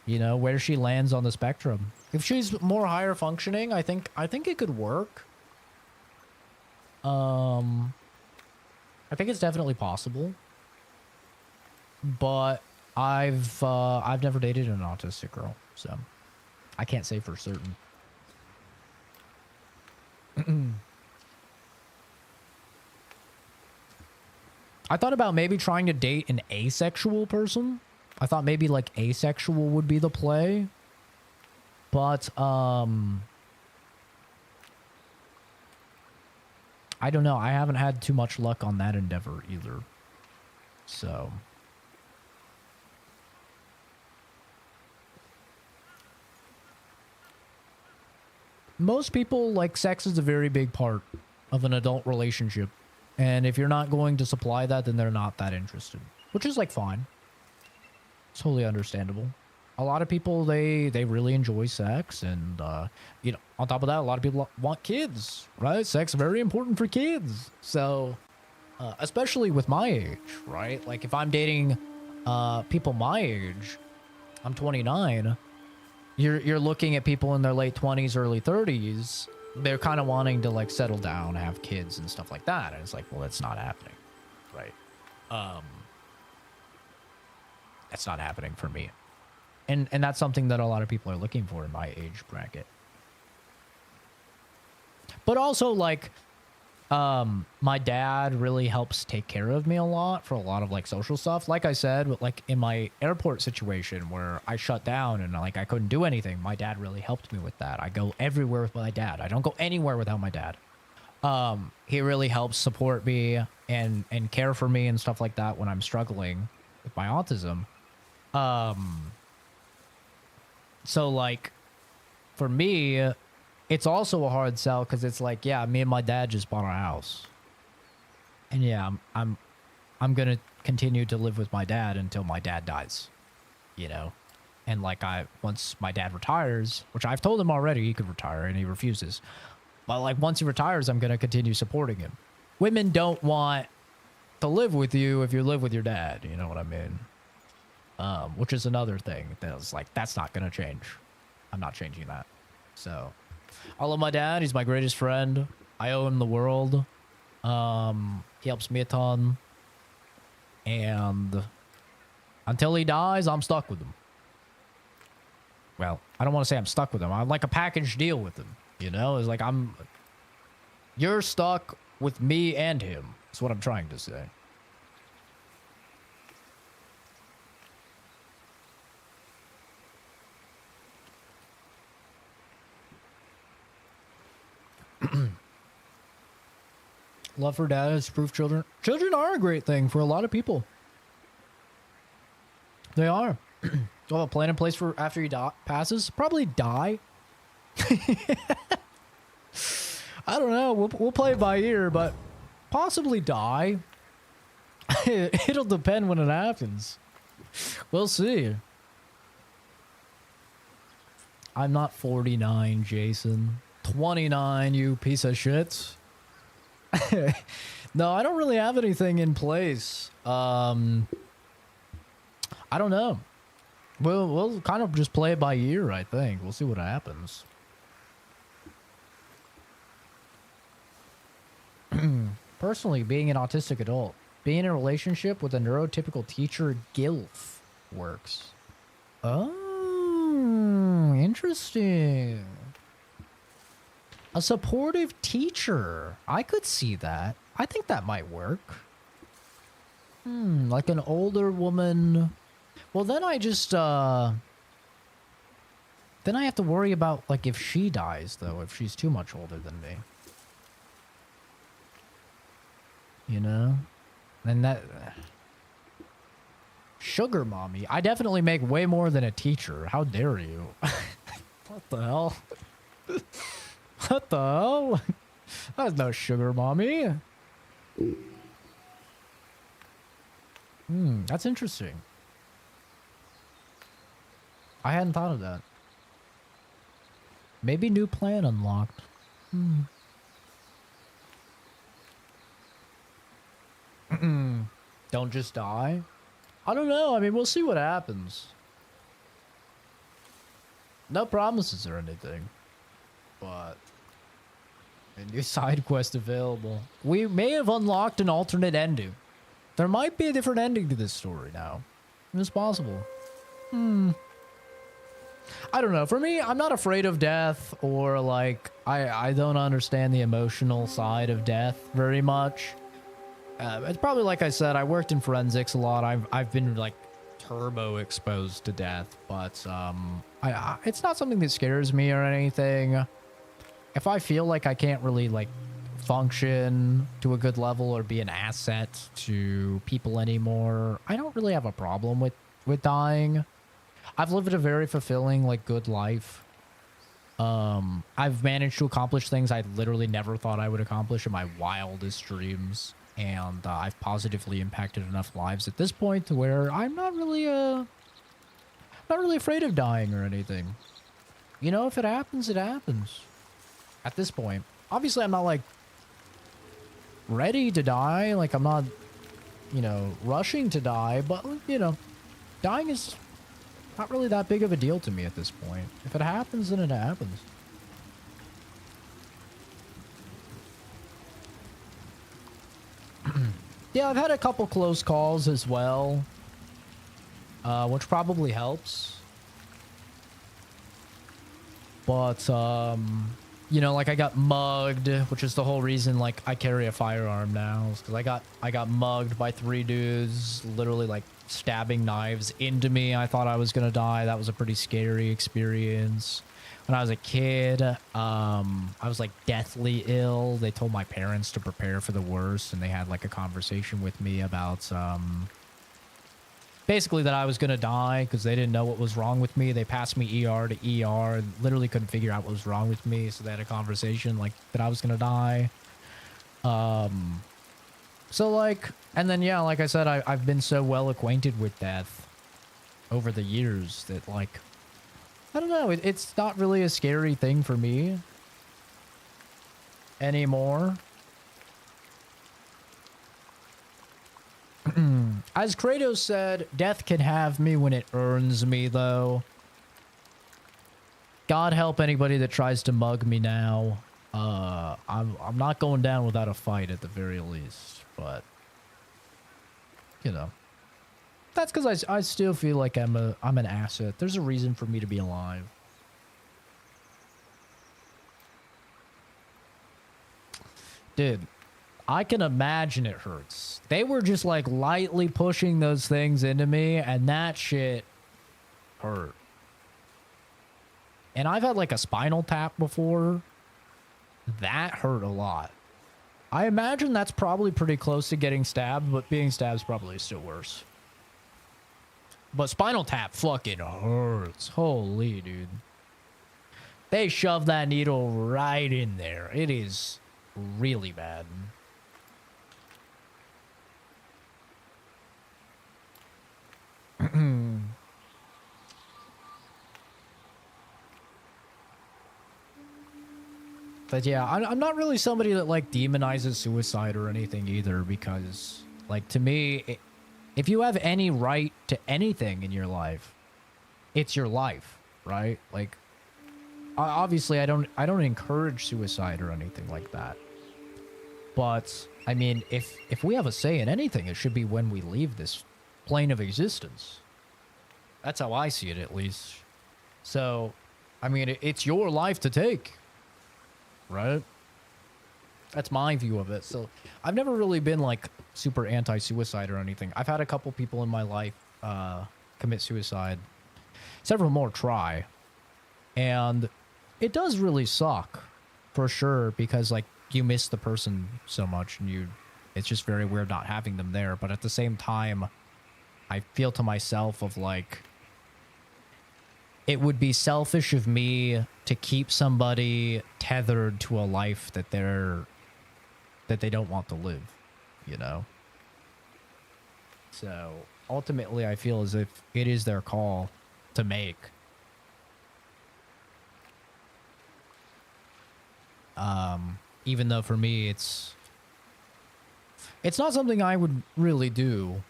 you know, where she lands on the spectrum. If she's more higher functioning, I think it could work. I think it's definitely possible. But I've never dated an autistic girl, so I can't say for certain. I thought about maybe trying to date an asexual person. I thought maybe like asexual would be the play. But, I don't know. I haven't had too much luck on that endeavor either. So. Most people, like, sex is a very big part of an adult relationship. And if you're not going to supply that, then they're not that interested. Which is, like, fine. It's totally understandable. A lot of people, they really enjoy sex, and you know, on top of that, a lot of people want kids, right? Sex is very important for kids. So especially with my age, right? Like if I'm dating people my age, I'm 29, you're looking at people in their late 20s, early 30s, they're kind of wanting to like settle down, have kids and stuff like that, and it's like, well, that's not happening, right? That's not happening for me. And that's something that a lot of people are looking for in my age bracket. But also, like, my dad really helps take care of me a lot for a lot of, like, social stuff. Like I said, like, in my airport situation where I shut down and, like, I couldn't do anything, my dad really helped me with that. I go everywhere with my dad. I don't go anywhere without my dad. He really helps support me and care for me and stuff like that when I'm struggling with my autism. So, like, for me, it's also a hard sell because it's like, yeah, me and my dad just bought a house. And yeah, I'm going to continue to live with my dad until my dad dies, you know? And like once my dad retires, which I've told him already he could retire and he refuses. But like once he retires, I'm going to continue supporting him. Women don't want to live with you if you live with your dad, you know what I mean? Which is another thing that was like, that's not going to change. I'm not changing that. So I love my dad. He's my greatest friend. I owe him the world. He helps me a ton. And until he dies, I'm stuck with him. well, I don't want to say I'm stuck with him. I'm like a package deal with him. You know, it's like you're stuck with me and him. That's what I'm trying to say. Love for dad is proof children. Children are a great thing for a lot of people. They are. Do you have a plan in place for after he passes? Probably die. I don't know. We'll play it by ear, but possibly die. It'll depend when it happens. We'll see. I'm not 49, Jason. 29, you piece of shit. No, I don't really have anything in place. I don't know. We'll kind of just play it by ear, I think. We'll see what happens. Personally, being an autistic adult, being in a relationship with a neurotypical teacher GILF works. Oh, interesting. A supportive teacher. I could see that. I think that might work. Like an older woman. Well, then I just, then I have to worry about, like, if she dies, though, if she's too much older than me. You know? And that... Sugar mommy. I definitely make way more than a teacher. How dare you? What the hell? What the hell? That's no sugar mommy. That's interesting. I hadn't thought of that. Maybe new plan unlocked. Don't just die? I don't know. I mean, we'll see what happens. No promises or anything. But a new side quest available. We may have unlocked an alternate ending. There might be a different ending to this story now. It's possible. I don't know. For me, I'm not afraid of death, or like I don't understand the emotional side of death very much. It's probably like I said, I worked in forensics a lot. I've been like turbo exposed to death, but it's not something that scares me or anything. If I feel like I can't really like function to a good level or be an asset to people anymore, I don't really have a problem with dying. I've lived a very fulfilling, like, good life. I've managed to accomplish things I literally never thought I would accomplish in my wildest dreams. And I've positively impacted enough lives at this point to where I'm not really afraid of dying or anything. You know, if it happens, it happens. At this point. Obviously, I'm not, like, ready to die. Like, I'm not, you know, rushing to die. But, you know, dying is not really that big of a deal to me at this point. If it happens, then it happens. Yeah, I've had a couple close calls as well, which probably helps. But, you know, like I got mugged, which is the whole reason, like, I carry a firearm now. Because I got mugged by 3 dudes, literally, like, stabbing knives into me. I thought I was gonna die. That was a pretty scary experience. When I was a kid, I was like deathly ill. They told my parents to prepare for the worst, and they had like a conversation with me about basically that I was gonna die because they didn't know what was wrong with me. They passed me ER to ER and literally couldn't figure out what was wrong with me. So they had a conversation like that I was gonna die. So like, and then yeah, like I said, I've been so well acquainted with death over the years that like, I don't know, it's not really a scary thing for me anymore. As Kratos said, death can have me when it earns me, though. God help anybody that tries to mug me now. I'm not going down without a fight at the very least, but, you know. that's because I still feel like I'm an asset. There's a reason for me to be alive. Dude, I can imagine it hurts. They were just like lightly pushing those things into me, and that shit hurt. And I've had like a spinal tap before. That hurt a lot. I imagine that's probably pretty close to getting stabbed, but being stabbed is probably still worse. But spinal tap fucking hurts. Holy, dude. They shove that needle right in there. It is really bad. But yeah, I'm not really somebody that like demonizes suicide or anything either, because like to me, if you have any right to anything in your life, it's your life, right? Like obviously I don't encourage suicide or anything like that. But I mean, if we have a say in anything, it should be when we leave this plane of existence. That's how I see it, at least. So, I mean, it's your life to take. Right? That's my view of it. So I've never really been like super anti-suicide or anything. I've had a couple people in my life commit suicide. Several more try. And it does really suck for sure, because like you miss the person so much and it's just very weird not having them there. But at the same time, I feel to myself of like, it would be selfish of me to keep somebody tethered to a life that they don't want to live, you know? So ultimately I feel as if it is their call to make. Even though for me it's not something I would really do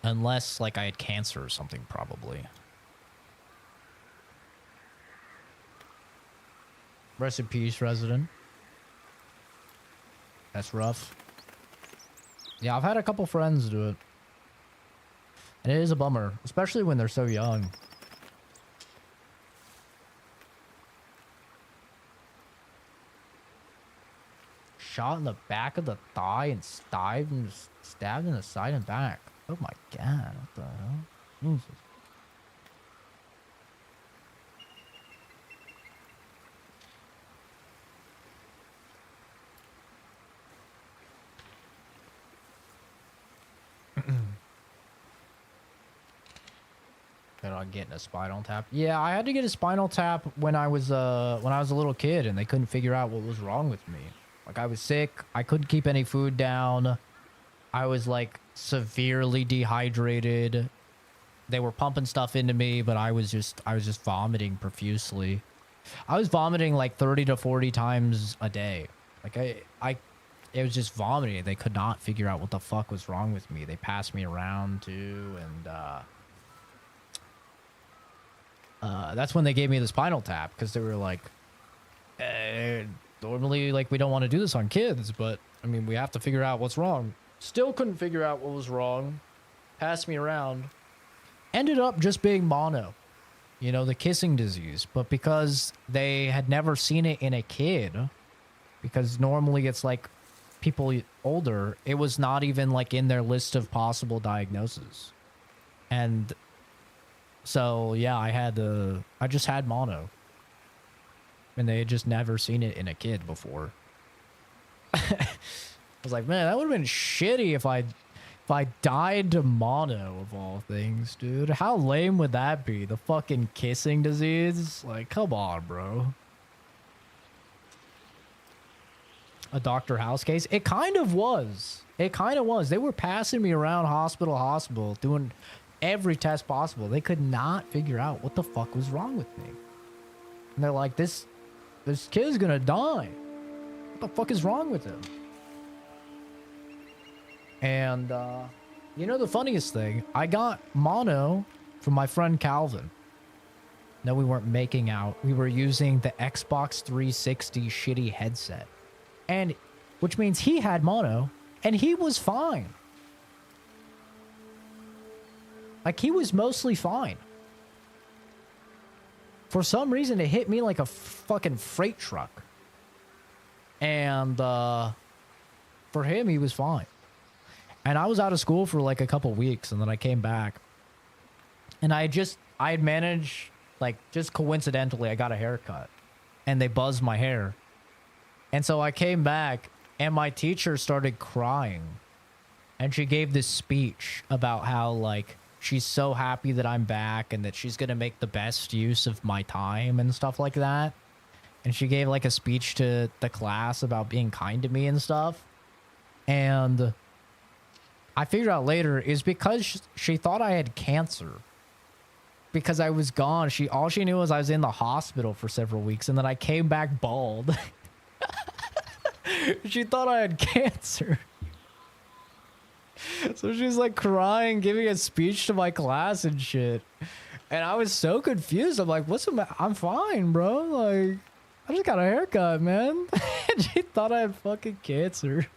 unless like I had cancer or something, probably. Rest in peace, Resident. That's rough. Yeah, I've had a couple friends do it. And it is a bummer, especially when they're so young. Shot in the back of the thigh and stabbed in the side and back. Oh my god, what the hell? Jesus. On getting a spinal tap. Yeah, I had to get a spinal tap when I was a little kid, and they couldn't figure out what was wrong with me. Like I was sick, I couldn't keep any food down. I was like severely dehydrated. They were pumping stuff into me, but I was just vomiting profusely. I was vomiting like 30 to 40 times a day. Like it was just vomiting. They could not figure out what the fuck was wrong with me. They passed me around too, and that's when they gave me the spinal tap, because they were like, normally, like, we don't want to do this on kids, but, I mean, we have to figure out what's wrong. Still couldn't figure out what was wrong. Passed me around. Ended up just being mono. You know, the kissing disease. But because they had never seen it in a kid, because normally it's, like, people older, it was not even, like, in their list of possible diagnoses. And so, yeah, I just had mono. And they had just never seen it in a kid before. I was like, man, that would have been shitty if I died to mono, of all things, dude. How lame would that be? The fucking kissing disease? Like, come on, bro. A Dr. House case? It kind of was. It kind of was. They were passing me around hospital, doing every test possible. They could not figure out what the fuck was wrong with me. And they're like, this kid's gonna die. What the fuck is wrong with him? And, you know the funniest thing? I got mono from my friend Calvin. No, we weren't making out. We were using the Xbox 360 shitty headset. And, which means he had mono, and he was fine. Like, he was mostly fine. For some reason, it hit me like a fucking freight truck. And, for him, he was fine. And I was out of school for like a couple weeks, and then I came back. And I had managed, like, just coincidentally, I got a haircut. And they buzzed my hair. And so I came back, and my teacher started crying. And she gave this speech about how, like, she's so happy that I'm back and that she's going to make the best use of my time and stuff like that. And she gave, like, a speech to the class about being kind to me and stuff. And I figured out later is because she thought I had cancer. Because I was gone. All she knew was I was in the hospital for several weeks, and then I came back bald. She thought I had cancer. So she's like crying, giving a speech to my class and shit. And I was so confused. I'm like, what's the matter? I'm fine, bro. Like, I just got a haircut, man. And she thought I had fucking cancer.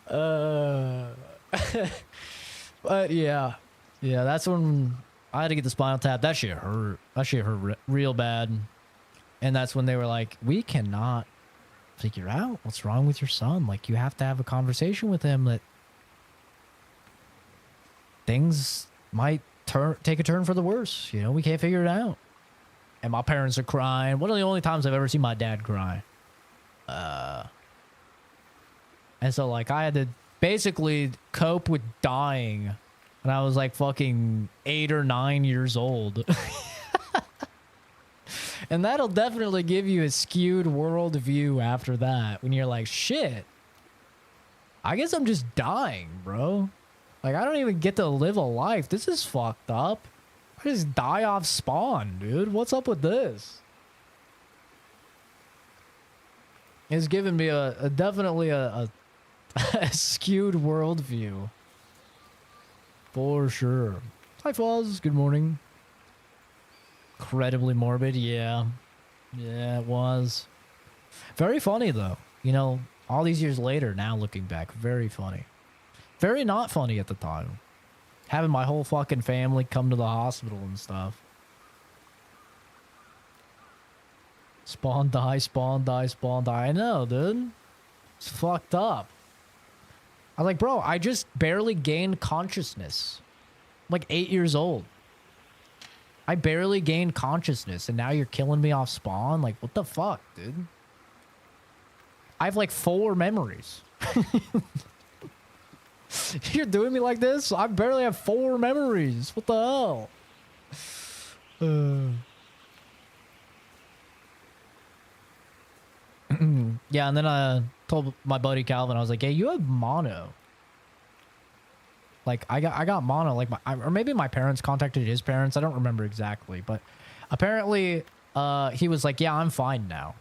But yeah. Yeah, that's when I had to get the spinal tap. That shit hurt. That shit hurt real bad. And that's when they were like, we cannot figure out what's wrong with your son. Like, you have to have a conversation with him that things might take a turn for the worse. You know, we can't figure it out. And my parents are crying. One of the only times I've ever seen my dad cry. And so, like, I had to basically cope with dying when I was like fucking 8 or 9 years old. And that'll definitely give you a skewed worldview after that. When you're like, shit, I guess I'm just dying, bro. Like, I don't even get to live a life. This is fucked up. I just die off spawn, dude. What's up with this? It's given me definitely a skewed worldview. For sure. Hi, Fuzz. Good morning. Incredibly morbid. Yeah. Yeah, it was. Very funny, though. You know, all these years later, now looking back, very funny. Very not funny at the time. Having my whole fucking family come to the hospital and stuff. Spawn die, spawn die, spawn die. I know, dude. It's fucked up. I was like, bro, I just barely gained consciousness. I'm like 8 years old. I barely gained consciousness, and now you're killing me off spawn? Like, what the fuck, dude? I have like 4 memories. You're doing me like this? I barely have 4 memories. What the hell? Yeah, and then I told my buddy Calvin, I was like, hey, you have mono. Like, I got mono. Like, or maybe my parents contacted his parents. I don't remember exactly, but apparently he was like, yeah, I'm fine now.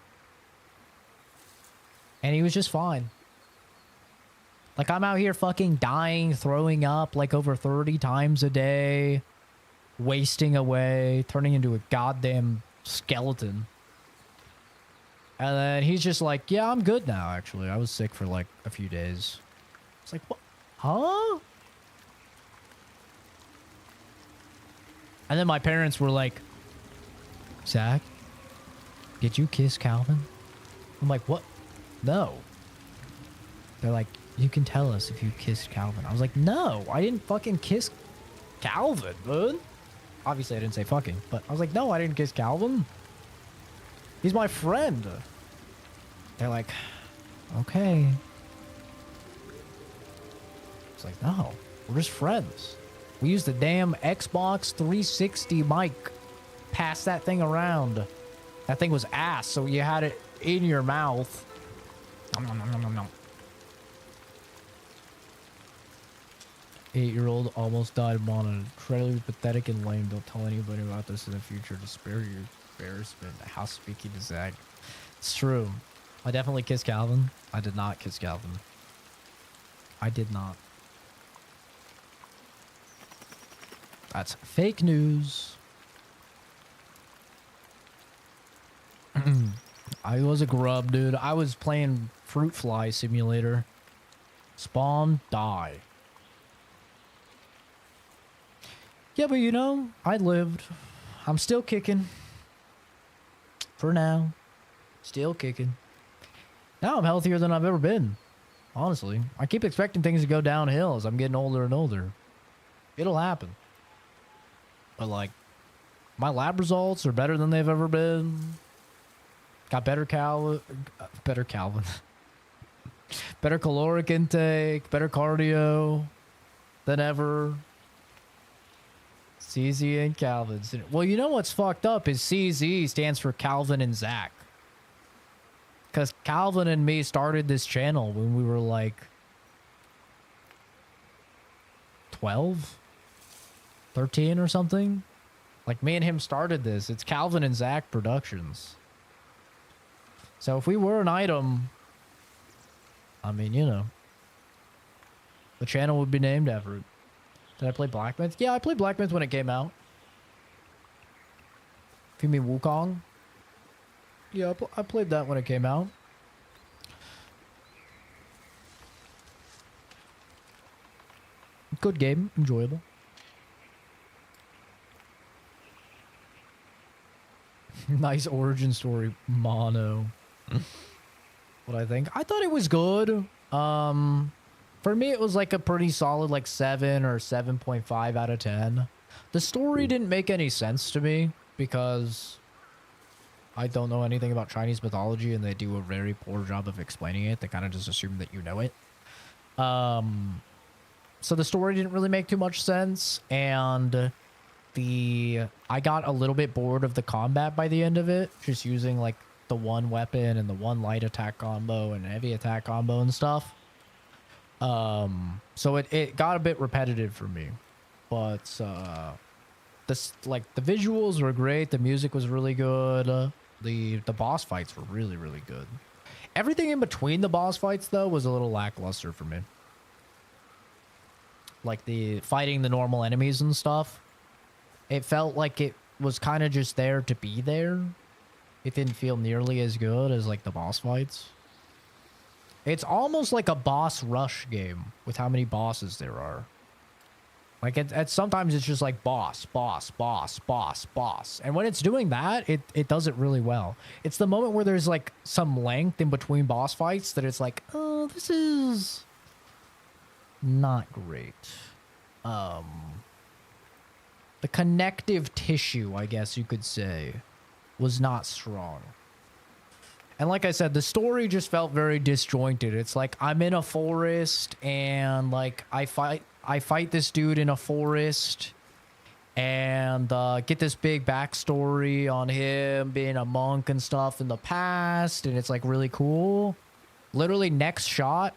And he was just fine. Like, I'm out here fucking dying, throwing up like over 30 times a day, wasting away, turning into a goddamn skeleton. And then he's just like, yeah, I'm good now, actually. I was sick for like a few days. It's like, what? Huh? And then my parents were like, Zach, did you kiss Calvin? I'm like, what? No. They're like, you can tell us if you kissed Calvin. I was like, no, I didn't fucking kiss Calvin, dude. Obviously, I didn't say fucking, but I was like, no, I didn't kiss Calvin. He's my friend. They're like, okay. It's like, no, we're just friends. We used the damn Xbox 360 mic. Pass that thing around. That thing was ass, so you had it in your mouth. Nom, nom, nom, nom, nom, nom. 8-year-old almost died of mono. Incredibly pathetic and lame. Don't tell anybody about this in the future to spare your embarrassment. How speaking to Zach. It's true. I definitely kissed Calvin. I did not kiss Calvin. I did not. That's fake news. I was a grub, dude. I was playing Fruit Fly Simulator. Spawn, die. Yeah, but you know, I lived. I'm still kicking. For now. Still kicking. Now I'm healthier than I've ever been. Honestly. I keep expecting things to go downhill as I'm getting older and older. It'll happen. But like, my lab results are better than they've ever been. Got better better Calvin. Better caloric intake, better cardio than ever. CZ and Calvin. Well, you know what's fucked up is CZ stands for Calvin and Zach. Because Calvin and me started this channel when we were like 12, 13 or something. Like me and him started this. It's Calvin and Zach Productions. So if we were an item, I mean, you know, the channel would be named after it. Did I play Black Myth? Yeah, I played Black Myth when it came out. If you mean Wukong? Yeah, I played that when it came out. Good game. Enjoyable. Nice origin story. Mono. What I think. I thought it was good. For me, it was like a pretty solid like 7 or 7.5 out of 10. The story didn't make any sense to me because I don't know anything about Chinese mythology and they do a very poor job of explaining it. They kind of just assume that you know it. So the story didn't really make too much sense, and I got a little bit bored of the combat by the end of it, just using like the one weapon and the one light attack combo and heavy attack combo and stuff. So it got a bit repetitive for me, but this, like, the visuals were great, the music was really good, the boss fights were really, really good. Everything in between the boss fights though was a little lackluster for me. Like the fighting the normal enemies and stuff. It felt like it was kind of just there to be there. It didn't feel nearly as good as like the boss fights. It's almost like a boss rush game with how many bosses there are. Like sometimes it's just like boss, boss, boss, boss, boss. And when it's doing that, it does it really well. It's the moment where there's like some length in between boss fights that it's like, oh, this is not great. The connective tissue, I guess you could say, was not strong. And like I said, the story just felt very disjointed. It's like I'm in a forest and like I fight this dude in a forest and get this big backstory on him being a monk and stuff in the past, and it's like really cool. Literally next shot,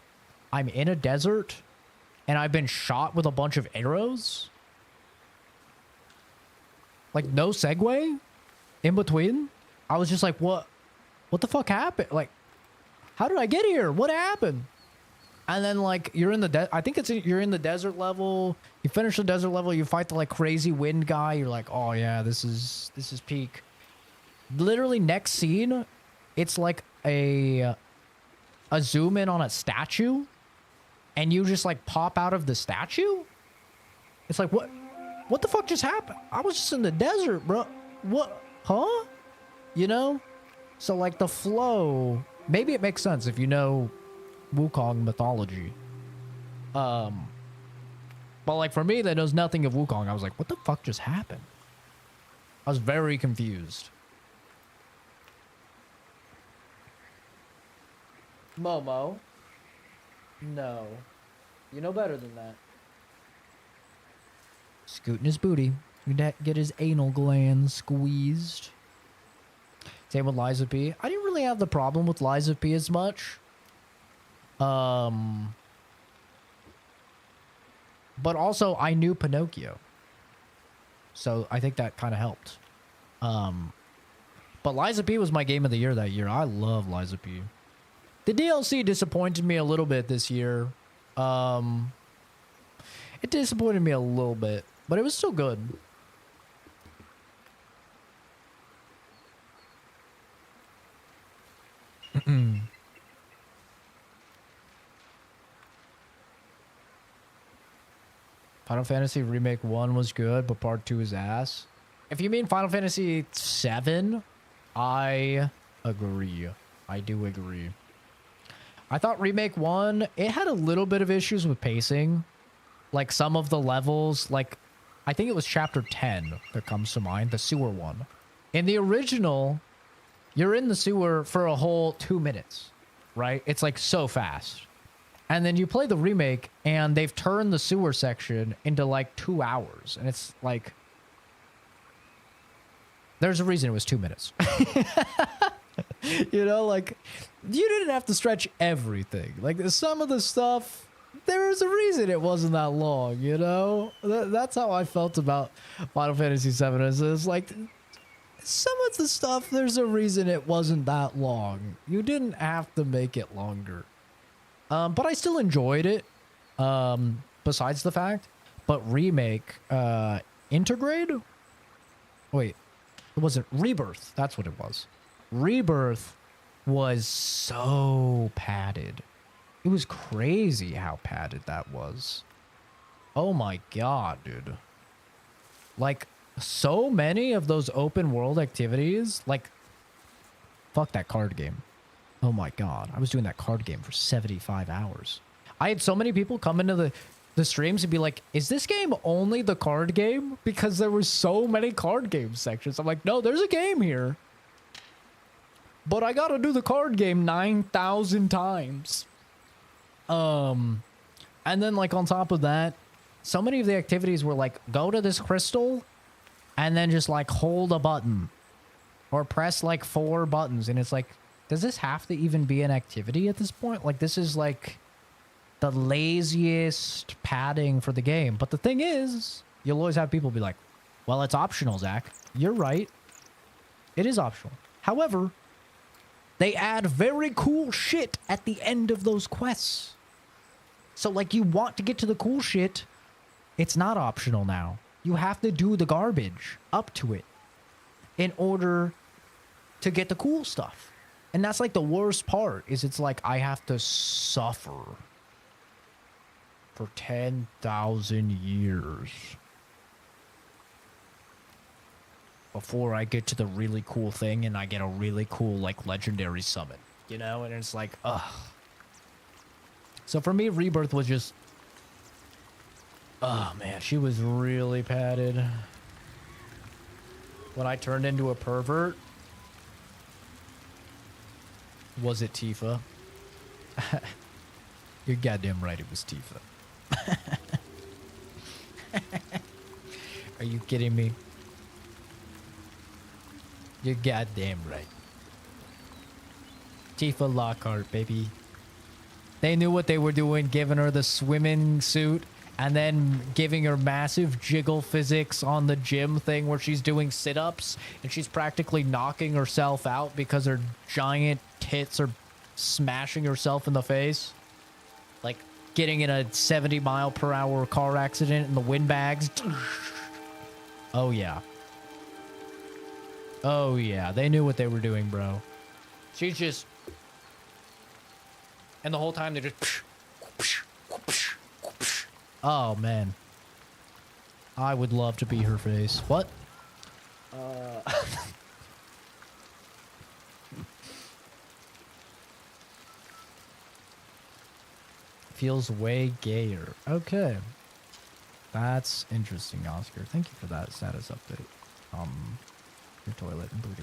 I'm in a desert and I've been shot with a bunch of arrows. Like no segue in between. I was just like, what the fuck happened? Like, how did I get here? What happened? And then like you're in the I think you're in the desert level. You finish the desert level, you fight the like crazy wind guy. You're like, oh yeah, this is peak. Literally next scene, it's like a zoom in on a statue, and you just like pop out of the statue. It's like, what the fuck just happened? I was just in the desert, bro. What? Huh? You know? So like the flow, maybe it makes sense if you know Wukong mythology. But like for me that knows nothing of Wukong, I was like, what the fuck just happened? I was very confused. Momo. No. You know better than that. Scooting his booty. Get his anal glands squeezed. Same with Liza P. I didn't really have the problem with Liza P as much. But also I knew Pinocchio. So I think that kind of helped. But Liza P was my game of the year that year. I love Liza P. The DLC disappointed me a little bit this year. It disappointed me a little bit, but it was still good. Final Fantasy Remake 1 was good, but Part 2 is ass. If you mean Final Fantasy 7, I agree. I do agree. I thought Remake 1, it had a little bit of issues with pacing. Like some of the levels, like I think it was chapter 10 that comes to mind, the sewer one. In the original, you're in the sewer for a whole 2 minutes, right? It's like so fast. And then you play the remake and they've turned the sewer section into like 2 hours. And it's like, there's a reason it was 2 minutes. You know, like you didn't have to stretch everything. Like some of the stuff, there was a reason it wasn't that long, you know? That's how I felt about Final Fantasy VII. It's like some of the stuff, there's a reason it wasn't that long. You didn't have to make it longer. But I still enjoyed it, besides the fact. But Remake, Intergrade? Wait, it wasn't Rebirth. That's what it was. Rebirth was so padded. It was crazy how padded that was. Oh my god, dude. Like, so many of those open world activities, like, fuck that card game. Oh my god, I was doing that card game for 75 hours. I had so many people come into the streams and be like, is this game only the card game? Because there were so many card game sections. I'm like, no, there's a game here. But I gotta do the card game 9,000 times. And then like on top of that, so many of the activities were like, go to this crystal and then just like hold a button or press like 4 buttons. And it's like, does this have to even be an activity at this point? Like this is like the laziest padding for the game. But the thing is, you'll always have people be like, well, it's optional, Zach. You're right. It is optional. However, they add very cool shit at the end of those quests. So like you want to get to the cool shit, it's not optional now. You have to do the garbage up to it in order to get the cool stuff. And that's like the worst part, is it's like I have to suffer for 10,000 years before I get to the really cool thing and I get a really cool like legendary summon, you know? And it's like, ugh. So for me, Rebirth was just, oh man, she was really padded. When I turned into a pervert, was it Tifa? You're goddamn right, it was Tifa. Are you kidding me? You're goddamn right. Tifa Lockhart, baby. They knew what they were doing, giving her the swimming suit and then giving her massive jiggle physics on the gym thing where she's doing sit-ups and she's practically knocking herself out because her giant tits are smashing herself in the face. Like getting in a 70-mile-per-hour car accident in the windbags. Oh, yeah. Oh, yeah. They knew what they were doing, bro. She's just... And the whole time they're just... Oh, man. I would love to be her face. What? Feels way gayer. Okay. That's interesting, Oscar. Thank you for that status update. Your toilet and booty.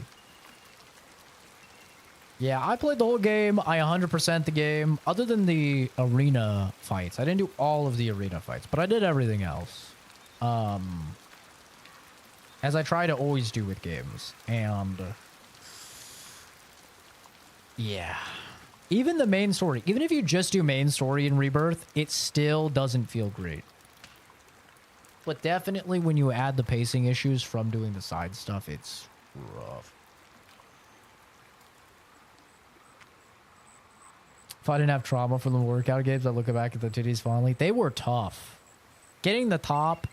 Yeah, I played the whole game. I 100% the game. Other than the arena fights. I didn't do all of the arena fights, but I did everything else. As I try to always do with games. And... yeah. Even the main story. Even if you just do main story in Rebirth, it still doesn't feel great. But definitely when you add the pacing issues from doing the side stuff, it's rough. If I didn't have trauma from the workout games, I look back at the titties fondly. They were tough. Getting the top,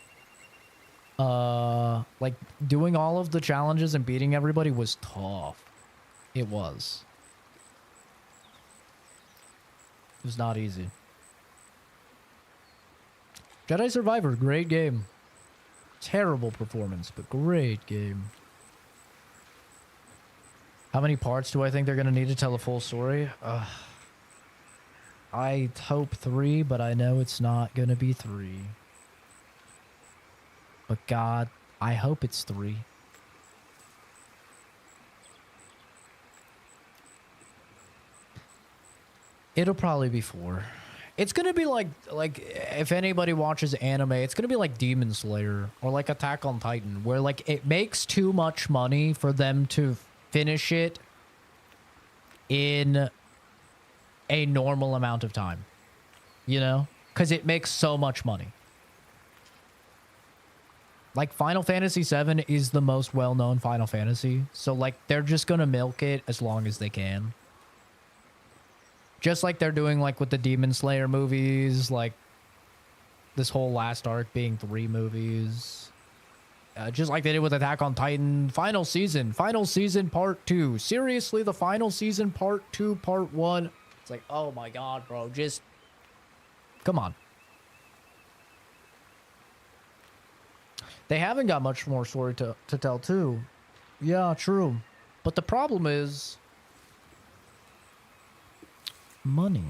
like doing all of the challenges and beating everybody was tough. It was. It was not easy. Jedi Survivor, great game. Terrible performance, but great game. How many parts do I think they're going to need to tell a full story? I hope 3, but I know it's not going to be 3. But God, I hope it's 3. It'll probably be 4. It's gonna be like if anybody watches anime, it's gonna be like Demon Slayer or like Attack on Titan, where like it makes too much money for them to finish it in a normal amount of time, you know, because it makes so much money. Like Final Fantasy VII is the most well-known Final Fantasy, so like they're just gonna milk it as long as they can. Just like they're doing like with the Demon Slayer movies, like this whole last arc being 3 movies. Just like they did with Attack on Titan. Final season part 2. Seriously, the final season part 2, part 1. It's like, oh my God, bro. Just, come on. They haven't got much more story to tell too. Yeah, true. But the problem is money.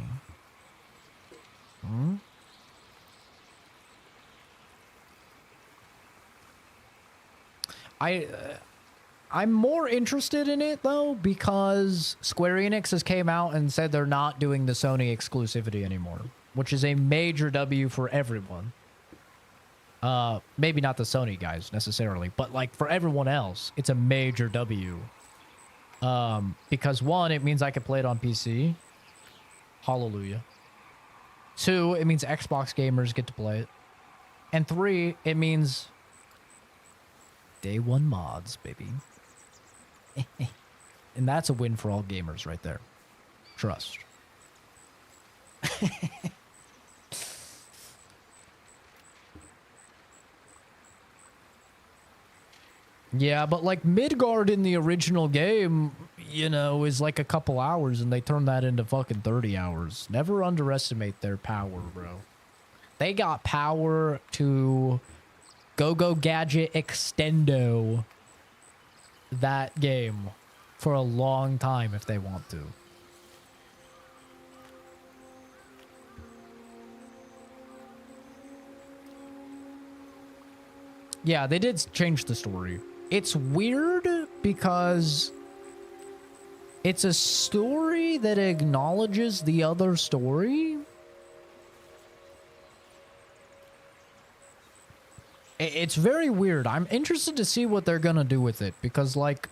I'm more interested in it though because Square Enix has came out and said they're not doing the Sony exclusivity anymore, which is a major W for everyone. Maybe not the Sony guys necessarily, but like for everyone else, it's a major W. Because 1, it means I can play it on PC. Hallelujah. 2, it means Xbox gamers get to play it. And 3, it means day 1 mods, baby. And that's a win for all gamers right there. Trust. Yeah, but like Midgard in the original game, you know, is like a couple hours and they turned that into fucking 30 hours. Never underestimate their power, bro. They got power to go gadget extendo that game for a long time if they want to. Yeah, they did change the story. It's weird because it's a story that acknowledges the other story. It's very weird. I'm interested to see what they're gonna do with it because, like,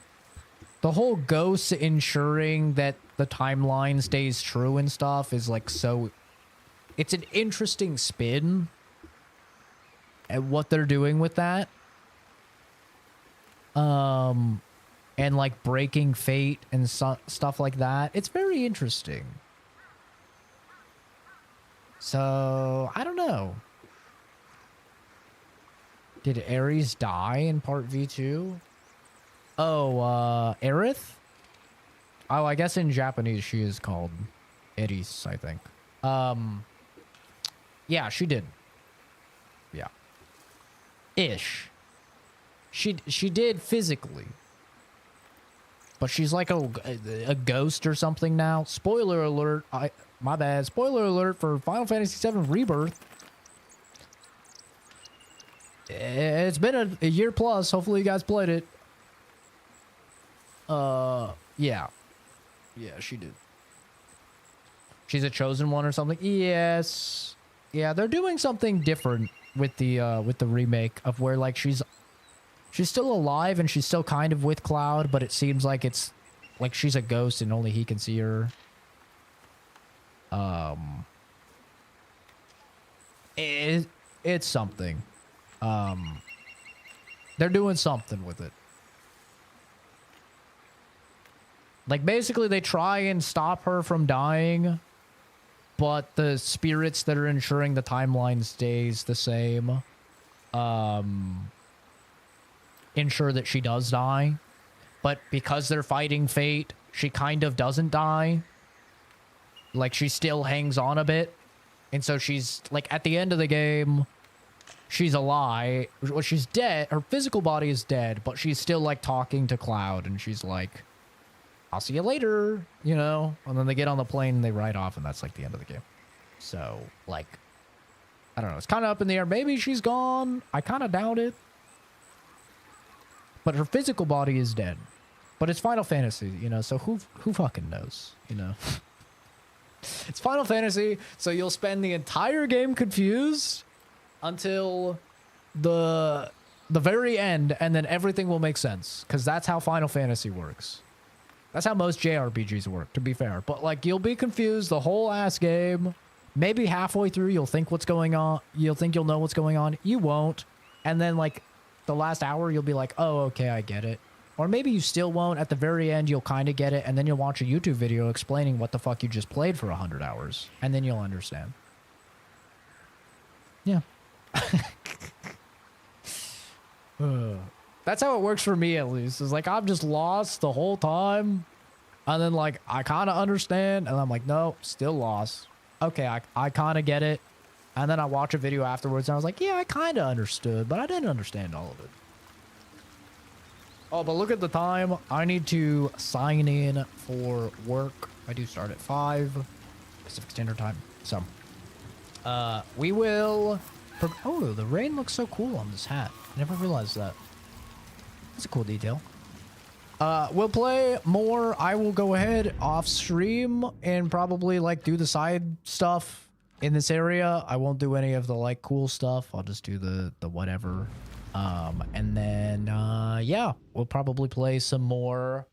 the whole ghost ensuring that the timeline stays true and stuff is, like, so... It's an interesting spin at what they're doing with that. And like breaking fate and stuff like that. It's very interesting. So, I don't know. Did Ares die in part V2? Oh, Aerith? Oh, I guess in Japanese she is called Eris, I think. Yeah, she did. Yeah. Ish. She did physically. But she's like a ghost or something now. Spoiler alert. My bad. Spoiler alert for Final Fantasy VII Rebirth. It's been a year plus. Hopefully you guys played it. Yeah. Yeah, she did. She's a chosen one or something? Yes. Yeah, they're doing something different with the remake of where like she's still alive and she's still kind of with Cloud, but it seems like it's like she's a ghost and only he can see her. It's something. They're doing something with it. Like basically they try and stop her from dying, but the spirits that are ensuring the timeline stays the same, ensure that she does die. But because they're fighting fate, she kind of doesn't die. Like she still hangs on a bit. And so she's like at the end of the game, she's alive. Well, she's dead. Her physical body is dead, but she's still like talking to Cloud, and she's like, I'll see you later, you know? And then they get on the plane and they ride off, and that's like the end of the game. So, like, I don't know. It's kind of up in the air. Maybe she's gone. I kind of doubt it. But her physical body is dead. But it's Final Fantasy, you know, so who fucking knows, you know? It's Final Fantasy, so you'll spend the entire game confused until the very end, and then everything will make sense. Because that's how Final Fantasy works. That's how most JRPGs work, to be fair. But, like, you'll be confused the whole ass game. Maybe halfway through, you'll think what's going on. You'll think you'll know what's going on. You won't. And then, like, the last hour, you'll be like, oh, okay, I get it. Or maybe you still won't. At the very end, you'll kind of get it. And then you'll watch a YouTube video explaining what the fuck you just played for 100 hours. And then you'll understand. Yeah. That's how it works for me, at least. It's like, I'm just lost the whole time. And then, like, I kind of understand. And I'm like, no, still lost. Okay, I kind of get it. And then I watch a video afterwards, and I was like, yeah, I kind of understood, but I didn't understand all of it. Oh, but look at the time. I need to sign in for work. I do start at 5 Pacific Standard Time. So, we will... Oh, the rain looks so cool on this hat. I never realized that. That's a cool detail. We'll play more. I will go ahead off stream and probably like do the side stuff in this area. I won't do any of the like cool stuff. I'll just do the whatever. And then yeah, we'll probably play some more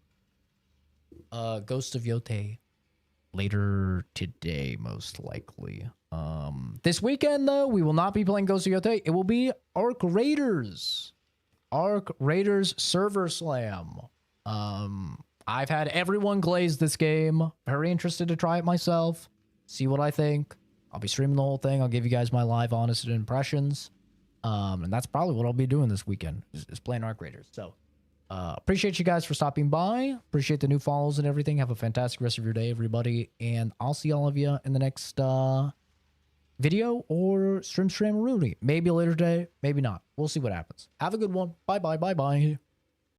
Ghost of Yotei later today, most likely. This weekend though, we will not be playing Ghost of Yotei. It will be Arc Raiders. Arc Raiders Server Slam. I've had everyone glaze this game. Very interested to try it myself. See what I think. I'll be streaming the whole thing. I'll give you guys my live honest impressions. And that's probably what I'll be doing this weekend is playing Arc Raiders. So, appreciate you guys for stopping by. Appreciate the new follows and everything. Have a fantastic rest of your day, everybody. And I'll see all of you in the next, video or stream Rooney. Maybe later today, maybe not. We'll see what happens. Have a good one. Bye-bye, bye-bye.